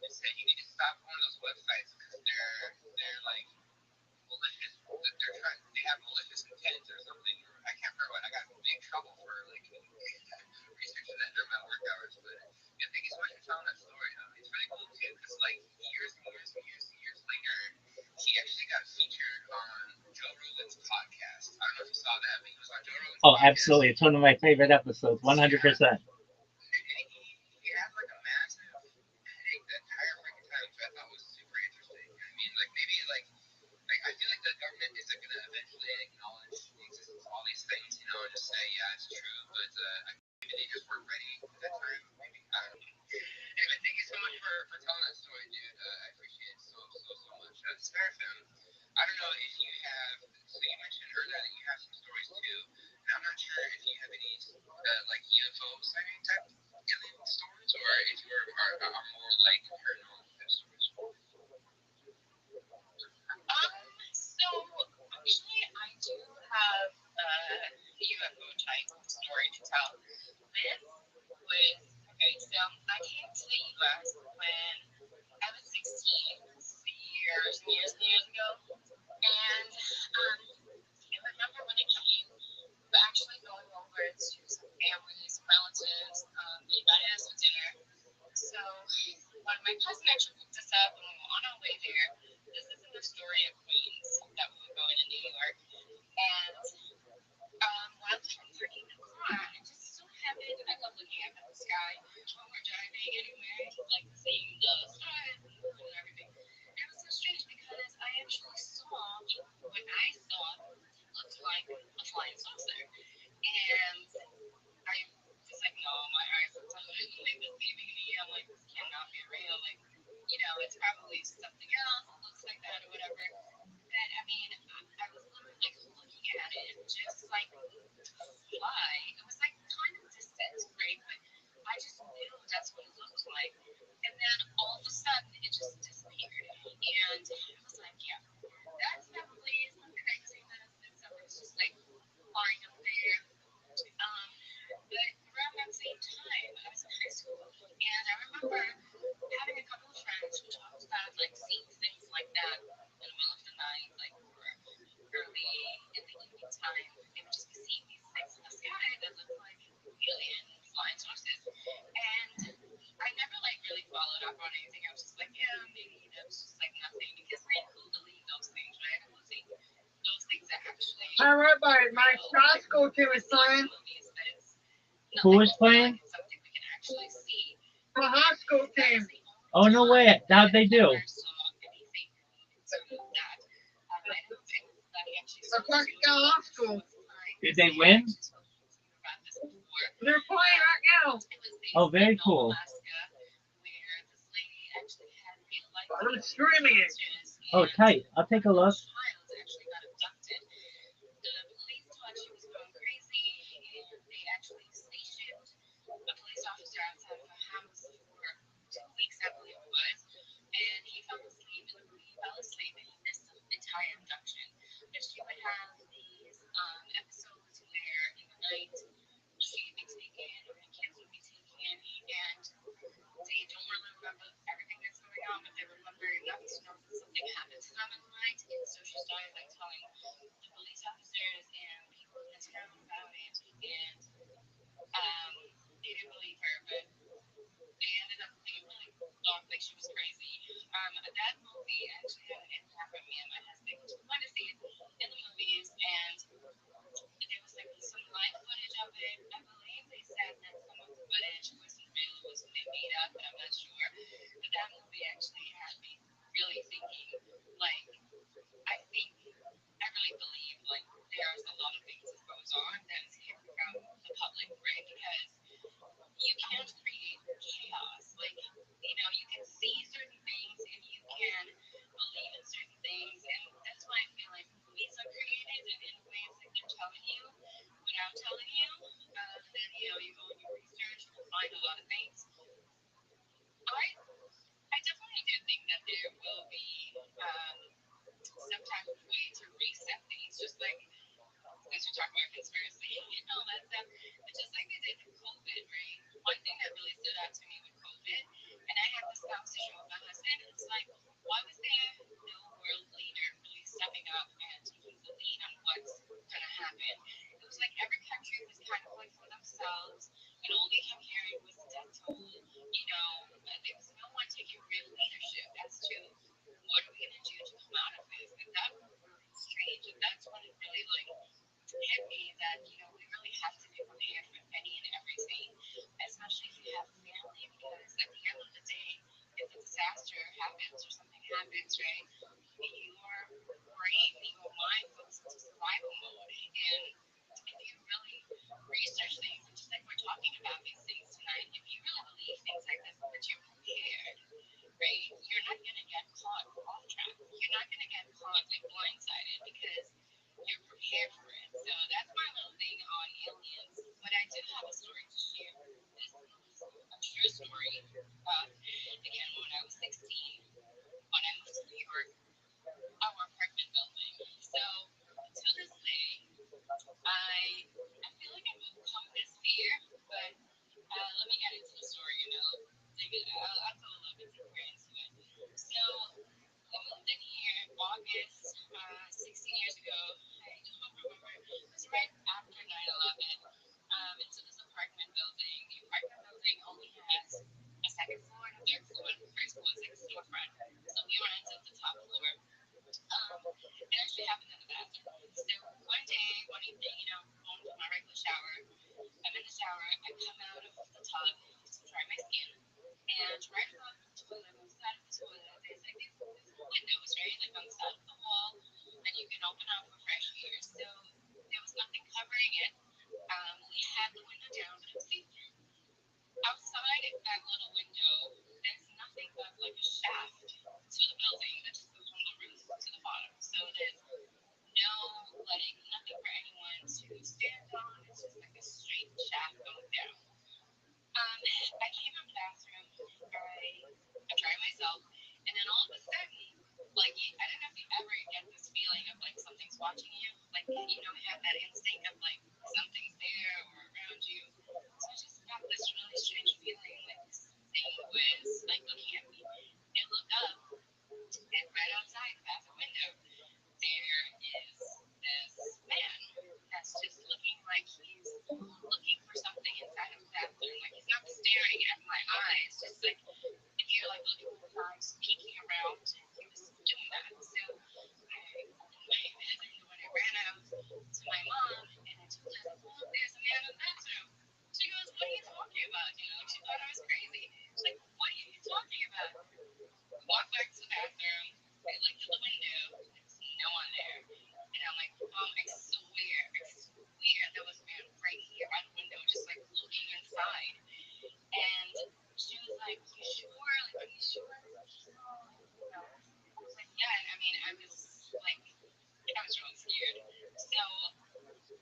and said, "You need to stop going to those websites because they're like malicious. They're trying. They have malicious intent or something. Or I can't remember what. I got in big trouble for like researching that during my work hours. But yeah, thank you so much for telling that story. It's really cool too because like years and years and years and years later, he actually got featured on Joe Rogan's podcast. I don't know if you saw that, but he was on Joe Rogan's Oh, podcast. absolutely. It's one of my favorite episodes, 100%. And he had like a massive headache the entire freaking time, which I thought was super interesting. I mean, like maybe like I feel like the government is going to eventually acknowledge the existence of all these things, you know, and just say, yeah, it's true, but maybe they just weren't ready at that time. Maybe I don't know. Anyway, thank you so much for telling that story, dude. I appreciate it so much. Seraphim, I don't know if you have. So you mentioned earlier that you have some stories too, and I'm not sure if you have any like UFO sighting type alien stories, or if you are more like paranormal type stories. So actually, I do have a UFO type story to tell. This was okay. So I came to the U.S. when I was 16, years and years and years ago, and I remember when it came, we were actually going over to some family, some relatives. They invited us to dinner. So when my cousin actually picked us up and we were on our way there, this is in the story of Queens that we were going to New York. And while we were parking the car, it just so happened I kept looking up at the sky when we're driving anywhere, like seeing the stars and the moon and everything. And it was so strange because I actually saw what I thought looked like a flying saucer. And I was like, no, my eyes are totally deceiving me. I'm like, this cannot be real. Like, it's probably something else that looks like that or whatever. But I mean, I was literally like looking at it and just like fly. It was like kind of distant, right? But I just knew that's what it looked like. And then all of a sudden, it just disappeared. And I was like, yeah, that's definitely something I've seen that someone's just like flying up there. But around that same time, I was in high All right, my shot school team is playing. Who was playing? My high school team. Oh, no way. How'd they do? The Clarksdale High School. Did they win? They're playing right now. Oh, very cool. I'm streaming it. Oh, tight. I'll take a look.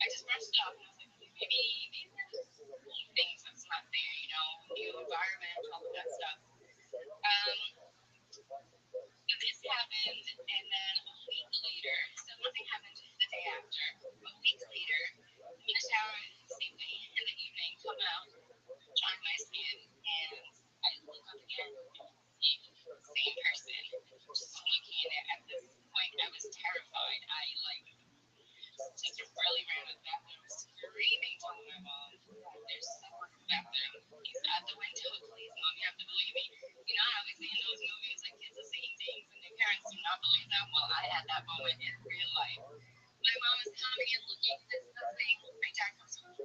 I just brushed it off and I was like, okay, maybe there's things that's not there, you know, new environment, all of that stuff. This happened, and then a week later, so nothing happened the day after. A week later, I'm in the shower, same thing, in the evening, come out, dry my skin, and I look up again, see the same person, just looking at it. At this point, I was terrified. I just really ran to the bathroom, screaming, telling my mom, "There's someone in the bathroom. He's at the window. Please, mom, you have to believe me." You know how we see in those movies, like kids are seeing things and their parents do not believe them? Well, I had that moment in real life. My mom is coming and looking, there's nothing. My dad comes home.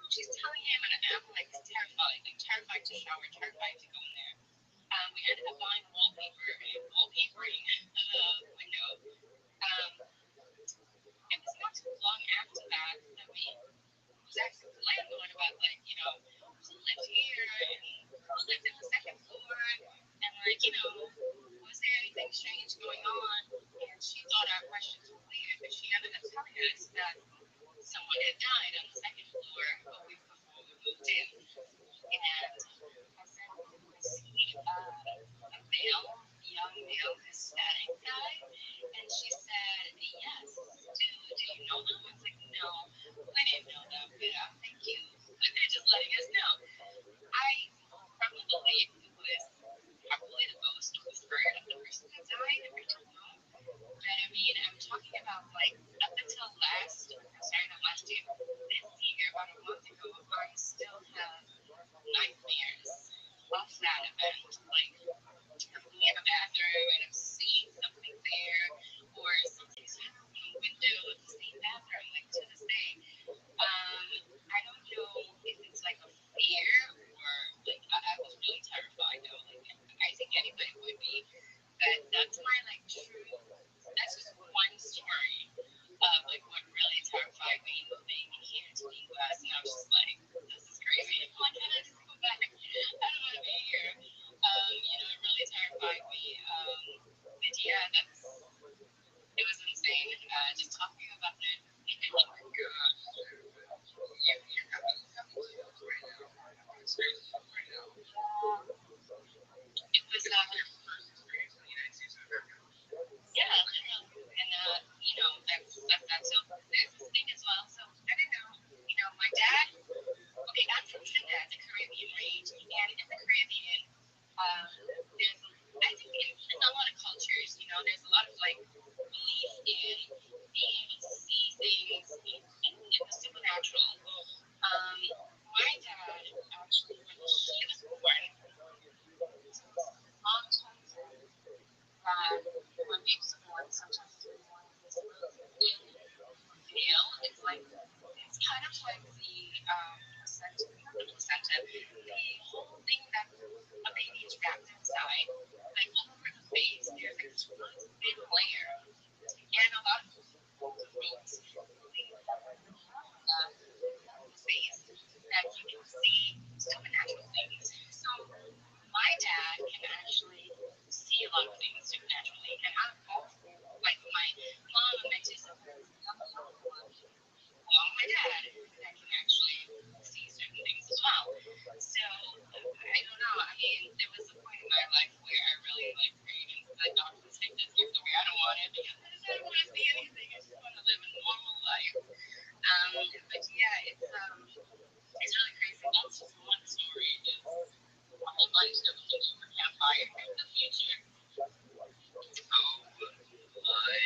She's telling him, and I'm like terrified to shower, terrified to go in there. We ended up buying wallpaper and wallpapering the window. It was not too long after that we was asking the landlord about, like, you know, who lived here and who lived in the second floor, and, like, you know, was there anything strange going on? And she thought our questions were weird, but she ended up telling us that someone had died on the second floor a week before we moved in. And I said, I see a male, young male Hispanic guy. And she said, yes. Do you know them? I was like, no, I didn't know them, but thank you. But they're just letting us know. I firmly believe it was probably the ghost or the spirit of the person that died. I don't know. But I mean, I'm talking about, like, up until last year, this year, about a month ago, I still have nightmares of that event. Like, I'm in the bathroom and I'm seeing something there, or something's happening in the window of the same bathroom, like, to this day. I don't know if it's like a fear or, like, I was really terrified though. Like, I think anybody would be. But that's my, like, true, that's just one story of, like, what really terrified me moving here to the US. And I was just like, this is crazy. Why can't I just go back? I don't want to be here. You know, it really terrified me. But yeah, it was insane. Just talking about it. Oh my gosh. You're having chills right now. It's crazy right now. It was your first experience in the United States of America. Yeah, literally. And you know, that's so there's this thing as well. So I don't know, you know, my dad, okay, I'm from Trinidad, the Caribbean region, and in the Caribbean, there's, I think in a lot of cultures, you know, there's a lot of, like, belief in being able to see things in the supernatural. My dad actually, when he was born, mom told him that when babies are born, sometimes they're born with this really thin veil. It's like, it's kind of like the placenta, not the placenta, the whole thing that a baby is wrapped inside. Like, all over the face, there's like this really thin layer. And a lot of people believe the face that you can see supernatural things. So my dad can actually see a lot of things supernaturally, and I'm also, like, my mom and my two sisters, along with my dad, that can actually see certain things as well. So I don't know. I mean, there was a point in my life where I really, like, prayed and said, "God, please take this gift away. I don't want it because I don't want to see anything. I just want to live a normal life." But yeah, it's really crazy. That's just one story. It's my whole life's never been over campfire in the future. Oh my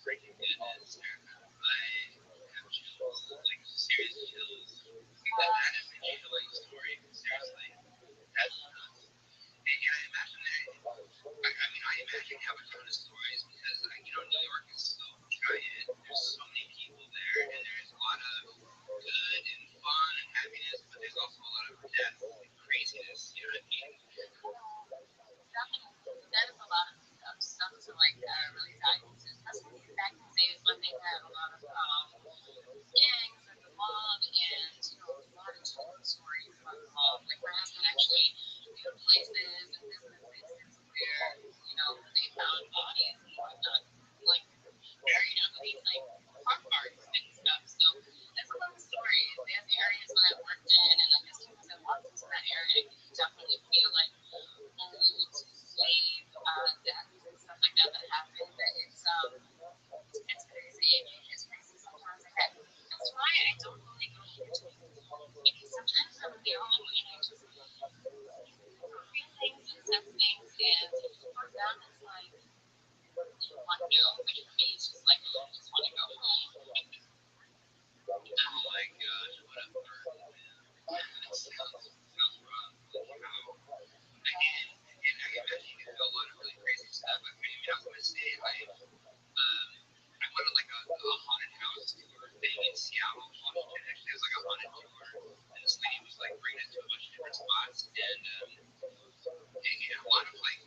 freaking goodness! I have chills, like, serious chills. That is a chilling story. Seriously, that's nuts. And I imagine that. I mean, I imagine you have a ton of stories because, you know, New York is so giant. There's so many people there, and there's a lot of good and fun and happiness, but there's also a lot of death and craziness. You know what I mean? That is definitely feel like old slave deaths and stuff like that happen. That it's crazy. It's crazy sometimes. That's why I don't really go here to because sometimes I'm there and I just feel things and sense things, and for them it's like you want to know, but for me it's just like I just want to go home. Oh my gosh, what a bird, man. It sounds rough. Like how and I imagine you can do a lot of really crazy stuff. I mean, I was gonna say I went on like a haunted house tour thing in Seattle, Washington. Actually, it was like a haunted tour, and this lady was like bringing us to a bunch of different spots, and a lot of like,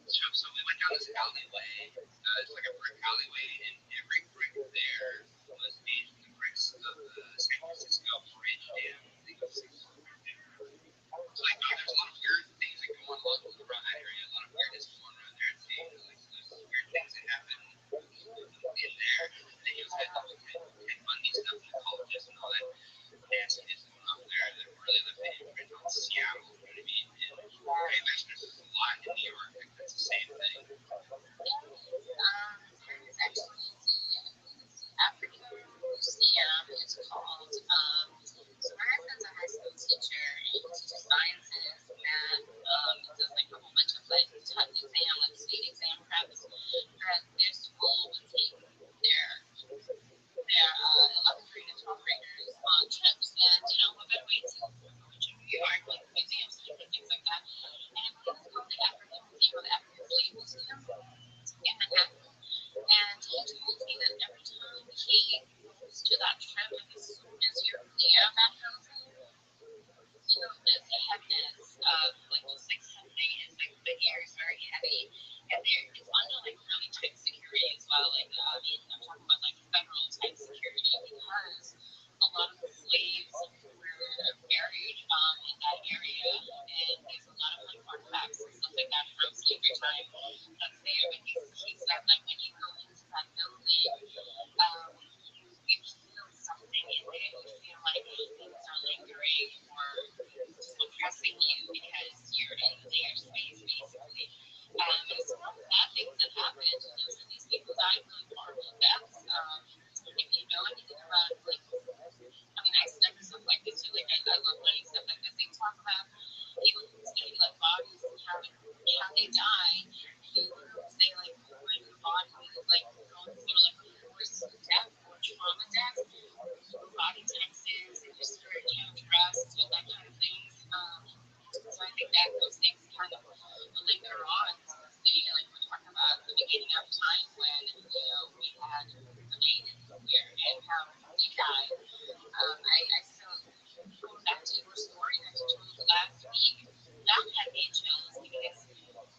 so we went down this alleyway. It's like a brick alleyway, and every brick there was made from the bricks of the San Francisco Bridge Dam. I think it was right there. So like, there's a lot of weird things that go on along around that area. A lot of weirdness going around there too. Like there's weird things that happen in there. And then you also had like Ted Bundy stuff in the colleges and all that nastiness going on there that really left an imprint on Seattle. You know what I mean? And I imagine there's a lot in New York that's the same thing. There's actually the African Museum. It's called. So my husband's a high school teacher, and he teaches sciences, and does like a whole bunch of like test exam, like state exam preps. But their school would take their 11th grade and 12th graders on trips, and what better way to go to New York with museums and things like that. And I believe it's called the African Museum or the African Slave Museum in Manhattan. And he told me that every time he goes to that trip, like as soon as you're near that building, the heaviness of like just like something is like the air is very heavy, and it's under like really tight security as well. Like I'm talking about like federal type security because a lot of the slaves were buried in that area, and there's a lot of like artifacts and stuff like that from slavery time that's there. But he said that when you go into that building, you feel something in there. You feel like things are lingering or just oppressing you because you're in their space, basically. And some bad things that happened. Some of these people died really horrible deaths. If you know anything about, like, I mean, I study stuff like this too. Like, I love learning stuff like this. They talk about people who study like bodies and how they die. He would say like when the body is like going through like a forced death or trauma death, the body tenses and just sort of rest and that kind of thing. So I think that those things kind of linger on to this day. Like we're talking about the beginning of time when we had the maiden here and how he died. I still going back to your story that you told last week. That had me chills because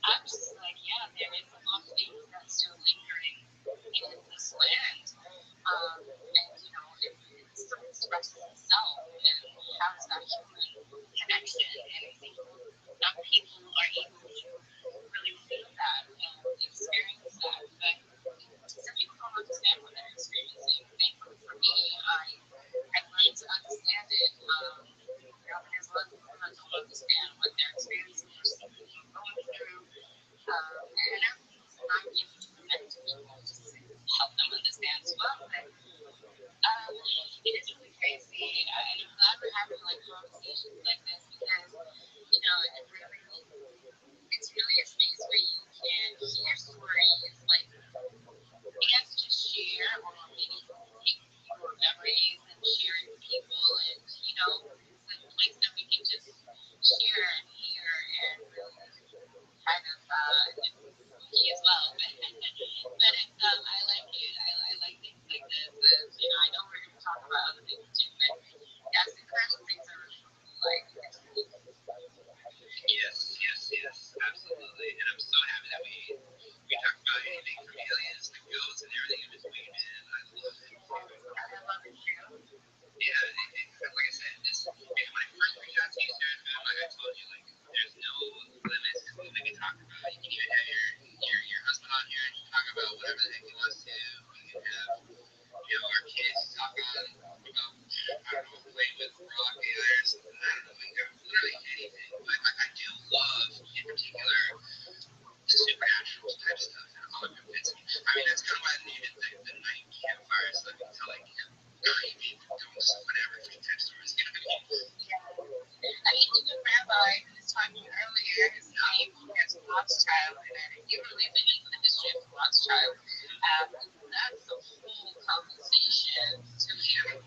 I'm just like, yeah, there is a lot of things that's still lingering in this land. And it still expresses itself. And how is that human connection? And I think not people are able to really feel that and experience that. But some people don't understand what they're experiencing. Thankfully for me, I learned to understand it. But there's a lot of people that don't understand what they're experiencing or going through. And everything's not able to connect to people, just to help them understand as well. But it is really crazy, and I'm glad we're having like conversations like this because it's really a space where you can hear stories like we have to just share or maybe take your memories and share it with people, and it's a place that we can just share and hear and really kind of spooky as well. But it's I like it. I like things like this. I know we're going to talk about other things too, but yeah, supernatural things are really cool. Like it's really cool. Yes, absolutely. And I'm so happy that we talked about anything from aliens to ghosts and everything in between, man. I love it. I love it too. Yeah, like I said, when I first reached out to you, Sarah, like I told you, like there's no limits to what we can talk about. You can even have your husband on here and just talk about whatever the heck he wants to. We can have our kids talk about I don't know, playing with rock aliens. I don't know, we can have literally anything. But I he was talking earlier, his name is Rothschild, and if you really dig into the history of Rothschild, that's a whole conversation to have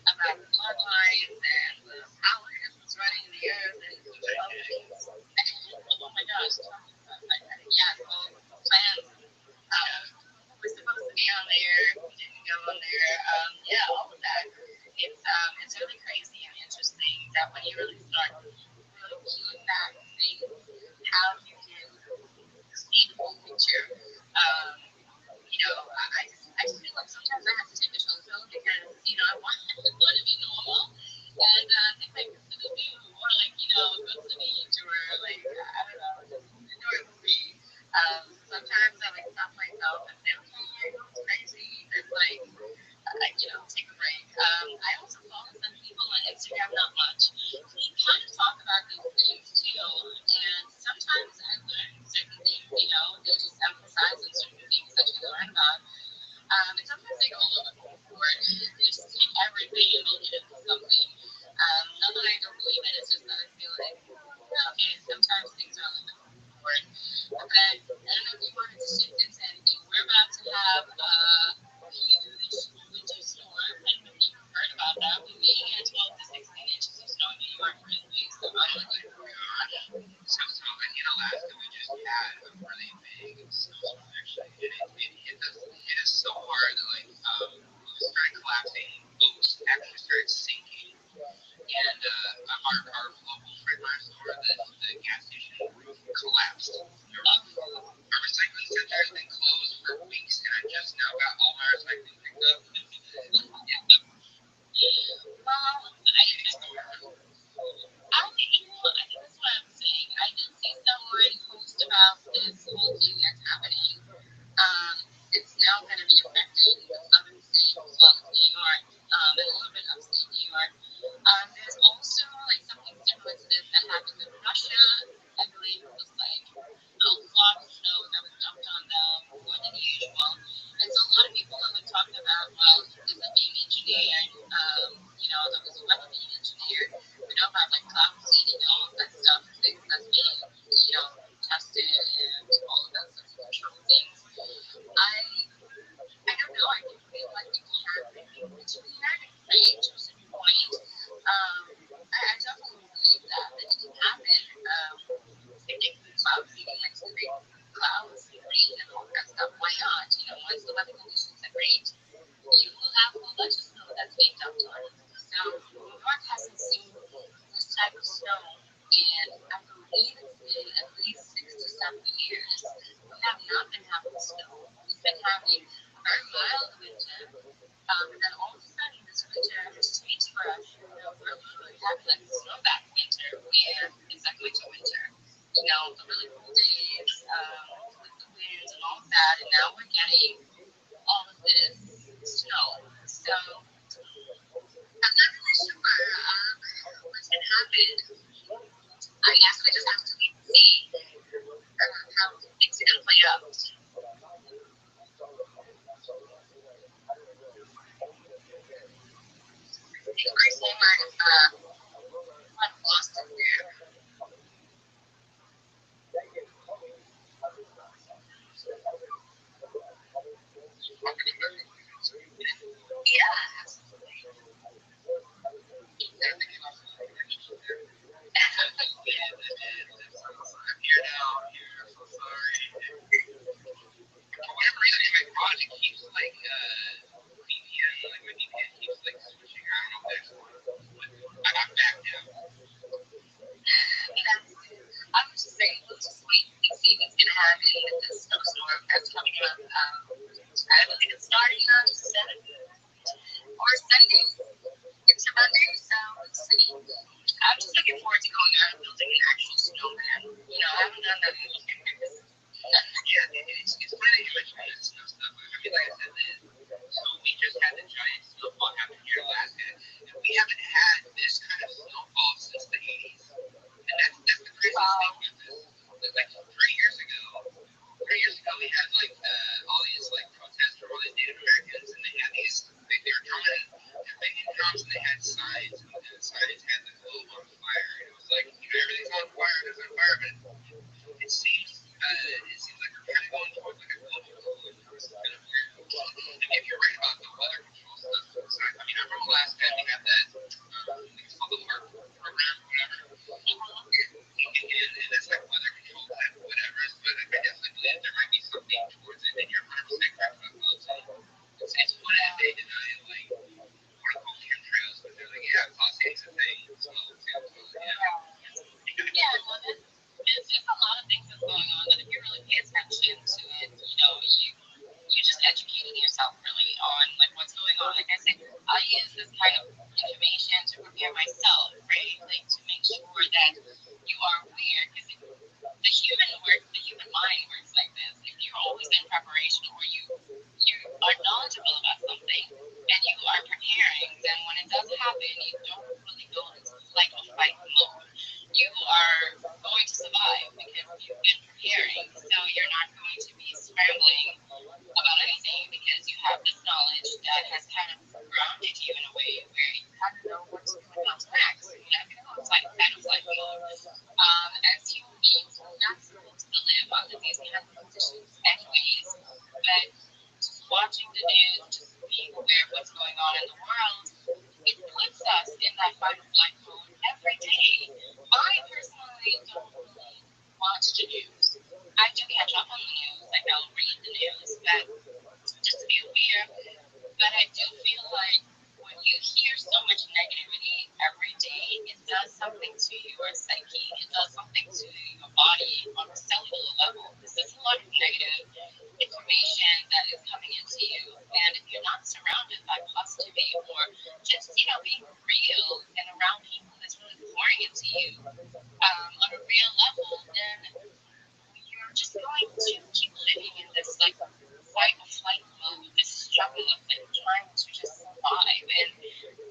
about bloodlines and power was running the earth and other things. Oh my gosh, talking about yes, all plans. We're supposed to be on there, we didn't go on there. Yeah, all of that. It's really crazy and interesting that when you really start really peeling back things, how you can see the whole picture. I just feel like sometimes I have to take a chill pill because, I want to be normal and think like this is new or like, go to the beach or like, I don't know, just enjoy a movie. Sometimes I like stop myself and say, okay, it's crazy. It's like, take a break. I also follow some people on Instagram, not much. We kind of talk about these things too. And sometimes I learn certain things, they just emphasize on certain things that you learn about. And sometimes they go a little bit overboard. They just take everything and make it into something. Not that I don't believe it, it's just that I feel like, okay, sometimes things are a little bit overboard. But I don't know if you wanted to shift into anything. We're about to have a huge winter storm. I don't know if you've heard about that. We may get 12 to 16 inches of snow in New York for this week, so I'm looking forward to it. So in Alaska, we just had a really big snowstorm actually, and it hit us so hard that roofs started collapsing, boats actually started sinking, and our local Fred Meyer store, the gas station roof collapsed. Our recycling center has been closed for weeks, and I just now got all my recycling picked up. Well, I think that's what I'm saying. I did see someone post about this whole thing that's happening. It's now going to be affecting the southern states as well as New York, and a little bit upstate New York. There's also like something similar to this that happened in Russia. I believe it was like a lot of snow that was dumped on them more than usual. And so a lot of people have been talking about, well, is it being engineered? There was weather being engineered. We know about like cloud seeding and all of that stuff, things that's being, tested and all of that stuff to control things. I don't know. I do feel like it can be engineered, right, to a certain point. I definitely believe that it can happen. If they can cloud seeding, like to create clouds, rain, and all that stuff, why not? Once the weather conditions are great, you will have a whole bunch of snow that's being dumped on it. So New York hasn't seen this type of snow, and I believe it's been at least 6 to 7 years. We have not been having snow. We've been having a very mild winter, and then all of a sudden this winter has changed for us. We're literally having like a snowback winter, where it's like winter. The really cool days with the winds and all of that, and now we're getting all of this snow. So I'm not really sure what's going to happen. I guess we just have to wait and see how things are going to play out. Increasingly, might have lost it there. Yeah, absolutely. I'm here now. I'm here. I'm so sorry. For whatever reason, my project keeps VPN, my VPN keeps switching. I don't know if that's but I'm back now. I was just saying, let's just wait and see what's going to happen with this snowstorm that's coming up. I believe it's starting on Saturday or Sunday into Monday, so let's see. I'm just looking forward to going out and building an actual snowman. I haven't done that in years. It's funny that you mentioned that snow stuff. I mean, like I said, so we just had the giant snowfall happen here in Alaska, and we haven't had this kind of snowfall since the 80s. And that's the craziest thing with this. Like 3 years ago, we had all these protests from all these Native Americans, and they had they were drumming, they're banging drums, and they had signs, and the signs had the globe on fire, and it was like, that you are aware, because the human mind works like this. If you're always in preparation, or you are knowledgeable about something and you are preparing, then when it does happen, you don't really go into flight or fight mode. You are going to survive because you've been preparing. So you're not going to be scrambling about anything because you have this knowledge that has kind of grounded you in a way where you kind of know what to do and how to act. So you're not going to go into like fight or flight mode. As human beings, we're not supposed to live under these kind of conditions anyways, but just watching the news, just being aware of what's going on in the world, it puts us in that fight or flight mode every day. I personally don't really watch the news. I do catch up on the news, like I'll read the news, but just to be aware. But I do feel like when you hear so much negativity every day, it does something to your psyche. It does something to your body on a cellular level. This is a lot of negative information that is coming into you. And if you're not surrounded by positivity, or just, being real and around people that's really pouring into you on a real level, then you're just going to keep living in this like fight or flight mode, this struggle of like trying to just survive. And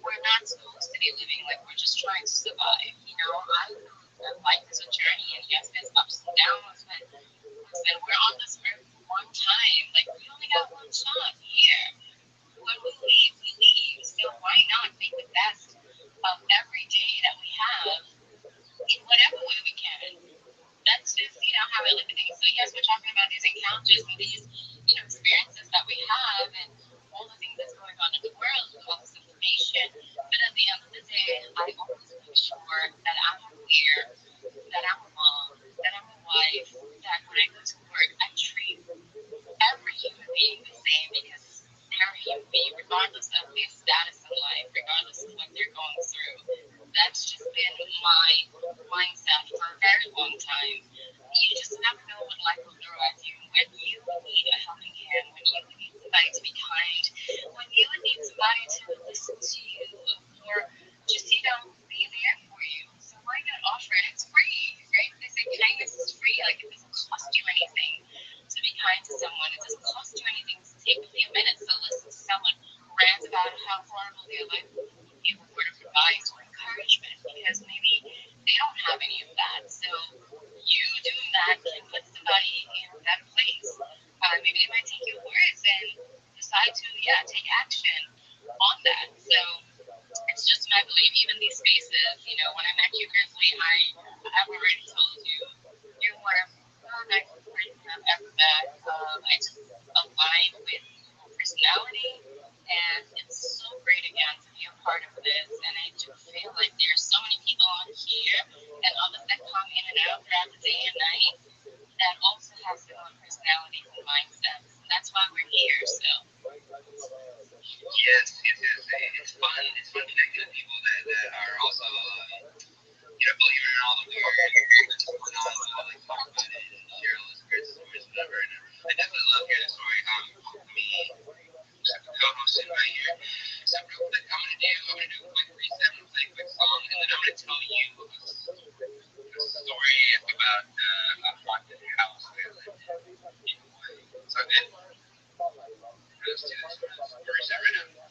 we're not supposed to be living like we're just trying to survive. I believe that life is a journey, and yes, there's ups and downs, but listen, we're on this earth for one time. Like, we only got one shot here. When we leave, we leave. So why not make the best of every day that we have in whatever way we can? That's just, how I look at things. So yes, we're talking about these encounters and these, experiences that we have, and all the things that's going on in the world with all this information. But at the end of the day, I always make sure that I'm aware, that I'm a mom, that I'm a wife, that when I go to work, I treat every human being the same, because they're a human being, regardless of their status in life, regardless of what they're going through. That's just been my mindset for a very long time. You just never know what life will throw at you. When you need a helping hand, when you need somebody to be kind, when you need somebody to listen to you, or just, be there for you. So why not offer it? It's free, right? They say kindness is free. Like, it doesn't cost you anything to be kind to someone. It doesn't cost you anything to take a few minutes to listen to someone rant about how horrible their life is, and give a word of advice or encouragement, because maybe they don't have any of that. So you doing that can put somebody in a better place. Maybe they might take your words and decide to, take action on that. So it's just my belief. Even these spaces, when I met you, Grizzly, I've already told you, you're one of the nicest person I've ever met. I just align with your personality, and it's so great again to be a part of this. And I do feel like there's so many people on here and others that come in and out throughout the day and night that also have similar personalities and mindsets. And that's why we're here. So Yes, it's fun. It's fun connecting with people that are also, believing in all the weird that's going on, like talk about it and share all the spirits stories, whatever. And I definitely love hearing the story. Me, co-hosting right here. So real quick, I'm gonna do a quick reset. I'm gonna play a quick song, and then I'm gonna tell you a story about a haunted house that I lived in Hawaii. So good. Let's do this. We're reset right now.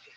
When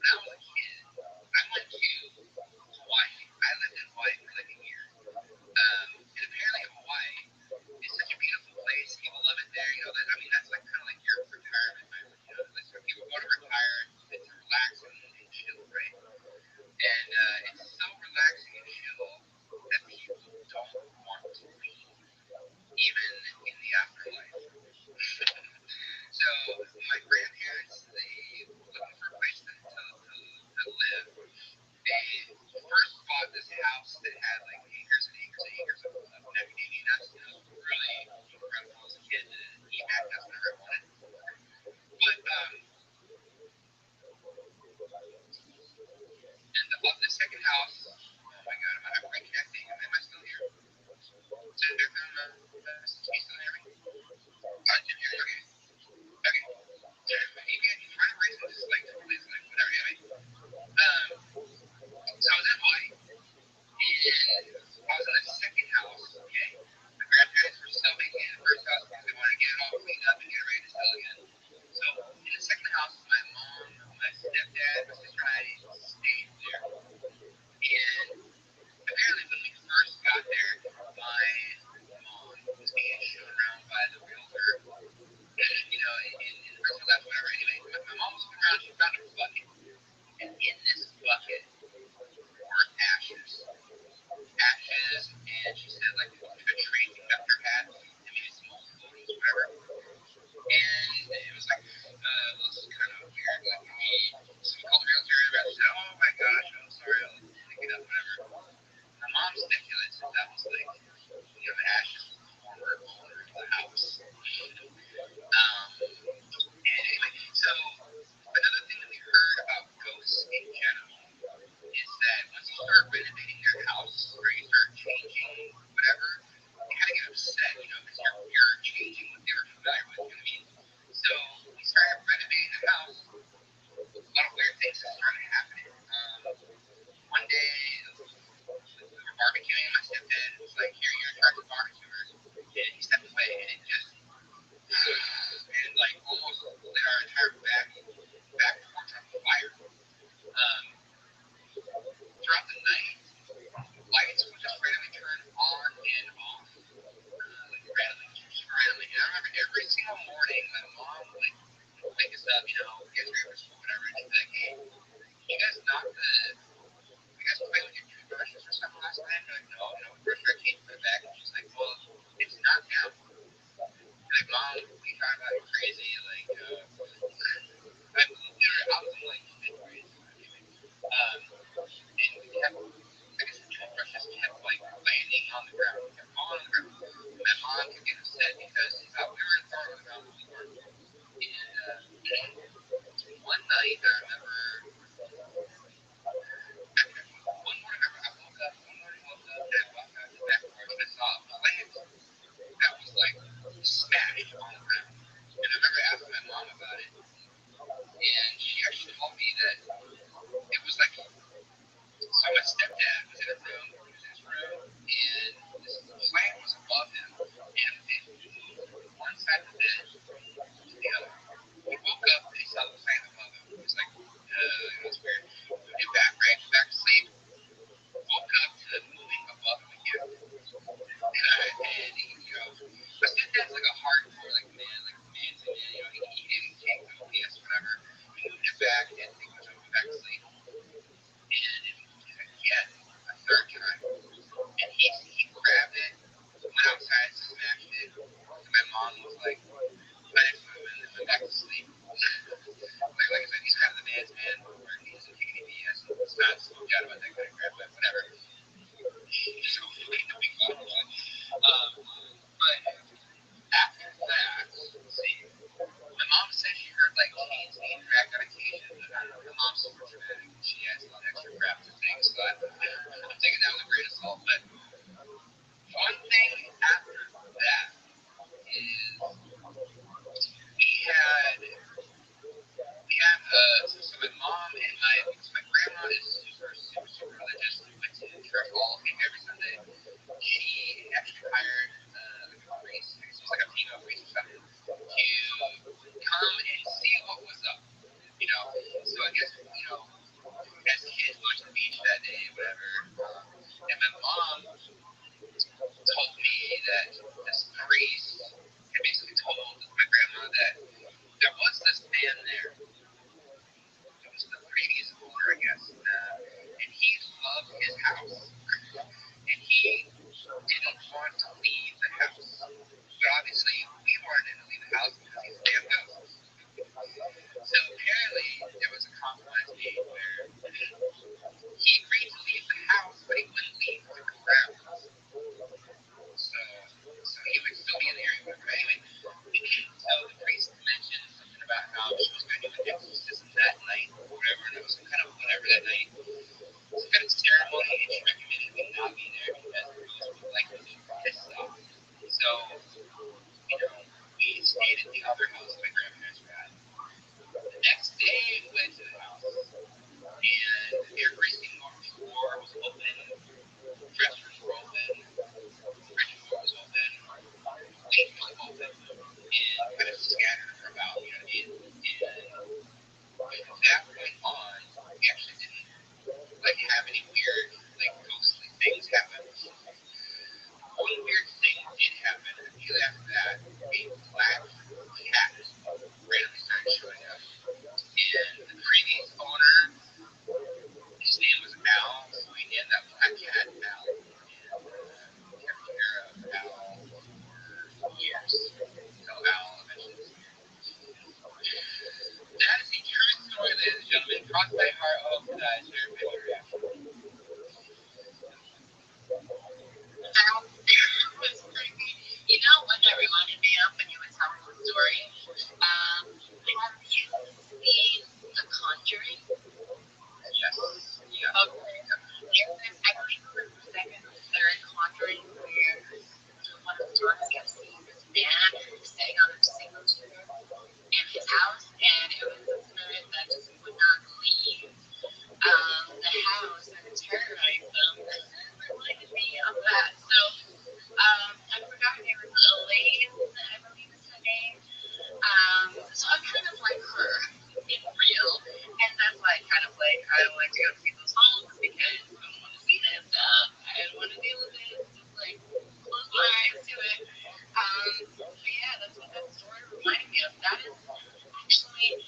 I was a kid, I went to relaxing and chill that people don't want to leave, even in the afterlife. So my grandparents, they were looking for a place to live. They first bought this house that had like acres and acres and acres of macadamia nuts. It was really incredible as a kid to eat mac nuts whenever I wanted. But and the second house, oh my god, am I reconnecting? Am I still here? Can you still hear me? Can you hear me? Okay. Maybe I can try to raise this like totally like whatever. Anyway, so I was in Hawaii, and I was in the second house. Okay, my grandparents were still making it in the first house because they wanted to get it all cleaned up and get ready to sell again. So in the second house, my mom, my stepdad, my sister, and I stayed there. And apparently, when we first got there, my mom was being shown around by the realtor. You know, in the rest of that, whatever. Anyway, my mom was looking around. She found a bucket, and in this bucket were ashes, and she said like a tree conductor hat, and maybe some old photos, whatever. And it was like, this is kind of weird. Like, so we called the realtor, and she said, oh my gosh, I'm sorry, I'll pick it up, whatever. My mom speculates that that was like, you know, the ashes of the former owner of the house. Anyway, so another thing that we heard about ghosts in general is that once you start renovating your house or you start changing whatever, they kind of get upset, you know, because you're changing what they were familiar with, you know what I mean? So we started renovating the house. A lot of weird things started happening. One day, we were barbecuing, and my stepdad was like, here, you're in charge of barbecuers. And he stepped away, and it just, and like almost lit our entire back porch on fire. Throughout the night, lights would just randomly turn on and off, like randomly, just randomly. And I remember every single morning, my mom would like wake us up, you know, get ready for school, whatever, and she'd be like, hey, you guys play with your toothbrushes or something last night? And we're like, no, we brushed our teeth, put it back, and she's like, well, it's not down. Like, mom, we talking about you crazy, like, I was in like fifth grade, and we kept, I guess the toothbrushes kept like landing on the ground, kept falling on the ground. And my mom could get upset because she thought we were throwing on the ground, but we weren't. And one night, I remember, one morning I woke up, and I walked out to the back porch, and I saw a plant that was like smashed on the ground. And I remember asking my mom about it, and she actually told me that it was like, so my stepdad was in a room, he was in his room, and this plant was above him, and it moved from one side of the bed to the other. He woke up and he saw the plant above him. He was like, that's weird. Moved it back, right? Back to sleep. Woke up to it moving above him again. And he, you know, my stepdad's like a hardcore, like man to man. You know, he didn't take no BS, whatever. He moved it back, and he was moving back to sleep. And it moved it again, a third time. And he grabbed it, went outside, smashed it. And my mom was like, I didn't move it, and went back to sleep. Like I said, he's kind of the man's man, where he doesn't take any BS. It's not spooked out about that kind of crap, but whatever. So fucking the big bottom line. But after that, let's see. My mom said she heard like chains being dragged on occasion. I don't know. My mom's super dramatic. She adds a lot of extra crap to things, so I'm taking that with a grain of salt. But one thing after that is we had so my mom and my grandma is super religious, but to advisor, That was crazy. You know what that reminded me of when you were telling the story? Have you seen The Conjuring? yes. Yeah. Okay. I believe it was the second or third Conjuring where one of the daughters kept seeing this man sitting on a single chair in his house, and it was a spirit that just would not leave the house and terrorized them. It reminded me of that. So I forgot her name was Elaine, I believe is her name. So I'm kind of like her in real, and that's why I don't like to go to people's homes because I don't want to see that stuff. I don't want to deal with it. Just like close my eyes to it. But yeah, that's what that story reminded me of. That is actually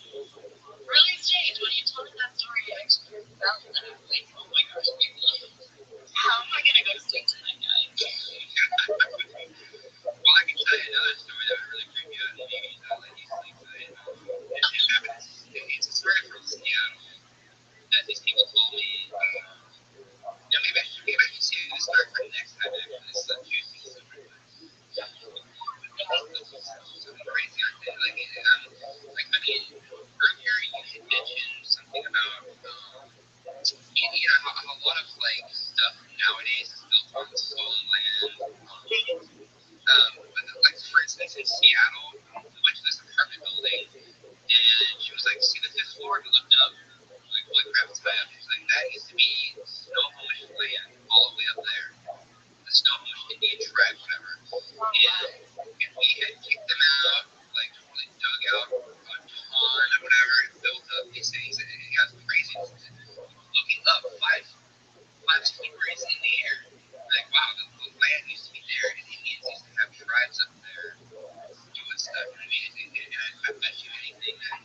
really strange. When you told me that story, I actually felt that. I was like, oh my gosh, maybe. How am I gonna go to sleep tonight, guys? Well, I can tell you another story that would really creep you out and maybe not let you sleep tonight. It happened. It's a story from Seattle that these people told me. Maybe I should save this story for next time. Actually, this is a juicy story. Something crazy on it. Earlier you had mentioned something about how a lot of stuff nowadays is built on stolen land. But for instance, in Seattle, we went to this apartment building, and she was like, "See the fifth floor?" We looked up, like, "Holy crap, it's high up." She's like, "That used to be Snohomish land, all the way up there, the Snohomish Indian tribe, whatever." And we had kicked them out, totally dug out a ton or whatever, and built up these things. And it got crazy. Looking up, five stories in the air. Like, wow, the land used to be there, and Indians used to have tribes up there doing stuff. You know what I mean? And I bet you anything that a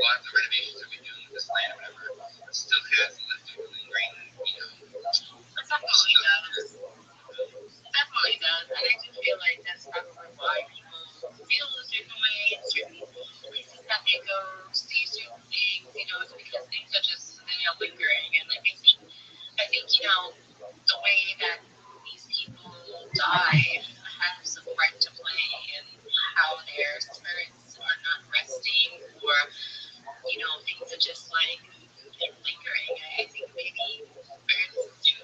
lot of the renovations that we're doing with this land or whatever still has leftover lingering, It definitely does. It definitely does. And I do feel like that's probably why people feel a certain way in certain places that they go, see certain things, it's because things are just lingering. And I think, the way that these people died has a part to play in how their spirits are not resting, or things are just lingering. I think maybe spirits do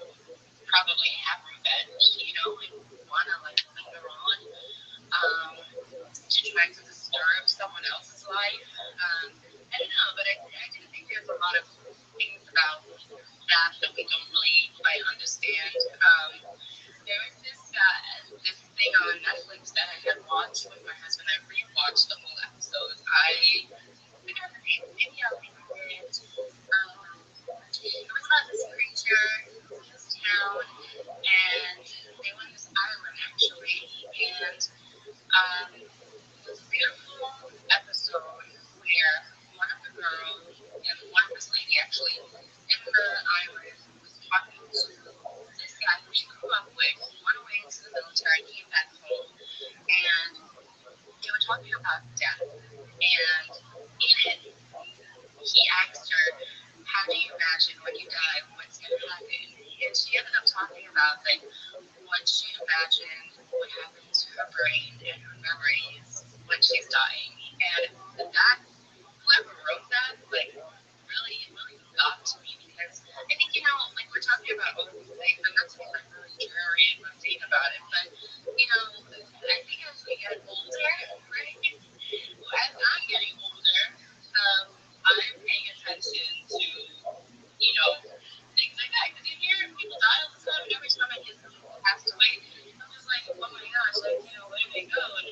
probably have revenge, and want to linger on to try to disturb someone else's life. I don't know, but I do think there's a lot of things about that we don't really quite understand. There was this thing on Netflix that I had watched with my husband. I rewatched the whole episode. I forgot the name. Maybe I'll remember it. It was about this creature in this town, and they were on this island actually, and it was a beautiful episode where one of the girls and one of this lady actually in the island was talking to this guy who she grew up with. He went away to the military, came back home, and they were talking about death. And in it, he asked her, "How do you imagine when you die, what's going to happen?" And she ended up talking about what she imagined would happen to her brain and her memories when she's dying. And that, whoever wrote that, really got to me, because I think, we're talking about all these things, and not to be really dreary and mundane about it, but, I think as we get older, right, as I'm getting older, I'm paying attention to, things like that. Because you hear people die all the time, and every time I hear someone who passed away, I'm just like, oh my gosh, where did they go? And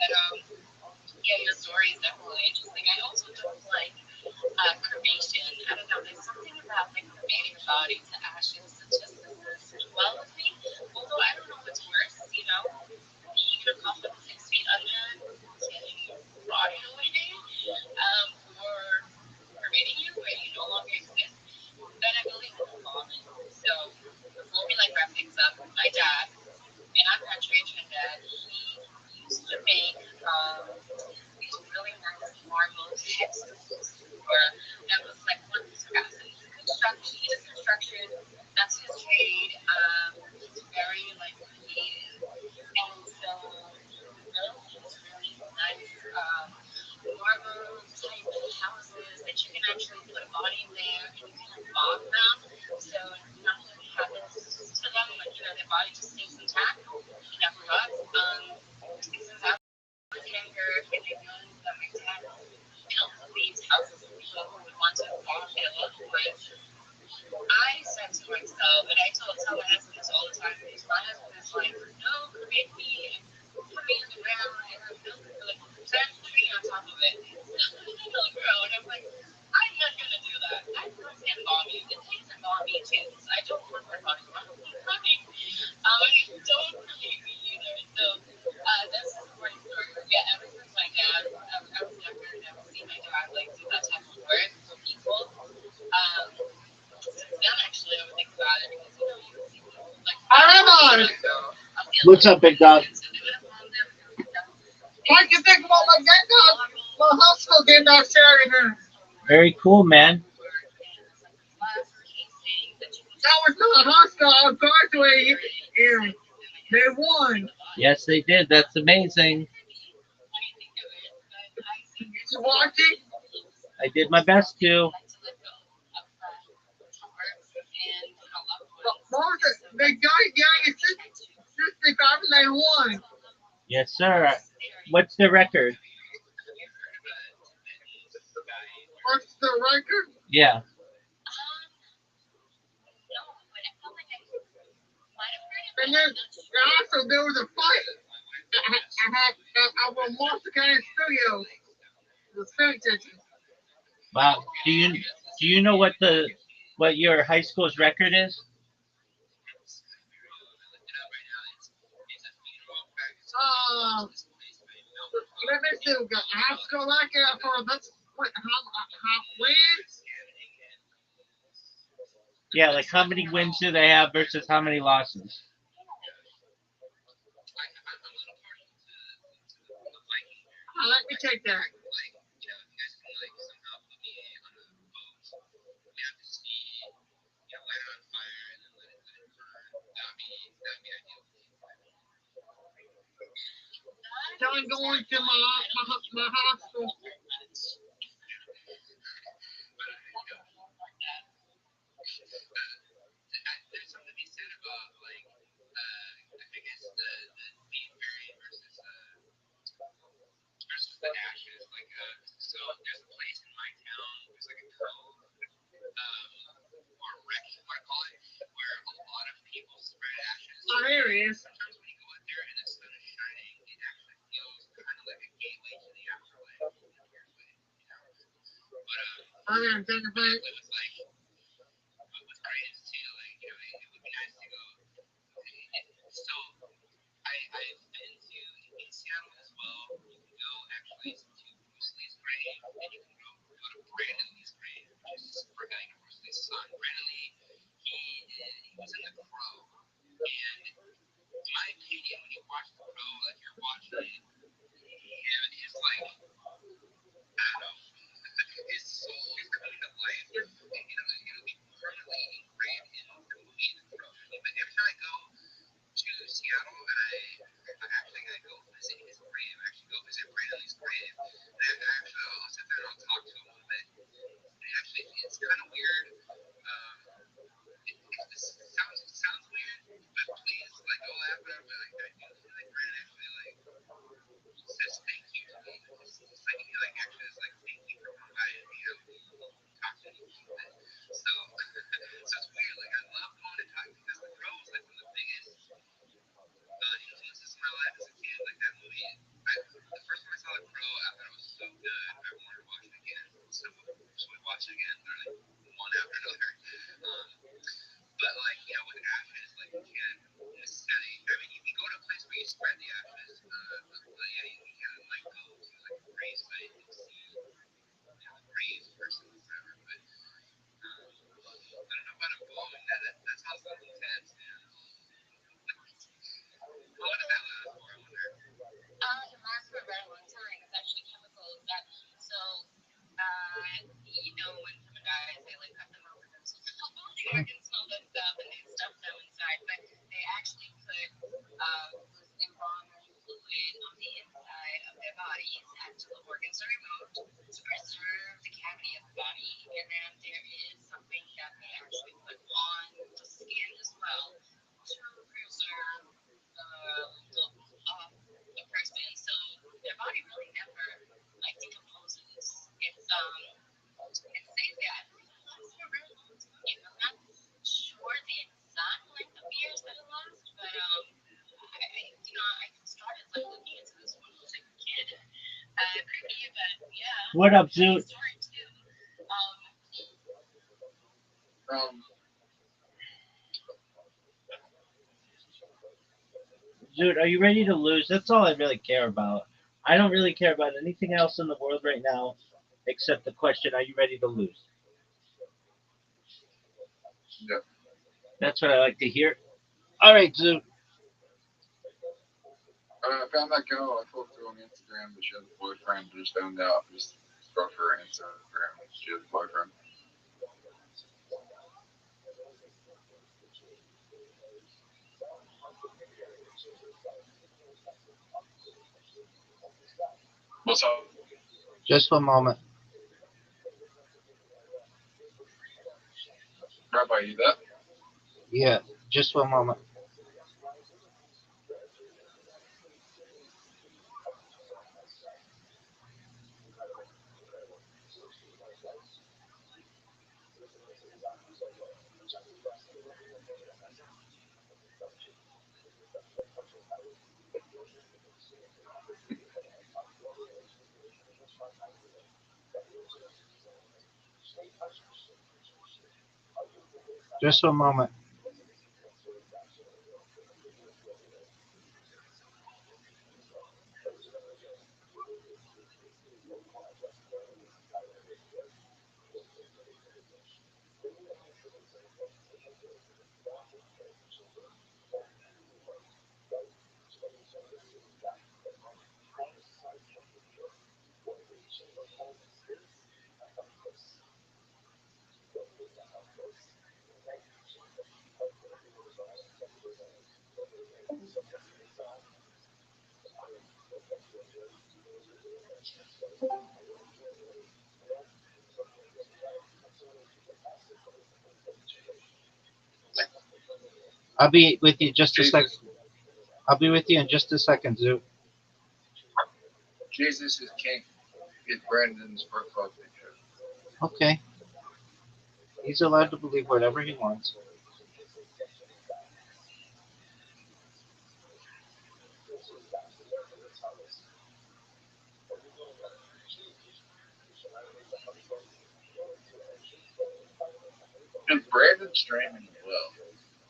Yeah, your story is definitely interesting. I also don't like cremation. I don't know. There's something about like cremating a body to ashes that just doesn't sit well with me. Although I don't know what's worse, being in a coffin 6 feet under, getting your body away, or cremating you where you no longer exist. Then I believe in embalming. So before we like wrap things up, my dad, in our country in Trinidad, he used to make these really nice marble headstones for that was like one piece of acid. Construction, he does construction. That's his trade. He's very like creative, and so he built these really nice marble type houses that you can actually put a body in there and you can embalm them, so nothing happens to them. Like their body just stays intact. It never rots. Since I was younger, and I noticed that my dad built these houses for people who would want to embalm their loved ones. I said to myself, and I tell my husband this all the time, because my husband is like, no, cremate me and put me in the ground and build like plant a tree on top of it. It'll grow. And I'm like, I'm not gonna do that. I'm not gonna embalm you. It takes embalming too, because I don't want my body running. Don't cremate me either. So that's a funny story. But yeah, ever since my dad, I was younger and I've seen my dad like do that type of work for people. Since then, actually, I would think about it because you see people like Aramon! What's up, big dog? What do you think about my dad? My hospital game downstairs here. Very cool, man. That was not a hospital. I was graduating and they won. Yes, they did. That's amazing. You watching? I did my best to. They got young 65 and they won. Yes, sir. What's the record? What's the record? Yeah. And then also there was a fight. I was Monster County Studios. The studio station. Wow. Do you know what your high school's record is? Let me see. We got high school like that for that's how wins. Yeah, like how many wins do they have versus how many losses? Let me take that. John going to my hospital. There's something to be said about I guess the beef variant versus the ashes. So there's a place in my town. There's like a cove, or a wreck, you want to call it, where a lot of people spread ashes. Oh, here he is. Sometimes when you go out there and the sun is shining, it actually feels kind of like a gateway to the afterlife in a weird way, But I'm gonna take a break. it was like, what's great is too, it would be nice to go. So I've been to in Seattle as well. You can go actually to Bruce Lee's grave, and you can go to Brandon Lee's grave, which is Bruce Lee's son. Brandon Lee, he was in The Crow, and in my opinion, when you watch The Crow, like you're watching it, his like I don't know, his soul is coming to life. It'll be permanently engraved in the movie The Crow. But every time I go to Seattle, and I go visit his grave. I actually go visit Brandon Lee's grave. And I'll sit there and I'll talk to him a little bit. And actually, it's kind of weird. This sounds weird, but please, go laugh at it. But I do feel like Brandon actually It says that I'm not sure the exact length of years that it lasts, but I started like looking into this when I was a kid. Creepy, but yeah. What up, Zoot? Story too. Zoot, are you ready to lose? That's all I really care about. I don't really care about anything else in the world right now except the question, are you ready to lose? Yeah. That's what I like to hear. All right, Zoot. I found that girl I talked to on Instagram, but she has a boyfriend. Just found out. Just spoke to her on Instagram. She has a boyfriend. What's up? Just one moment. Rabbi, you there? Yeah, just one moment. Just one moment. I'll be with you just a second. I'll be with you in just a second, Zoot. Jesus is king. Get Brandon's profile picture. Okay. He's allowed to believe whatever he wants. Dude, Brandon's streaming as well.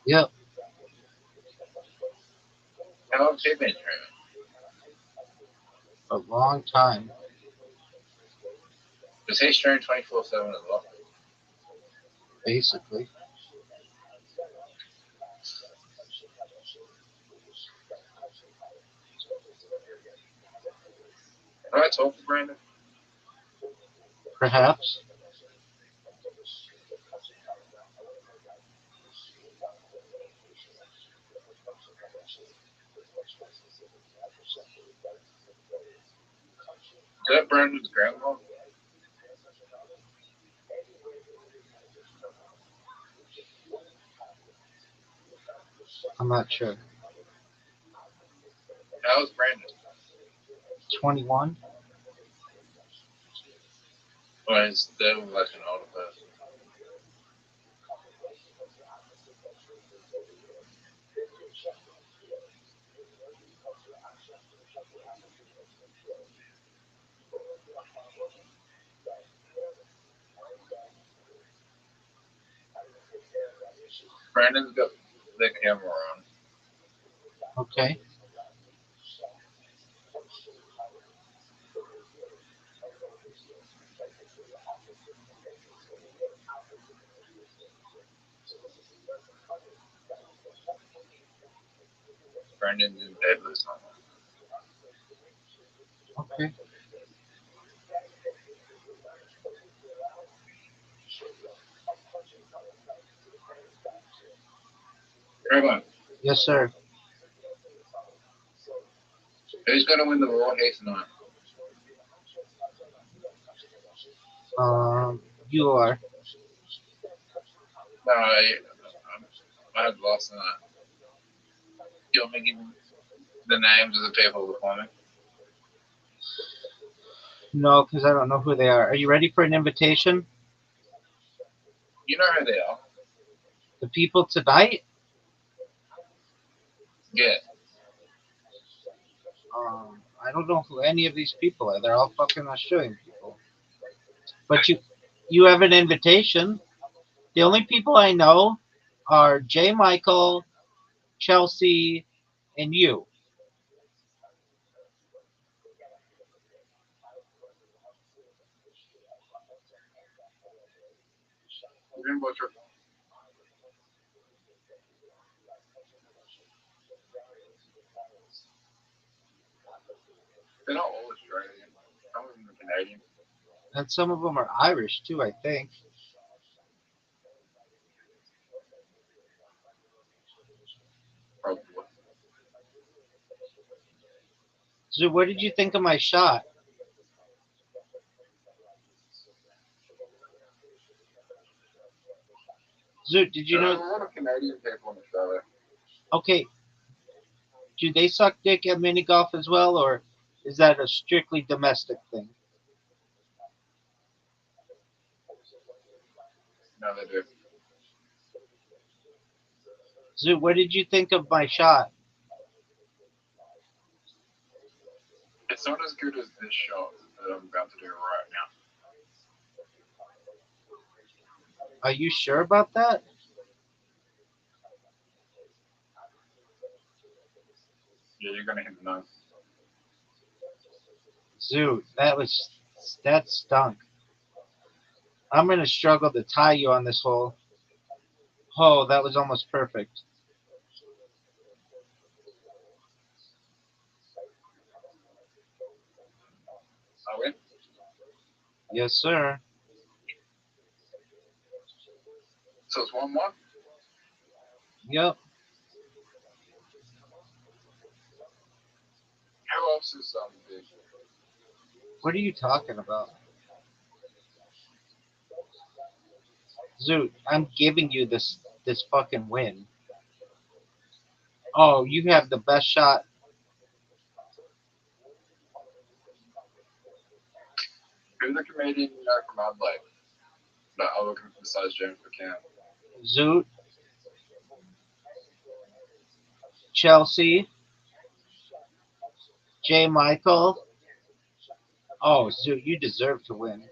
Yep. How long have they been streaming? A long time. Does he stream 24/7 as well? Basically. Have I talked to Brandon? Perhaps. Is that Brandon's grandma? I'm not sure. How's Brandon? 21? Or is still like an older person? Brandon's got the camera on. Okay. Brandon's in bed with someone. Okay. Rabbi, Yes, sir. who's going to win the Raw Haze tonight? You are. No, I had lost tonight. You want me to give the names of the people before me? No, because I don't know who they are. Are you ready for an invitation? You know who they are. The people tonight? Yeah. I don't know who any of these people are. They're all fucking Australian people. But you have an invitation. The only people I know are J. Michael, Chelsea, and you. Remember what they're not all Australian. Some of them are Canadian. And some of them are Irish too, I think. Probably. So what did you think of my shot? Zoot, did you There are know? a lot of Canadian people in Australia. Okay, do they suck dick at mini golf as well, or is that a strictly domestic thing? No, they do. Zoot, what did you think of my shot? It's not as good as this shot that I'm about to do right now. Are you sure about that? Yeah, you're gonna hit the nose. Zoot, that stunk. I'm gonna struggle to tie you on this hole. Oh, that was almost perfect. I win. Yes, sir. So it's 1-1. Yep. Who else is big? What are you talking about? Zoot, I'm giving you this fucking win. Oh, you have the best shot. Who's the comedian you know from Adelaide that are looking besides James McCann? Zoot, Chelsea, J. Michael. Oh, Zoot, you deserve to win.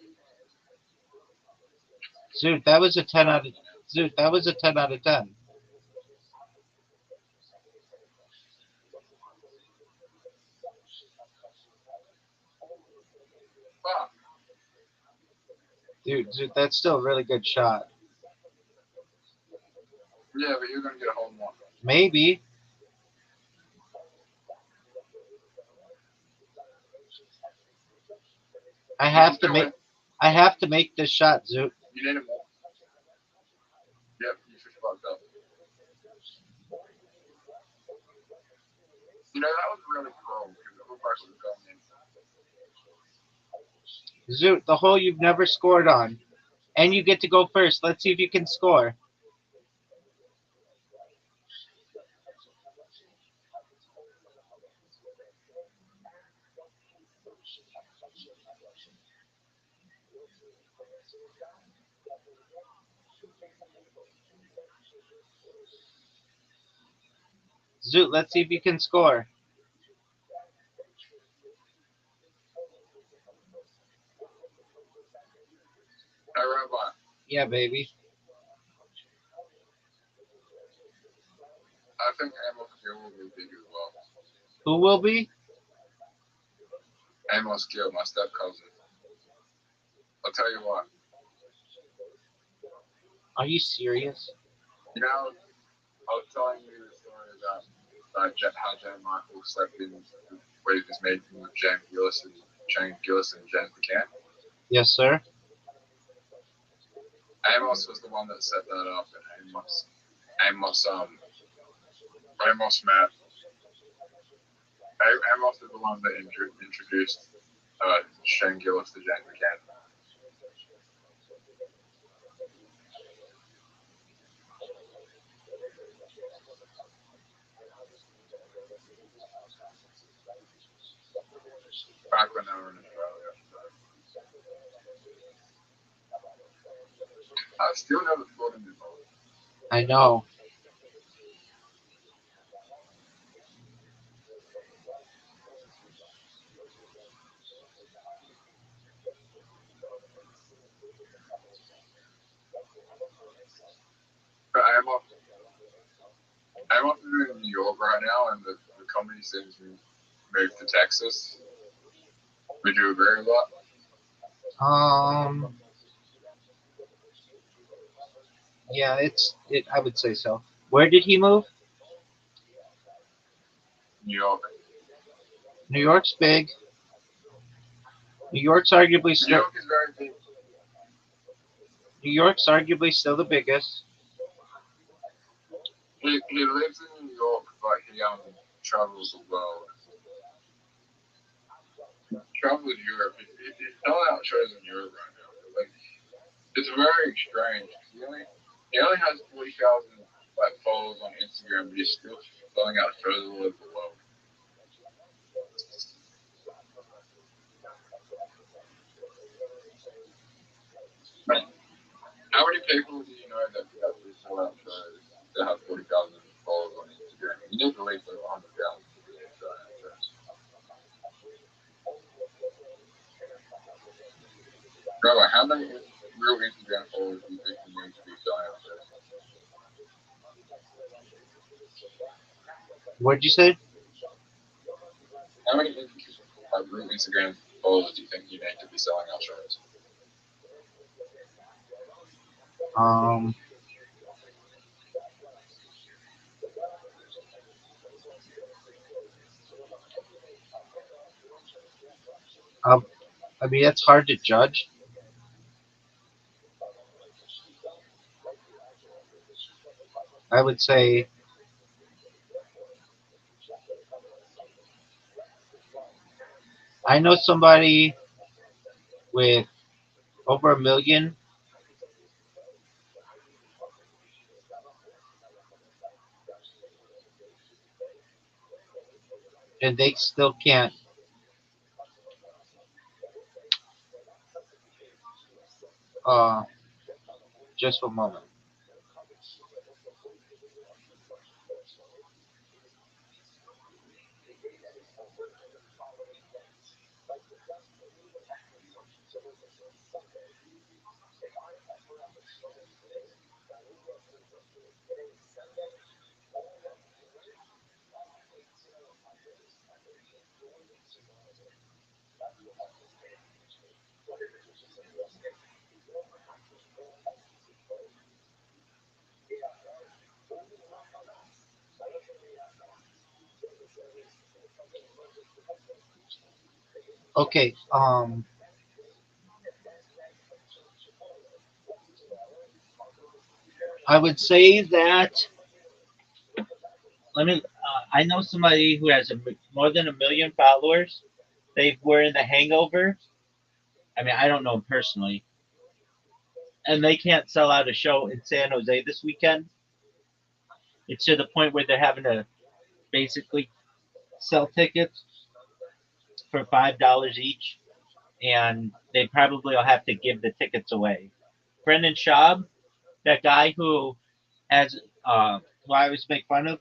Zoot, that was a 10 out of Zoot, that was a 10 out of 10. Fuck. Dude, Zoot, that's still a really good shot. Yeah, but you're gonna get a hole in one. Maybe. I have to make I have to make this shot, Zoot. You need a more. Yep, you just fucked up. You know, that was really cool because it looked like it was going in. Zoot, the hole you've never scored on. And you get to go first. Let's see if you can score. Zoot, let's see if you can score. Hey, Rabbi, Yeah, baby. I think Amos Gill will be big as well. Who will be? Amos Gill, my step cousin. I'll tell you what. Are you serious? You know, I was telling you the story about how Jan Michael slept in where he was meeting with James Gillis and James McCann. Yes, sir. Amos was the one that set that up, and Amos Matt. Amos is the one that introduced Shane Gillis to James McCann. Back when they were in Australia. I still never thought of it. I know. But I'm up in New York right now, and the comedy scene moved to Texas. Would you agree with that? Um, yeah, it. I would say so. Where did he move? New York. New York's big. New York's arguably New still. York is very big. New York's arguably still the biggest. He lives in New York, but he travels the world. Traveled Europe. He's selling out shows in Europe right now. Like, it's very strange. He only has 40,000 like followers on Instagram, but he's still selling out shows all over the world. How many people do you know that actually sell out shows that have 40,000 followers on Instagram? You need to reach over 100,000 to be able to sell out shows. Rabbi, how many real Instagram followers do you think you need to be selling out shows? What'd you say? How many real Instagram followers do you think you need to be selling out shows? Um, I, I mean, it's hard to judge. I would say I know somebody with over 1 million, and they still can't. Uh, just a moment. Okay. I would say that let me. I know somebody who has more than 1 million followers. They were in The Hangover. I mean, I don't know them personally, and they can't sell out a show in San Jose this weekend. It's to the point where they're having to basically sell tickets for $5 each, and they probably will have to give the tickets away. Brendan Schaub, that guy has who I always make fun of,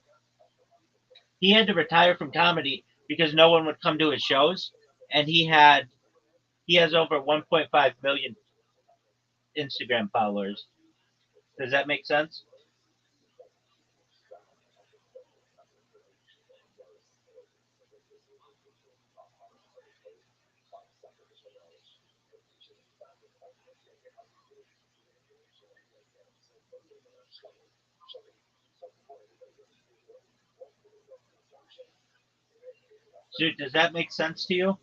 he had to retire from comedy because no one would come to his shows, and he has over 1.5 million Instagram followers. Does that make sense? Dude, does that make sense to you?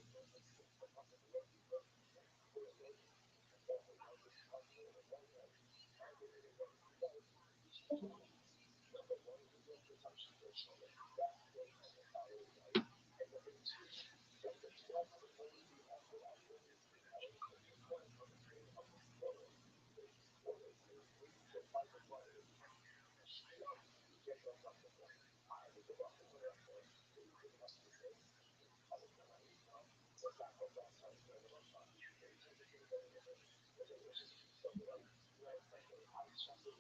Every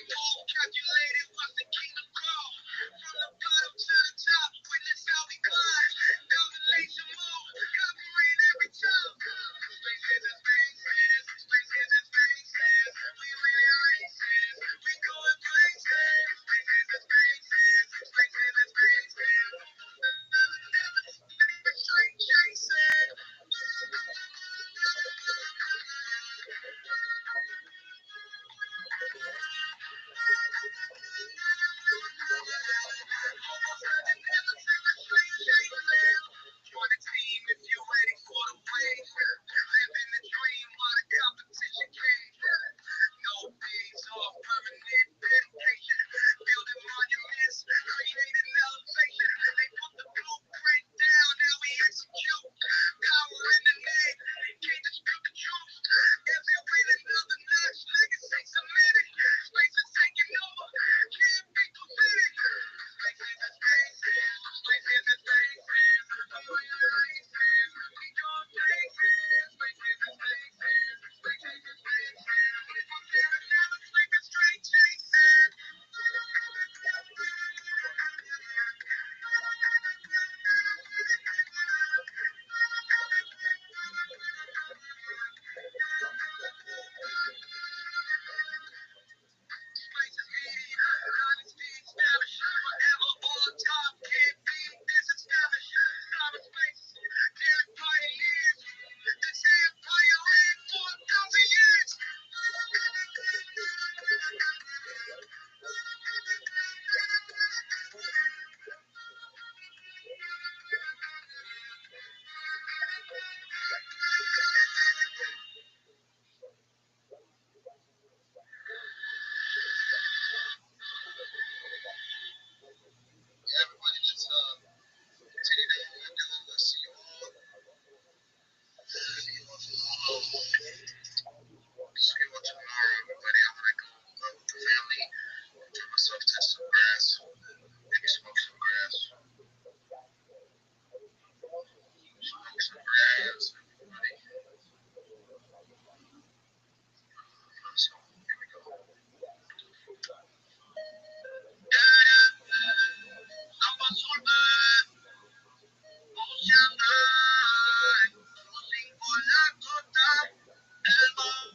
move calculated, watch the kingdom grow. From the bottom to the top, witness how we climb. Domination move, conquering every time. Spaces and spaces, spaces and spaces. We winning races, we going places. Spaces and spaces, spaces and spaces. Never straight chasing. Join the team if you're ready for the wave. Living the dream while the competition came. No days off, permanent dedication. Building monuments, creating elevation. They put the blueprint down, now we execute. Power in the name, can't dispute the truth. Every win another notch, legacy cemented. Space is taking over, can't be prevented. Spaces and spaces, spaces and spaces. We win races, we go places. Spaces and spaces, spaces and spaces. We prepare and never sleeping, straight chasing. Spaces media, honesty established. Forever on top, can't be disestablished. Cyberspace, daring pioneers. This empire ran for 1,000 years. Everybody, let's take it over and do it. We'll see you all. See you all tomorrow. See you all tomorrow, everybody. I'm gonna go with the family, enjoy myself, touch some grass, maybe smoke some grass. Smoke some grass, everybody. So here we go. Ambas urban, Shanghai, cruising por la costa, el mar.